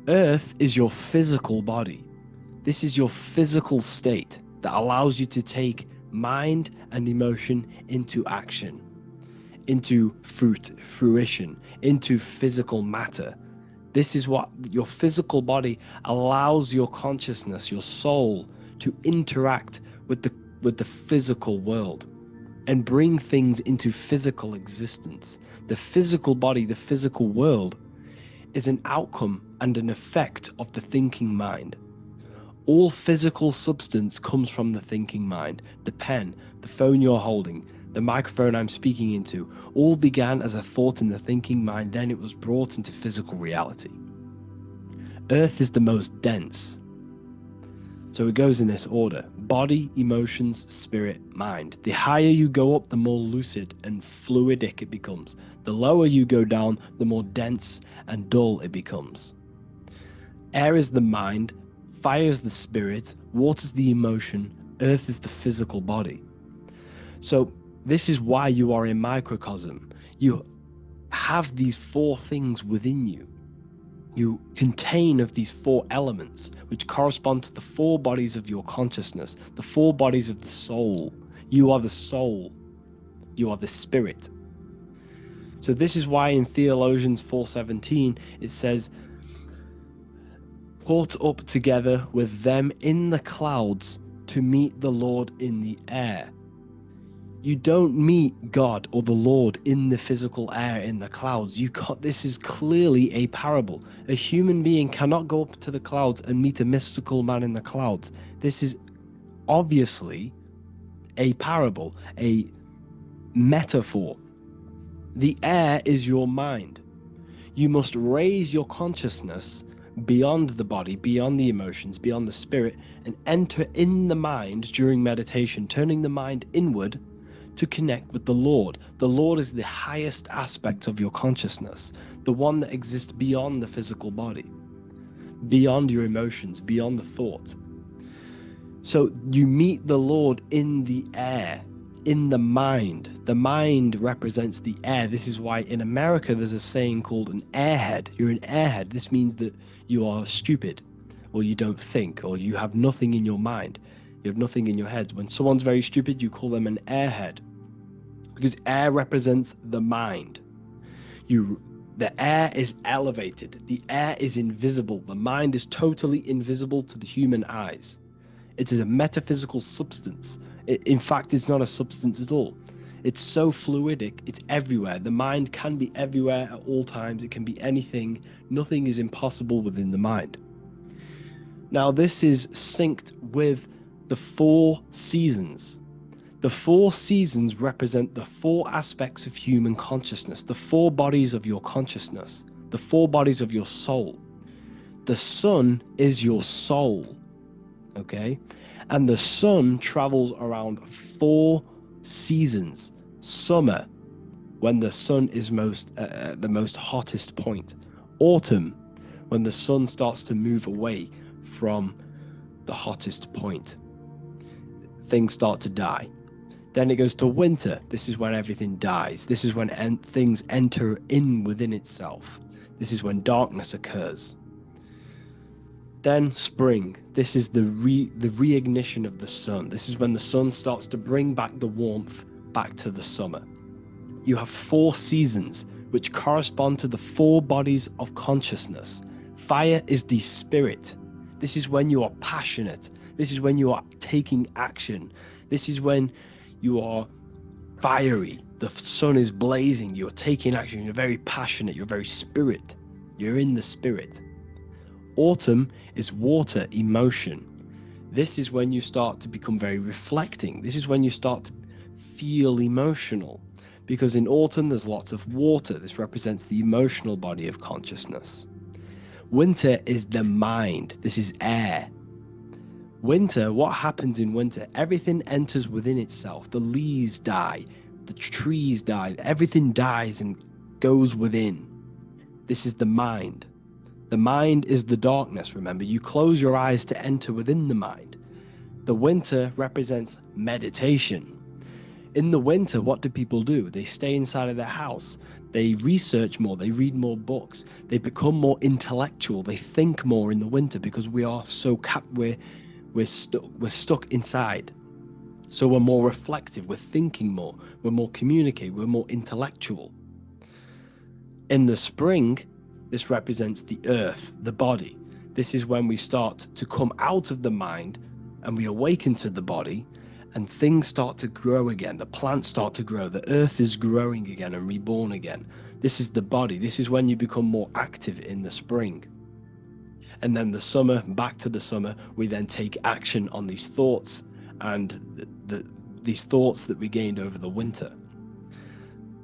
Earth is your physical body. This is your physical state that allows you to take mind and emotion into action, into fruition, into physical matter. This is what your physical body allows your consciousness, your soul, to interact with the physical world and bring things into physical existence. The physical body, the physical world, is an outcome and an effect of the thinking mind. All physical substance comes from the thinking mind. The pen, the phone you're holding, the microphone I'm speaking into, all began as a thought in the thinking mind, then it was brought into physical reality. Earth is the most dense. So it goes in this order: body, emotions, spirit, mind. The higher you go up, the more lucid and fluidic it becomes. The lower you go down, the more dense and dull it becomes. Air is the mind, fire is the spirit, water is the emotion, earth is the physical body. So this is why you are a microcosm. You have these four things within you. You contain of these four elements, which correspond to the four bodies of your consciousness, the four bodies of the soul. You are the soul. You are the spirit. So this is why in Theologians 4:17 it says, "Caught up together with them in the clouds to meet the Lord in the air." You don't meet God or the Lord in the physical air, in the clouds. This is clearly a parable. A human being cannot go up to the clouds and meet a mystical man in the clouds. This is obviously a parable, a metaphor. The air is your mind. You must raise your consciousness beyond the body, beyond the emotions, beyond the spirit, and enter in the mind during meditation, turning the mind inward to connect with the Lord. The Lord is the highest aspect of your consciousness, the one that exists beyond the physical body, beyond your emotions, beyond the thought. So you meet the Lord in the air, in the mind. The mind represents the air. This is why in America there's a saying called an airhead. You're an airhead. This means that you are stupid, or you don't think, or you have nothing in your mind. You have nothing in your head. When someone's very stupid, you call them an airhead, because air represents the mind. The air is elevated. The air is invisible. The mind is totally invisible to the human eyes. It is a metaphysical substance. In fact, it's not a substance at all. It's so fluidic. It's everywhere. The mind can be everywhere at all times. It can be anything. Nothing is impossible within the mind. Now, this is synced with the 4 seasons. The 4 seasons represent the 4 aspects of human consciousness, the 4 bodies of your consciousness, the 4 bodies of your soul. The sun is your soul, okay? And the sun travels around 4 seasons. Summer, when the sun is the most hottest point. Autumn, when the sun starts to move away from the hottest point. Things start to die. Then it goes to winter. This is when everything dies. This is when things enter in within itself. This is when darkness occurs. Then spring. This is the reignition of the sun. This is when the sun starts to bring back the warmth back to the summer. You have 4 seasons which correspond to the 4 bodies of consciousness. Fire is the spirit. This is when you are passionate. This is when you are taking action. This is when you are fiery. The sun is blazing. You're taking action. You're very passionate. You're very spirit. You're in the spirit. Autumn is water, emotion. This is when you start to become very reflecting. This is when you start to feel emotional. Because in autumn, there's lots of water. This represents the emotional body of consciousness. Winter is the mind. This is air. Winter, what happens in winter? Everything enters within itself. The leaves die. The trees die. Everything dies and goes within. This is the mind. The mind is the darkness, remember. You close your eyes to enter within the mind. The winter represents meditation. In the winter, what do people do? They stay inside of their house. They research more. They read more books. They become more intellectual. They think more in the winter because we are so we're stuck inside. So we're more reflective. We're thinking more. We're more communicative. We're more intellectual. In the spring, this represents the earth, the body. This is when we start to come out of the mind and we awaken to the body, and things start to grow again. The plants start to grow. The earth is growing again and reborn again. This is the body. This is when you become more active in the spring. And then the summer, back to the summer, we then take action on these thoughts and these thoughts that we gained over the winter.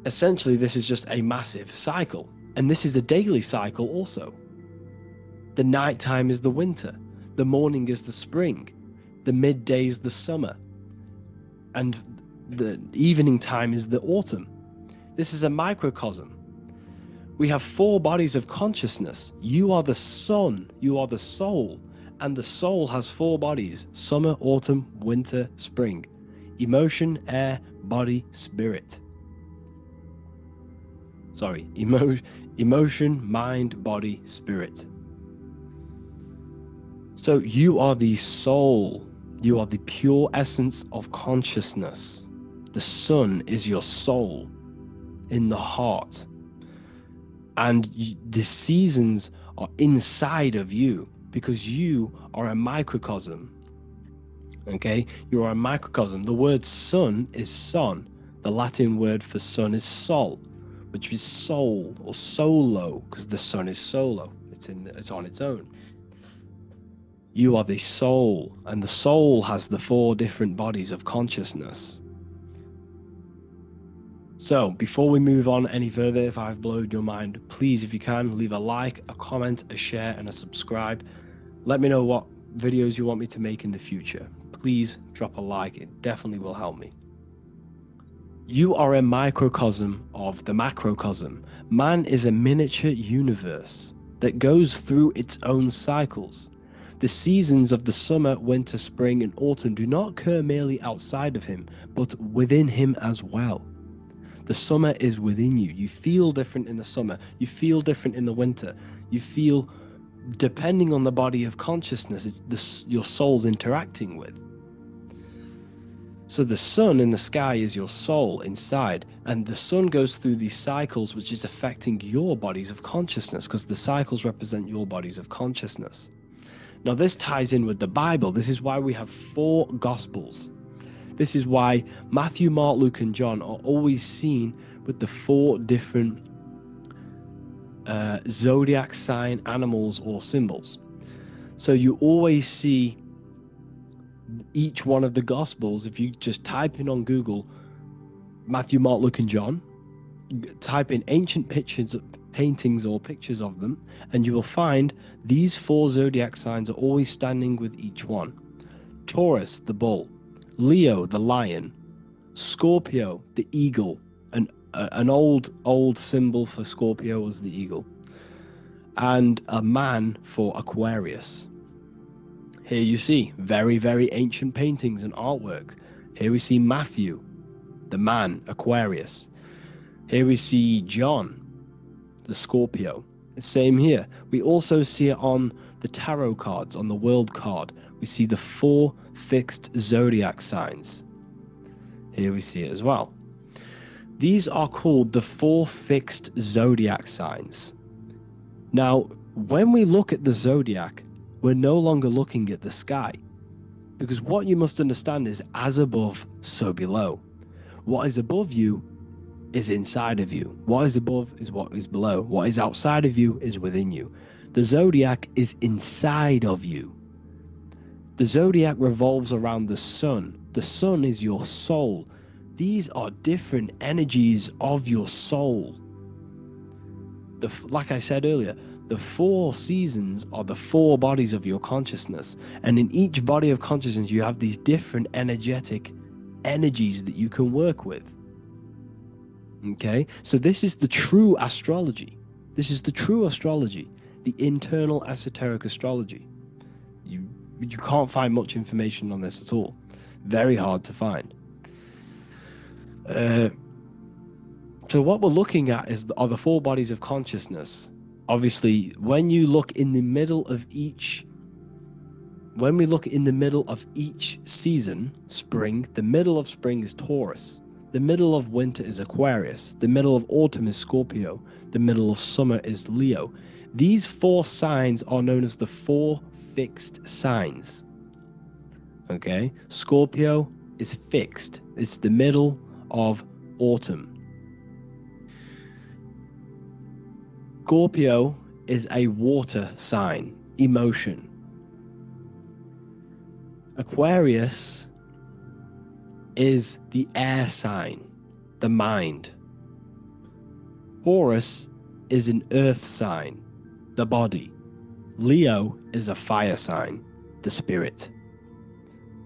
Essentially, this is just a massive cycle. And this is a daily cycle also. The nighttime is the winter. The morning is the spring. The midday is the summer. And the evening time is the autumn. This is a microcosm. We have 4 bodies of consciousness. You are the sun, you are the soul, and the soul has 4 bodies: summer, autumn, winter, spring. Emotion, air, body, spirit. Sorry, emotion, mind, body, spirit. So you are the soul. You are the pure essence of consciousness. The sun is your soul in the heart. And the seasons are inside of you because you are a microcosm. Okay? You are a microcosm. The word sun is son. The Latin word for sun is sol, which is soul or solo, because the sun is solo. It's on its own. You are the soul, and the soul has the 4 different bodies of consciousness. So, before we move on any further, if I've blown your mind, please, if you can, leave a like, a comment, a share, and a subscribe. Let me know what videos you want me to make in the future. Please drop a like, it definitely will help me. You are a microcosm of the macrocosm. Man is a miniature universe that goes through its own cycles. The seasons of the summer, winter, spring, and autumn do not occur merely outside of him, but within him as well. The summer is within you. You feel different in the summer. You feel different in the winter. You feel, depending on the body of consciousness, it's your soul's interacting with. So the sun in the sky is your soul inside, and the sun goes through these cycles, which is affecting your bodies of consciousness, because the cycles represent your bodies of consciousness. Now this ties in with the Bible. This is why we have 4 Gospels. This is why Matthew, Mark, Luke, and John are always seen with the 4 different zodiac sign animals or symbols. So you always see each one of the Gospels. If you just type in on Google Matthew, Mark, Luke, and John, type in ancient paintings or pictures of them, and you will find these 4 zodiac signs are always standing with each one. Taurus, the bull; Leo, the lion; Scorpio, the eagle. An old symbol for Scorpio was the eagle, and a man for Aquarius. Here you see very, very ancient paintings and artwork. Here we see Matthew, the man, Aquarius. Here we see John, the Scorpio. Same here. We also see it on the tarot cards, on the world card. We see the 4 fixed zodiac signs. Here we see it as well. These are called the 4 fixed zodiac signs. Now, when we look at the zodiac, we're no longer looking at the sky. Because what you must understand is, as above, so below. What is above you is inside of you. What is above is what is below. What is outside of you is within you. The zodiac is inside of you. The zodiac revolves around the sun. The sun is your soul. These are different energies of your soul. Like I said earlier, the 4 seasons are the 4 bodies of your consciousness. And in each body of consciousness, you have these different energetic energies that you can work with. Okay, so this is the true astrology. This is the true astrology, the internal esoteric astrology. You can't find much information on this at all. Very hard to find. So what we're looking at are the 4 bodies of consciousness. Obviously, when you look in the middle of each, when we look in the middle of each season, spring, the middle of spring is Taurus. The middle of winter is Aquarius. The middle of autumn is Scorpio. The middle of summer is Leo. These 4 signs are known as the 4 fixed signs. Okay? Scorpio is fixed. It's the middle of autumn. Scorpio is a water sign, emotion. Aquarius is the air sign, the mind. Taurus is an earth sign, the body. Leo is a fire sign, the spirit.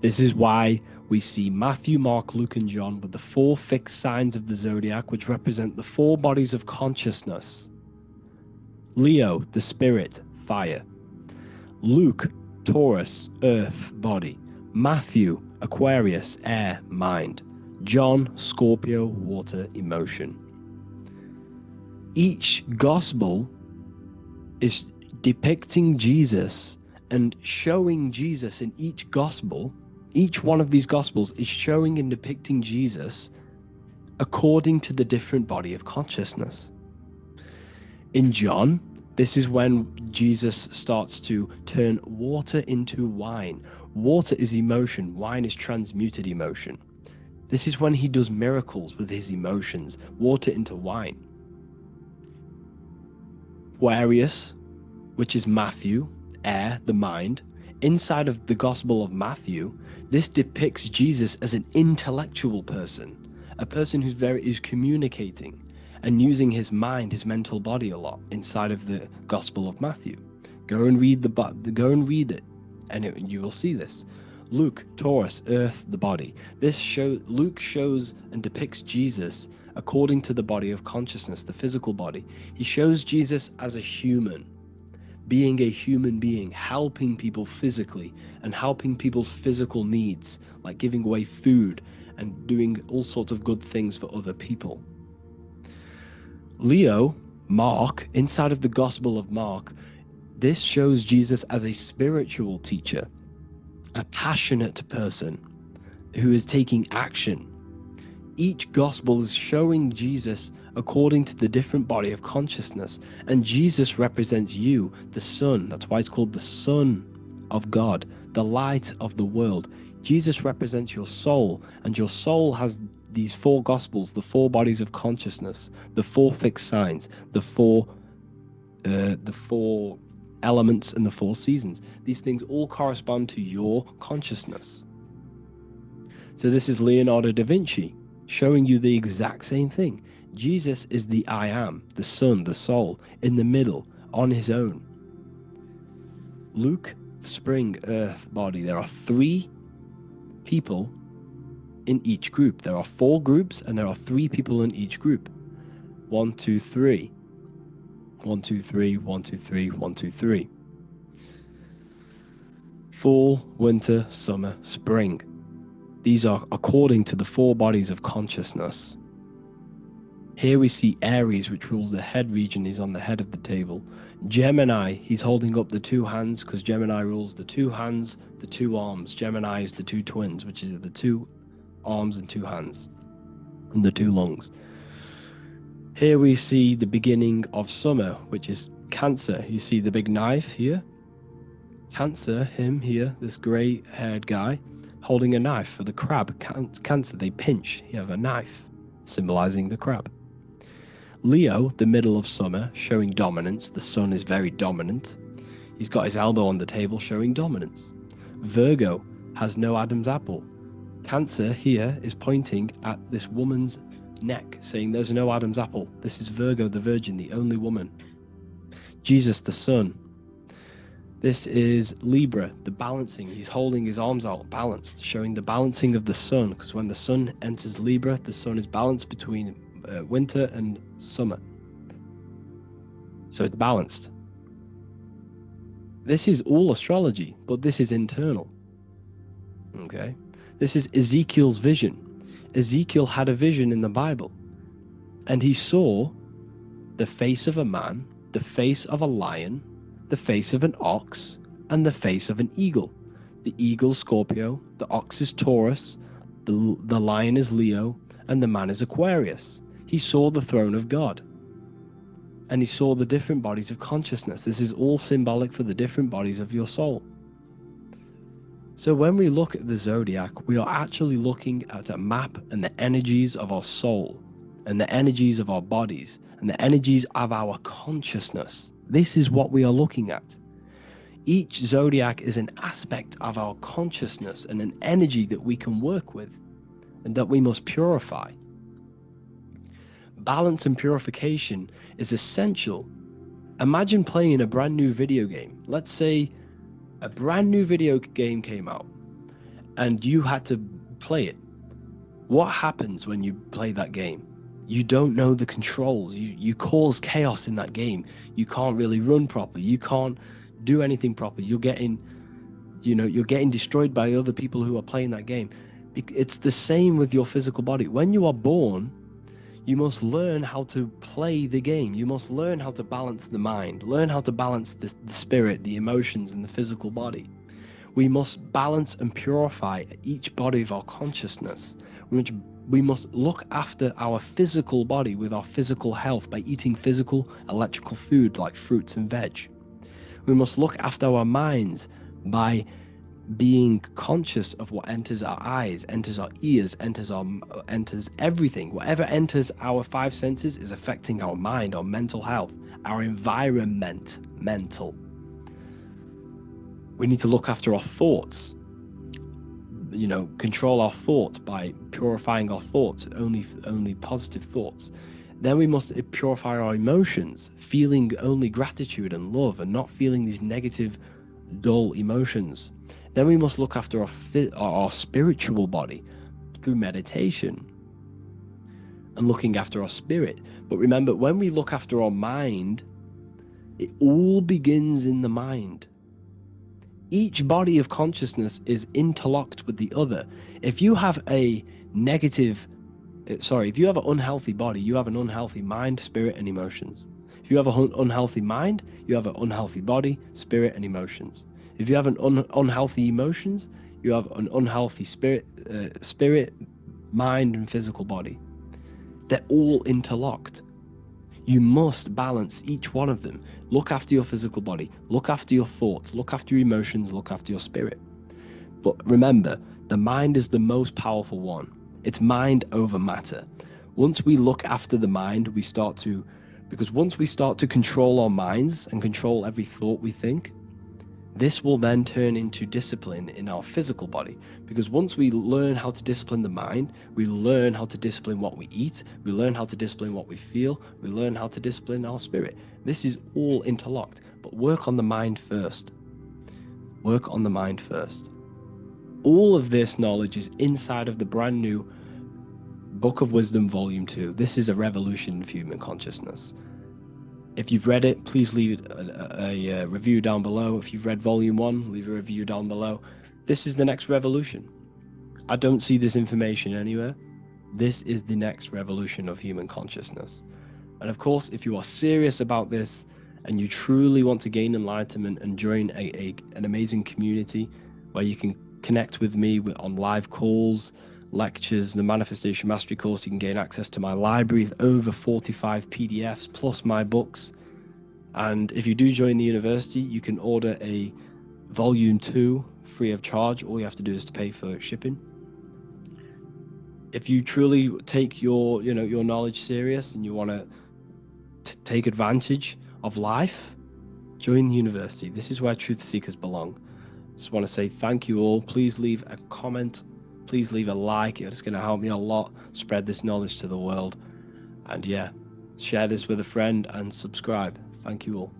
This is why we see Matthew, Mark, Luke, and John with the 4 fixed signs of the zodiac, which represent the 4 bodies of consciousness. Leo, the spirit, fire. Luke, Taurus, earth, body. Matthew, Aquarius, air, mind. John, Scorpio, water, emotion. Each gospel is depicting Jesus and showing Jesus in each gospel. Each one of these gospels is showing and depicting Jesus according to the different body of consciousness. In John, this is when Jesus starts to turn water into wine. Water is emotion, wine is transmuted emotion. This is when he does miracles with his emotions, water into wine. Aquarius, which is Matthew, air, the mind. Inside of the Gospel of Matthew, this depicts Jesus as an intellectual person, a person who's communicating and using his mind, his mental body a lot inside of the Gospel of Matthew. Go and read it, and you will see this. Luke, Taurus, earth, the body. Luke shows and depicts Jesus according to the body of consciousness, the physical body. He shows Jesus as a human, being a human being, helping people physically and helping people's physical needs, like giving away food and doing all sorts of good things for other people. Leo, Mark, inside of the Gospel of Mark, this shows Jesus as a spiritual teacher, a passionate person who is taking action. Each gospel is showing Jesus according to the different body of consciousness, and Jesus represents you, the sun. That's why it's called the Son of God, the light of the world. Jesus represents your soul, and your soul has these 4 gospels, the 4 bodies of consciousness, the 4 fixed signs, the four elements, and the 4 seasons. These things all correspond to your consciousness. So this is Leonardo da Vinci showing you the exact same thing. Jesus is the I am, the sun, the soul, in the middle, on his own. Luke, spring, earth, body. There are 3 people in each group. There are 4 groups, and there are 3 people in each group. 1, 2, 3. 1, 2, 3, 1, 2, 3, 1, 2, 3. Fall, winter, summer, spring. These are according to the 4 bodies of consciousness. Here we see Aries, which rules the head region. He's on the head of the table. Gemini, he's holding up the two hands because Gemini rules the two hands, the two arms. Gemini is the two twins, which is the two arms and two hands, and the two lungs. Here we see the beginning of summer, which is Cancer. You see the big knife here? Cancer, him here, this grey-haired guy, holding a knife for the crab. Cancer, they pinch. You have a knife, symbolizing the crab. Leo, the middle of summer, showing dominance. The sun is very dominant. He's got his elbow on the table, showing dominance. Virgo has no Adam's apple. Cancer here is pointing at this woman's neck, saying there's no Adam's apple. This is Virgo, the virgin, the only woman. Jesus, the sun. This is Libra, the balancing. He's holding his arms out, balanced, showing the balancing of the sun, because when the sun enters Libra, the sun is balanced between winter and summer. So it's balanced. This is all astrology, but this is internal. Okay? This is Ezekiel's vision. Ezekiel had a vision in the Bible, and he saw the face of a man, the face of a lion, the face of an ox, and the face of an eagle. The eagle, Scorpio, the ox is Taurus, the lion is Leo, and the man is Aquarius. He saw the throne of God, and he saw the different bodies of consciousness. This is all symbolic for the different bodies of your soul. So when we look at the zodiac, we are actually looking at a map and the energies of our soul, and the energies of our bodies, and the energies of our consciousness. This is what we are looking at. Each zodiac is an aspect of our consciousness and an energy that we can work with and that we must purify. Balance and purification is essential. Imagine playing a brand new video game. Let's say a brand new video game came out and you had to play it. What happens when you play that game? You don't know the controls. You cause chaos in that game. You can't really run properly. You can't do anything properly. You're getting destroyed by other people who are playing that game. It's the same with your physical body. When you are born, you must learn how to play the game. You must learn how to balance the mind, learn how to balance the spirit, the emotions, and the physical body. We must balance and purify each body of our consciousness. We must look after our physical body with our physical health by eating physical, electrical food like fruits and veg. We must look after our minds by being conscious of what enters our eyes, enters our ears, enters everything. Whatever enters our five senses is affecting our mind, our mental health, our environment, mental. We need to look after our thoughts. Control our thoughts by purifying our thoughts, only positive thoughts. Then we must purify our emotions, feeling only gratitude and love and not feeling these negative, dull emotions. Then we must look after our spiritual body through meditation and looking after our spirit. But remember, when we look after our mind, it all begins in the mind. Each body of consciousness is interlocked with the other. If you have an unhealthy body, you have an unhealthy mind, spirit, and emotions. If you have an unhealthy mind, you have an unhealthy body, spirit, and emotions. If you have an unhealthy emotions, you have an unhealthy spirit, mind, and physical body. They're all interlocked. You must balance each one of them. Look after your physical body, look after your thoughts, look after your emotions, look after your spirit. But remember, the mind is the most powerful one. It's mind over matter. Once we look after the mind, once we start to control our minds and control every thought we think, this will then turn into discipline in our physical body. Because once we learn how to discipline the mind, we learn how to discipline what we eat, we learn how to discipline what we feel, we learn how to discipline our spirit. This is all interlocked, but work on the mind first. Work on the mind first. All of this knowledge is inside of the brand new Book of Wisdom, Volume 2. This is a revolution of human consciousness. If you've read it, please leave a review down below. If you've read Volume 1, leave a review down below. This is the next revolution. I don't see this information anywhere. This is the next revolution of human consciousness. And of course, if you are serious about this and you truly want to gain enlightenment and join an amazing community where you can connect with me on live calls, lectures, the Manifestation Mastery course, you can gain access to my library with over 45 PDFs plus my books. And if you do join the university, you can order a volume 2 free of charge. All you have to do is to pay for shipping. If you truly take your knowledge serious and you want to take advantage of life, join the university. This is where truth seekers belong. Just want to say thank you all. Please leave a comment, please leave a like. It's going to help me a lot spread this knowledge to the world. And yeah, share this with a friend and subscribe. Thank you all.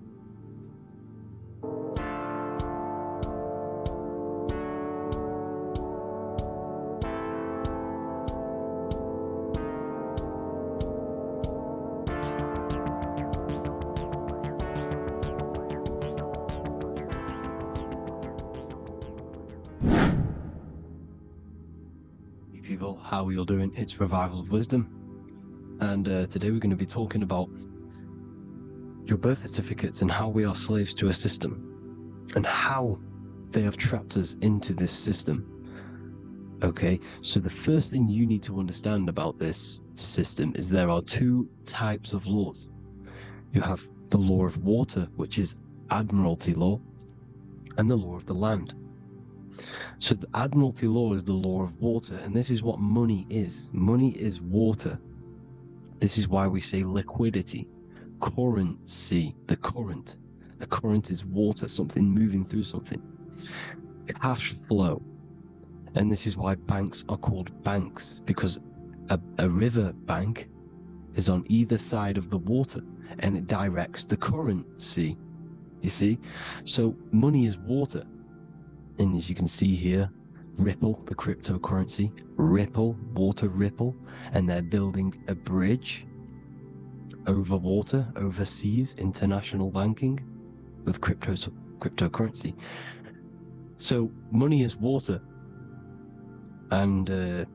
People, how are you all doing? It's Revival of Wisdom, and today we're going to be talking about your birth certificates and how we are slaves to a system and how they have trapped us into this system. Okay, so the first thing you need to understand about this system is there are two types of laws. You have the law of water, which is Admiralty law, and the law of the land. So the Admiralty law is the law of water, and this is what money is. Money is water. This is why we say liquidity, currency, the current. A current is water, something moving through something. Cash flow. And this is why banks are called banks, because a river bank is on either side of the water, and it directs the currency. You see? So money is water. And as you can see here, Ripple, the cryptocurrency, Ripple, water Ripple, and they're building a bridge over water, overseas, international banking with cryptocurrency. So money is water, and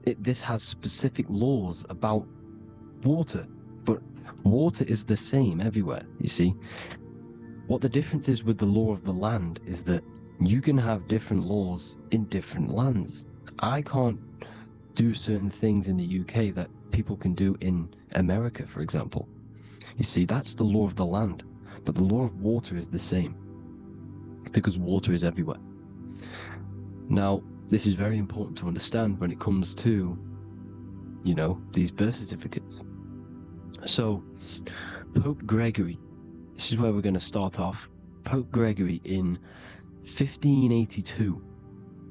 this has specific laws about water, but water is the same everywhere, you see. What the difference is with the law of the land is that you can have different laws in different lands. I can't do certain things in the UK that people can do in America, for example. You see, that's the law of the land, but the law of water is the same because water is everywhere. Now, this is very important to understand when it comes to, these birth certificates. So, Pope Gregory, this is where we're going to start off. Pope Gregory in 1582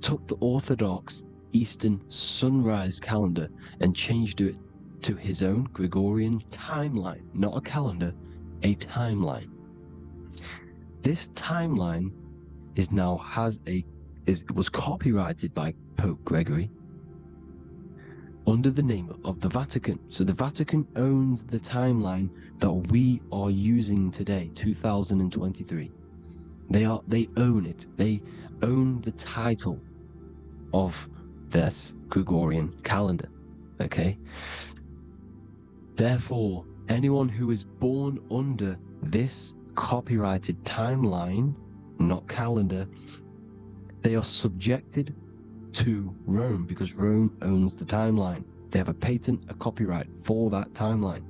took the Orthodox Eastern sunrise calendar and changed it to his own Gregorian timeline, not a calendar, a timeline. This timeline was copyrighted by Pope Gregory under the name of the Vatican. So the Vatican owns the timeline that we are using today, 2023. They own it. They own the title of this Gregorian calendar. Okay? Therefore, anyone who is born under this copyrighted timeline, not calendar, they are subjected to Rome because Rome owns the timeline. They have a patent, a copyright for that timeline.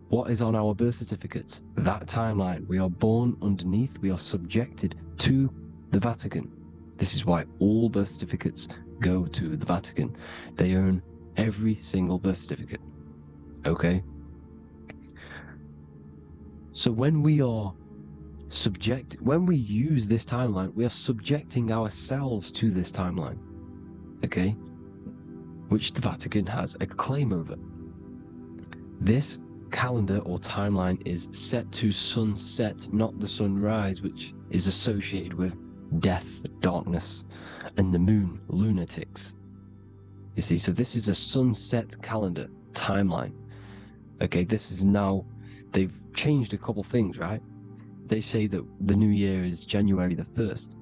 What is on our birth certificates? That timeline. We are born underneath, we are subjected to the Vatican. This is why all birth certificates go to the Vatican. They own every single birth certificate. Okay? So when we use this timeline, we are subjecting ourselves to this timeline. Okay? Which the Vatican has a claim over. This calendar or timeline is set to sunset, not the sunrise, which is associated with death, darkness, and the moon, lunatics. You see, so this is a sunset calendar timeline. Okay, this is now, they've changed a couple things, right? They say that the new year is January the 1st.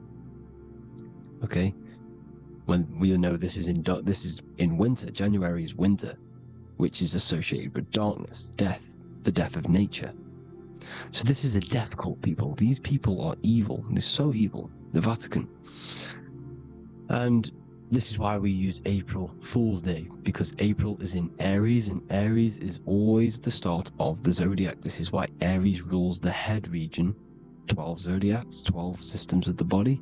Okay, when we know this is in winter. January is winter, which is associated with darkness, death, the death of nature. So this is a death cult, people. These people are evil. They're so evil. The Vatican. And this is why we use April Fool's Day, because April is in Aries, and Aries is always the start of the zodiac. This is why Aries rules the head region. 12 zodiacs, 12 systems of the body.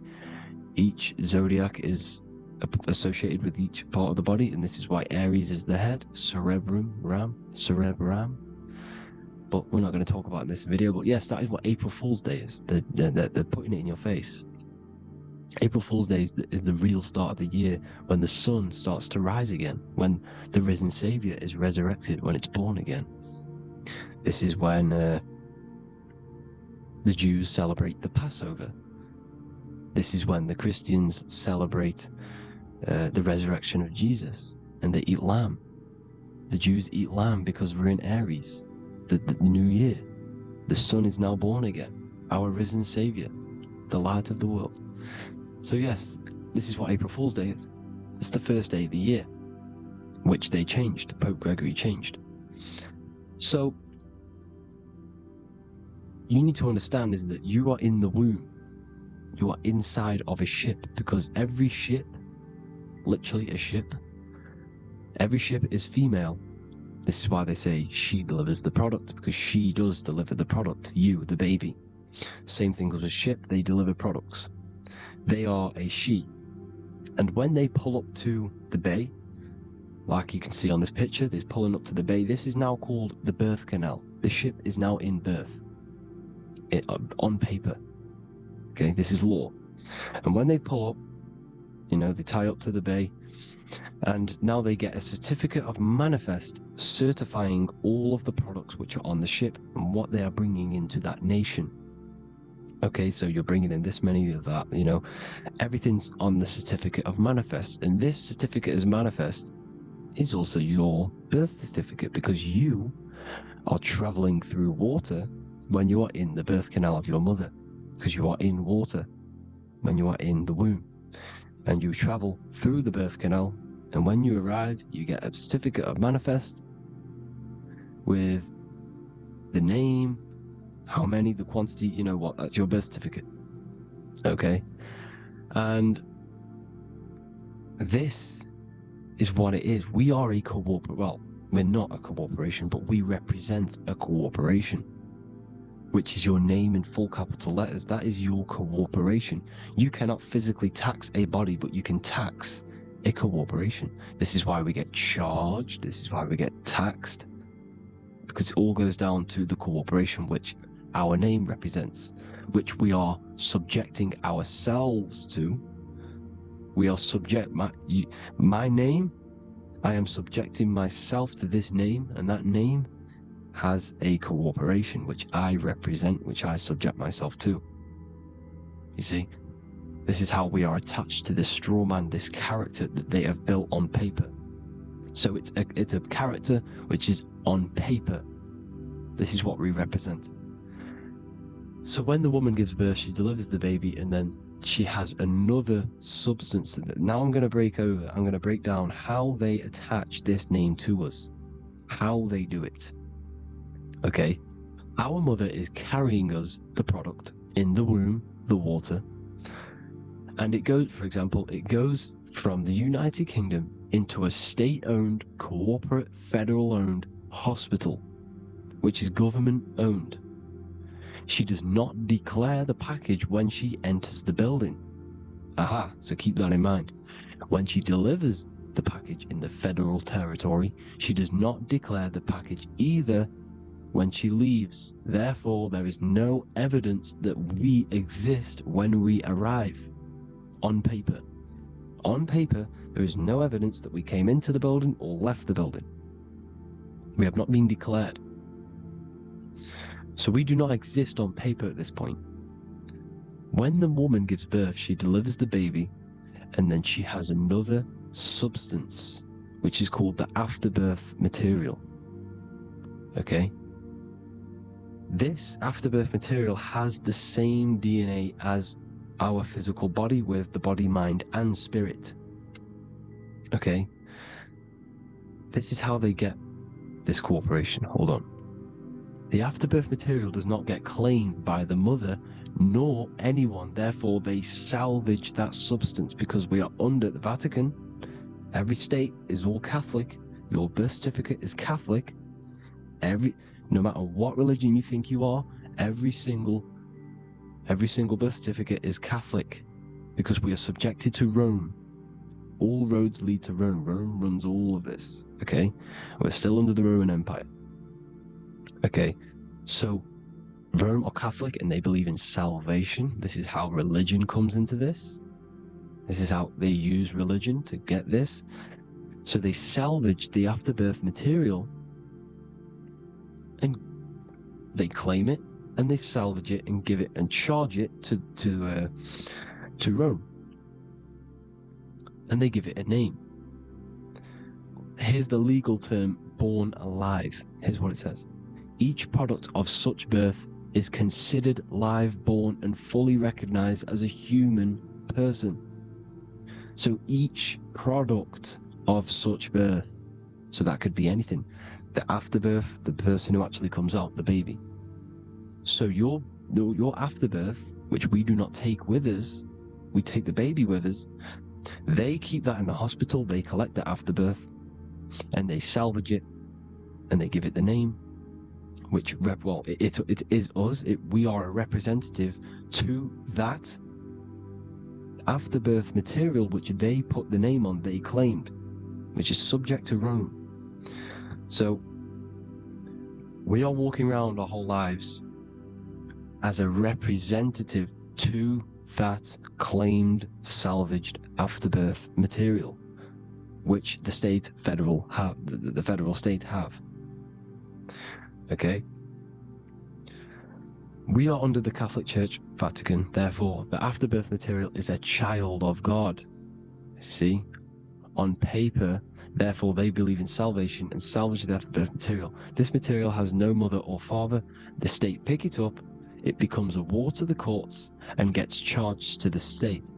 Each zodiac is associated with each part of the body, and this is why Aries is the head, cerebrum. But we're not going to talk about this video. But yes, that is what April Fool's Day is. They're putting it in your face. April Fool's Day is the real start of the year, when the sun starts to rise again, when the risen Savior is resurrected, when it's born again. This is when the Jews celebrate the Passover. This is when the Christians celebrate the resurrection of Jesus, and they eat lamb. The Jews eat lamb because we're in Aries, the new year. The sun is now born again, our risen Savior, the light of the world. So yes, this is what April Fool's Day is. It's the first day of the year, which they changed. Pope Gregory changed. So you need to understand is that you are in the womb. You are inside of a ship, because every ship, literally a ship, every ship is female. This is why they say she delivers the product, because she does deliver the product, you, the baby. Same thing with a ship, they deliver products. They are a she. And when they pull up to the bay, like you can see on this picture, they're pulling up to the bay. This is now called the birth canal. The ship is now in birth, on paper. Okay, this is law. And when they pull up, they tie up to the bay, and now they get a certificate of manifest certifying all of the products which are on the ship and what they are bringing into that nation. Okay, so you're bringing in this many of that, everything's on the certificate of manifest. And this certificate as manifest is also your birth certificate, because you are traveling through water when you are in the birth canal of your mother, because you are in water when you are in the womb, and you travel through the birth canal, and when you arrive, you get a certificate of manifest with the name, how many, the quantity, that's your birth certificate. Okay? And this is what it is. We are a we're not a corporation, but we represent a corporation, which is your name in full capital letters. That is your corporation. You cannot physically tax a body, but you can tax a corporation. This is why we get charged. This is why we get taxed, because it all goes down to the corporation which our name represents, which we are subjecting ourselves to. We are my name, I am subjecting myself to this name, and that name has a corporation which I represent, which I subject myself to. You see, this is how we are attached to this straw man, this character that they have built on paper. So it's a character which is on paper. This is what we represent. So when the woman gives birth, she delivers the baby, and then she has another substance. Now I'm going to break down how they attach this name to us, how they do it. Okay, our mother is carrying us the product in the womb, the water, and it goes, for example, it goes from the United Kingdom into a state-owned, corporate, federal-owned hospital, which is government-owned. She does not declare the package when she enters the building. Aha, so keep that in mind. When she delivers the package in the federal territory, she does not declare the package either when she leaves. Therefore, there is no evidence that we exist when we arrive. On paper. On paper, there is no evidence that we came into the building or left the building. We have not been declared. So we do not exist on paper at this point. When the woman gives birth, she delivers the baby, and then she has another substance, which is called the afterbirth material. Okay? This afterbirth material has the same DNA as our physical body, with the body, mind, and spirit. Okay. This is how they get this cooperation. Hold on. The afterbirth material does not get claimed by the mother nor anyone. Therefore, they salvage that substance because we are under the Vatican. Every state is all Catholic. Your birth certificate is Catholic. No matter what religion you think you are, every single birth certificate is Catholic because we are subjected to Rome. All roads lead to Rome. Rome runs all of this. Okay, we're still under the Roman Empire. Okay, so Rome are Catholic and they believe in salvation. This is how religion comes into this. This is how they use religion to get this. So they salvage the afterbirth material and they claim it and they salvage it and give it and charge it to Rome. And they give it a name. Here's the legal term, born alive. Here's what it says. Each product of such birth is considered live, born, and fully recognized as a human person. So each product of such birth, so that could be anything. The afterbirth, the person who actually comes out, the baby. So your afterbirth, which we do not take with us, we take the baby with us, they keep that in the hospital, they collect the afterbirth, and they salvage it, and they give it the name, which, it is us. We are a representative to that afterbirth material, which they put the name on, they claimed, which is subject to Rome. So we are walking around our whole lives as a representative to that claimed salvaged afterbirth material, which the federal state have. Okay, we are under the Catholic Church, Vatican. Therefore, the afterbirth material is a child of God. See, on paper, therefore they believe in salvation and salvage the afterbirth material. This material has no mother or father. The state pick it up. It becomes a war to the courts and gets charged to the state.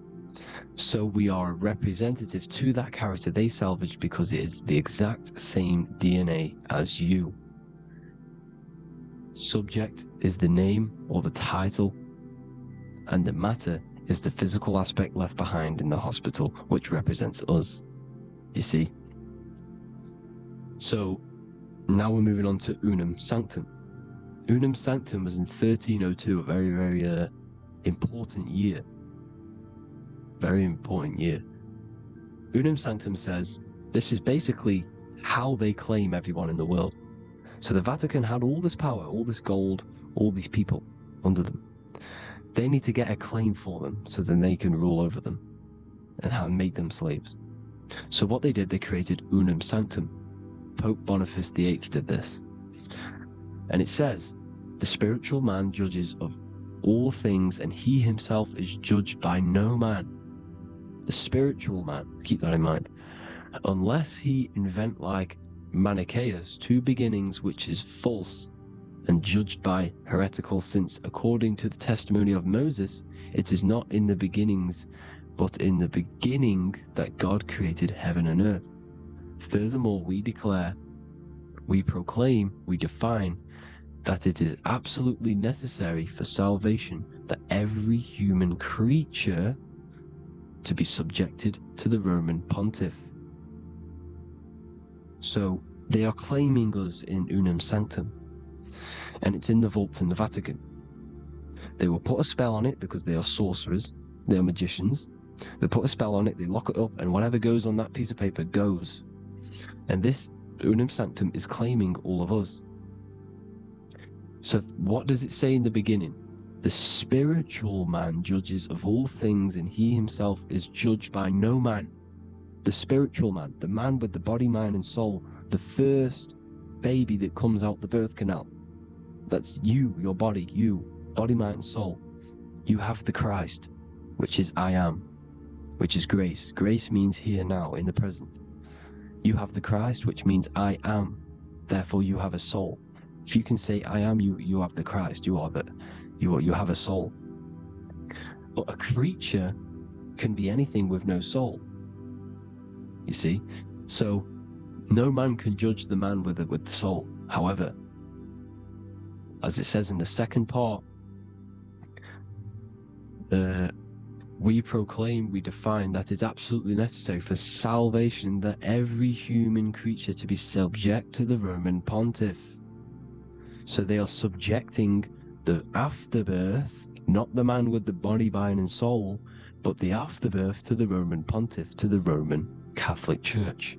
So we are a representative to that character they salvaged because it is the exact same DNA as you. Subject is the name or the title, and the matter is the physical aspect left behind in the hospital, which represents us. You see? So now we're moving on to Unum Sanctum. Unum Sanctum was in 1302, a very, very important year. Very important year. Unum Sanctum says this is basically how they claim everyone in the world. So the Vatican had all this power, all this gold, all these people under them. They need to get a claim for them so then they can rule over them and make them slaves. So what they did, they created Unum Sanctum. Pope Boniface VIII did this. And it says, the spiritual man judges of all things and he himself is judged by no man. The spiritual man, keep that in mind, unless he invent like Manichaeus, two beginnings, which is false and judged by heretical, since according to the testimony of Moses, it is not in the beginnings, but in the beginning that God created heaven and earth. Furthermore, we declare, we proclaim, we define that it is absolutely necessary for salvation that every human creature to be subjected to the Roman pontiff. So they are claiming us in Unum Sanctum, and it's in the vaults in the Vatican. They will put a spell on it because they are sorcerers, they are magicians. They put a spell on it, they lock it up, and whatever goes on that piece of paper goes. And this Unum Sanctum is claiming all of us. So what does it say in the beginning? The spiritual man judges of all things, and he himself is judged by no man. The spiritual man, the man with the body, mind, and soul, the first baby that comes out the birth canal. That's you, your body, you, body, mind, and soul. You have the Christ, which is I am, which is grace. Grace means here, now, in the present. You have the Christ, which means I am. Therefore, you have a soul. If you can say I am, you have the Christ. You have a soul. But a creature can be anything with no soul. You see? So no man can judge the man with the soul. However, as it says in the second part, we proclaim, we define that it's absolutely necessary for salvation that every human creature to be subject to the Roman pontiff. So they are subjecting the afterbirth, not the man with the body, mind, and soul, but the afterbirth to the Roman pontiff, to the Roman Catholic Church.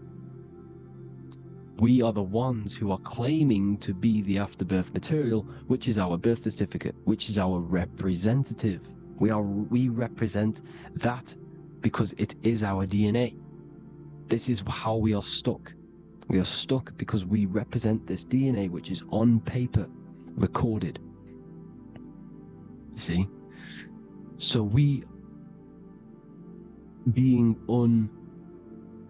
We are the ones who are claiming to be the afterbirth material, which is our birth certificate, which is our representative. We represent that because it is our DNA. This is how we are stuck. We are stuck because we represent this DNA, which is on paper, recorded. You see? So we, being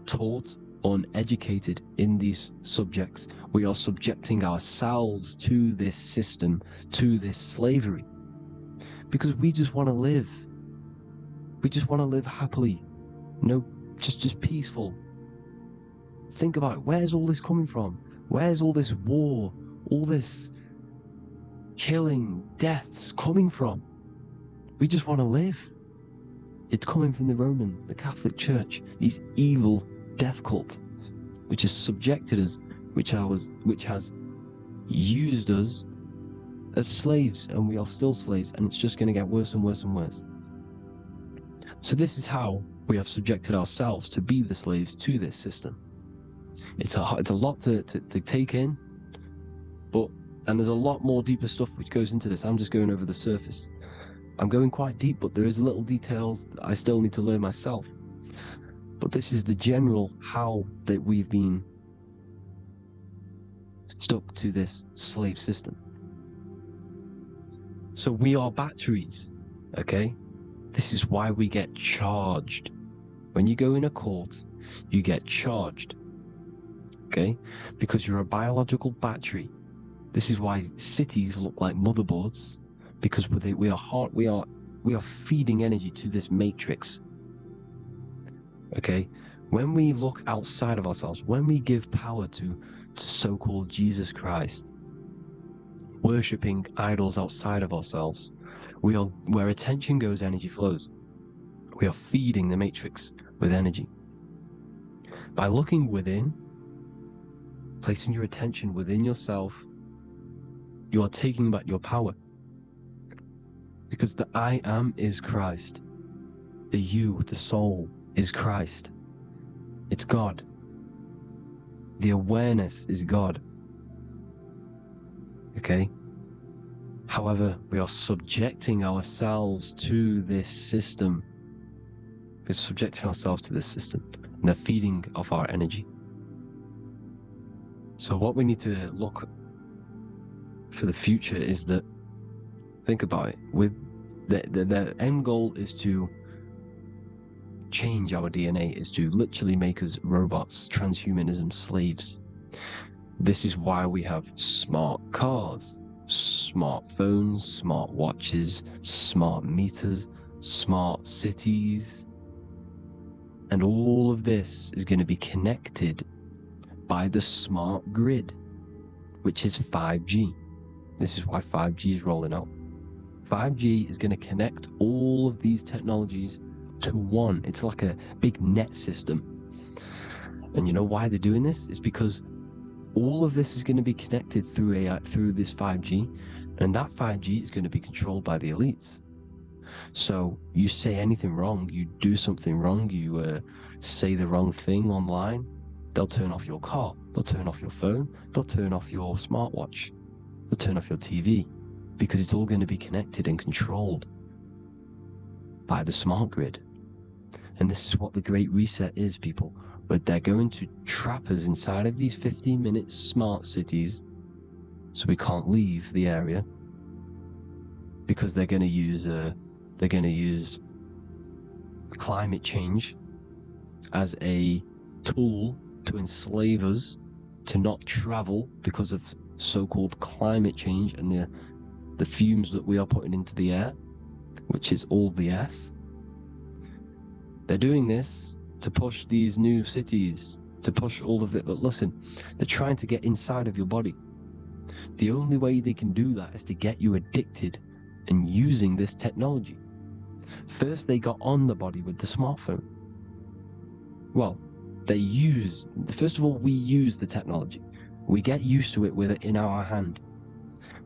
untaught, uneducated in these subjects, we are subjecting ourselves to this system, to this slavery, because we just want to live. We just want to live happily, just peaceful. Think about it. Where's all this coming from? Where's all this war, all this killing, deaths coming from? We just want to live. It's coming from the Catholic Church, these evil death cult, which has subjected us, which has used us as slaves, and we are still slaves, and it's just going to get worse and worse and worse. So this is how we have subjected ourselves to be the slaves to this system. It's a lot to take in, and there's a lot more deeper stuff which goes into this. I'm just going over the surface. I'm going quite deep, but there is little details that I still need to learn myself. But this is the general how that we've been stuck to this slave system. So we are batteries, okay? This is why we get charged. When you go in a court, you get charged, okay? Because you're a biological battery. This is why cities look like motherboards, because we are feeding energy to this matrix. Okay, when we look outside of ourselves, when we give power to so-called Jesus Christ, worshipping idols outside of ourselves, where attention goes, energy flows. We are feeding the matrix with energy. By looking within, placing your attention within yourself, you are taking back your power. Because the I am is Christ. The you, the soul, is Christ. It's God. The awareness is God. Okay? However, we are subjecting ourselves to this system. We're subjecting ourselves to this system and the feeding of our energy. So what we need to look for the future is that, think about it, with the end goal is to change our DNA, is to literally make us robots, transhumanism, slaves. This is why we have smart cars, smartphones, smart watches, smart meters, smart cities, and all of this is going to be connected by the smart grid, which is 5G. This is why 5G is rolling out. 5G is going to connect all of these technologies to one. It's like a big net system. And you know why they're doing this? It's because all of this is going to be connected through this 5G, and that 5G is going to be controlled by the elites. So you say anything wrong, you do something wrong, you say the wrong thing online, they'll turn off your car, they'll turn off your phone, they'll turn off your smartwatch, they'll turn off your TV, because it's all going to be connected and controlled by the smart grid. And this is what the Great Reset is, people. But they're going to trap us inside of these 15-minute smart cities, so we can't leave the area, because they're going to use climate change as a tool to enslave us to not travel because of so-called climate change and the fumes that we are putting into the air, which is all BS. They're doing this to push these new cities, to push all of it. But listen, they're trying to get inside of your body. The only way they can do that is to get you addicted and using this technology. First, they got on the body with the smartphone. Well, first of all, we use the technology. We get used to it with it in our hand.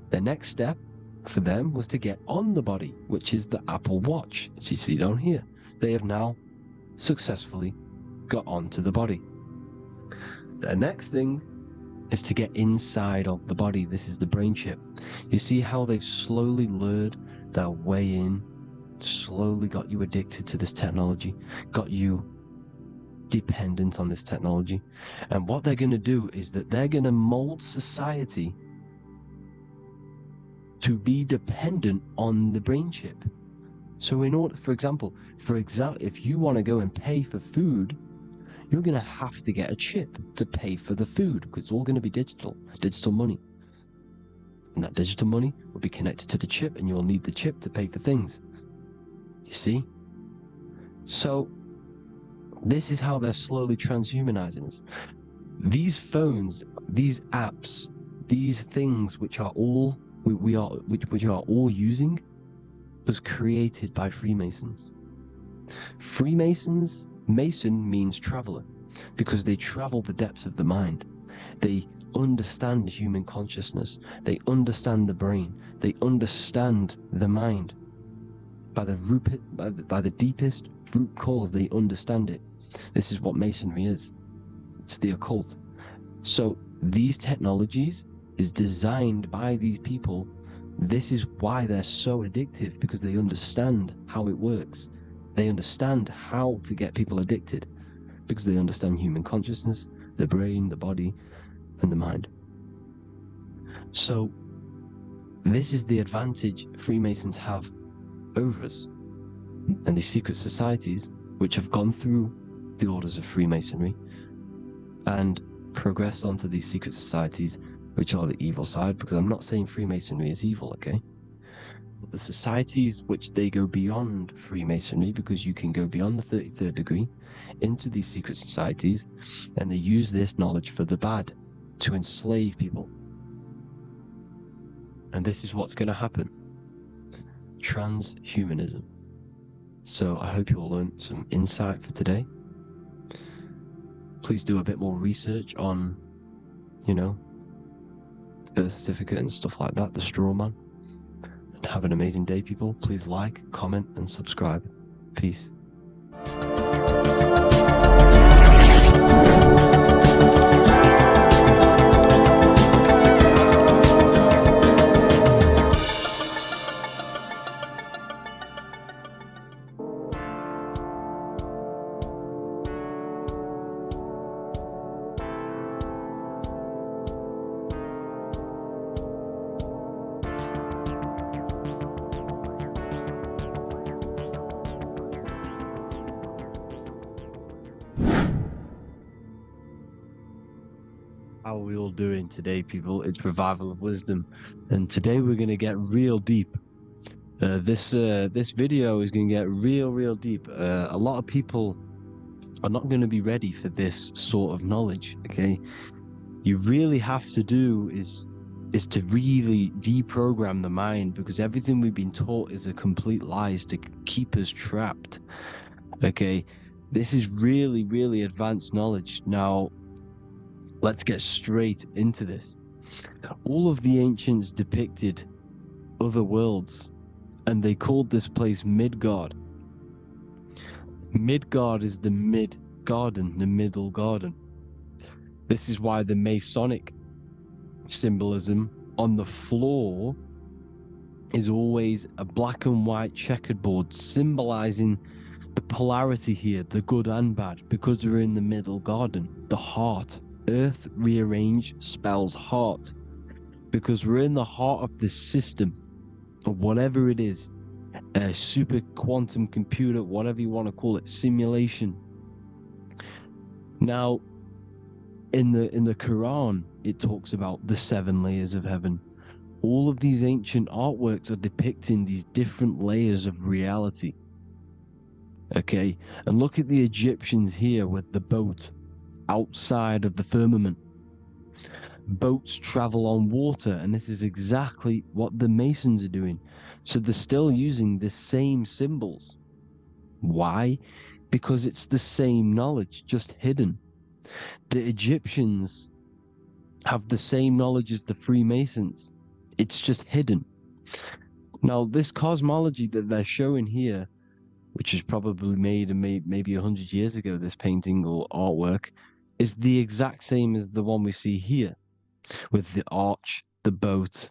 The next step for them was to get on the body, which is the Apple Watch, as you see down here. They have now successfully got onto the body. The next thing is to get inside of the body. This is the brain chip. You see how they've slowly lured their way in, slowly got you addicted to this technology, got you dependent on this technology. And what they're going to do is that they're going to mold society to be dependent on the brain chip. So in order, for example, if you want to go and pay for food, you're going to have to get a chip to pay for the food, because it's all going to be digital money. And that digital money will be connected to the chip, and you'll need the chip to pay for things. You see? So this is how they're slowly transhumanizing us. These phones, these apps, these things which are all we are all using was created by Freemasons. Mason means traveler, because they travel the depths of the mind. They understand human consciousness. They understand the brain. They understand the mind. By the deepest root cause, they understand it. This is what Masonry is. It's the occult. So these technologies is designed by these people. This is why they're so addictive, because they understand how it works. They understand how to get people addicted, because they understand human consciousness, the brain, the body, and the mind. So this is the advantage Freemasons have over us. And these secret societies, which have gone through the orders of Freemasonry and progressed onto these secret societies, which are the evil side, because I'm not saying Freemasonry is evil, okay? But the societies which they go beyond Freemasonry, because you can go beyond the 33rd degree into these secret societies, and they use this knowledge for the bad, to enslave people. And this is what's going to happen. Transhumanism. So I hope you all learned some insight for today. Please do a bit more research on, birth certificate and stuff like that, the straw man. And have an amazing day, people. Please like, comment, and subscribe. Peace. How are we all doing today, people? It's Revival of Wisdom, and today we're going to get real deep. This video is going to get real deep. A lot of people are not going to be ready for this sort of knowledge, okay? You really have to do is to really deprogram the mind, because everything we've been taught is a complete lie, is to keep us trapped, okay? This is really advanced knowledge. Now, let's get straight into this. All of the ancients depicted other worlds, and they called this place Midgard. Midgard is the mid-garden, the middle garden. This is why the Masonic symbolism on the floor is always a black and white checkered board, symbolizing the polarity here, the good and bad, because we're in the middle garden, the heart. Earth rearranged spells heart, because we're in the heart of this system, or whatever it is, a super quantum computer, whatever you want to call it, simulation. Now, in the Quran, it talks about the 7 layers of heaven. All of these ancient artworks are depicting these different layers of reality. Okay, and look at the Egyptians here with the boat outside of the firmament. Boats travel on water, and this is exactly what the Masons are doing. So they're still using the same symbols. Why? Because it's the same knowledge, just hidden. The Egyptians have the same knowledge as the Freemasons. It's just hidden. Now, this cosmology that they're showing here, which is probably made maybe 100 years ago, this painting or artwork, is the exact same as the one we see here, with the arch, the boat.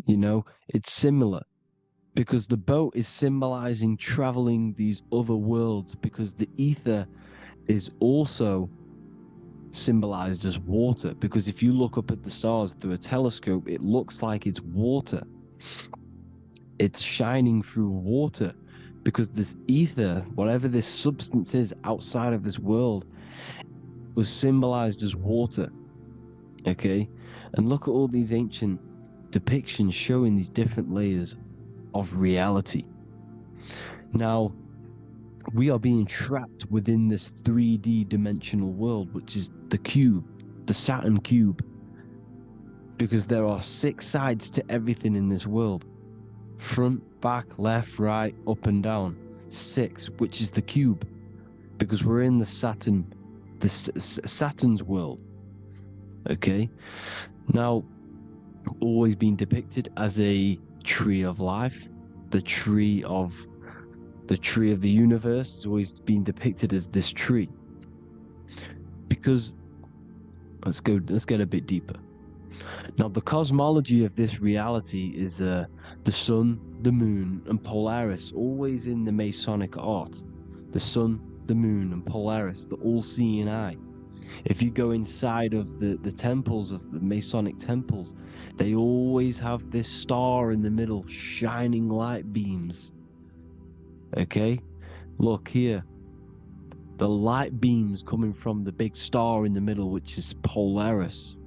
You know, it's similar because the boat is symbolizing traveling these other worlds, because the ether is also symbolized as water, because if you look up at the stars through a telescope, it looks like it's water. It's shining through water, because this ether, whatever this substance is outside of this world, was symbolized as water. Okay, and look at all these ancient depictions showing these different layers of reality. Now, we are being trapped within this 3D dimensional world, which is the cube, the Saturn cube, because there are 6 sides to everything in this world: front, back, left, right, up and down. 6, which is the cube, because we're in the Saturn's world. Okay, now, always been depicted as a tree of life, the tree of the universe has always been depicted as this tree. Because let's get a bit deeper. Now, the cosmology of this reality is the sun, the moon, and Polaris, always in the Masonic art. The sun, the moon, and Polaris, the all-seeing eye. If you go inside of the temples, of the Masonic temples, they always have this star in the middle, shining light beams. Okay, look here, the light beams coming from the big star in the middle, which is Polaris.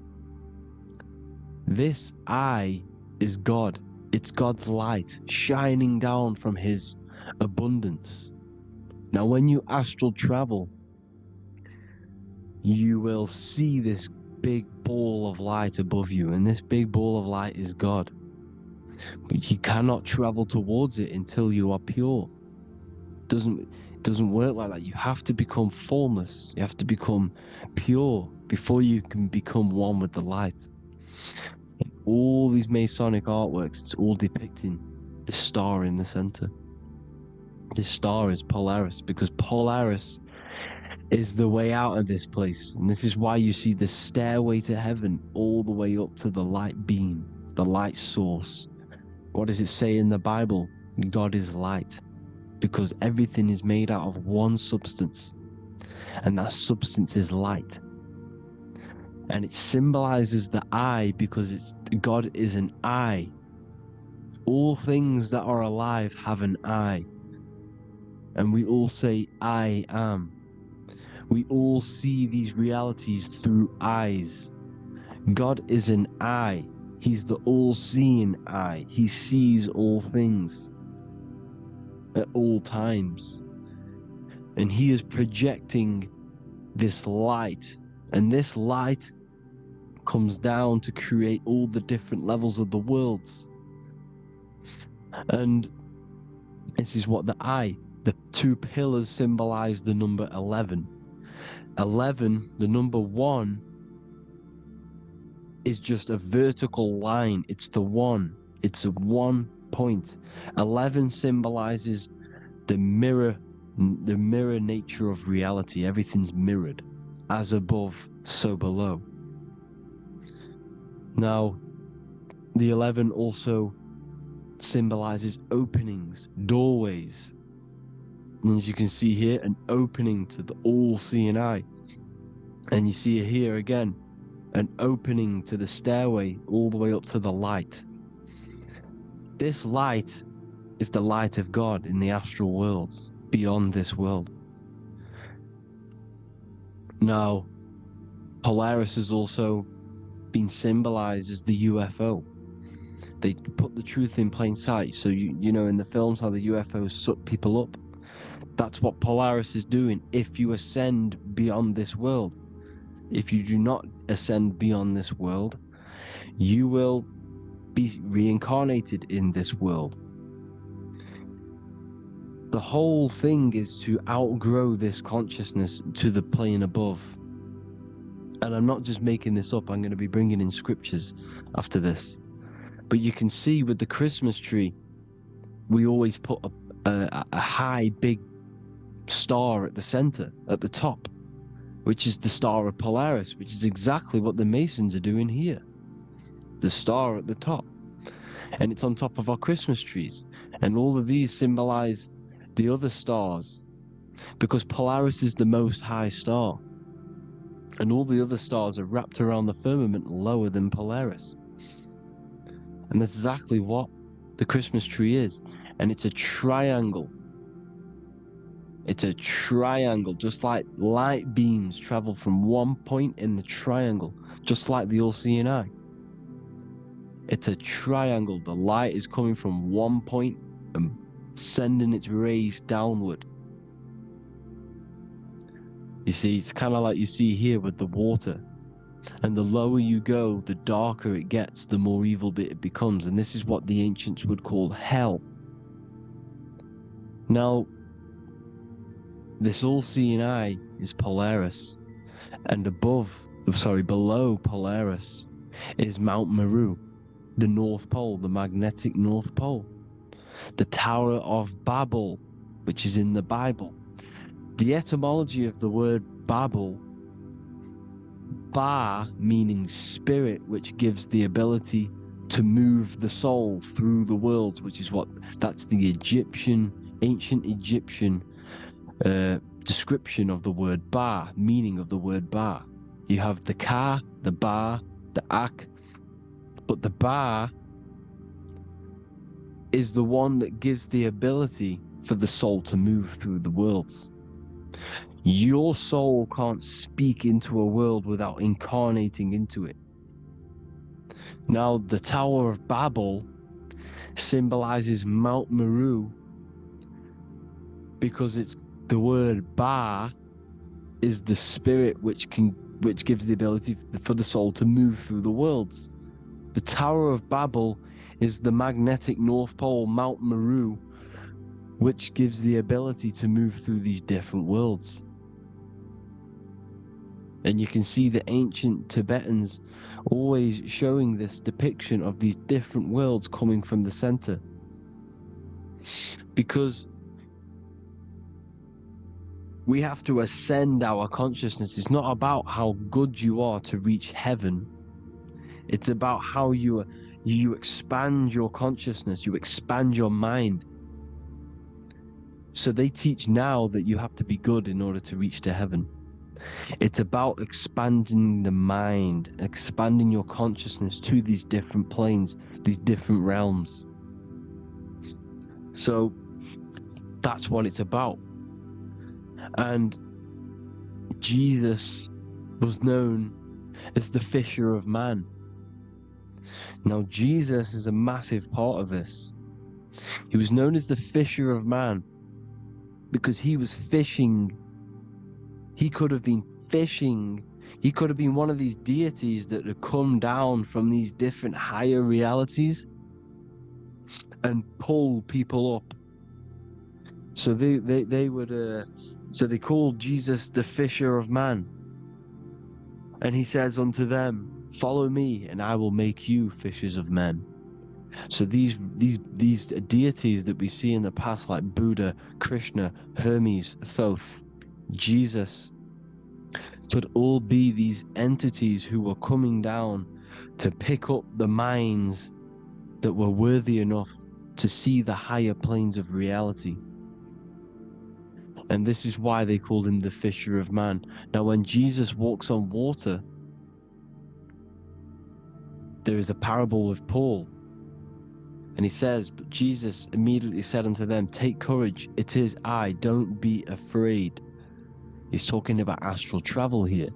This eye is God. It's God's light shining down from his abundance. Now, when you astral travel, you will see this big ball of light above you, and this big ball of light is God. But you cannot travel towards it until you are pure. It doesn't work like that. You have to become formless. You have to become pure before you can become one with the light. In all these Masonic artworks, it's all depicting the star in the center. This star is Polaris, because Polaris is the way out of this place. And this is why you see the stairway to heaven all the way up to the light beam, the light source. What does it say in the Bible? God is light, because everything is made out of one substance, and that substance is light. And it symbolizes the eye, because God is an eye. All things that are alive have an eye. And we all say, I am. We all see these realities through eyes. God is an eye. He's the all-seeing eye. He sees all things at all times. And he is projecting this light. And this light comes down to create all the different levels of the worlds. And this is what the 2 pillars symbolize the number 11. 11, the number 1, is just a vertical line. It's the 1. It's a 1 point. 11 symbolizes the mirror nature of reality. Everything's mirrored. As above, so below. Now, the 11 also symbolizes openings, doorways. And as you can see here, an opening to the all-seeing eye. And you see here again, an opening to the stairway all the way up to the light. This light is the light of God in the astral worlds, beyond this world. Now, Polaris has also been symbolized as the UFO. They put the truth in plain sight. So you know in the films how the UFOs suck people up. That's what Polaris is doing. If you ascend beyond this world, if you do not ascend beyond this world, you will be reincarnated in this world. The whole thing is to outgrow this consciousness to the plane above. And I'm not just making this up, I'm going to be bringing in scriptures after this. But you can see with the Christmas tree, we always put a high, big star at the center, at the top, which is the star of Polaris, which is exactly what the Masons are doing here. The star at the top. And it's on top of our Christmas trees. And all of these symbolize the other stars, because Polaris is the most high star. And all the other stars are wrapped around the firmament lower than Polaris. And that's exactly what the Christmas tree is. And it's a triangle. It's a triangle, just like light beams travel from one point in the triangle, just like the all-seeing eye. It's a triangle. The light is coming from one point and sending its rays downward. You see, it's kind of like you see here with the water. And the lower you go, the darker it gets, the more evil it becomes. And this is what the ancients would call hell. Now, this all-seeing eye is Polaris. And below Polaris is Mount Meru, the North Pole, the magnetic North Pole. The Tower of Babel, which is in the Bible. The etymology of the word Babel, Ba meaning spirit, which gives the ability to move the soul through the worlds, which is that's the ancient Egyptian description of the word Ba, meaning of the word Ba. You have the Ka, the Ba, the Ak, but the Ba is the one that gives the ability for the soul to move through the worlds. Your soul can't speak into a world without incarnating into it. Now, the Tower of Babel symbolizes Mount Meru because it's the word Ba is the spirit which gives the ability for the soul to move through the worlds. The Tower of Babel is the magnetic North Pole, Mount Meru, which gives the ability to move through these different worlds. And you can see the ancient Tibetans always showing this depiction of these different worlds coming from the center. Because we have to ascend our consciousness. It's not about how good you are to reach heaven. It's about how you expand your consciousness, you expand your mind. So they teach now that you have to be good in order to reach to heaven. It's about expanding the mind, expanding your consciousness to these different planes, these different realms. So that's what it's about. And Jesus was known as the fisher of man. Now, Jesus is a massive part of this. He was known as the fisher of man because he was fishing. He could have been fishing. He could have been one of these deities that had come down from these different higher realities and pull people up. So they called Jesus the fisher of man. And he says unto them, follow me and I will make you fishers of men. So these deities that we see in the past, like Buddha, Krishna, Hermes, Thoth, Jesus, could all be these entities who were coming down to pick up the minds that were worthy enough to see the higher planes of reality. And this is why they called him the fisher of man. Now, when Jesus walks on water, there is a parable with Paul. And he says, but Jesus immediately said unto them, take courage, it is I, don't be afraid. He's talking about astral travel here.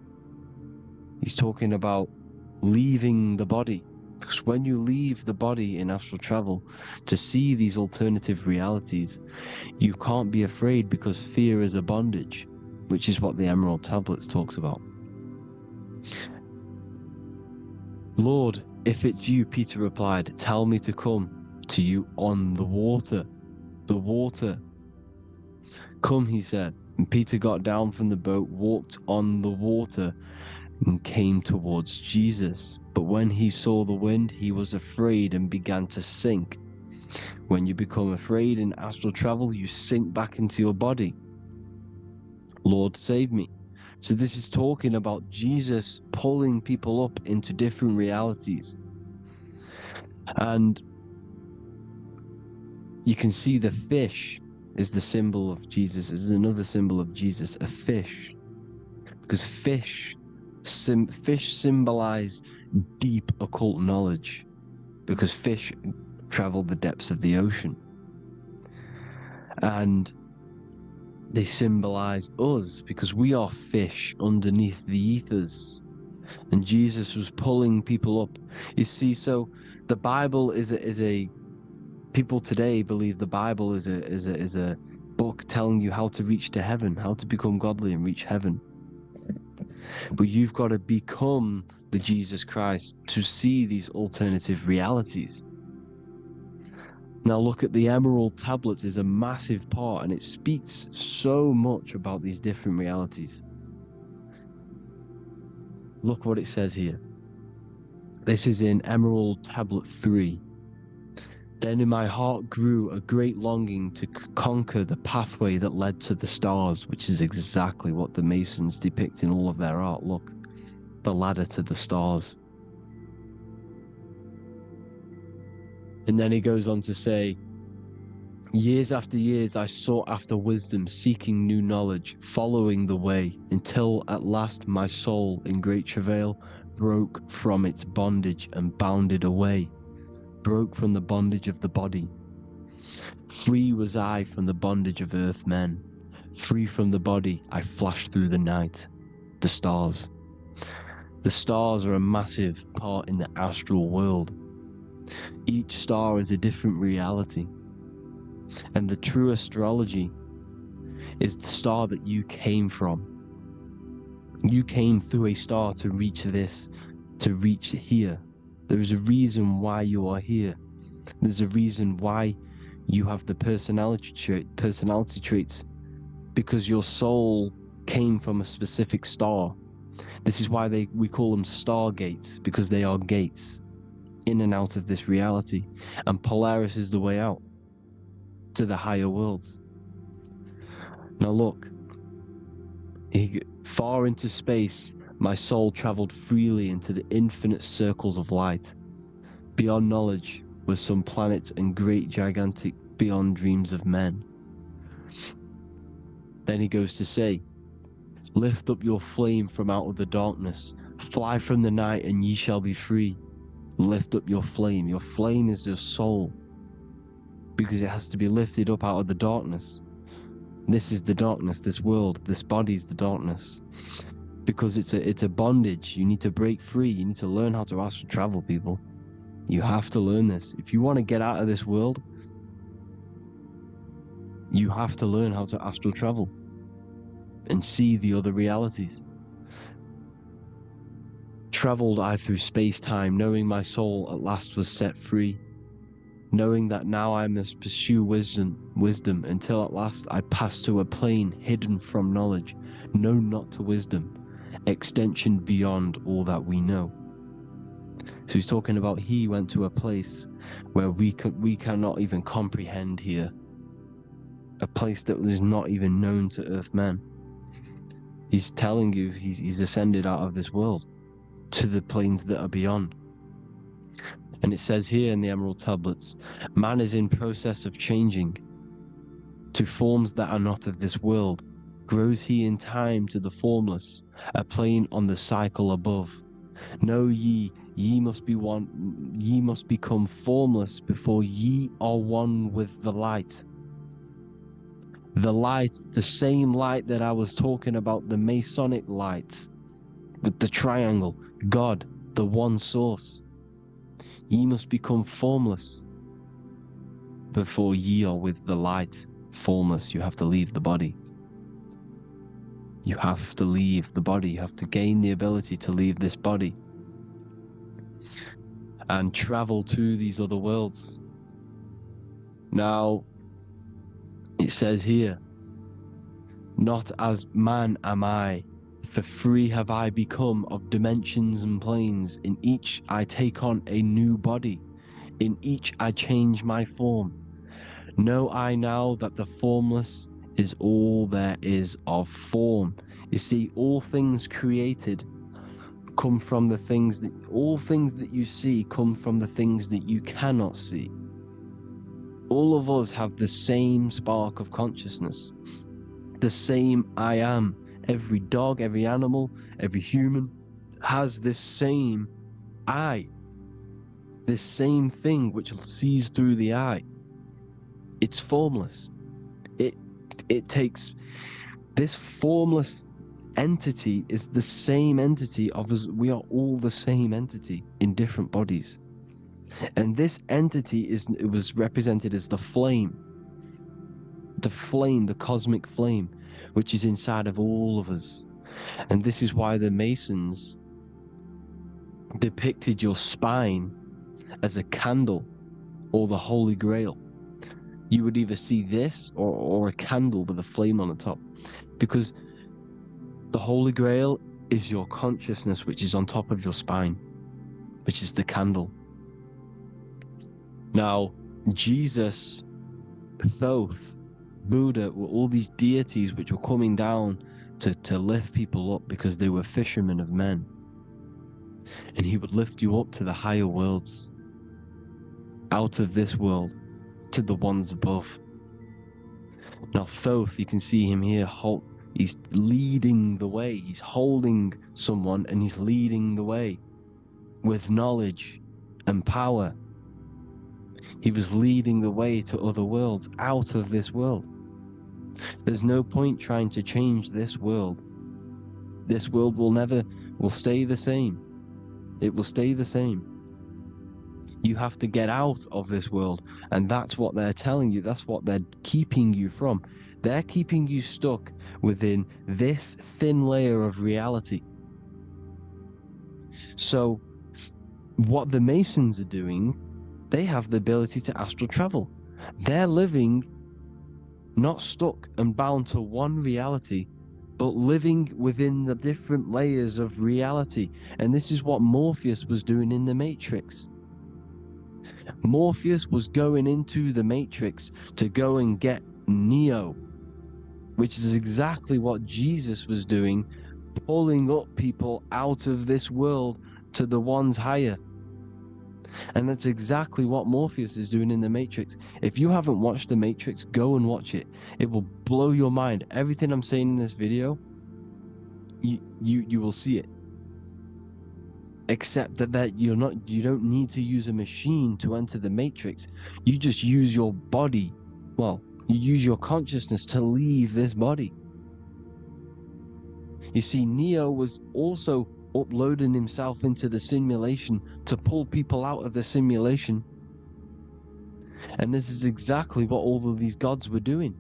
He's talking about leaving the body Because when you leave the body in astral travel to see these alternative realities, you can't be afraid because fear is a bondage, which is what the Emerald Tablets talks about. Lord, if it's you, Peter replied, tell me to come to you on the water. The water. Come, he said. And Peter got down from the boat, walked on the water, and came towards Jesus. But when he saw the wind, he was afraid and began to sink. When you become afraid in astral travel, you sink back into your body. Lord, save me. So this is talking about Jesus pulling people up into different realities. And you can see the fish is the symbol of Jesus. Is another symbol of Jesus, a fish. Because fish symbolize deep occult knowledge. Because fish travel the depths of the ocean. And they symbolize us because we are fish underneath the ethers. And Jesus was pulling people up. You see, so the Bible is a people today believe the Bible is a book telling you how to reach to heaven, how to become godly and reach heaven. But you've got to become the Jesus Christ to see these alternative realities. Now look at the Emerald Tablets is a massive part, and it speaks so much about these different realities. Look what it says here. This is in Emerald Tablet 3. Then in my heart grew a great longing to conquer the pathway that led to the stars, which is exactly what the Masons depict in all of their art. Look, the ladder to the stars. And then he goes on to say, years after years I sought after wisdom, seeking new knowledge, following the way, until at last my soul in great travail broke from its bondage and bounded away. Broke from the bondage of the body. Free was I from the bondage of earth men. Free from the body, I flashed through the night. The stars. The stars are a massive part in the astral world. Each star is a different reality. And the true astrology is the star that you came from. You came through a star to reach this, to reach here. There is a reason why you are here. There's a reason why you have the personality traits, because your soul came from a specific star. This is why we call them stargates, because they are gates in and out of this reality. And Polaris is the way out to the higher worlds. Now look, far into space, my soul traveled freely into the infinite circles of light. Beyond knowledge were some planets and great gigantic beyond dreams of men. Then he goes to say, lift up your flame from out of the darkness, fly from the night and ye shall be free. Lift up your flame. Your flame is your soul, because it has to be lifted up out of the darkness. This is the darkness, this world, this body's the darkness. Because it's a bondage. You need to break free. You need to learn how to astral travel, people. You have to learn this. If you want to get out of this world, you have to learn how to astral travel and see the other realities. Traveled I through space-time, knowing my soul at last was set free, knowing that now I must pursue wisdom until at last I pass to a plane hidden from knowledge, known not to wisdom, extension beyond all that we know. So he's talking about he went to a place where we cannot even comprehend here, a place that is not even known to earthmen. He's telling you he's ascended out of this world to the planes that are beyond. And it says here in the Emerald Tablets, man is in process of changing to forms that are not of this world. Grows he in time to the formless, a plane on the cycle above. Know ye must be one, ye must become formless before ye are one with the light. The light, the same light that I was talking about, the Masonic light, with the triangle, God, the one source. Ye must become formless before ye are with the light. Formless, you have to leave the body. You have to leave the body. You have to gain the ability to leave this body and travel to these other worlds. Now, it says here, not as man am I, for free have I become of dimensions and planes. In each I take on a new body. In each I change my form. Know I now that the formless is all there is of form. You see, all things created come from the things that, all things that you see come from the things that you cannot see. All of us have the same spark of consciousness, the same I am. Every dog, every animal, every human has this same I, this same thing which sees through the eye. It's formless. It takes this formless entity is the same entity of us. We are all the same entity in different bodies. And this entity it was represented as the flame, the cosmic flame, which is inside of all of us. And this is why the Masons depicted your spine as a candle or the Holy Grail. You would either see this or a candle with a flame on the top, because the Holy Grail is your consciousness, which is on top of your spine, which is the candle. Now, Jesus, Thoth, Buddha were all these deities which were coming down to lift people up because they were fishermen of men. And he would lift you up to the higher worlds, out of this world, to the ones above. Now Thoth, you can see him here, he's leading the way. He's holding someone and he's leading the way with knowledge and power. He was leading the way to other worlds, out of this world. There's no point trying to change this world. This world will stay the same. It will stay the same. You have to get out of this world, and that's what they're telling you. That's what they're keeping you from. They're keeping you stuck within this thin layer of reality. So what the Masons are doing, they have the ability to astral travel. They're living not stuck and bound to one reality, but living within the different layers of reality. And this is what Morpheus was doing in the Matrix. Morpheus was going into the Matrix to go and get Neo, which is exactly what Jesus was doing, pulling up people out of this world to the ones higher. And that's exactly what Morpheus is doing in the Matrix. If you haven't watched the Matrix, go and watch it. It will blow your mind. Everything I'm saying in this video, you will see it. Except that you don't need to use a machine to enter the Matrix. You just use your body. Well, you use your consciousness to leave this body. You see, Neo was also uploading himself into the simulation to pull people out of the simulation. And this is exactly what all of these gods were doing.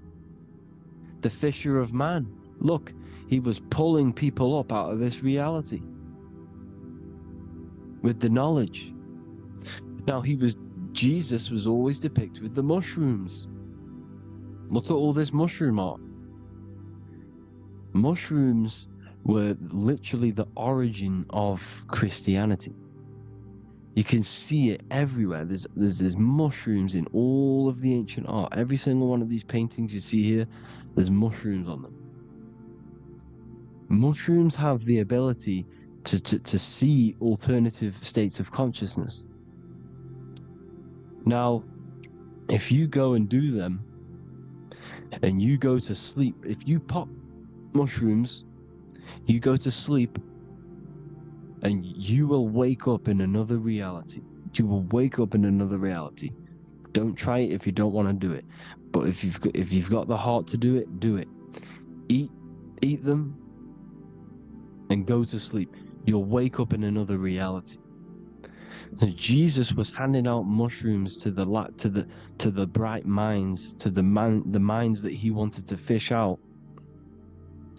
The fisher of man. Look, he was pulling people up out of this reality with the knowledge. Now Jesus was always depicted with the mushrooms. Look at all this mushroom art. Mushrooms were literally the origin of Christianity. You can see it everywhere. There's mushrooms in all of the ancient art. Every single one of these paintings you see here, there's mushrooms on them. Mushrooms have the ability to see alternative states of consciousness. Now, if you go and do them, and you go to sleep, if you pop mushrooms, you go to sleep, and you will wake up in another reality. You will wake up in another reality. Don't try it if you don't want to do it. But if you've got the heart to do it, do it. Eat them, and go to sleep. You'll wake up in another reality. Jesus was handing out mushrooms to the bright minds, to the minds that he wanted to fish out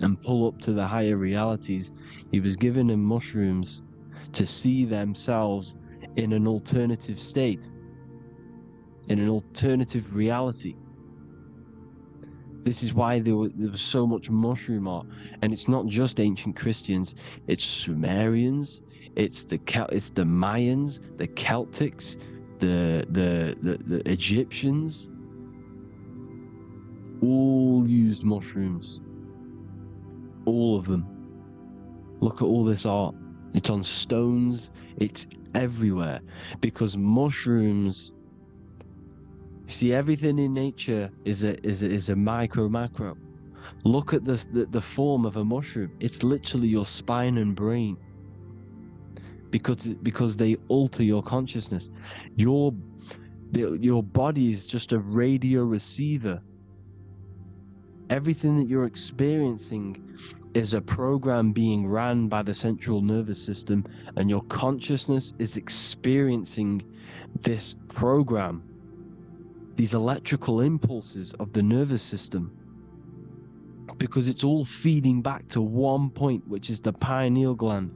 and pull up to the higher realities. He was giving them mushrooms to see themselves in an alternative state, in an alternative reality. This is why there was so much mushroom art, and it's not just ancient Christians. It's Sumerians, it's the Mayans, the Celtics, the Egyptians. All used mushrooms. All of them. Look at all this art. It's on stones. It's everywhere, because mushrooms. See, everything in nature is a macro. Look at the form of a mushroom. It's literally your spine and brain, because they alter your consciousness. Your body is just a radio receiver. Everything that you're experiencing is a program being ran by the central nervous system, and your consciousness is experiencing this program, these electrical impulses of the nervous system, because it's all feeding back to one point, which is the pineal gland.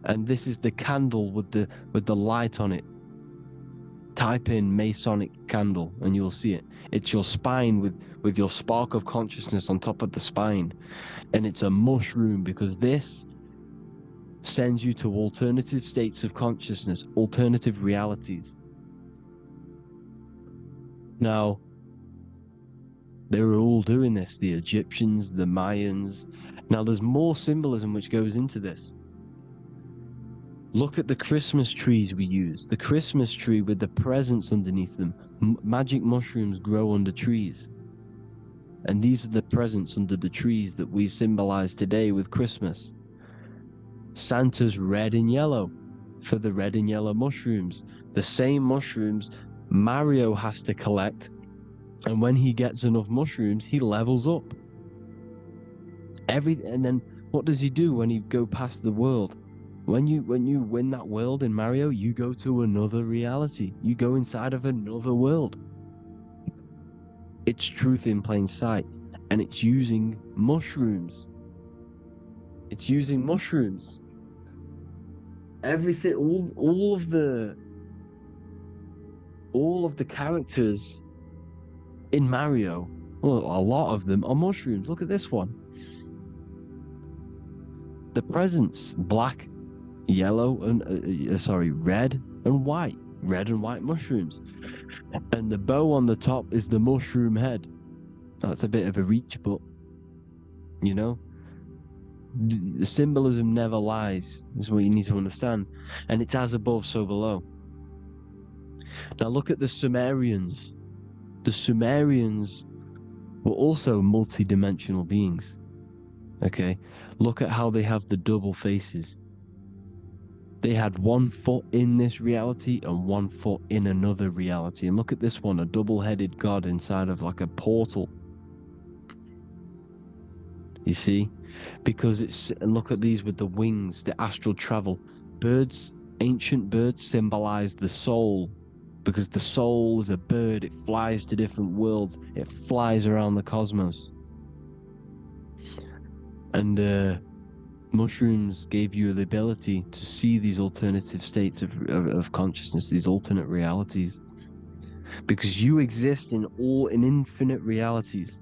And this is the candle with the light on it. Type in Masonic candle and you'll see it. It's your spine with your spark of consciousness on top of the spine. And it's a mushroom, because this sends you to alternative states of consciousness, alternative realities. Now, they were all doing this, the Egyptians, the Mayans. Now, there's more symbolism which goes into this. Look at the Christmas trees we use. The Christmas tree with the presents underneath them. Magic mushrooms grow under trees. And these are the presents under the trees that we symbolize today with Christmas. Santa's red and yellow for the red and yellow mushrooms. The same mushrooms Mario has to collect. And when he gets enough mushrooms, he levels up. And then what does he do when he go past the world? When you win that world in Mario, you go to another reality. You go inside of another world. It's truth in plain sight, and it's using mushrooms. It's using mushrooms. Everything, all of the characters in Mario, well, a lot of them are mushrooms. Look at this one. The presents, black, yellow, and red and white. Red and white mushrooms. And the bow on the top is the mushroom head. That's a bit of a reach, but you know, the symbolism never lies. That's what you need to understand. And it's as above, so below. Now look at the Sumerians. The Sumerians were also multi-dimensional beings. Okay, look at how they have the double faces. They had 1 foot in this reality and 1 foot in another reality. And look at this one, a double-headed god inside of like a portal. You see? Because it's, and look at these with the wings, the astral travel. Birds, ancient birds symbolize the soul, because the soul is a bird. It flies to different worlds. It flies around the cosmos. And mushrooms gave you the ability to see these alternative states of consciousness, these alternate realities, because you exist in infinite realities.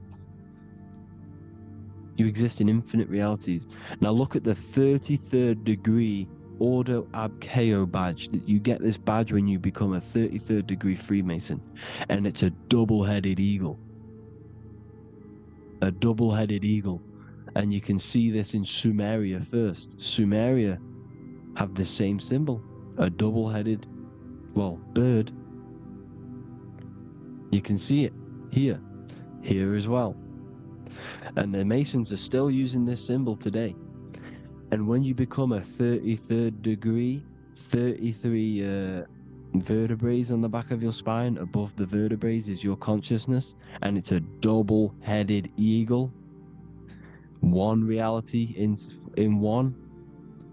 You exist in infinite realities. Now look at the 33rd degree Ordo Abkeo badge. You get this badge when you become a 33rd degree Freemason, and it's a double-headed eagle. A double-headed eagle. And you can see this in Sumeria first. Sumeria have the same symbol, a double-headed, bird. You can see it here as well. And the Masons are still using this symbol today. And when you become a 33rd degree, 33 vertebrae on the back of your spine, above the vertebrae is your consciousness, and it's a double-headed eagle. One reality in one.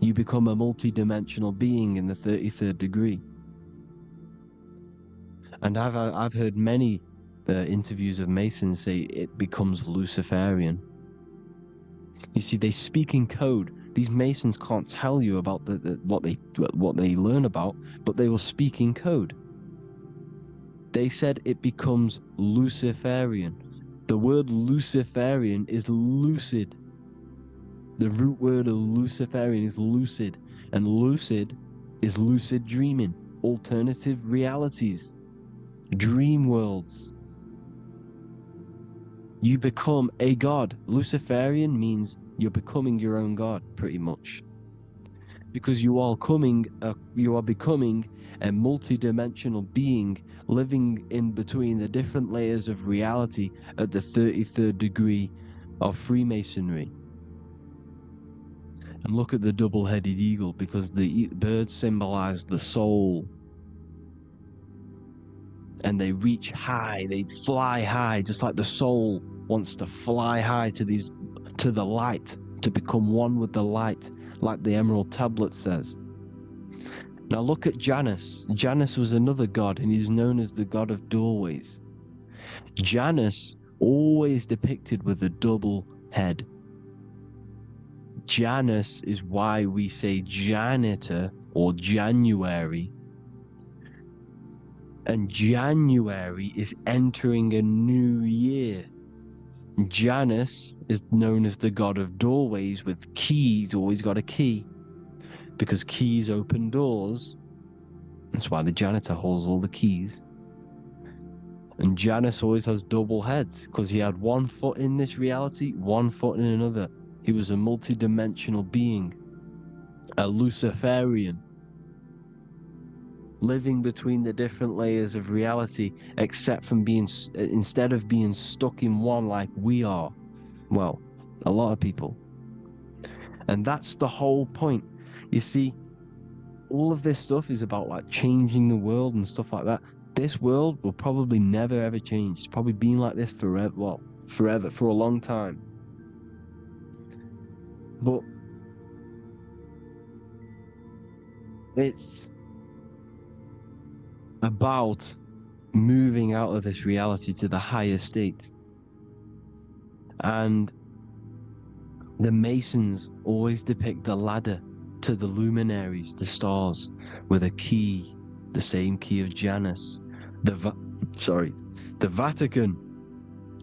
You become a multi-dimensional being in the 33rd degree. And I've heard many interviews of Masons say it becomes Luciferian. You see, they speak in code. These Masons can't tell you about what they learn about, but they will speak in code. They said it becomes Luciferian. The word Luciferian is lucid. The root word of Luciferian is lucid, and lucid is lucid dreaming, alternative realities, dream worlds. You become a god. Luciferian means you're becoming your own god, pretty much. Because you are becoming a multi-dimensional being living in between the different layers of reality at the 33rd degree of Freemasonry. And look at the double-headed eagle, because the birds symbolize the soul. And they reach high, they fly high, just like the soul wants to fly high to the light, to become one with the light, like the Emerald Tablet says. Now look at Janus. Janus was another god, and he's known as the god of doorways. Janus always depicted with a double head. Janus is why we say janitor or January. And January is entering a new year. Janus is known as the god of doorways with keys, always got a key. Because keys open doors. That's why the janitor holds all the keys. And Janus always has double heads, because he had one foot in this reality, one foot in another. He was a multi-dimensional being, a Luciferian, living between the different layers of reality, instead of being stuck in one like we are. Well, a lot of people. And that's the whole point. You see, all of this stuff is about like changing the world and stuff like that. This world will probably never ever change. It's probably been like this forever. Well, forever, for a long time. But it's about moving out of this reality to the higher states. And the Masons always depict the ladder to the luminaries, the stars, with a key, the same key of Janus. The Vatican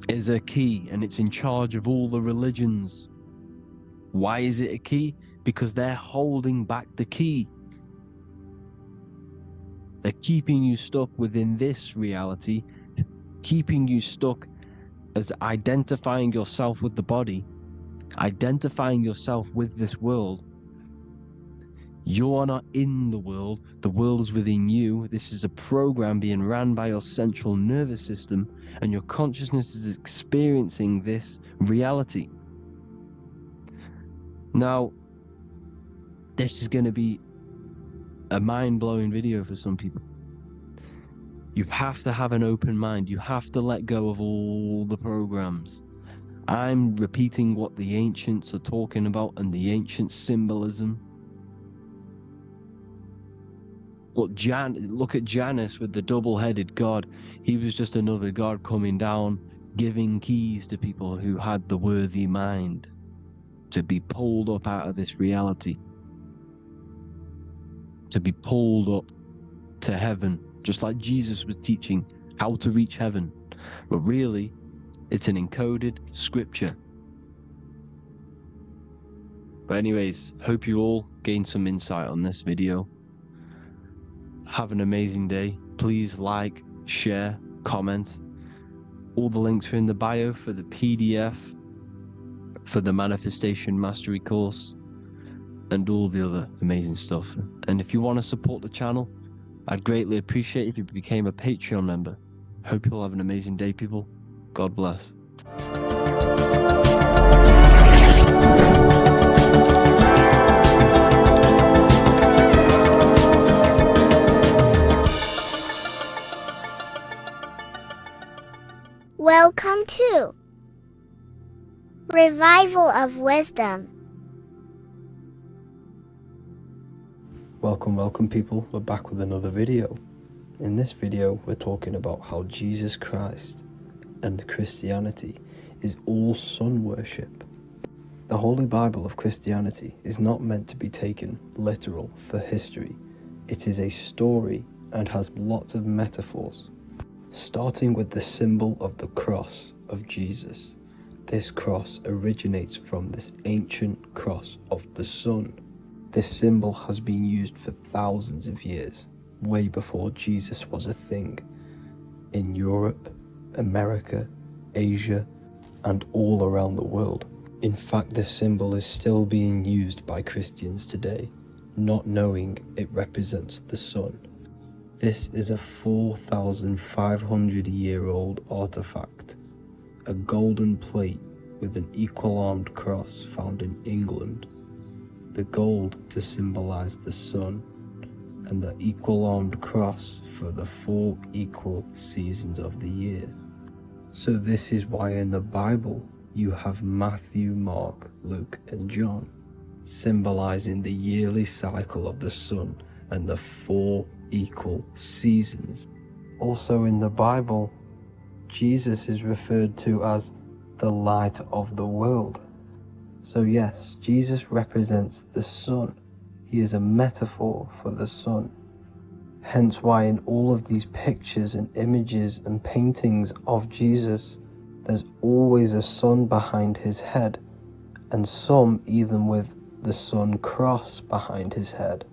is a key, and it's in charge of all the religions. Why is it a key? Because they're holding back the key. They're keeping you stuck within this reality, keeping you stuck as identifying yourself with the body, identifying yourself with this world. You are not in the world is within you. This is a program being ran by your central nervous system, and your consciousness is experiencing this reality. Now, this is going to be a mind-blowing video for some people. You have to have an open mind. You have to let go of all the programs. I'm repeating what the ancients are talking about and the ancient symbolism. Look at Janus with the double-headed god. He was just another god coming down, giving keys to people who had the worthy mind to be pulled up out of this reality, to be pulled up to heaven, just like Jesus was teaching how to reach heaven. But really, it's an encoded scripture. But anyways, hope you all gained some insight on this video. Have an amazing day. Please like, share, comment. All the links are in the bio for the PDF, for the Manifestation Mastery course, and all the other amazing stuff. And if you want to support the channel, I'd greatly appreciate if you became a Patreon member. Hope you'll have an amazing day, people. God bless. Welcome to Revival of Wisdom. Welcome people, we're back with another video. In this video we're talking about how Jesus Christ and Christianity is all sun worship. The Holy Bible of Christianity is not meant to be taken literal for history. It is a story and has lots of metaphors, starting with the symbol of the cross of Jesus. This cross originates from this ancient cross of the sun. This symbol has been used for thousands of years, way before Jesus was a thing, in Europe, America, Asia, and all around the world. In fact, this symbol is still being used by Christians today, not knowing it represents the sun. This is a 4,500-year-old artifact, a golden plate with an equal-armed cross found in England. The gold to symbolize the sun, and the equal-armed cross for the 4 equal seasons of the year. So this is why in the Bible you have Matthew, Mark, Luke and John, symbolizing the yearly cycle of the sun and the 4 equal seasons. Also in the Bible, Jesus is referred to as the light of the world. So yes, Jesus represents the sun. He is a metaphor for the sun. Hence why in all of these pictures and images and paintings of Jesus, there's always a sun behind his head, and some even with the sun cross behind his head.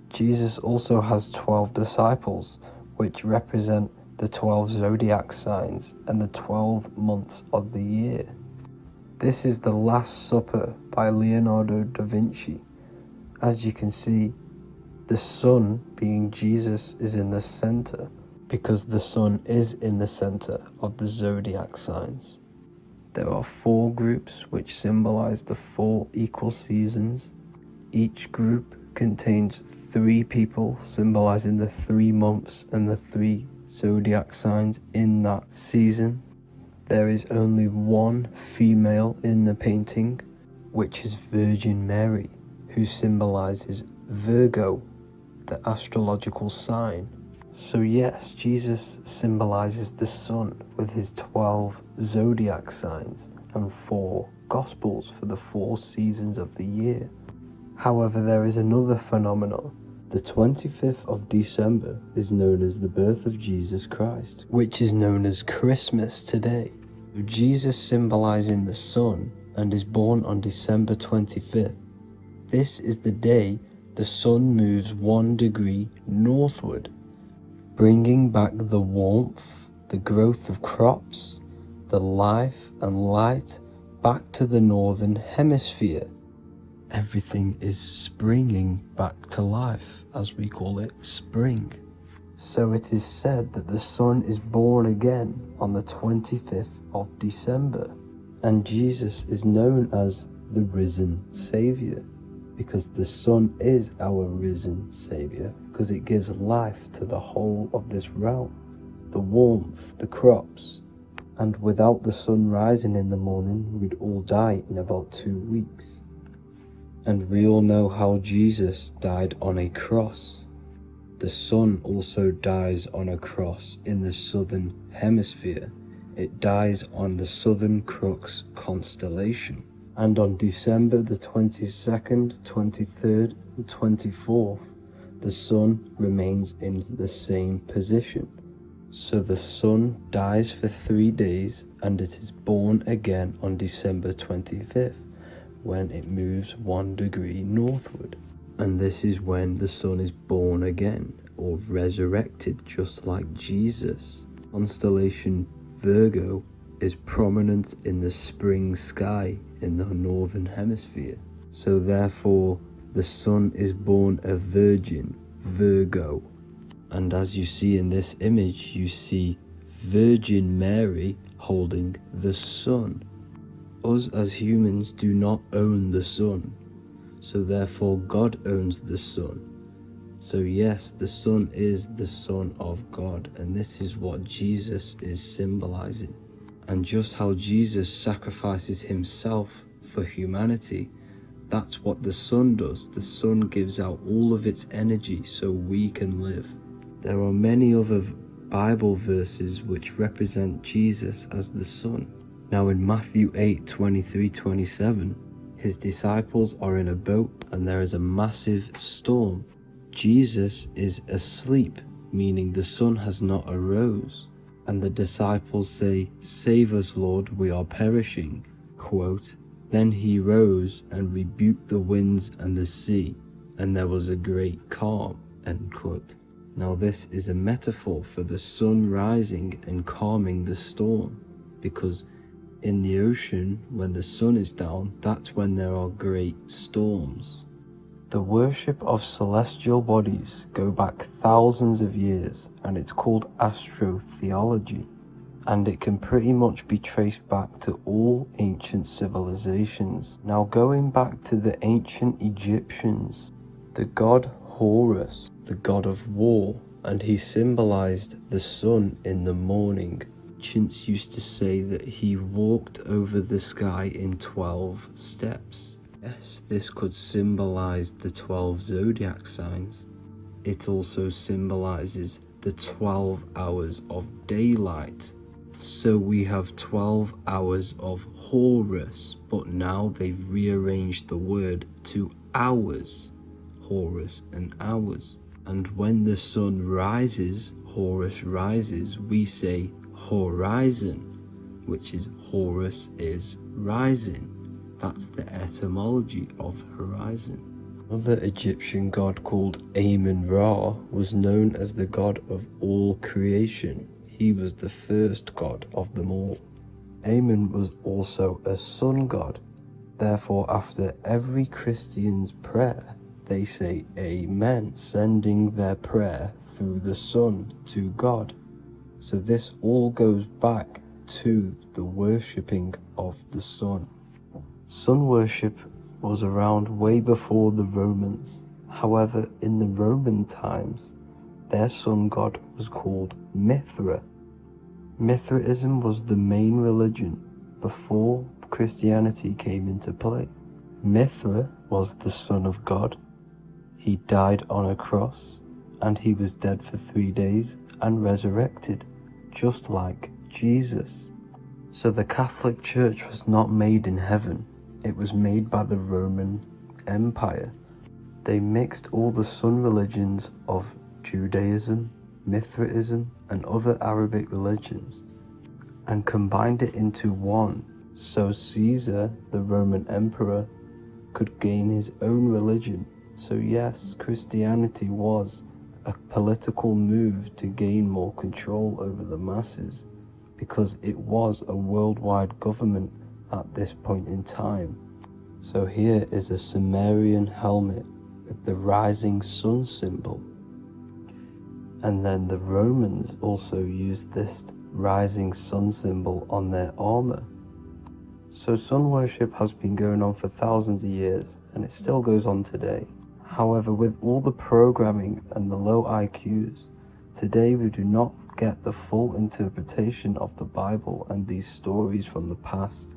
Jesus also has 12 disciples, which represent the 12 zodiac signs and the 12 months of the year. This is the Last Supper by Leonardo da Vinci. As you can see, the sun, being Jesus, is in the center, because the sun is in the center of the zodiac signs. There are 4 groups which symbolize the 4 equal seasons. Each group contains 3 people symbolizing the 3 months and the 3 zodiac signs in that season. There is only 1 female in the painting, which is Virgin Mary, who symbolizes Virgo, the astrological sign. So yes, Jesus symbolizes the sun with his 12 zodiac signs and 4 gospels for the 4 seasons of the year. However, there is another phenomenon. The 25th of December is known as the birth of Jesus Christ, which is known as Christmas today. Jesus symbolizing the sun and is born on December 25th. This is the day the sun moves 1 degree northward, bringing back the warmth, the growth of crops, the life and light back to the northern hemisphere. Everything is springing back to life, as we call it, spring. So it is said that the sun is born again on the 25th of December, and Jesus is known as the risen Savior, because the sun is our risen Savior, because it gives life to the whole of this realm, the warmth, the crops. And without the sun rising in the morning, we'd all die in about 2 weeks. And we all know how Jesus died on a cross. The sun also dies on a cross in the southern hemisphere. It dies on the Southern Crux constellation. And on December the 22nd, 23rd and 24th, the sun remains in the same position. So the sun dies for 3 days and it is born again on December 25th, when it moves 1 degree northward. And this is when the sun is born again, or resurrected, just like Jesus. Constellation Virgo is prominent in the spring sky in the northern hemisphere. So therefore, the sun is born a virgin, Virgo. And as you see in this image, you see Virgin Mary holding the sun. Us as humans do not own the sun, so therefore God owns the sun. So yes, the sun is the Son of God, and this is what Jesus is symbolizing. And just how Jesus sacrifices himself for humanity, That's what the sun does. The sun gives out all of its energy so we can live. There are many other Bible verses which represent Jesus as the sun. Now in Matthew 8:23-27, his disciples are in a boat and there is a massive storm. Jesus is asleep, meaning the sun has not arose. And the disciples say, "Save us, Lord, we are perishing." Quote, "Then he rose and rebuked the winds and the sea, and there was a great calm." End quote. Now this is a metaphor for the sun rising and calming the storm, because in the ocean, when the sun is down, that's when there are great storms. The worship of celestial bodies go back thousands of years, and it's called astrotheology, and it can pretty much be traced back to all ancient civilizations. Now going back to the ancient Egyptians, the god Horus, the god of war, and he symbolized the sun in the morning. Ancients used to say that he walked over the sky in 12 steps. Yes, this could symbolize the 12 zodiac signs. It also symbolizes the 12 hours of daylight. So we have 12 hours of Horus, but now they've rearranged the word to hours. Horus and hours. And when the sun rises, Horus rises, we say horizon, which is Horus is rising. That's the etymology of horizon. Another Egyptian god called Amun-Ra was known as the god of all creation. He was the first god of them all. Amun was also a sun god. Therefore, after every Christian's prayer, they say Amen, sending their prayer through the sun to God. So this all goes back to the worshipping of the sun. Sun worship was around way before the Romans. However, in the Roman times, their sun god was called Mithra. Mithraism was the main religion before Christianity came into play. Mithra was the son of God. He died on a cross, and he was dead for 3 days and resurrected, just like Jesus. So the Catholic Church was not made in heaven. It was made by the Roman Empire. They mixed all the sun religions of Judaism, Mithraism, and other Arabic religions and combined it into one, so Caesar, the Roman emperor, could gain his own religion. So yes, Christianity was a political move to gain more control over the masses, because it was a worldwide government at this point in time. So here is a Sumerian helmet with the rising sun symbol. And then the Romans also used this rising sun symbol on their armor. So sun worship has been going on for thousands of years, and it still goes on today. However, with all the programming and the low IQs, today we do not get the full interpretation of the Bible and these stories from the past.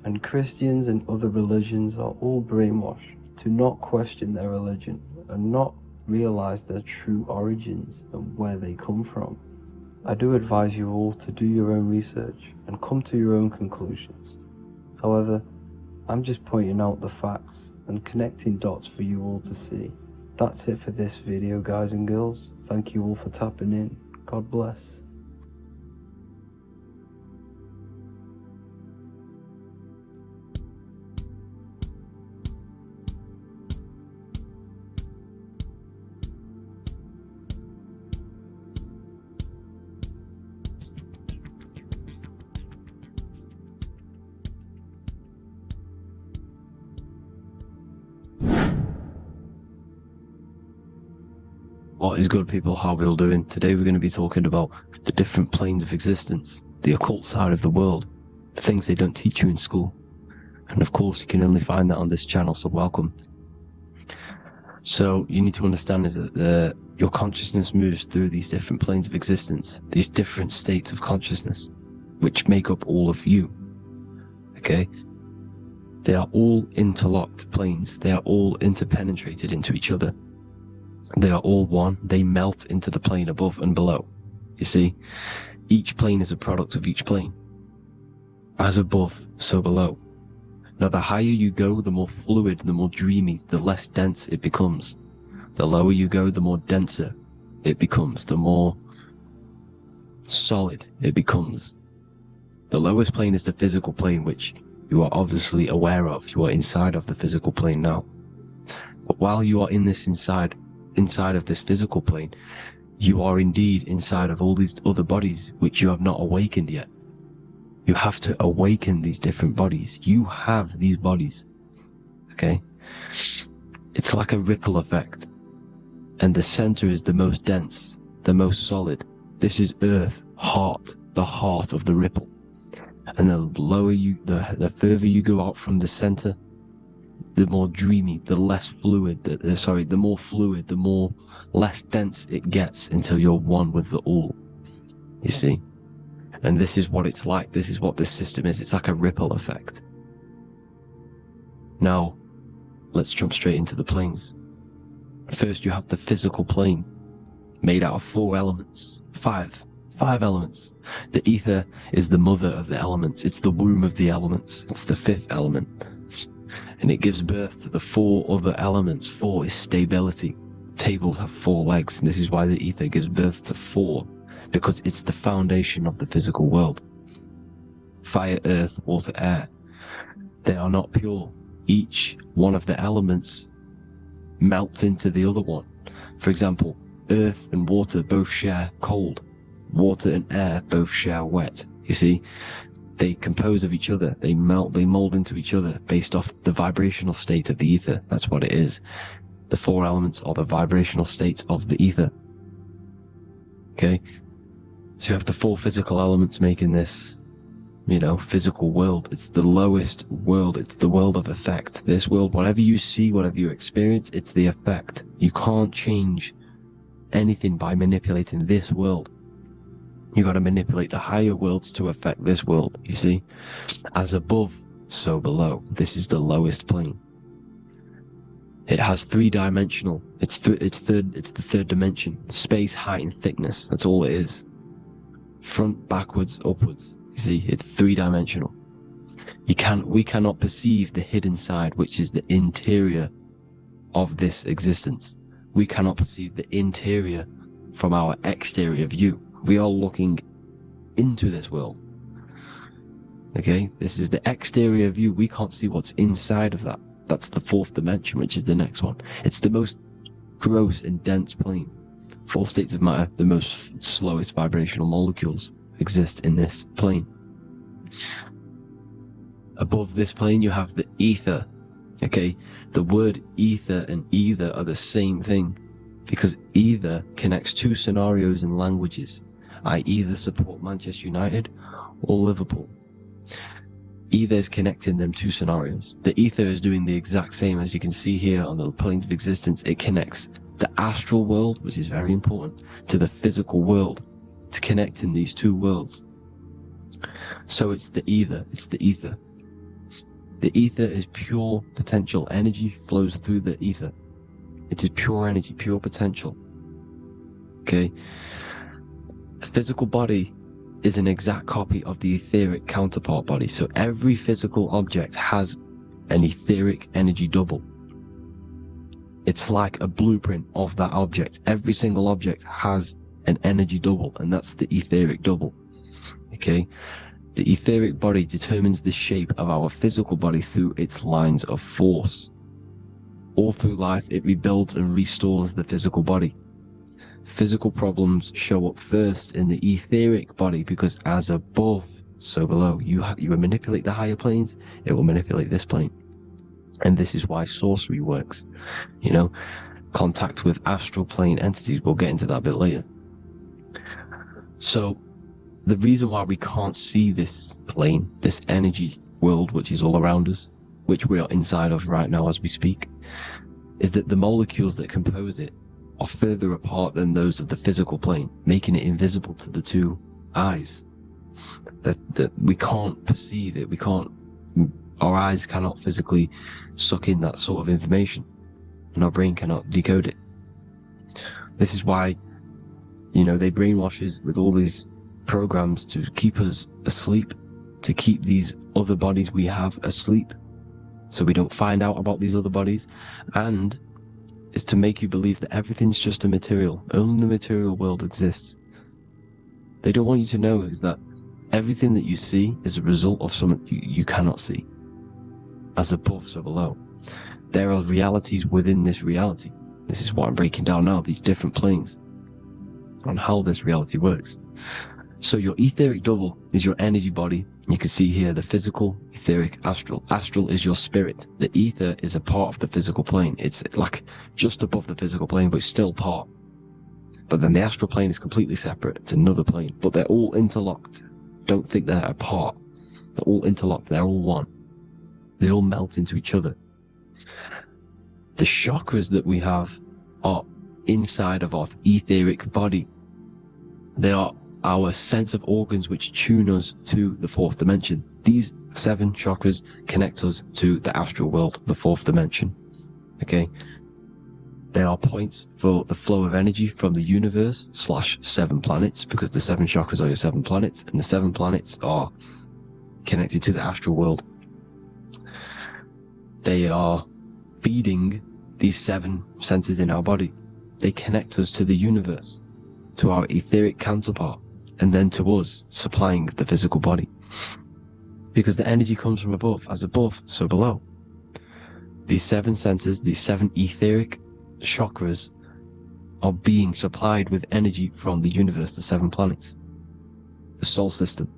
And Christians and other religions are all brainwashed to not question their religion and not realize their true origins and where they come from. I do advise you all to do your own research and come to your own conclusions. However, I'm just pointing out the facts and connecting dots for you all to see. That's it for this video, guys and girls. Thank you all for tapping in. God bless. What is good, people? How are we all doing? Today we're going to be talking about the different planes of existence, the occult side of the world, the things they don't teach you in school. And of course, you can only find that on this channel, so welcome. So you need to understand is that your consciousness moves through these different planes of existence, these different states of consciousness, which make up all of you. Okay? They are all interlocked planes. They are all interpenetrated into each other. They are all one. They melt into the plane above and below. You see, each plane is a product of each plane. As above, so below. Now, the higher you go, the more fluid, the more dreamy, the less dense it becomes. The lower you go, the more denser it becomes, the more solid it becomes. The lowest plane is the physical plane, which you are obviously aware of. You are inside of the physical plane now. But while you are in this inside of this physical plane, you are indeed inside of all these other bodies which you have not awakened yet. You have to awaken these different bodies. You have these bodies. Okay? It's like a ripple effect. And the center is the most dense, the most solid. This is earth, heart, the heart of the ripple. And the lower you, the further you go out from the center, the more dreamy, the less fluid, the more fluid, the more less dense it gets until you're one with the all. You see? And this is what it's like. This is what this system is. It's like a ripple effect. Now, let's jump straight into the planes. First, you have the physical plane, made out of 4 elements. Five elements. The ether is the mother of the elements. It's the womb of the elements. It's the 5th element. And it gives birth to the 4 other elements. 4 is stability. Tables have 4 legs, and this is why the ether gives birth to 4, because it's the foundation of the physical world. Fire, earth, water, air. They are not pure. Each one of the elements melts into the other one. For example, earth and water both share cold. Water and air both share wet. You see, they compose of each other. They melt, they mold into each other based off the vibrational state of the ether. That's what it is. The 4 elements are the vibrational states of the ether. Okay? So you have the 4 physical elements making this, physical world. It's the lowest world. It's the world of effect. This world, whatever you see, whatever you experience, it's the effect. You can't change anything by manipulating this world. You got to manipulate the higher worlds to affect this world. You see, as above, so below. This is the lowest plane. It has 3-dimensional. It's the 3rd dimension. Space, height, and thickness. That's all it is. Front, backwards, upwards. You see, it's 3-dimensional. We cannot perceive the hidden side, which is the interior of this existence. We cannot perceive the interior from our exterior view. We are looking into this world. Okay, this is the exterior view. We can't see what's inside of that. That's the 4th dimension, which is the next one. It's the most gross and dense plane. 4 states of matter, the most slowest vibrational molecules exist in this plane. Above this plane, you have the ether. Okay, the word ether and either are the same thing, because either connects 2 scenarios and languages. I either support Manchester United or Liverpool. Either is connecting them 2 scenarios. The ether is doing the exact same, as you can see here on the planes of existence. It connects the astral world, which is very important, to the physical world. It's connecting these 2 worlds. So it's the ether. It's the ether. The ether is pure potential. Energy flows through the ether. It is pure energy, pure potential. Okay? The physical body is an exact copy of the etheric counterpart body. So every physical object has an etheric energy double. It's like a blueprint of that object. Every single object has an energy double, and that's the etheric double. Okay? The etheric body determines the shape of our physical body through its lines of force. All through life, it rebuilds and restores the physical body. Physical problems show up first in the etheric body, because as above, so below. You manipulate the higher planes, it will manipulate this plane. And this is why sorcery works. Contact with astral plane entities. We'll get into that a bit later. So, the reason why we can't see this plane, this energy world which is all around us, which we are inside of right now as we speak, is that the molecules that compose it are further apart than those of the physical plane, making it invisible to the 2 eyes. That we can't perceive it, we can't Our eyes cannot physically suck in that sort of information, and our brain cannot decode it. This is why, they brainwash us with all these programs to keep us asleep, to keep these other bodies we have asleep, so we don't find out about these other bodies, and it's to make you believe that everything's just a material. Only the material world exists. They don't want you to know is that everything that you see is a result of something you cannot see. As above, so below. There are realities within this reality. This is what I'm breaking down now, these different planes, on how this reality works. So your etheric double is your energy body. You can see here the physical, etheric, astral. Astral is your spirit. The ether is a part of the physical plane. It's like just above the physical plane, but it's still part. But then the astral plane is completely separate. It's another plane, but they're all interlocked. Don't think they're apart. They're all interlocked. They're all one. They all melt into each other. The chakras that we have are inside of our etheric body. They are our sense of organs which tune us to the fourth dimension. These 7 chakras connect us to the astral world, the fourth dimension. Okay? They are points for the flow of energy from the universe / 7 planets, because the 7 chakras are your 7 planets, and the 7 planets are connected to the astral world. They are feeding these 7 senses in our body. They connect us to the universe, to our etheric counterpart, and then to us, supplying the physical body. Because the energy comes from above. As above, so below. These 7 senses, these 7 etheric chakras, are being supplied with energy from the universe, the 7 planets, the solar system.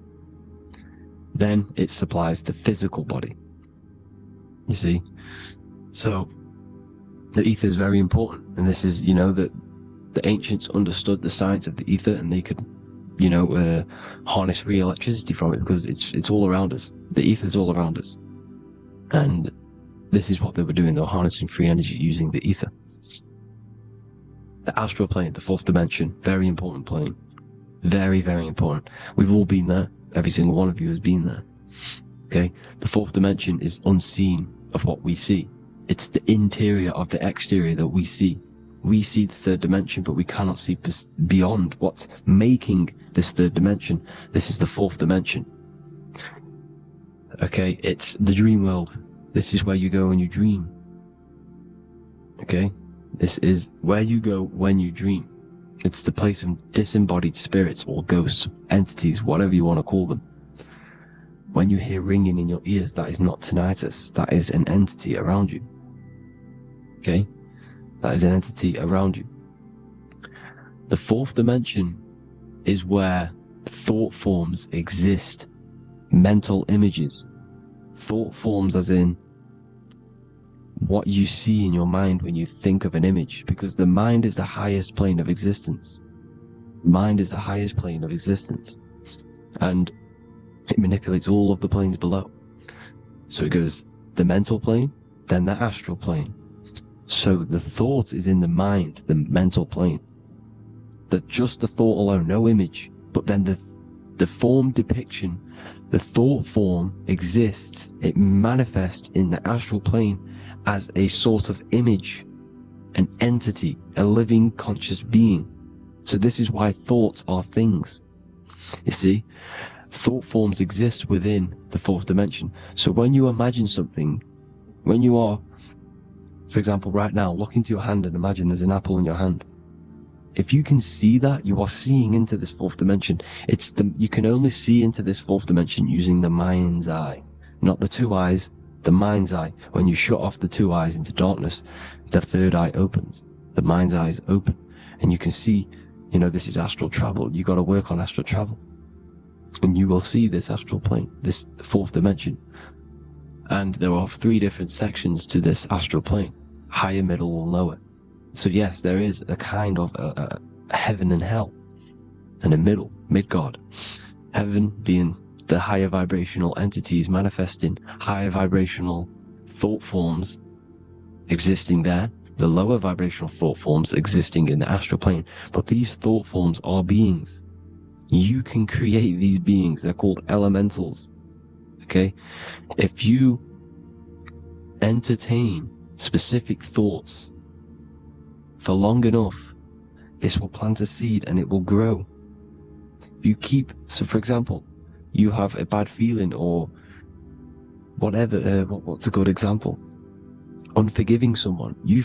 Then it supplies the physical body. You see? So, the ether is very important. And this is, that the ancients understood the science of the ether, and they could, harness free electricity from it, because it's all around us. The ether is all around us. And this is what they were doing. They were harnessing free energy using the ether. The astral plane, the 4th dimension, very important plane. Very, very important. We've all been there. Every single one of you has been there. Okay? The 4th dimension is unseen of what we see. It's the interior of the exterior that we see. We see the 3rd dimension, but we cannot see beyond what's making this 3rd dimension. This is the 4th dimension. Okay? It's the dream world. This is where you go when you dream. Okay? This is where you go when you dream. It's the place of disembodied spirits or ghosts, entities, whatever you want to call them. When you hear ringing in your ears, that is not tinnitus. That is an entity around you. Okay? That is an entity around you. The 4th dimension is where thought forms exist. Mental images. Thought forms as in what you see in your mind when you think of an image, because the mind is the highest plane of existence. Mind is the highest plane of existence, and it manipulates all of the planes below. So it goes the mental plane, then the astral plane. So the thought is in the mind, the mental plane. That just the thought alone, no image, but then the form depiction, the thought form exists. It manifests in the astral plane as a sort of image, an entity, a living conscious being. So this is why thoughts are things. You see, thought forms exist within the 4th dimension. So when you imagine something, when you are, for example, right now, look into your hand and imagine there's an apple in your hand. If you can see that, you are seeing into this 4th dimension. You can only see into this 4th dimension using the mind's eye, not the 2 eyes. The mind's eye. When you shut off the 2 eyes into darkness, the 3rd eye opens. The mind's eye is open. And you can see, this is astral travel. You got to work on astral travel. And you will see this astral plane, this 4th dimension. And there are 3 different sections to this astral plane. Higher, middle, or lower. So yes, there is a kind of a heaven and hell. And a mid-God. Heaven being the higher vibrational entities manifesting higher vibrational thought forms existing there, the lower vibrational thought forms existing in the astral plane. But these thought forms are beings. You can create these beings. They're called elementals. Okay? If you entertain specific thoughts for long enough, this will plant a seed and it will grow. If you keep, so for example, you have a bad feeling or whatever, what's a good example? Unforgiving someone. You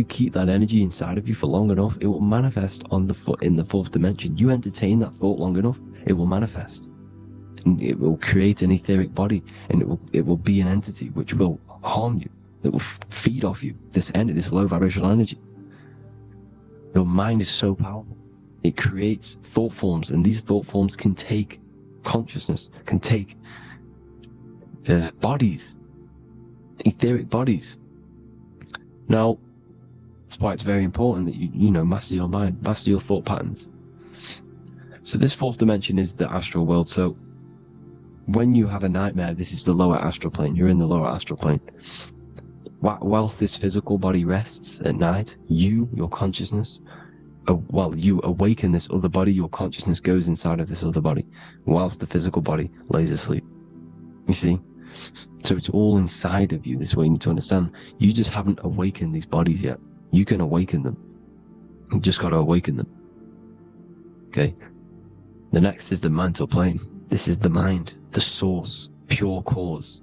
keep that energy inside of you for long enough, it will manifest in the fourth dimension. You entertain that thought long enough, it will manifest. And it will create an etheric body, and it will be an entity which will harm you. It will feed off you, this low vibrational energy. Your mind is so powerful. It creates thought forms, and these thought forms can take consciousness, can take bodies, etheric bodies. Now, that's why it's very important that you master your mind, master your thought patterns. So this fourth dimension is the astral world. So when you have a nightmare, this is the lower astral plane. You're in the lower astral plane. Whilst this physical body rests at night, your consciousness, you awaken this other body, your consciousness goes inside of this other body, whilst the physical body lays asleep. You see? So it's all inside of you. This is what you need to understand. You just haven't awakened these bodies yet. You can awaken them. You just got to awaken them. Okay? The next is the mental plane. This is the mind, the source, pure cause,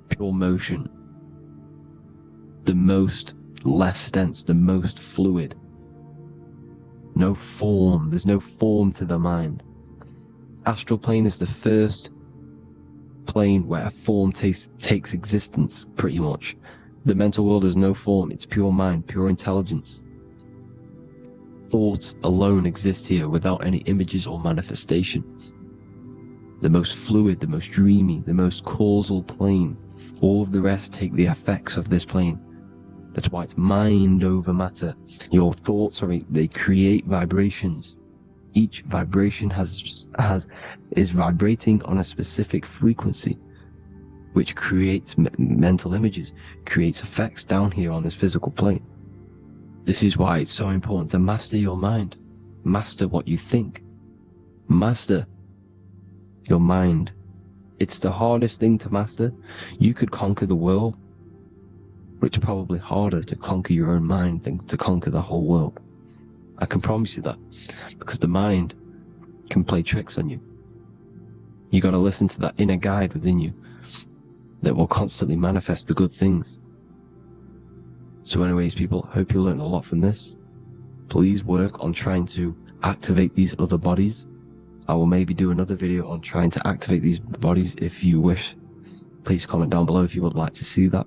pure motion, the most less dense, the most fluid. No form. There's no form to the mind. Astral plane is the first plane where a form takes existence, pretty much. The mental world has no form. It's pure mind, pure intelligence. Thoughts alone exist here without any images or manifestation. The most fluid, the most dreamy, the most causal plane. All of the rest take the effects of this plane. That's why it's mind over matter. Your thoughts they create vibrations. Each vibration is vibrating on a specific frequency, which creates mental images, creates effects down here on this physical plane. This is why it's so important to master your mind. Master what you think. Master your mind. It's the hardest thing to master. You could conquer the world, but it's probably harder to conquer your own mind than to conquer the whole world. I can promise you that, because the mind can play tricks on you. You got to listen to that inner guide within you that will constantly manifest the good things. So anyways, people, hope you learned a lot from this. Please work on trying to activate these other bodies. I will maybe do another video on trying to activate these bodies if you wish. Please comment down below if you would like to see that.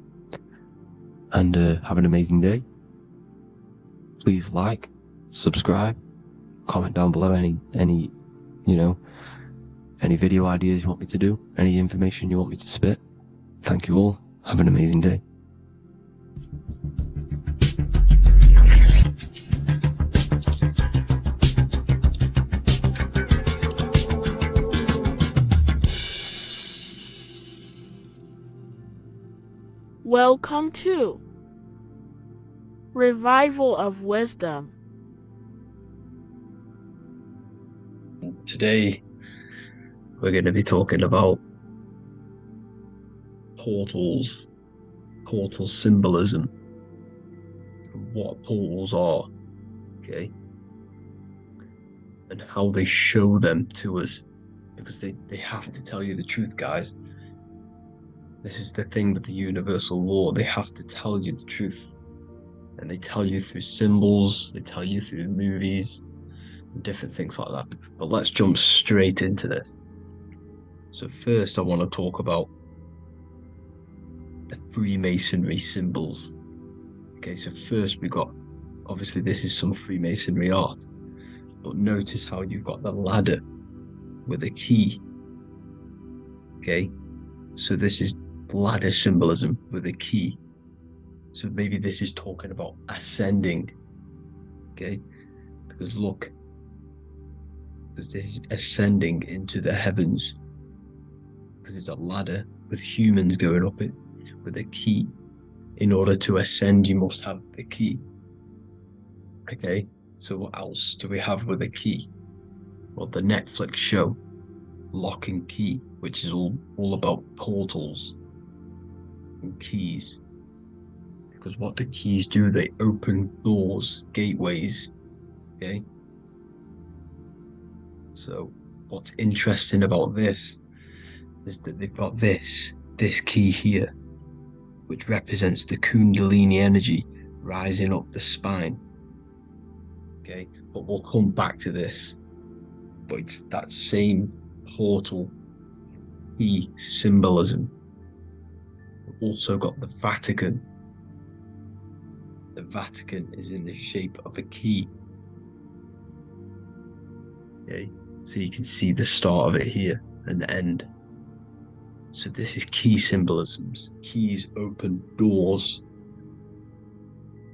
And have an amazing day. Please like, subscribe, comment down below any video ideas you want me to do, any information you want me to spit. Thank you all. Have an amazing day. Welcome to Revival of Wisdom. Today, we're going to be talking about portals, portal symbolism, what portals are, okay, and how they show them to us, because they have to tell you the truth, guys. This is the thing with the universal law. They have to tell you the truth. And they tell you through symbols, they tell you through movies, and different things like that. But let's jump straight into this. So first I want to talk about the Freemasonry symbols. Okay, so first we got, obviously this is some Freemasonry art, but notice how you've got the ladder with a key. Okay, so this is ladder symbolism with a key. So maybe this is talking about ascending. Okay, because look, because this is ascending into the heavens, because it's a ladder with humans going up it with a key. In order to ascend, you must have the key. Okay, so what else do we have with a key? Well, the Netflix show Lock and Key, which is all about portals and keys. Because what the keys do, they open doors, gateways. Okay. So what's interesting about this is that they've got this key here, which represents the Kundalini energy rising up the spine. Okay, but we'll come back to this. But it's that same portal key symbolism. We've also got the Vatican. The Vatican is in the shape of a key. Okay, so you can see the start of it here and the end. So this is key symbolisms. Keys open doors.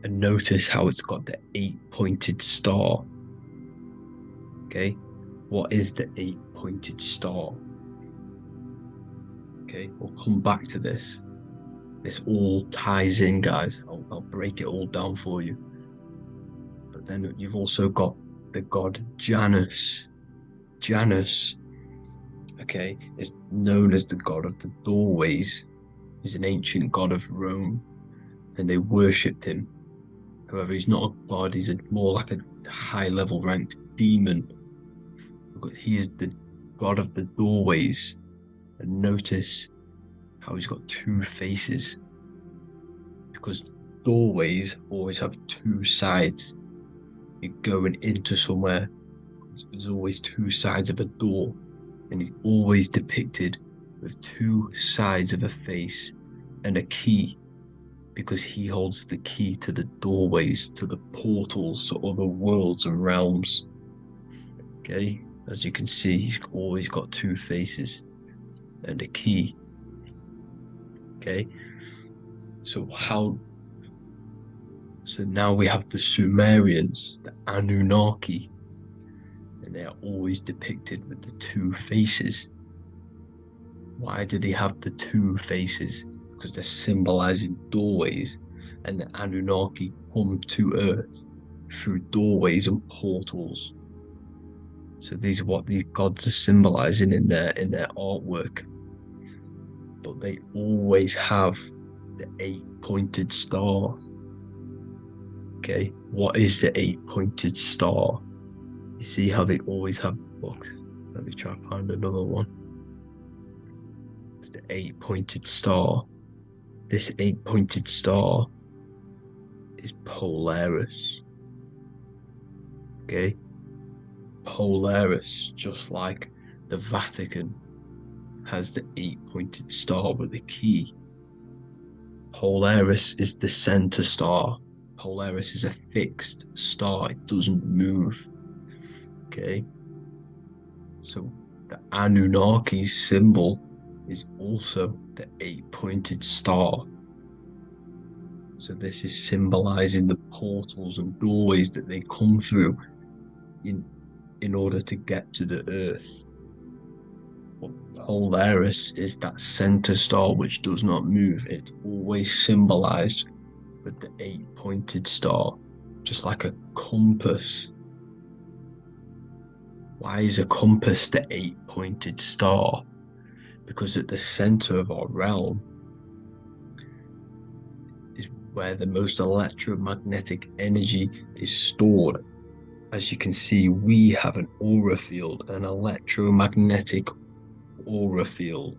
And notice how it's got the 8-pointed star. Okay, what is the 8-pointed star? Okay, we'll come back to this. This all ties in, guys. I'll break it all down for you. But then you've also got the god Janus. Janus, okay, is known as the god of the doorways. He's an ancient god of Rome, and they worshipped him. However, he's not a god, he's more like a high-level ranked demon. Because he is the god of the doorways. And notice how he's got two faces. Because doorways always have two sides. You're going into somewhere, there's always two sides of a door. And he's always depicted with two sides of a face and a key. Because he holds the key to the doorways, to the portals, to other worlds and realms. Okay, as you can see, he's always got two faces and a key. Okay, so now we have the Sumerians, the Anunnaki, and they are always depicted with the two faces. Why do they have the two faces? Because they're symbolizing doorways, and the Anunnaki come to Earth through doorways and portals. So these are what these gods are symbolizing in their artwork. But they always have the 8-pointed star. Okay, what is the 8-pointed star? You see how they always have. Look, let me try to find another one. It's the 8-pointed star. This 8-pointed star is Polaris. Okay, Polaris, just like the Vatican has the 8-pointed star with a key. Polaris is the center star. Polaris is a fixed star, it doesn't move. Okay, so the Anunnaki symbol is also the 8-pointed star. So this is symbolizing the portals and doorways that they come through in order to get to the Earth. But Polaris is that center star which does not move. It's always symbolized with the 8-pointed star, just like a compass. Why is a compass the 8-pointed star? Because at the center of our realm is where the most electromagnetic energy is stored. As you can see, we have an aura field, an electromagnetic aura field.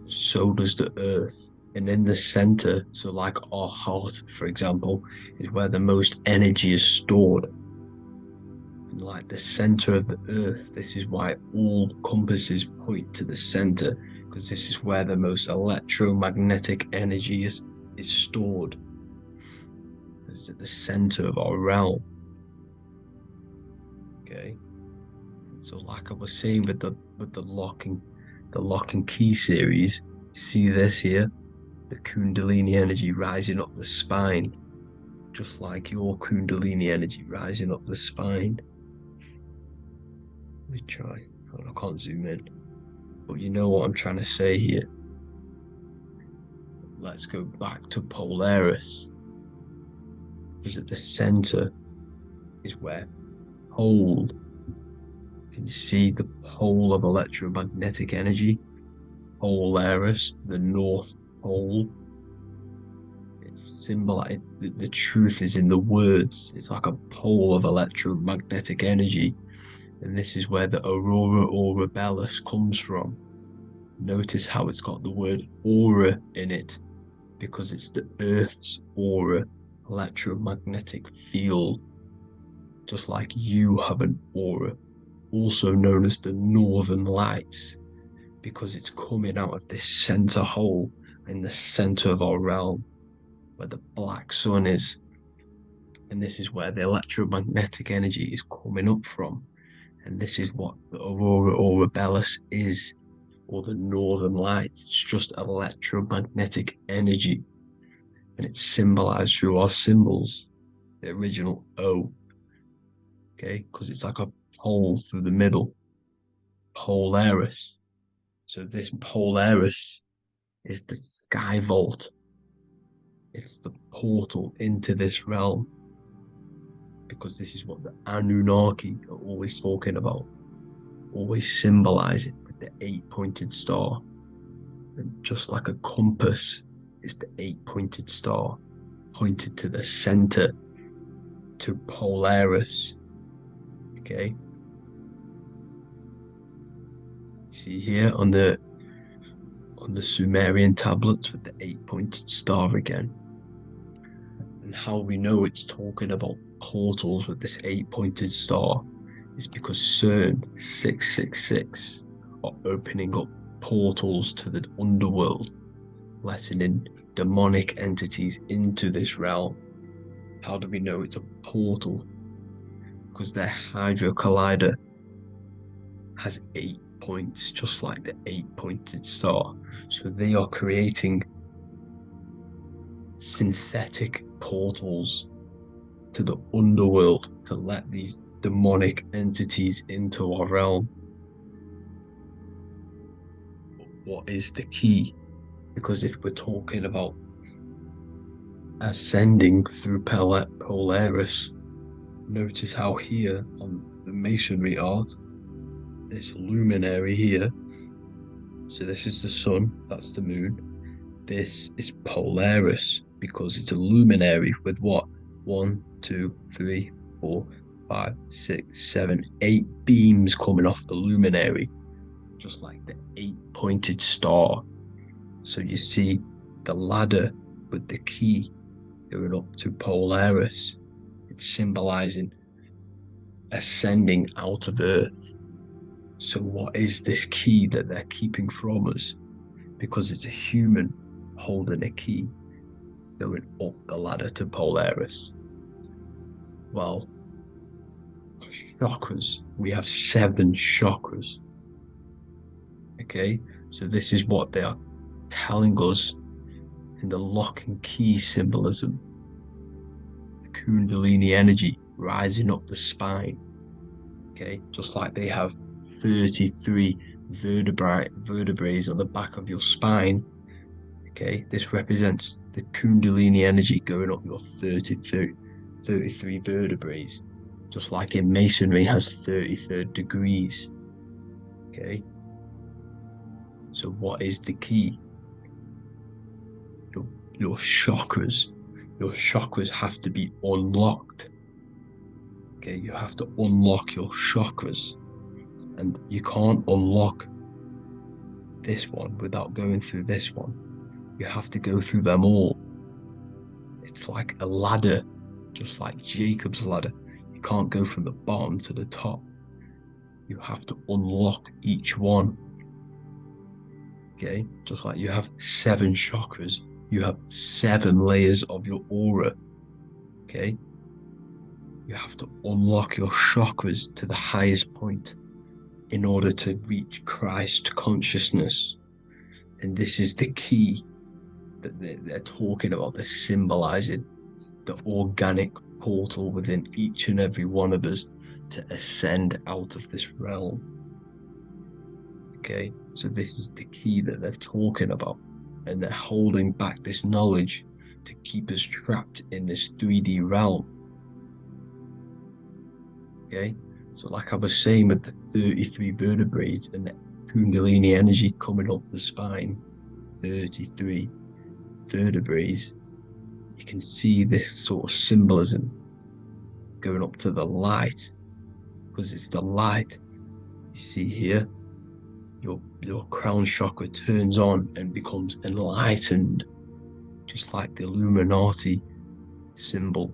So does the Earth. And in the center, so like our heart, for example, is where the most energy is stored. And like the center of the Earth, this is why all compasses point to the center, because this is where the most electromagnetic energy is stored. It's at the center of our realm. Okay, so like I was saying with the lock and key series, see this here, the Kundalini energy rising up the spine, just like your Kundalini energy rising up the spine. Let me try. I can't zoom in, but you know what I'm trying to say here. Let's go back to Polaris, because at the center is where pole. Can you see the pole of electromagnetic energy? Polaris, the North Pole. It's symbolized. The truth is in the words. It's like a pole of electromagnetic energy. And this is where the aurora borealis comes from. Notice how it's got the word aura in it, because it's the Earth's aura, electromagnetic field. Just like you have an aura, also known as the northern lights, because it's coming out of this center hole in the center of our realm, where the black sun is. And this is where the electromagnetic energy is coming up from. And this is what the aurora borealis is, or the northern lights. It's just electromagnetic energy. And it's symbolized through our symbols, the original O, okay, because it's like a hole through the middle, Polaris. So this Polaris is the sky vault. It's the portal into this realm, because this is what the Anunnaki are always talking about, always symbolizing with the 8-pointed star. And just like a compass, it's the 8-pointed star pointed to the center, to Polaris. Okay. See here on the Sumerian tablets with the 8-pointed star again. And how we know it's talking about portals with this 8-pointed star is because CERN 666 are opening up portals to the underworld, letting in demonic entities into this realm. How do we know it's a portal? Because their Hydro Collider has 8 points, just like the 8-pointed star. So they are creating synthetic portals to the underworld to let these demonic entities into our realm. But what is the key? Because if we're talking about ascending through Polaris, notice how here on the masonry art, this luminary here, so this is the sun, that's the moon, this is Polaris, because it's a luminary with what? 1, 2, 3, 4, 5, 6, 7, 8 beams coming off the luminary, just like the 8-pointed star. So you see the ladder with the key going up to Polaris. It's symbolizing ascending out of Earth. So what is this key that they're keeping from us? Because it's a human holding a key going up the ladder to Polaris. Well, chakras, we have 7 chakras. Okay, so this is what they are telling us in the lock and key symbolism. The Kundalini energy rising up the spine. Okay, just like they have 33 vertebrae on the back of your spine. Okay, this represents the Kundalini energy going up your 33 vertebrae, just like in masonry has 33rd degrees. Okay, so what is the key? Your chakras. Your chakras have to be unlocked. Okay, you have to unlock your chakras, and you can't unlock this one without going through this one. You have to go through them all. It's like a ladder, just like Jacob's ladder. You can't go from the bottom to the top. You have to unlock each one. Okay, just like you have 7 chakras, you have 7 layers of your aura. Okay, you have to unlock your chakras to the highest point in order to reach Christ consciousness. And this is the key that they're talking about. They're symbolizing the organic portal within each and every one of us to ascend out of this realm. Okay, so this is the key that they're talking about, and they're holding back this knowledge to keep us trapped in this 3D realm. Okay, so like I was saying with the 33 vertebrae and the Kundalini energy coming up the spine, 33 vertebrae, you can see this sort of symbolism going up to the light, because it's the light. You see here, your crown chakra turns on and becomes enlightened, just like the Illuminati symbol.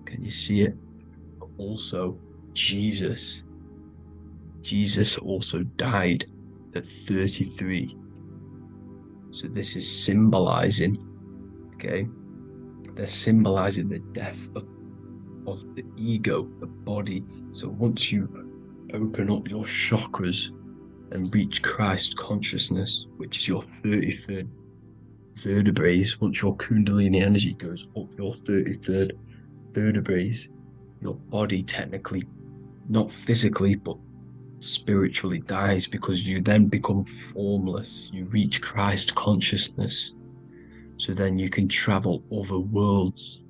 Can you see it? But also, Jesus also died at 33. So this is symbolizing, okay? They're symbolizing the death of the ego, the body. So once you open up your chakras and reach Christ consciousness, which is your 33rd vertebrae, once your Kundalini energy goes up your 33rd vertebrae, your body technically, not physically, but spiritually dies, because you then become formless. You reach Christ consciousness. So then you can travel other worlds.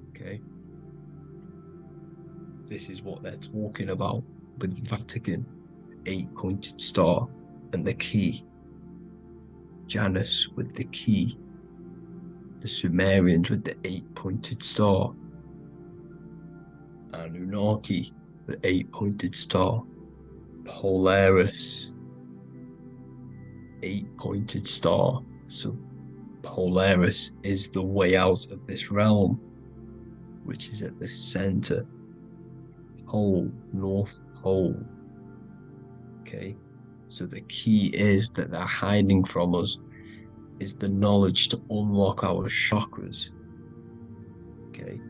Okay? This is what they're talking about with Vatican, 8-pointed star, and the key. Janus with the key. The Sumerians with the 8-pointed star. Anunnaki, the 8-pointed star. Polaris, 8-pointed star. So Polaris is the way out of this realm, which is at the center. Pole, North Pole. Okay, so the key is that they're hiding from us is the knowledge to unlock our chakras. Okay,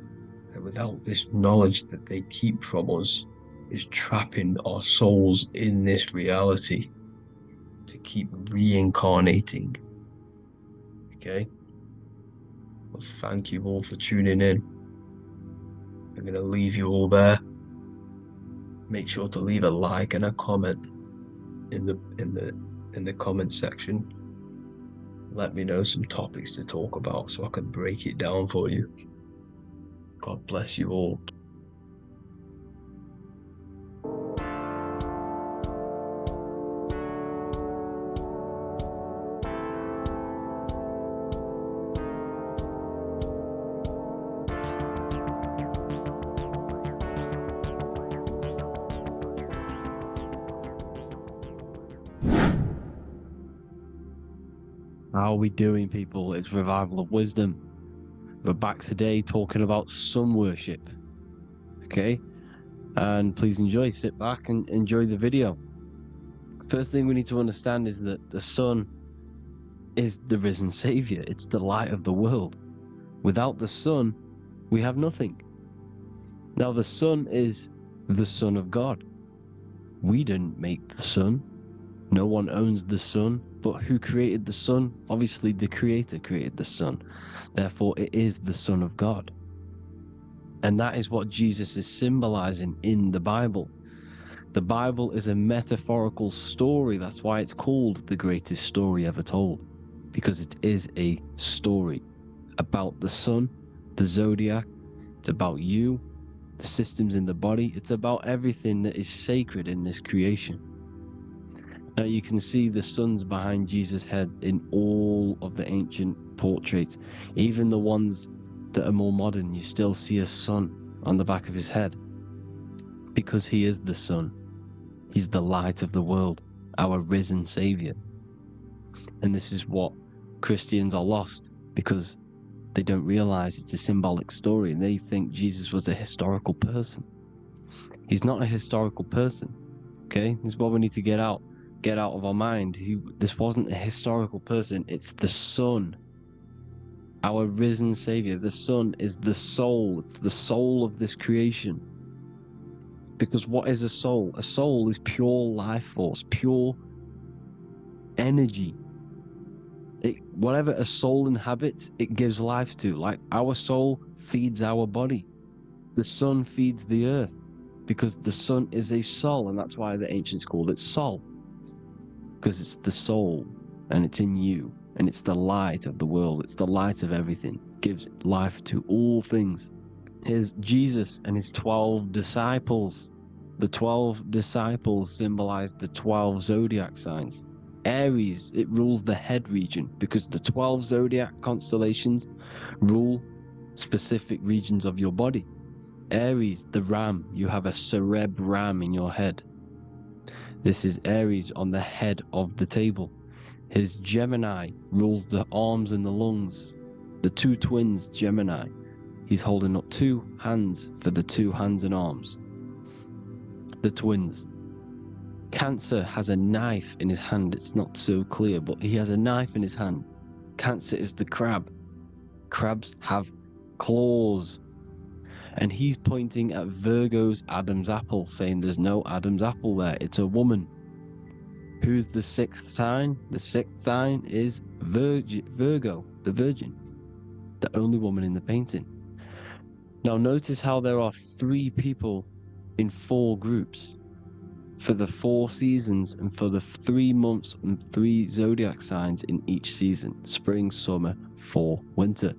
and without this knowledge that they keep from us is trapping our souls in this reality to keep reincarnating. Okay, well, thank you all for tuning in. I'm going to leave you all there. Make sure to leave a like and a comment in the comment section. Let me know some topics to talk about so I can break it down for you. God bless you all. How are we doing, people? It's Revival of Wisdom. We're back today talking about sun worship. Okay? And please enjoy, sit back and enjoy the video. First thing we need to understand is that the sun is the risen savior. It's the light of the world. Without the sun, we have nothing. Now, the sun is the Son of God. We didn't make the sun. No one owns the sun. But who created the sun? Obviously, the Creator created the sun. Therefore, it is the Son of God. And that is what Jesus is symbolizing in the Bible. The Bible is a metaphorical story. That's why it's called the greatest story ever told. Because it is a story about the sun, the zodiac. It's about you, the systems in the body. It's about everything that is sacred in this creation. Now you can see the suns behind Jesus' head in all of the ancient portraits. Even the ones that are more modern, you still see a sun on the back of his head. Because he is the sun. He's the light of the world, our risen savior. And this is what Christians are lost, because they don't realize it's a symbolic story and they think Jesus was a historical person. He's not a historical person. Okay? This is what we need to get out of our mind. This wasn't a historical person. It's the Son, our risen savior. The Son is the soul. It's the soul of this creation. Because what is a soul? A soul is pure life force, pure energy. Whatever a soul inhabits, it gives life to. Like our soul feeds our body. The sun feeds the earth, because the sun is a soul, and that's why the ancients called it Sol. Because it's the soul, and it's in you, and it's the light of the world. It's the light of everything. It gives life to all things. Here's Jesus and his 12 disciples. The 12 disciples symbolize the 12 zodiac signs. Aries, it rules the head region because the 12 zodiac constellations rule specific regions of your body. Aries, the ram, you have a cerebrum in your head. This is Aries on the head of the table. His Gemini rules the arms and the lungs. The two twins, Gemini, he's holding up two hands for the two hands and arms. The twins. Cancer has a knife in his hand. It's not so clear, but he has a knife in his hand. Cancer is the crab. Crabs have claws. And he's pointing at Virgo's Adam's apple, saying there's no Adam's apple there. It's a woman. Who's the sixth sign? The sixth sign is Virgo, the Virgin, the only woman in the painting. Now notice how there are 3 people in 4 groups for the 4 seasons and for the 3 months and 3 zodiac signs in each season: spring, summer, fall, winter.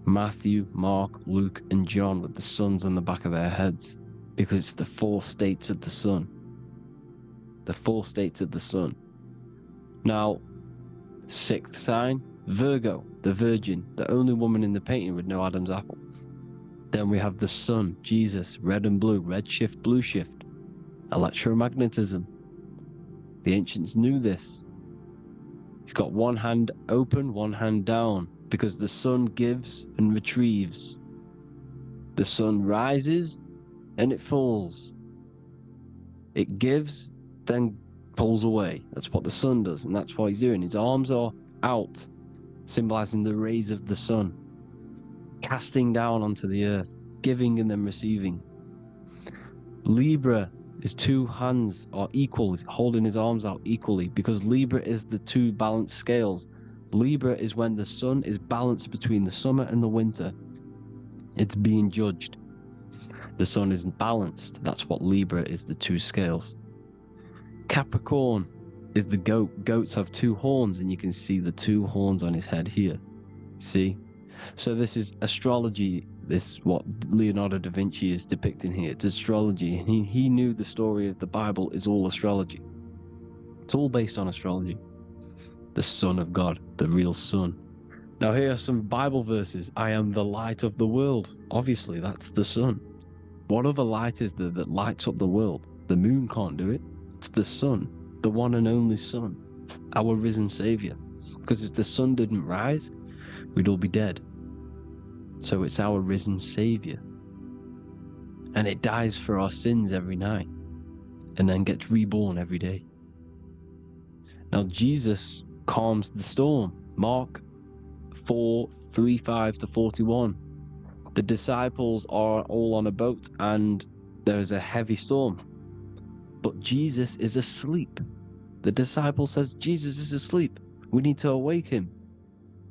Matthew, Mark, Luke, and John with the suns on the back of their heads, because it's the 4 states of the sun. The 4 states of the sun. Now, 6th sign, Virgo, the Virgin, the only woman in the painting with no Adam's apple. Then we have the sun, Jesus, red and blue, red shift, blue shift. Electromagnetism. The ancients knew this. He's got one hand open, one hand down, because the sun gives and retrieves. The sun rises and it falls. It gives, then pulls away. That's what the sun does, and that's what he's doing. His arms are out, symbolizing the rays of the sun, casting down onto the earth, giving and then receiving. Libra, his 2 hands are equal, he's holding his arms out equally, because Libra is the 2 balanced scales. Libra is when the sun is balanced between the summer and the winter. It's being judged. The sun isn't balanced. That's what Libra is, the 2 scales. Capricorn is the goat. Goats have 2 horns, and you can see the 2 horns on his head here. See? So this is astrology. This is what Leonardo da Vinci is depicting here. It's astrology. He knew the story of the Bible is all astrology. It's all based on astrology. The Son of God, the real sun. Now here are some Bible verses. I am the light of the world. Obviously, that's the sun. What other light is there that lights up the world? The moon can't do it. It's the sun, the one and only Son, our risen Savior. Because if the sun didn't rise, we'd all be dead. So it's our risen Savior. And it dies for our sins every night, and then gets reborn every day. Now Jesus calms the storm. Mark 4:35-41. The disciples are all on a boat and there is a heavy storm, but Jesus is asleep. The disciple says, Jesus is asleep. We need to awake him.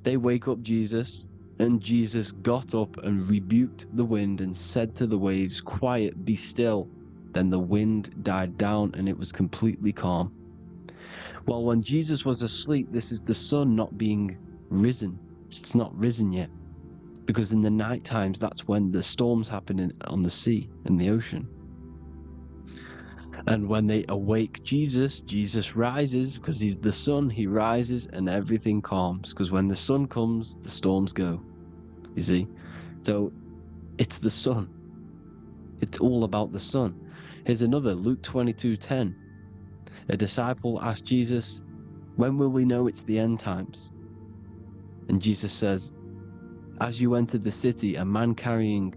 They wake up Jesus, and Jesus got up and rebuked the wind and said to the waves, quiet, be still. Then the wind died down and it was completely calm. Well, when Jesus was asleep, this is the sun not being risen. It's not risen yet, because in the night times, that's when the storms happen on the sea and the ocean. And when they awake Jesus, Jesus rises, because he's the sun. He rises and everything calms, because when the sun comes, the storms go. You see? So it's the sun. It's all about the sun. Here's another, Luke 22:10. A disciple asked Jesus, when will we know it's the end times? And Jesus says, as you enter the city, a man carrying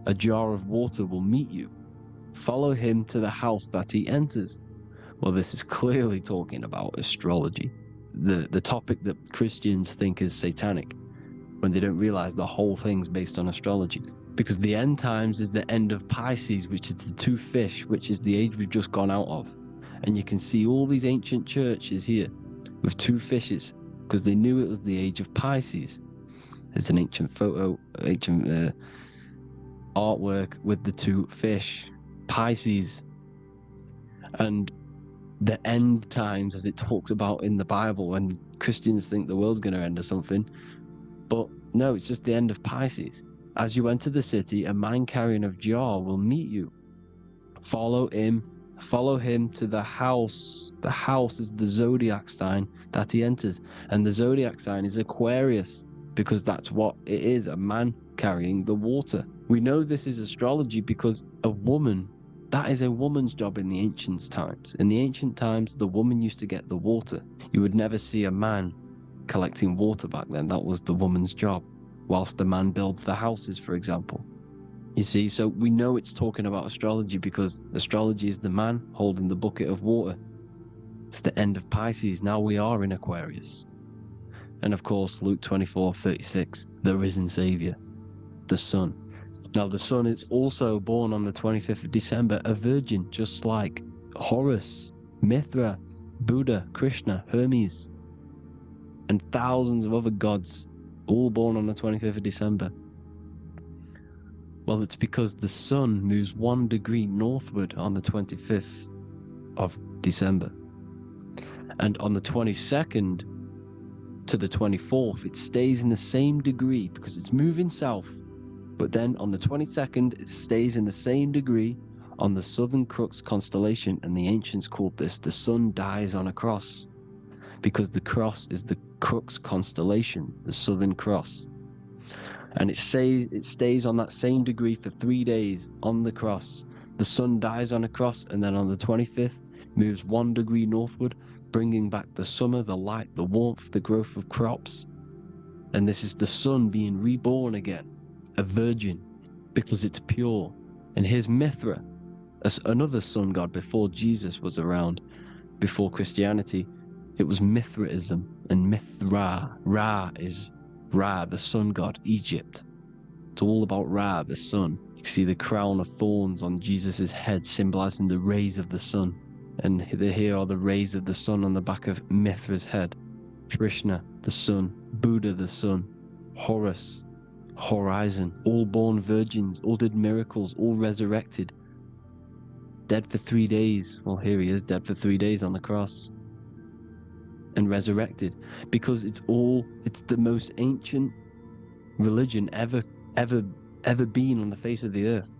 a jar of water will meet you. Follow him to the house that he enters. Well, this is clearly talking about astrology, the topic that Christians think is satanic, when they don't realize the whole thing's based on astrology. Because the end times is the end of Pisces, which is the 2 fish, which is the age we've just gone out of. And you can see all these ancient churches here with 2 fishes, because they knew it was the age of Pisces. There's an ancient photo, ancient artwork with the 2 fish, Pisces. And the end times, as it talks about in the Bible, when Christians think the world's going to end or something. But no, it's just the end of Pisces. As you enter the city, a man carrying a jar will meet you. Follow him Follow him to the house. The house is the zodiac sign that he enters. And the zodiac sign is Aquarius, because that's what it is, a man carrying the water. We know this is astrology because a woman, that is a woman's job in the ancient times. In the ancient times, the woman used to get the water. You would never see a man collecting water back then. That was the woman's job, whilst the man builds the houses, for example. You see, so we know it's talking about astrology because astrology is the man holding the bucket of water. It's the end of Pisces. Now we are in Aquarius. And of course, Luke 24:36, the risen Savior, the Son. Now, the Son is also born on the 25th of December, a virgin, just like Horus, Mithra, Buddha, Krishna, Hermes, and thousands of other gods, all born on the 25th of December. Well, it's because the sun moves 1 degree northward on the 25th of December. And on the 22nd to the 24th, it stays in the same degree because it's moving south. But then on the 22nd, it stays in the same degree on the Southern Crux constellation. And the ancients called this the sun dies on a cross, because the cross is the Crux constellation, the Southern Cross. And it stays on that same degree for 3 days on the cross. The sun dies on a cross, and then on the 25th moves 1 degree northward, bringing back the summer, the light, the warmth, the growth of crops. And this is the sun being reborn again, a virgin, because it's pure. And here's Mithra, another sun god before Jesus was around, before Christianity. It was Mithraism, and Mithra, Ra is Ra, the sun god, Egypt. It's all about Ra, the sun. You see the crown of thorns on Jesus' head, symbolizing the rays of the sun. And here are the rays of the sun on the back of Mithra's head. Krishna, the sun. Buddha, the sun. Horus, horizon. All born virgins, all did miracles, all resurrected. Dead for 3 days. Well, here he is, dead for 3 days on the cross. And resurrected, because it's the most ancient religion ever been on the face of the earth,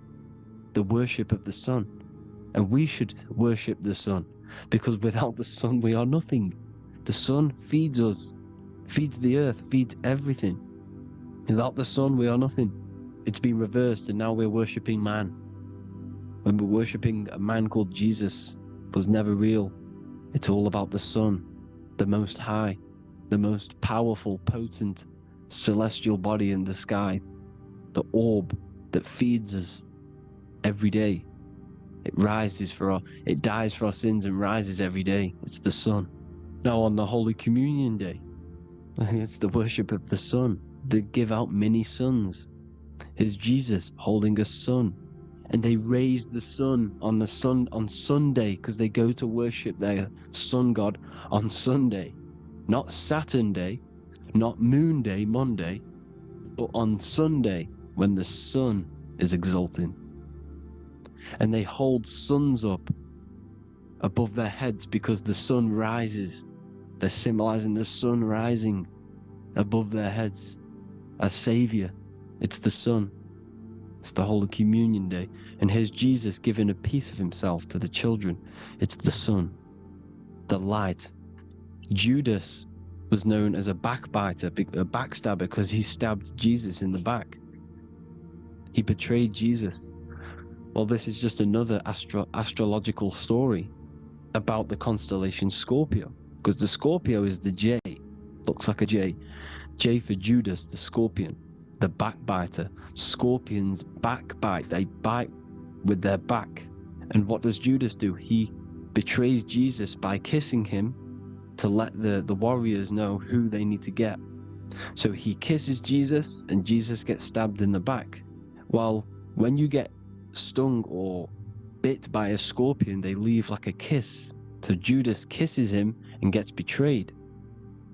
the worship of the sun. And we should worship the sun, because without the sun we are nothing. The sun feeds us, feeds the earth, feeds everything. Without the sun we are nothing. It's been reversed, and now we're worshipping man. When we're worshipping a man called Jesus, was never real. It's all about the sun, the most high, the most powerful, potent, celestial body in the sky, the orb that feeds us every day. It dies for our sins and rises every day. It's the sun. Now on the Holy Communion Day, it's the worship of the sun. They give out mini suns. Here's Jesus holding a sun. And they raise the sun on Sunday, because they go to worship their sun god on Sunday. Not Saturn Day, not Moon Day, Monday, but on Sunday when the sun is exalting. And they hold suns up above their heads because the sun rises. They're symbolizing the sun rising above their heads as Savior. It's the sun. It's the Holy Communion Day. And here's Jesus giving a piece of himself to the children. It's the sun, the light. Judas was known as a backbiter, a backstabber, because he stabbed Jesus in the back. He betrayed Jesus. Well, this is just another astrological story about the constellation Scorpio, because the Scorpio is the J, looks like a J. J for Judas, the scorpion, the backbiter. Scorpions backbite, they bite with their back. And what does Judas do? He betrays Jesus by kissing him to let the warriors know who they need to get. So he kisses Jesus, and Jesus gets stabbed in the back. Well, when you get stung or bit by a scorpion, they leave like a kiss. So Judas kisses him and gets betrayed.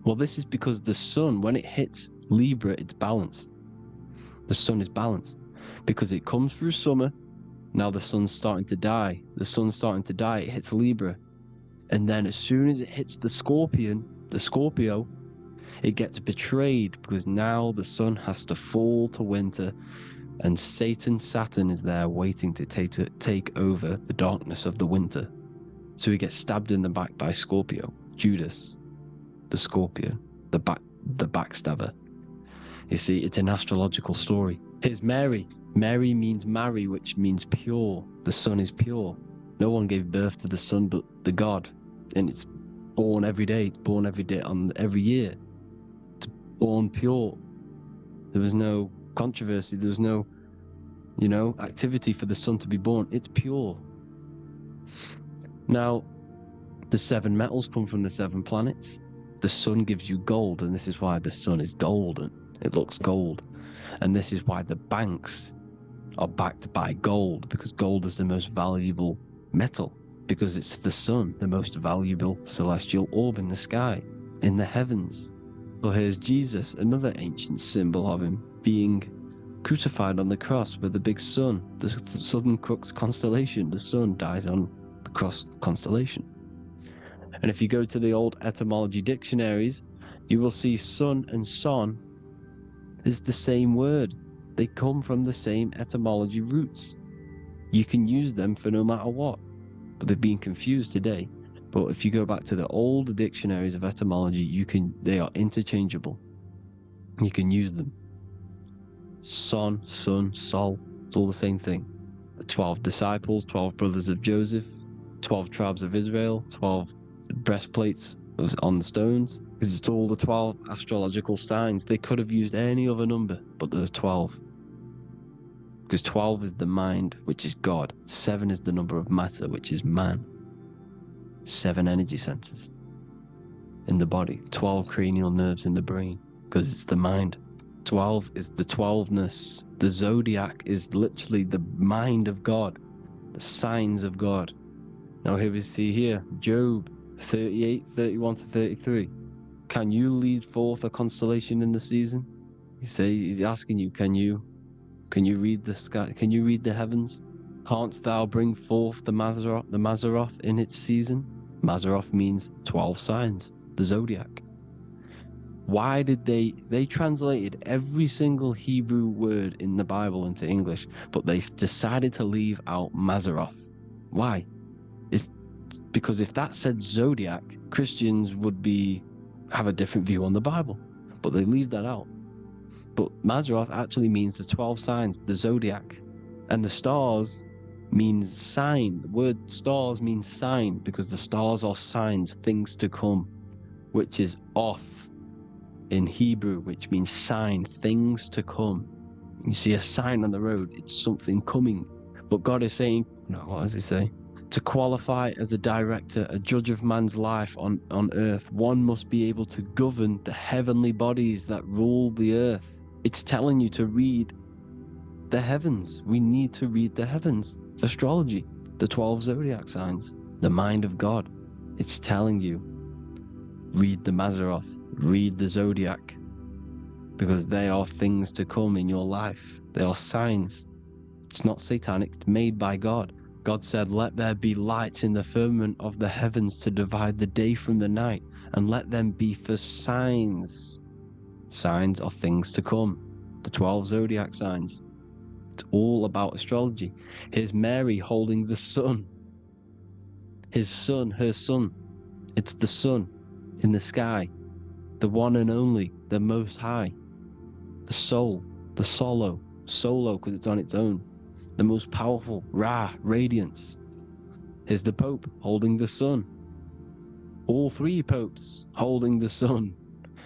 Well, this is because the sun, when it hits Libra, it's balanced. The sun is balanced because it comes through summer. Now the sun's starting to die. The sun's starting to die. It hits Libra. And then as soon as it hits the Scorpio, it gets betrayed, because now the sun has to fall to winter And Saturn is there waiting to take over the darkness of the winter. So he gets stabbed in the back by Scorpio, Judas, the Scorpion, the backstabber. You see, it's an astrological story. Here's Mary. Mary means marry, which means pure. The sun is pure. No one gave birth to the sun but the God. And it's born every day. It's born every day on every year. It's born pure. There was no controversy. There was no, activity for the sun to be born. It's pure. Now, the 7 metals come from the 7 planets. The sun gives you gold, and this is why the sun is golden. It looks gold. And this is why the banks are backed by gold, because gold is the most valuable metal, because it's the sun, the most valuable celestial orb in the sky, in the heavens. Well, here's Jesus, another ancient symbol of him being crucified on the cross with the big sun, the southern crux constellation. The sun dies on the cross constellation. And if you go to the old etymology dictionaries, you will see sun and son is the same word. They come from the same etymology roots. You can use them for no matter what, but they've been confused today. But if you go back to the old dictionaries of etymology, they are interchangeable. You can use them. Son, sun, sol, it's all the same thing. The 12 disciples, 12 brothers of Joseph, 12 tribes of Israel, 12 breastplates on the stones, because it's all the 12 astrological signs. They could have used any other number, but there's 12. Because 12 is the mind, which is God. 7 is the number of matter, which is man. 7 energy centers in the body. 12 cranial nerves in the brain, because it's the mind. 12 is the 12ness. The zodiac is literally the mind of God, the signs of God. Now here we see here, Job 38, 31 to 33. Can you lead forth a constellation in the season? He's asking you, can you read the sky? Can you read the heavens? Canst thou bring forth the Mazzaroth in its season? Mazzaroth means 12 signs, the zodiac. Why did they translated every single Hebrew word in the Bible into English, but they decided to leave out Mazzaroth? Why? It's because if that said zodiac, Christians would have a different view on the Bible, but they leave that out. But Mazzaroth actually means the 12 signs, the zodiac, and the stars means sign. The word stars means sign because the stars are signs, things to come, which is off in Hebrew, which means sign, things to come. You see a sign on the road, it's something coming. But God is saying, no, what does he say? To qualify as a director, a judge of man's life on earth, one must be able to govern the heavenly bodies that rule the earth. It's telling you to read the heavens. We need to read the heavens. Astrology, the 12 zodiac signs, the mind of God. It's telling you, read the Mazzaroth, read the zodiac, because they are things to come in your life. They are signs. It's not satanic, it's made by God. God said, let there be lights in the firmament of the heavens to divide the day from the night, and let them be for signs. Signs are things to come. The 12 zodiac signs. It's all about astrology. Here's Mary holding the sun. His son, her son. It's the sun in the sky. The one and only, the most high. The soul, the solo because it's on its own. The most powerful, Ra, radiance. Here's the Pope holding the sun. All 3 popes holding the sun,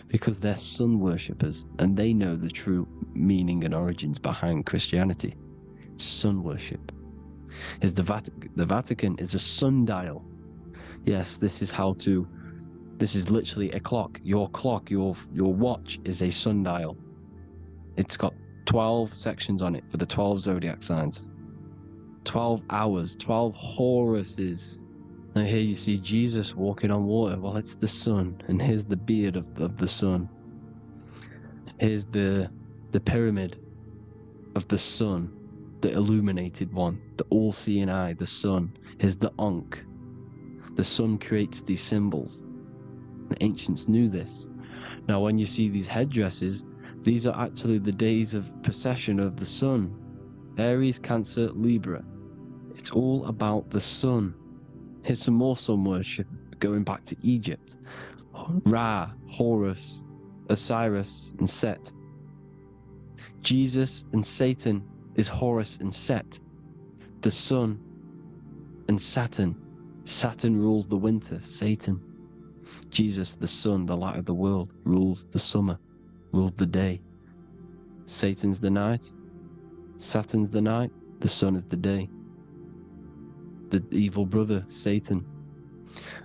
because they're sun worshippers and they know the true meaning and origins behind Christianity. Sun worship. Here's the Vatican is a sundial. Yes, this is literally a clock. Your watch is a sundial. It's got 12 sections on it for the 12 zodiac signs. 12 hours, 12 Horuses. Now here you see Jesus walking on water. Well, it's the sun, and here's the beard of the sun. Here's the pyramid of the sun, the illuminated one, the all-seeing eye, the sun. Here's the Ankh. The sun creates these symbols. The ancients knew this. Now, when you see these headdresses, These are actually the days of precession of the sun. Aries, Cancer, Libra. It's all about the sun. Here's some more sun worship going back to Egypt. Ra, Horus, Osiris, and Set. Jesus and Satan is Horus and Set. The sun and Saturn. Saturn rules the winter, Satan. Jesus, the sun, the light of the world, rules the summer, rules the day. Satan's the night, Saturn's the night, the sun is the day. The evil brother, Satan.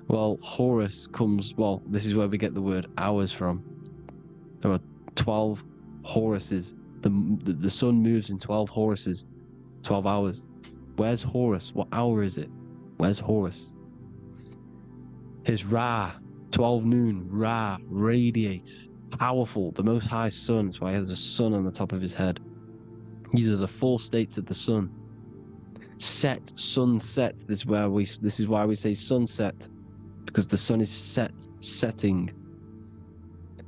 Well, Horus comes, well, this is where we get the word hours from. There are 12 Horuses. The sun moves in 12 Horuses, 12 hours. Where's Horus? What hour is it? Where's Horus? His Ra, 12 noon, Ra, radiates. Powerful, the most high sun. That's why he has a sun on the top of his head. These are the 4 states of the sun. Set, sunset. This is why we say sunset, because the sun is setting.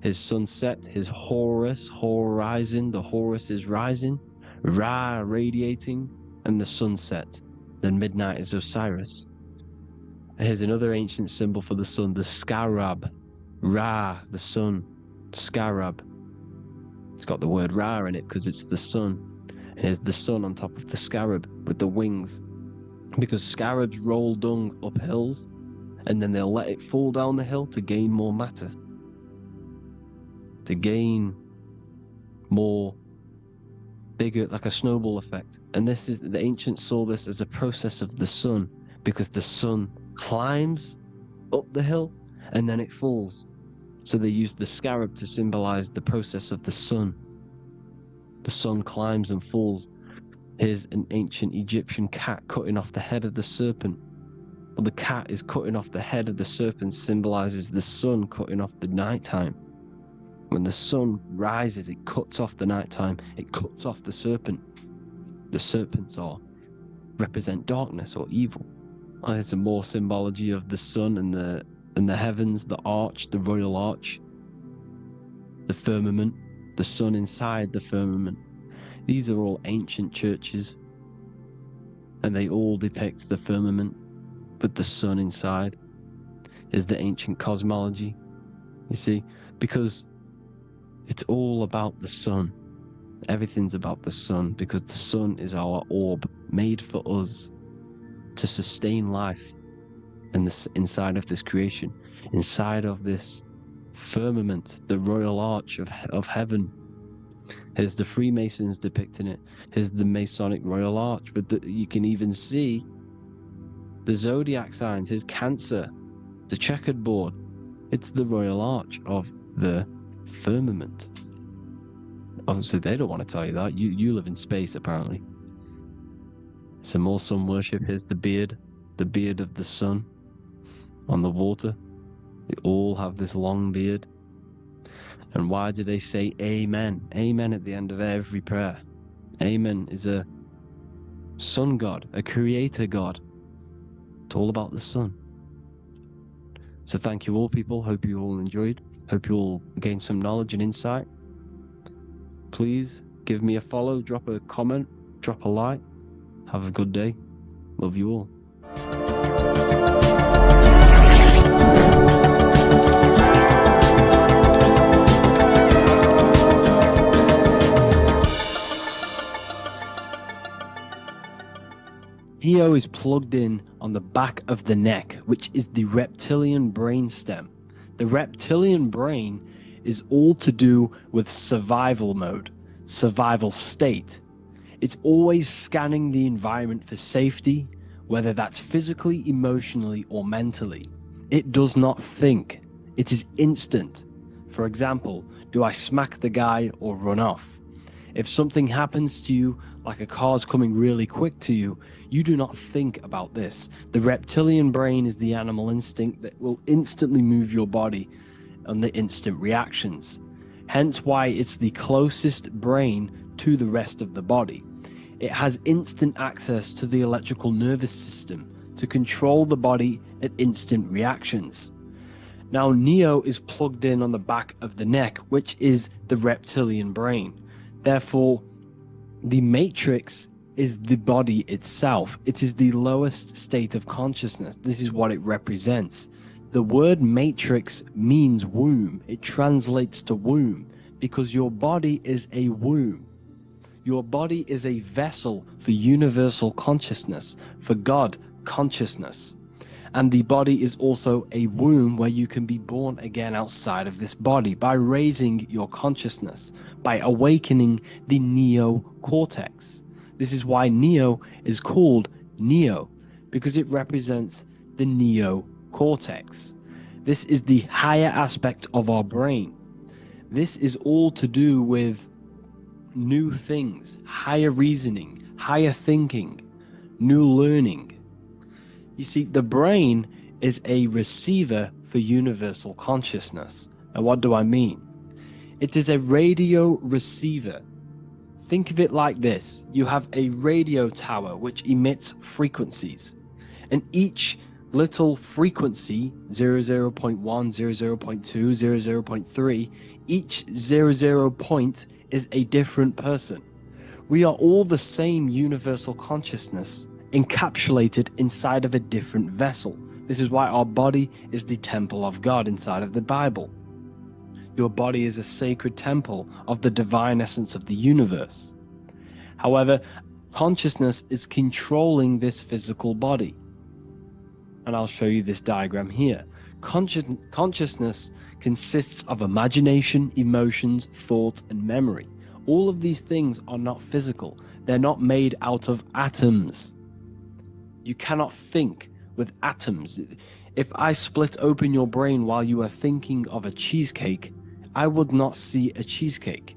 His sunset, his Horus, horizon. The Horus is rising. Ra, radiating, and the sunset. Then midnight is Osiris. Here's another ancient symbol for the sun, the scarab. Ra, the sun. Scarab. It's got the word Ra in it because it's the sun. And here's the sun on top of the scarab with the wings. Because scarabs roll dung up hills and then they'll let it fall down the hill to gain more matter. To gain more bigger, like a snowball effect. And this is, the ancients saw this as a process of the sun, because the sun climbs up the hill and then it falls. So they used the scarab to symbolize the process of the sun. The sun climbs and falls. Here's an ancient Egyptian cat cutting off the head of the serpent. Well, the cat is cutting off the head of the serpent, symbolizes the sun cutting off the nighttime. When the sun rises, it cuts off the nighttime. It cuts off the serpent. The serpents represent darkness or evil. And there's some more symbology of the sun and the heavens, the arch, the royal arch, the firmament, the sun inside the firmament. These are all ancient churches, and they all depict the firmament with the sun inside. Is the ancient cosmology, you see, because it's all about the sun. Everything's about the sun, because the sun is our orb made for us to sustain life and this inside of this creation, inside of this firmament, the royal arch of heaven. Here's the Freemasons depicting it. Here's the Masonic royal arch, but you can even see the zodiac signs. Here's Cancer, the checkered board. It's the royal arch of the firmament. Obviously, they don't want to tell you that. You live in space, apparently. Some more sun worship. Here's the beard of the sun on the water. They all have this long beard. And why do they say amen? Amen at the end of every prayer. Amen is a sun god, a creator god. It's all about the sun. So thank you all, people. Hope you all enjoyed. Hope you all gained some knowledge and insight. Please give me a follow, drop a comment, drop a like. Have a good day. Love you all. EO is plugged in on the back of the neck, which is the reptilian brain stem. The reptilian brain is all to do with survival mode, survival state. It's always scanning the environment for safety, whether that's physically, emotionally, or mentally. It does not think. It is instant. For example, do I smack the guy or run off? If something happens to you, like a car's coming really quick to you, you do not think about this. The reptilian brain is the animal instinct that will instantly move your body on the instant reactions. Hence why it's the closest brain to the rest of the body. It has instant access to the electrical nervous system to control the body at instant reactions. Now, Neo is plugged in on the back of the neck, which is the reptilian brain. Therefore, the matrix is the body itself. It is the lowest state of consciousness. This is what it represents. The word matrix means womb. It translates to womb because your body is a womb. Your body is a vessel for universal consciousness, for God consciousness. And the body is also a womb where you can be born again outside of this body by raising your consciousness, by awakening the neocortex. This is why Neo is called Neo, because it represents the neocortex. This is the higher aspect of our brain. This is all to do with new things, higher reasoning, higher thinking, new learning. You see, the brain is a receiver for universal consciousness. Now, what do I mean? It is a radio receiver. Think of it like this. You have a radio tower which emits frequencies, and each little frequency, 00.1, 00.2, 00.3, each 00 point is a different person. We are all the same universal consciousness, encapsulated inside of a different vessel. This is why our body is the temple of God inside of the Bible. Your body is a sacred temple of the divine essence of the universe. However, consciousness is controlling this physical body. And I'll show you this diagram here. Consciousness consists of imagination, emotions, thought, and memory. All of these things are not physical. They're not made out of atoms. You cannot think with atoms. If I split open your brain while you are thinking of a cheesecake, I would not see a cheesecake.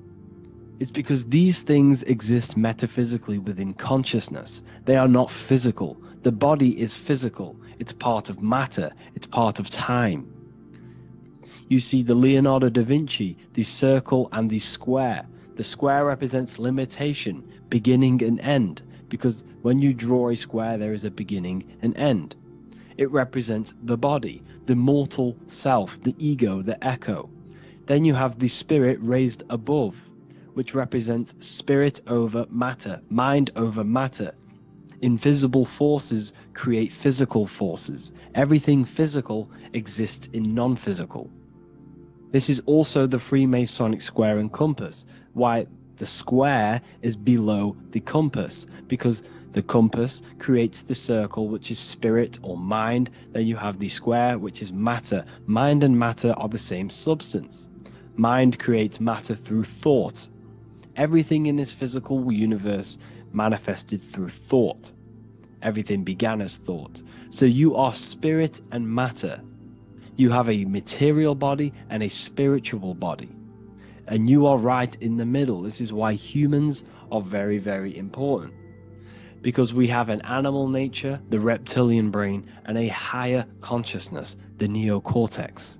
It's because these things exist metaphysically within consciousness. They are not physical. The body is physical. It's part of matter. It's part of time. You see the Leonardo da Vinci, the circle and the square. The square represents limitation, beginning and end, because when you draw a square, there is a beginning and end. It represents the body, the mortal self, the ego, the echo. Then you have the spirit raised above, which represents spirit over matter, mind over matter. Invisible forces create physical forces. Everything physical exists in non-physical. This is also the Freemasonic square and compass, why the square is below the compass, because the compass creates the circle, which is spirit or mind. Then you have the square, which is matter. Mind and matter are the same substance. Mind creates matter through thought. Everything in this physical universe manifested through thought. Everything began as thought. So you are spirit and matter. You have a material body and a spiritual body. And you are right in the middle. This is why humans are very, very important. Because we have an animal nature, the reptilian brain, and a higher consciousness, the neocortex.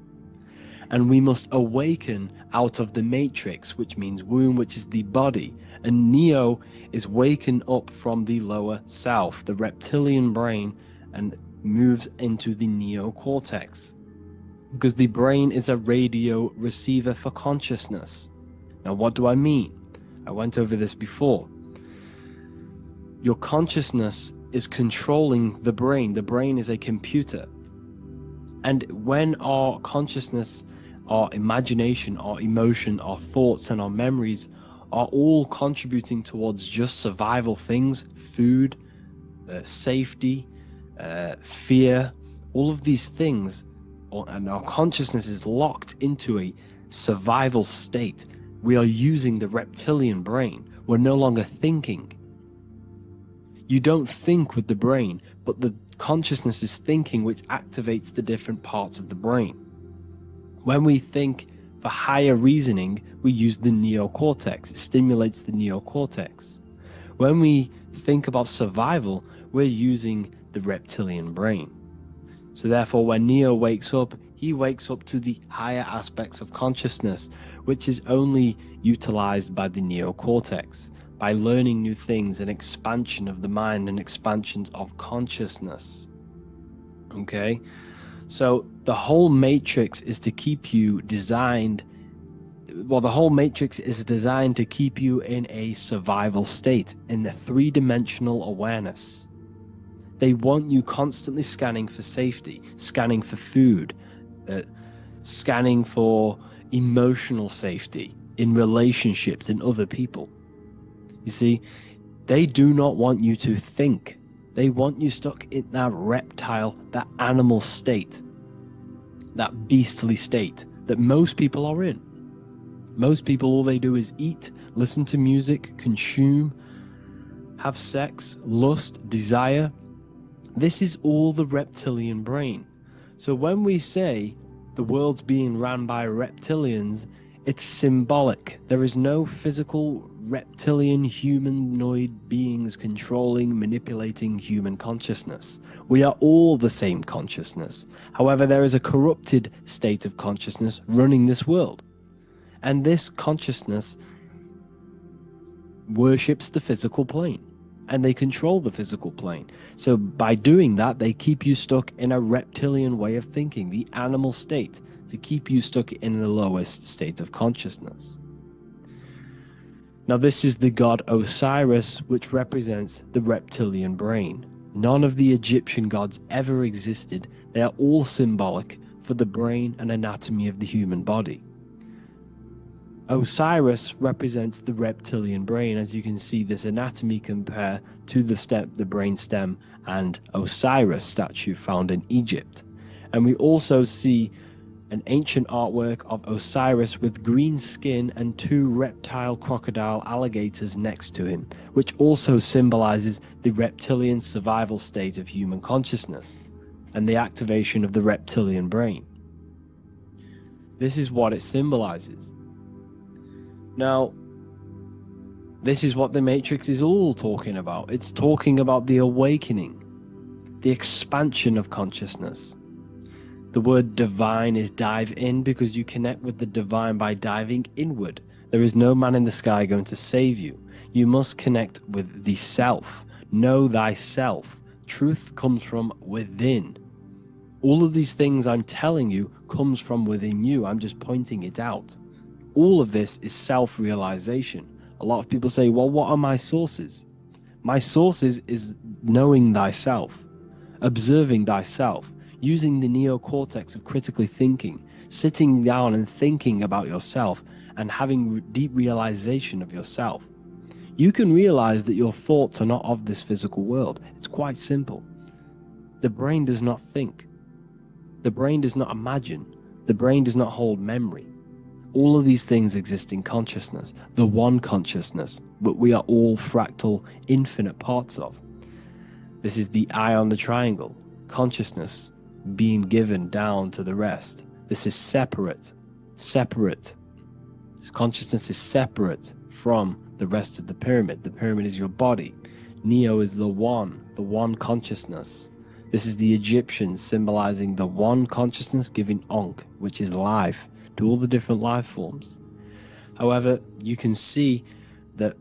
And we must awaken out of the matrix, which means womb, which is the body. And Neo is waken up from the lower self, the reptilian brain, and moves into the neocortex. Because the brain is a radio receiver for consciousness. Now, what do I mean? I went over this before. Your consciousness is controlling the brain. The brain is a computer. And when our consciousness, our imagination, our emotion, our thoughts, and our memories are all contributing towards just survival things, food, safety, fear, all of these things, and our consciousness is locked into a survival state, we are using the reptilian brain. We're no longer thinking. You don't think with the brain, but the consciousness is thinking, which activates the different parts of the brain. When we think for higher reasoning, we use the neocortex. It stimulates the neocortex. When we think about survival, we're using the reptilian brain. So therefore, when Neo wakes up, he wakes up to the higher aspects of consciousness, which is only utilized by the neocortex, by learning new things and expansion of the mind and expansions of consciousness. Okay? So the whole matrix is to keep you designed. Well, the whole matrix is designed to keep you in a survival state, in the three-dimensional awareness. They want you constantly scanning for safety, scanning for food, scanning for emotional safety in relationships, in other people. You see, they do not want you to think. They want you stuck in that reptile, that animal state, that beastly state that most people are in. Most people, all they do is eat, listen to music, consume, have sex, lust, desire. This is all the reptilian brain. So when we say the world's being ran by reptilians, it's symbolic. There is no physical reptilian humanoid beings controlling, manipulating human consciousness. We are all the same consciousness. However, there is a corrupted state of consciousness running this world. And this consciousness worships the physical plane, and they control the physical plane. So by doing that, they keep you stuck in a reptilian way of thinking, the animal state, to keep you stuck in the lowest state of consciousness. Now, this is the god Osiris, which represents the reptilian brain. None of the Egyptian gods ever existed. They are all symbolic for the brain and anatomy of the human body. Osiris represents the reptilian brain. As you can see, this anatomy compare to the brain stem and Osiris statue found in Egypt. And we also see an ancient artwork of Osiris with green skin and two reptile crocodile alligators next to him, which also symbolizes the reptilian survival state of human consciousness and the activation of the reptilian brain. This is what it symbolizes. Now, this is what the Matrix is all talking about. It's talking about the awakening, the expansion of consciousness. The word divine is dive in, because you connect with the divine by diving inward. There is no man in the sky going to save you. You must connect with the self. Know thyself. Truth comes from within. All of these things I'm telling you comes from within you. I'm just pointing it out. All of this is self-realization. A lot of people say, well, what are my sources? My sources is knowing thyself, observing thyself, using the neocortex of critically thinking, sitting down and thinking about yourself and having deep realization of yourself. You can realize that your thoughts are not of this physical world. It's quite simple. The brain does not think. The brain does not imagine. The brain does not hold memory. All of these things exist in consciousness, the one consciousness, but we are all fractal, infinite parts of. This is the eye on the triangle, consciousness being given down to the rest. This is separate. Consciousness is separate from the rest of the pyramid. The pyramid is your body. Neo is the one consciousness. This is the Egyptians symbolizing the one consciousness giving Ankh, which is life, to all the different life forms. However, you can see that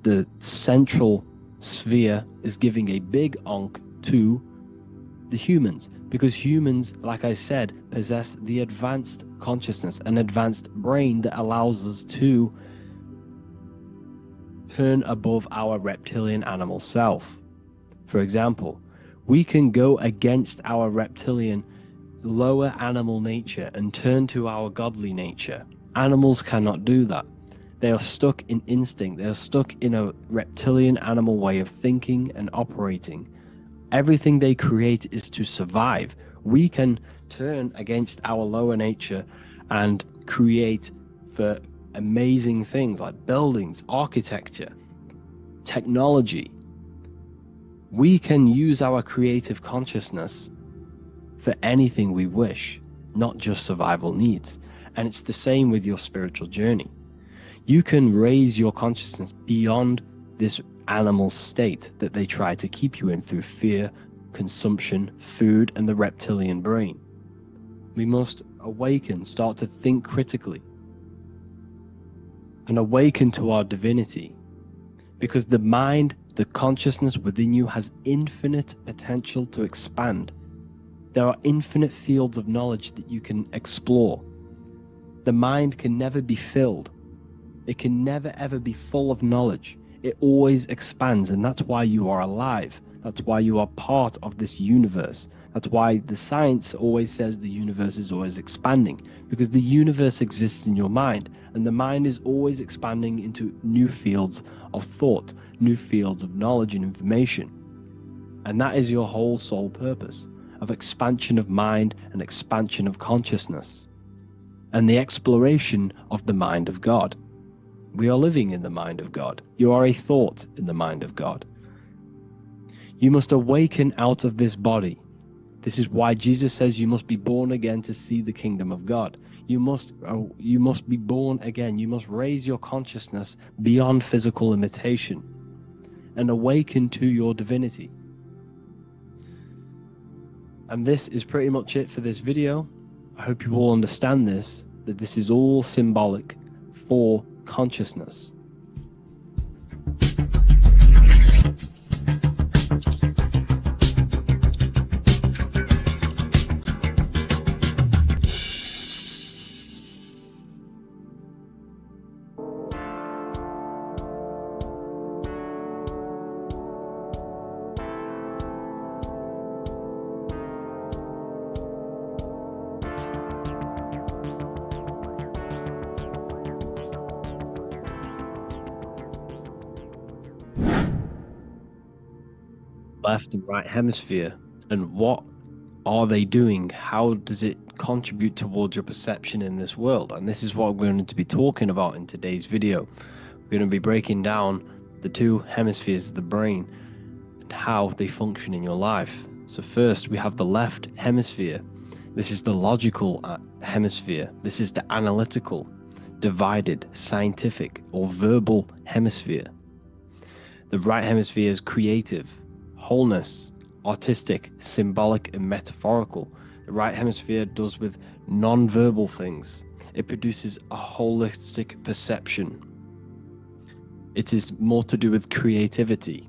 the central sphere is giving a big Ankh to the humans, because humans, like I said, possess the advanced consciousness, an advanced brain that allows us to turn above our reptilian animal self. For example, we can go against our reptilian lower animal nature and turn to our godly nature. Animals cannot do that. They are stuck in instinct. They are stuck in a reptilian animal way of thinking and operating. Everything they create is to survive. We can turn against our lower nature and create for amazing things like buildings, architecture, technology. We can use our creative consciousness for anything we wish, not just survival needs. And it's the same with your spiritual journey. You can raise your consciousness beyond this animal state that they try to keep you in through fear, consumption, food, and the reptilian brain. We must awaken, start to think critically, and awaken to our divinity, because the mind, the consciousness within you has infinite potential to expand. There are infinite fields of knowledge that you can explore. The mind can never be filled. It can never ever be full of knowledge. It always expands, and that's why you are alive. That's why you are part of this universe. That's why the science always says the universe is always expanding, because the universe exists in your mind, and the mind is always expanding into new fields of thought, new fields of knowledge and information. And that is your whole sole purpose, of expansion of mind and expansion of consciousness, and the exploration of the mind of God. We are living in the mind of God. You are a thought in the mind of God. You must awaken out of this body. This is why Jesus says you must be born again to see the kingdom of God. You must be born again. You must raise your consciousness beyond physical limitation and awaken to your divinity. And this is pretty much it for this video. I hope you all understand this, that this is all symbolic for consciousness. Left and right hemisphere, and what are they doing? How does it contribute towards your perception in this world? And this is what we're going to be talking about in today's video. We're going to be breaking down the two hemispheres of the brain and how they function in your life. So first we have the left hemisphere. This is the logical hemisphere. This is the analytical, divided, scientific or verbal hemisphere. The right hemisphere is creative, wholeness, artistic, symbolic and metaphorical. The right hemisphere does with non-verbal things. It produces a holistic perception. It is more to do with creativity.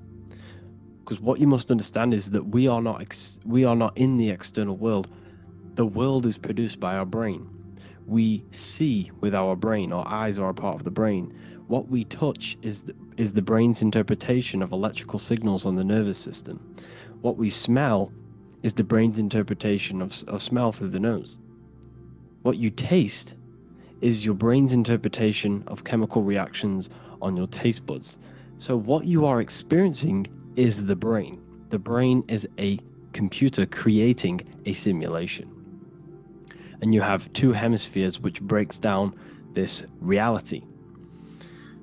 Because what you must understand is that we are not in the external world. The world is produced by our brain. We see with our brain. Our eyes are a part of the brain. What we touch is the brain's interpretation of electrical signals on the nervous system. What we smell is the brain's interpretation of smell through the nose. What you taste is your brain's interpretation of chemical reactions on your taste buds. So what you are experiencing is the brain. The brain is a computer creating a simulation. And you have two hemispheres which breaks down this reality.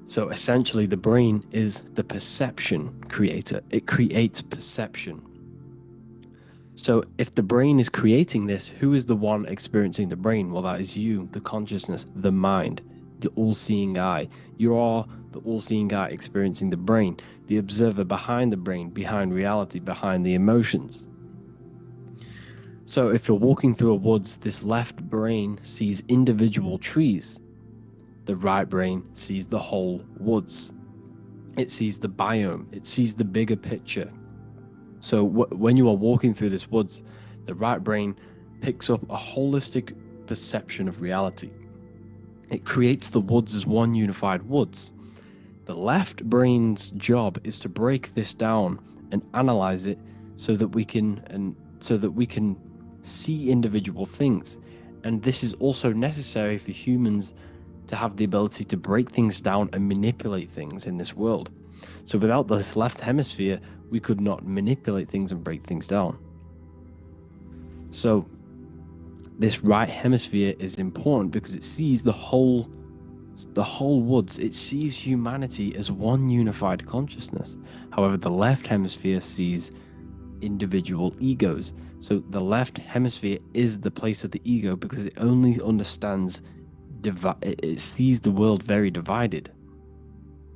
So essentially the brain is the perception creator. It creates perception. So if the brain is creating this, who is the one experiencing the brain? Well, that is you, the consciousness, the mind, the all-seeing eye. You are the all-seeing eye experiencing the brain, the observer behind the brain, behind reality, behind the emotions. So if you're walking through a woods, this left brain sees individual trees. The right brain sees the whole woods. It sees the biome. It sees the bigger picture. So when you are walking through this woods, the right brain picks up a holistic perception of reality. It creates the woods as one unified woods. The left brain's job is to break this down and analyze it so that we can see individual things. And this is also necessary for humans to have the ability to break things down and manipulate things in this world. So without this left hemisphere, we could not manipulate things and break things down. So this right hemisphere is important because it sees the whole woods. It sees humanity as one unified consciousness. However, the left hemisphere sees individual egos. So the left hemisphere is the place of the ego because it only understands it sees the world very divided.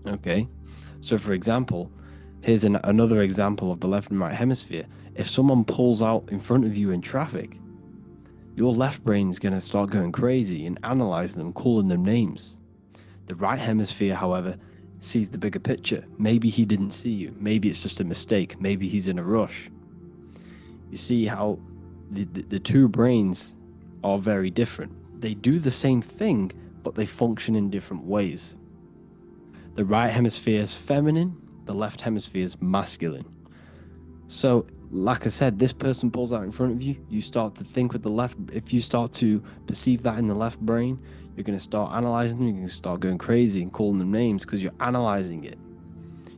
Okay, so for example, here's another example of the left and right hemisphere. If someone pulls out in front of you in traffic, your left brain is going to start going crazy and analyzing them, calling them names. The right hemisphere, however, sees the bigger picture. Maybe he didn't see you. Maybe it's just a mistake. Maybe he's in a rush. You see how the two brains are very different. They do the same thing, but they function in different ways. The right hemisphere is feminine, the left hemisphere is masculine. So, like I said, this person pulls out in front of you, you start to think with the left. If you start to perceive that in the left brain, you're going to start analyzing them, you're going to start going crazy and calling them names because you're analyzing it.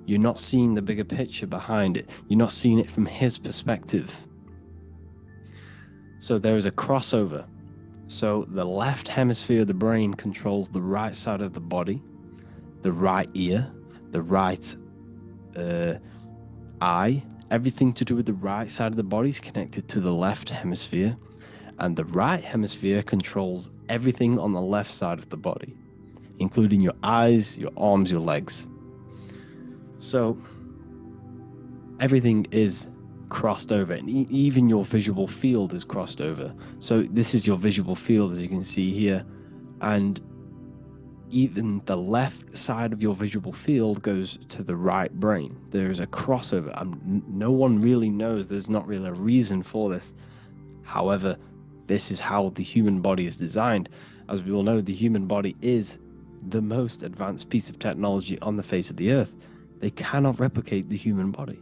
You're not seeing the bigger picture behind it. You're not seeing it from his perspective. So there is a crossover. So the left hemisphere of the brain controls the right side of the body, the right ear, the right eye. Everything to do with the right side of the body is connected to the left hemisphere, and the right hemisphere controls everything on the left side of the body, including your eyes, your arms, your legs. So everything is crossed over, and even your visual field is crossed over. So this is your visual field, as you can see here, and even the left side of your visual field goes to the right brain. There is a crossover. No one really knows. There's not really a reason for this. However, this is how the human body is designed. As we all know, the human body is the most advanced piece of technology on the face of the earth. They cannot replicate the human body.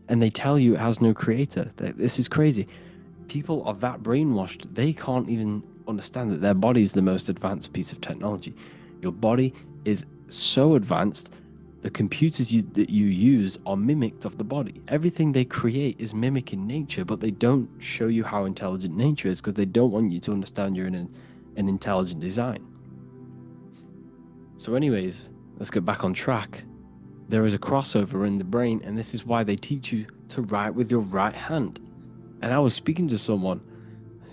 And they tell you it has no creator. This is crazy. People are that brainwashed, they can't even understand that their body is the most advanced piece of technology. Your body is so advanced, the computers that you use are mimicked of the body. Everything they create is mimicking nature, but they don't show you how intelligent nature is because they don't want you to understand you're in an intelligent design. So anyways, let's get back on track. There is a crossover in the brain, and this is why they teach you to write with your right hand. And I was speaking to someone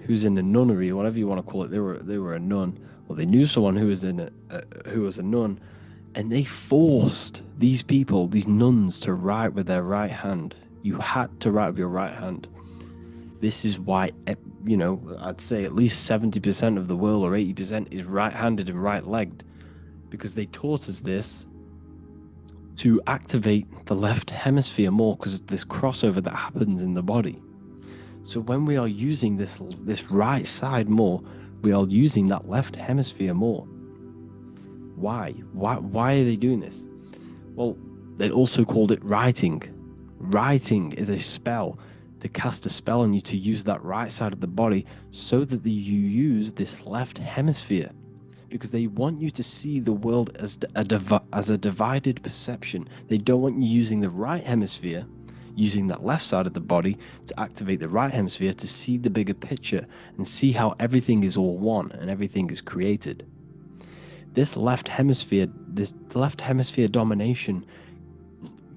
who's in a nunnery, or whatever you want to call it. They were a nun, or they knew someone who was who was a nun, and they forced these people, these nuns, to write with their right hand. You had to write with your right hand. This is why, I'd say at least 70% of the world, or 80%, is right-handed and right-legged, because they taught us this to activate the left hemisphere more, because of this crossover that happens in the body. So when we are using this right side more, we are using that left hemisphere more. Why? Why are they doing this? Well, they also called it writing. Writing is a spell, to cast a spell on you to use that right side of the body so that you use this left hemisphere, because they want you to see the world as a divided perception. They don't want you using the right hemisphere, using that left side of the body to activate the right hemisphere to see the bigger picture and see how everything is all one and everything is created. This left hemisphere domination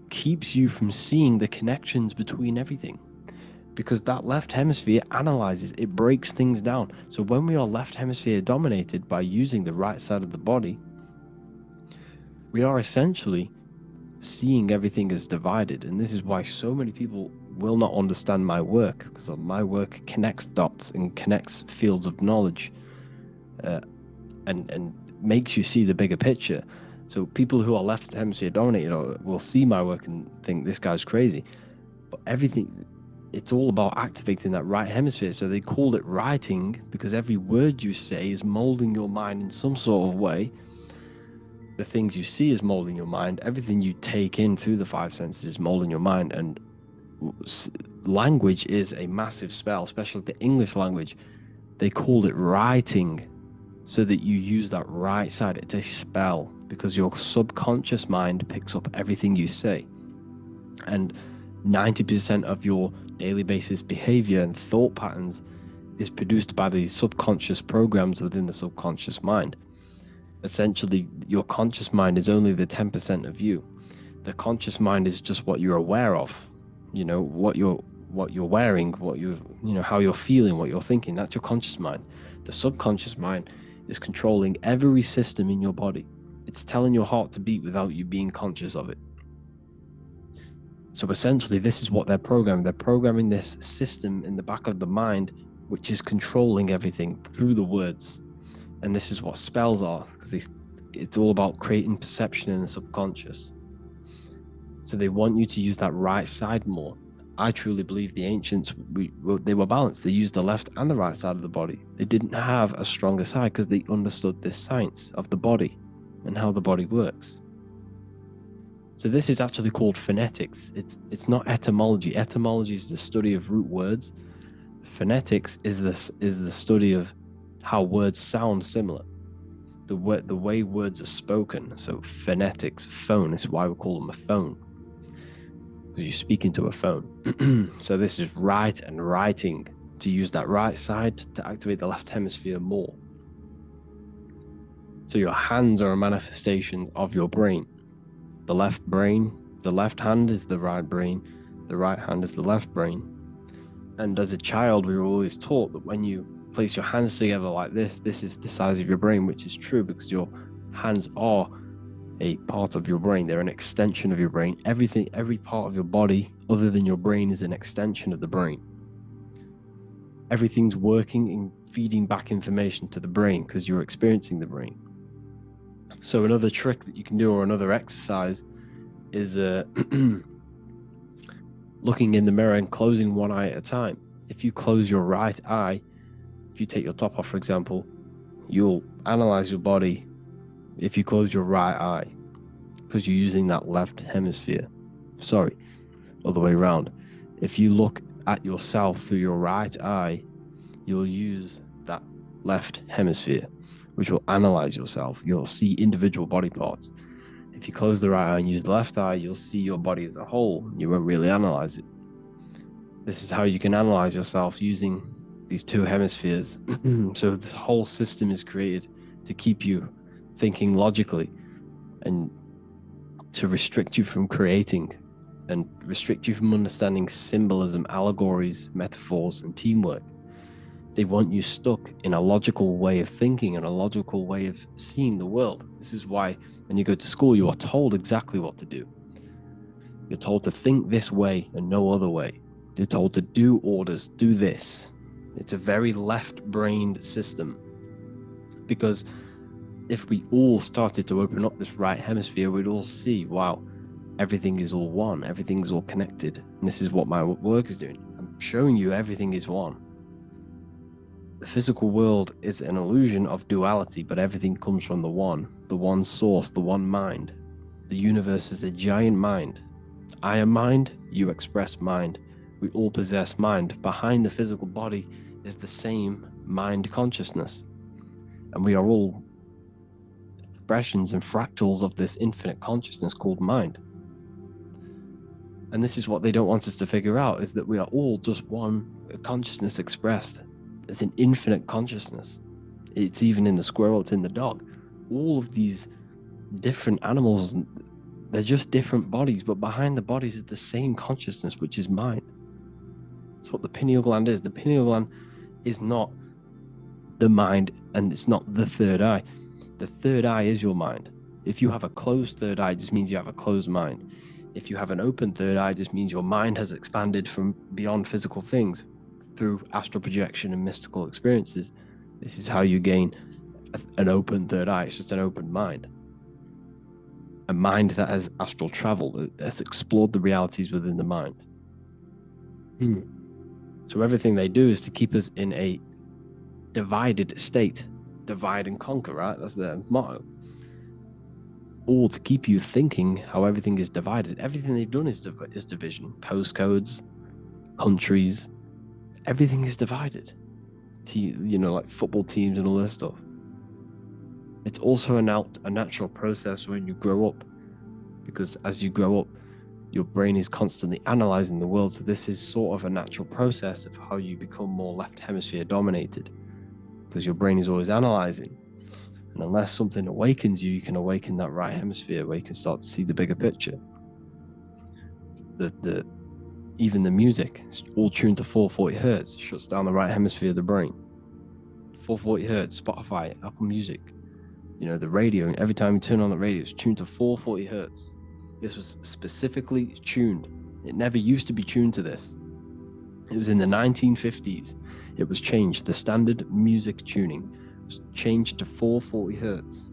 keeps you from seeing the connections between everything, because that left hemisphere analyzes, it breaks things down. So when we are left hemisphere dominated by using the right side of the body, we are essentially seeing everything as divided. And this is why so many people will not understand my work, because my work connects dots and connects fields of knowledge, and makes you see the bigger picture. So people who are left hemisphere dominated will see my work and think this guy's crazy, but it's all about activating that right hemisphere. So they called it writing, because every word you say is molding your mind in some sort of way. The things you see is molding your mind. Everything you take in through the five senses is molding your mind. And language is a massive spell, especially the English language. They called it writing so that you use that right side. It's a spell, because your subconscious mind picks up everything you say. And 90% of your daily basis behavior and thought patterns is produced by these subconscious programs within the subconscious mind. Essentially, your conscious mind is only the 10% of you. The conscious mind is just what you're aware of, what you're wearing, how you're feeling, what you're thinking. That's your conscious mind. The subconscious mind is controlling every system in your body. It's telling your heart to beat without you being conscious of it. So essentially, this is what they're programming. They're programming this system in the back of the mind, which is controlling everything through the words. And this is what spells are, because it's all about creating perception in the subconscious. So they want you to use that right side more. I truly believe the ancients, they were balanced. They used the left and the right side of the body. They didn't have a stronger side because they understood this science of the body and how the body works. So this is actually called phonetics. It's not etymology. Etymology is the study of root words. Phonetics is the study of how words sound similar. The way words are spoken. So phonetics, phone, is why we call them a phone. Because you speak into a phone. So this is write and writing, to use that right side to activate the left hemisphere more. So your hands are a manifestation of your brain. The left hand is the right brain, the right hand is the left brain. And as a child, we were always taught that when you place your hands together like this is the size of your brain, which is true because your hands are a part of your brain. They're an extension of your brain. Every part of your body other than your brain is an extension of the brain. Everything's working and feeding back information to the brain because you're experiencing the brain. So another trick that you can do, or another exercise, is looking in the mirror and closing one eye at a time. If you close your right eye, if you take your top off, for example, you'll analyze your body if you close your right eye, because you're using that left hemisphere. Sorry, other way around. If you look at yourself through your right eye, you'll use that left hemisphere, which will analyze yourself. You'll see individual body parts. If you close the right eye and use the left eye, you'll see your body as a whole. You won't really analyze it. This is how you can analyze yourself using these two hemispheres. So this whole system is created to keep you thinking logically and to restrict you from creating and restrict you from understanding symbolism, allegories, metaphors, and teamwork. They want you stuck in a logical way of thinking and a logical way of seeing the world. This is why when you go to school, you are told exactly what to do. You're told to think this way and no other way. You're told to do orders, do this. It's a very left-brained system. Because if we all started to open up this right hemisphere, we'd all see, wow, everything is all one, everything's all connected. And this is what my work is doing. I'm showing you everything is one. The physical world is an illusion of duality, but everything comes from the one source, the one mind. The universe is a giant mind. I am mind, you express mind. We all possess mind. Behind the physical body is the same mind consciousness. And we are all expressions and fractals of this infinite consciousness called mind. And this is what they don't want us to figure out, is that we are all just one consciousness expressed. It's an infinite consciousness. It's even in the squirrel, it's in the dog. All of these different animals, they're just different bodies, but behind the bodies is the same consciousness, which is mind. That's what the pineal gland is. The pineal gland is not the mind, and it's not the third eye. The third eye is your mind. If you have a closed third eye, it just means you have a closed mind. If you have an open third eye, it just means your mind has expanded from beyond physical things through astral projection and mystical experiences. This is how you gain an open third eye. It's just an open mind. A mind that has astral travel, that has explored the realities within the mind. So everything they do is to keep us in a divided state. Divide and conquer, right? That's their motto. All to keep you thinking how everything is divided. Everything they've done is division. Postcodes, countries, everything is divided. Like football teams and all this stuff. It's also a natural process when you grow up, because as you grow up, your brain is constantly analyzing the world. So this is sort of a natural process of how you become more left hemisphere dominated, because your brain is always analyzing. And unless something awakens you, you can awaken that right hemisphere where you can start to see the bigger picture. Even the music, it's all tuned to 440 hertz, shuts down the right hemisphere of the brain. 440 hertz, Spotify, Apple Music, the radio, every time you turn on the radio, it's tuned to 440 hertz. This was specifically tuned. It never used to be tuned to this. It was in the 1950s. It was changed. The standard music tuning was changed to 440 hertz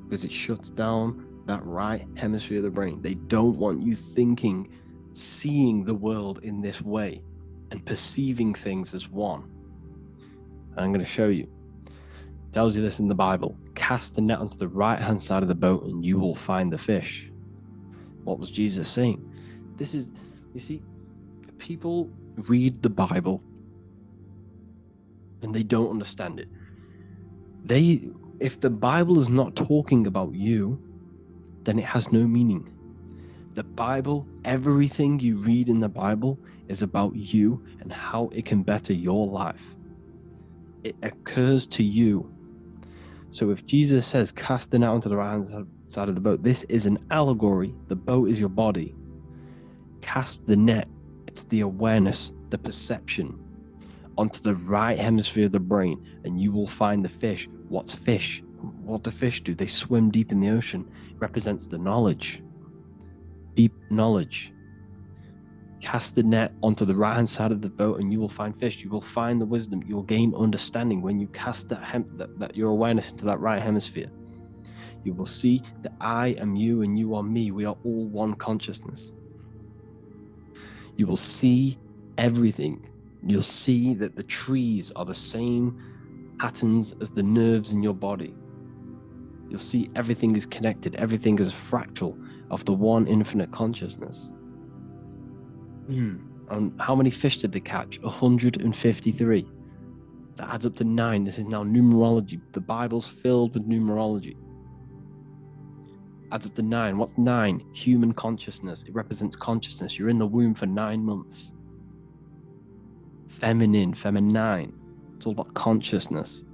because it shuts down that right hemisphere of the brain. They don't want you thinking seeing the world in this way and perceiving things as one. And I'm going to show you. It tells you this in the Bible. Cast the net onto the right-hand side of the boat and you will find the fish. What was Jesus saying? This is, you see, people read the Bible and they don't understand it. If the Bible is not talking about you, then it has no meaning. The Bible, everything you read in the Bible is about you and how it can better your life. It occurs to you. So if Jesus says, cast the net onto the right-hand side of the boat, this is an allegory. The boat is your body. Cast the net. It's the awareness, the perception, onto the right hemisphere of the brain, and you will find the fish. What's fish? What do fish do? They swim deep in the ocean. It represents the knowledge. Deep knowledge. Cast the net onto the right-hand side of the boat and you will find fish. You will find the wisdom. You will gain understanding when you cast that your awareness into that right hemisphere. You will see that I am you and you are me. We are all one consciousness. You will see everything. You'll see that the trees are the same patterns as the nerves in your body. You'll see everything is connected. Everything is a fractal of the one infinite consciousness. And how many fish did they catch? 153. That adds up to 9. This is now numerology. The Bible's filled with numerology. Adds up to 9. What's 9? Human consciousness. It represents consciousness. You're in the womb for 9 months. Feminine. It's all about consciousness.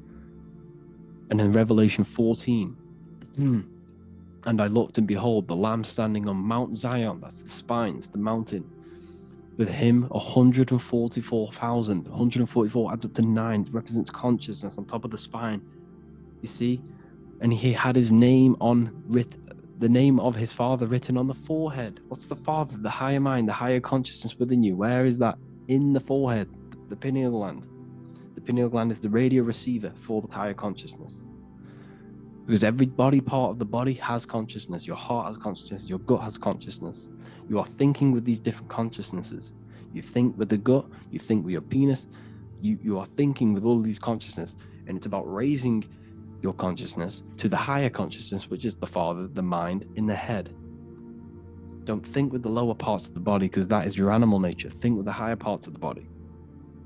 And then Revelation 14. And I looked, and behold, the Lamb standing on Mount Zion. That's the spines, the mountain. With him, 144,000. 144 adds up to 9. It represents consciousness on top of the spine. You see? And he had his name the name of his Father written on the forehead. What's the Father? The higher mind, the higher consciousness within you. Where is that? In the forehead, the pineal gland. The pineal gland is the radio receiver for the higher consciousness. Because every body part of the body has consciousness. Your heart has consciousness. Your gut has consciousness. You are thinking with these different consciousnesses. You think with the gut. You think with your penis. You are thinking with all these consciousness. And it's about raising your consciousness to the higher consciousness, which is the Father, the mind, in the head. Don't think with the lower parts of the body, because that is your animal nature. Think with the higher parts of the body.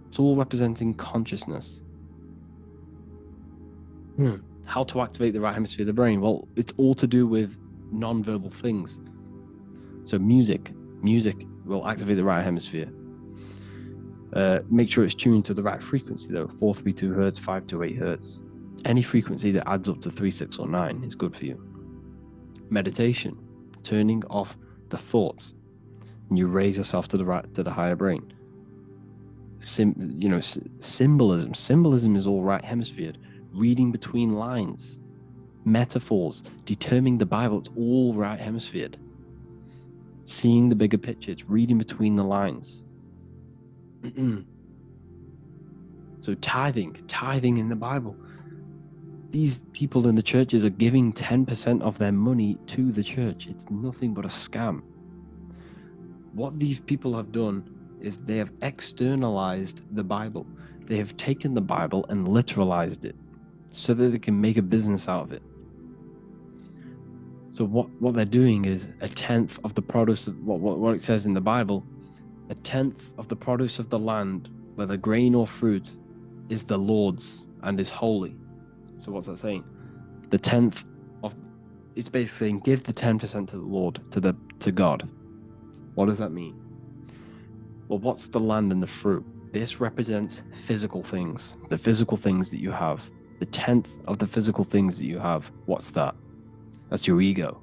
It's all representing consciousness. How to activate the right hemisphere of the brain? Well, it's all to do with non-verbal things. So music will activate the right hemisphere. Make sure it's tuned to the right frequency though. 432 hertz, 528 hertz. Any frequency that adds up to 3, 6, or 9 is good for you. Meditation, turning off the thoughts, and you raise yourself to the higher brain. Symbolism. Symbolism is all right hemisphered. Reading between lines, metaphors, determining the Bible, it's all right hemisphered. Seeing the bigger picture, it's reading between the lines. So tithing in the Bible. These people in the churches are giving 10% of their money to the church. It's nothing but a scam. What these people have done is they have externalized the Bible. They have taken the Bible and literalized it, so that they can make a business out of it. So what they're doing is 1/10 of the produce of what it says in the Bible, 1/10 of the produce of the land, whether grain or fruit, is the Lord's and is holy. So what's that saying? The 10th of, it's basically saying give the 10% to the Lord, to God. What does that mean? Well, what's the land and the fruit? This represents physical things, the physical things that you have. The 10th of the physical things that you have, what's that? That's your ego.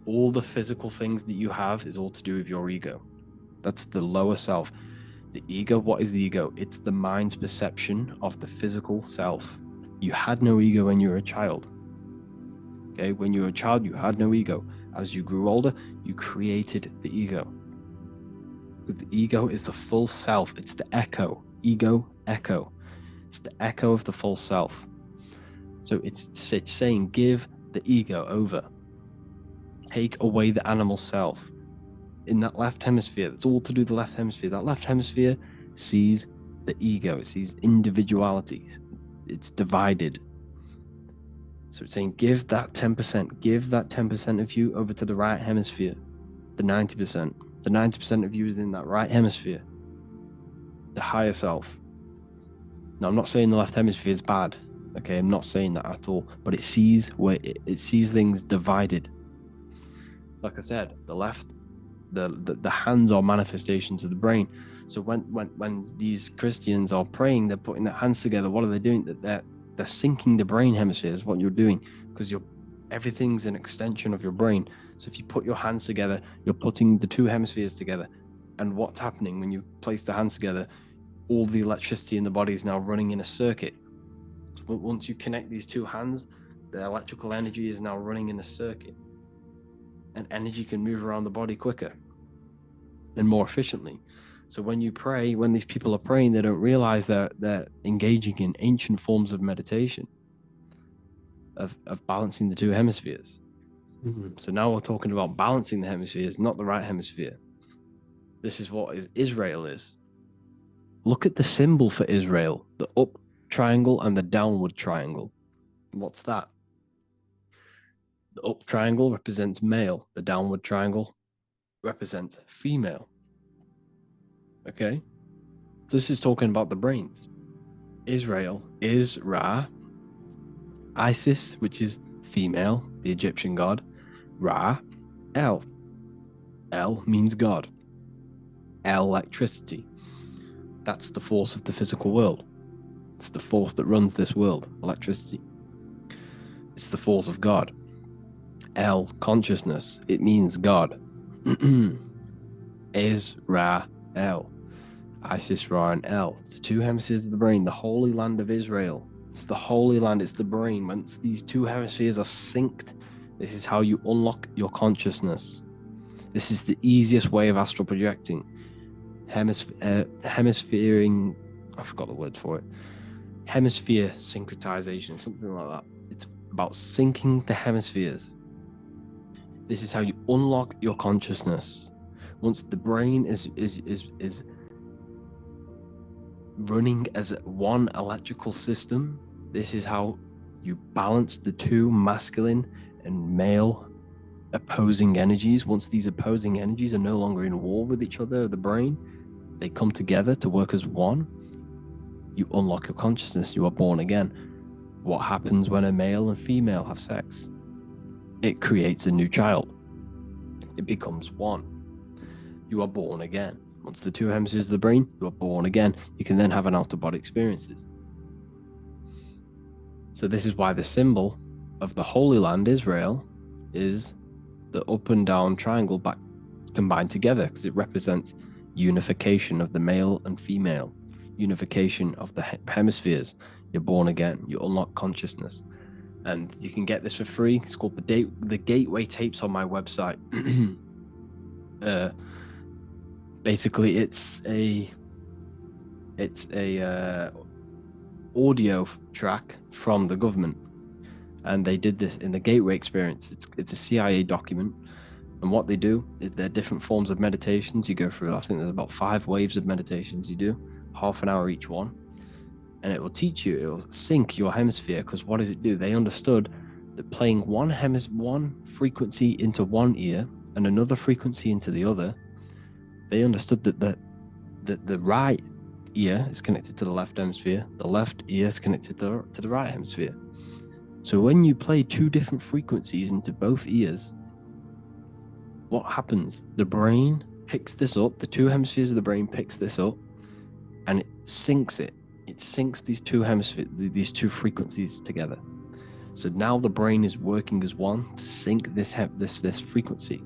All the physical things that you have is all to do with your ego. That's the lower self. The ego, what is the ego? It's the mind's perception of the physical self. You had no ego when you were a child. Okay, when you were a child, you had no ego. As you grew older, you created the ego. The ego is the full self. It's the echo. Ego, echo. It's the echo of the full self. So it's saying give the ego over. Take away the animal self. in that left hemisphere. That's all to do with the left hemisphere. That left hemisphere sees the ego. It sees individuality. It's divided. So it's saying, give that 10% of you over to the right hemisphere. The 90%. The 90% of you is in that right hemisphere. The higher self. Now, I'm not saying the left hemisphere is bad. Okay, I'm not saying that at all. But it sees things divided. It's like I said, the left, the hands are manifestations of the brain. So when these Christians are praying, they're putting their hands together. What are they doing? They're syncing the brain hemispheres. What you're doing, because everything's an extension of your brain. So if you put your hands together, you're putting the two hemispheres together. And what's happening when you place the hands together? All the electricity in the body is now running in a circuit. So once you connect these two hands, the electrical energy is now running in a circuit. And energy can move around the body quicker and more efficiently. So when you pray, when these people are praying, they don't realize that they're engaging in ancient forms of meditation, of balancing the two hemispheres. So now we're talking about balancing the hemispheres, not the right hemisphere. This is what Israel is. Look at the symbol for Israel, the up triangle and the downward triangle. What's that? The up triangle represents male. The downward triangle represents female. Okay? This is talking about the brains. Israel is Ra. Isis, which is female, the Egyptian god. Ra. El. El means God. Electricity. That's the force of the physical world. It's the force that runs this world, electricity. It's the force of God. El, consciousness. It means God. Is Ra, El. Isis, Ra, and El. It's the two hemispheres of the brain, the holy land of Israel. It's the holy land, it's the brain. Once these two hemispheres are synced, this is how you unlock your consciousness. This is the easiest way of astral projecting. Hemisphering, I forgot the word for it. Hemisphere syncretization, something like that. It's about syncing the hemispheres. This is how you unlock your consciousness. Once the brain is running as one electrical system, this is how you balance the two masculine and male opposing energies. Once these opposing energies are no longer in war with each other, the brain, they come together to work as one. You unlock your consciousness. You are born again. What happens when a male and female have sex? It creates a new child. It becomes one. You are born again. Once the two hemispheres of the brain, you are born again. You can then have an out-of-body experiences. So this is why the symbol of the Holy Land, Israel, is the up and down triangle back combined together, because it represents unification of the male and female, unification of the hemispheres. You're born again. You unlock consciousness. And you can get this for free. It's called the Gateway Tapes on my website. Basically, it's a audio track from the government, and they did this in the Gateway Experience. It's a CIA document, and what they do is there are different forms of meditations you go through. I think there's about 5 waves of meditations you do, half an hour each one, and it will teach you. It will sync your hemisphere, because what does it do? They understood that playing one frequency into one ear and another frequency into the other, they understood that the right ear is connected to the left hemisphere, the left ear is connected to the right hemisphere. So when you play 2 different frequencies into both ears, what happens? The brain picks this up, the 2 hemispheres of the brain picks this up, and it syncs it. It syncs these 2 hemispheres, these 2 frequencies together. So now the brain is working as one to sync this frequency.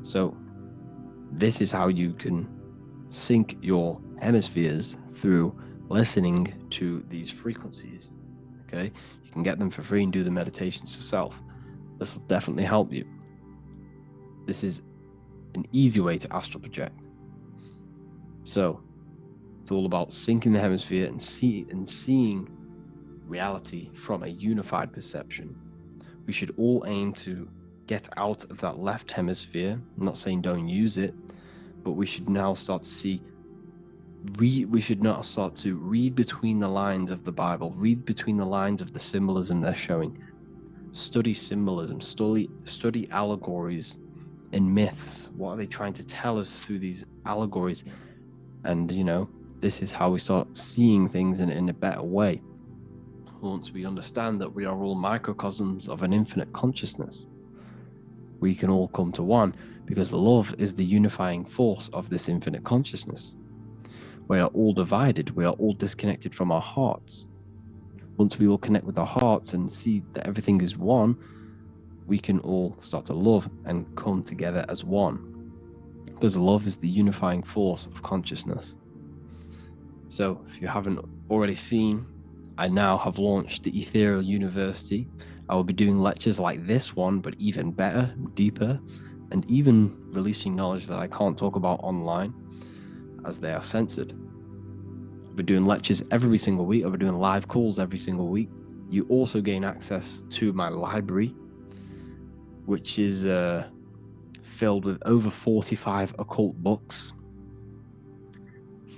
So this is how you can sync your hemispheres, through listening to these frequencies. Okay, you can get them for free and do the meditations yourself. This will definitely help you. This is an easy way to astral project. So it's all about syncing the hemisphere and seeing reality from a unified perception. We should all aim to get out of that left hemisphere. I'm not saying don't use it, but we should now start to see, we should now start to read between the lines of the Bible, read between the lines of the symbolism they're showing. Study symbolism, study allegories and myths. What are they trying to tell us through these allegories? And, you know, this is how we start seeing things in a better way. Once we understand that we are all microcosms of an infinite consciousness, we can all come to one, because love is the unifying force of this infinite consciousness. We are all divided. We are all disconnected from our hearts. Once we all connect with our hearts and see that everything is one, we can all start to love and come together as one, because love is the unifying force of consciousness. So if you haven't already seen, I now have launched the Ethereal University. I will be doing lectures like this one, but even better, deeper, and even releasing knowledge that I can't talk about online, as they are censored. I'll be doing lectures every single week. I'll be doing live calls every single week. You also gain access to my library, which is filled with over 45 occult books,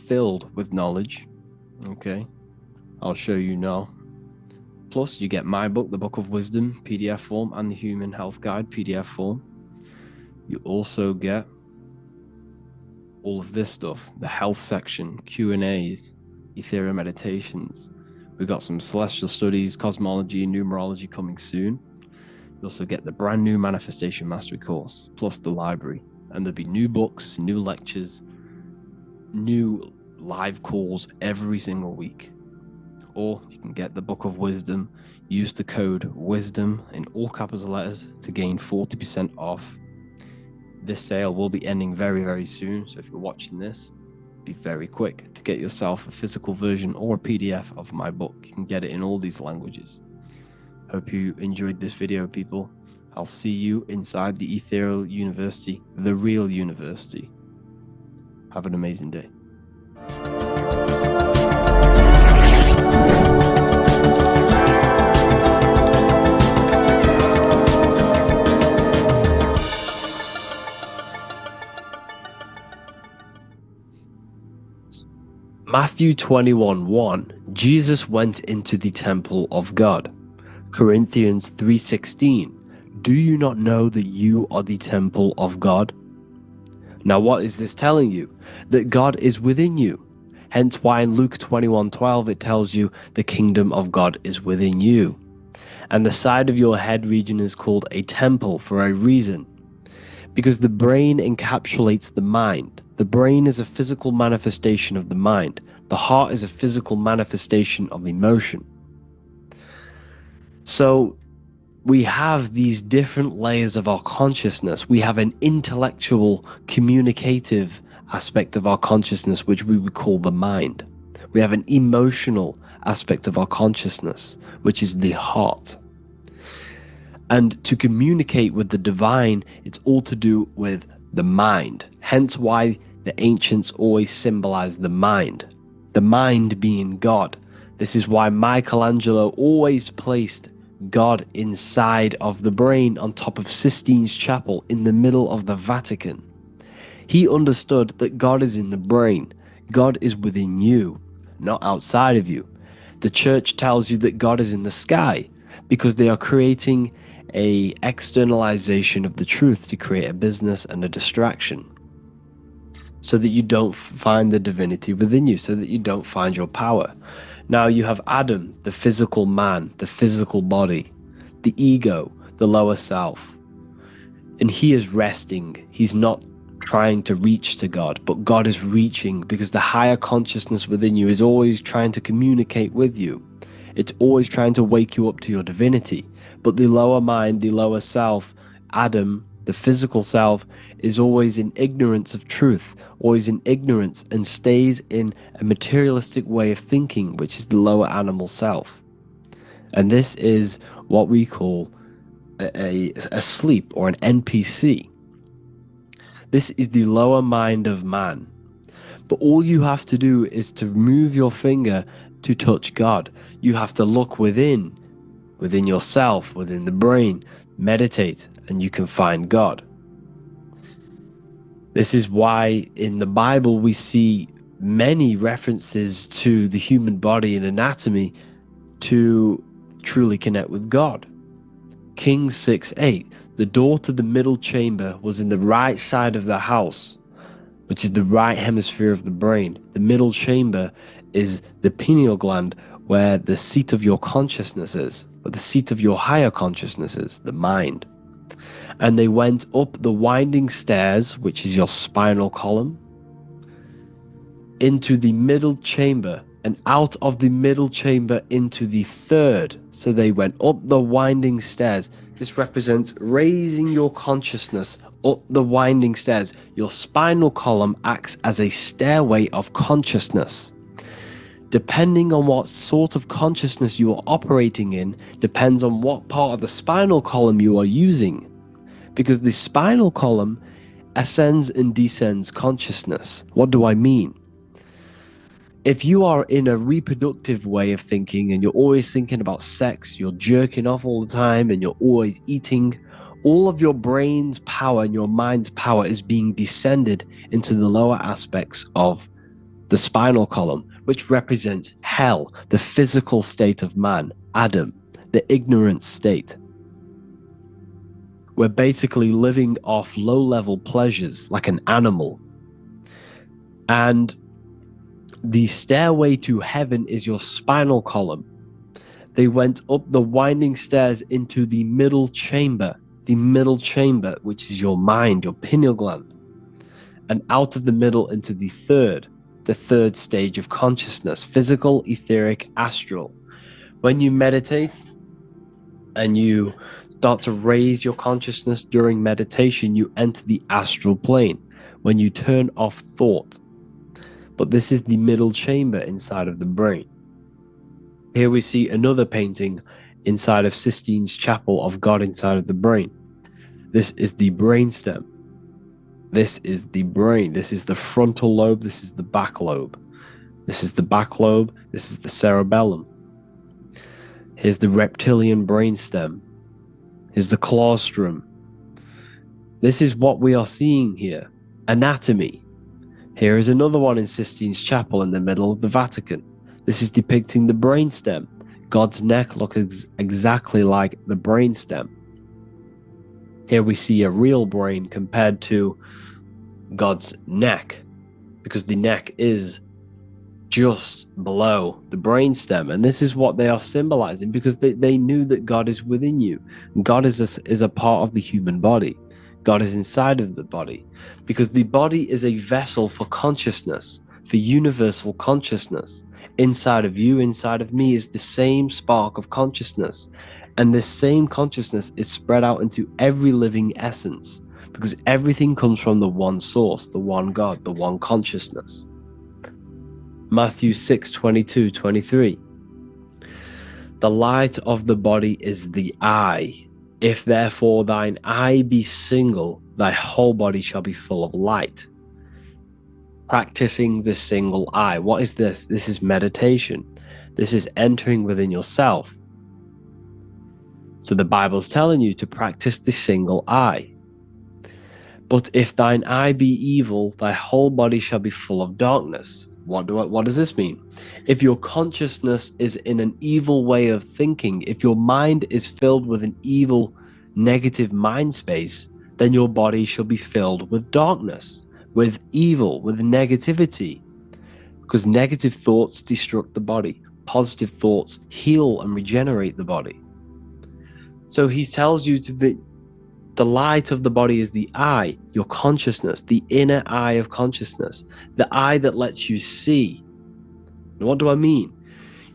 filled with knowledge. Okay, I'll show you now. Plus, you get my book, The Book of Wisdom, PDF form, and the Human Health Guide, PDF form. You also get all of this stuff, the health section, Q&As, Ethereal meditations. We've got some celestial studies, cosmology, and numerology coming soon. You also get the brand new Manifestation Mastery course, plus the library. And there'll be new books, new lectures, new live calls every single week. Or you can get the Book of Wisdom, use the code WISDOM in all capital letters to gain 40% off. This sale will be ending very, very soon, so if you're watching this, be very quick to get yourself a physical version or a PDF of my book. You can get it in all these languages. Hope you enjoyed this video, people. I'll see you inside the Ethereal University, the real university. Have an amazing day. Matthew 21:1, Jesus went into the temple of God. Corinthians 3:16, do you not know that you are the temple of God? Now what is this telling you? That God is within you. Hence why in Luke 21:12 it tells you the kingdom of God is within you. And the side of your head region is called a temple for a reason. Because the brain encapsulates the mind. The brain is a physical manifestation of the mind. The heart is a physical manifestation of emotion. So we have these different layers of our consciousness. We have an intellectual, communicative aspect of our consciousness, which we would call the mind. We have an emotional aspect of our consciousness, which is the heart. And to communicate with the divine, it's all to do with the mind. Hence why the ancients always symbolize the mind being God. This is why Michelangelo always placed God inside of the brain on top of Sistine Chapel in the middle of the Vatican. He understood that God is in the brain. God is within you, not outside of you. The church tells you that God is in the sky because they are creating a externalization of the truth to create a business and a distraction, so that you don't find the divinity within you, so that you don't find your power. Now you have Adam, the physical man, the physical body, the ego, the lower self, and he is resting. He's not trying to reach to God, but God is reaching, because the higher consciousness within you is always trying to communicate with you. It's always trying to wake you up to your divinity. But the lower mind, the lower self, Adam, the physical self, is always in ignorance of truth, always in ignorance, and stays in a materialistic way of thinking, which is the lower animal self. And this is what we call a sleep, or an NPC. This is the lower mind of man. But all you have to do is to move your finger to touch God. You have to look within yourself, within the brain, meditate, and you can find God. This is why in the Bible we see many references to the human body and anatomy to truly connect with God. Kings 6:8, the door to the middle chamber was in the right side of the house, which is the right hemisphere of the brain. The middle chamber is the pineal gland, where the seat of your consciousness is, where the seat of your higher consciousness is, the mind. And they went up the winding stairs, which is your spinal column, into the middle chamber, and out of the middle chamber into the third. So they went up the winding stairs. This represents raising your consciousness up the winding stairs. Your spinal column acts as a stairway of consciousness. Depending on what sort of consciousness you are operating in, depends on what part of the spinal column you are using. Because the spinal column ascends and descends consciousness. What do I mean? If you are in a reproductive way of thinking and you're always thinking about sex, you're jerking off all the time and you're always eating, all of your brain's power and your mind's power is being descended into the lower aspects of the spinal column, which represents hell, the physical state of man, Adam, the ignorant state. We're basically living off low-level pleasures like an animal. And the stairway to heaven is your spinal column. They went up the winding stairs into the middle chamber, which is your mind, your pineal gland, and out of the middle into the third stage of consciousness, physical, etheric, astral. When you meditate and you start to raise your consciousness during meditation, you enter the astral plane when you turn off thought. But this is the middle chamber inside of the brain. Here we see another painting inside of Sistine's chapel of God inside of the brain. This is the brainstem. This is the brain. This is the frontal lobe. This is the back lobe. This is the back lobe. This is the cerebellum. Here's the reptilian brainstem. Here's the claustrum. This is what we are seeing here. Anatomy. Here is another one in Sistine's chapel in the middle of the Vatican. This is depicting the brainstem. God's neck looks exactly like the brainstem. Here we see a real brain compared to God's neck, because the neck is just below the brainstem. And this is what they are symbolizing, because they knew that God is within you. God is a part of the human body. God is inside of the body, because the body is a vessel for consciousness, for universal consciousness. Inside of you, inside of me, is the same spark of consciousness. And this same consciousness is spread out into every living essence, because everything comes from the one source, the one God, the one consciousness. Matthew 6:22-23. The light of the body is the eye. If therefore thine eye be single, thy whole body shall be full of light. Practicing the single eye. What is this? This is meditation. This is entering within yourself. So the Bible's telling you to practice the single eye. But if thine eye be evil, thy whole body shall be full of darkness. What does this mean? If your consciousness is in an evil way of thinking, if your mind is filled with an evil, negative mind space, then your body shall be filled with darkness, with evil, with negativity. Because negative thoughts destruct the body. Positive thoughts heal and regenerate the body. So he tells you to be, the light of the body is the eye, your consciousness, the inner eye of consciousness, the eye that lets you see. And what do I mean?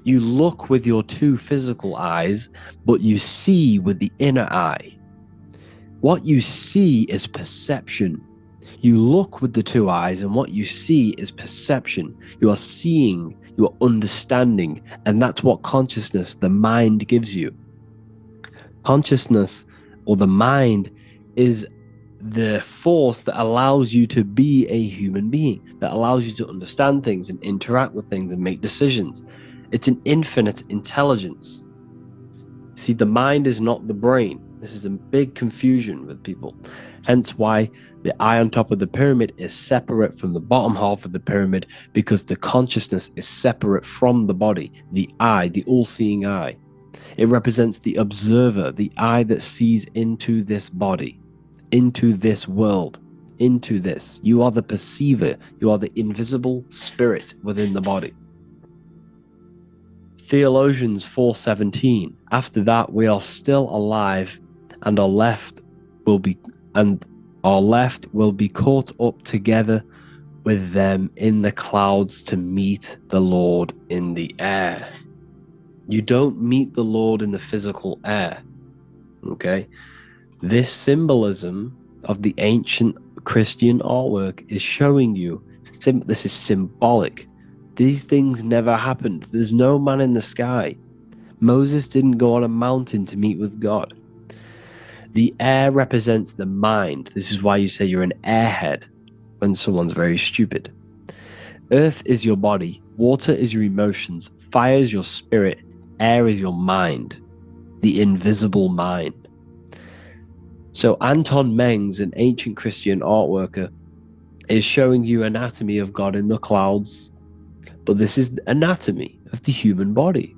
You look with your two physical eyes, but you see with the inner eye. What you see is perception. You look with the two eyes, and what you see is perception. You are seeing, you are understanding, and that's what consciousness, the mind, gives you. Consciousness, or the mind, is the force that allows you to be a human being, that allows you to understand things and interact with things and make decisions. It's an infinite intelligence. See, the mind is not the brain. This is a big confusion with people. Hence why the eye on top of the pyramid is separate from the bottom half of the pyramid, because the consciousness is separate from the body, the eye, the all-seeing eye. It represents the observer, the eye that sees into this body, into this world, into this. You are the perceiver. You are the invisible spirit within the body. Theologians 4:17. After that, we are still alive, and our left will be caught up together with them in the clouds to meet the Lord in the air. You don't meet the Lord in the physical air. Okay? This symbolism of the ancient Christian artwork is showing you this is symbolic. These things never happened. There's no man in the sky. Moses didn't go on a mountain to meet with God. The air represents the mind. This is why you say you're an airhead when someone's very stupid. Earth is your body. Water is your emotions. Fire is your spirit. Air is your mind. The invisible mind. So Anton Mengs, an ancient Christian art worker, is showing you anatomy of God in the clouds. But this is the anatomy of the human body.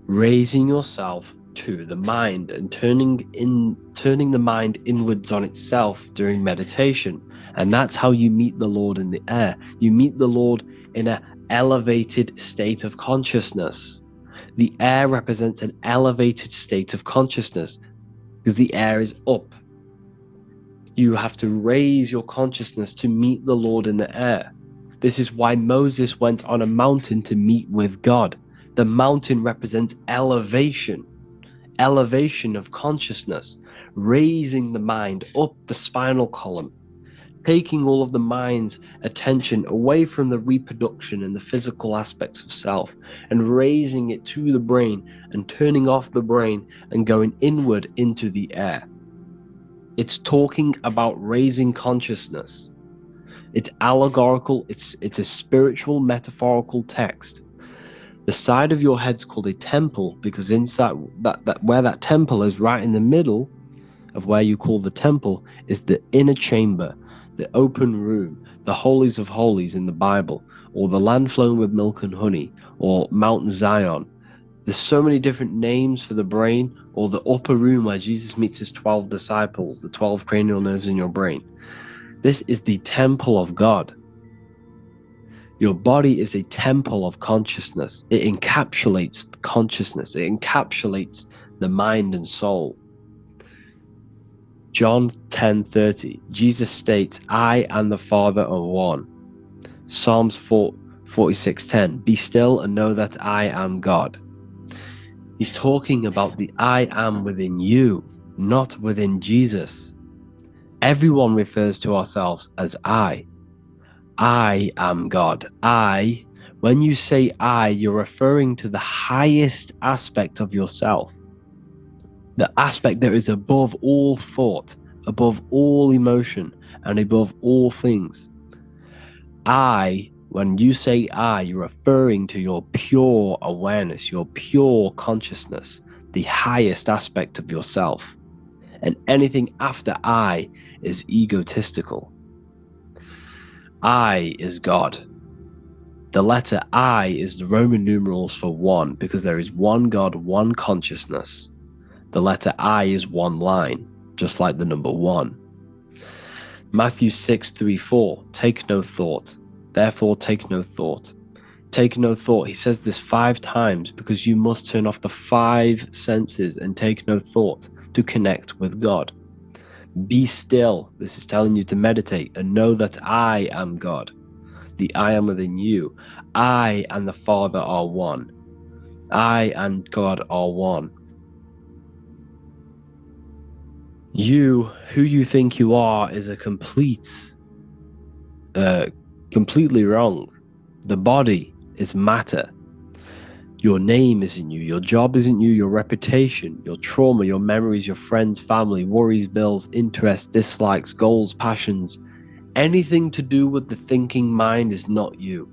Raising yourself to the mind and turning the mind inwards on itself during meditation. And that's how you meet the Lord in the air. You meet the Lord in an elevated state of consciousness. The air represents an elevated state of consciousness because the air is up. You have to raise your consciousness to meet the Lord in the air. This is why Moses went on a mountain to meet with God. The mountain represents elevation of consciousness, raising the mind up the spinal column, taking all of the mind's attention away from the reproduction and the physical aspects of self and raising it to the brain and turning off the brain and going inward into the air. It's talking about raising consciousness. It's allegorical, it's a spiritual metaphorical text. The side of your head's called a temple because inside that where that temple is, right in the middle of where you call the temple, is the inner chamber, the open room, the holies of holies in the Bible, or the land flowing with milk and honey, or Mount Zion. There's so many different names for the brain, or the upper room where Jesus meets his 12 disciples, the 12 cranial nerves in your brain. This is the temple of God. Your body is a temple of consciousness. It encapsulates consciousness. It encapsulates the mind and soul. John 10:30, Jesus states, I and the Father are one. Psalms 46:10, be still and know that I am God. He's talking about the I am within you, not within Jesus. Everyone refers to ourselves as I. I am God. When you say I, you're referring to the highest aspect of yourself. The aspect that is above all thought, above all emotion, and above all things. When you say I, you're referring to your pure awareness, your pure consciousness, the highest aspect of yourself. And anything after I is egotistical. I is God. The letter I is the Roman numerals for one, because there is one God, one consciousness. The letter I is one line, just like the number 1. Matthew 6:3-4, take no thought. Therefore take no thought. Take no thought. He says this 5 times because you must turn off the 5 senses and take no thought to connect with God. Be still. This is telling you to meditate and know that I am God. The I am within you. I and the Father are one. I and God are one. You, who you think you are, is a completely wrong. The body is matter. Your name isn't you. Your job isn't you. Your reputation, your trauma, your memories, your friends, family, worries, bills, interests, dislikes, goals, passions. Anything to do with the thinking mind is not you.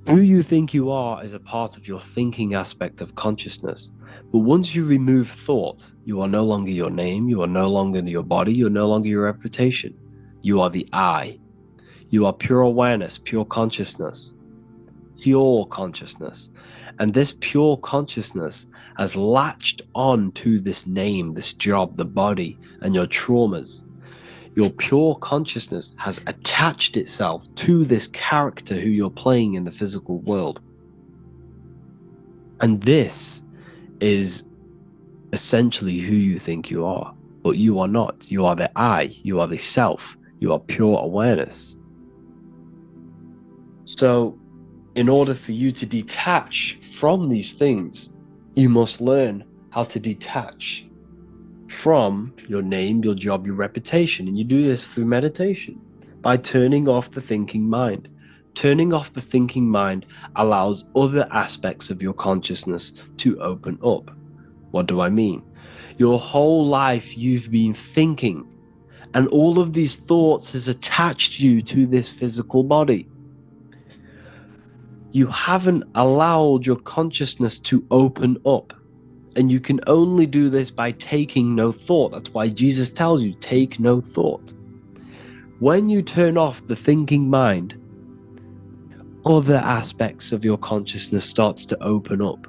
Who you think you are is a part of your thinking aspect of consciousness. But once you remove thought, you are no longer your name, you are no longer your body, you're no longer your reputation. You are the I. You are pure awareness, pure consciousness. Pure consciousness. And this pure consciousness has latched on to this name, this job, the body, and your traumas. Your pure consciousness has attached itself to this character who you're playing in the physical world. And this is essentially who you think you are, but you are not. You are the I, you are the self, you are pure awareness. So in order for you to detach from these things, you must learn how to detach from your name, your job, your reputation. And you do this through meditation, by turning off the thinking mind. Turning off the thinking mind allows other aspects of your consciousness to open up. What do I mean? Your whole life you've been thinking, and all of these thoughts has attached you to this physical body. You haven't allowed your consciousness to open up. And you can only do this by taking no thought. That's why Jesus tells you, take no thought. When you turn off the thinking mind, other aspects of your consciousness starts to open up.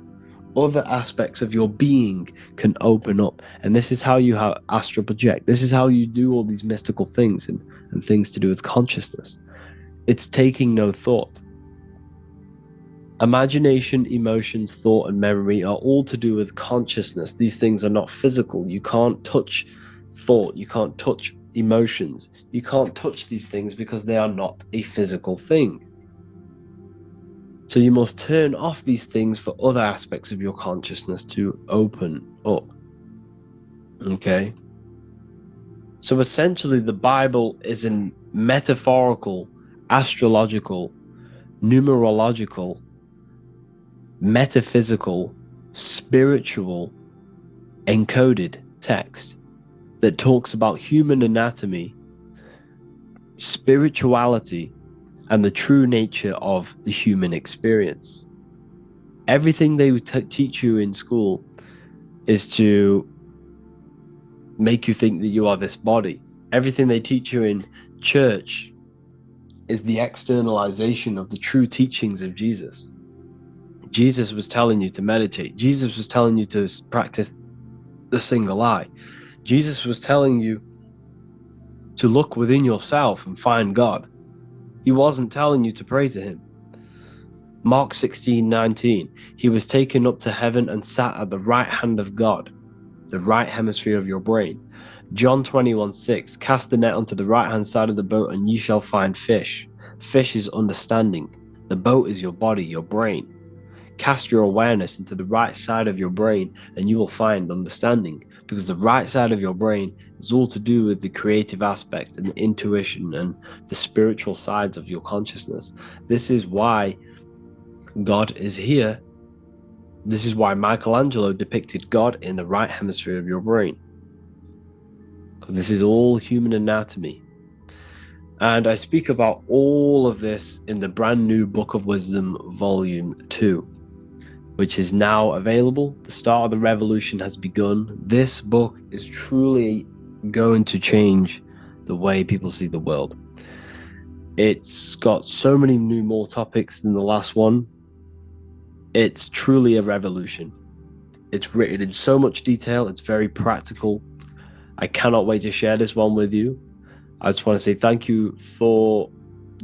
Other aspects of your being can open up. And this is how you astral project. This is how you do all these mystical things and things to do with consciousness. It's taking no thought. Imagination, emotions, thought, and memory are all to do with consciousness. These things are not physical. You can't touch thought. You can't touch emotions. You can't touch these things because they are not a physical thing. So you must turn off these things for other aspects of your consciousness to open up. Okay? So essentially, the Bible is a metaphorical, astrological, numerological, metaphysical, spiritual, encoded text that talks about human anatomy, spirituality, and the true nature of the human experience. Everything they teach you in school is to make you think that you are this body. Everything they teach you in church is the externalization of the true teachings of Jesus. Jesus was telling you to meditate. Jesus was telling you to practice the single eye. Jesus was telling you to look within yourself and find God. He wasn't telling you to pray to him. Mark 16:19, he was taken up to heaven and sat at the right hand of God, the right hemisphere of your brain. John 21:6, cast the net onto the right hand side of the boat and you shall find fish. Fish is understanding. The boat is your body, your brain. Cast your awareness into the right side of your brain and you will find understanding, because the right side of your brain is all to do with the creative aspect and the intuition and the spiritual sides of your consciousness. This is why God is here. This is why Michelangelo depicted God in the right hemisphere of your brain, because this is all human anatomy. And I speak about all of this in the brand new Book of Wisdom, Volume 2. Which is now available. The start of the revolution has begun. This book is truly going to change the way people see the world. It's got so many more topics than the last one. It's truly a revolution. It's written in so much detail. It's very practical. I cannot wait to share this one with you. I just want to say thank you for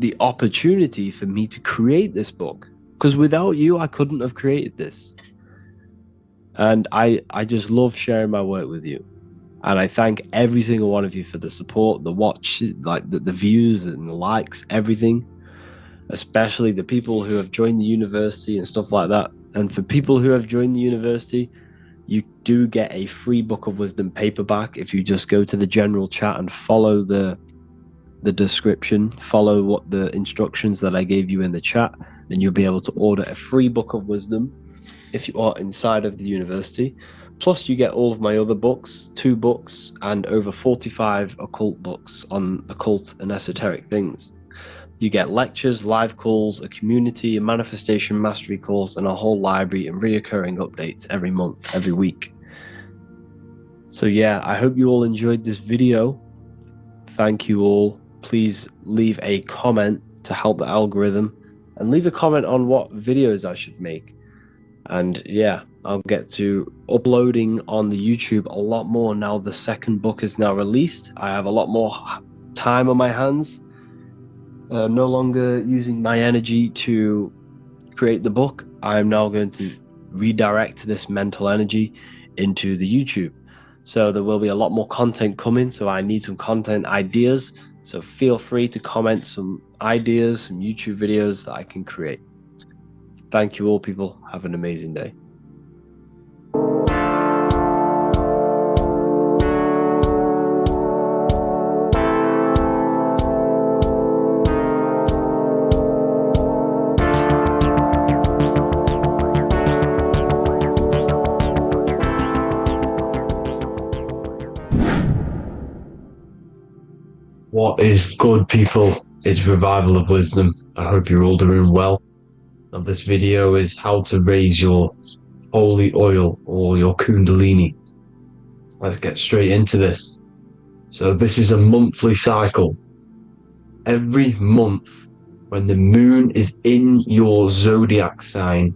the opportunity for me to create this book. Because without you, I couldn't have created this. And I just love sharing my work with you. And I thank every single one of you for the support, the watch, like the views and the likes, everything. Especially the people who have joined the university and stuff like that. And for people who have joined the university, you do get a free Book of Wisdom paperback if you just go to the general chat and follow the description, follow what the instructions that I gave you in the chat. Then you'll be able to order a free Book of Wisdom if you are inside of the university. Plus you get all of my other books, 2 books, and over 45 occult books on occult and esoteric things. You get lectures, live calls, a community, a manifestation mastery course, and a whole library and reoccurring updates every month, every week. So yeah, I hope you all enjoyed this video. Thank you all. Please leave a comment to help the algorithm, and leave a comment on what videos I should make. And yeah, I'll get to uploading on the YouTube a lot more now the second book is now released. I have a lot more time on my hands. No longer using my energy to create the book. I'm now going to redirect this mental energy into the YouTube. So there will be a lot more content coming. So I need some content ideas. So feel free to comment some ideas, some YouTube videos that I can create. Thank you all, people. Have an amazing day. What is good, people? It's Revival of Wisdom. I hope you're all doing well. Now, this video is how to raise your holy oil or your kundalini. Let's get straight into this. So this is a monthly cycle. Every month, when the moon is in your zodiac sign,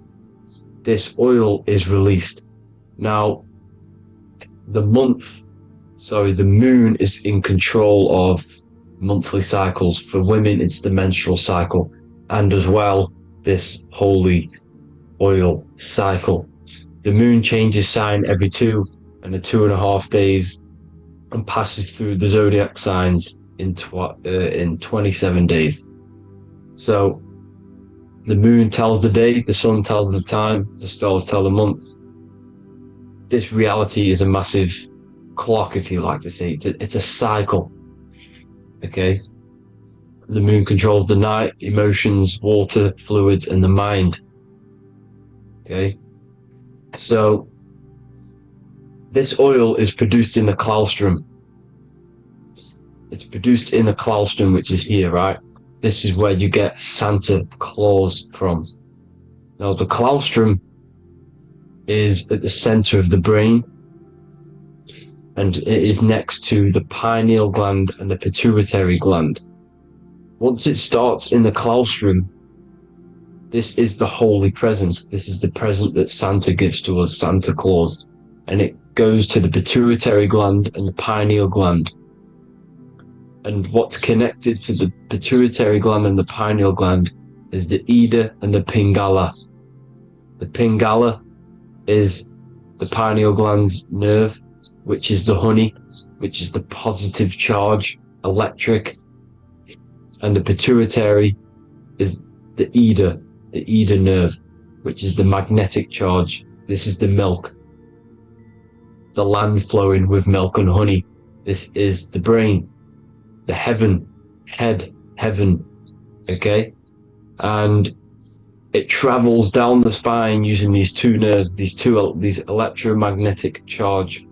this oil is released. Now, the moon is in control of monthly cycles. For women, it's the menstrual cycle, and as well this holy oil cycle. The moon changes sign every 2.5 days and passes through the zodiac signs in 27 days. So the moon tells the day, the sun tells the time, the stars tell the month. This reality is a massive clock, if you like to say. It's a cycle. Okay, the moon controls the night, emotions, water, fluids, and the mind. Okay, so this oil is produced in the claustrum. It's produced in the claustrum, which is here, right? This is where you get Santa Claus from. Now, the claustrum is at the center of the brain, and it is next to the pineal gland and the pituitary gland. Once it starts in the claustrum, this is the holy present. This is the present that Santa gives to us, Santa Claus. And it goes to the pituitary gland and the pineal gland. And what's connected to the pituitary gland and the pineal gland is the Ida and the Pingala. The Pingala is the pineal gland's nerve, which is the honey, which is the positive charge, electric. And the pituitary is the Ida nerve, which is the magnetic charge. This is the milk, the land flowing with milk and honey. This is the brain, the heaven, okay? And it travels down the spine using these two nerves, these electromagnetic charge.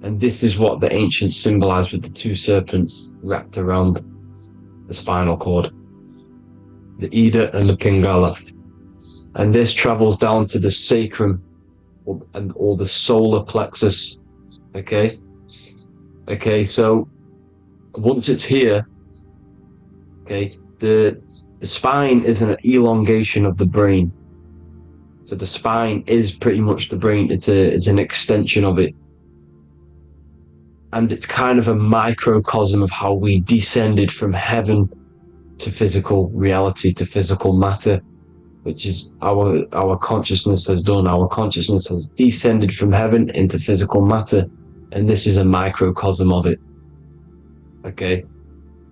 And this is what the ancients symbolized with the two serpents wrapped around the spinal cord, the Ida and the Pingala. And this travels down to the sacrum or the solar plexus. Okay, so once it's here, okay, the spine is an elongation of the brain. So the spine is pretty much the brain. It's an extension of it. And it's kind of a microcosm of how we descended from heaven to physical reality, to physical matter, which is our consciousness has done. Our consciousness has descended from heaven into physical matter, and this is a microcosm of it. Okay,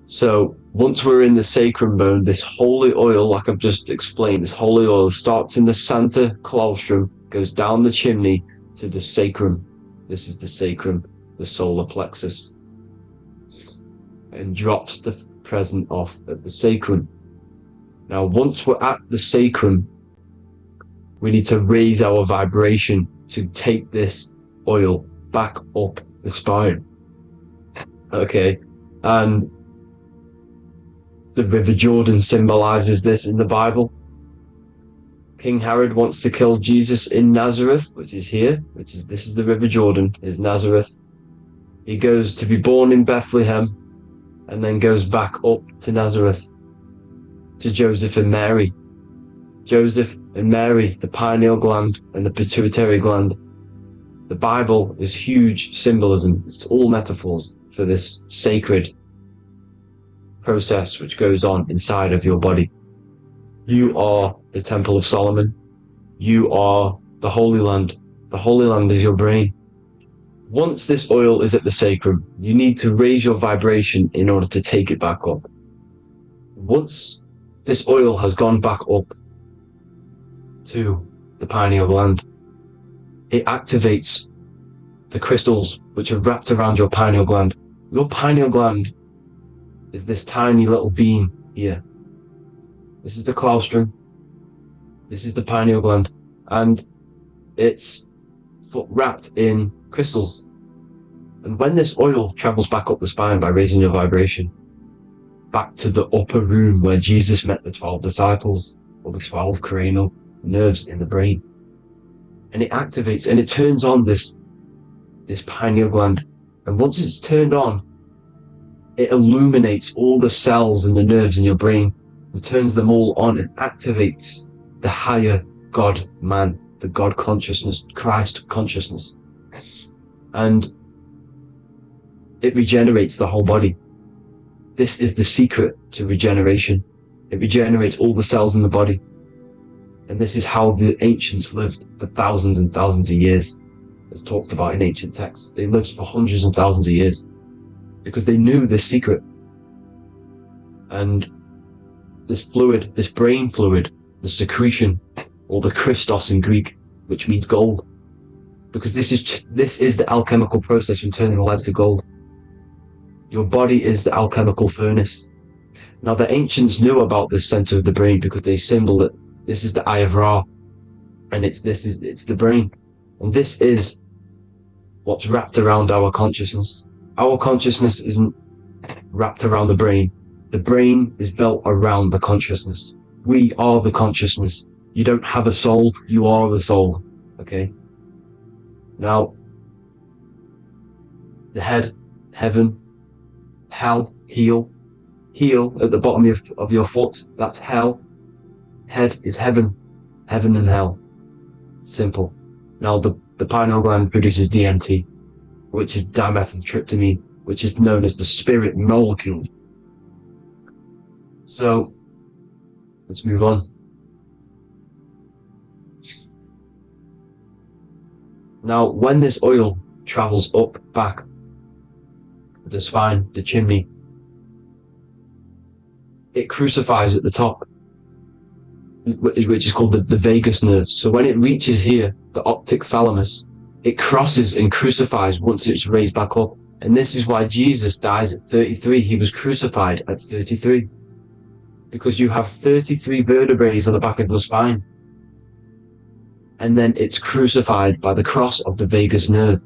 so once we're in the sacrum bone, this holy oil, like I've just explained, this holy oil starts in the Santa Claustrum, goes down the chimney to the sacrum. This is the sacrum, the solar plexus, and drops the present off at the sacrum. Now, once we're at the sacrum, we need to raise our vibration to take this oil back up the spine. Okay, and The River Jordan symbolizes this in the Bible. King Herod wants to kill Jesus in Nazareth, which is here, this is the River Jordan, is Nazareth. He goes to be born in Bethlehem and then goes back up to Nazareth to Joseph and Mary. Joseph and Mary, the pineal gland and the pituitary gland. The Bible is huge symbolism. It's all metaphors for this sacred process which goes on inside of your body. You are the Temple of Solomon. You are the Holy Land. The Holy Land is your brain. Once this oil is at the sacrum, you need to raise your vibration in order to take it back up. Once this oil has gone back up to the pineal gland, it activates the crystals which are wrapped around your pineal gland. Your pineal gland is this tiny little beam here. This is the claustrum. This is the pineal gland. And it's wrapped in crystals. And when this oil travels back up the spine by raising your vibration, back to the upper room where Jesus met the 12 disciples, or the 12 cranial nerves in the brain, and it activates and it turns on this pineal gland. And once it's turned on, it illuminates all the cells and the nerves in your brain and turns them all on and activates the higher God man, the God consciousness, Christ consciousness. And it regenerates the whole body. This is the secret to regeneration. It regenerates all the cells in the body. And this is how the ancients lived for thousands and thousands of years. It's talked about in ancient texts. They lived for hundreds and thousands of years because they knew this secret. And this fluid, this brain fluid, the secretion, or the Christos in Greek, which means gold, because this is the alchemical process from turning lead to gold. Your body is the alchemical furnace. Now the ancients knew about this center of the brain because they symbol it. This is the Eye of Ra, and it's the brain, and this is what's wrapped around our consciousness. Our consciousness isn't wrapped around the brain. The brain is built around the consciousness. We are the consciousness. You don't have a soul, you are the soul. Okay? Now, the head, heaven, hell, heel at the bottom of your foot, that's hell. Head is heaven, heaven and hell. Simple. Now the pineal gland produces DMT, which is dimethyltryptamine, which is known as the spirit molecule. So, let's move on. Now, when this oil travels up, back, the spine, the chimney, it crucifies at the top, which is called the vagus nerve. So when it reaches here, the optic thalamus, it crosses and crucifies once it's raised back up. And this is why Jesus dies at 33. He was crucified at 33. Because you have 33 vertebrae on the back of your spine. And then it's crucified by the cross of the vagus nerve.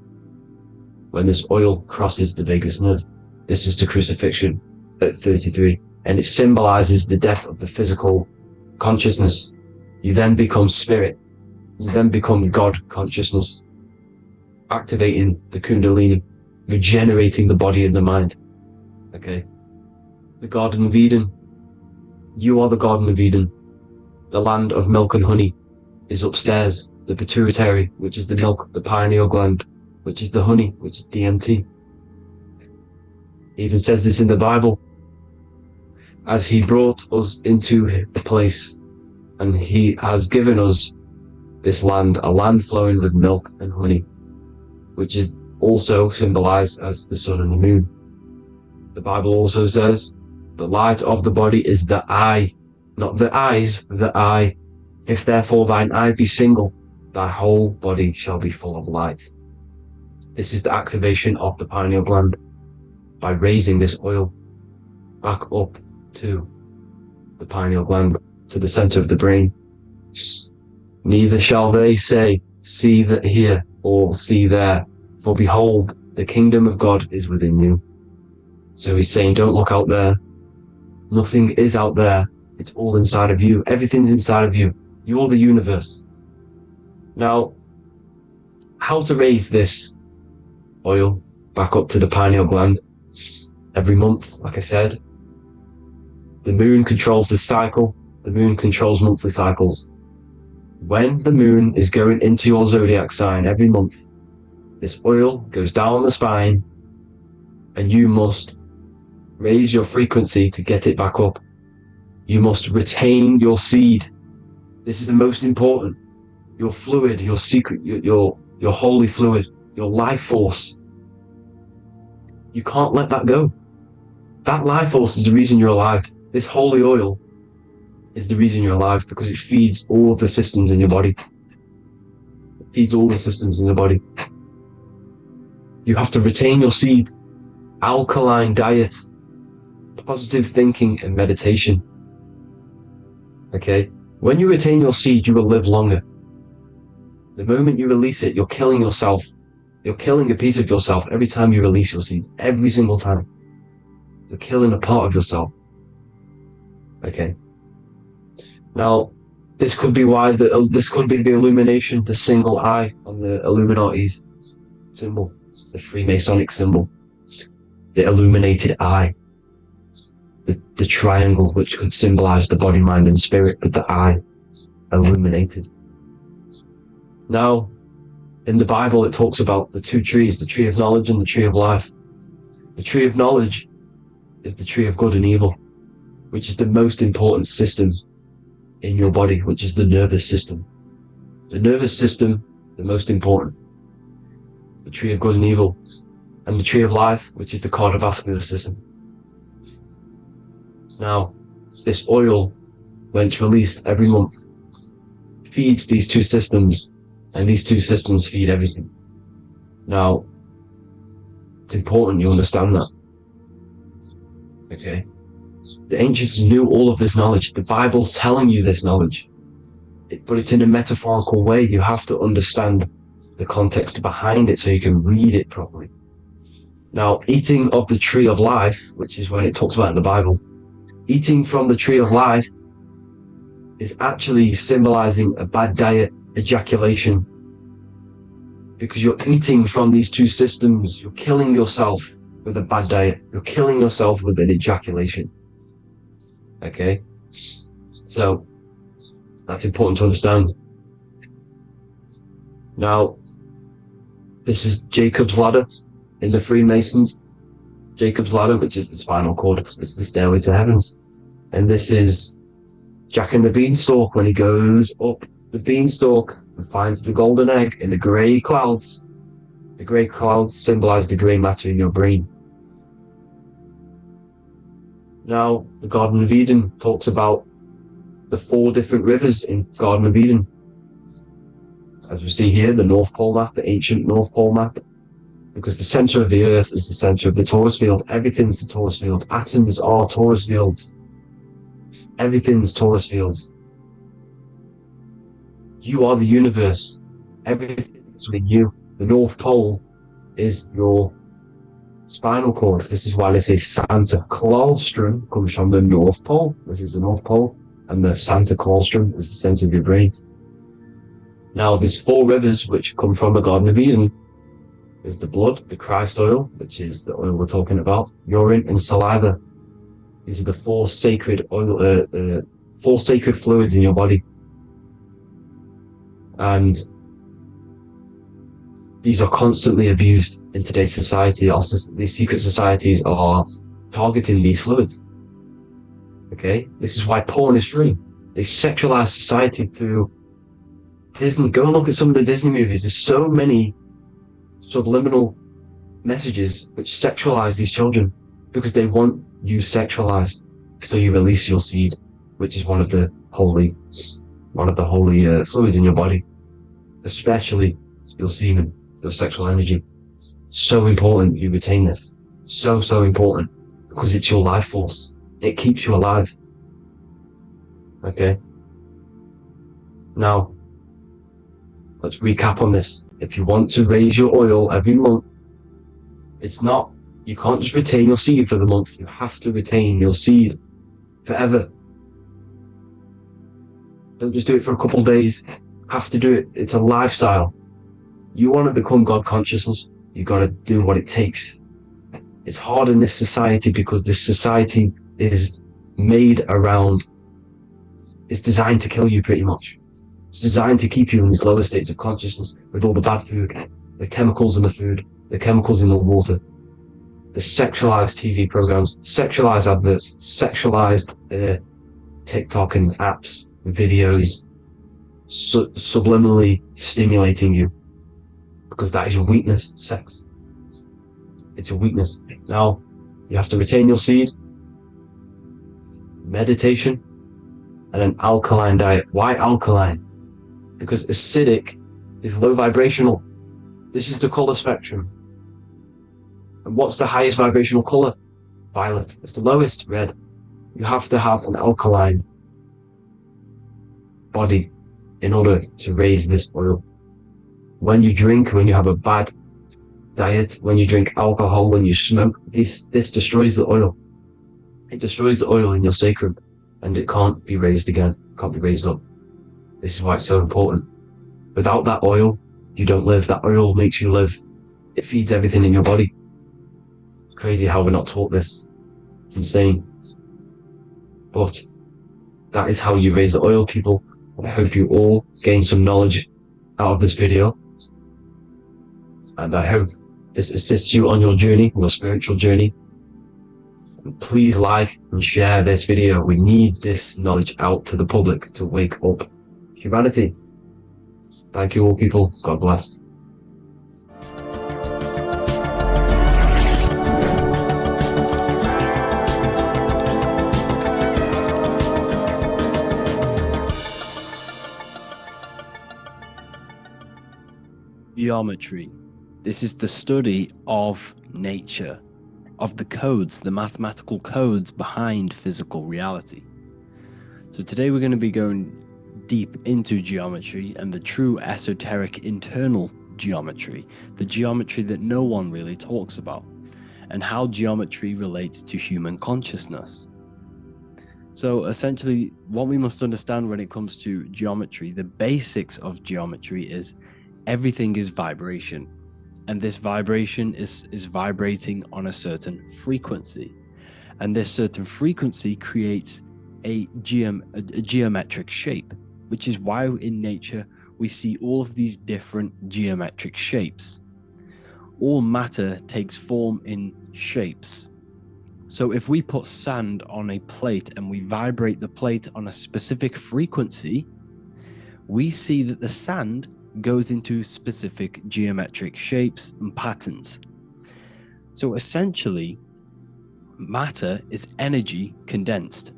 When this oil crosses the vagus nerve, this is the crucifixion at 33. And it symbolizes the death of the physical consciousness. You then become spirit. You then become God consciousness, activating the Kundalini, regenerating the body and the mind. Okay? The Garden of Eden. You are the Garden of Eden. The land of milk and honey is upstairs. The pituitary, which is the milk, the pineal gland, which is the honey, which is DMT. It even says this in the Bible. As he brought us into the place, and he has given us this land, a land flowing with milk and honey, which is also symbolized as the sun and the moon. The Bible also says, the light of the body is the eye, not the eyes, the eye. If therefore thine eye be single, thy whole body shall be full of light. This is the activation of the pineal gland by raising this oil back up to the pineal gland, to the center of the brain. Neither shall they say, see that here, or see there, for behold, the kingdom of God is within you. So he's saying, don't look out there, Nothing is out there. It's all inside of you. Everything's inside of you. You're the universe. Now, how to raise this oil back up to the pineal gland? Every month, like I said. The moon controls the cycle. The moon controls monthly cycles. When the moon is going into your zodiac sign every month, this oil goes down the spine, and you must raise your frequency to get it back up. You must retain your seed. This is the most important. Your fluid, your secret, your holy fluid, your life force. You can't let that go. That life force is the reason you're alive. This holy oil is the reason you're alive, because it feeds all of the systems in your body. It feeds all the systems in your body. You have to retain your seed. Alkaline diet, positive thinking, and meditation. Okay? When you retain your seed, you will live longer. The moment you release it, you're killing yourself. You're killing a piece of yourself every time you release your seed. Every single time. You're killing a part of yourself. Okay? Now, this could be why this could be the illumination, the single eye on the Illuminati's symbol, the Freemasonic symbol, the illuminated eye, the triangle, which could symbolize the body, mind, and spirit, but the eye illuminated. Now, in the Bible, it talks about the two trees, the tree of knowledge and the tree of life. The tree of knowledge is the tree of good and evil, which is the most important system in your body, which is the nervous system. The nervous system, the most important. The tree of good and evil. And the tree of life, which is the cardiovascular system. Now, this oil, when it's released every month, feeds these two systems, and these two systems feed everything. Now, it's important you understand that. Okay? The ancients knew all of this knowledge. The Bible's telling you this knowledge. But it's in a metaphorical way. You have to understand the context behind it so you can read it properly. Now, eating of the tree of life, which is when it talks about in the Bible, eating from the tree of life is actually symbolizing a bad diet, ejaculation. Because you're eating from these two systems, you're killing yourself with a bad diet. You're killing yourself with an ejaculation. Okay? So, that's important to understand. Now, this is Jacob's ladder in the Freemasons. Jacob's ladder, which is the spinal cord, it's the stairway to heavens. And this is Jack and the Beanstalk when he goes up the beanstalk and finds the golden egg in the grey clouds. The grey clouds symbolize the grey matter in your brain. Now, the Garden of Eden talks about the 4 different rivers in Garden of Eden. As we see here, the North Pole map, the ancient North Pole map. Because the center of the earth is the center of the torus field. Everything's the torus field. Atoms are torus fields. Everything's torus fields. You are the universe. Everything is within you. The North Pole is your spinal cord. This is why they say Santa Claustrum comes from the North Pole. This is the North Pole. And the Santa Claustrum is the center of your brain. Now, there's 4 rivers which come from the Garden of Eden. Is the blood, the Christ oil, which is the oil we're talking about, urine, and saliva. These are the 4 sacred oil, 4 sacred fluids in your body. And these are constantly abused in today's society. These secret societies are targeting these fluids. Okay? This is why porn is free. They sexualize society through Disney. Go and look at some of the Disney movies. There's so many subliminal messages which sexualize these children because they want you sexualized, so you release your seed, which is one of the holy fluids in your body, especially your semen, your sexual energy. So important you retain this. So important, because it's your life force. It keeps you alive. Okay? Now, let's recap on this. If you want to raise your oil every month, you can't just retain your seed for the month. You have to retain your seed forever. Don't just do it for a couple of days. Have to do it. It's a lifestyle. You want to become God consciousness, you got to do what it takes. It's hard in this society because this society is made around, it's designed to kill you pretty much. It's designed to keep you in these lower states of consciousness with all the bad food, the chemicals in the food, the chemicals in the water, the sexualized TV programs, sexualized adverts, sexualized TikTok and apps, videos, subliminally stimulating you. Because that is your weakness, sex. It's your weakness. Now, you have to retain your seed, meditation, and an alkaline diet. Why alkaline? Because acidic is low vibrational. This is the color spectrum. And what's the highest vibrational color? Violet. It's the lowest, red. You have to have an alkaline body in order to raise this oil. When you drink, when you have a bad diet, when you drink alcohol, when you smoke, this destroys the oil. It destroys the oil in your sacrum, and it can't be raised again, can't be raised up. This is why it's so important. Without that oil, you don't live. That oil makes you live. It feeds everything in your body. It's crazy how we're not taught this. It's insane. But that is how you raise the oil, people. I hope you all gain some knowledge out of this video. And I hope this assists you on your journey, your spiritual journey. And please like and share this video. We need this knowledge out to the public to wake up humanity. Thank you all, people. God bless. Geometry. This is the study of nature, of the codes, the mathematical codes behind physical reality. So today we're going to be going deep into geometry and the true esoteric internal geometry, the geometry that no one really talks about, and how geometry relates to human consciousness. So essentially, what we must understand when it comes to geometry, the basics of geometry is everything is vibration. And this vibration is vibrating on a certain frequency. And this certain frequency creates a geometric shape, which is why in nature we see all of these different geometric shapes. All matter takes form in shapes. So if we put sand on a plate and we vibrate the plate on a specific frequency, we see that the sand goes into specific geometric shapes and patterns. So essentially, matter is energy condensed.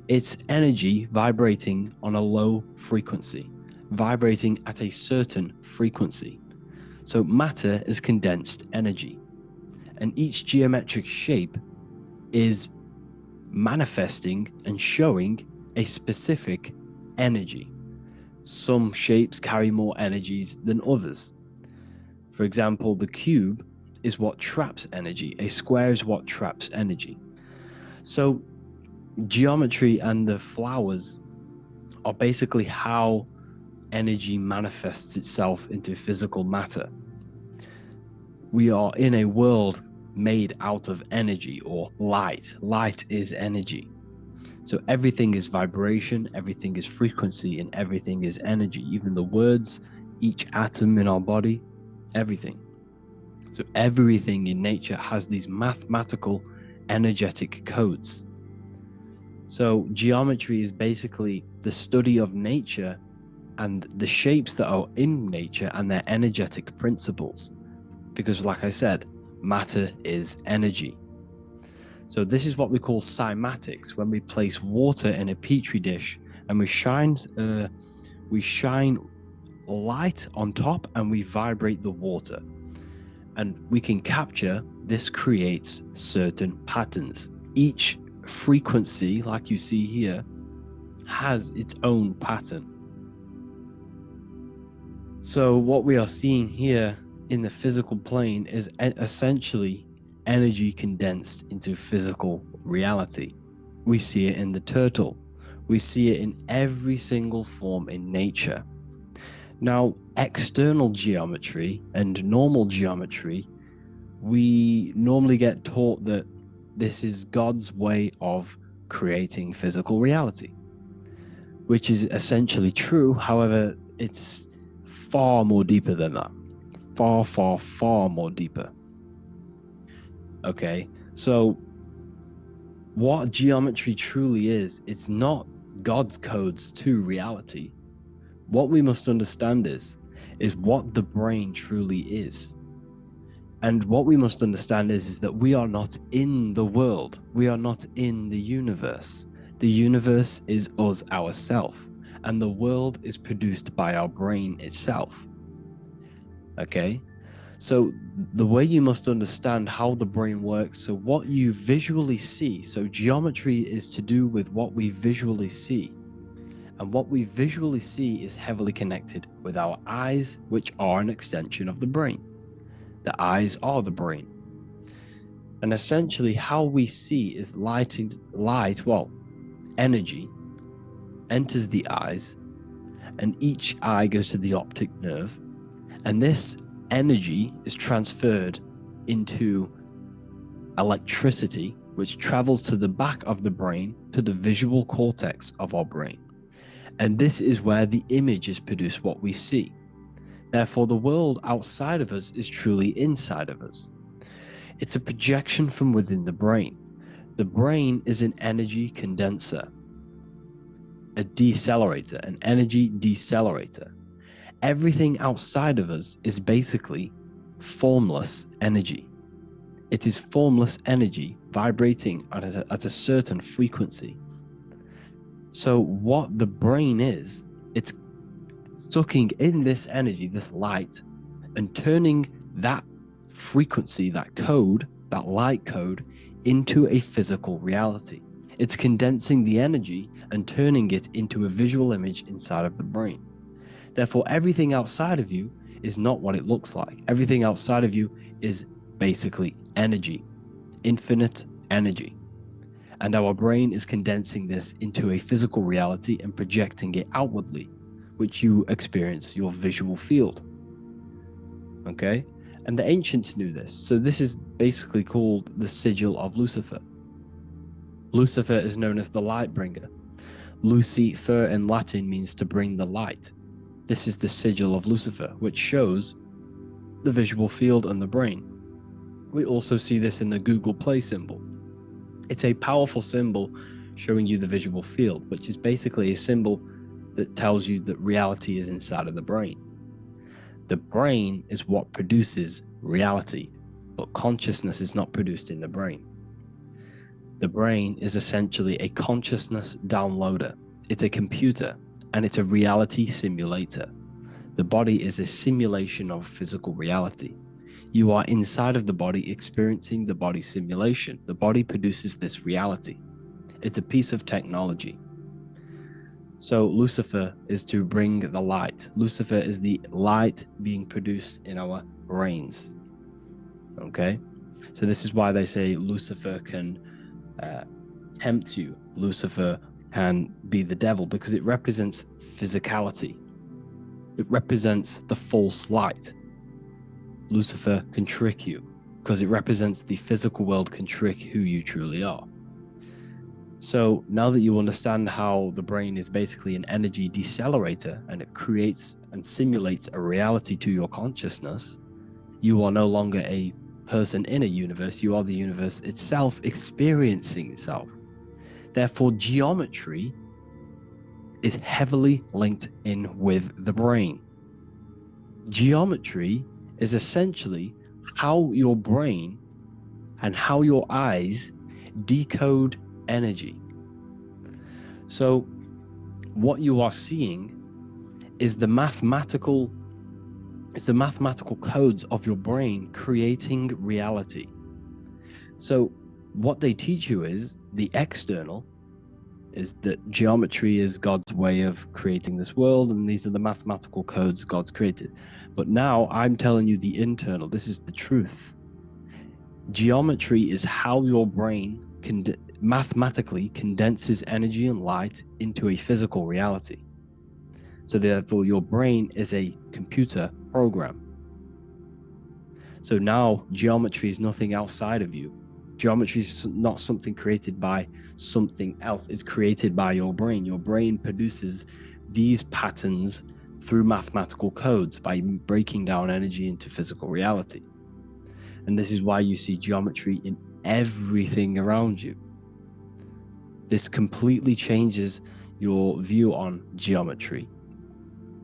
It's energy vibrating on a low frequency, vibrating at a certain frequency. So matter is condensed energy, and each geometric shape is manifesting and showing a specific energy. Some shapes carry more energies than others. For example, the cube is what traps energy. A square is what traps energy. So geometry and the flowers are basically how energy manifests itself into physical matter. We are in a world made out of energy or light. Light is energy. So everything is vibration, everything is frequency, and everything is energy. Even the words, each atom in our body, everything. So everything in nature has these mathematical, energetic codes. So geometry is basically the study of nature and the shapes that are in nature and their energetic principles. Because like I said, matter is energy. So this is what we call cymatics, when we place water in a petri dish and we shine light on top and we vibrate the water. And we can capture, this creates certain patterns. Each frequency, like you see here, has its own pattern. So what we are seeing here in the physical plane is essentially energy condensed into physical reality. We see it in the turtle. We see it in every single form in nature. Now, external geometry and normal geometry, we normally get taught that this is God's way of creating physical reality, which is essentially true. However, it's far more deeper than that. Far, far, far more deeper. Okay, so what geometry truly is, it's not God's codes to reality. What we must understand is what the brain truly is. And what we must understand is that we are not in the world. We are not in the universe. The universe is us ourselves, and the world is produced by our brain itself. Okay? So the way you must understand how the brain works, so what you visually see, so geometry is to do with what we visually see. And what we visually see is heavily connected with our eyes, which are an extension of the brain. The eyes are the brain. And essentially how we see is energy enters the eyes, and each eye goes to the optic nerve, and this energy is transferred into electricity, which travels to the back of the brain, to the visual cortex of our brain. And this is where the image is produced, what we see. Therefore, the world outside of us is truly inside of us. It's a projection from within the brain. The brain is an energy condenser, a decelerator, an energy decelerator. Everything outside of us is basically formless energy. It is formless energy vibrating at a certain frequency. So what the brain is, it's sucking in this energy, this light, and turning that frequency, that code, that light code, into a physical reality. It's condensing the energy and turning it into a visual image inside of the brain. Therefore, everything outside of you is not what it looks like. Everything outside of you is basically energy, infinite energy. And our brain is condensing this into a physical reality and projecting it outwardly, which you experience your visual field. Okay? And the ancients knew this. So this is basically called the sigil of Lucifer. Lucifer is known as the light bringer. Lucifer in Latin means to bring the light. This is the sigil of Lucifer, which shows the visual field and the brain. We also see this in the Google Play symbol. It's a powerful symbol showing you the visual field, which is basically a symbol that tells you that reality is inside of the brain. The brain is what produces reality, but consciousness is not produced in the brain. The brain is essentially a consciousness downloader. It's a computer, and it's a reality simulator. The body is a simulation of physical reality. You are inside of the body experiencing the body simulation. The body produces this reality. It's a piece of technology. So Lucifer is to bring the light. Lucifer is the light being produced in our brains. Okay? So this is why they say Lucifer can tempt you. Lucifer can be the devil, because it represents physicality. It represents the false light. Lucifer can trick you because it represents the physical world can trick who you truly are. So now that you understand how the brain is basically an energy decelerator and it creates and simulates a reality to your consciousness, you are no longer a person in a universe. You are the universe itself experiencing itself. Therefore, geometry is heavily linked in with the brain. Geometry is essentially how your brain and how your eyes decode energy. So what you are seeing is the mathematical codes of your brain creating reality. So what they teach you is the external is that geometry is God's way of creating this world, and these are the mathematical codes God's created. But now I'm telling you the internal. This is the truth. Geometry is how your brain mathematically condenses energy and light into a physical reality. So therefore, your brain is a computer program. So now geometry is nothing outside of you. Geometry is not something created by something else. It's created by your brain. Your brain produces these patterns through mathematical codes by breaking down energy into physical reality. And this is why you see geometry in everything around you. This completely changes your view on geometry.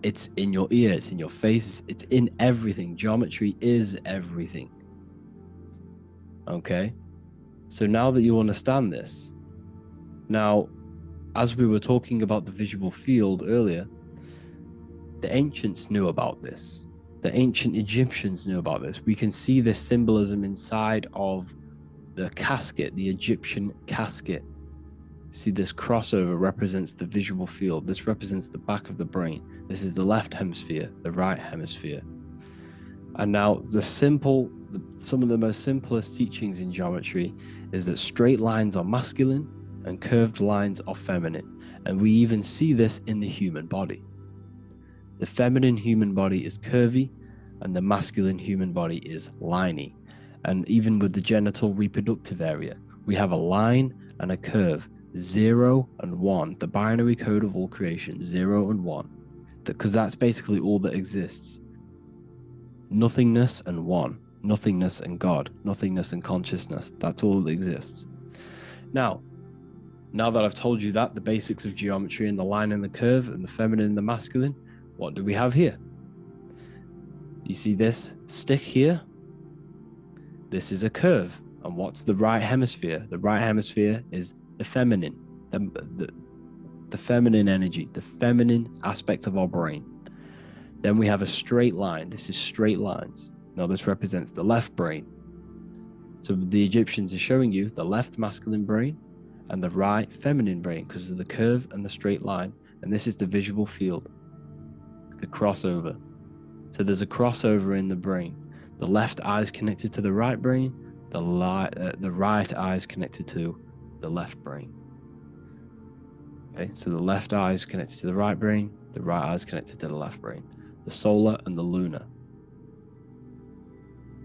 It's in your ear, it's in your face, it's in everything. Geometry is everything. Okay? So now that you understand this, now, as we were talking about the visual field earlier, the ancients knew about this. The ancient Egyptians knew about this. We can see this symbolism inside of the casket, the Egyptian casket. See, this crossover represents the visual field. This represents the back of the brain. This is the left hemisphere, the right hemisphere. And now some of the most simplest teachings in geometry is that straight lines are masculine and curved lines are feminine. And we even see this in the human body. The feminine human body is curvy and the masculine human body is liney. And even with the genital reproductive area, we have a line and a curve. 0 and 1, the binary code of all creation, 0 and 1, because that's basically all that exists. Nothingness and 1, nothingness and God, nothingness and consciousness, that's all that exists. Now that I've told you that, the basics of geometry and the line and the curve and the feminine and the masculine, what do we have here? You see this stick here? This is a curve. And what's the right hemisphere? The right hemisphere is the feminine, the feminine energy, the feminine aspect of our brain. Then we have a straight line. This is straight lines. Now this represents the left brain. So the Egyptians are showing you the left masculine brain and the right feminine brain because of the curve and the straight line. And this is the visual field, the crossover. So there's a crossover in the brain. The left eye is connected to the right brain. The right eye is connected to the left brain. Okay, so the left eye is connected to the right brain, the right eye is connected to the left brain, the solar and the lunar.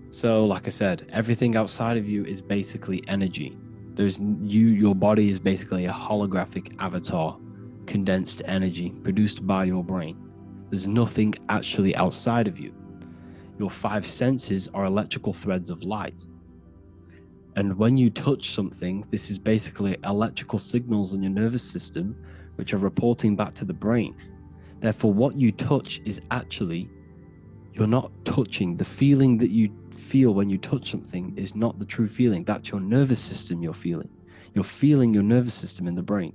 So, like I said, everything outside of you is basically energy. Your body is basically a holographic avatar, condensed energy produced by your brain. There's nothing actually outside of you. Your 5 senses are electrical threads of light. And when you touch something, this is basically electrical signals in your nervous system, which are reporting back to the brain. Therefore, what you touch is actually, you're not touching. The feeling that you feel when you touch something is not the true feeling. That's your nervous system you're feeling. You're feeling your nervous system in the brain.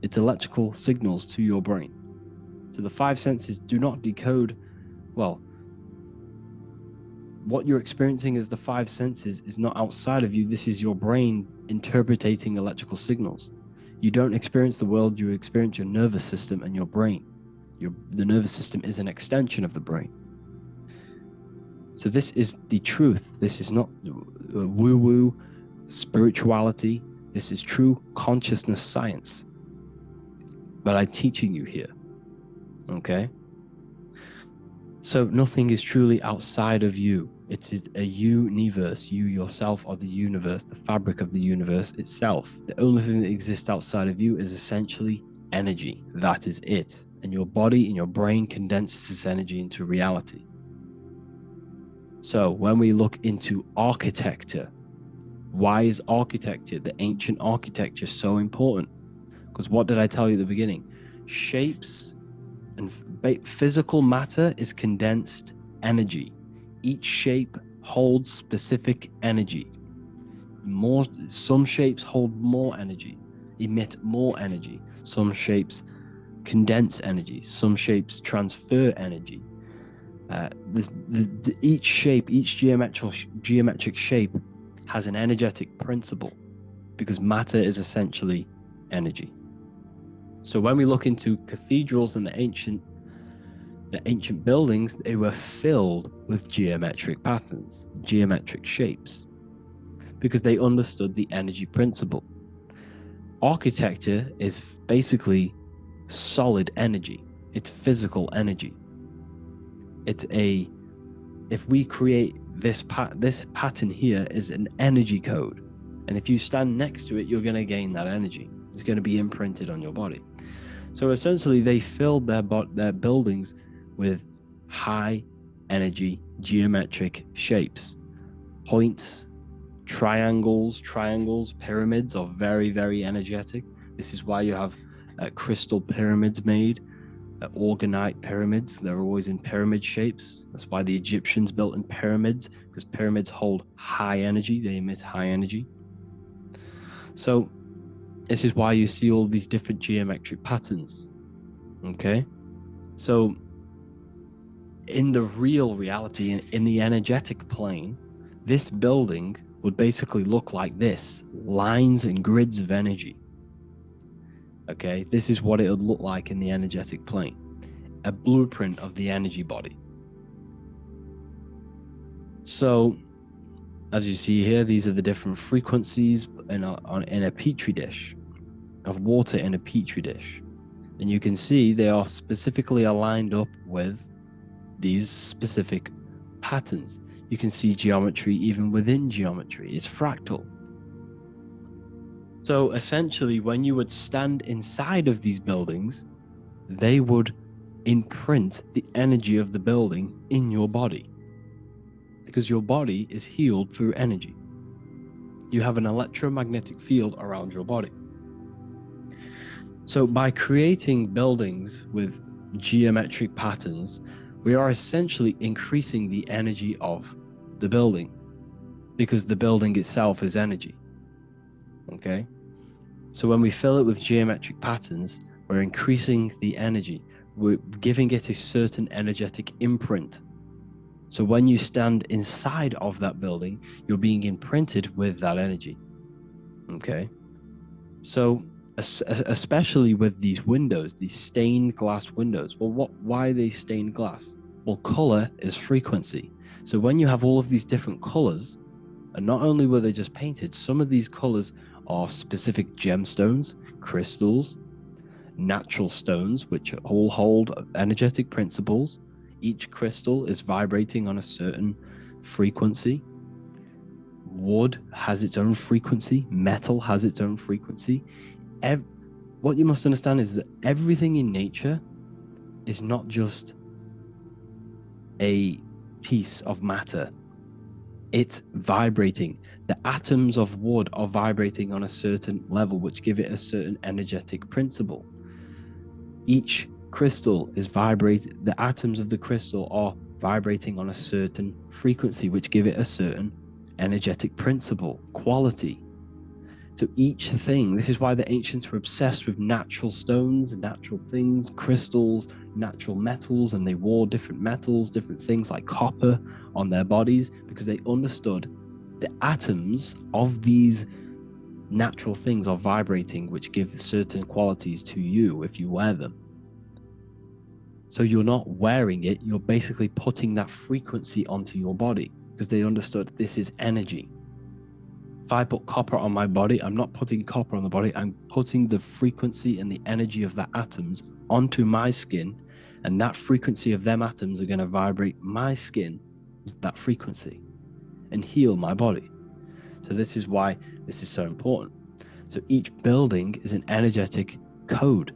It's electrical signals to your brain. So the 5 senses do not decode, well, what you're experiencing as the 5 senses is not outside of you. This is your brain interpreting electrical signals. You don't experience the world, you experience your nervous system and your brain. The nervous system is an extension of the brain. So this is the truth. This is not woo-woo spirituality. This is true consciousness science that I'm teaching you here. Okay? So nothing is truly outside of you. It is a universe. You yourself are the universe, the fabric of the universe itself. The only thing that exists outside of you is essentially energy. That is it. And your body and your brain condenses this energy into reality. So when we look into architecture, why is architecture, the ancient architecture, so important? Because what did I tell you at the beginning? Shapes and physical matter is condensed energy. Each shape holds specific energy. Some shapes hold more energy, emit more energy. Some shapes condense energy. Some shapes transfer energy. Each shape, each geometric shape has an energetic principle because matter is essentially energy. So when we look into cathedrals and the ancient buildings, they were filled with geometric patterns, geometric shapes, because they understood the energy principle. architecture is basically solid energy. It's physical energy. If we create this pattern here is an energy code, and if you stand next to it, you're going to gain that energy. It's going to be imprinted on your body. So essentially, they filled their buildings with high energy geometric shapes, points, triangles, pyramids are very, very energetic. This is why you have crystal pyramids made, organite pyramids. They're always in pyramid shapes. That's why the Egyptians built in pyramids, because pyramids hold high energy. They emit high energy. So this is why you see all these different geometric patterns. Okay, so in the real reality, in the energetic plane, this building would basically look like this: lines and grids of energy. Okay, this is what it would look like in the energetic plane, a blueprint of the energy body. So as you see here, these are the different frequencies in a petri dish, of water in a petri dish. And you can see they are specifically aligned up with these specific patterns. You can see geometry even within geometry. It's fractal. So essentially, when you would stand inside of these buildings, they would imprint the energy of the building in your body, because your body is healed through energy. You have an electromagnetic field around your body. So by creating buildings with geometric patterns, we are essentially increasing the energy of the building, because the building itself is energy. Okay? So when we fill it with geometric patterns, we're increasing the energy. We're giving it a certain energetic imprint. So when you stand inside of that building, you're being imprinted with that energy. Okay? So especially with these windows, these stained glass windows. Well, why are they stained glass? Well, color is frequency. So when you have all of these different colors, and not only were they just painted, some of these colors are specific gemstones, crystals, natural stones, which all hold energetic principles. Each crystal is vibrating on a certain frequency. Wood has its own frequency. Metal has its own frequency. What you must understand is that everything in nature is not just a piece of matter. It's vibrating. The atoms of wood are vibrating on a certain level, which give it a certain energetic principle. Each crystal is vibrating. The atoms of the crystal are vibrating on a certain frequency, which give it a certain energetic principle, quality. So each thing, this is why the ancients were obsessed with natural stones, natural things, crystals, natural metals, and they wore different metals, different things like copper on their bodies, because they understood the atoms of these natural things are vibrating, which give certain qualities to you if you wear them. So you're not wearing it, you're basically putting that frequency onto your body, because they understood this is energy. If I put copper on my body, I'm not putting copper on the body, I'm putting the frequency and the energy of the atoms onto my skin, and that frequency of them atoms are going to vibrate my skin with that frequency and heal my body. So this is why this is so important. So each building is an energetic code.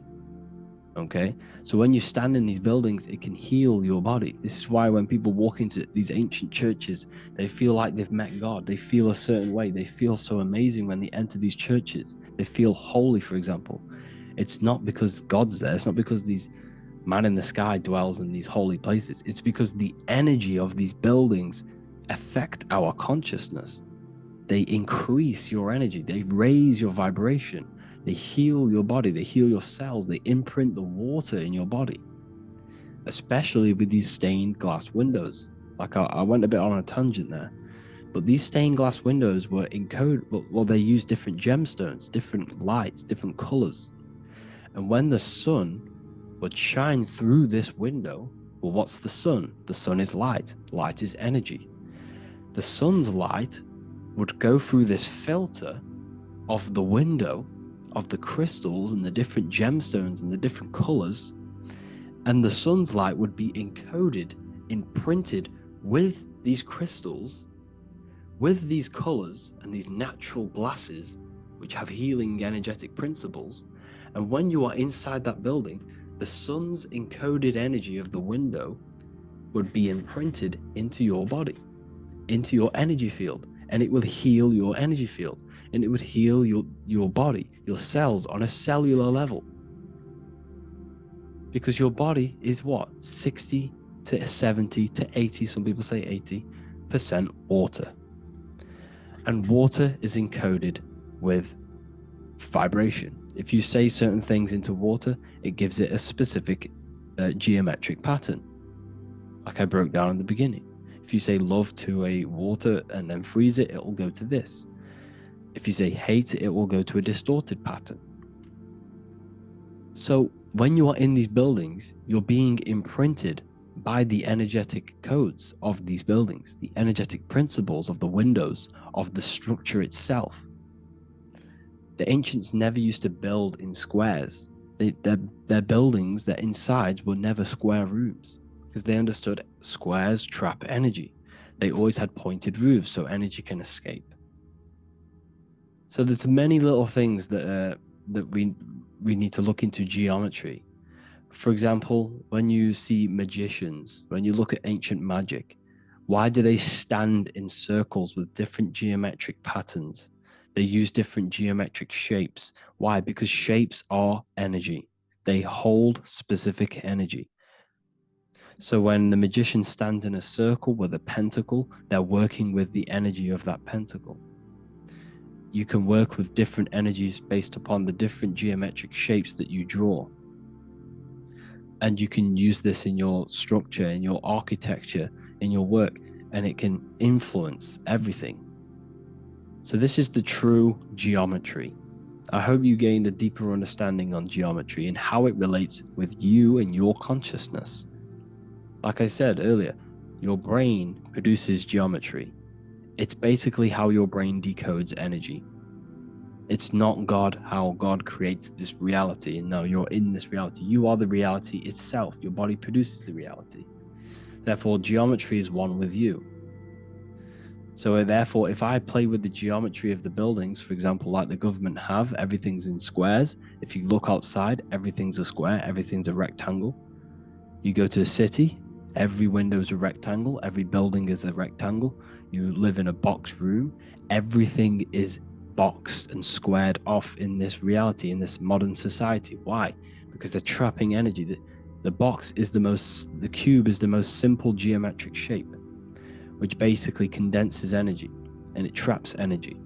Okay, so when you stand in these buildings, it can heal your body. This is why when people walk into these ancient churches, they feel like they've met God. They feel a certain way. They feel so amazing when they enter these churches. They feel holy, for example. It's not because God's there. It's not because these man in the sky dwells in these holy places. It's because the energy of these buildings affect our consciousness. They increase your energy. They raise your vibration. They heal your body, they heal your cells, they imprint the water in your body, especially with these stained glass windows. Like I went a bit on a tangent there, but these stained glass windows were encoded, well, they use different gemstones, different lights, different colors. And when the sun would shine through this window, well, what's the sun? The sun is light. Light is energy. The sun's light would go through this filter of the window of the crystals and the different gemstones and the different colors, and the sun's light would be encoded, imprinted with these crystals, with these colors and these natural glasses which have healing energetic principles. And when you are inside that building, the sun's encoded energy of the window would be imprinted into your body, into your energy field, and it will heal your energy field, and it would heal your body, your cells on a cellular level. Because your body is what? 60 to 70 to 80, some people say 80% water. And water is encoded with vibration. If you say certain things into water, it gives it a specific geometric pattern, like I broke down in the beginning. If you say love to a water and then freeze it, it will go to this. If you say hate, it will go to a distorted pattern. So when you are in these buildings, you're being imprinted by the energetic codes of these buildings, the energetic principles of the windows, of the structure itself. The ancients never used to build in squares. Their buildings, their insides were never square rooms, because they understood squares trap energy. They always had pointed roofs so energy can escape. So there's many little things that we need to look into geometry. For example, when you see magicians, when you look at ancient magic, why do they stand in circles with different geometric patterns? They use different geometric shapes. Why? Because shapes are energy. They hold specific energy. So when the magician stands in a circle with a pentacle, they're working with the energy of that pentacle. You can work with different energies based upon the different geometric shapes that you draw. And you can use this in your structure, in your architecture, in your work, and it can influence everything. So this is the true geometry. I hope you gained a deeper understanding on geometry and how it relates with you and your consciousness. Like I said earlier, your brain produces geometry. It's basically how your brain decodes energy. It's not God, how God creates this reality. And no, you're in this reality. You are the reality itself. Your body produces the reality. Therefore, geometry is one with you. So therefore, if I play with the geometry of the buildings, for example, like the government have, everything's in squares. If you look outside, everything's a square, everything's a rectangle. You go to a city, every window is a rectangle, every building is a rectangle. You live in a box room, everything is boxed and squared off in this reality, in this modern society. Why? Because they're trapping energy. The box is the cube is the most simple geometric shape, which basically condenses energy and it traps energy.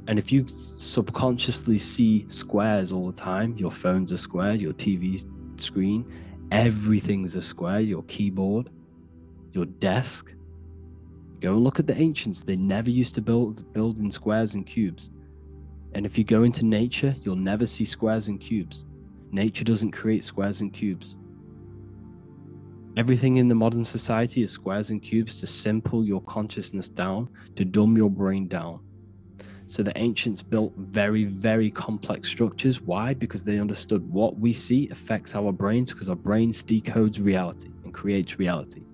And if you subconsciously see squares all the time, your phone's a square, your TV screen, everything's a square, your keyboard, your desk. Go and look at the ancients. They never used to build in squares and cubes. And if you go into nature, you'll never see squares and cubes. Nature doesn't create squares and cubes. Everything in the modern society is squares and cubes to simple your consciousness down, to dumb your brain down. So the ancients built very, very complex structures. Why? Because they understood what we see affects our brains, because our brains decodes reality and creates reality.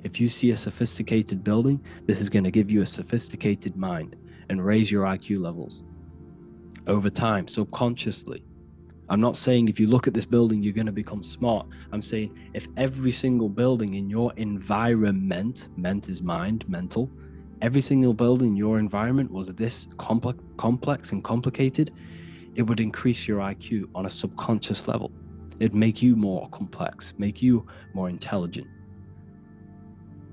If you see a sophisticated building, this is going to give you a sophisticated mind and raise your IQ levels over time, subconsciously. I'm not saying if you look at this building, you're going to become smart. I'm saying if every single building in your environment, ment is mind, mental, every single building in your environment was this complex and complicated, it would increase your IQ on a subconscious level. It'd make you more complex, make you more intelligent.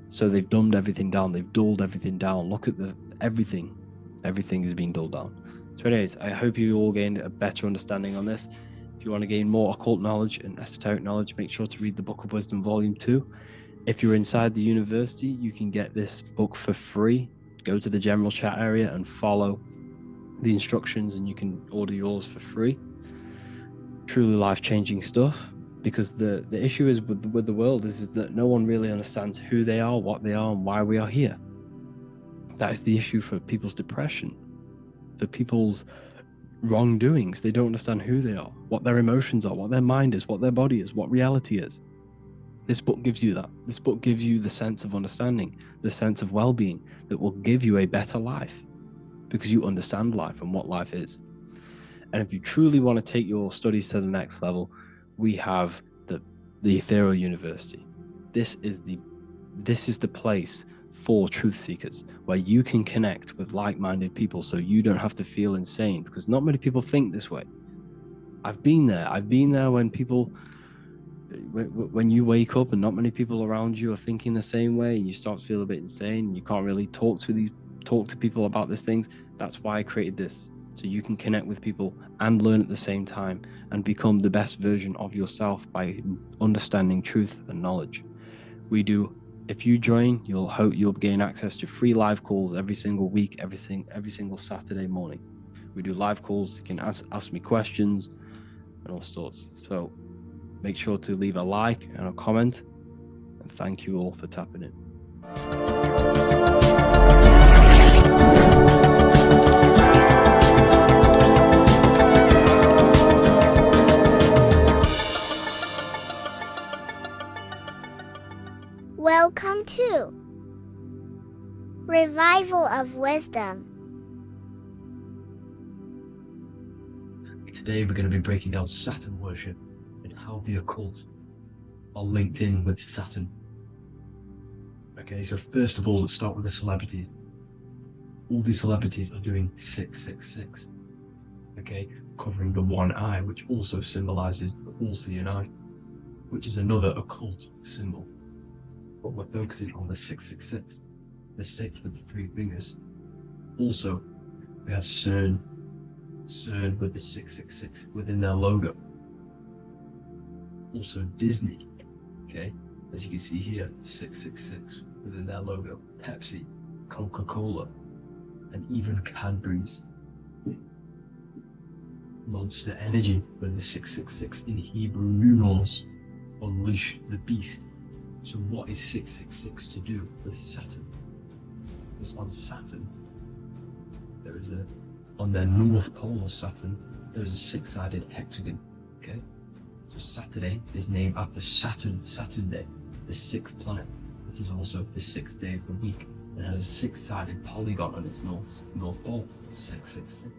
So they've dumbed everything down. They've dulled everything down. Look at everything. Everything is being dulled down. So anyways, I hope you all gained a better understanding on this. If you want to gain more occult knowledge and esoteric knowledge, make sure to read the Book of Wisdom Volume 2. If you're inside the university, you can get this book for free. Go to the general chat area and follow the instructions and you can order yours for free. Truly life-changing stuff. Because the issue is with the world is that no one really understands who they are, what they are, and why we are here. That is the issue for people's depression, for people's wrongdoings. They don't understand who they are, what their emotions are, what their mind is, what their body is, what reality is. This book gives you that. This book gives you the sense of understanding, the sense of well-being that will give you a better life because you understand life and what life is. And if you truly want to take your studies to the next level, we have the Ethereal University. This is the place for truth seekers where you can connect with like-minded people so you don't have to feel insane, because not many people think this way. I've been there when you wake up and not many people around you are thinking the same way, and you start to feel a bit insane and you can't really talk to people about these things. That's why I created this, so you can connect with people and learn at the same time and become the best version of yourself by understanding truth and knowledge. If you join, you'll gain access to free live calls every single week, every single Saturday morning. We do live calls. You can ask me questions and all sorts. So make sure to leave a like and a comment, and thank you all for tapping in. Welcome to Revival of Wisdom. Today we're going to be breaking down Saturn worship and how the occult are linked in with Saturn. Okay, so first of all, let's start with the celebrities. All these celebrities are doing 666. Okay, covering the one eye, which also symbolizes the all-seeing eye, which is another occult symbol. But we're focusing on the 666, the 6 with the 3 fingers. Also, we have CERN with the 666 within their logo. Also Disney, okay, as you can see here, 666 within their logo. Pepsi, Coca-Cola, and even Cadbury's. Monster Energy with the 666 in Hebrew numerals. Unleash the beast. So what is 666 to do with Saturn? Because on Saturn, on their north pole of Saturn, there is a 6-sided hexagon, okay? So Saturday is named after Saturn Day, the 6th planet. It is also the 6th day of the week, and has a 6-sided polygon on its north pole, 666.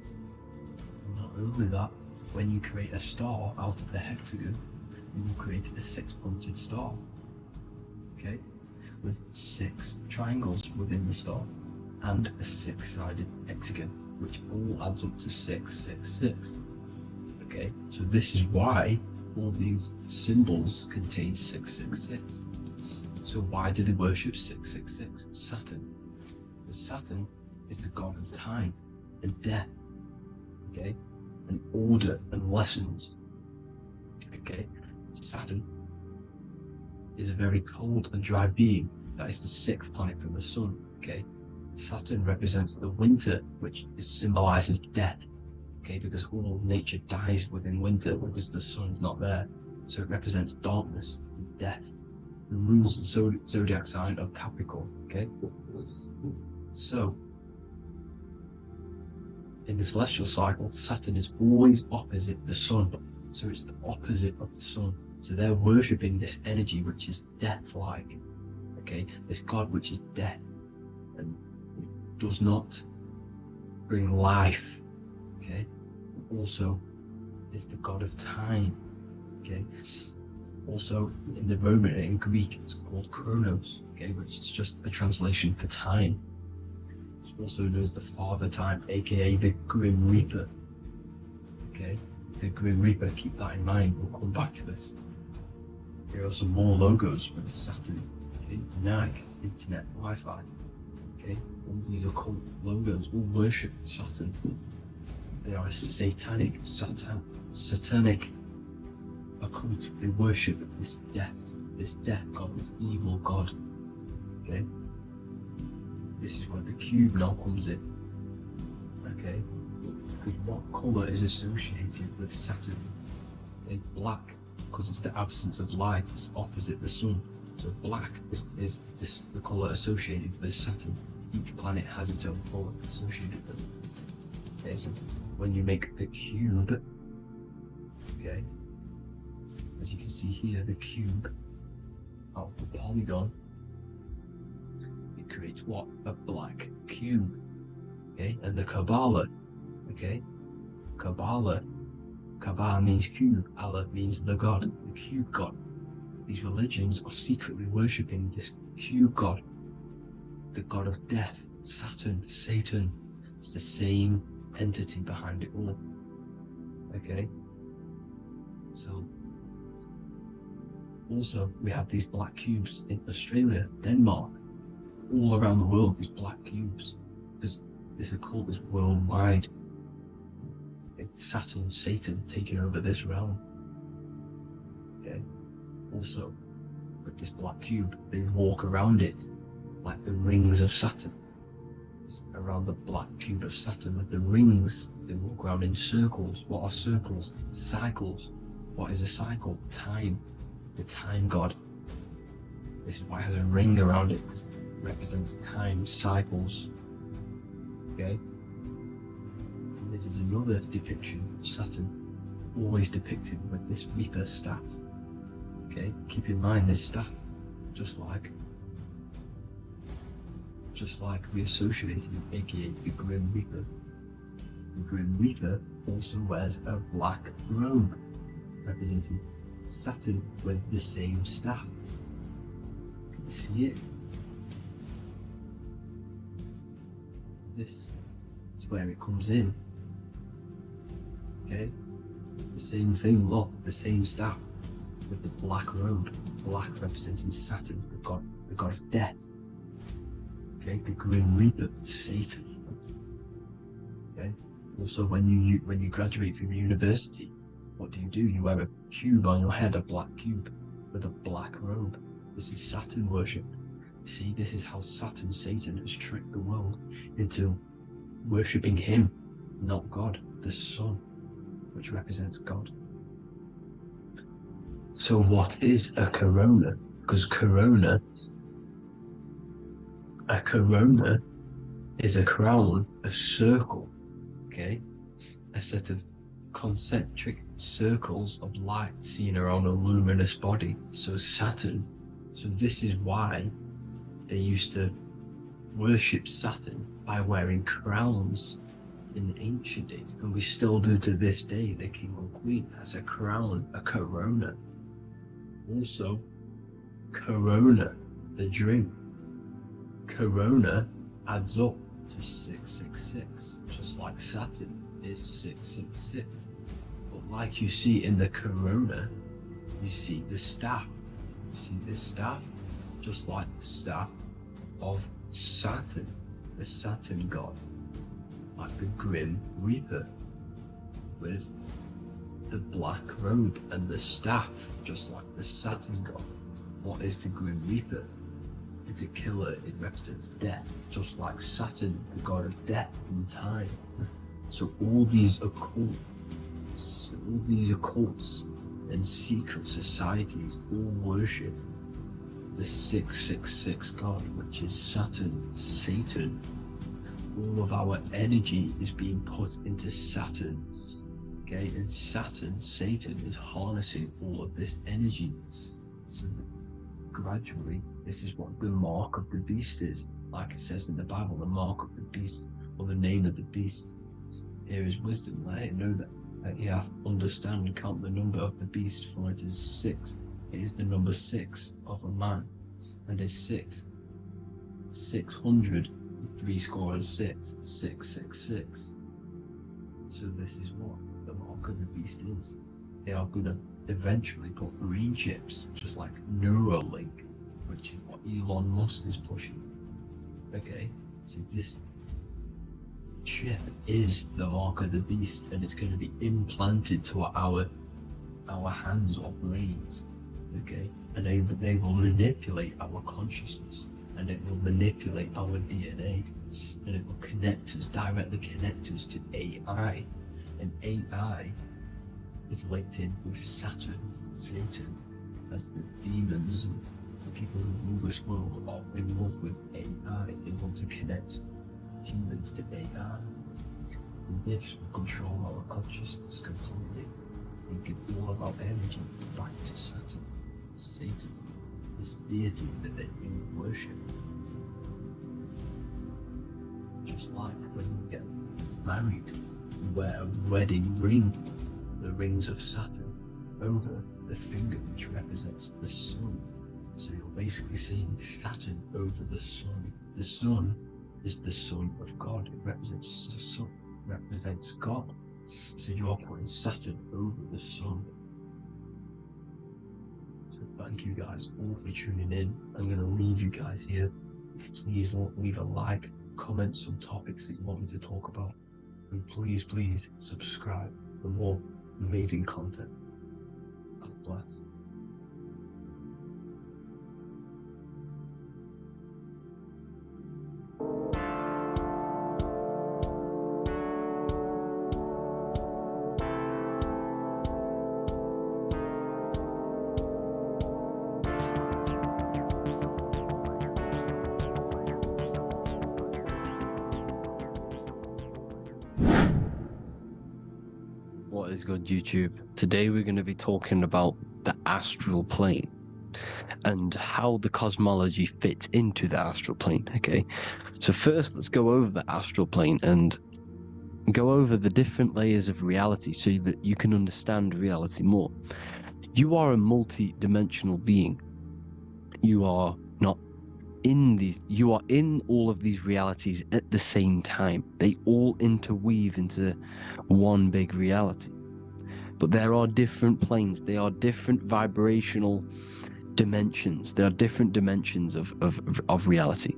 And not only that, when you create a star out of the hexagon, you will create a 6-pointed star, okay? With 6 triangles within the star, and a 6-sided hexagon, which all adds up to 666. Okay, so this is why all these symbols contain 666. So why do they worship 666? Saturn. Because Saturn is the god of time and death, okay, and order and lessons. Okay, Saturn is a very cold and dry being. That is the 6th planet from the sun. Okay, Saturn represents the winter, which symbolizes death, okay, because all nature dies within winter because the sun's not there. So it represents darkness and death. It rules the zodiac sign of Capricorn, okay? So, in the celestial cycle, Saturn is always opposite the sun. So it's the opposite of the sun. So they're worshipping this energy which is death-like, okay? This god which is death and does not bring life, okay? Also is the god of time, okay? Also in the Roman and in Greek it's called Chronos, okay, which is just a translation for time. It's also known as the Father Time, aka the Grim Reaper, okay? The Grim Reaper, keep that in mind, we'll come back to this. Here are some more logos with Saturn, okay? NAG, Internet, Wi-Fi, okay? All these occult logos all worship Saturn. They are a satanic occult. They worship this death god, this evil god, okay? This is where the cube now comes in, okay? Because what colour is associated with Saturn? It's black, because it's the absence of light, it's opposite the sun. So black is the colour associated with Saturn. Each planet has its own colour associated with it. Okay, so when you make the cube, okay, as you can see here, the cube out of the polygon, it creates what? A black cube, okay? And the Kabbalah, okay? Kabbalah means cube, Allah means the God, the cube God. These religions are secretly worshipping this cube God, the God of death, Saturn, Satan. It's the same entity behind it all, okay? So, also, we have these black cubes in Australia, Denmark, all around the world, these black cubes, because this occult is worldwide. Saturn, Satan taking over this realm. Okay. Also, with this black cube, they walk around it like the rings of Saturn. It's around the black cube of Saturn with the rings. They walk around in circles. What are circles? Cycles. What is a cycle? Time. The time god. This is why it has a ring around it, because it represents time, cycles. Okay? And this is another depiction of Saturn, always depicted with this Reaper staff. Okay? Keep in mind this staff, just like we associated, aka the Grim Reaper. The Grim Reaper also wears a black robe, representing Saturn with the same staff. Can you see it? This is where it comes in. Okay? It's the same thing, look, the same staff with the black robe. Black representing Saturn, the god of death. Okay, the Grim Reaper, Satan. Okay? Also, when you graduate from university, what do? You wear a cube on your head, a black cube with a black robe. This is Saturn worship. See, this is how Saturn, Satan, has tricked the world into worshipping him, not God, the sun, which represents God. So what is a corona? Because a corona is a crown, a circle, okay? A set of concentric circles of light seen around a luminous body. So Saturn, so this is why they used to worship Saturn by wearing crowns in ancient days, and we still do to this day. The king or queen has a crown, a corona. Also, corona, the drink. Corona adds up to 666, just like Saturn is 666. But like you see in the corona, you see the staff. You see this staff, just like the staff of Saturn, the Saturn god, like the Grim Reaper, with the black robe and the staff, just like the Saturn god. What is the Grim Reaper? It's a killer. It represents death, just like Saturn, the god of death and time. So all these occults and secret societies all worship the 666 god, which is Saturn, Satan. All of our energy is being put into Saturn, okay? And Saturn, Satan, is harnessing all of this energy. So gradually, this is what the mark of the beast is. Like it says in the Bible, the mark of the beast, or the name of the beast. Here is wisdom, let him know that he hath understand and count the number of the beast, for it is 6. It is the number 6 of a man, and is 600, 666, 666. So this is what the mark of the beast is. They are going to eventually put green chips, just like Neuralink, which is what Elon Musk is pushing. Okay, so this chip is the mark of the beast, and it's going to be implanted to our hands or brains. Okay, and they will manipulate our consciousness, and it will manipulate our DNA, and it will directly connect us to AI, and AI is linked in with Saturn, Satan, as the demons and the people who rule this world are in love with AI. They want to connect humans to AI. And this will control our consciousness completely and give all of our energy back to Saturn, Satan, this deity that they worship. Just like when you get married, you wear a wedding ring, the rings of Saturn, over the finger, which represents the sun. So you're basically seeing Saturn over the sun. The sun is the son of God. It represents the sun, represents God. So you're putting Saturn over the sun. So thank you guys all for tuning in. I'm going to leave you guys here. Please leave a like, comment some topics that you want me to talk about. And please subscribe for more amazing content. God bless. What is good, YouTube? Today we're going to be talking about the astral plane and how the cosmology fits into the astral plane. Okay, so first let's go over the astral plane and go over the different layers of reality so that you can understand reality more. You are a multi-dimensional being. You are not in these, you are in all of these realities at the same time. They all interweave into one big reality. But there are different planes, they are different vibrational dimensions, there are different dimensions of reality.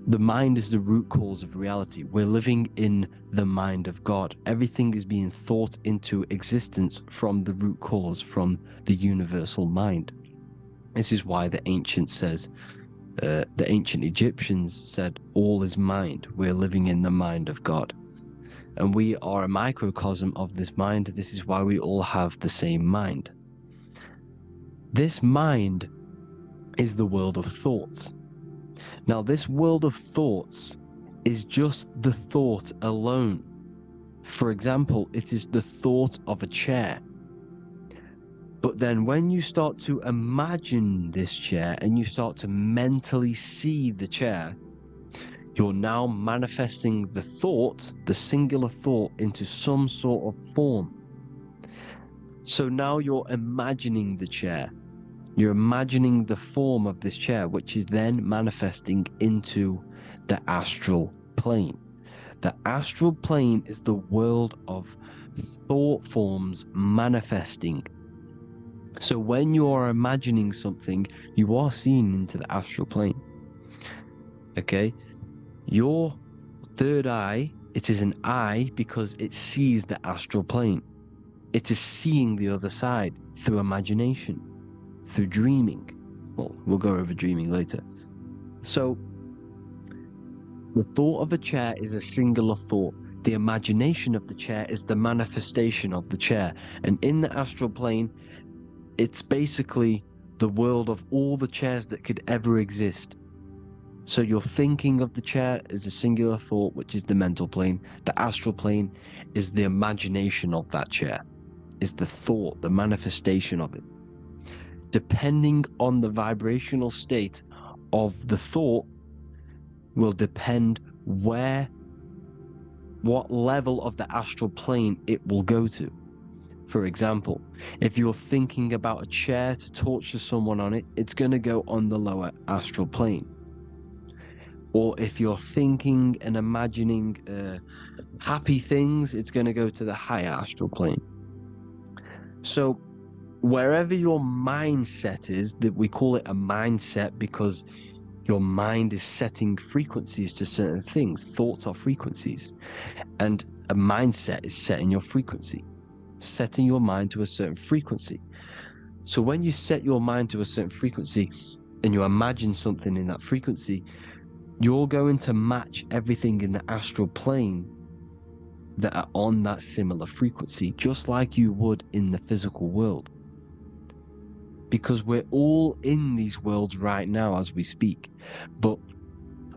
The mind is the root cause of reality. We're living in the mind of God. Everything is being thought into existence from the root cause, from the universal mind. This is why the ancient Egyptians said, all is mind. We're living in the mind of God. And we are a microcosm of this mind. This is why we all have the same mind. This mind is the world of thoughts. Now, this world of thoughts is just the thought alone. For example, it is the thought of a chair. But then when you start to imagine this chair and you start to mentally see the chair, you're now manifesting the thought, the singular thought, into some sort of form. So now you're imagining the chair. You're imagining the form of this chair, which is then manifesting into the astral plane. The astral plane is the world of thought forms manifesting. So when you are imagining something, you are seeing into the astral plane. Okay? Your third eye, it is an eye because it sees the astral plane. It is seeing the other side through imagination, through dreaming. Well, we'll go over dreaming later. So the thought of a chair is a singular thought. The imagination of the chair is the manifestation of the chair. And in the astral plane, it's basically the world of all the chairs that could ever exist. So you're thinking of the chair as a singular thought, which is the mental plane. The astral plane is the imagination of that chair, is the thought, the manifestation of it. Depending on the vibrational state of the thought will depend what level of the astral plane it will go to. For example, if you're thinking about a chair to torture someone on it, it's going to go on the lower astral plane. Or if you're thinking and imagining happy things, it's going to go to the higher astral plane. So wherever your mindset is, that we call it a mindset because your mind is setting frequencies to certain things. Thoughts are frequencies. And a mindset is setting your frequency, setting your mind to a certain frequency. So when you set your mind to a certain frequency and you imagine something in that frequency, you're going to match everything in the astral plane that are on that similar frequency, just like you would in the physical world. Because we're all in these worlds right now as we speak, but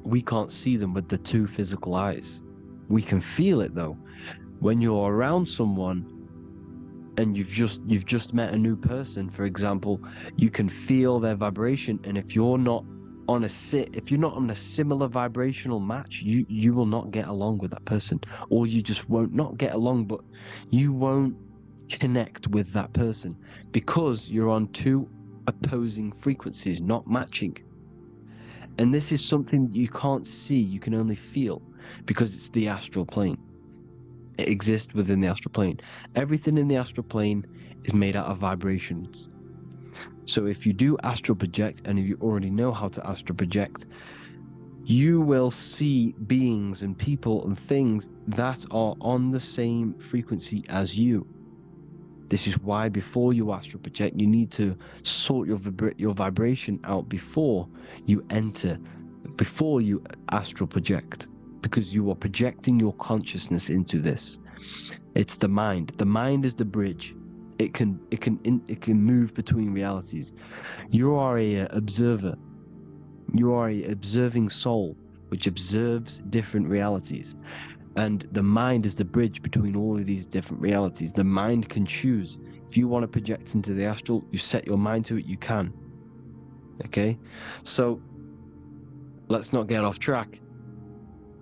we can't see them with the two physical eyes. We can feel it though. When you're around someone and you've just met a new person, for example, you can feel their vibration, and if you're not on a similar vibrational match, you will not get along with that person, or you just won't not get along, but you won't connect with that person because you're on two opposing frequencies, not matching. And this is something you can't see, you can only feel, because it's the astral plane. It exists within the astral plane. Everything in the astral plane is made out of vibrations. So if you do astral project, and if you already know how to astral project, you will see beings and people and things that are on the same frequency as you. This is why before you astral project, you need to sort your vibration out before you astral project, because you are projecting your consciousness into this. It's the mind. The mind is the bridge. It can move between realities. You are a observer. You are a observing soul which observes different realities. And the mind is the bridge between all of these different realities. The mind can choose. If you want to project into the astral, you set your mind to it, you can. Okay? So let's not get off track.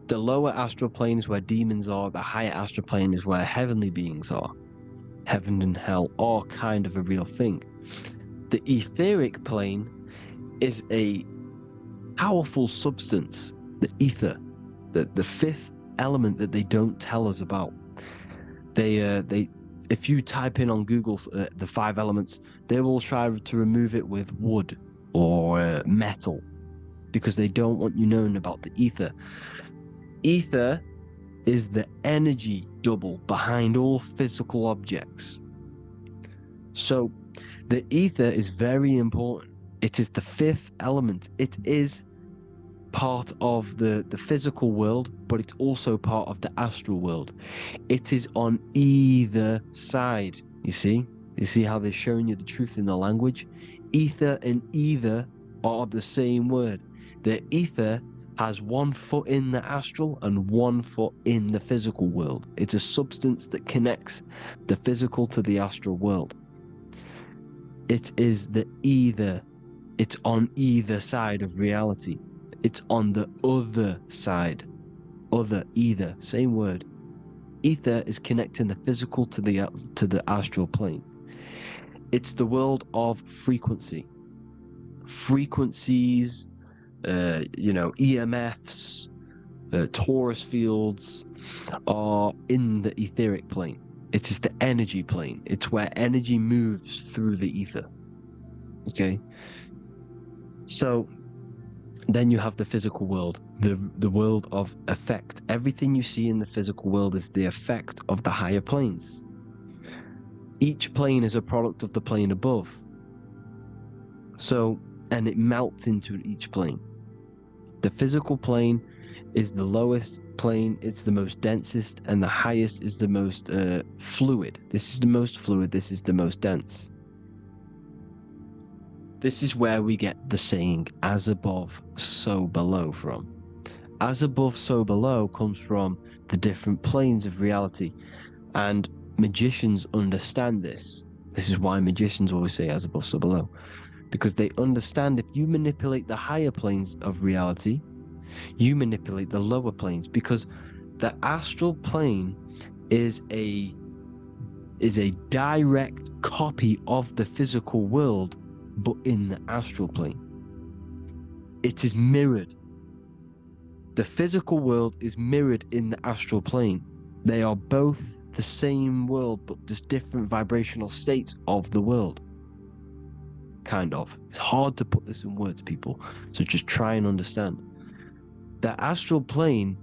The lower astral plane is where demons are. The higher astral plane is where heavenly beings are. Heaven and hell are kind of a real thing. The etheric plane is a powerful substance, the ether, the fifth element that they don't tell us about. If you type in on Google the 5 elements, they will try to remove it with wood or metal, because they don't want you knowing about the ether. Ether is the energy double behind all physical objects. So the ether is very important. It is the 5th element. It is part of the physical world, but it's also part of the astral world. It is on either side. You see how they're showing you the truth in the language? Ether and either are the same word. The ether has 1 foot in the astral and 1 foot in the physical world. It's a substance that connects the physical to the astral world. It is the either. It's on either side of reality. It's on the other side. Other, either, same word. Ether is connecting the physical to the astral plane. It's the world of frequency. Frequencies, EMFs, torus fields are in the etheric plane. It is the energy plane. It's where energy moves through the ether. Okay? So then you have the physical world, the world of effect. Everything you see in the physical world is the effect of the higher planes. Each plane is a product of the plane above. So, and it melts into each plane. The physical plane is the lowest plane, it's the most densest, and the highest is the most fluid. This is the most fluid, this is the most dense. This is where we get the saying, as above, so below from. As above, so below comes from the different planes of reality. And magicians understand this. This is why magicians always say as above, so below. Because they understand if you manipulate the higher planes of reality, you manipulate the lower planes. Because the astral plane is a direct copy of the physical world, but in the astral plane. It is mirrored. The physical world is mirrored in the astral plane. They are both the same world, but just different vibrational states of the world. Kind of. It's hard to put this in words, people. So just try and understand. The astral plane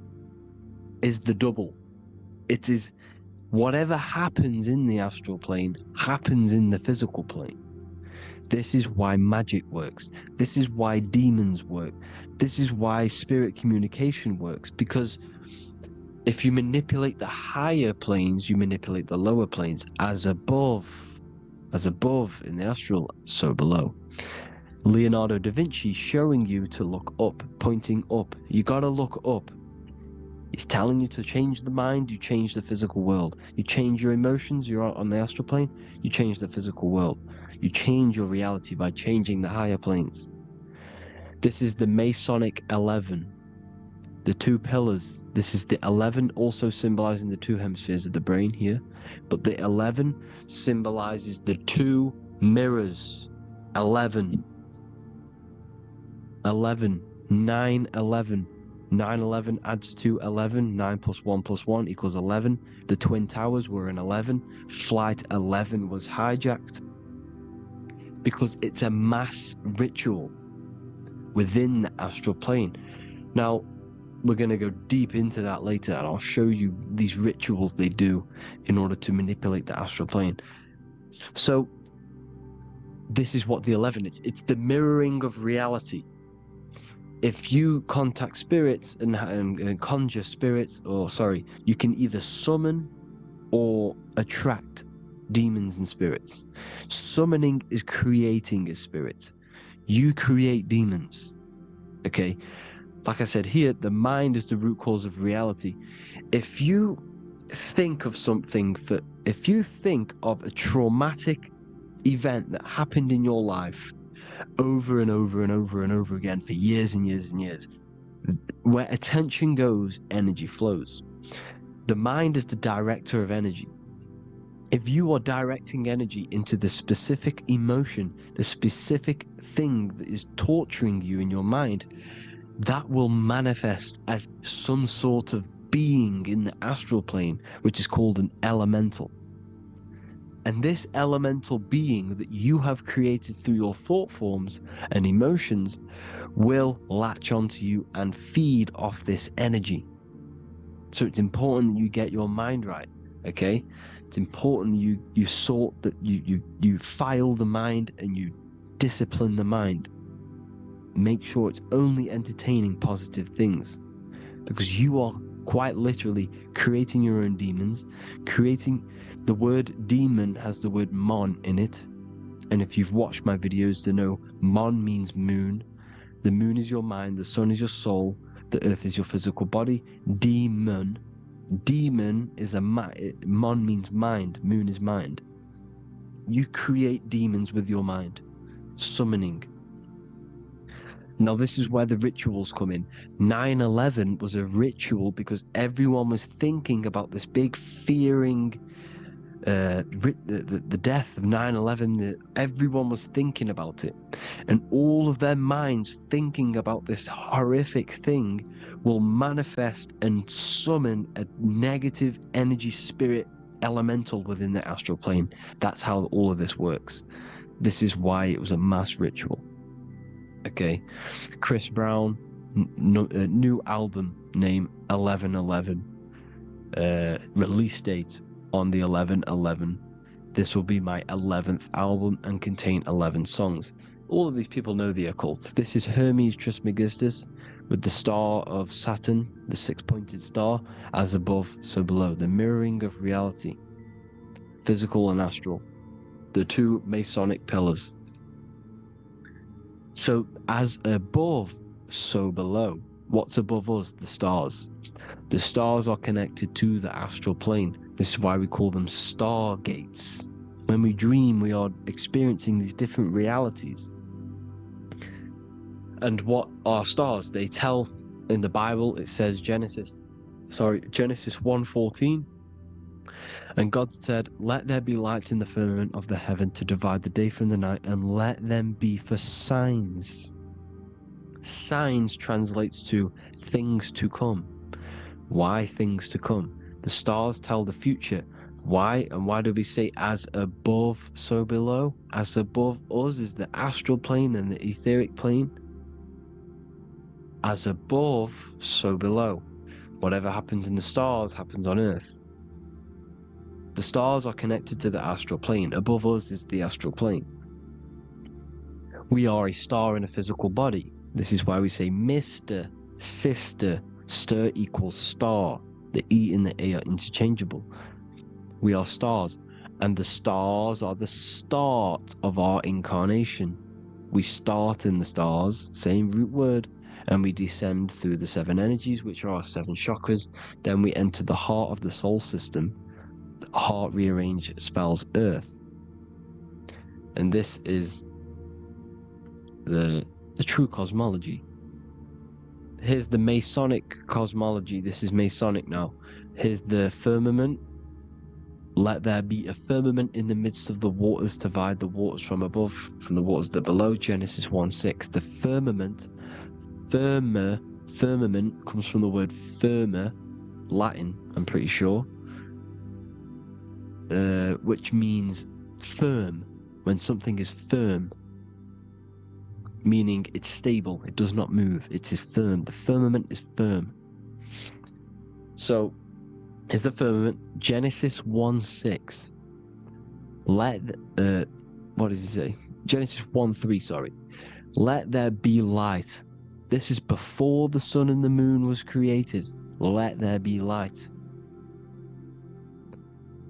is the double. It is whatever happens in the astral plane happens in the physical plane. This is why magic works. This is why demons work. This is why spirit communication works. Because if you manipulate the higher planes, you manipulate the lower planes. As above in the astral, so below. Leonardo da Vinci showing you to look up, pointing up. You gotta look up. It's telling you to change the mind, you change the physical world. You change your emotions, you're out on the astral plane, you change the physical world. You change your reality by changing the higher planes. This is the Masonic 11, the two pillars. This is the 11 also symbolizing the two hemispheres of the brain here, but the 11 symbolizes the two mirrors. 11, 11, 9, 11. 9, 11 adds to 11. 9 plus 1 plus 1 equals 11. The Twin Towers were in 11. Flight 11 was hijacked because it's a mass ritual within the astral plane. Now, we're going to go deep into that later, and I'll show you these rituals they do in order to manipulate the astral plane. So, this is what the 11 is. It's the mirroring of reality. If you contact spirits and conjure spirits, you can either summon or attract demons and spirits. Summoning is creating a spirit. You create demons. Okay? Like I said here, the mind is the root cause of reality. If you think of if you think of a traumatic event that happened in your life over and over and over and over again for years and years and years, where attention goes, energy flows. The mind is the director of energy. If you are directing energy into the specific emotion, the specific thing that is torturing you in your mind, that will manifest as some sort of being in the astral plane, which is called an elemental. And this elemental being that you have created through your thought forms and emotions will latch onto you and feed off this energy. So it's important that you get your mind right, okay? It's important you sort that you file the mind and you discipline the mind. Make sure it's only entertaining positive things, because you are quite literally creating your own demons. The word demon has the word mon in it, and if you've watched my videos to know mon means moon. The moon is your mind, the sun is your soul, the earth is your physical body. Demon is mon means mind, moon is mind. You create demons with your mind. Summoning. Now, this is where the rituals come in. 9/11 was a ritual because everyone was thinking about this big fearing, the death of 9/11. Everyone was thinking about it. And all of their minds thinking about this horrific thing will manifest and summon a negative energy spirit elemental within the astral plane. That's how all of this works. This is why it was a mass ritual. Okay, Chris Brown, new album name 11/11, release date on the 11/11. This will be my 11th album and contain 11 songs. All of these people know the occult. This is Hermes Trismegistus with the star of Saturn, the six-pointed star, as above, so below. The mirroring of reality, physical and astral, the two Masonic pillars. So as above, so below. What's above us? The stars. The stars are connected to the astral plane. This is why we call them stargates. When we dream, we are experiencing these different realities. And what are stars? They tell in the Bible, it says Genesis 1:14. And God said, "Let there be lights in the firmament of the heaven to divide the day from the night, and let them be for signs." Signs translates to things to come. Why things to come? The stars tell the future. Why? And why do we say as above, so below? As above us is the astral plane and the etheric plane. As above, so below. Whatever happens in the stars happens on Earth. The stars are connected to the astral plane. Above us is the astral plane. We are a star in a physical body. This is why we say Mr., Sister, stir equals star. The E and the A are interchangeable. We are stars, and the stars are the start of our incarnation. We start in the stars, same root word, and we descend through the 7 energies, which are our 7 chakras. Then we enter the heart of the soul system. The heart rearranged spells earth. And this is the true cosmology. Here's the Masonic cosmology. This is Masonic now. Here's the firmament. Let there be a firmament in the midst of the waters to divide the waters from above, from the waters that below. Genesis 1:6. The firmament, firmament comes from the word firma, Latin, I'm pretty sure, which means firm. When something is firm, meaning it's stable, it does not move, it is firm. The firmament is firm. So, is the firmament. Genesis 1:6. What does he say? Genesis 1:3, sorry. Let there be light. This is before the sun and the moon was created. Let there be light.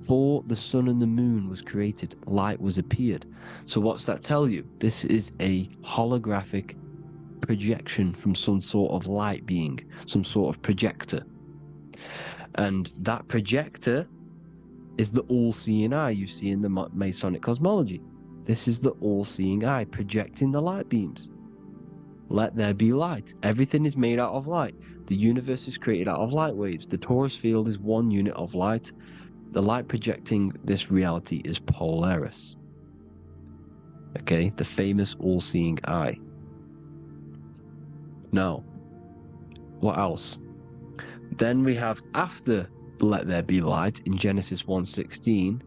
Before the sun and the moon was created, light was appeared. So what's that tell you? This is a holographic projection from some sort of light being, some sort of projector. And that projector is the all-seeing eye you see in the Masonic cosmology. This is the all-seeing eye projecting the light beams. Let there be light. Everything is made out of light. The universe is created out of light waves. The torus field is one unit of light. The light projecting this reality is Polaris. Okay, the famous all-seeing eye. Now, what else? Then we have after let there be light in Genesis 1:16,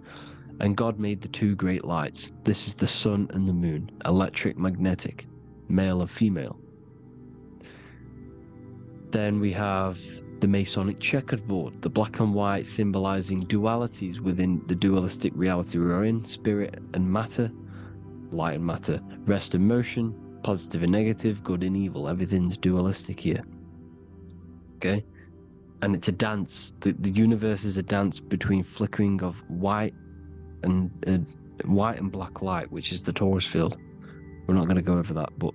and God made the 2 great lights. This is the sun and the moon, electric, magnetic, male and female. Then we have the Masonic checkerboard, the black and white symbolizing dualities within the dualistic reality we're in, spirit and matter, light and matter, rest and motion, positive and negative, good and evil. Everything's dualistic here. Okay? And it's a dance. The universe is a dance between flickering of white and black light, which is the torus field. We're not going to go over that, but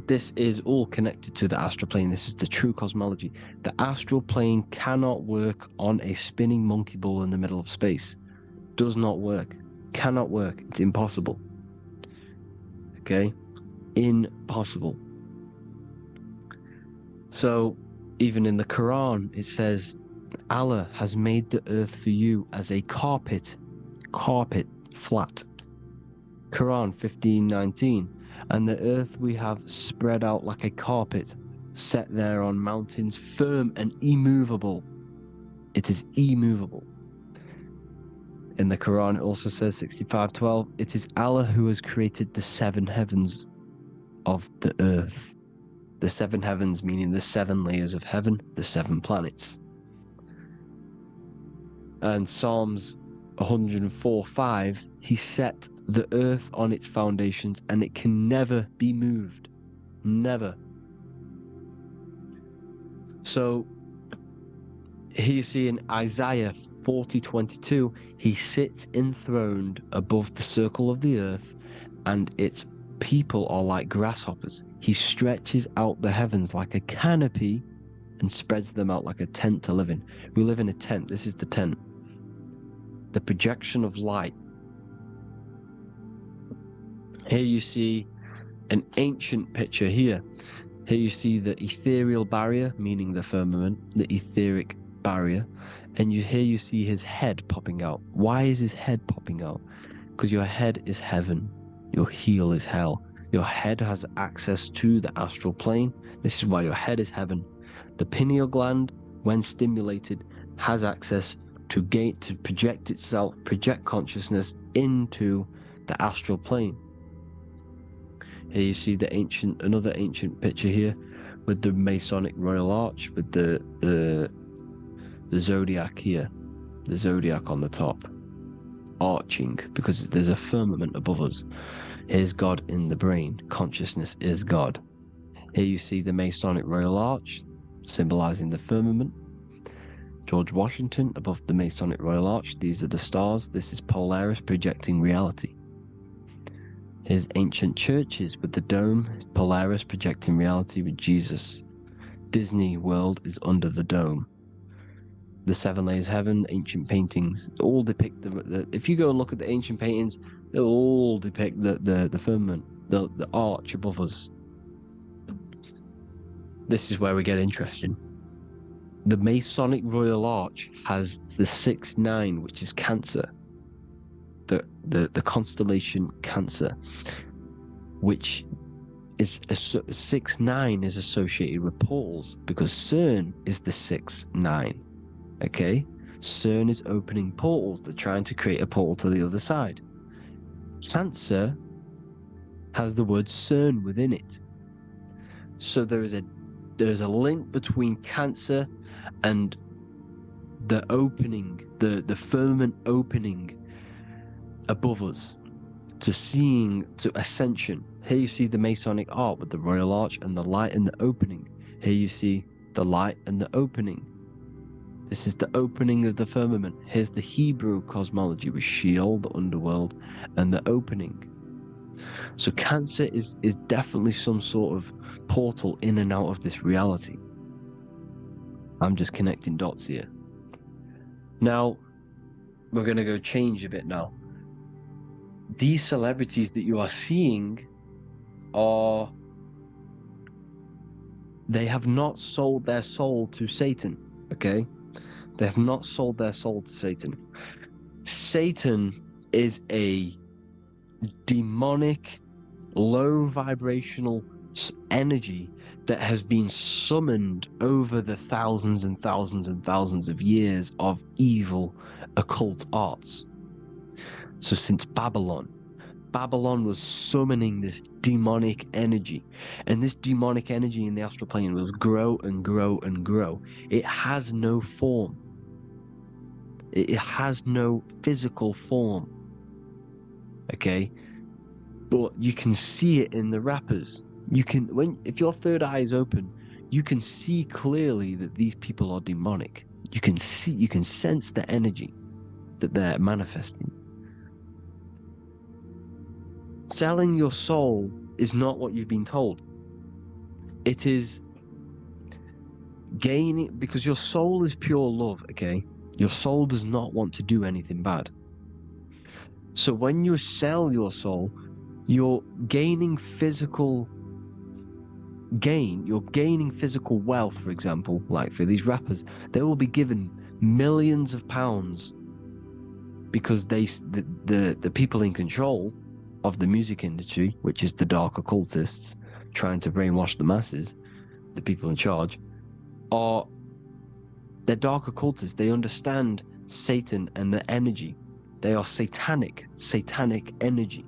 this is all connected to the astral plane. This is the true cosmology. The astral plane cannot work on a spinning monkey ball in the middle of space. Does not work. Cannot work. It's impossible. Okay? Impossible. So, even in the Quran, it says, Allah has made the earth for you as a carpet, flat. Quran 15:19. And the earth we have spread out like a carpet, set there on mountains, firm and immovable. It is immovable. In the Quran, it also says 65:12, it is Allah who has created the 7 heavens of the earth. The 7 heavens meaning the 7 layers of heaven, the 7 planets. And Psalms 104:5, he set the earth on its foundations and it can never be moved. Never. So here you see in Isaiah 40:22, he sits enthroned above the circle of the earth and its people are like grasshoppers. He stretches out the heavens like a canopy and spreads them out like a tent to live in. We live in a tent. This is the tent. The projection of light. Here you see an ancient picture here. Here you see the ethereal barrier, meaning the firmament, the etheric barrier. And here you see his head popping out. Why is his head popping out? Because your head is heaven. Your heel is hell. Your head has access to the astral plane. This is why your head is heaven. The pineal gland, when stimulated, has access to project itself, project consciousness into the astral plane. Here you see another ancient picture here with the Masonic Royal Arch, with the zodiac here, the zodiac on the top, arching, because there's a firmament above us. Here's God in the brain. Consciousness is God. Here you see the Masonic Royal Arch, symbolizing the firmament. George Washington above the Masonic Royal Arch. These are the stars. This is Polaris projecting reality. Here's ancient churches with the dome. Polaris projecting reality with Jesus. Disney World is under the dome. The seven layers of heaven, ancient paintings, all depict the if you go and look at the ancient paintings, they'll all depict the firmament, the arch above us. This is where we get interesting. The Masonic Royal Arch has the 6-9, which is Cancer. The constellation Cancer, which is 6-9 is associated with portals because CERN is the 6-9. Okay, CERN is opening portals. They're trying to create a portal to the other side. Cancer has the word CERN within it, so there's a link between Cancer and the opening, the firmament opening above us to ascension. Here you see the Masonic art with the Royal Arch and the light and the opening. Here you see the light and the opening. This is the opening of the firmament. Here's the Hebrew cosmology with Sheol, the underworld, and the opening. So Cancer is definitely some sort of portal in and out of this reality. I'm just connecting dots here. Now, we're going to go change a bit now. These celebrities that you are seeing they have not sold their soul to Satan, okay? They have not sold their soul to Satan. Satan is a demonic, low vibrational energy that has been summoned over the thousands and thousands and thousands of years of evil occult arts. So since Babylon was summoning this demonic energy, and this demonic energy in the astral plane will grow and grow and grow. It has no form. It has no physical form. Okay? But you can see it in the rappers. If your third eye is open, you can see clearly that these people are demonic. You can sense the energy that they're manifesting. Selling your soul is not what you've been told. It is gaining, because your soul is pure love, okay? Your soul does not want to do anything bad. So when you sell your soul, you're gaining physical gain, you're gaining physical wealth, for example, like for these rappers, they will be given millions of pounds because the people in control of the music industry, which is the dark occultists trying to brainwash the masses, the people in charge, they're dark occultists. They understand Satan and the energy. They are satanic energy,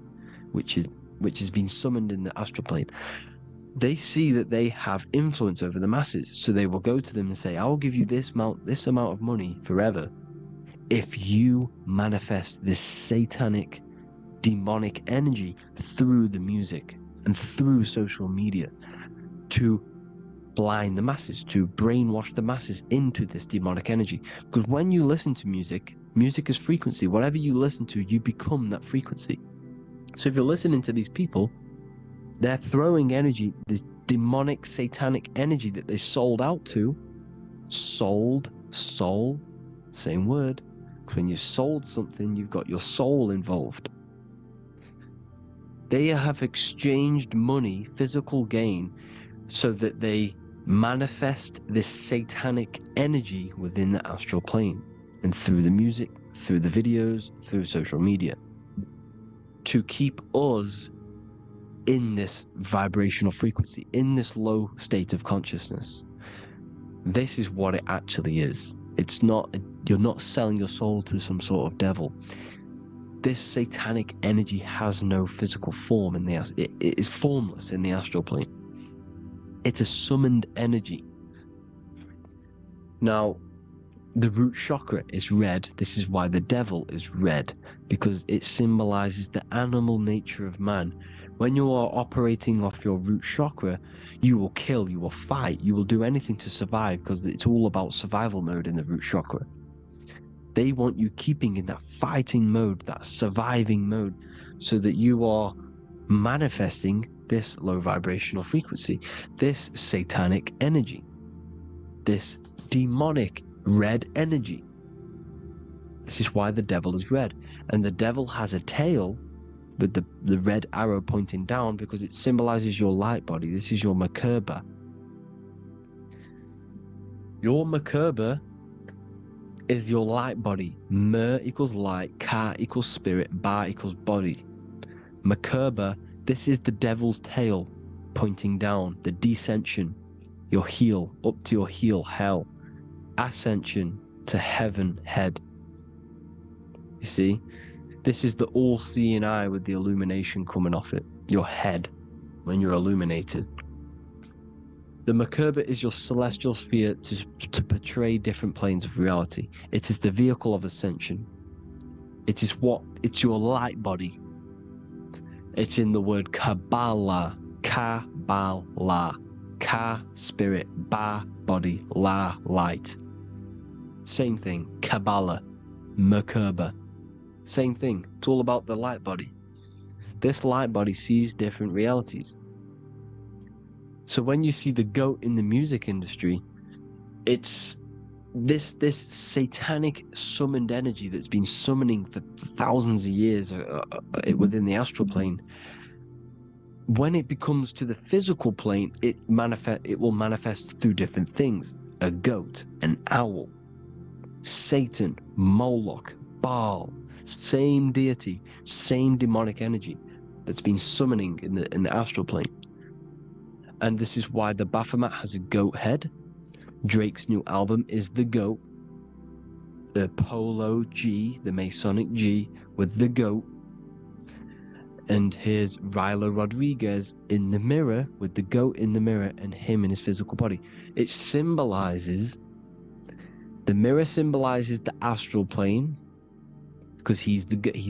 which has been summoned in the astral plane. They see that they have influence over the masses, so they will go to them and say, I will give you this amount of money forever if you manifest this satanic demonic energy through the music and through social media to blind the masses, to brainwash the masses into this demonic energy. Because when you listen to music is frequency. Whatever you listen to, you become that frequency. So if you're listening to these people, they're throwing energy, this demonic satanic energy that they sold out to. Soul, same word. When you sold something, you've got your soul involved. They have exchanged money, physical gain, so that they manifest this satanic energy within the astral plane and through the music, through the videos, through social media, to keep us in this vibrational frequency, in this low state of consciousness. This is what it actually is. It's not, you're not selling your soul to some sort of devil. This satanic energy has no physical form it is formless in the astral plane. It's a summoned energy. Now, the root chakra is red. This is why the devil is red, because it symbolizes the animal nature of man. When you are operating off your root chakra, you will kill, you will fight, you will do anything to survive, because it's all about survival mode in the root chakra. They want you keeping in that fighting mode, that surviving mode, so that you are manifesting this low vibrational frequency, this satanic energy, this demonic red energy. This is why the devil is red. And the devil has a tail with the red arrow pointing down because it symbolizes your light body. This is your Merkaba. Your Merkaba is your light body. Mer equals light, Ka equals spirit, Ba equals body. Merkaba, this is the devil's tail pointing down, the descension, your heel, up to your heel, hell. Ascension to heaven, head. You see? This is the all-seeing eye with the illumination coming off it, your head, when you're illuminated. The Merkaba is your celestial sphere to portray different planes of reality. It is the vehicle of ascension. It's your light body. It's in the word Kabbalah, Kabbalah, Ka, spirit, Ba, body, La, light. Same thing, Kabbalah, Merkaba. Same thing, it's all about the light body. This light body sees different realities. So when you see the goat in the music industry, it's this satanic summoned energy that's been summoning for thousands of years within the astral plane. When it becomes to the physical plane, it will manifest through different things. A goat, an owl, Satan, Moloch, Baal, same deity, same demonic energy that's been summoning in the astral plane. And this is why the Baphomet has a goat head. Drake's new album is the goat. The Polo G, the Masonic G, with the goat. And here's Ryla Rodriguez in the mirror, with the goat in the mirror and him in his physical body. It symbolizes, the mirror symbolizes the astral plane, because he's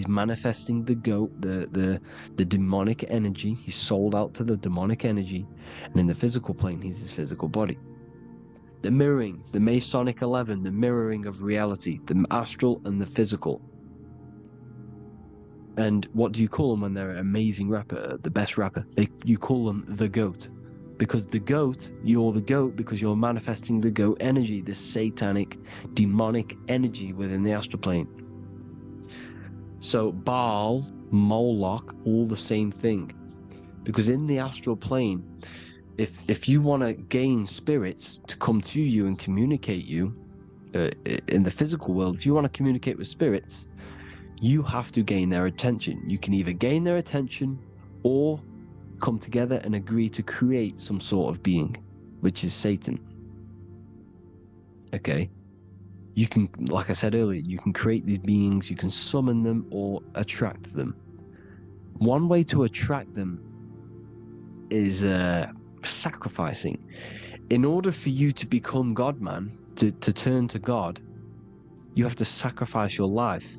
manifesting the goat, the demonic energy. He's sold out to the demonic energy, and in the physical plane, he's his physical body. The mirroring, the Masonic 11, the mirroring of reality, the astral and the physical. And what do you call them when they're an amazing rapper, the best rapper? You call them the goat, because the goat, you're the goat because you're manifesting the goat energy, this satanic, demonic energy within the astral plane. So Baal, Moloch, all the same thing. Because in the astral plane, if you want to gain spirits to come to you and communicate you, in the physical world, if you want to communicate with spirits, you have to gain their attention. You can either gain their attention or come together and agree to create some sort of being, which is Satan. Okay? You can, like I said earlier, you can create these beings, you can summon them or attract them. One way to attract them is sacrificing. In order for you to become God, man, to turn to God, you have to sacrifice your life.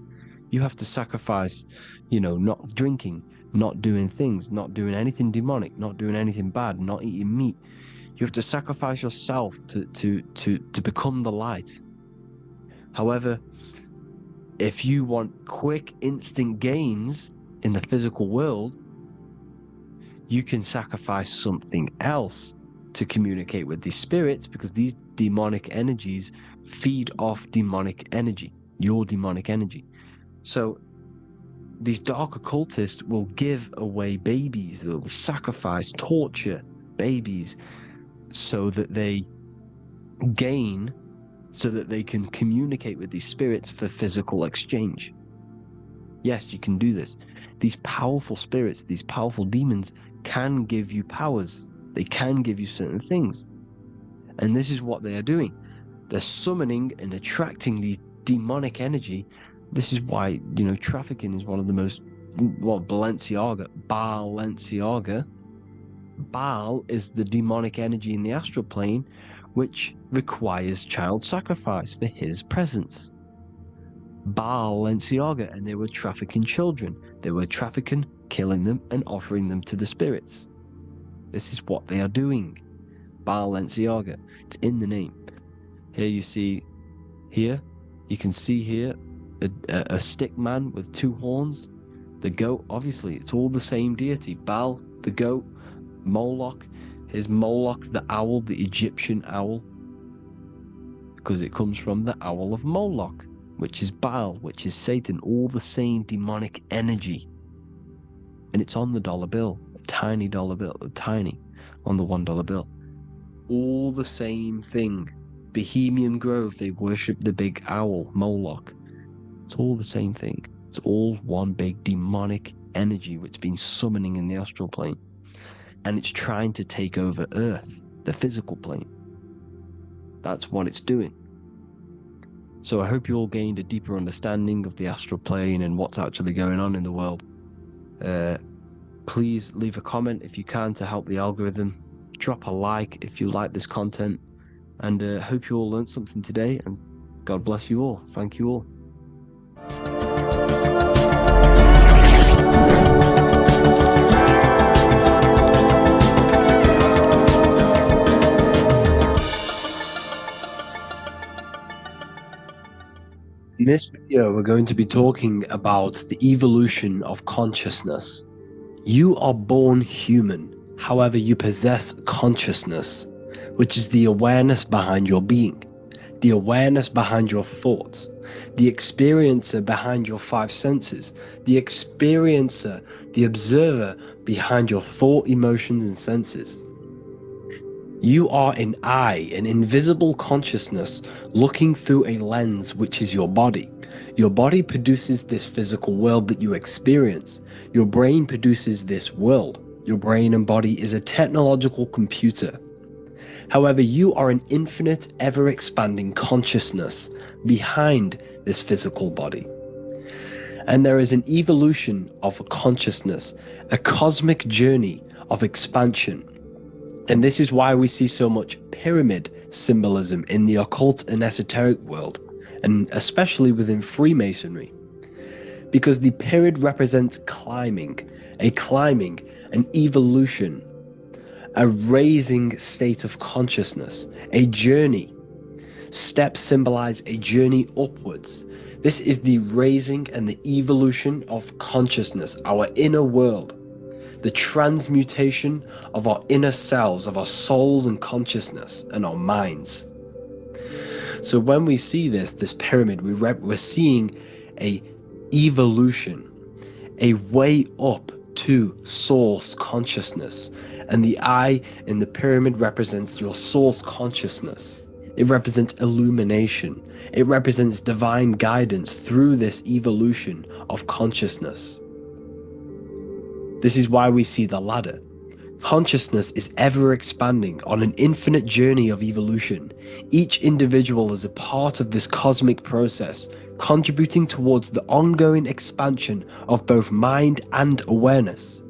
You have to sacrifice, not drinking, not doing things, not doing anything demonic, not doing anything bad, not eating meat. You have to sacrifice yourself to become the light. However, if you want quick, instant gains in the physical world, you can sacrifice something else to communicate with these spirits, because these demonic energies feed off demonic energy, your demonic energy. So these dark occultists will give away babies, they'll sacrifice, torture babies so that they gain, so that they can communicate with these spirits for physical exchange. Yes, you can do this. These powerful spirits, these powerful demons can give you powers. They can give you certain things. And this is what they are doing. They're summoning and attracting these demonic energy. This is why, trafficking is one of the most, Balenciaga. Baal is the demonic energy in the astral plane, which requires child sacrifice for his presence. Balenciaga, and they were trafficking children. They were trafficking, killing them, and offering them to the spirits. This is what they are doing. Balenciaga. It's in the name. Here you see, you can see here a stick man with two horns. The goat, obviously, it's all the same deity. Baal, the goat, Moloch, is Moloch the owl, the Egyptian owl, because it comes from the owl of Moloch, which is Baal, which is Satan, all the same demonic energy. And it's on the dollar bill, a tiny dollar bill, tiny, on the $1 bill. All the same thing. Bohemian Grove, they worship the big owl, Moloch. It's all the same thing. It's all one big demonic energy which has been summoning in the astral plane. And it's trying to take over Earth, the physical plane. That's what it's doing. So I hope you all gained a deeper understanding of the astral plane and what's actually going on in the world. Please leave a comment if you can to help the algorithm. Drop a like if you like this content. And hope you all learned something today. And God bless you all. Thank you all. In this video, we're going to be talking about the evolution of consciousness. You are born human, however you possess consciousness, which is the awareness behind your being, the awareness behind your thoughts, the experiencer behind your 5 senses, the experiencer, the observer behind your thought, emotions, and senses. You are an eye, an invisible consciousness looking through a lens which is your body. Your body produces this physical world that you experience. Your brain produces this world. Your brain and body is a technological computer. However, you are an infinite, ever-expanding consciousness behind this physical body. And there is an evolution of a consciousness, a cosmic journey of expansion. And this is why we see so much pyramid symbolism in the occult and esoteric world, and especially within Freemasonry. Because the pyramid represents climbing, an evolution, a raising state of consciousness, a journey. Steps symbolize a journey upwards. This is the raising and the evolution of consciousness, our inner world. The transmutation of our inner selves, of our souls and consciousness and our minds. So when we see this pyramid, we're seeing a evolution, a way up to source consciousness. And the eye in the pyramid represents your source consciousness. It represents illumination. It represents divine guidance through this evolution of consciousness. This is why we see the ladder. Consciousness is ever expanding on an infinite journey of evolution. Each individual is a part of this cosmic process, contributing towards the ongoing expansion of both mind and awareness.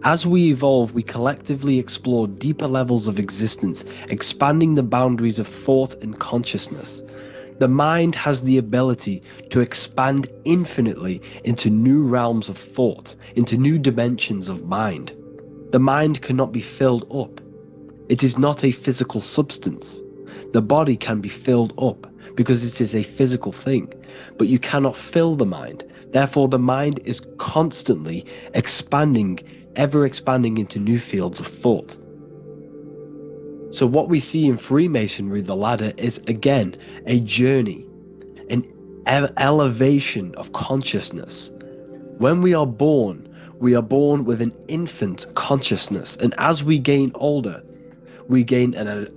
As we evolve, we collectively explore deeper levels of existence, expanding the boundaries of thought and consciousness. The mind has the ability to expand infinitely into new realms of thought, into new dimensions of mind. The mind cannot be filled up. It is not a physical substance. The body can be filled up because it is a physical thing, but you cannot fill the mind. Therefore, the mind is constantly expanding, ever expanding into new fields of thought. So what we see in Freemasonry, the ladder, is again a journey, an elevation of consciousness. When we are born with an infant consciousness, and as we gain older, we gain an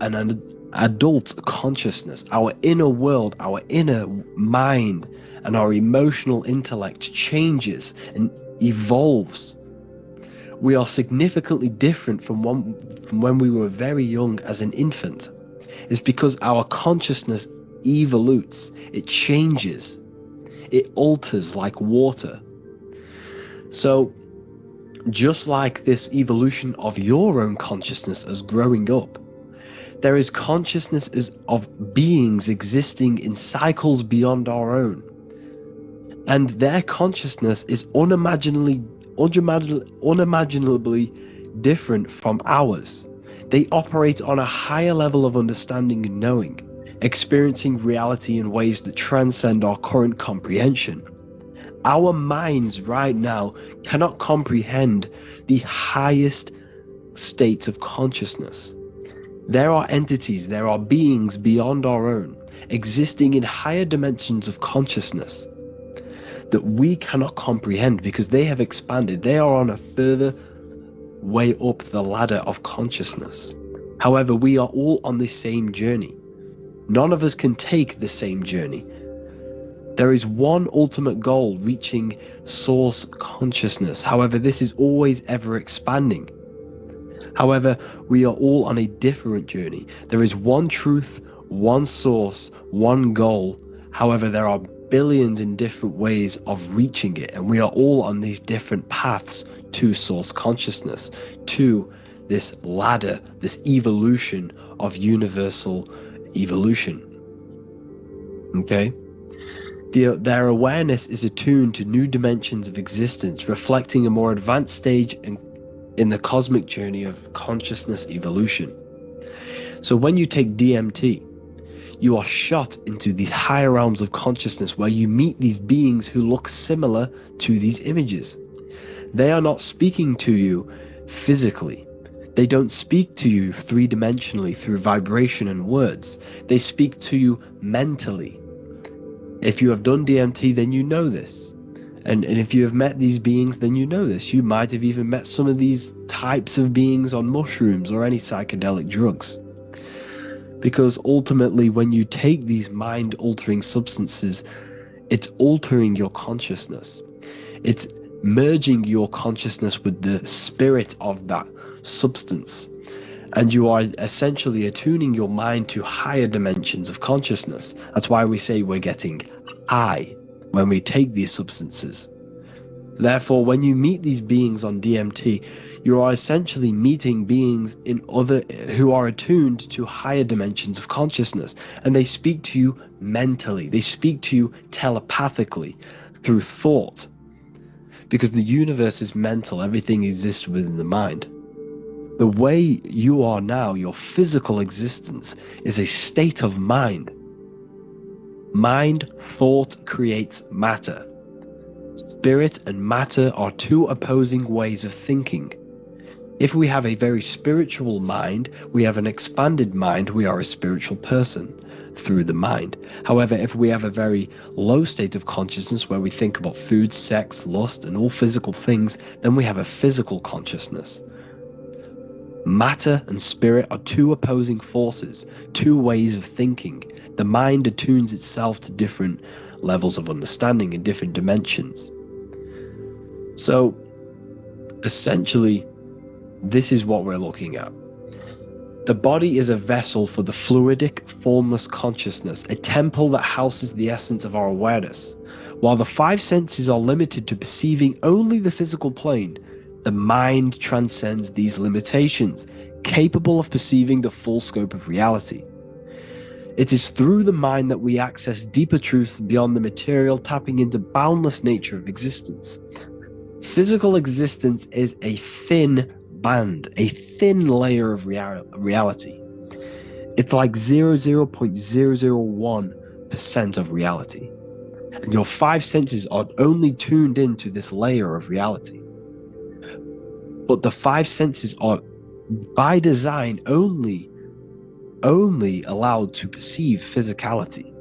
adult consciousness. Our inner world, our inner mind, and our emotional intellect changes and evolves. We are significantly different from when we were very young as an infant. It's because our consciousness evolutes, it changes, it alters like water. So just like this evolution of your own consciousness as growing up, there is consciousness of beings existing in cycles beyond our own. And their consciousness is unimaginably different from ours. They operate on a higher level of understanding and knowing, experiencing reality in ways that transcend our current comprehension. Our minds right now cannot comprehend the highest states of consciousness. There are entities, there are beings beyond our own, existing in higher dimensions of consciousness that we cannot comprehend because they have expanded. They are on a further way up the ladder of consciousness. However, we are all on the same journey. None of us can take the same journey. There is one ultimate goal, reaching source consciousness. However, this is always ever expanding. However, we are all on a different journey. There is one truth, one source, one goal. However, there are billions in different ways of reaching it, and we are all on these different paths to source consciousness, to this ladder, this evolution of universal evolution. Okay? Their awareness is attuned to new dimensions of existence, reflecting a more advanced stage in the cosmic journey of consciousness evolution. So when you take DMT, you are shot into these higher realms of consciousness where you meet these beings who look similar to these images. They are not speaking to you physically. They don't speak to you three-dimensionally through vibration and words. They speak to you mentally. If you have done DMT, then you know this. And if you have met these beings, then you know this. You might have even met some of these types of beings on mushrooms or any psychedelic drugs. Because ultimately, when you take these mind-altering substances, it's altering your consciousness. It's merging your consciousness with the spirit of that substance. And you are essentially attuning your mind to higher dimensions of consciousness. That's why we say we're getting high when we take these substances. Therefore, when you meet these beings on DMT, you are essentially meeting beings who are attuned to higher dimensions of consciousness, and they speak to you mentally. They speak to you telepathically through thought, because the universe is mental. Everything exists within the mind. The way you are now, your physical existence, is a state of mind. Mind, thought creates matter. Spirit and matter are two opposing ways of thinking. If we have a very spiritual mind, we have an expanded mind, we are a spiritual person through the mind. However, if we have a very low state of consciousness where we think about food, sex, lust, and all physical things, then we have a physical consciousness. Matter and spirit are two opposing forces, two ways of thinking. The mind attunes itself to different levels of understanding in different dimensions. So, essentially, this is what we're looking at. The body is a vessel for the fluidic, formless consciousness, a temple that houses the essence of our awareness. While the five senses are limited to perceiving only the physical plane, the mind transcends these limitations, capable of perceiving the full scope of reality. It is through the mind that we access deeper truths beyond the material, tapping into boundless nature of existence. Physical existence is a thin band, a thin layer of reality. It's like 0.001% of reality. And your five senses are only tuned into this layer of reality. But the five senses are, by design, only allowed to perceive physicality.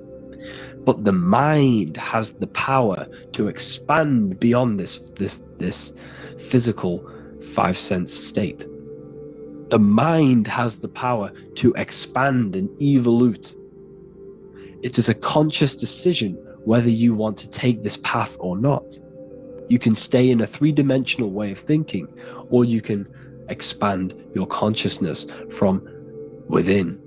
But the mind has the power to expand beyond this physical five-sense state. The mind has the power to expand and evolute. It is a conscious decision whether you want to take this path or not. You can stay in a three-dimensional way of thinking, or you can expand your consciousness from within.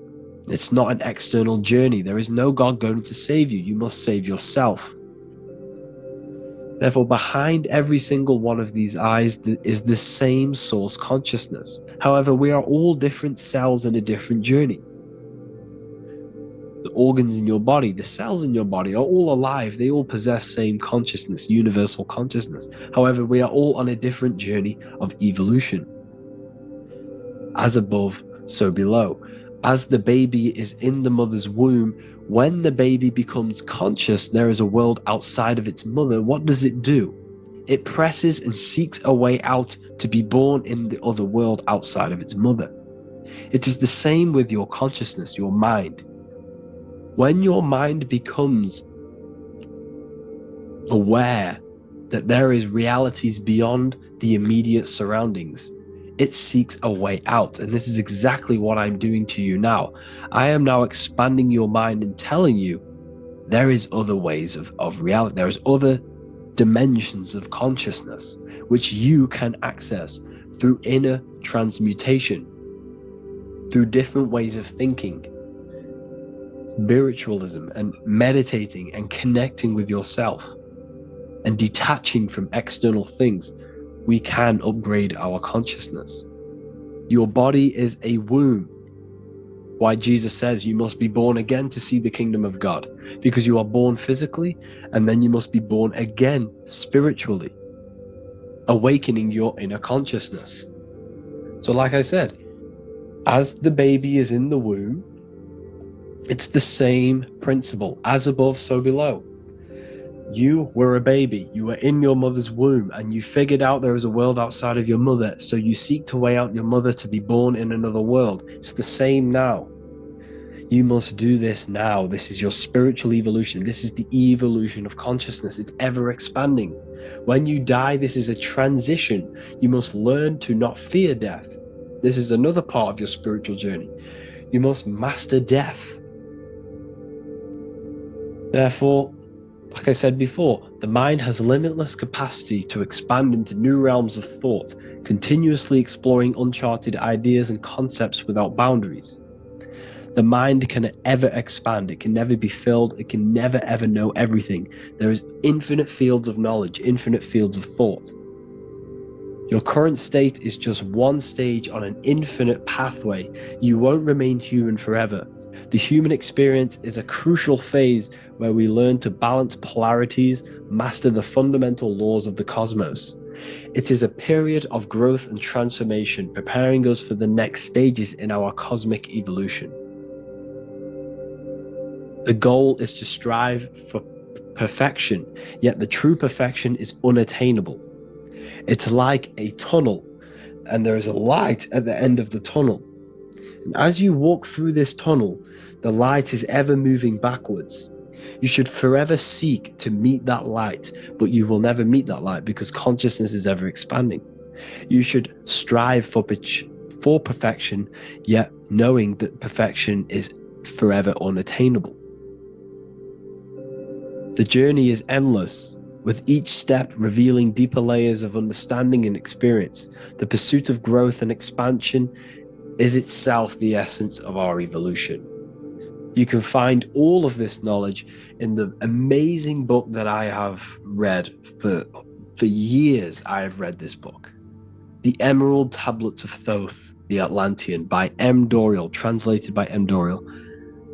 It's not an external journey. There is no God going to save you. You must save yourself. Therefore, behind every single one of these eyes is the same source consciousness. However, we are all different cells in a different journey. The organs in your body, the cells in your body are all alive. They all possess same consciousness, universal consciousness. However, we are all on a different journey of evolution. As above, so below. As the baby is in the mother's womb, When the baby becomes conscious, there is a world outside of its mother. What does it do? It presses and seeks a way out to be born in the other world outside of its mother. It is the same with your consciousness, your mind. When your mind becomes aware that there is realities beyond the immediate surroundings, it seeks a way out. And this is exactly what I'm doing to you now. I am now expanding your mind and telling you there is other ways of reality. There is other dimensions of consciousness which you can access through inner transmutation, through different ways of thinking, spiritualism, and meditating and connecting with yourself and detaching from external things. We can upgrade our consciousness. Your body is a womb. Why Jesus says you must be born again to see the kingdom of God, because you are born physically and then you must be born again spiritually, awakening your inner consciousness. So like I said, as the baby is in the womb, it's the same principle. As above, so below. You were a baby, you were in your mother's womb, and you figured out there is a world outside of your mother, so you seek to weigh out your mother to be born in another world. It's the same now. You must do this now. This is your spiritual evolution. This is the evolution of consciousness. It's ever expanding. When you die, this is a transition. You must learn to not fear death. This is another part of your spiritual journey. You must master death. Therefore, like I said before, the mind has limitless capacity to expand into new realms of thought, continuously exploring uncharted ideas and concepts without boundaries. The mind can ever expand. It can never be filled. It can never ever know everything. There is infinite fields of knowledge, infinite fields of thought. Your current state is just one stage on an infinite pathway. You won't remain human forever. The human experience is a crucial phase where we learn to balance polarities, master the fundamental laws of the cosmos. It is a period of growth and transformation, preparing us for the next stages in our cosmic evolution. The goal is to strive for perfection, yet the true perfection is unattainable. It's like a tunnel, and there is a light at the end of the tunnel. And as you walk through this tunnel, the light is ever moving backwards. You should forever seek to meet that light, but you will never meet that light because consciousness is ever expanding. You should strive for perfection, yet knowing that perfection is forever unattainable. The journey is endless, with each step revealing deeper layers of understanding and experience. The pursuit of growth and expansion is itself the essence of our evolution. You can find all of this knowledge in the amazing book that I have read for years. I have read this book, The Emerald Tablets of Thoth, the Atlantean, by M. Dorial, translated by M. Dorial.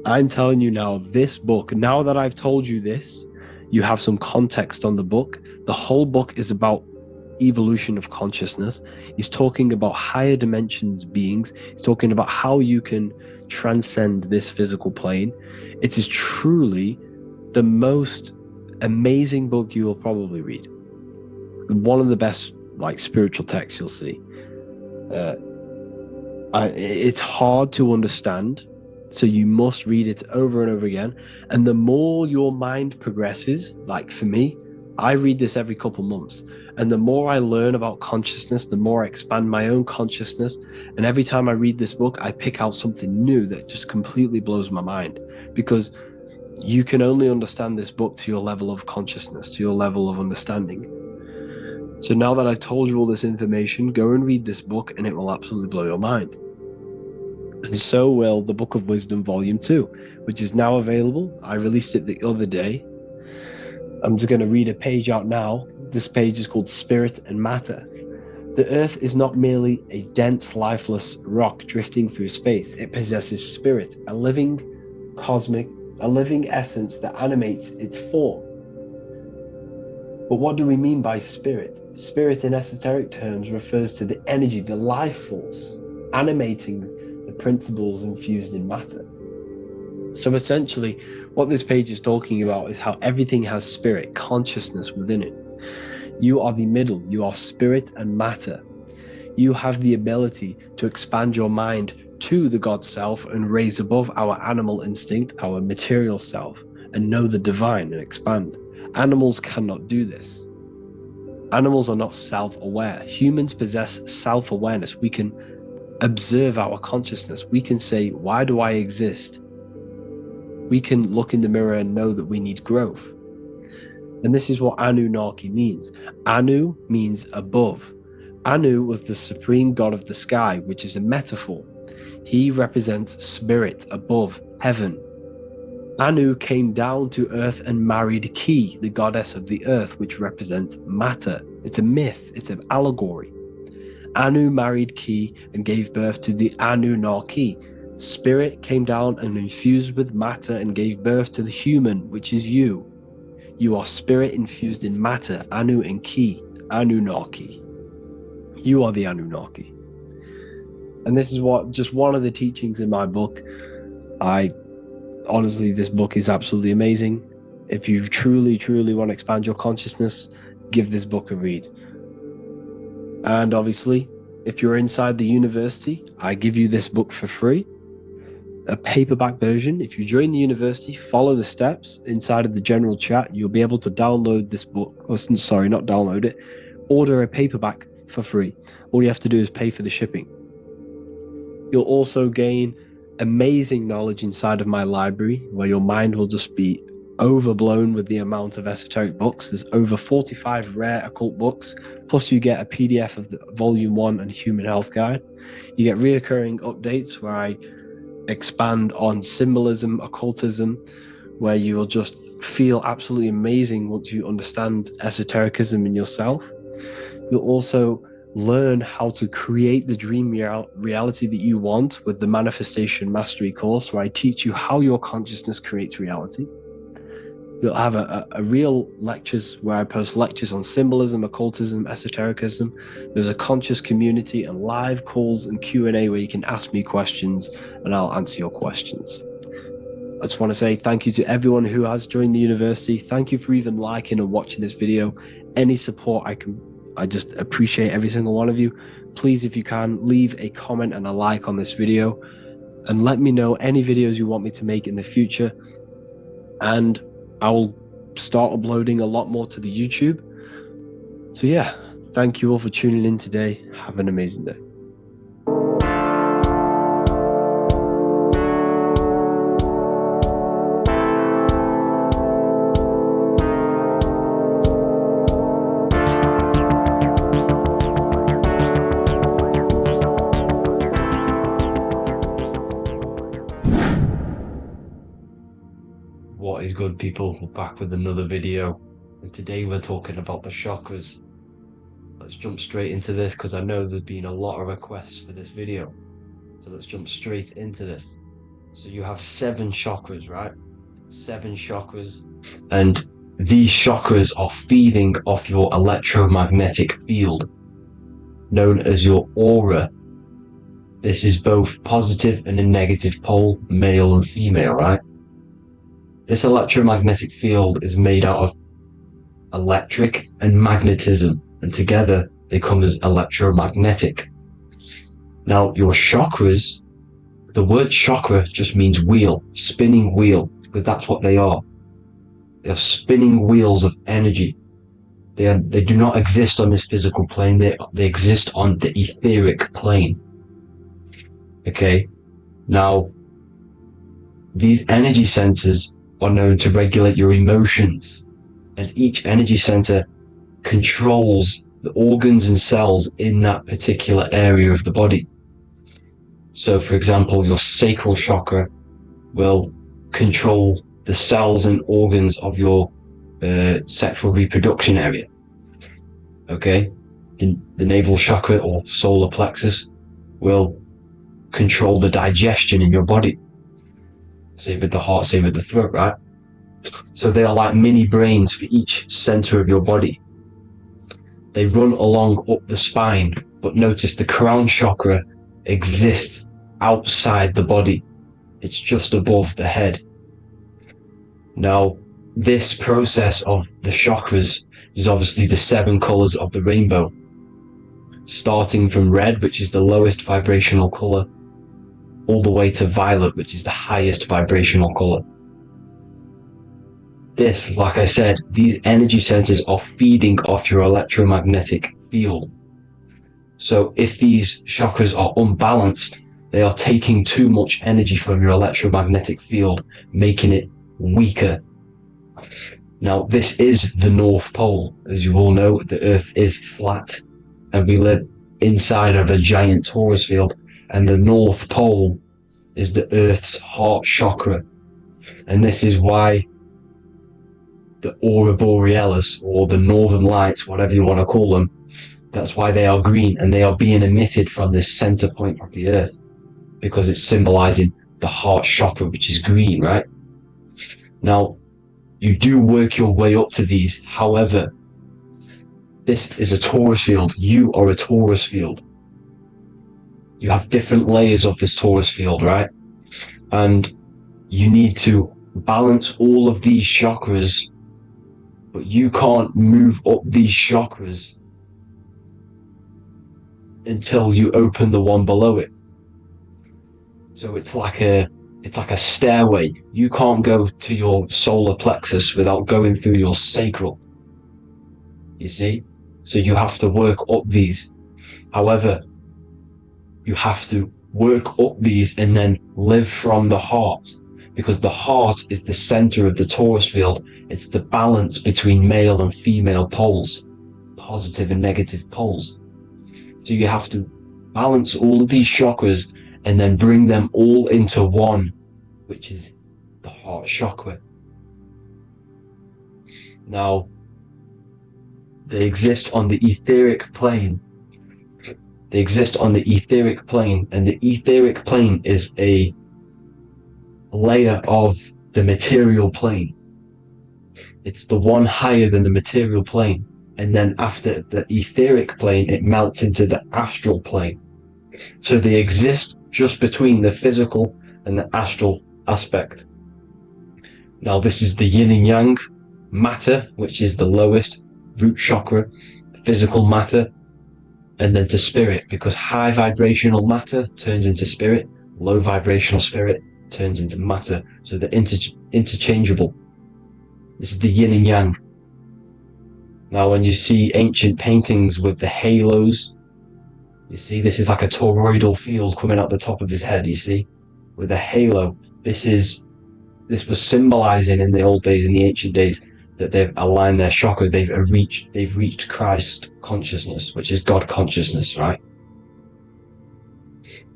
I'm telling you now, this book, now that I've told you this, you have some context on the book. The whole book is about evolution of consciousness. He's talking about higher dimensions beings. He's talking about how you can transcend this physical plane. It is truly the most amazing book you will probably read. One of the best spiritual texts you'll see. It's hard to understand, so you must read it over and over again. And the more your mind progresses, like for me, I read this every couple months, and the more I learn about consciousness, the more I expand my own consciousness. And every time I read this book, I pick out something new that just completely blows my mind, because you can only understand this book to your level of consciousness, to your level of understanding. So now that I told you all this information, go and read this book and it will absolutely blow your mind. And so will the Book of Wisdom Volume 2, which is now available. I released it the other day. I'm just going to read a page out now. This page is called Spirit and Matter. The Earth is not merely a dense, lifeless rock drifting through space. It possesses spirit, a living essence that animates its form. But what do we mean by spirit? Spirit in esoteric terms refers to the energy, the life force, animating the principles infused in matter. So essentially, what this page is talking about is how everything has spirit, consciousness within it. You are the middle, you are spirit and matter. You have the ability to expand your mind to the God self and raise above our animal instinct, our material self, and know the divine and expand. Animals cannot do this. Animals are not self-aware. Humans possess self-awareness. We can observe our consciousness. We can say, why do I exist? We can look in the mirror and know that we need growth. And this is what Anunnaki means. Anu means above. Anu was the supreme god of the sky, which is a metaphor. He represents spirit above, heaven. Anu came down to earth and married Ki, the goddess of the earth, which represents matter. It's a myth, it's an allegory. Anu married Ki and gave birth to the Anunnaki. Spirit came down and infused with matter and gave birth to the human, which is you. You are spirit infused in matter, Anu and Ki, Anunnaki. You are the Anunnaki. And this is just one of the teachings in my book. Honestly, this book is absolutely amazing. If you truly, truly want to expand your consciousness, give this book a read. And obviously, if you're inside the university, I give you this book for free. A paperback version. If you join the university, follow the steps inside of the general chat, you'll be able to download this book. Or, sorry, not download it. Order a paperback for free. All you have to do is pay for the shipping. You'll also gain amazing knowledge inside of my library, where your mind will just be overblown with the amount of esoteric books. There's over 45 rare occult books, plus you get a PDF of the Volume 1 and Human Health Guide. You get reoccurring updates where I expand on symbolism, occultism, where you will just feel absolutely amazing once you understand esotericism in yourself. You'll also learn how to create the dream reality that you want with the Manifestation Mastery course, where I teach you how your consciousness creates reality. You'll have a real lectures where I post lectures on symbolism, occultism, esotericism. There's a conscious community and live calls and Q&A where you can ask me questions and I'll answer your questions. I just want to say thank you to everyone who has joined the university. Thank you for even liking and watching this video. Any support I just appreciate every single one of you. Please, if you can, leave a comment and a like on this video and let me know any videos you want me to make in the future. And I will start uploading a lot more to the YouTube. So yeah, thank you all for tuning in today. Have an amazing day. What is good, people? We're back with another video, and today we're talking about the chakras. Let's jump straight into this because I know there's been a lot of requests for this video. So let's jump straight into this. So you have 7 chakras, right? 7 chakras, and these chakras are feeding off your electromagnetic field, known as your aura. This is both positive and a negative pole, male and female, right? This electromagnetic field is made out of electric and magnetism, and together they come as electromagnetic. Now, your chakras, the word chakra just means wheel, spinning wheel, because that's what they are. They are spinning wheels of energy. They do not exist on this physical plane. They exist on the etheric plane. Okay? Now, these energy centers are known to regulate your emotions, and each energy center controls the organs and cells in that particular area of the body. So for example, your sacral chakra will control the cells and organs of your sexual reproduction area. Okay, the navel chakra or solar plexus will control the digestion in your body. Same with the heart, same with the throat, right? So they are like mini brains for each center of your body. They run along up the spine, but notice the crown chakra exists outside the body. It's just above the head. Now, this process of the chakras is obviously the 7 colors of the rainbow, starting from red, which is the lowest vibrational color, all the way to violet, which is the highest vibrational color. This, like I said, these energy centers are feeding off your electromagnetic field. So if these chakras are unbalanced, they are taking too much energy from your electromagnetic field, making it weaker. Now, this is the North Pole. As you all know, the Earth is flat, and we live inside of a giant torus field, and the North Pole is the Earth's heart chakra. And this is why the aurora borealis, or the northern lights, whatever you want to call them, that's why they are green, and they are being emitted from this center point of the Earth, because it's symbolizing the heart chakra, which is green, right? Now, you do work your way up to these. However, this is a torus field. You are a torus field. You have different layers of this torus field, right? And you need to balance all of these chakras, but you can't move up these chakras until you open the one below it. So it's like a stairway. You can't go to your solar plexus without going through your sacral. You see? So you have to work up these. However, you have to work up these and then live from the heart, because the heart is the center of the torus field. It's the balance between male and female poles, positive and negative poles. So you have to balance all of these chakras and then bring them all into one, which is the heart chakra. Now, they exist on the etheric plane. They exist on the etheric plane, and the etheric plane is a layer of the material plane. It's the one higher than the material plane, and then after the etheric plane, it melts into the astral plane. So they exist just between the physical and the astral aspect. Now, this is the yin and yang matter, which is the lowest root chakra, physical matter, and then to spirit, because high vibrational matter turns into spirit, low vibrational spirit turns into matter. So they're interchangeable. This is the yin and yang. Now, when you see ancient paintings with the halos, you see this is like a toroidal field coming out the top of his head, you see, with a halo. This was symbolizing in the old days, in the ancient days, that they've aligned their chakra, they've reached Christ consciousness, which is God consciousness, right?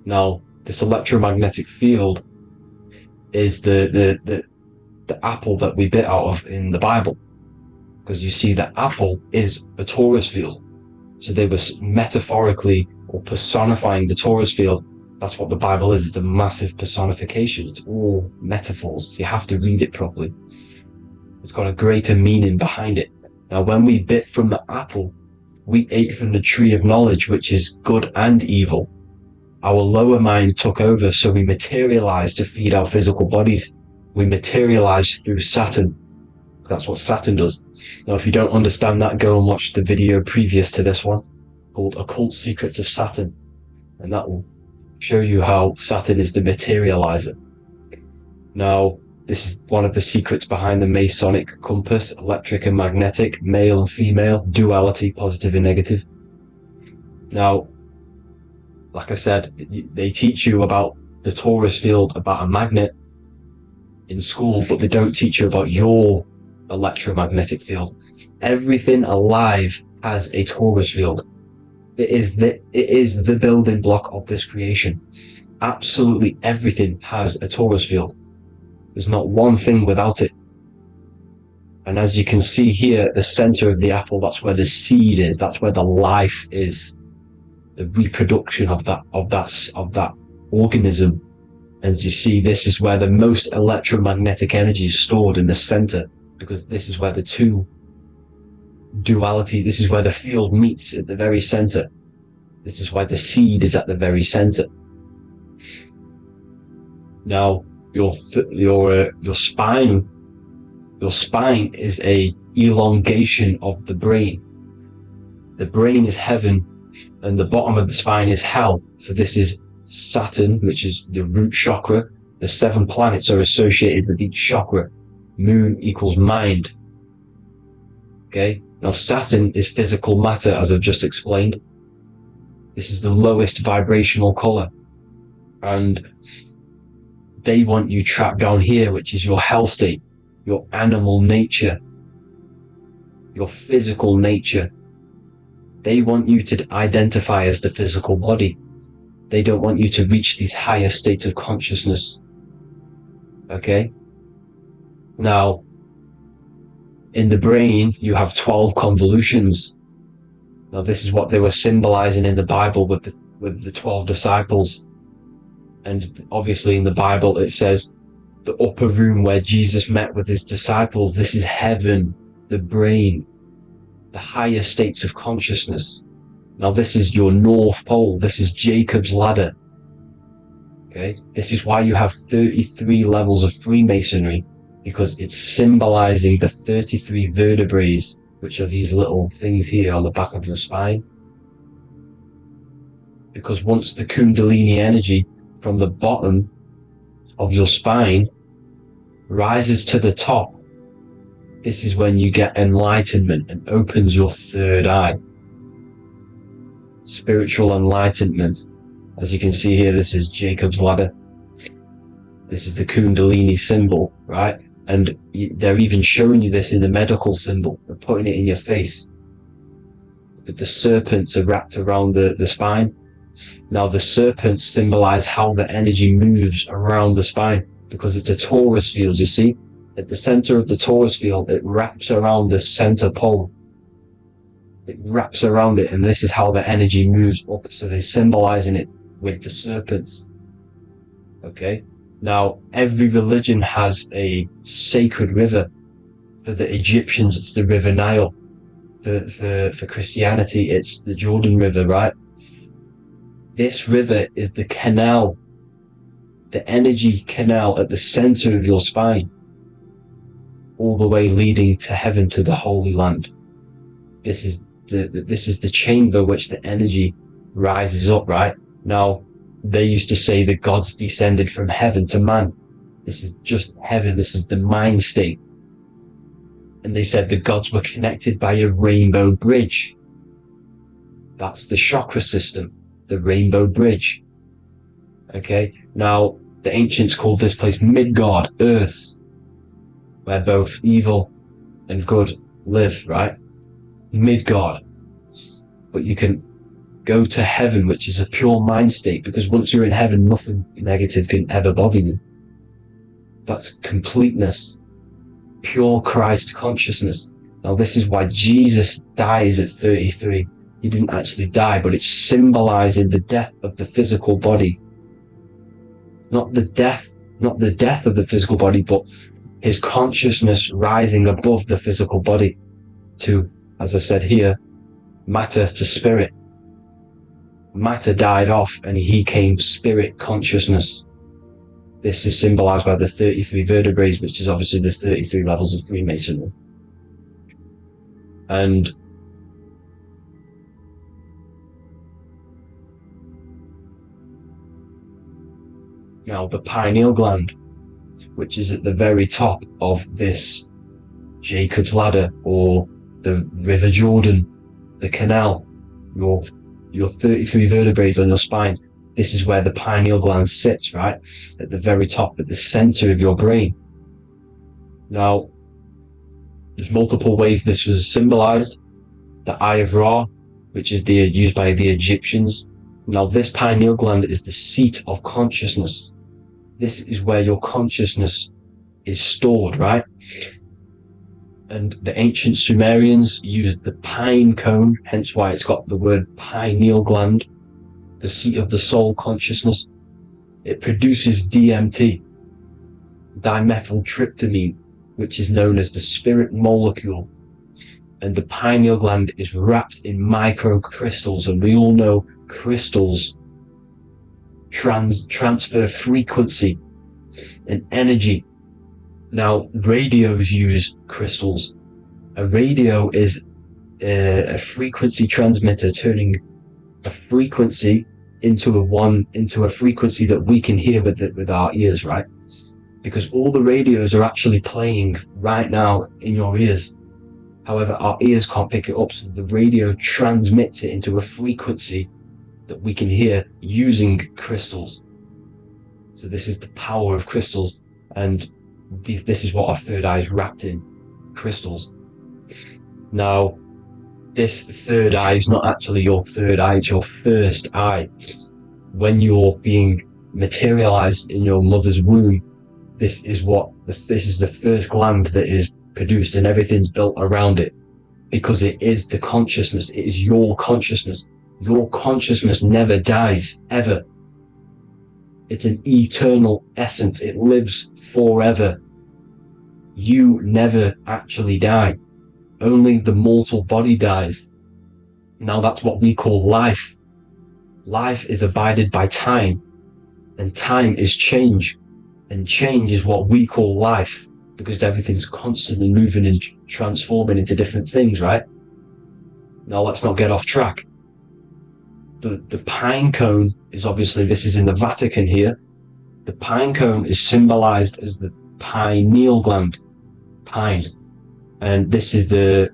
Now, this electromagnetic field is the apple that we bit out of in the Bible, because you see that apple is a torus field. So they were metaphorically or personifying the torus field. That's what the Bible is. It's a massive personification. It's all metaphors. You have to read it properly. It's got a greater meaning behind it. Now, when we bit from the apple, we ate from the tree of knowledge, which is good and evil. Our lower mind took over, so we materialized to feed our physical bodies. We materialized through Saturn. That's what Saturn does. Now, if you don't understand that, go and watch the video previous to this one called Occult Secrets of Saturn, and that will show you how Saturn is the materializer. Now, this is one of the secrets behind the Masonic compass: electric and magnetic, male and female, duality, positive and negative. Now, like I said, they teach you about the torus field, about a magnet in school, but they don't teach you about your electromagnetic field. Everything alive has a torus field. It is the building block of this creation. Absolutely everything has a torus field. There's not one thing without it. And as you can see here at the center of the apple, that's where the seed is. That's where the life is. The reproduction of that organism. As you see, this is where the most electromagnetic energy is stored, in the center, because this is where the two duality, this is where the field meets at the very center. This is why the seed is at the very center. Now, your spine Your spine is a elongation of the brain. The brain is heaven, and the bottom of the spine is hell. So this is Saturn, which is the root chakra. The 7 planets are associated with each chakra. Moon equals mind. Okay, now Saturn is physical matter, as I've just explained. This is the lowest vibrational color, and they want you trapped down here, which is your hell state, your animal nature, your physical nature. They want you to identify as the physical body. They don't want you to reach these higher states of consciousness. Okay? Now, in the brain, you have 12 convolutions. Now, this is what they were symbolizing in the Bible with the 12 disciples. And obviously in the Bible, it says the upper room where Jesus met with his disciples. This is heaven, the brain, the higher states of consciousness. Now, this is your North Pole. This is Jacob's ladder. Okay? This is why you have 33 levels of Freemasonry, because it's symbolizing the 33 vertebrae, which are these little things here on the back of your spine. Because once the Kundalini energy from the bottom of your spine rises to the top, this is when you get enlightenment and opens your third eye. Spiritual enlightenment. As you can see here, this is Jacob's ladder. This is the Kundalini symbol, right? And they're even showing you this in the medical symbol. They're putting it in your face. But the serpents are wrapped around the spine. Now, the serpents symbolize how the energy moves around the spine, because it's a torus field, you see? At the center of the torus field, it wraps around the center pole. It wraps around it, and this is how the energy moves up. So they're symbolizing it with the serpents. Okay? Now, every religion has a sacred river. For the Egyptians, it's the River Nile. For Christianity, it's the Jordan River, right? This river is the canal, the energy canal at the center of your spine, all the way leading to heaven, to the Holy Land. This is the chamber which the energy rises up, right? Now, they used to say the gods descended from heaven to man. This is just heaven. This is the mind state. And they said the gods were connected by a rainbow bridge. That's the chakra system, the rainbow bridge. Okay, now the ancients called this place Midgard, Earth, where both evil and good live, right? Midgard. But you can go to heaven, which is a pure mind state, because once you're in heaven, nothing negative can ever bother you. That's completeness, pure Christ consciousness. Now, this is why Jesus dies at 33. He didn't actually die, but it's symbolizing the death of the physical body. Not the death of the physical body, but his consciousness rising above the physical body to, as I said here, matter to spirit. Matter died off and he came spirit consciousness. This is symbolized by the 33 vertebrae, which is obviously the 33 levels of Freemasonry. And now the pineal gland, which is at the very top of this Jacob's ladder, or the River Jordan, the canal, your 33 vertebrae on your spine. This is where the pineal gland sits, right? At the very top, at the center of your brain. Now, there's multiple ways this was symbolized. The Eye of Ra, which is used by the Egyptians. Now, this pineal gland is the seat of consciousness. This is where your consciousness is stored, right? And the ancient Sumerians used the pine cone, hence why it's got the word pineal gland, the seat of the soul consciousness. It produces DMT, dimethyltryptamine, which is known as the spirit molecule. And the pineal gland is wrapped in microcrystals, and we all know crystals transfer frequency and energy Now, radios use crystals. A radio is a frequency transmitter, turning a frequency into a frequency that we can hear with our ears, right? Because all the radios are actually playing right now in your ears. However, our ears can't pick it up, so the radio transmits it into a frequency that we can hear using crystals. So this is the power of crystals, and this is what our third eye is wrapped in, crystals. Now, this third eye is not actually your third eye, it's your first eye. When you're being materialized in your mother's womb, this is the first gland that is produced, and everything's built around it, because it is the consciousness. It is your consciousness. Your consciousness never dies, ever. It's an eternal essence. It lives forever. You never actually die. Only the mortal body dies. Now that's what we call life. Life is abided by time, and time is change, and change is what we call life, because everything's constantly moving and transforming into different things, right? Now let's not get off track. The pine cone is obviously, this is in the Vatican here. The pine cone is symbolized as the pineal gland, pine. And this is the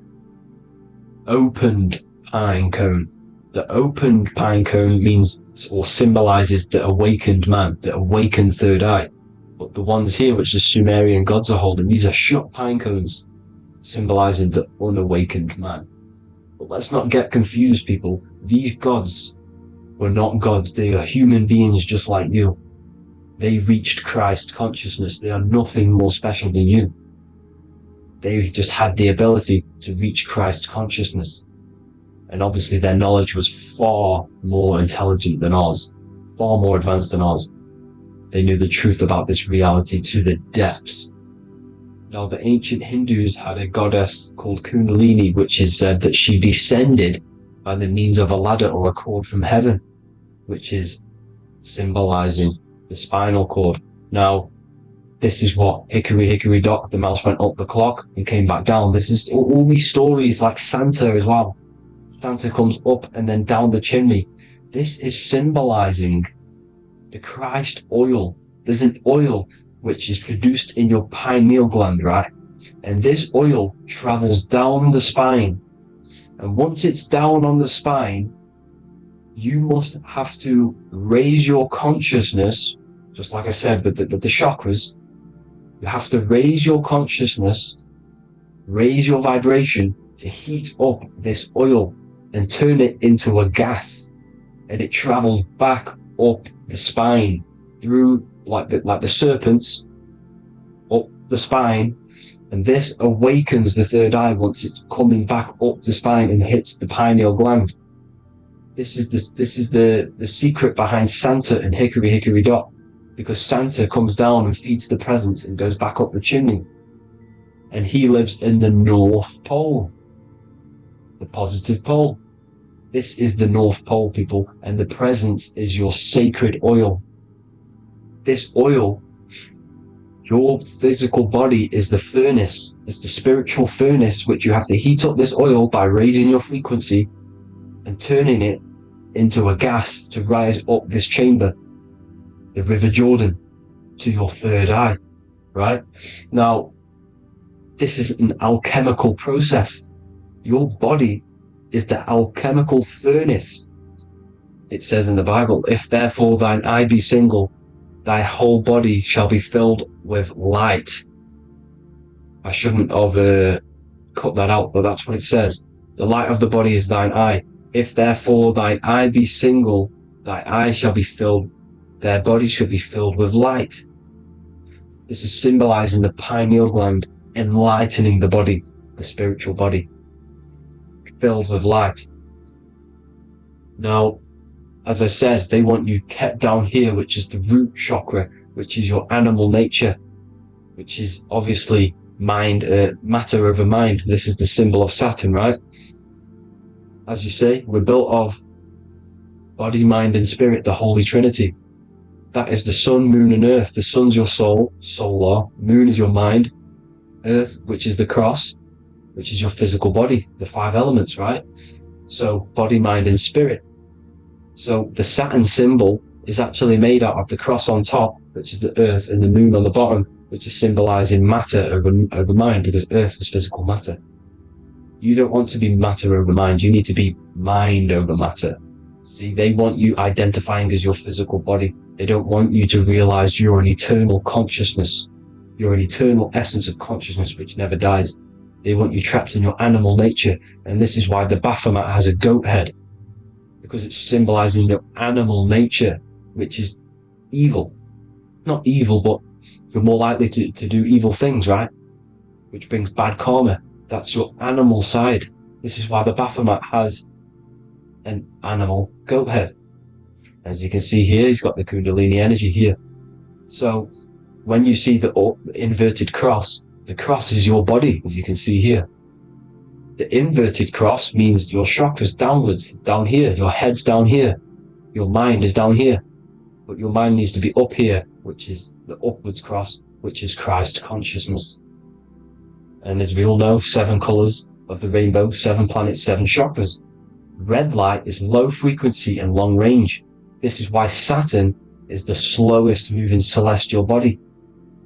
opened pine cone. The opened pine cone means, or symbolizes, the awakened man, the awakened third eye. But the ones here, which the Sumerian gods are holding, these are shut pine cones, symbolizing the unawakened man. But let's not get confused, people. These gods were not gods. They are human beings just like you. They reached Christ consciousness. They are nothing more special than you. They just had the ability to reach Christ consciousness. And obviously their knowledge was far more intelligent than ours, far more advanced than ours. They knew the truth about this reality to the depths. Now, the ancient Hindus had a goddess called Kundalini, which is said that she descended by the means of a ladder or a cord from heaven, which is symbolizing the spinal cord. Now, this is what hickory hickory dock, the mouse went up the clock and came back down. This is all these stories, like Santa as well. Santa comes up and then down the chimney. This is symbolizing the Christ oil. There's an oil which is produced in your pineal gland, right? And this oil travels down the spine. And once it's down on the spine, you must have to raise your consciousness, just like I said with the chakras. You have to raise your consciousness, raise your vibration to heat up this oil and turn it into a gas. And it travels back up the spine through like the serpents up the spine, and this awakens the third eye once it's coming back up the spine and hits the pineal gland. This is the secret behind Santa and hickory hickory dock, because Santa comes down and feeds the presents and goes back up the chimney, and he lives in the North Pole, the positive pole. This is the North Pole, people, and the presence is your sacred oil. This oil, your physical body is the furnace. It's the spiritual furnace, which you have to heat up this oil by raising your frequency and turning it into a gas to rise up this chamber, the River Jordan, to your third eye, right? Now, this is an alchemical process. Your body is the alchemical furnace. It says in the Bible, if therefore thine eye be single, thy whole body shall be filled with light. I shouldn't have cut that out, but that's what it says. The light of the body is thine eye. If therefore thine eye be single, thy eye shall be filled, their body shall be filled with light. This is symbolizing the pineal gland, enlightening the body, the spiritual body, filled with light. Now, as I said, they want you kept down here, which is the root chakra, which is your animal nature, which is obviously mind, matter over mind. This is the symbol of Saturn, right? As you say, we're built of body, mind, and spirit, the Holy Trinity. That is the sun, moon, and earth. The sun's your soul, solar. Moon is your mind. Earth, which is the cross, which is your physical body, the 5 elements, right? So body, mind, and spirit. So the Saturn symbol is actually made out of the cross on top, which is the earth, and the moon on the bottom, which is symbolizing matter over mind, because earth is physical matter. You don't want to be matter over mind. You need to be mind over matter. See, they want you identifying as your physical body. They don't want you to realize you're an eternal consciousness. You're an eternal essence of consciousness which never dies. They want you trapped in your animal nature. And this is why the Baphomet has a goat head, because it's symbolizing your animal nature, which is evil. Not evil, but you're more likely to do evil things, right? Which brings bad karma. That's your animal side. This is why the Baphomet has an animal goat head. As you can see here, he's got the Kundalini energy here. So when you see the inverted cross, the cross is your body, as you can see here. The inverted cross means your chakras downwards, down here. Your head's down here. Your mind is down here. But your mind needs to be up here, which is the upwards cross, which is Christ consciousness. And as we all know, 7 colors of the rainbow, 7 planets, 7 chakras. Red light is low frequency and long range. This is why Saturn is the slowest moving celestial body.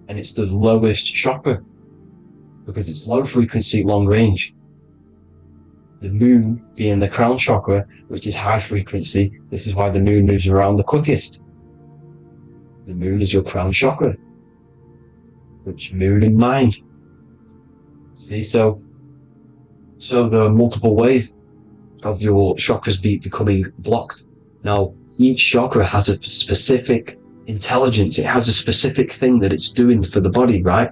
And it's the lowest chakra, because it's low frequency, long range. The moon being the crown chakra, which is high frequency. This is why the moon moves around the quickest. The moon is your crown chakra, which moon in mind. See, so there are multiple ways of your chakras becoming blocked. Now, each chakra has a specific intelligence. It has a specific thing that it's doing for the body, right?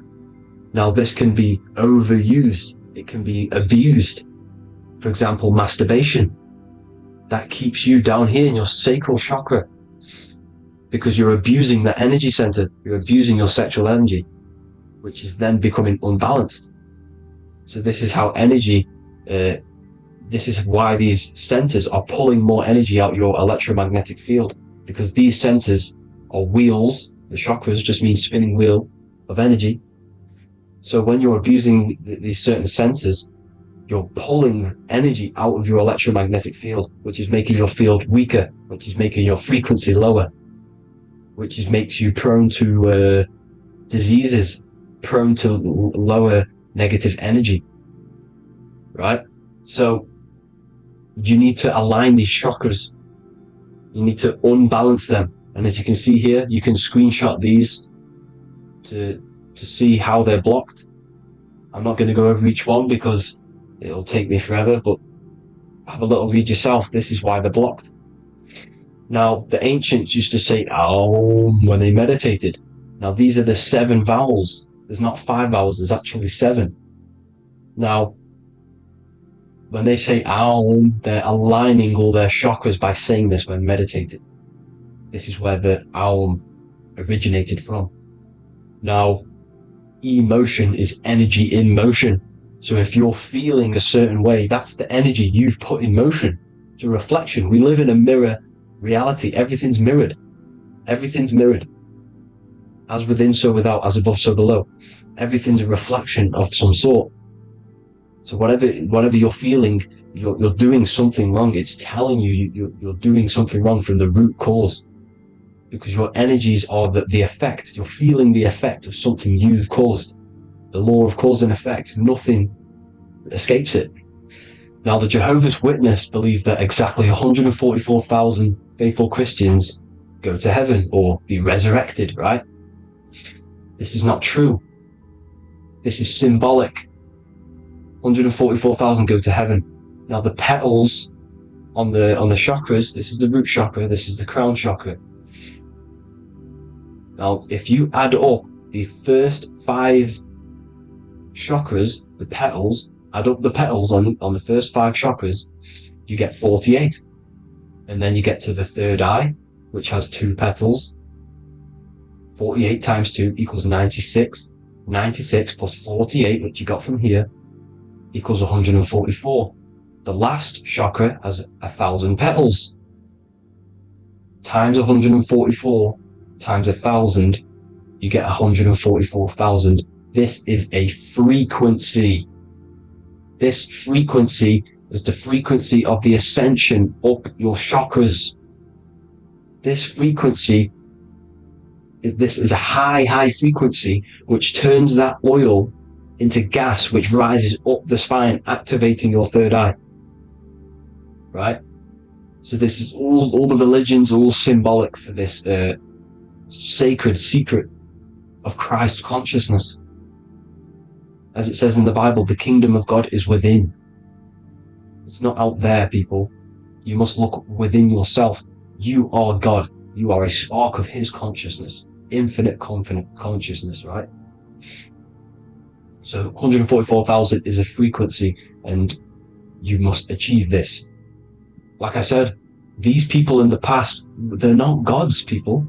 Now, this can be overused. It can be abused. For example, masturbation. That keeps you down here in your sacral chakra, because you're abusing the energy center. You're abusing your sexual energy, which is then becoming unbalanced. So this is how energy, this is why these centers are pulling more energy out your electromagnetic field, because these centers are wheels. The chakras just mean spinning wheel of energy. So when you're abusing these certain centers, you're pulling energy out of your electromagnetic field, which is making your field weaker, which is making your frequency lower, which makes you prone to diseases, prone to lower negative energy, right? So you need to align these chakras. You need to unbalance them. And as you can see here, you can screenshot these to see how they're blocked. I'm not going to go over each one because it'll take me forever, but have a little read yourself. This is why they're blocked. Now, the ancients used to say Aum when they meditated. Now, these are the 7 vowels. There's not 5 vowels, there's actually 7. Now, when they say Aum, they're aligning all their chakras by saying this when meditated. This is where the Aum originated from. Now, emotion is energy in motion. So if you're feeling a certain way, that's the energy you've put in motion. It's a reflection. We live in a mirror reality. Everything's mirrored. Everything's mirrored. As within, so without, as above, so below. Everything's a reflection of some sort. So whatever you're feeling, you're doing something wrong. It's telling you you're doing something wrong from the root cause. Because your energies are the effect. You're feeling the effect of something you've caused. The law of cause and effect. Nothing escapes it. Now, the Jehovah's Witness believe that exactly 144,000 faithful Christians go to heaven or be resurrected, right? This is not true. This is symbolic. 144,000 go to heaven. Now, the petals on the chakras, this is the root chakra, this is the crown chakra. Now, if you add up the first 5 chakras, the petals, add up the petals on the first 5 chakras, you get 48. And then you get to the third eye, which has 2 petals. 48 times 2 equals 96. 96 plus 48, which you got from here, equals 144. The last chakra has 1,000 petals. Times 144 times 1,000, you get 144,000. This is a frequency. This frequency is the frequency of the ascension up your chakras. This frequency is a high frequency which turns that oil into gas, which rises up the spine, activating your third eye. Right? So this is all the religions are all symbolic for this sacred secret of Christ consciousness. As it says in the Bible, the kingdom of God is within. It's not out there, people. You must look within yourself. You are God. You are a spark of his consciousness, infinite consciousness, right? So 144,000 is a frequency, and you must achieve this. Like I said, these people in the past, they're not gods, people.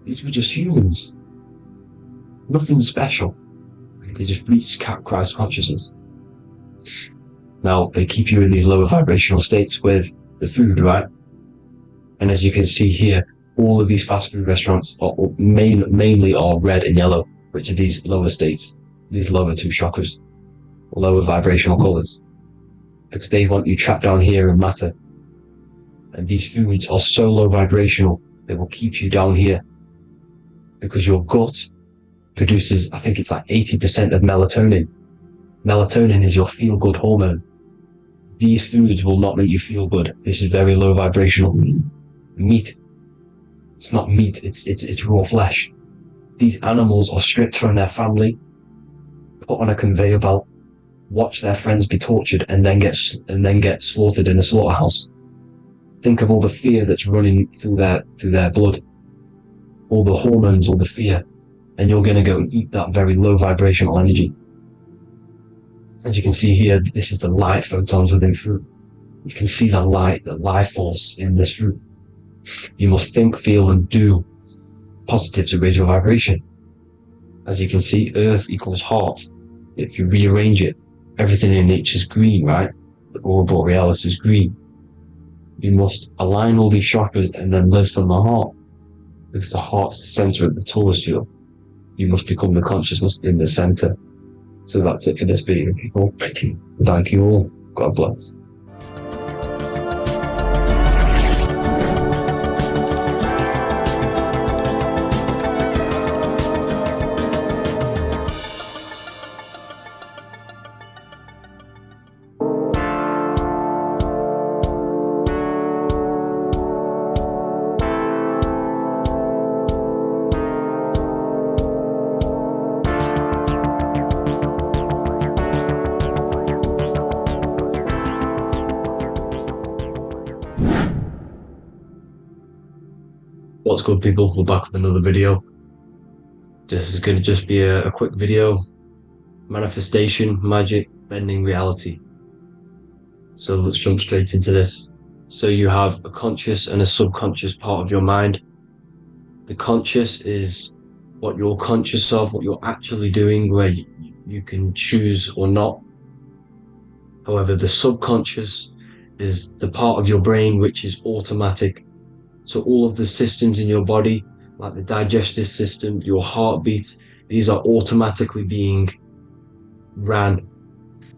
These were just humans. Nothing special. They just reach Christ consciousness. Now, they keep you in these lower vibrational states with the food, right? And as you can see here, all of these fast food restaurants are mainly are red and yellow, which are these lower states, these lower two chakras, lower vibrational colors, because they want you trapped down here in matter. And these foods are so low vibrational, they will keep you down here, because your gut produces, I think it's like 80% of melatonin. Melatonin is your feel-good hormone. These foods will not make you feel good. This is very low vibrational. Meat. It's not meat, it's raw flesh. These animals are stripped from their family, put on a conveyor belt, watch their friends be tortured, and then get slaughtered in a slaughterhouse. Think of all the fear that's running through their blood, all the hormones, all the fear, and you're going to go and eat that very low vibrational energy. As you can see here, this is the light photons within fruit. You can see the light, the life force in this fruit. You must think, feel, and do positive to raise your vibration. As you can see, earth equals heart. If you rearrange it, everything in nature is green, right? The aurora borealis is green. You must align all these chakras and then live from the heart, because the heart's the center of the Taurus field. You must become the consciousness in the center. So that's it for this video, people. Thank you all. God bless. What's good, people? We're back with another video. This is going to just be a quick video. Manifestation, magic, bending reality. So let's jump straight into this. So you have a conscious and a subconscious part of your mind. The conscious is what you're conscious of, what you're actually doing, where you can choose or not. However, the subconscious is the part of your brain which is automatic. So all of the systems in your body, like the digestive system, your heartbeat, these are automatically being ran.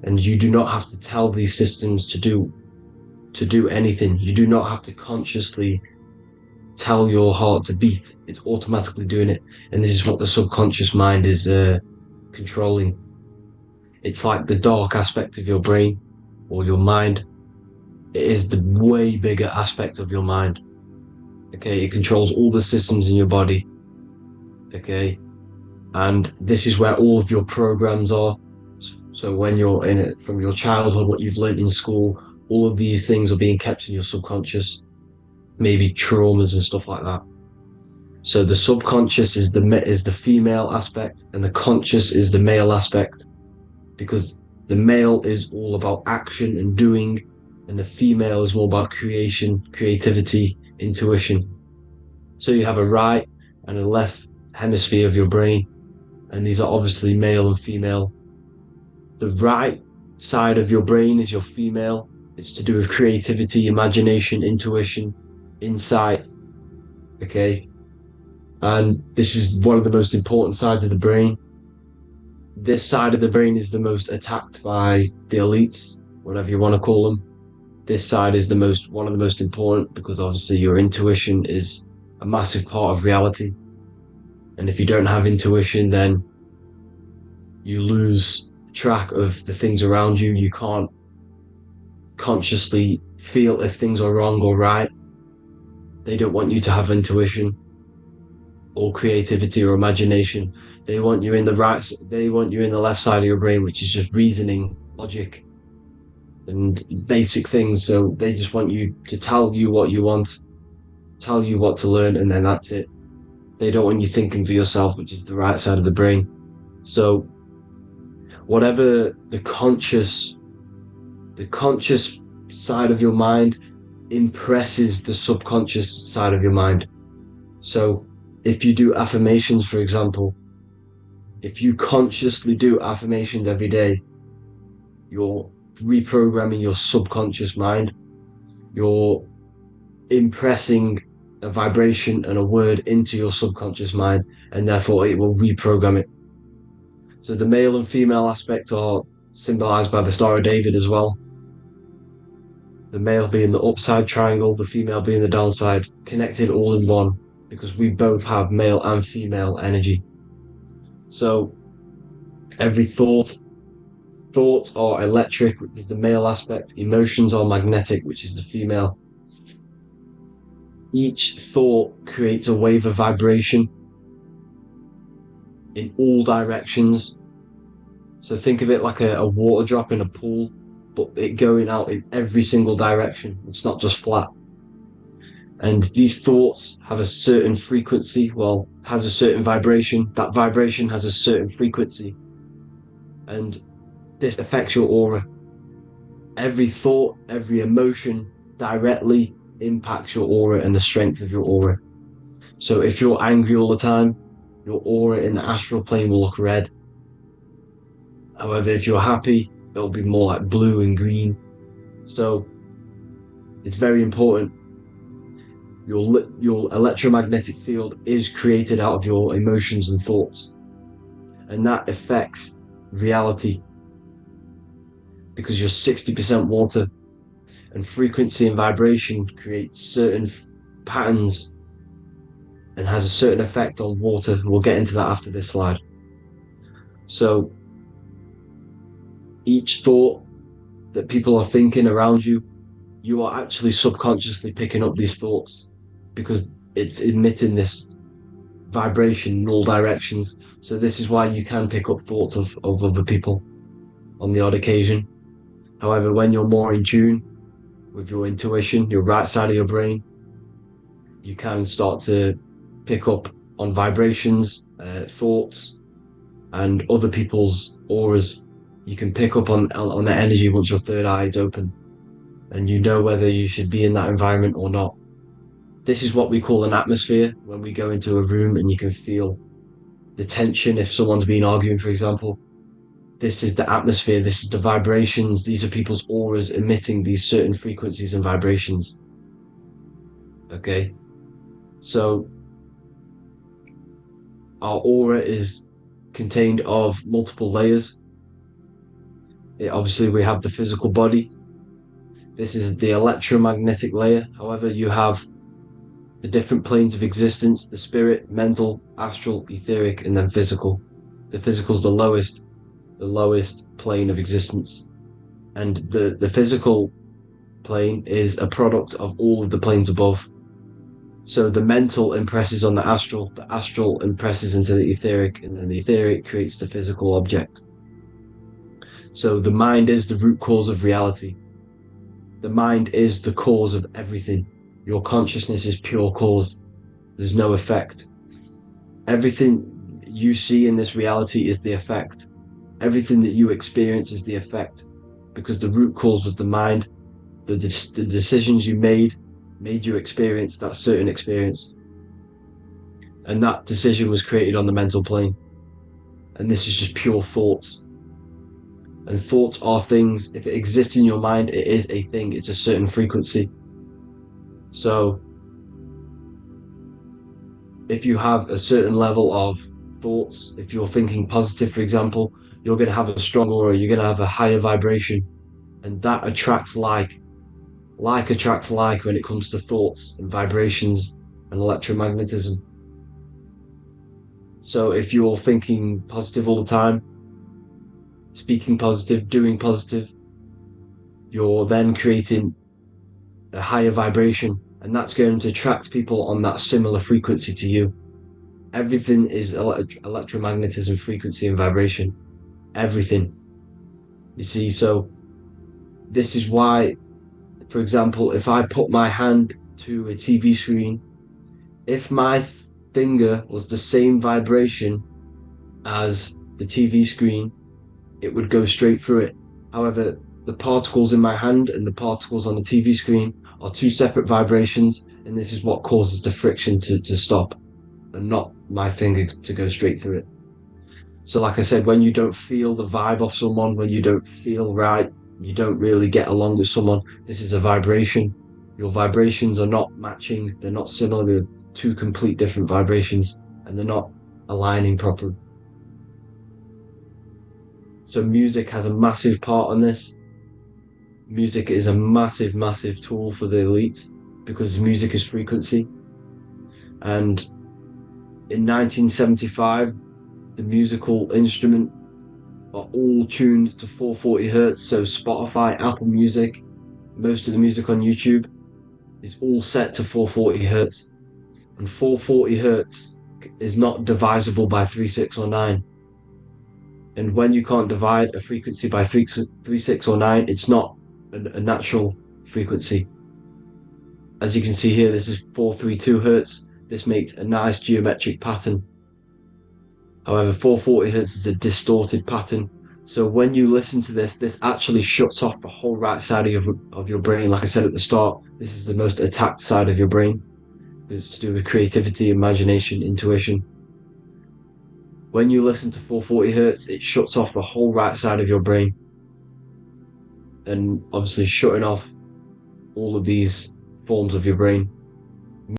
And you do not have to tell these systems to do anything. You do not have to consciously tell your heart to beat. It's automatically doing it. And this is what the subconscious mind is controlling. It's like the dark aspect of your brain or your mind. It is the way bigger aspect of your mind. Okay, it controls all the systems in your body. Okay, and this is where all of your programs are. So when you're in it, from your childhood, what you've learned in school, all of these things are being kept in your subconscious. Maybe traumas and stuff like that. So the subconscious is the female aspect, and the conscious is the male aspect, because the male is all about action and doing, and the female is more about creation, creativity, intuition. So you have a right and a left hemisphere of your brain, and these are obviously male and female. The right side of your brain is your female. It's to do with creativity, imagination, intuition, insight. Okay, and this is one of the most important sides of the brain. This side of the brain is the most attacked by the elites, whatever you want to call them. This side is one of the most important, because obviously your intuition is a massive part of reality. And if you don't have intuition, then you lose track of the things around you. You can't consciously feel if things are wrong or right. They don't want you to have intuition or creativity or imagination. They want you in the left side of your brain, which is just reasoning, logic, and basic things. So they just want you to tell you what you want, tell you what to learn, and then that's it. They don't want you thinking for yourself, which is the right side of the brain. So whatever the conscious side of your mind impresses the subconscious side of your mind. So if you do affirmations, for example, if you consciously do affirmations every day, you're reprogramming your subconscious mind. You're impressing a vibration and a word into your subconscious mind, and therefore it will reprogram it. So the male and female aspect are symbolized by the Star of David as well. The male being the upside triangle, the female being the downside, connected all in one, because we both have male and female energy. So every thoughts are electric, which is the male aspect. Emotions are magnetic, which is the female. Each thought creates a wave of vibration in all directions. So think of it like a water drop in a pool, but it going out in every single direction. It's not just flat. And these thoughts have a certain frequency, has a certain vibration. That vibration has a certain frequency. And this affects your aura. Every thought, every emotion directly impacts your aura and the strength of your aura. So if you're angry all the time, your aura in the astral plane will look red. However, if you're happy, it'll be more like blue and green. So it's very important. Your electromagnetic field is created out of your emotions and thoughts, and that affects reality, because you're 60% water, and frequency and vibration create certain patterns and has a certain effect on water. We'll get into that after this slide. So each thought that people are thinking around you, you are actually subconsciously picking up these thoughts, because it's emitting this vibration in all directions. So this is why you can pick up thoughts of other people on the odd occasion. However, when you're more in tune with your intuition, your right side of your brain, you can start to pick up on vibrations, thoughts, and other people's auras. You can pick up on the energy once your third eye is open, and you know whether you should be in that environment or not. This is what we call an atmosphere. When we go into a room and you can feel the tension, if someone's been arguing, for example, this is the atmosphere, this is the vibrations, these are people's auras emitting these certain frequencies and vibrations. Okay, so our aura is contained of multiple layers. Obviously we have the physical body. This is the electromagnetic layer. However, you have the different planes of existence: the spirit, mental, astral, etheric, and then physical. The physical is the lowest plane of existence, and the physical plane is a product of all of the planes above. So the mental impresses on the astral impresses into the etheric, and then the etheric creates the physical object. So the mind is the root cause of reality. The mind is the cause of everything. Your consciousness is pure cause. There's no effect. Everything you see in this reality is the effect. Everything that you experience is the effect, because the root cause was the mind. The decisions you made you experience that certain experience. And that decision was created on the mental plane. And this is just pure thoughts. And thoughts are things. If it exists in your mind, it is a thing. It's a certain frequency. So if you have a certain level of thoughts, if you're thinking positive, for example, you're going to have a strong aura, you're going to have a higher vibration, and that attracts like. Like attracts like when it comes to thoughts and vibrations and electromagnetism. So if you're thinking positive all the time, speaking positive, doing positive, you're then creating a higher vibration, and that's going to attract people on that similar frequency to you. Everything is electromagnetism, frequency, and vibration. Everything. You see, so this is why, for example, if I put my hand to a TV screen, if my finger was the same vibration as the TV screen, it would go straight through it. However, the particles in my hand and the particles on the TV screen are two separate vibrations, and this is what causes the friction to stop, and not my finger to go straight through it. So like I said, when you don't feel the vibe of someone, when you don't feel right, you don't really get along with someone, this is a vibration. Your vibrations are not matching, they're not similar, they're two complete different vibrations, and they're not aligning properly. So music has a massive part on this. Music is a massive, massive tool for the elites because music is frequency. And in 1975, the musical instrument are all tuned to 440 hertz. So Spotify, Apple Music, most of the music on YouTube is all set to 440 hertz. And 440 hertz is not divisible by 3, 6, or 9. And when you can't divide a frequency by 3, 6, or 9, it's not a natural frequency. As you can see here, this is 432 hertz. This makes a nice geometric pattern. However, 440 hertz is a distorted pattern. So when you listen to this, this actually shuts off the whole right side of your brain. Like I said at the start, this is the most attacked side of your brain. It's to do with creativity, imagination, intuition. When you listen to 440 hertz, it shuts off the whole right side of your brain. And obviously shutting off all of these forms of your brain